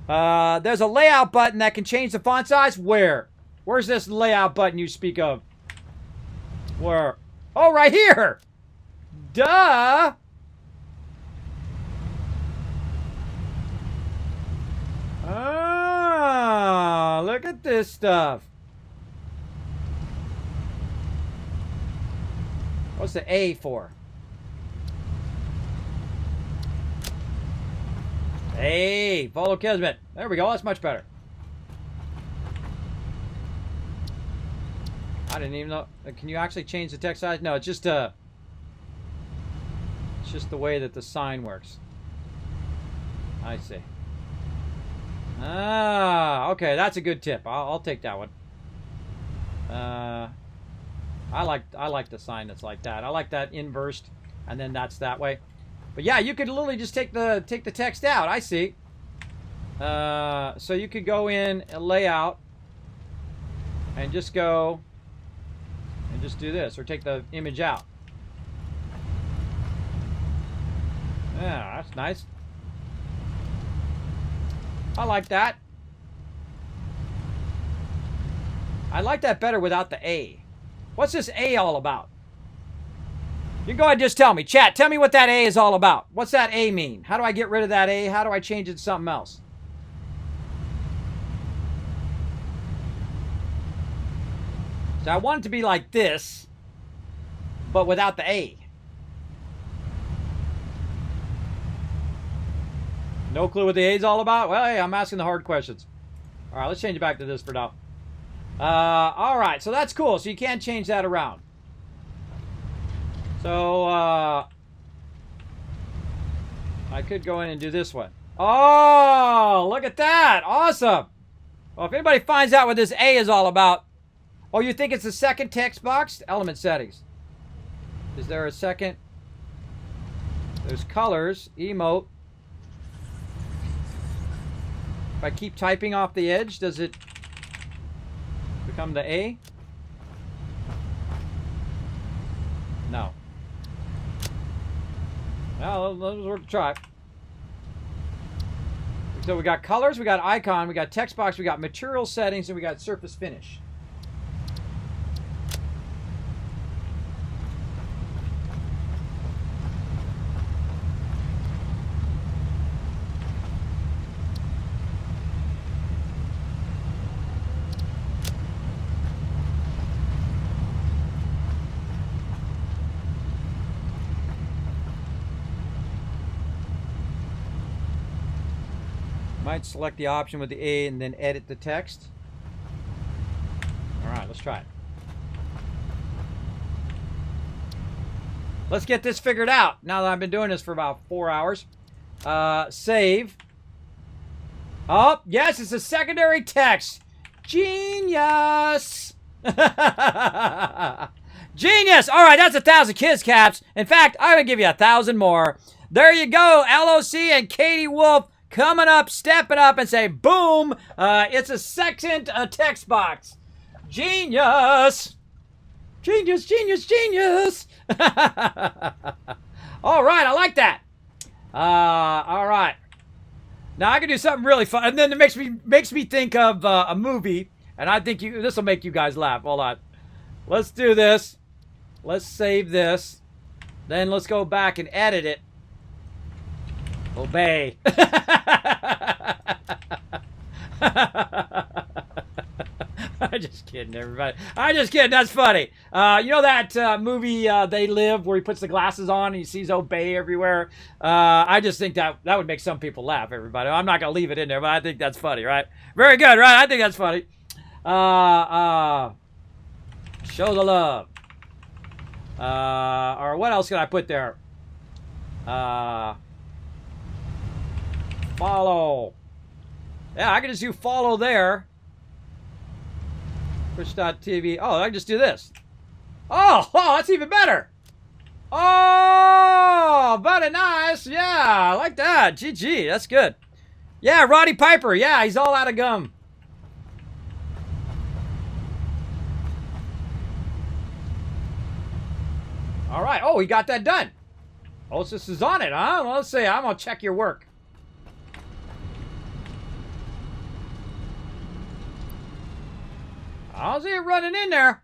There's a layout button that can change the font size. Where? Where's this layout button you speak of? Where? Oh, right here. Duh. Ah, look at this stuff. What's the A for? Hey, follow Kismet. There we go. That's much better. I didn't even know. Can you actually change the text size? No, it's just the way that the sign works. I see. Ah, okay. That's a good tip. I'll take that one. I like the sign that's like that. I like that inversed, and then that's that way. But yeah, you could literally just take the text out. I see. So you could go in a layout and just go and just do this, or take the image out. Yeah, that's nice. I like that. I like that better without the A. What's this A all about? You can go ahead and just tell me. Chat, tell me what that A is all about. What's that A mean? How do I get rid of that A? How do I change it to something else? So I want it to be like this, but without the A. No clue what the A is all about? Well, hey, I'm asking the hard questions. All right, let's change it back to this for now. All right, so that's cool. So you can't change that around. So, I could go in and do this one. Oh, look at that. Awesome. Well, if anybody finds out what this A is all about. Oh, you think it's the second text box? Element settings. Is there a second? There's colors, emote. If I keep typing off the edge, does it become the A? No. Well, let's worth a try. So we got colors, we got icon, we got text box, we got material settings, and we got surface finish. Might select the option with the A and then edit the text. All right, let's try it. Let's get this figured out. Now that I've been doing this for about 4 hours. Save. Oh, yes, it's a secondary text. Genius. Genius. All right, that's 1,000 kids caps. In fact, I'm going to give you 1,000 more. There you go. LOC and Katie Wolf coming up, stepping up, and say, boom, it's a second text box. Genius. Genius, genius, genius. All right, I like that. All right. Now I can do something really fun, and then it makes me think of a movie, and I think this will make you guys laugh. Hold on. Let's do this. Let's save this. Then let's go back and edit it. Obey. I'm just kidding, everybody. I'm just kidding. That's funny. You know that movie They Live, where he puts the glasses on and he sees obey everywhere? I just think that would make some people laugh, everybody. I'm not going to leave it in there, but I think that's funny, right? Very good, right? I think that's funny. Show the love. Or what else can I put there? Follow. Yeah, I can just do follow there. Push.tv. Oh, I can just do this. Oh, that's even better. Oh, very nice. Yeah, I like that. GG, that's good. Yeah, Roddy Piper. Yeah, he's all out of gum. All right. Oh, he got that done. Hostess is on it, huh? Well, let's see. I'm going to check your work. I don't see it running in there.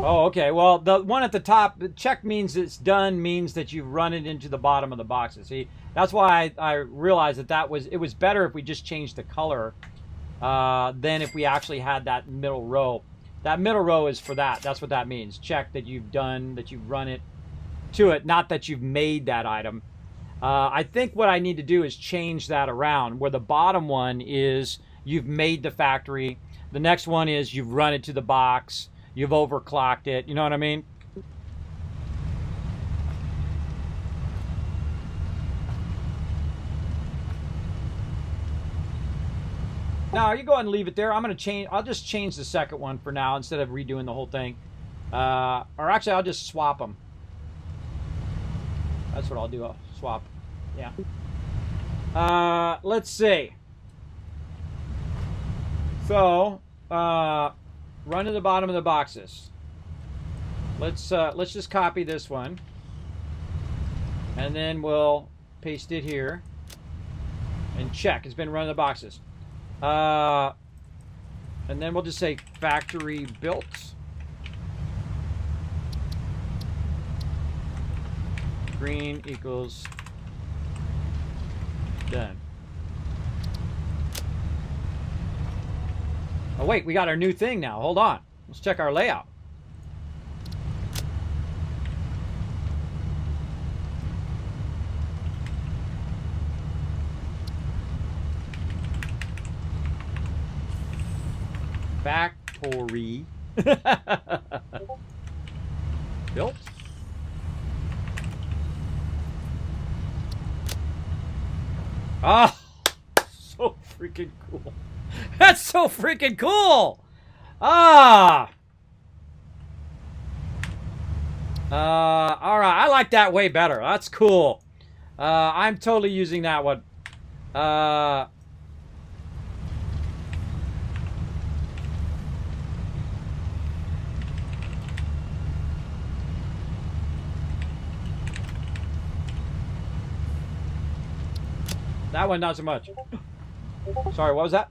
Oh, okay. Well, the one at the top, the check means it's done, means that you've run it into the bottom of the boxes. See, that's why I realized that it was better if we just changed the color than if we actually had that middle row. That middle row is for that. That's what that means. Check that you've done, that you've run it to it, not that you've made that item. I think what I need to do is change that around, where the bottom one is you've made the factory. The next one is you've run it to the box. You've overclocked it. You know what I mean? No, you go ahead and leave it there. I'm going to change. I'll just change the second one for now instead of redoing the whole thing. Or actually, I'll just swap them. That's what I'll do. I'll swap. Yeah. Let's see. So, run to the bottom of the boxes. Let's just copy this one, and then we'll paste it here and check. It's been run to the boxes. And then we'll just say factory built. Green equals done. Oh wait, we got our new thing now. Hold on. Let's check our layout. Factory. Built. Ah, so freaking cool. That's so freaking cool. Ah. All right. I like that way better. That's cool. I'm totally using that one. That one, not so much. Sorry, what was that?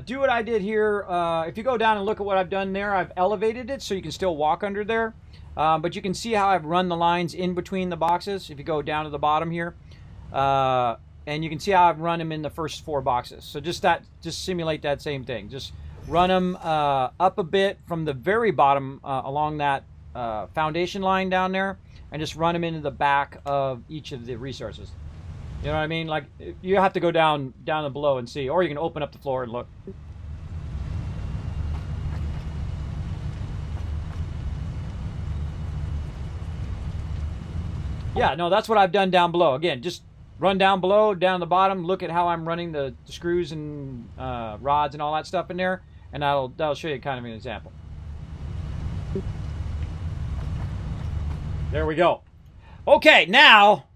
Do what I did here. If you go down and look at what I've done there, I've elevated it so you can still walk under there. But you can see how I've run the lines in between the boxes. If you go down to the bottom here. And you can see how I've run them in the first 4 boxes. So just simulate that same thing. Just run them up a bit from the very bottom along that foundation line down there, and just run them into the back of each of the resources. You know what I mean? Like, you have to go down below and see, or you can open up the floor and look. Yeah, no, that's what I've done down below. Again, just run down below, down the bottom, look at how I'm running the screws and rods and all that stuff in there, and that'll show you kind of an example. There we go. Okay, now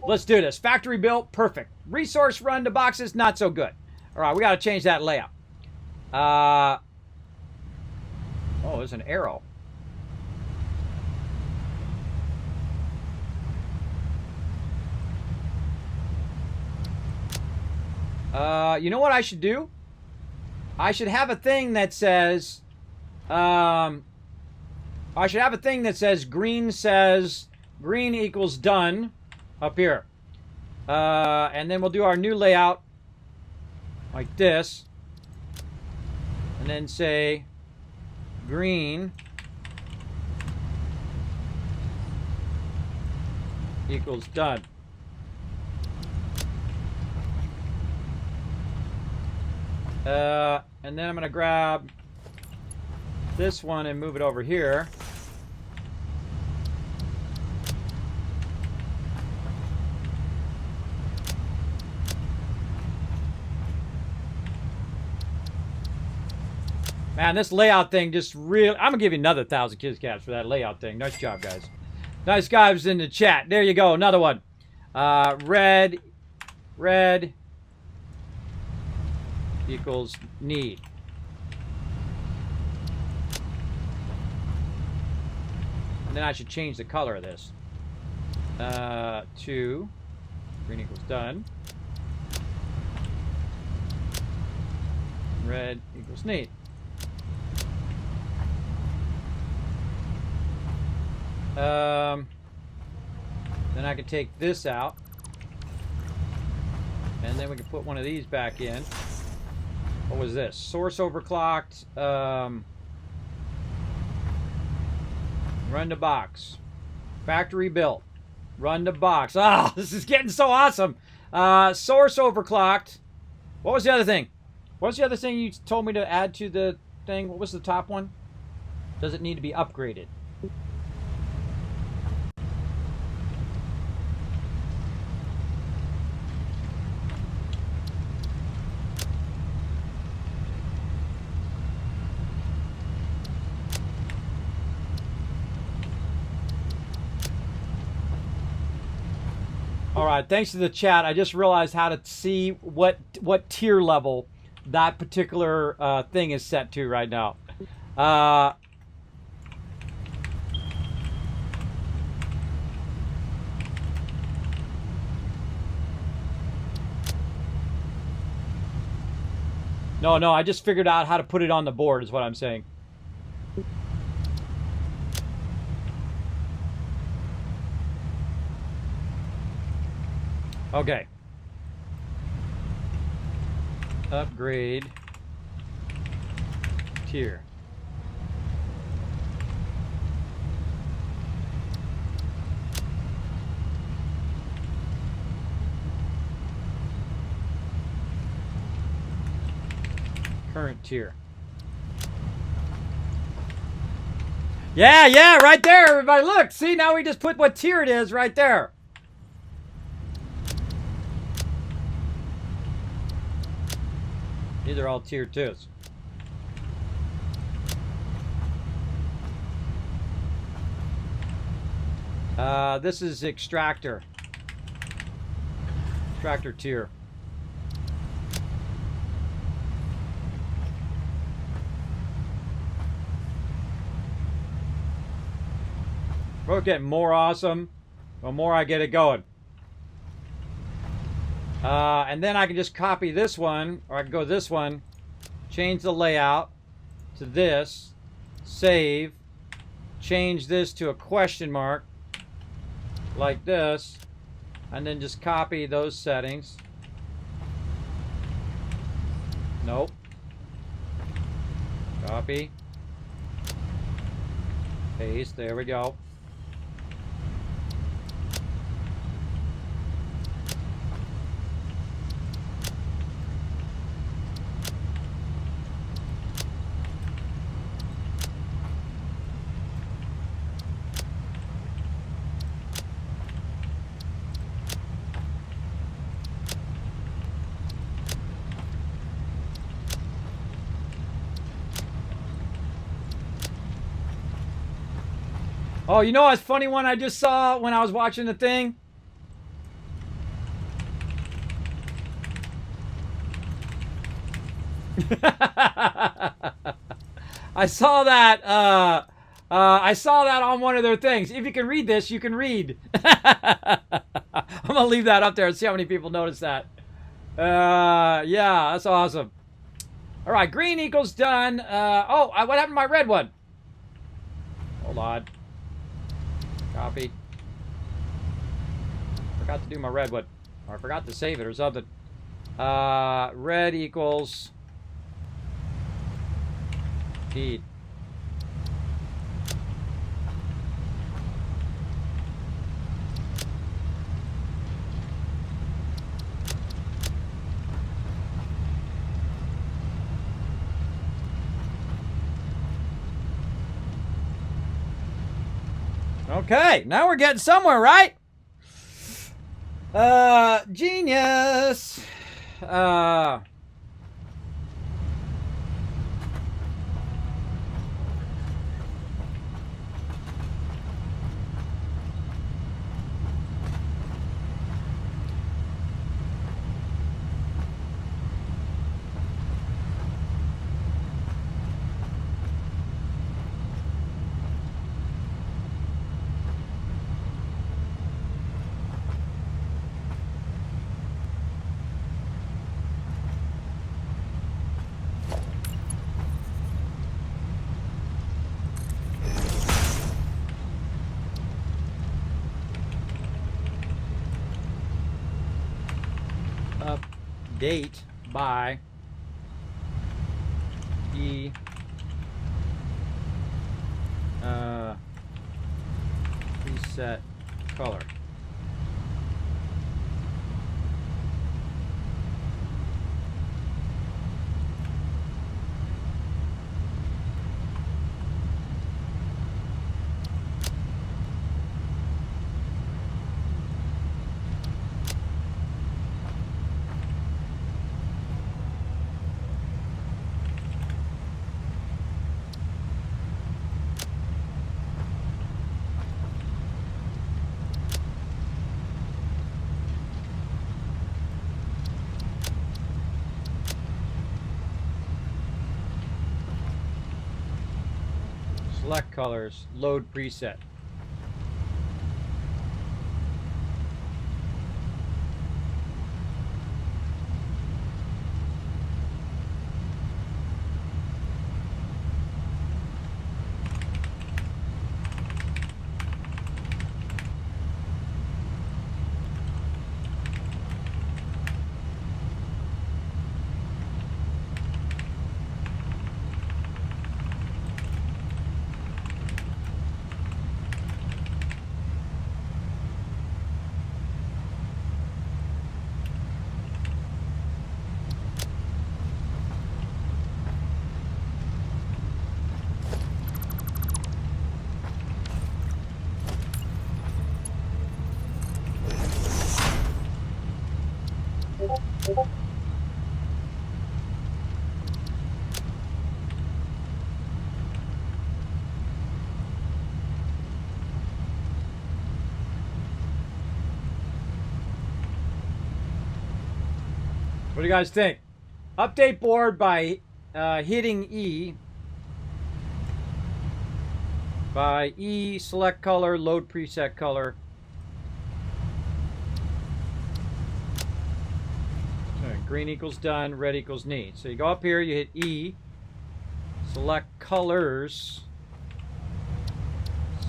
let's do this. Factory built, perfect. Resource run to boxes, not so good. All right, we got to change that layout. Oh, there's an arrow. You know what I should do? I should have a thing that says I should have a thing that says green equals done up here. And then we'll do our new layout like this. And then say green equals done. And then I'm going to grab this one and move it over here. Man, this layout thing just really... I'm going to give you another 1,000 Kids Cats for that layout thing. Nice job, guys. Nice guys in the chat. There you go. Another one. Red equals need. And then I should change the color of this. To green equals done. Red equals need. Then I can take this out. And then we can put one of these back in. What was this? Source overclocked. Run to box. Factory built. Run to box. Ah, this is getting so awesome. Source overclocked. What was the other thing? What's the other thing you told me to add to the thing? What was the top one? Does it need to be upgraded? All right, thanks to the chat. I just realized how to see what tier level that particular thing is set to right now. No, I just figured out how to put it on the board is what I'm saying. Okay. Upgrade tier. Current tier. Yeah, right there, everybody. Look, see, now we just put what tier it is right there. These are all tier 2s. This is extractor. Extractor tier. We're getting more awesome the more I get it going. And then I can just copy this one, or I can go this one, change the layout to this, save, change this to a question mark, like this, and then just copy those settings. Nope. Copy. Paste, there we go. Oh, you know a funny one I just saw when I was watching the thing? I saw that on one of their things. If you can read this, you can read. I'm gonna leave that up there and see how many people notice that. Yeah, that's awesome. All right, green equals done. What happened to my red one? Hold on. Copy. Forgot to do my redwood. Or I forgot to save it or something. Red equals feed. Okay, now we're getting somewhere, right? Genius. Update by E preset color. Select colors, load preset. What do you guys think? Update board by hitting E. By E, select color, load preset color. So green equals done, red equals need. So you go up here, you hit E, select colors.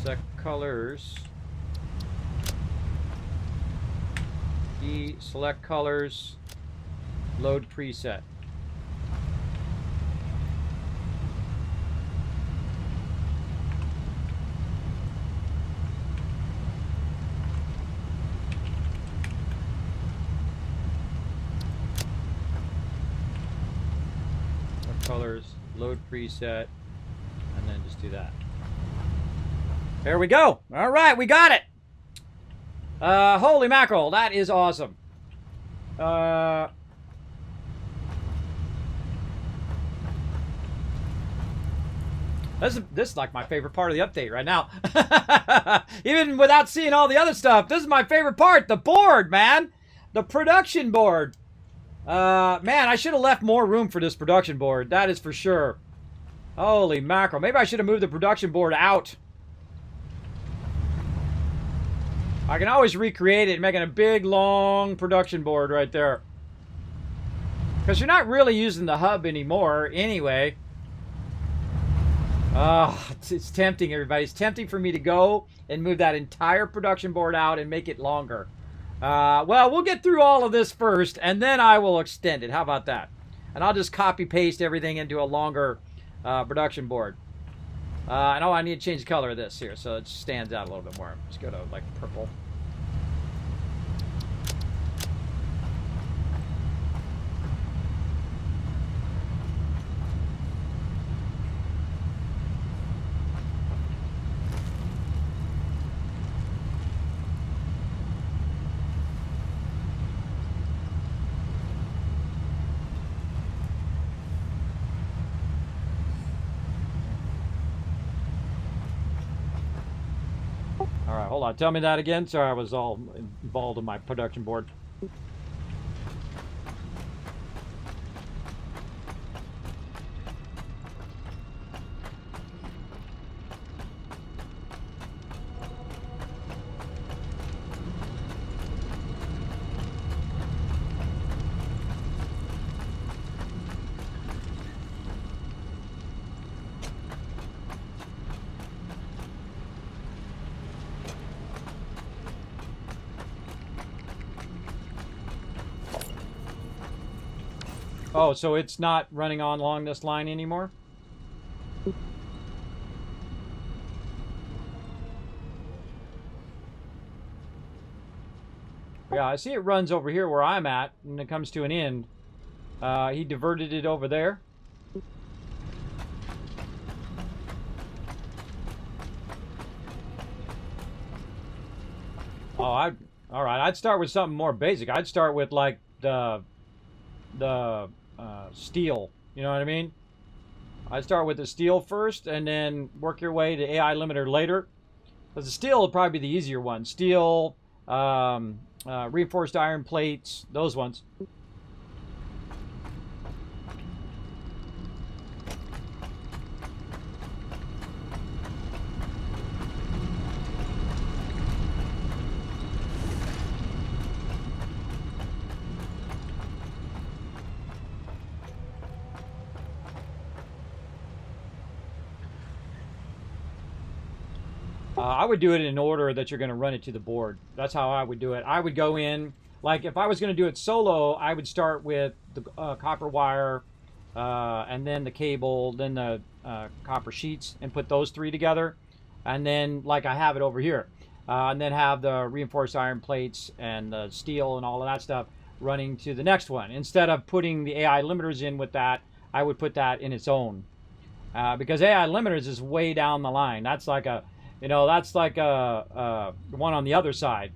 Select colors. E, select colors. Load preset. Colors, load preset, and then just do that. There we go. All right, we got it. Holy mackerel, that is awesome. This is like my favorite part of the update right now. Even without seeing all the other stuff, this is my favorite part. The board, man. The production board. Man, I should have left more room for this production board. That is for sure. Holy mackerel. Maybe I should have moved the production board out. I can always recreate it, making a big, long production board right there. Because you're not really using the hub anymore anyway. Oh, it's tempting, everybody. It's tempting for me to go and move that entire production board out and make it longer. Well, we'll get through all of this first, and then I will extend it. How about that? And I'll just copy paste everything into a longer production board. And I need to change the color of this here so it stands out a little bit more. Let's go to like purple. All right, hold on. Tell me that again. Sorry, I was all involved in my production board. Oh, so it's not running on along this line anymore? Yeah, I see it runs over here where I'm at, and it comes to an end. He diverted it over there. Oh, all right. I'd start with something more basic. I'd start with like the steel. You know what I mean? I'd start with the steel first, and then work your way to AI limiter later. Because the steel will probably be the easier one. Steel, reinforced iron plates, those ones. I would do it in order that you're going to run it to the board. That's how I would do it. I would go in, like if I was going to do it solo, I would start with the copper wire, and then the cable, then the copper sheets, and put those three together. And then, like I have it over here. And then have the reinforced iron plates and the steel and all of that stuff running to the next one. Instead of putting the AI limiters in with that, I would put that in its own. Because AI limiters is way down the line. That's like a one on the other side.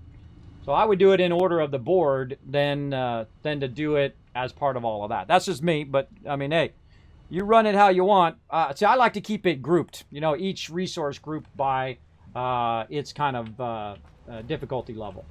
So I would do it in order of the board, than to do it as part of all of that. That's just me, but I mean, hey, you run it how you want. See, I like to keep it grouped. You know, each resource grouped by its kind of difficulty level.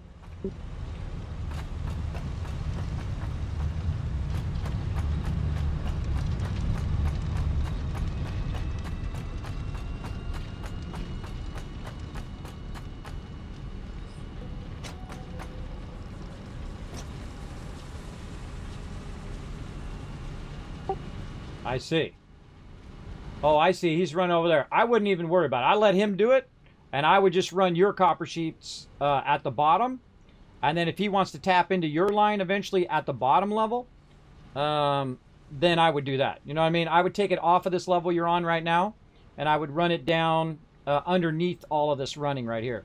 I see. Oh, I see. He's run over there. I wouldn't even worry about it. I let him do it, and I would just run your copper sheets at the bottom. And then if he wants to tap into your line eventually at the bottom level, then I would do that. You know what I mean? I would take it off of this level you're on right now, and I would run it down underneath all of this running right here.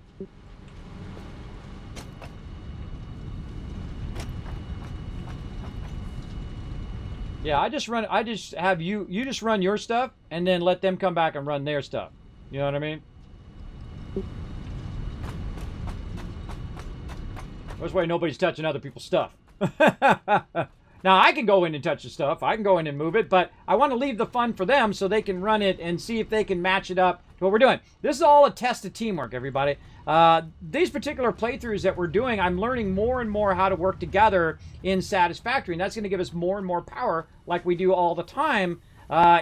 Yeah, I just have you just run your stuff, and then let them come back and run their stuff. You know what I mean? This way nobody's touching other people's stuff. Now, I can go in and touch the stuff. I can go in and move it, but I want to leave the fun for them so they can run it and see if they can match it up to what we're doing. This is all a test of teamwork, everybody. These particular playthroughs that we're doing, I'm learning more and more how to work together in Satisfactory, and that's going to give us more and more power, like we do all the time,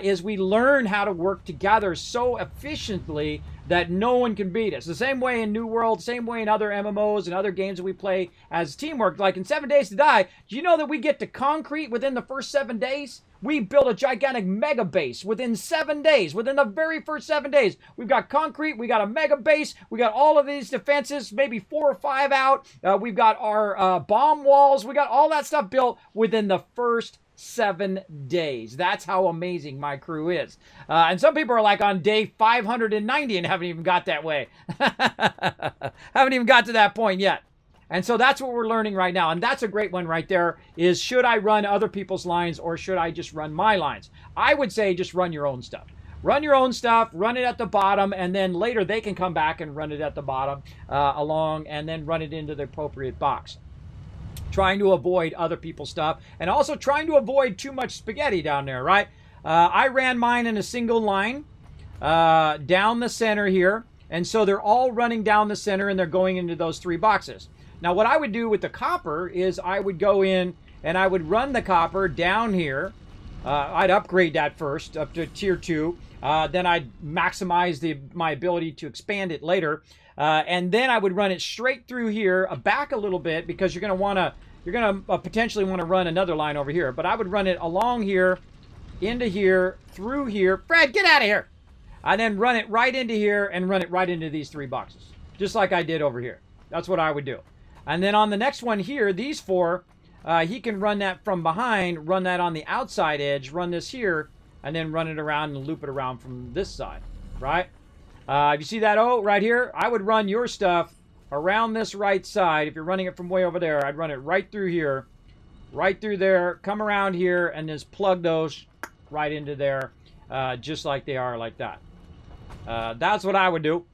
is we learn how to work together so efficiently that no one can beat us. The same way in New World, same way in other MMOs and other games that we play as teamwork. Like in 7 Days to Die, do you know that we get to concrete within the first 7 days? We built a gigantic mega base within 7 days. Within the very first 7 days, we've got concrete, we got a mega base, we got all of these defenses, maybe 4 or 5 out. We've got our bomb walls, we got all that stuff built within the first 7 days. That's how amazing my crew is. And some people are like on day 590 and haven't even got that way. Haven't even got to that point yet. And so that's what we're learning right now. And that's a great one right there, is should I run other people's lines or should I just run my lines? I would say just run your own stuff. Run your own stuff, run it at the bottom, and then later they can come back and run it at the bottom along, and then run it into the appropriate box. Trying to avoid other people's stuff, and also trying to avoid too much spaghetti down there, right? I ran mine in a single line down the center here, and so they're all running down the center and they're going into those 3 boxes. Now what I would do with the copper is I would go in and I would run the copper down here. I'd upgrade that first up to tier 2. Then I'd maximize my ability to expand it later. And then I would run it straight through here, back a little bit, because you're gonna potentially want to run another line over here. But I would run it along here, into here, through here. Fred, get out of here! And then run it right into here and run it right into these 3 boxes, just like I did over here. That's what I would do. And then on the next one here, these 4, he can run that from behind, run that on the outside edge, run this here, and then run it around and loop it around from this side, right? If you see that O right here, I would run your stuff around this right side. If you're running it from way over there, I'd run it right through here, right through there, come around here, and just plug those right into there, just like they are, like that. That's what I would do.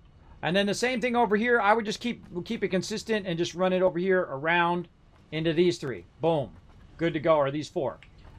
And then the same thing over here, I would just keep it consistent and just run it over here around into these 3. Boom. Good to go, or these 4.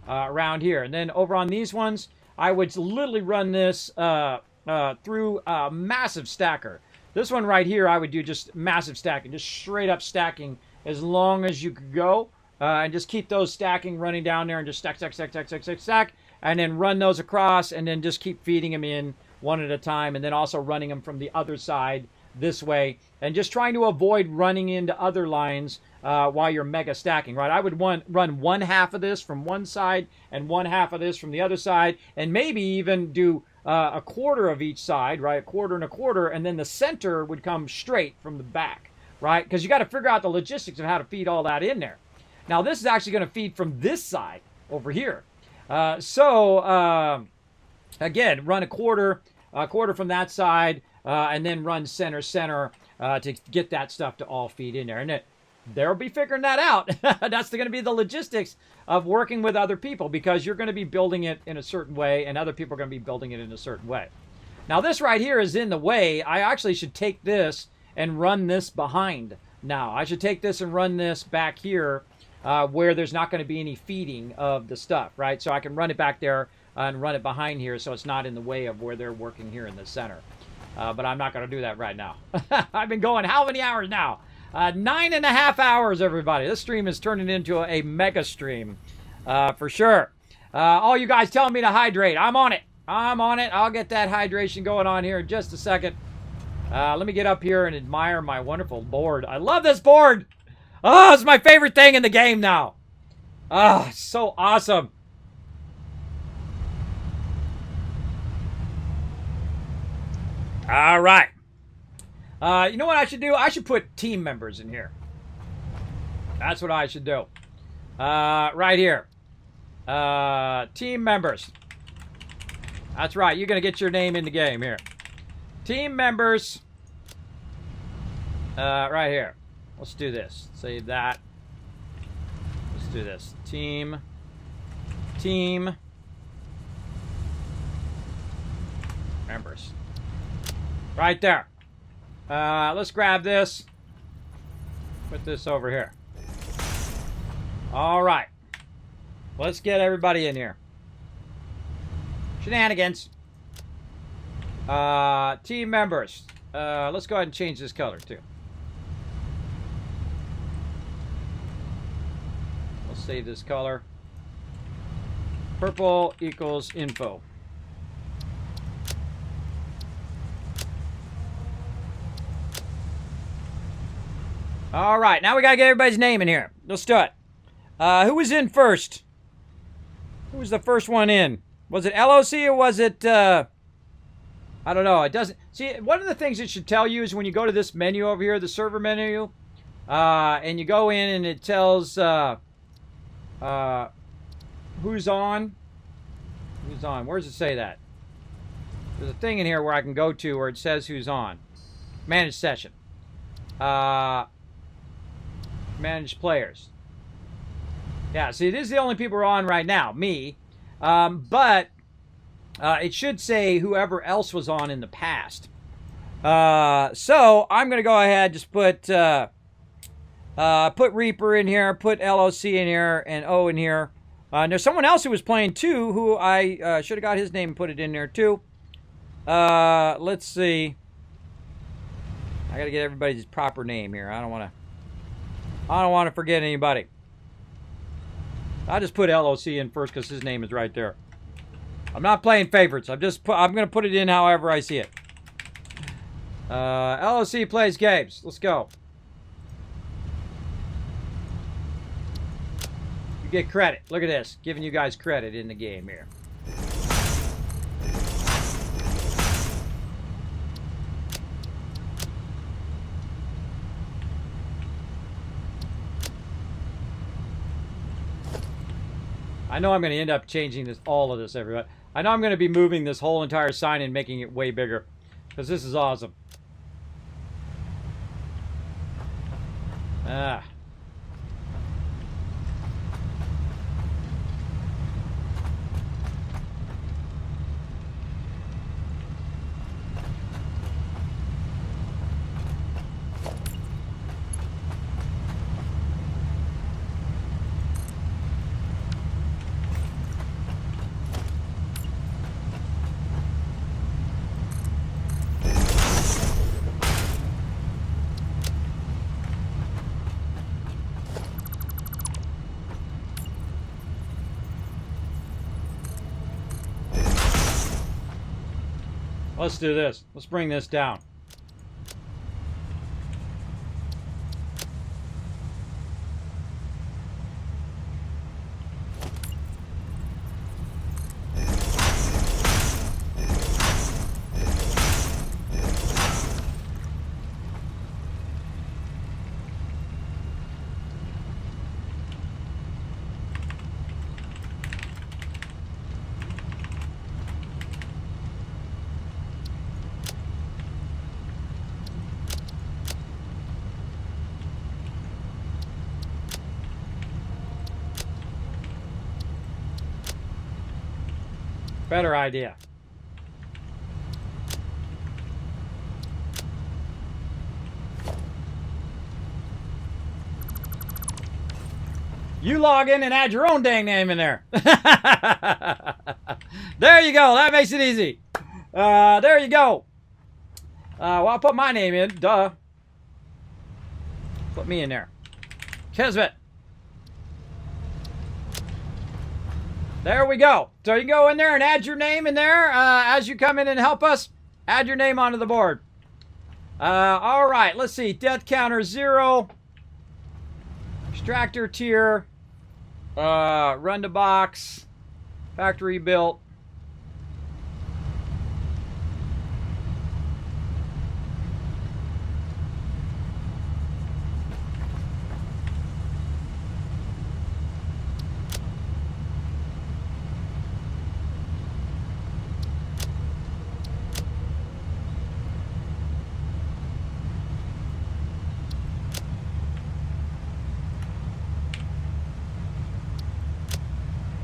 Around here. And then over on these ones, I would literally run this through a massive stacker. This one right here, I would do just massive stacking, just straight up stacking as long as you could go. And just keep those stacking running down there and just stack, stack, stack, stack, stack, stack, stack. And then run those across and then just keep feeding them in one at a time, and then also running them from the other side this way, and just trying to avoid running into other lines while you're mega stacking, right? I would run 1/2 of this from one side and 1/2 of this from the other side, and maybe even do a quarter of each side, right? A quarter and a quarter, and then the center would come straight from the back, right? Because you got to figure out the logistics of how to feed all that in there. Now this is actually going to feed from this side over here. Again, run a quarter from that side, and then run center to get that stuff to all feed in there. And they'll be figuring that out. That's going to be the logistics of working with other people, because you're going to be building it in a certain way, and other people are going to be building it in a certain way. Now, this right here is in the way. I actually should take this and run this behind. Now, I should take this and run this back here where there's not going to be any feeding of the stuff, right? So I can run it back there and run it behind here so it's not in the way of where they're working here in the center. But I'm not going to do that right now. I've been going how many hours now? 9.5 hours, everybody. This stream is turning into a mega stream for sure. All you guys telling me to hydrate. I'm on it. I'm on it. I'll get that hydration going on here in just a second. Let me get up here and admire my wonderful board. I love this board. Oh, it's my favorite thing in the game now. Oh, so awesome. All right. You know what I should do? I should put team members in here. That's what I should do. Right here. Team members. That's right. You're going to get your name in the game here. Team members. Right here. Let's do this. Save that. Let's do this. Team. Members. Right there. Let's grab this. Put this over here. All right. Let's get everybody in here. Shenanigans. Team members. Let's go ahead and change this color too. We'll save this color. Purple equals info. All right, now we gotta get everybody's name in here. Let's do it. Who was in first? Who was the first one in? Was it LOC or was it, I don't know. It doesn't, see, one of the things it should tell you is when you go to this menu over here, the server menu, and you go in and it tells, who's on. Who's on? Where does it say that? There's a thing in here where I can go to where it says who's on. Manage session. Manage players. Yeah, see, this is the only people who are on right now. Me. But it should say whoever else was on in the past. So I'm going to go ahead and just put Reaper in here, put LOC in here, and O in here. There's someone else who was playing too, who I should have got his name and put it in there too. Let's see. I got to get everybody's proper name here. I don't want to forget anybody. I'll just put LOC in first because his name is right there. I'm not playing favorites. I'm going to put it in however I see it. LOC plays games. Let's go. You get credit. Look at this. Giving you guys credit in the game here. I know I'm going to end up changing all of this, everybody. I know I'm going to be moving this whole entire sign and making it way bigger. Because this is awesome. Ah. Let's do this. Let's bring this down. Better idea. You log in and add your own dang name in there. There you go. That makes it easy. There you go. Well, I'll put my name in. Duh. Put me in there. Kismet. There we go. So you go in there and add your name in there as you come in and help us. Add your name onto the board. All right. Let's see. Death counter 0. Extractor tier. Run to box. Factory built.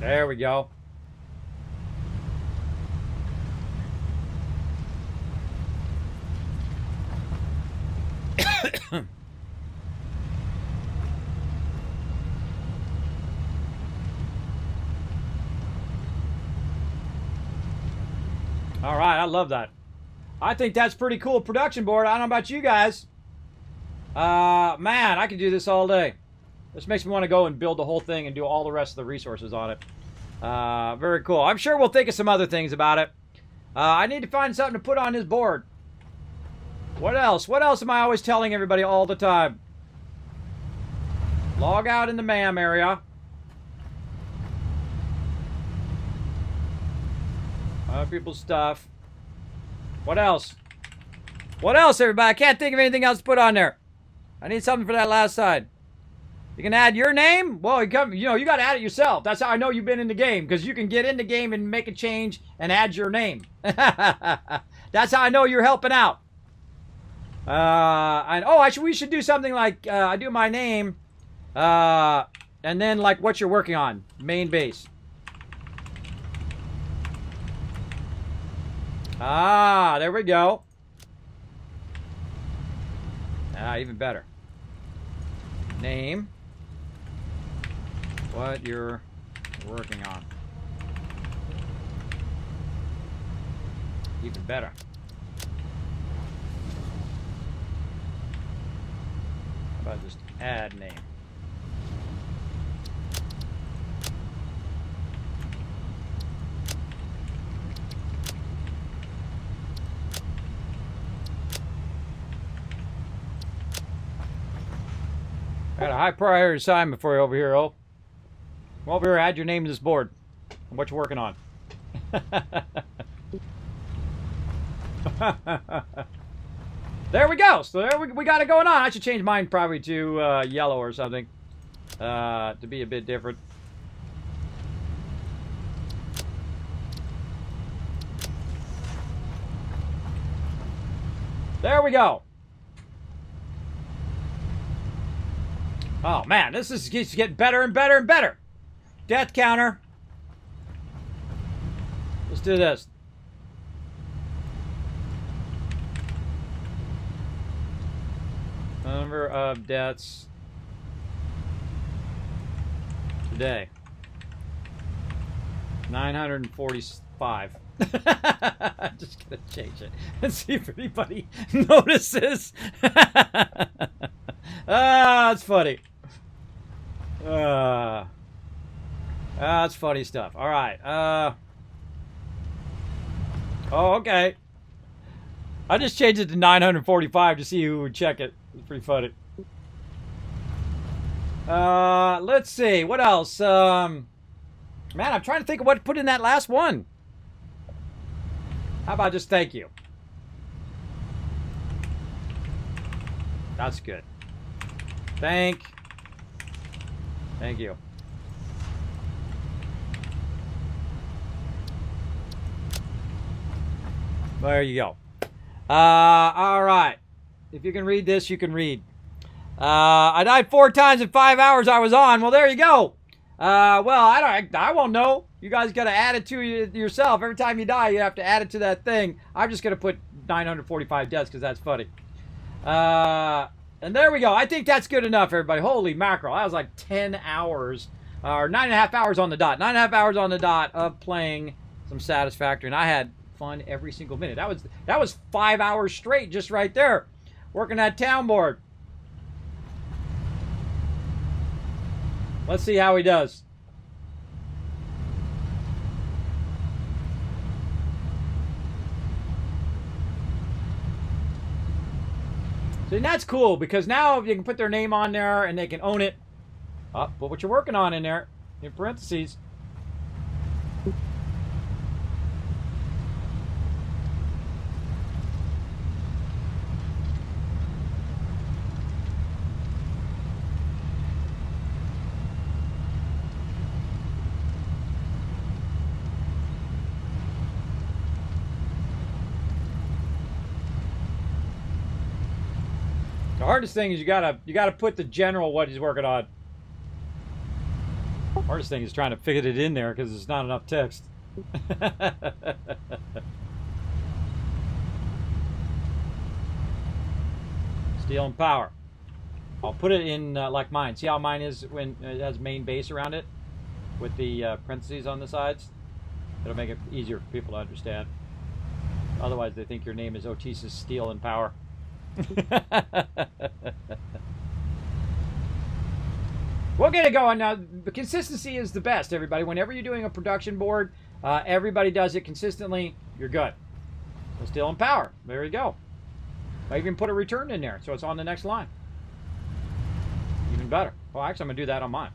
There we go. All right, I love that. I think that's pretty cool production board. I don't know about you guys. Man, I could do this all day. This makes me want to go and build the whole thing and do all the rest of the resources on it. Very cool. I'm sure we'll think of some other things about it. I need to find something to put on this board. What else? What else am I always telling everybody all the time? Log out in the MAM area. Other people's stuff. What else? What else, everybody? I can't think of anything else to put on there. I need something for that last side. You can add your name? Well, you got to add it yourself. That's how I know you've been in the game, because you can get in the game and make a change and add your name. That's how I know you're helping out. We should do something like I do my name, and then like what you're working on, main base. Ah, there we go. Ah, even better. Name. What you're working on. Even better. How about just add name? Got a high priority assignment for you over here, oh. Come over here, add your name to this board and what you're working on. There we go. So there we got it going on. I should change mine probably to yellow or something to be a bit different. There we go. Oh man, this is keeps getting better and better and better. Death counter. Let's do this. Number of deaths today. 945. I'm just gonna change it and see if anybody notices. That's funny. That's funny stuff. All right. Oh, okay. I just changed it to 945 to see who would check it. It's pretty funny. Let's see. What else? Man, I'm trying to think of what to put in that last one. How about just thank you? That's good. Thank you. There you go. All right. If you can read this, you can read. I died 4 times in 5 hours I was on. Well, there you go. Well, I won't know. You guys got to add it to yourself. Every time you die, you have to add it to that thing. I'm just going to put 945 deaths because that's funny. And there we go. I think that's good enough, everybody. Holy mackerel. That was like 10 hours, or 9.5 hours on the dot. 9.5 hours on the dot of playing some Satisfactory. And I had fun every single minute. That was 5 hours straight just right there. Working that town board. Let's see how he does. So that's cool because now you can put their name on there and they can own it. Put what you're working on in there in parentheses. The hardest thing is you gotta put the general what he's working on. Hardest thing is trying to fit it in there because there's not enough text. Steel and power. I'll put it in like mine. See how mine is when it has main base around it with the parentheses on the sides? It'll make it easier for people to understand. Otherwise, they think your name is Otis's Steel and Power. We'll get it going now. The consistency is the best, everybody. Whenever you're doing a production board, everybody does it consistently. You're good. So Steel and Power. There you go. I even put a return in there, so it's on the next line. Even better. Well, actually, I'm gonna do that on mine.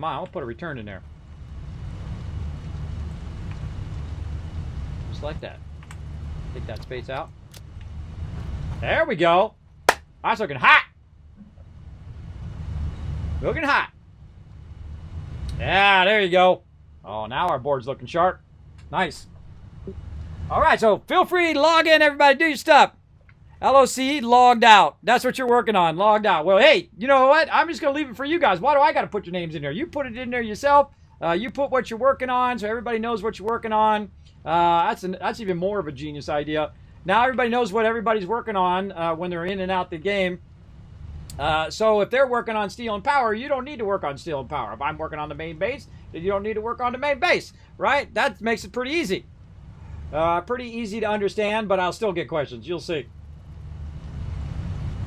I'll put a return in there. Just like that. Take that space out. There we go. That's looking hot. Looking hot. Yeah, there you go. Oh, now our board's looking sharp. Nice. All right, so feel free to log in, everybody. Do your stuff. LOC logged out. That's what you're working on. Logged out. Well, hey, you know what? I'm just going to leave it for you guys. Why do I got to put your names in there? You put it in there yourself. You put what you're working on so everybody knows what you're working on. That's even more of a genius idea. Now everybody knows what everybody's working on when they're in and out the game. So if they're working on steel and power, you don't need to work on steel and power. If I'm working on the main base, then you don't need to work on the main base, right? That makes it pretty easy. Pretty easy to understand, but I'll still get questions. You'll see.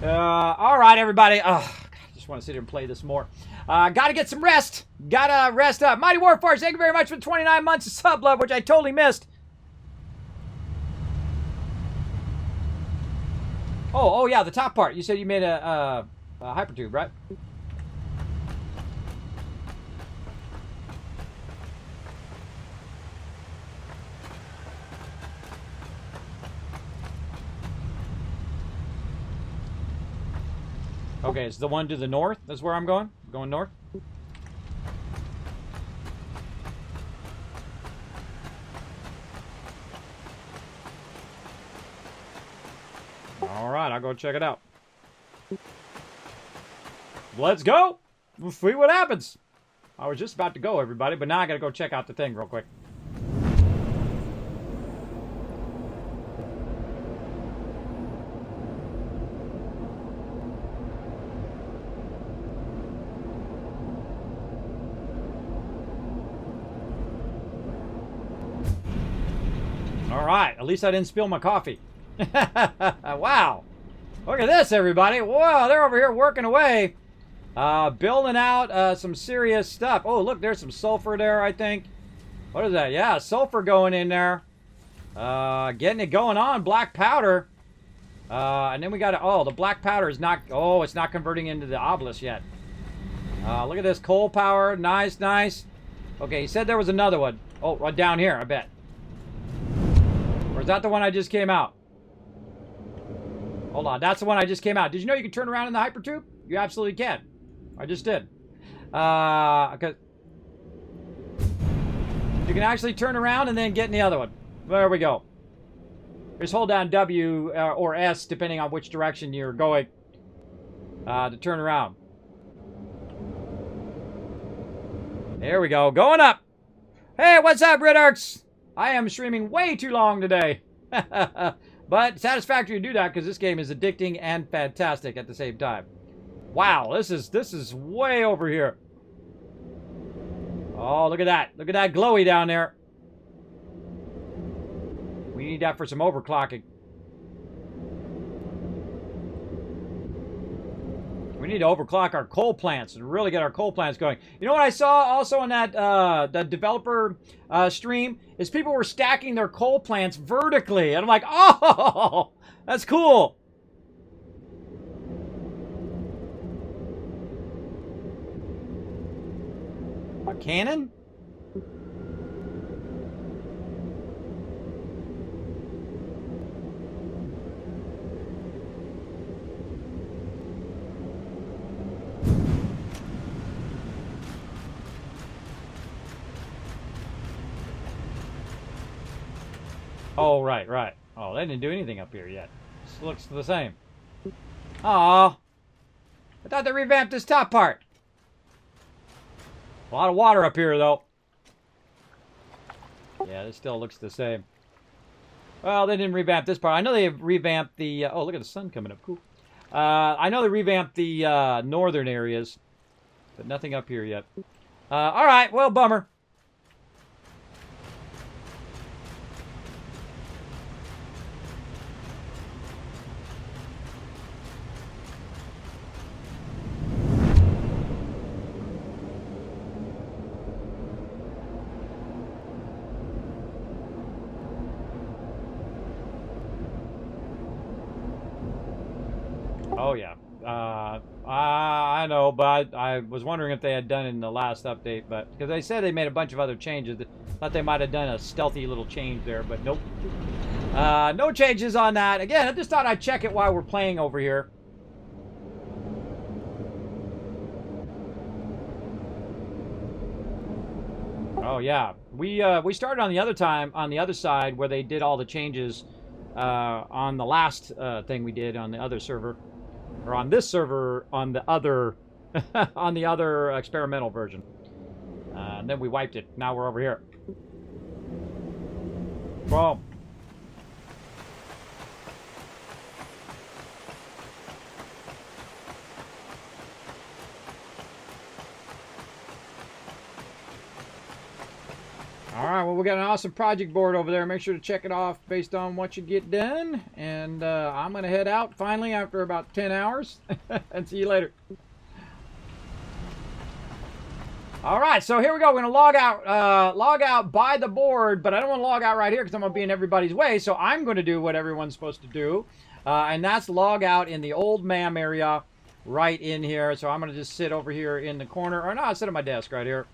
All right, everybody. I just want to sit here and play this more. Got to get some rest. Got to rest up. Mighty Warforce, thank you very much for 29 months of sub love, which I totally missed. Oh, yeah, the top part. You said you made a hypertube, right? Okay, it's the one to the north. That's where I'm going. Going north. All right, I'll go check it out. Let's go. We'll see what happens. I was just about to go, everybody, but now I got to go check out the thing real quick. All right, at least I didn't spill my coffee. Wow. Look at this, everybody. Whoa, they're over here working away. Building out some serious stuff. Oh, look, there's some sulfur there, I think. What is that? Yeah, sulfur going in there. Getting it going on. Black powder. And then we got, oh, the black powder is not, oh, it's not converting into the obelisk yet. Look at this coal power. Nice, nice. Okay, he said there was another one. Oh, right down here, I bet. Or is that the one I just came out? Hold on, that's the one I just came out. Did you know you can turn around in the hypertube? You absolutely can. I just did. Okay. You can actually turn around and then get in the other one. There we go. Just hold down W or S, depending on which direction you're going, to turn around. There we go. Going up. Hey, what's up, Ridarks? I am streaming way too long today. But satisfactory to do that because this game is addicting and fantastic at the same time. Wow, this is way over here. Oh, look at that. Look at that glowy down there. We need that for some overclocking. We need to overclock our coal plants and really get our coal plants going. You know what I saw also on that the developer stream is people were stacking their coal plants vertically, and I'm like, oh, that's cool. A cannon? Oh, right, right. Oh, they didn't do anything up here yet. This looks the same. Aw. I thought they revamped this top part. A lot of water up here, though. Yeah, this still looks the same. Well, they didn't revamp this part. I know they revamped the... oh, look at the sun coming up. Cool. I know they revamped the northern areas, but nothing up here yet. All right, well, bummer. Oh, yeah. I know, but I was wondering if they had done it in the last update, but because they said they made a bunch of other changes. Thought they might have done a stealthy little change there, but nope. No changes on that. Again, I just thought I'd check it while we're playing over here. Oh yeah, we started on the other side where they did all the changes on the last thing we did on the other server, or on this server on the other on the other experimental version. And then we wiped it. Now we're over here. Boom. Alright, well, we got an awesome project board over there. Make sure to check it off based on what you get done. And I'm going to head out finally after about 10 hours. And see you later. Alright, so here we go. We're going to log out by the board. But I don't want to log out right here because I'm going to be in everybody's way. So I'm going to do what everyone's supposed to do. And that's log out in the old MAM area right in here. So I'm going to just sit over here in the corner. Or no, I'll sit at my desk right here.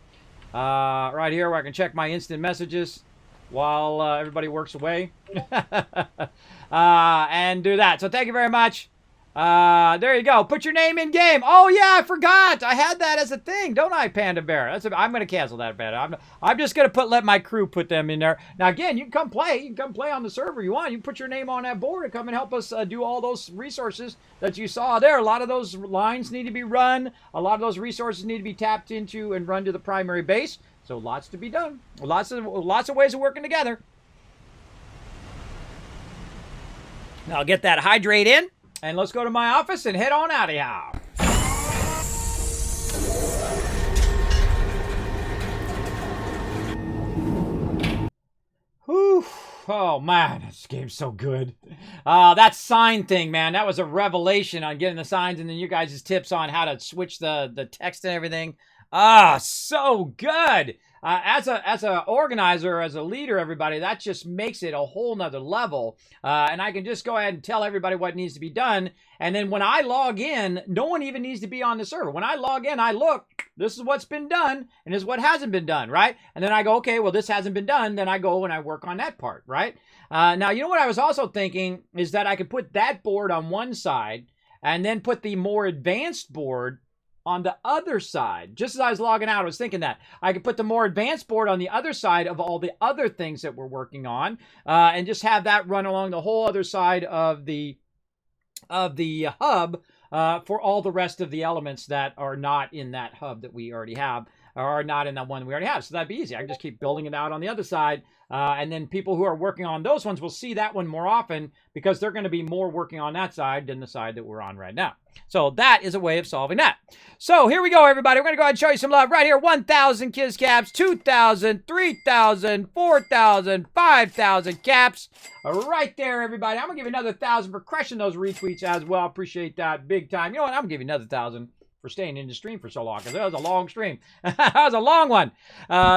Right here where I can check my instant messages while everybody works away. And do that. So thank you very much. There you go. Put your name in game. Oh yeah, I forgot. I had that as a thing, don't I, Panda Bear? I'm going to cancel that, Panda. I'm just going to let my crew put them in there. Now again, you can come play. You can come play on the server you want. You can put your name on that board and come and help us do all those resources that you saw there. A lot of those lines need to be run. A lot of those resources need to be tapped into and run to the primary base. So lots to be done. Lots of ways of working together. Now I'll get that hydrate in. And let's go to my office and head on out of here. Whew. Oh, man, this game's so good. That sign thing, man, that was a revelation on getting the signs and then you guys' tips on how to switch the text and everything. So good. As a organizer, as a leader, everybody, that just makes it a whole nother level. And I can just go ahead and tell everybody what needs to be done. And then when I log in, no one even needs to be on the server. When I log in, I look, this is what's been done, and this is what hasn't been done, right? And then I go, okay, well, this hasn't been done. Then I go and I work on that part, right? Now, you know what I was also thinking is that I could put that board on one side and then put the more advanced board on the other side. Just as I was logging out, I was thinking that I could put the more advanced board on the other side of all the other things that we're working on, and just have that run along the whole other side of the hub for all the rest of the elements that are not in that hub that we already have, or are not in that one we already have. So that'd be easy. I can just keep building it out on the other side, and then people who are working on those ones will see that one more often because they're going to be more working on that side than the side that we're on right now. So that is a way of solving that. So here we go, everybody. We're going to go ahead and show you some love right here. 1,000 Kiz caps, 2,000, 3,000, 4,000, 5,000 caps. Right there, everybody. I'm going to give you another 1,000 for crushing those retweets as well. Appreciate that big time. You know what? I'm going to give you another 1,000 for staying in the stream for so long, because that was a long stream. That was a long one.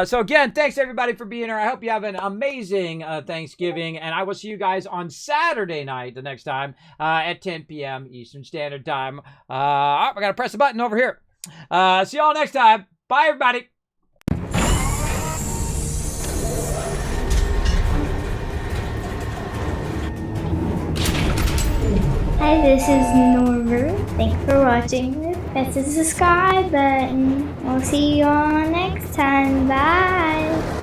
So again, thanks everybody for being here. I hope you have an amazing Thanksgiving, and I will see you guys on Saturday night the next time at 10 p.m. Eastern Standard Time. I got to press the button over here. See y'all next time. Bye, everybody. Hi, this is Norver. Thanks for watching. Press the subscribe button. We'll see you all next time. Bye.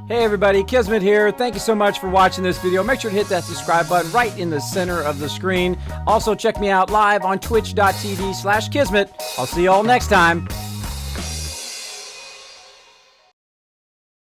Hey everybody, Kismet here. Thank you so much for watching this video. Make sure to hit that subscribe button right in the center of the screen. Also check me out live on twitch.tv/Kismet. I'll see you all next time.